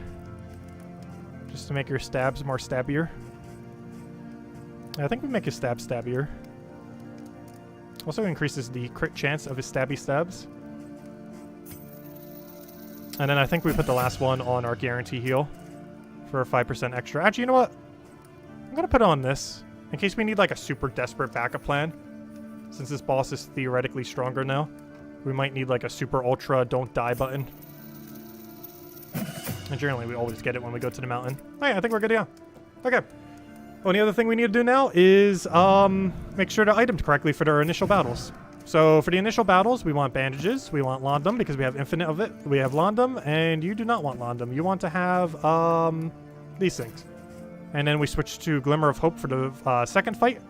Just to make your stabs more stabbier. I think we make his stab stabbier. Also increases the crit chance of his stabby stabs. And then I think we put the last one on our guarantee heal for a 5% extra. Actually, you know what? I'm going to put on this in case we need like a super desperate backup plan. Since this boss is theoretically stronger now, we might need like a super ultra don't die button. And generally we always get it when we go to the mountain. Oh yeah, I think we're good to go. Okay. Only other thing we need to do now is make sure to item correctly for our initial battles. So for the initial battles, we want bandages, we want Londum because we have infinite of it. We have Londum, and you do not want Londum. You want to have these things. And then we switch to Glimmer of Hope for the second fight.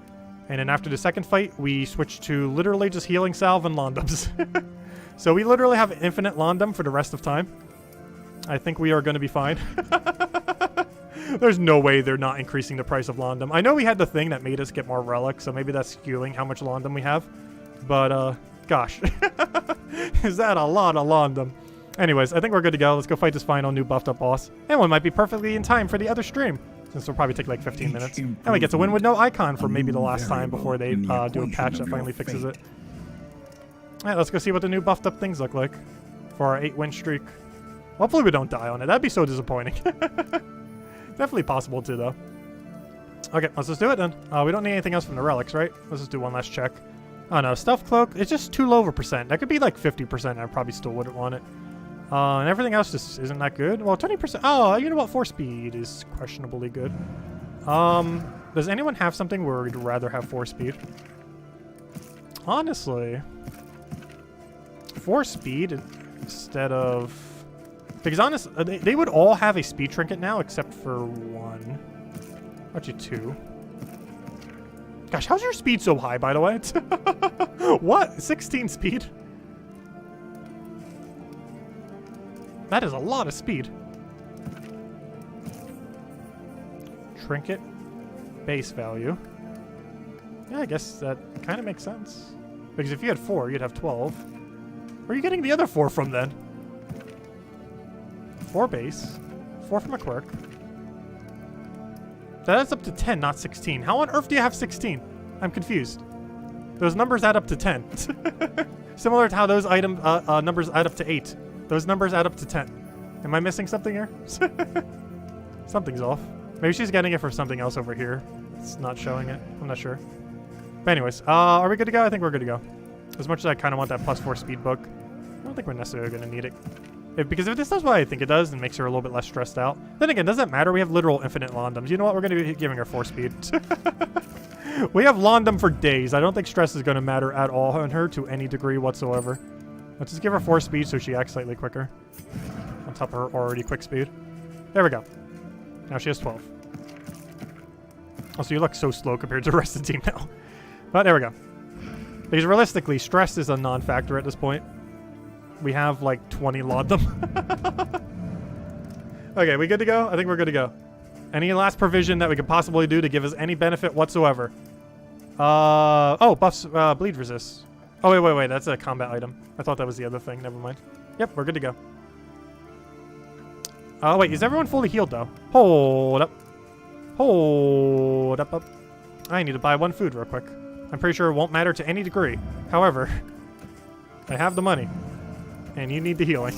And then after the second fight, we switch to literally just Healing Salve and Londums. So we literally have infinite Londum for the rest of time. I think we are going to be fine. There's no way they're not increasing the price of Londum. I know we had the thing that made us get more relics, so maybe that's skewing how much Londum we have. But, gosh. Is that a lot of Londum? Anyways, I think we're good to go. Let's go fight this final new buffed up boss. And one might be perfectly in time for the other stream, since it'll probably take like 15 minutes. And we get to win with no icon for maybe the last time before they do a patch that finally fixes it. Alright, let's go see what the new buffed up things look like for our 8-win streak. Hopefully we don't die on it. That'd be so disappointing. Definitely possible too, though. Okay, let's just do it then. We don't need anything else from the relics, right? Let's just do one last check. Oh no, Stealth Cloak, it's just too low of a percent. That could be like 50%, I probably still wouldn't want it. And everything else just isn't that good. Well, 20%, oh, you know what, 4 speed is questionably good. Does anyone have something where we'd rather have 4 speed? Honestly, 4 speed instead of... Because honestly, they would all have a speed trinket now except for 1. Actually 2. Gosh, how's your speed so high, by the way? What? 16 speed? That is a lot of speed. Trinket. Base value. Yeah, I guess that kind of makes sense. Because if you had 4, you'd have 12. Where are you getting the other 4 from, then? 4 base. 4 from a quirk. That's up to 10, not 16. How on earth do you have 16? I'm confused. Those numbers add up to 10. Similar to how those numbers add up to 8. Those numbers add up to 10. Am I missing something here? Something's off. Maybe she's getting it for something else over here. It's not showing it. I'm not sure. But anyways, are we good to go? I think we're good to go. As much as I kind of want that +4 speed book, I don't think we're necessarily going to need it. Because if this does what I think it does and makes her a little bit less stressed out, then again, doesn't matter. We have literal infinite Londums. You know what? We're going to be giving her 4 speed. We have Londum for days. I don't think stress is going to matter at all on her to any degree whatsoever. Let's just give her 4 speed so she acts slightly quicker. On top of her already quick speed. There we go. Now she has 12. Also, you look so slow compared to the rest of the team now. But there we go. Because realistically, stress is a non-factor at this point. We have like 20 Londum. Okay, we good to go? I think we're good to go. Any last provision that we could possibly do to give us any benefit whatsoever? Oh, buffs, bleed resist. Oh, wait. That's a combat item. I thought that was the other thing. Never mind. Yep, we're good to go. Oh, wait. Is everyone fully healed, though? Hold up. Hold up. I need to buy 1 food real quick. I'm pretty sure it won't matter to any degree. However, I have the money. And you need the healing.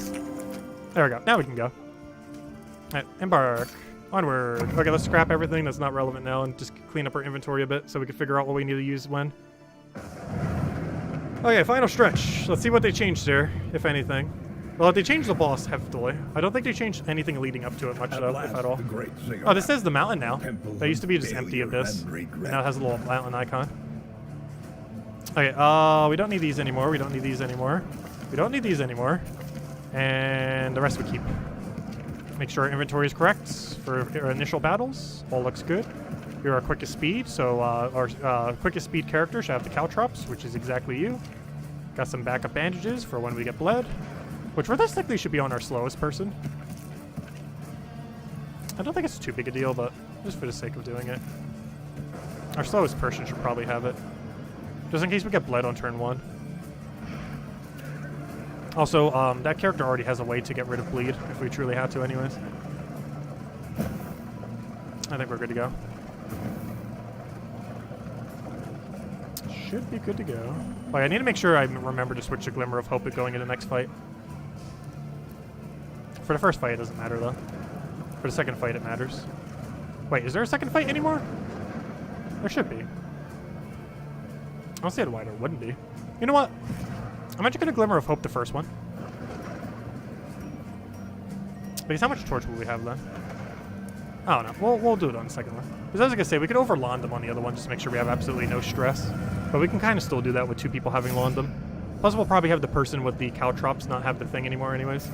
There we go. Now we can go. Alright, embark. Onward. Okay, let's scrap everything that's not relevant now and just clean up our inventory a bit so we can figure out what we need to use when. Okay, final stretch. Let's see what they changed here, if anything. Well, they changed the boss heftily. I don't think they changed anything leading up to it much, though, if at all. Oh, this says the mountain now. That used to be just empty of this. Now it has a little mountain icon. Okay, we don't need these anymore. We don't need these anymore. We don't need these anymore. And the rest we keep. Make sure our inventory is correct for our initial battles. All looks good. Here are our quickest speed. So our quickest speed character should have the caltrops, which is exactly you. Got some backup bandages for when we get bled, which realistically should be on our slowest person. I don't think it's too big a deal, but just for the sake of doing it. Our slowest person should probably have it. Just in case we get bled on turn 1. Also, that character already has a way to get rid of bleed, if we truly had to anyways. I think we're good to go. Should be good to go. Wait, I need to make sure I remember to switch to Glimmer of Hope going into the next fight. For the first fight, it doesn't matter, though. For the second fight, it matters. Wait, is there a second fight anymore? There should be. I don't see why there wouldn't be. You know what? I'm actually going to Glimmer of Hope the first one. Because how much torch will we have then? I don't know. We'll do it on the second one. Because I was going to say, we could overlond them on the other one just to make sure we have absolutely no stress. But we can kind of still do that with 2 people having lond them. Plus, we'll probably have the person with the caltrops not have the thing anymore anyways.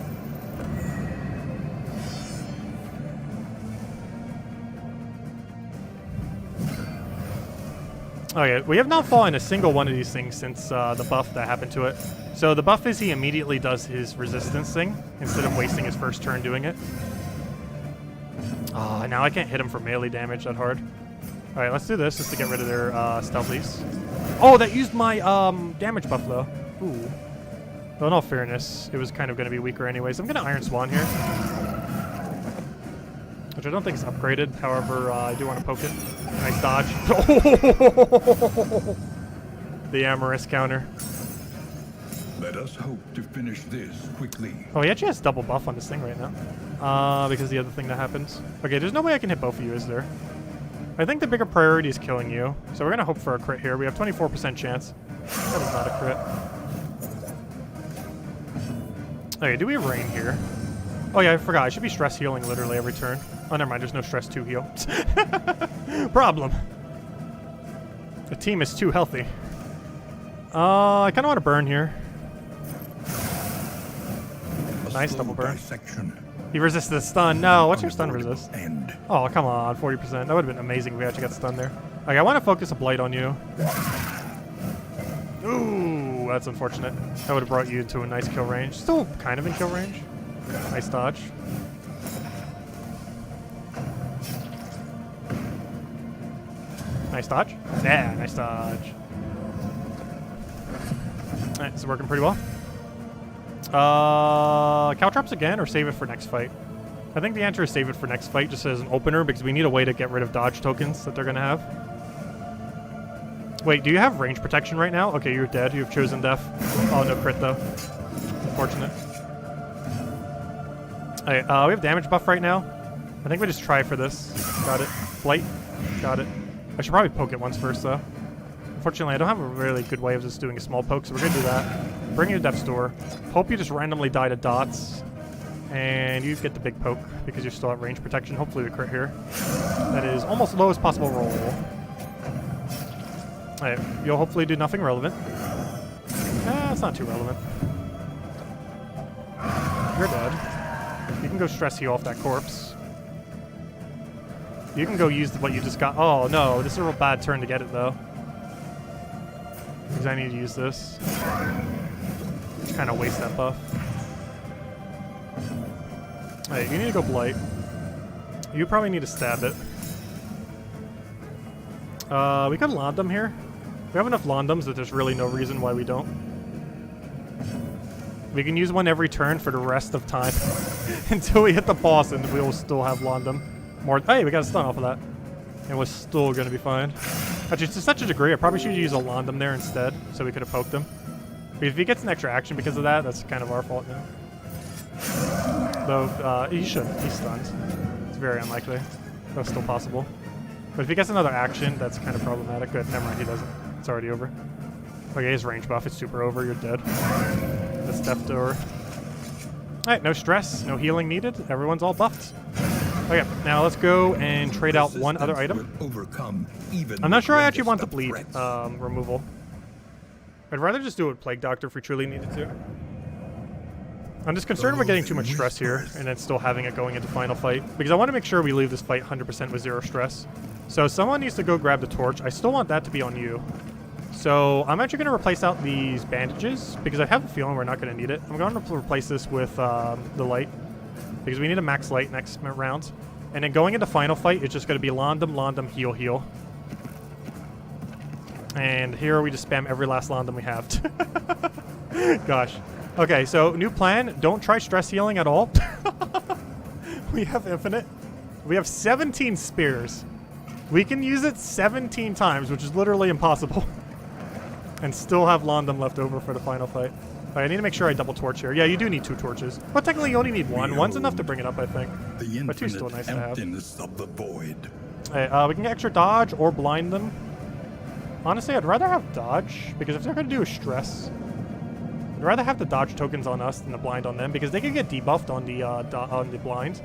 Okay, we have not fallen a single one of these things since the buff that happened to it. So the buff is he immediately does his resistance thing instead of wasting his first turn doing it. Oh, now I can't hit him for melee damage that hard. Alright, let's do this just to get rid of their stealthies. Oh, that used my damage buff though. Ooh. Well, in all fairness, it was kind of going to be weaker anyways. I'm going to Iron Swan here. Which I don't think is upgraded. However, I do want to poke it. Nice dodge. The Amorous counter. Let us hope to finish this quickly. Oh, he actually has double buff on this thing right now. Because of the other thing that happens. Okay, there's no way I can hit both of you, is there? I think the bigger priority is killing you. So we're going to hope for a crit here. We have 24% chance. That is not a crit. Okay, do we have rain here? Oh yeah, I forgot. I should be stress healing literally every turn. Oh, never mind. There's no stress to heal. Problem. The team is too healthy. I kind of want to burn here. Nice double burn. Dissection. He resisted the stun. No, what's your stun resist? End. Oh, come on, 40%. That would have been amazing if we actually got stunned there. Okay, I want to focus a blight on you. Ooh, that's unfortunate. That would have brought you into a nice kill range. Still kind of in kill range. Nice dodge. Nice dodge. Yeah, nice dodge. Alright, this is working pretty well. Caltrops again or save it for next fight? I think the answer is save it for next fight just as an opener because we need a way to get rid of dodge tokens that they're going to have. Wait, do you have range protection right now? Okay, you're dead. You've chosen death. Oh, no crit though. Unfortunate. Okay, we have damage buff right now. I think we just try for this. Got it. Blight. Got it. I should probably poke it once first though. Unfortunately, I don't have a really good way of just doing a small poke, so we're going to do that. Bring you to Death's Door. Hope you just randomly die to dots. And you get the big poke because you're still at range protection. Hopefully we crit here. That is almost lowest possible roll. Alright, you'll hopefully do nothing relevant. It's not too relevant. You're dead. You can go stress heal off that corpse. You can go use what you just got. Oh no, this is a real bad turn to get it though. Because I need to use this. Just kind of waste that buff. Alright, you need to go blight. You probably need to stab it. We could Londum here. We have enough Londums that there's really no reason why we don't. We can use one every turn for the rest of time. Until we hit the boss and we will still have Londum. More. Hey, we got a stun off of that. And we're still going to be fine. Actually, to such a degree, I probably should use a Londum there instead. So we could have poked him. Because if he gets an extra action because of that, that's kind of our fault now. Though, he shouldn't. He's stunned. It's very unlikely. That's still possible. But if he gets another action, that's kind of problematic. Good, never mind, he doesn't. It's already over. Okay, his range buff is super over. You're dead. That's Death Door. Alright, no stress, no healing needed. Everyone's all buffed. Okay, now let's go and trade out one other item. I'm not sure I actually want the bleed removal. I'd rather just do it with Plague Doctor if we truly needed to. I'm just concerned we're getting too much stress here and then still having it going into final fight. Because I want to make sure we leave this fight 100% with 0 stress. So someone needs to go grab the torch. I still want that to be on you. So I'm actually going to replace out these bandages because I have a feeling we're not going to need it. I'm going to replace this with the light because we need a max light next round. And then going into final fight, it's just going to be Londum, Londum, heal, heal. And here we just spam every last Londum we have. Gosh. Okay, so new plan. Don't try stress healing at all. We have infinite. We have 17 spears. We can use it 17 times, which is literally impossible. And still have Londum left over for the final fight. Right, I need to make sure I double torch here. Yeah, you do need 2 torches. But technically you only need 1. One's enough to bring it up, I think. But 2's still nice to have. Of the void. Right, we can get extra dodge or blind them. Honestly, I'd rather have dodge, because if they're going to do a stress, I'd rather have the dodge tokens on us than the blind on them, because they can get debuffed on the blind,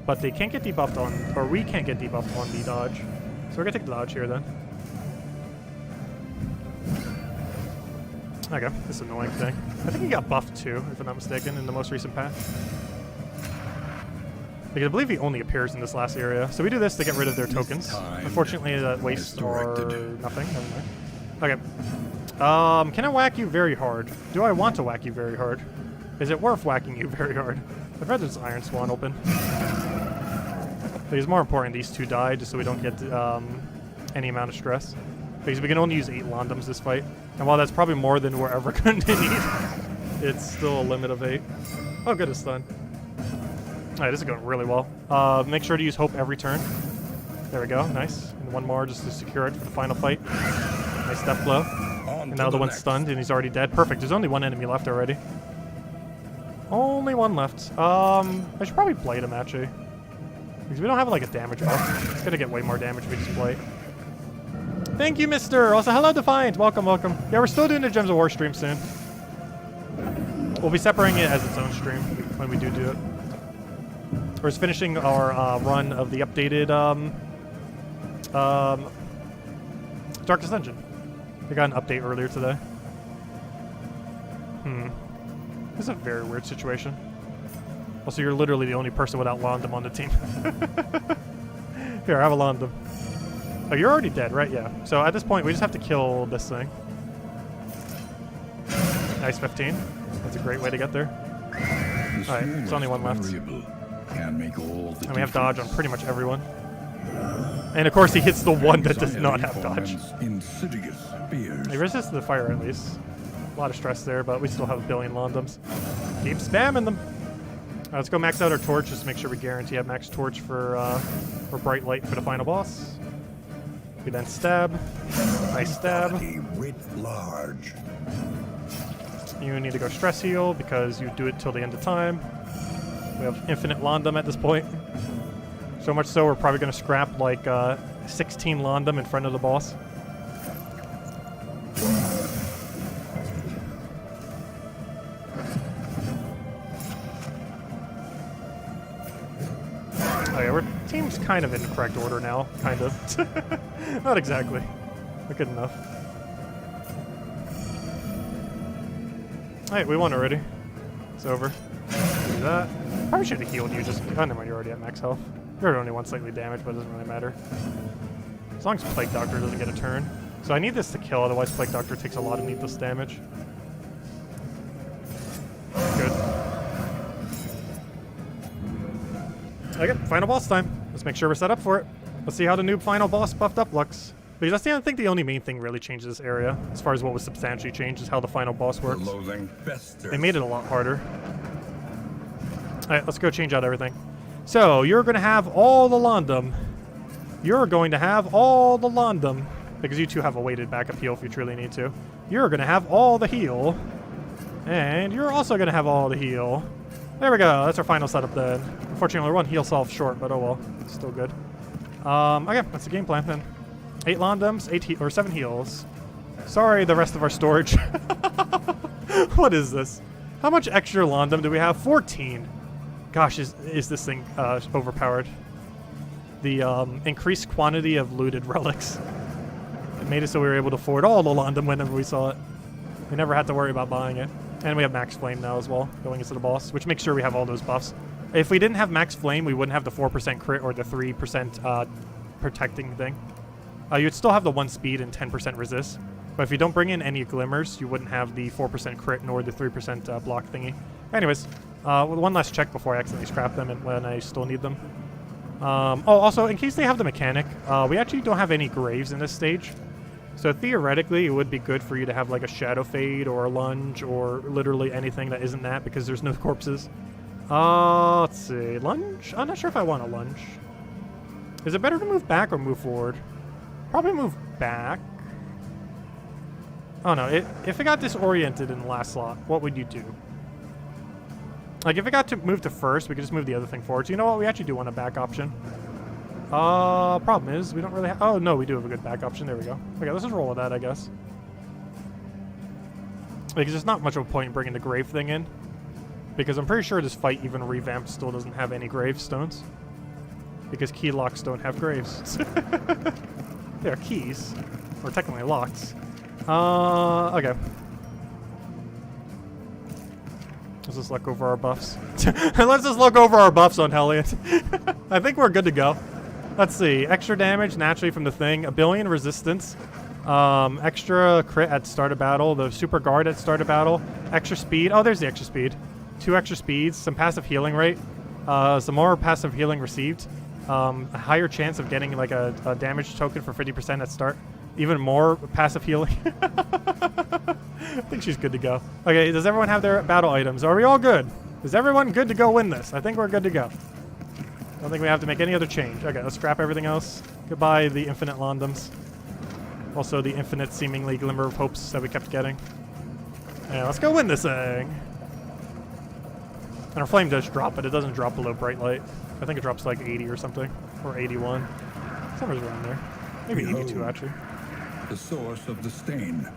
but they can't get debuffed on, or we can't get debuffed on the dodge. So we're going to take the dodge here then. Okay, this annoying thing. I think he got buffed too, if I'm not mistaken, in the most recent patch. Because I believe he only appears in this last area. So we do this to get rid of their tokens. Unfortunately, that wastes or nothing. Never mind. Okay. Can I whack you very hard? Do I want to whack you very hard? Is it worth whacking you very hard? I'd rather just Iron Swan open. But it's more important these 2 die, just so we don't get any amount of stress. Because we can only use 8 Londums this fight. And while that's probably more than we're ever going to need, it's still a limit of 8. Oh, good, it's done. Alright, this is going really well. Make sure to use Hope every turn. There we go, nice. And one more just to secure it for the final fight. Nice death blow. And now the one's stunned and he's already dead. Perfect, there's only 1 enemy left already. Only 1 left. I should probably blade him actually. Because we don't have like a damage buff. It's gonna get way more damage if we just blade. Thank you, mister! Also, hello, Defiant! Welcome, welcome. Yeah, we're still doing the Gems of War stream soon. We'll be separating it as its own stream when we do it. We're just finishing our run of the updated Darkest Dungeon. We got an update earlier today. This is a very weird situation. Also, you're literally the only person without Londum on the team. Here, have a Londum. Oh, you're already dead, right? Yeah. So at this point, we just have to kill this thing. Nice 15. That's a great way to get there. Alright, there's only one left. Can make all the And we have dodge on pretty much everyone. And of course, he hits the one that does not have dodge. He resisted the fire at least. A lot of stress there, but we still have a billion Londums. Keep spamming them. Let's go max out our torch just to make sure we guarantee have max torch for bright light for the final boss. We then stab. Nice stab. Large. You need to go stress heal because you do it till the end of time. We have infinite Londum at this point. So much so we're probably going to scrap like 16 Londum in front of the boss. Oh yeah, our team's kind of in the correct order now. Kind of. Not exactly. But good enough. Alright, we won already. It's over. Do that. Probably should have healed you just... Oh, never mind, you're already at max health. You're only one slightly damaged, but it doesn't really matter. As long as Plague Doctor doesn't get a turn. So I need this to kill, otherwise Plague Doctor takes a lot of needless damage. Good. Okay, final boss time. Let's make sure we're set up for it. Let's see how the noob final boss buffed up looks. Because I think the only main thing really changes this area, as far as what was substantially changed, is how the final boss works. They made it a lot harder. Alright, let's go change out everything. So, you're going to have all the Londum. You're going to have all the Londum. Because you two have a weighted backup heal if you truly need to. You're going to have all the heal. And you're also going to have all the heal. There we go. That's our final setup then. Unfortunately, we're one heal solve short, but oh well. It's still good. Okay, that's the game plan then. 8 Londums, 7 heals. Sorry, the rest of our storage. What is this? How much extra Londum do we have? 14. Gosh, is this thing overpowered? The increased quantity of looted relics. It made it so we were able to afford all the Londum whenever we saw it. We never had to worry about buying it. And we have Max Flame now as well, going into the boss, which makes sure we have all those buffs. If we didn't have Max Flame, we wouldn't have the 4% crit or the 3% protecting thing. You'd still have the 1 speed and 10% resist. But if you don't bring in any glimmers, you wouldn't have the 4% crit nor the 3% block thingy. Anyways, one last check before I accidentally scrap them and when I still need them. Oh, also, in case they have the mechanic, we actually don't have any graves in this stage. So theoretically, it would be good for you to have like a Shadow Fade or a Lunge or literally anything that isn't that because there's no corpses. Let's see. Lunge? I'm not sure if I want a Lunge. Is it better to move back or move forward? Probably move back. Oh no, if it got disoriented in the last slot, what would you do? Like if it got to move to first, we could just move the other thing forward. So you know what? We actually do want a back option. Problem is, we don't really have... Oh, no, we do have a good back option. There we go. Okay, let's just roll with that, I guess. Because there's not much of a point in bringing the grave thing in. Because I'm pretty sure this fight, even revamped, still doesn't have any gravestones. Because key locks don't have graves. They are keys. Or technically locks. Okay. Let's just look over our buffs. Let's just look over our buffs on Helliot. I think we're good to go. Let's see. Extra damage naturally from the thing. 1 billion resistance. Extra crit at start of battle. The super guard at start of battle. Extra speed. Oh, there's the extra speed. 2 extra speeds. Some passive healing rate. Some more passive healing received. A higher chance of getting like a damage token for 50% at start. Even more passive healing. I think she's good to go. Okay, does everyone have their battle items? Are we all good? Is everyone good to go win this? I think we're good to go. Don't think we have to make any other change. Okay, let's scrap everything else. Goodbye the infinite Londums. Also the infinite seemingly glimmer of hopes that we kept getting. Yeah, let's go win this thing. And our flame does drop, but it doesn't drop below bright light. I think it drops like 80 or something. Or 81. Somewhere's around there. Maybe 82 actually. The source of the stain.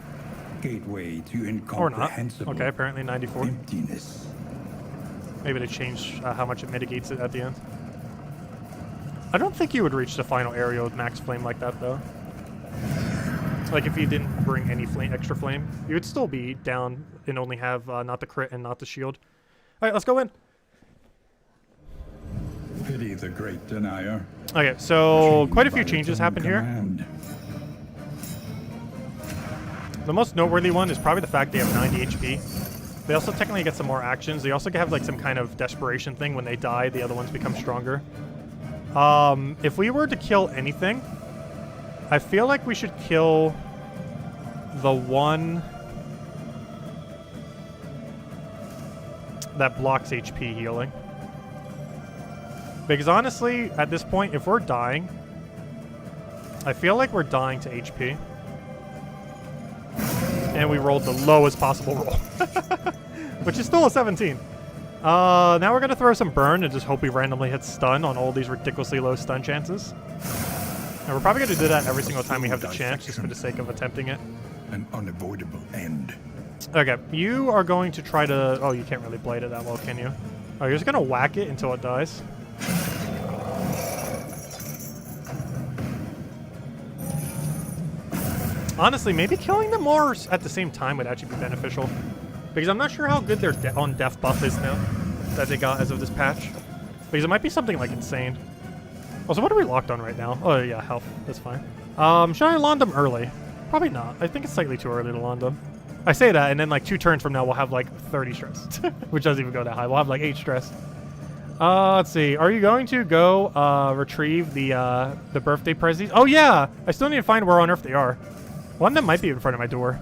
Gateway to or not. incomprehensible Okay, apparently 94. emptiness. Maybe they changed how much it mitigates it at the end. I don't think you would reach the final area with max flame like that, though. Like, if you didn't bring any extra flame, you would still be down and only have not the crit and not the shield. Alright, let's go in. Pity the great denier. Okay, so Achieved quite a few by its changes own happened here. command. The most noteworthy one is probably the fact they have 90 HP. They also technically get some more actions. They also have like some kind of desperation thing. When they die, the other ones become stronger. If we were to kill anything, I feel like we should kill the one that blocks HP healing. Because honestly, at this point, if we're dying, I feel like we're dying to HP. And we rolled the lowest possible roll. Which is still a 17. Now we're going to throw some burn and just hope we randomly hit stun on all these ridiculously low stun chances. And we're probably going to do that every single time we have the chance, just for the sake of attempting it. An unavoidable end. Okay, you are going to try to... Oh, you can't really blade it that well, can you? Oh, you're just going to whack it until it dies. Honestly, maybe killing them more at the same time would actually be beneficial. Because I'm not sure how good their on death buff is now that they got as of this patch. Because it might be something like insane. Also, what are we locked on right now? Oh yeah, health. That's fine. Should I land them early? Probably not. I think it's slightly too early to land them. I say that, and then like 2 turns from now, we'll have like 30 stress. Which doesn't even go that high. We'll have like 8 stress. Let's see. Are you going to go retrieve the birthday prezzies? Oh yeah! I still need to find where on earth they are. One of them might be in front of my door.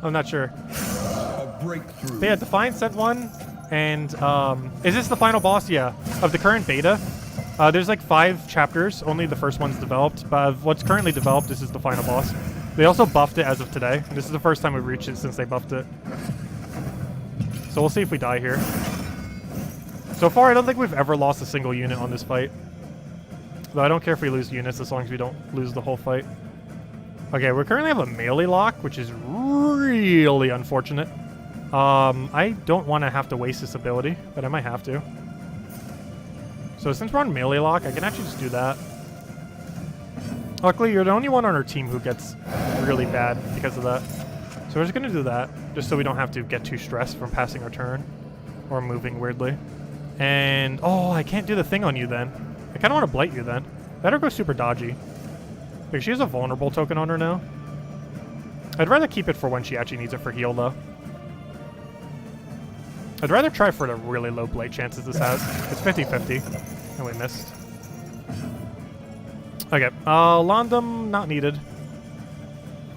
I'm not sure. A breakthrough. But yeah, Defiant sent one. And is this the final boss? Yeah. Of the current beta. There's like 5 chapters. Only the first one's developed. But of what's currently developed, this is the final boss. They also buffed it as of today. This is the first time we've reached it since they buffed it. So we'll see if we die here. So far, I don't think we've ever lost a single unit on this fight. Though I don't care if we lose units as long as we don't lose the whole fight. Okay, we currently have a melee lock, which is really unfortunate. I don't want to have to waste this ability, but I might have to. So since we're on melee lock, I can actually just do that. Luckily, you're the only one on our team who gets really bad because of that. So we're just going to do that, just so we don't have to get too stressed from passing our turn or moving weirdly. And, oh, I can't do the thing on you then. I kind of want to blight you then. Better go super dodgy. Because she has a vulnerable token on her now. I'd rather keep it for when she actually needs it for heal, though. I'd rather try for the really low blight chances this has. It's 50-50. And we missed. Okay. Landum, not needed.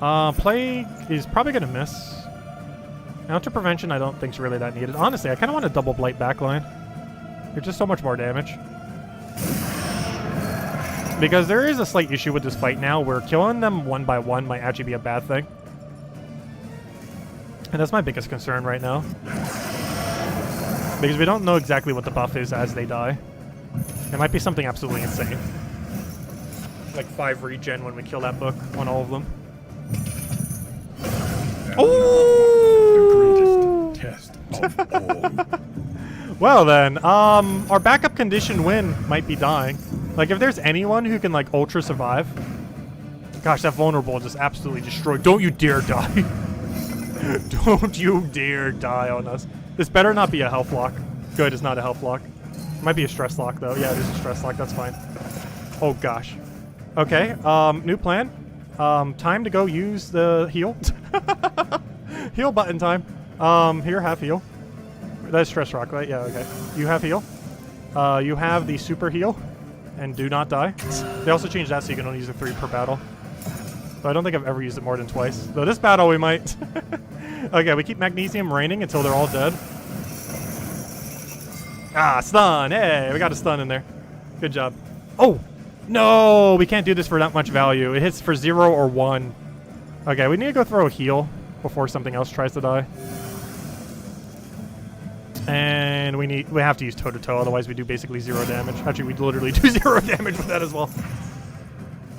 Plague is probably going to miss. Counter Prevention, I don't think is really that needed. Honestly, I kind of want a double blight backline. It's just so much more damage. Because there is a slight issue with this fight now where killing them one by one might actually be a bad thing. And that's my biggest concern right now. Because we don't know exactly what the buff is as they die. It might be something absolutely insane. Like 5 regen when we kill that book on all of them. Oh! The greatest test of all. Well then, our backup condition win might be dying. Like, if there's anyone who can, like, ultra survive... Gosh, that vulnerable just absolutely destroyed. Don't you dare die. Don't you dare die on us. This better not be a health lock. Good, it's not a health lock. It might be a stress lock, though. Yeah, it is a stress lock. That's fine. Oh, gosh. Okay, new plan. Time to go use the heal. Heal button time. Here, have heal. That's stress rock, right? Yeah, okay. You have heal. You have the super heal. And do not die. They also changed that so you can only use it 3 per battle. So I don't think I've ever used it more than twice. Though this battle we might. Okay, we keep magnesium raining until they're all dead. Ah, stun. Hey, we got a stun in there. Good job. Oh! No! We can't do this for that much value. It hits for 0 or 1. Okay, we need to go throw a heal before something else tries to die. And we have to use toe-to-toe, otherwise we do basically 0 damage. Actually, we literally do 0 damage with that as well.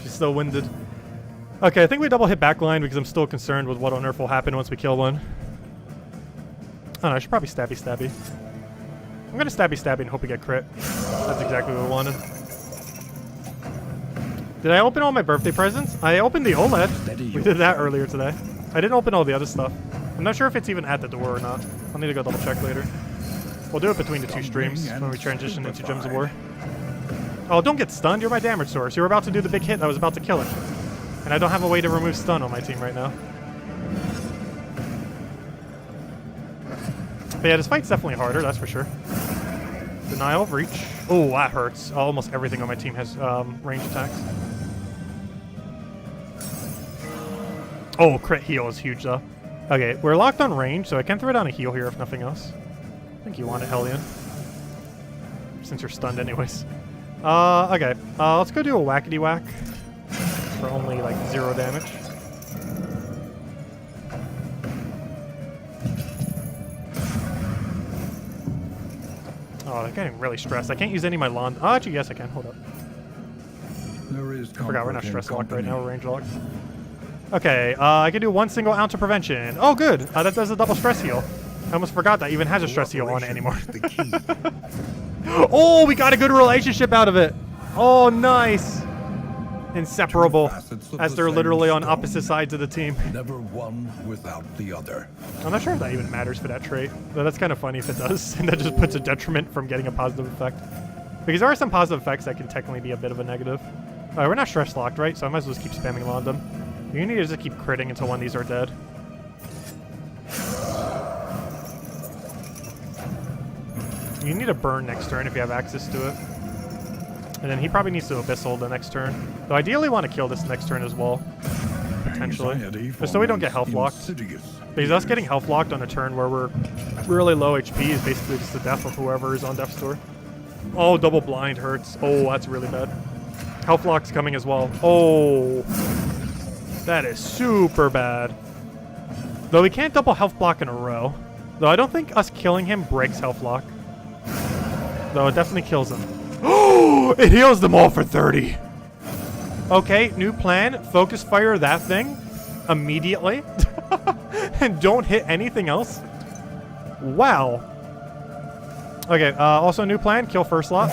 She's still winded. Okay, I think we double hit backline because I'm still concerned with what on earth will happen once we kill one. Oh no, I should probably stabby. I'm gonna stabby and hope we get crit. That's exactly what we wanted. Did I open all my birthday presents? I opened the OLED. We did that earlier today. I didn't open all the other stuff. I'm not sure if it's even at the door or not. I'll need to go double check later. We'll do it between the 2 streams when we transition into Gems of War. Oh, don't get stunned. You're my damage source. You're about to do the big hit that was about to kill it. And I don't have a way to remove stun on my team right now. But yeah, this fight's definitely harder, that's for sure. Denial of reach. Oh, that hurts. Almost everything on my team has range attacks. Oh, crit heal is huge, though. Okay, we're locked on range, so I can throw down a heal here if nothing else. I think you want it, Hellion. Since you're stunned anyways. Okay. Let's go do a whackety whack. For only, like, 0 damage. Oh, I'm getting really stressed. I can't use any of my lawn. Oh, actually, yes, I can. Hold up. I forgot we're not stress locked right now. We're range locked. Okay, I can do 1 single ounce of prevention. Oh, good. That does a double stress heal. I almost forgot that even has a stress heal on it anymore. Oh, we got a good relationship out of it. Oh, nice. Inseparable, as they're literally on opposite sides of the team. Never one without the other. I'm not sure if that even matters for that trait, but that's kind of funny if it does, and that just puts a detriment from getting a positive effect. Because there are some positive effects that can technically be a bit of a negative. Alright, we're not stress locked, right? So I might as well just keep spamming on them. You need to just keep critting until one of these are dead. You need to burn next turn if you have access to it. And then he probably needs to Abyssal the next turn. Though ideally want to kill this next turn as well. Potentially. Just so we don't get health locked. Because us getting health locked on a turn where we're really low HP is basically just the death of whoever is on death's door. Oh, double blind hurts. Oh, that's really bad. Health lock's coming as well. Oh. That is super bad. Though we can't double health block in a row. Though I don't think us killing him breaks health lock. Though it definitely kills him. Oh, it heals them all for 30. Okay, new plan. Focus fire that thing immediately. And don't hit anything else. Wow. Okay, also new plan. Kill first slot.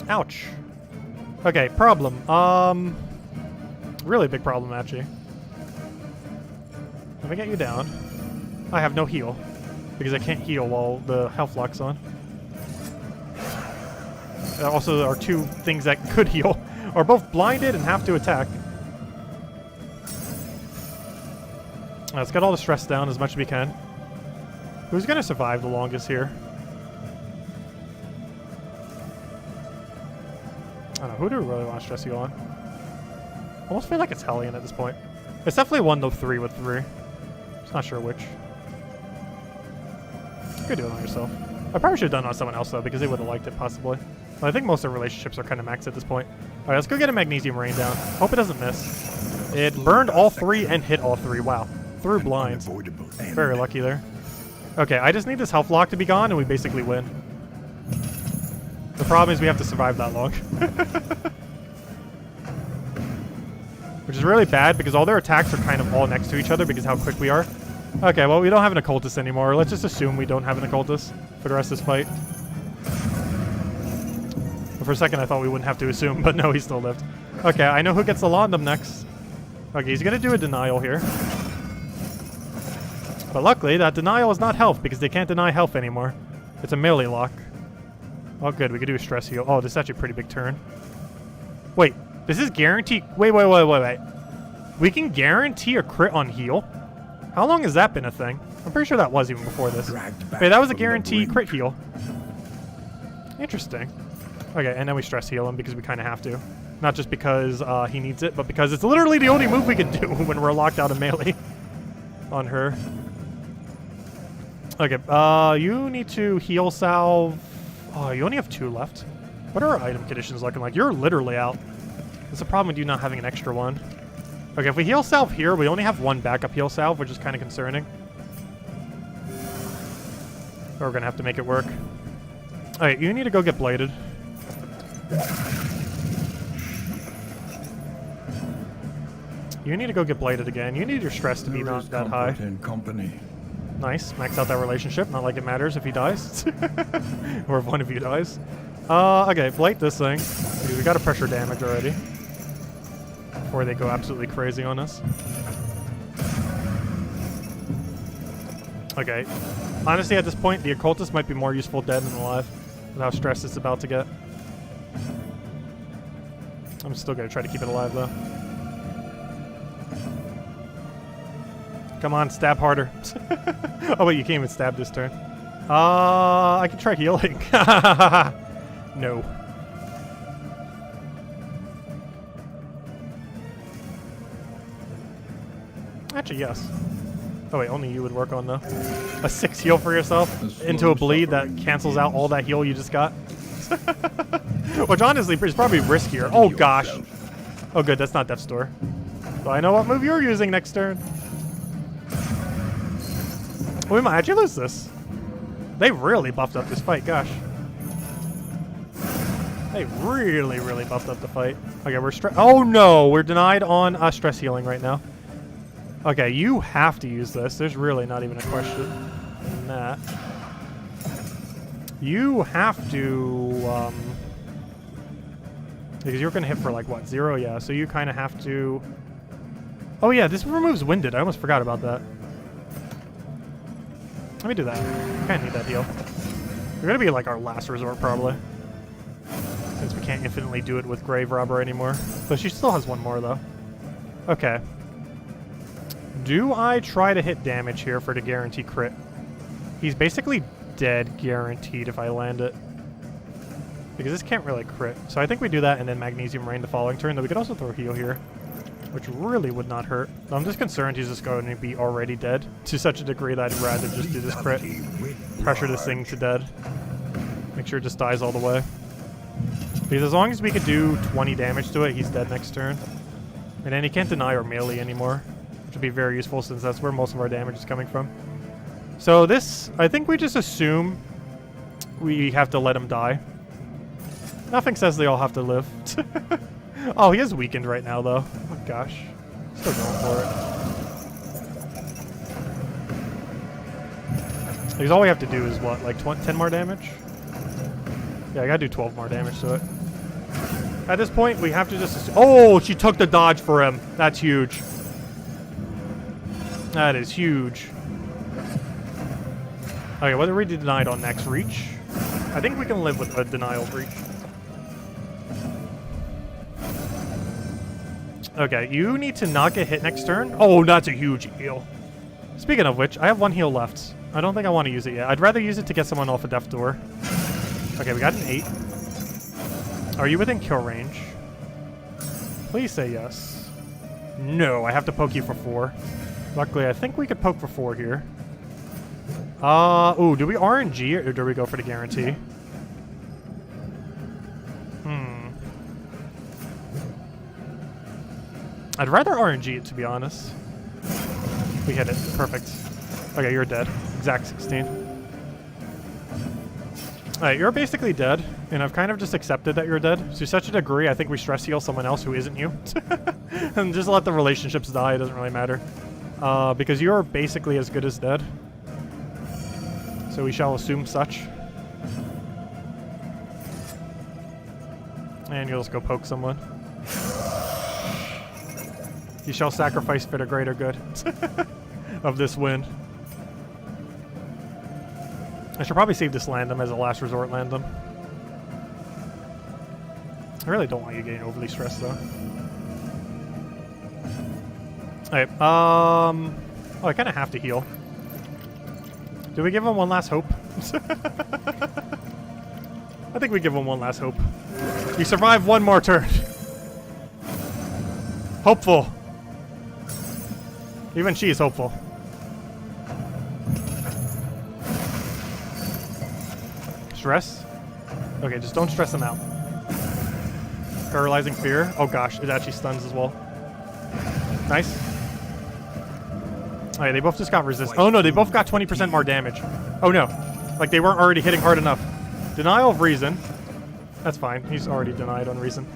Ouch. Okay, problem. Really big problem, actually. Let me get you down. I have no heal. Because I can't heal while the health lock's on. Also, there are 2 things that could heal. Are both blinded and have to attack. Let's get all the stress down as much as we can. Who's going to survive the longest here? I don't know. Who do we really want to stress heal on? Almost feel like it's Hellion at this point. It's definitely 1 to 3 with 3. Just not sure which. You could do it on yourself. I probably should have done it on someone else, though, because they would have liked it, possibly. But I think most of the relationships are kind of maxed at this point. Alright, let's go get a Magnesium Rain down. Hope it doesn't miss. It burned all 3 and hit all 3. Wow. Through blinds. Very lucky there. Okay, I just need this health lock to be gone, and we basically win. The problem is we have to survive that long. Which is really bad, because all their attacks are kind of all next to each other because how quick we are. Okay, well, we don't have an occultist anymore. Let's just assume we don't have an occultist for the rest of this fight. Well, for a second, I thought we wouldn't have to assume, but no, he still lived. Okay, I know who gets the Londum next. Okay, he's going to do a denial here. But luckily, that denial is not health, because they can't deny health anymore. It's a melee lock. Oh, good, we could do a stress heal. Oh, this is actually a pretty big turn. Wait, this is guaranteed... Wait. We can guarantee a crit on heal? How long has that been a thing? I'm pretty sure that was even before this. Wait, that was a guarantee crit heal. Interesting. Okay, and then we stress heal him because we kind of have to. Not just because he needs it, but because it's literally the only move we can do when we're locked out of melee on her. Okay, you need to heal salve. Oh, you only have 2 left. What are our item conditions looking like? You're literally out. That's the problem with you not having an extra one. Okay, if we heal salve here, we only have 1 backup heal salve, which is kind of concerning. But we're going to have to make it work. Alright, you need to go get bladed. You need to go get bladed again. You need your stress to be not that high. Nice. Max out that relationship. Not like it matters if he dies. Or if one of you dies. Okay, blight this thing. Because we got a pressure damage already. Before they go absolutely crazy on us. Okay. Honestly, at this point, the occultist might be more useful dead than alive with how stressed it's about to get. I'm still going to try to keep it alive, though. Come on, stab harder. Oh, wait, you can't even stab this turn. I can try healing. No. Actually, yes. Oh, wait, only you would work on, though. A 6 heal for yourself into a bleed that cancels out all that heal you just got. Which, honestly, is probably riskier. Oh, gosh. Oh, good, that's not Death's Door. So I know what move you're using next turn. We might actually lose this. They really buffed up this fight, gosh. They really, really buffed up the fight. Okay, we're oh no, we're denied on stress healing right now. Okay, you have to use this. There's really not even a question in that. You have to, because you're gonna hit for like what, 0? Yeah, so you kind of have to. Oh yeah, this removes winded. I almost forgot about that. Let me do that. Kind of need that heal. We're gonna be like our last resort probably, since we can't infinitely do it with Grave Robber anymore. But she still has one more though. Okay. Do I try to hit damage here for the guarantee crit? He's basically dead guaranteed if I land it, because this can't really crit. So I think we do that and then Magnesium Rain the following turn. Though we could also throw heal here, which really would not hurt. I'm just concerned he's just going to be already dead to such a degree that I'd rather just do this crit. Pressure this thing to dead. Make sure it just dies all the way. Because as long as we could do 20 damage to it, he's dead next turn. And then he can't deny our melee anymore, which would be very useful since that's where most of our damage is coming from. So this, I think we just assume we have to let him die. Nothing says they all have to live. Oh, he is weakened right now, though. Oh, gosh. Still going for it. Because all we have to do is, what, like 10 more damage? Yeah, I gotta do 12 more damage to it. At this point, we have to just... Oh, she took the dodge for him. That's huge. That is huge. Okay, what are we denied on next? Reach? I think we can live with a denial of reach. Okay, you need to not get hit next turn. Oh, that's a huge heal. Speaking of which, I have 1 heal left. I don't think I want to use it yet. I'd rather use it to get someone off a Death Door. Okay, we got an 8. Are you within kill range? Please say yes. No, I have to poke you for 4. Luckily, I think we could poke for 4 here. Ooh, do we RNG or do we go for the guarantee? I'd rather RNG it, to be honest. We hit it. Perfect. Okay, you're dead. Exact 16. Alright, you're basically dead, and I've kind of just accepted that you're dead. To such a degree, I think we stress heal someone else who isn't you. And just let the relationships die, it doesn't really matter. Because you're basically as good as dead. So we shall assume such. And you'll just go poke someone. You shall sacrifice for the greater good of this win. I should probably save this Landum as a last resort Landum. I really don't want you getting overly stressed though. Alright, oh, I kind of have to heal. Do we give him one last hope? I think we give him one last hope. You survive one more turn. Hopeful. Even she is hopeful. Stress? Okay, just don't stress him out. Paralyzing Fear. Oh gosh, it actually stuns as well. Nice. Alright, they both just got resist. Oh no, they both got 20% more damage. Oh no. Like they weren't already hitting hard enough. Denial of Reason. That's fine. He's already denied on Reason.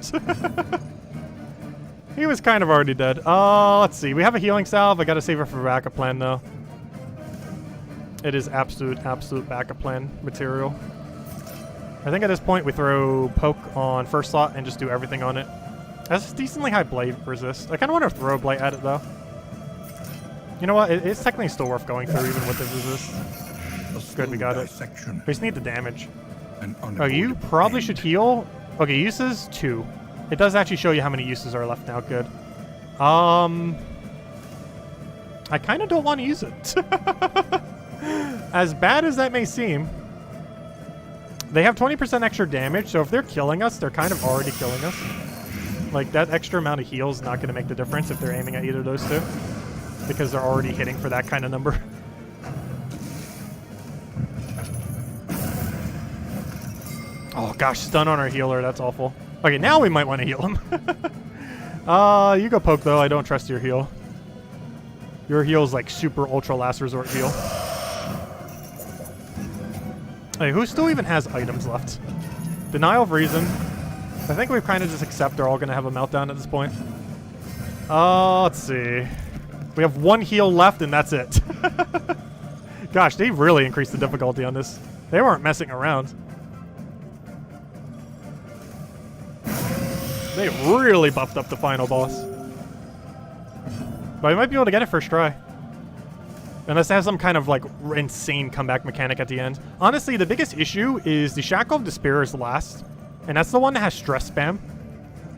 He was kind of already dead. Let's see. We have a healing salve. I gotta save her for backup plan though. It is absolute backup plan material. I think at this point we throw poke on first slot and just do everything on it. That's decently high blade resist. I kind of want to throw blight at it though. You know what? It's technically still worth going through even with the resist. Good, we got it. We just need the damage. Oh, you probably should heal. Okay, uses 2. It does actually show you how many uses are left now. Good. I kind of don't want to use it. As bad as that may seem, they have 20% extra damage, so if they're killing us, they're kind of already killing us. Like, that extra amount of heal is not going to make the difference if they're aiming at either of those two, because they're already hitting for that kind of number. Oh gosh, stun on our healer, that's awful. Okay, now we might want to heal him. You go poke though, I don't trust your heal. Your heal is like super ultra last resort heal. Hey, who still even has items left? Denial of reason. I think we kind of just accept they're all going to have a meltdown at this point. Let's see. We have 1 heal left and that's it. Gosh, they really increased the difficulty on this. They weren't messing around. They really buffed up the final boss. But we might be able to get it first try. Unless it has some kind of like insane comeback mechanic at the end. Honestly, the biggest issue is the Shackle of Despair is last. And that's the one that has stress spam.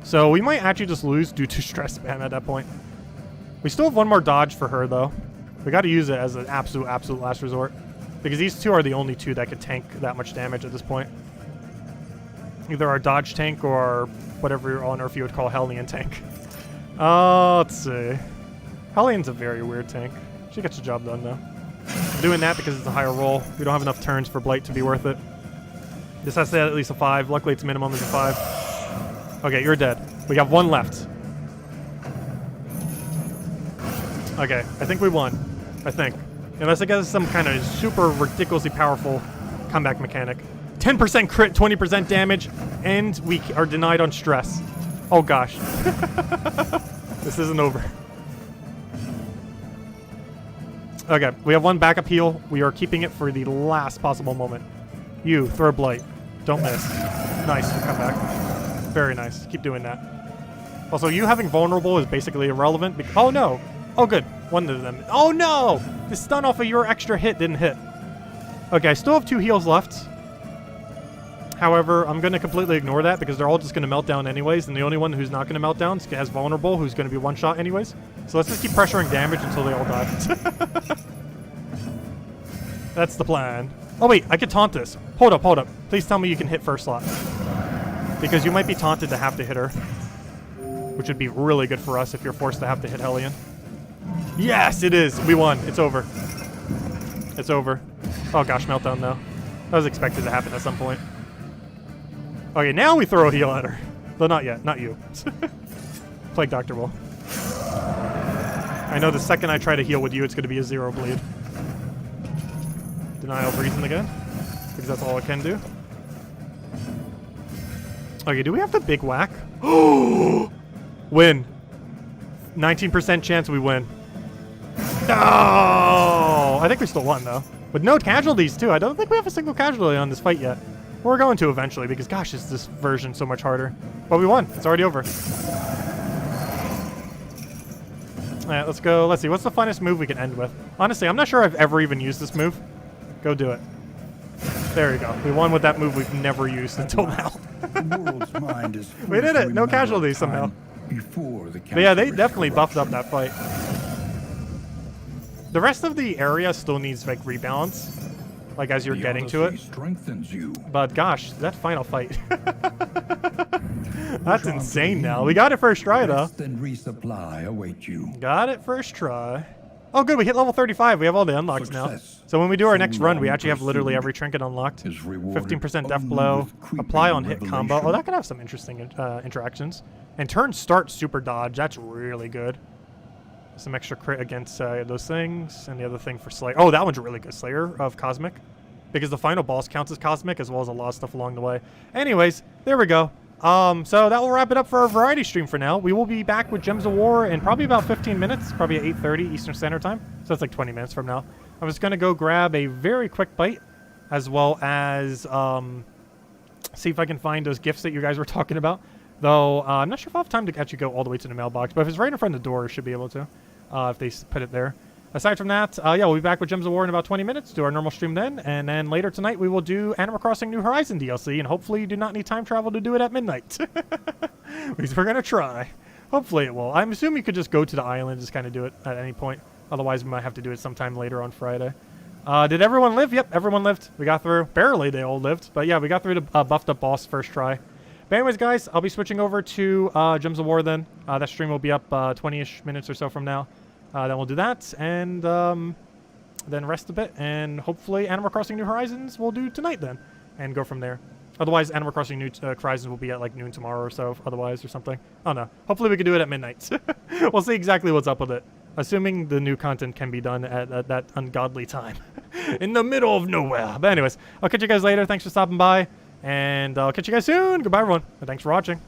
So we might actually just lose due to stress spam at that point. We still have 1 more dodge for her though. We got to use it as an absolute last resort. Because these 2 are the only 2 that could tank that much damage at this point. Either our dodge tank or whatever on Earth you would call Hellion tank. Let's see. Hellion's a very weird tank. She gets the job done though. I'm doing that because it's a higher roll. We don't have enough turns for Blight to be worth it. This has to have at least a 5. Luckily its minimum is a 5. Okay, you're dead. We have 1 left. Okay, I think we won. I think. Unless it gets some kind of super ridiculously powerful comeback mechanic. 10% crit, 20% damage, and we are denied on stress. Oh gosh. This isn't over. Okay, we have 1 backup heal. We are keeping it for the last possible moment. You, throw Blight. Don't miss. Nice, you come back. Very nice. Keep doing that. Also, you having vulnerable is basically irrelevant. Oh no! Oh good, 1 of them. Oh no! The stun off of your extra hit didn't hit. Okay, I still have 2 heals left. However, I'm going to completely ignore that because they're all just going to melt down anyways, and the only one who's not going to melt down has vulnerable, who's going to be 1-shot anyways. So let's just keep pressuring damage until they all die. That's the plan. Oh wait, I could taunt this. Hold up, hold up. Please tell me you can hit first slot. Because you might be taunted to have to hit her. Which would be really good for us if you're forced to have to hit Hellion. Yes, it is. We won. It's over. It's over. Oh gosh, meltdown though. That was expected to happen at some point. Okay, now we throw a heal at her. Though not yet. Not you. Plague Doctor will. I know the second I try to heal with you, it's going to be a 0 bleed. Denial of reason again. Because that's all it can do. Okay, do we have the big whack? Win. 19% chance we win. No! I think we still won, though. With no casualties, too. I don't think we have a single casualty on this fight yet. We're going to eventually, because gosh, is this version so much harder. But we won. It's already over. Alright, let's go. Let's see. What's the funnest move we can end with? Honestly, I'm not sure I've ever even used this move. Go do it. There you go. We won with that move we've never used until now. We did it. No casualties somehow. But yeah, they definitely buffed up that fight. The rest of the area still needs like rebalance. Like as you're getting to it. But gosh, that final fight. That's insane now. We got it first try though. Got it first try. Oh good, we hit level 35. We have all the unlocks now. So when we do our next run, we actually have literally every trinket unlocked. 15% death blow. Apply on hit combo. Oh, that could have some interesting interactions. And turn start super dodge. That's really good. Some extra crit against those things, and the other thing for Slayer. Oh, that one's really good, Slayer of Cosmic, because the final boss counts as Cosmic as well as a lot of stuff along the way. Anyways, there we go. So that will wrap it up for our variety stream for now. We will be back with Gems of War in probably about 15 minutes, probably at 8:30 Eastern Standard Time. So that's like 20 minutes from now. I'm just gonna go grab a very quick bite, as well as see if I can find those gifts that you guys were talking about. Though I'm not sure if I'll have time to actually go all the way to the mailbox, but if it's right in front of the door, I should be able to. If they put it there. aside from that, yeah, we'll be back with Gems of War in about 20 minutes. Do our normal stream then. And then later tonight, we will do Animal Crossing New Horizon DLC. And hopefully you do not need time travel to do it at midnight. Because we're going to try. Hopefully it will. I'm assuming you could just go to the island and just kind of do it at any point. Otherwise, we might have to do it sometime later on Friday. Did everyone live? Yep, everyone lived. We got through. Barely they all lived. But yeah, we got through the buffed up boss first try. But anyways, guys, I'll be switching over to Gems of War then. That stream will be up 20-ish minutes or so from now. Then we'll do that, and then rest a bit, and hopefully Animal Crossing New Horizons we'll do tonight then, and go from there. Otherwise, Animal Crossing New Horizons will be at like noon tomorrow or so, otherwise, or something. I don't know. Hopefully we can do it at midnight. We'll see exactly what's up with it. Assuming the new content can be done at that ungodly time. In the middle of nowhere. But anyways, I'll catch you guys later. Thanks for stopping by. And I'll catch you guys soon. Goodbye, everyone. And thanks for watching.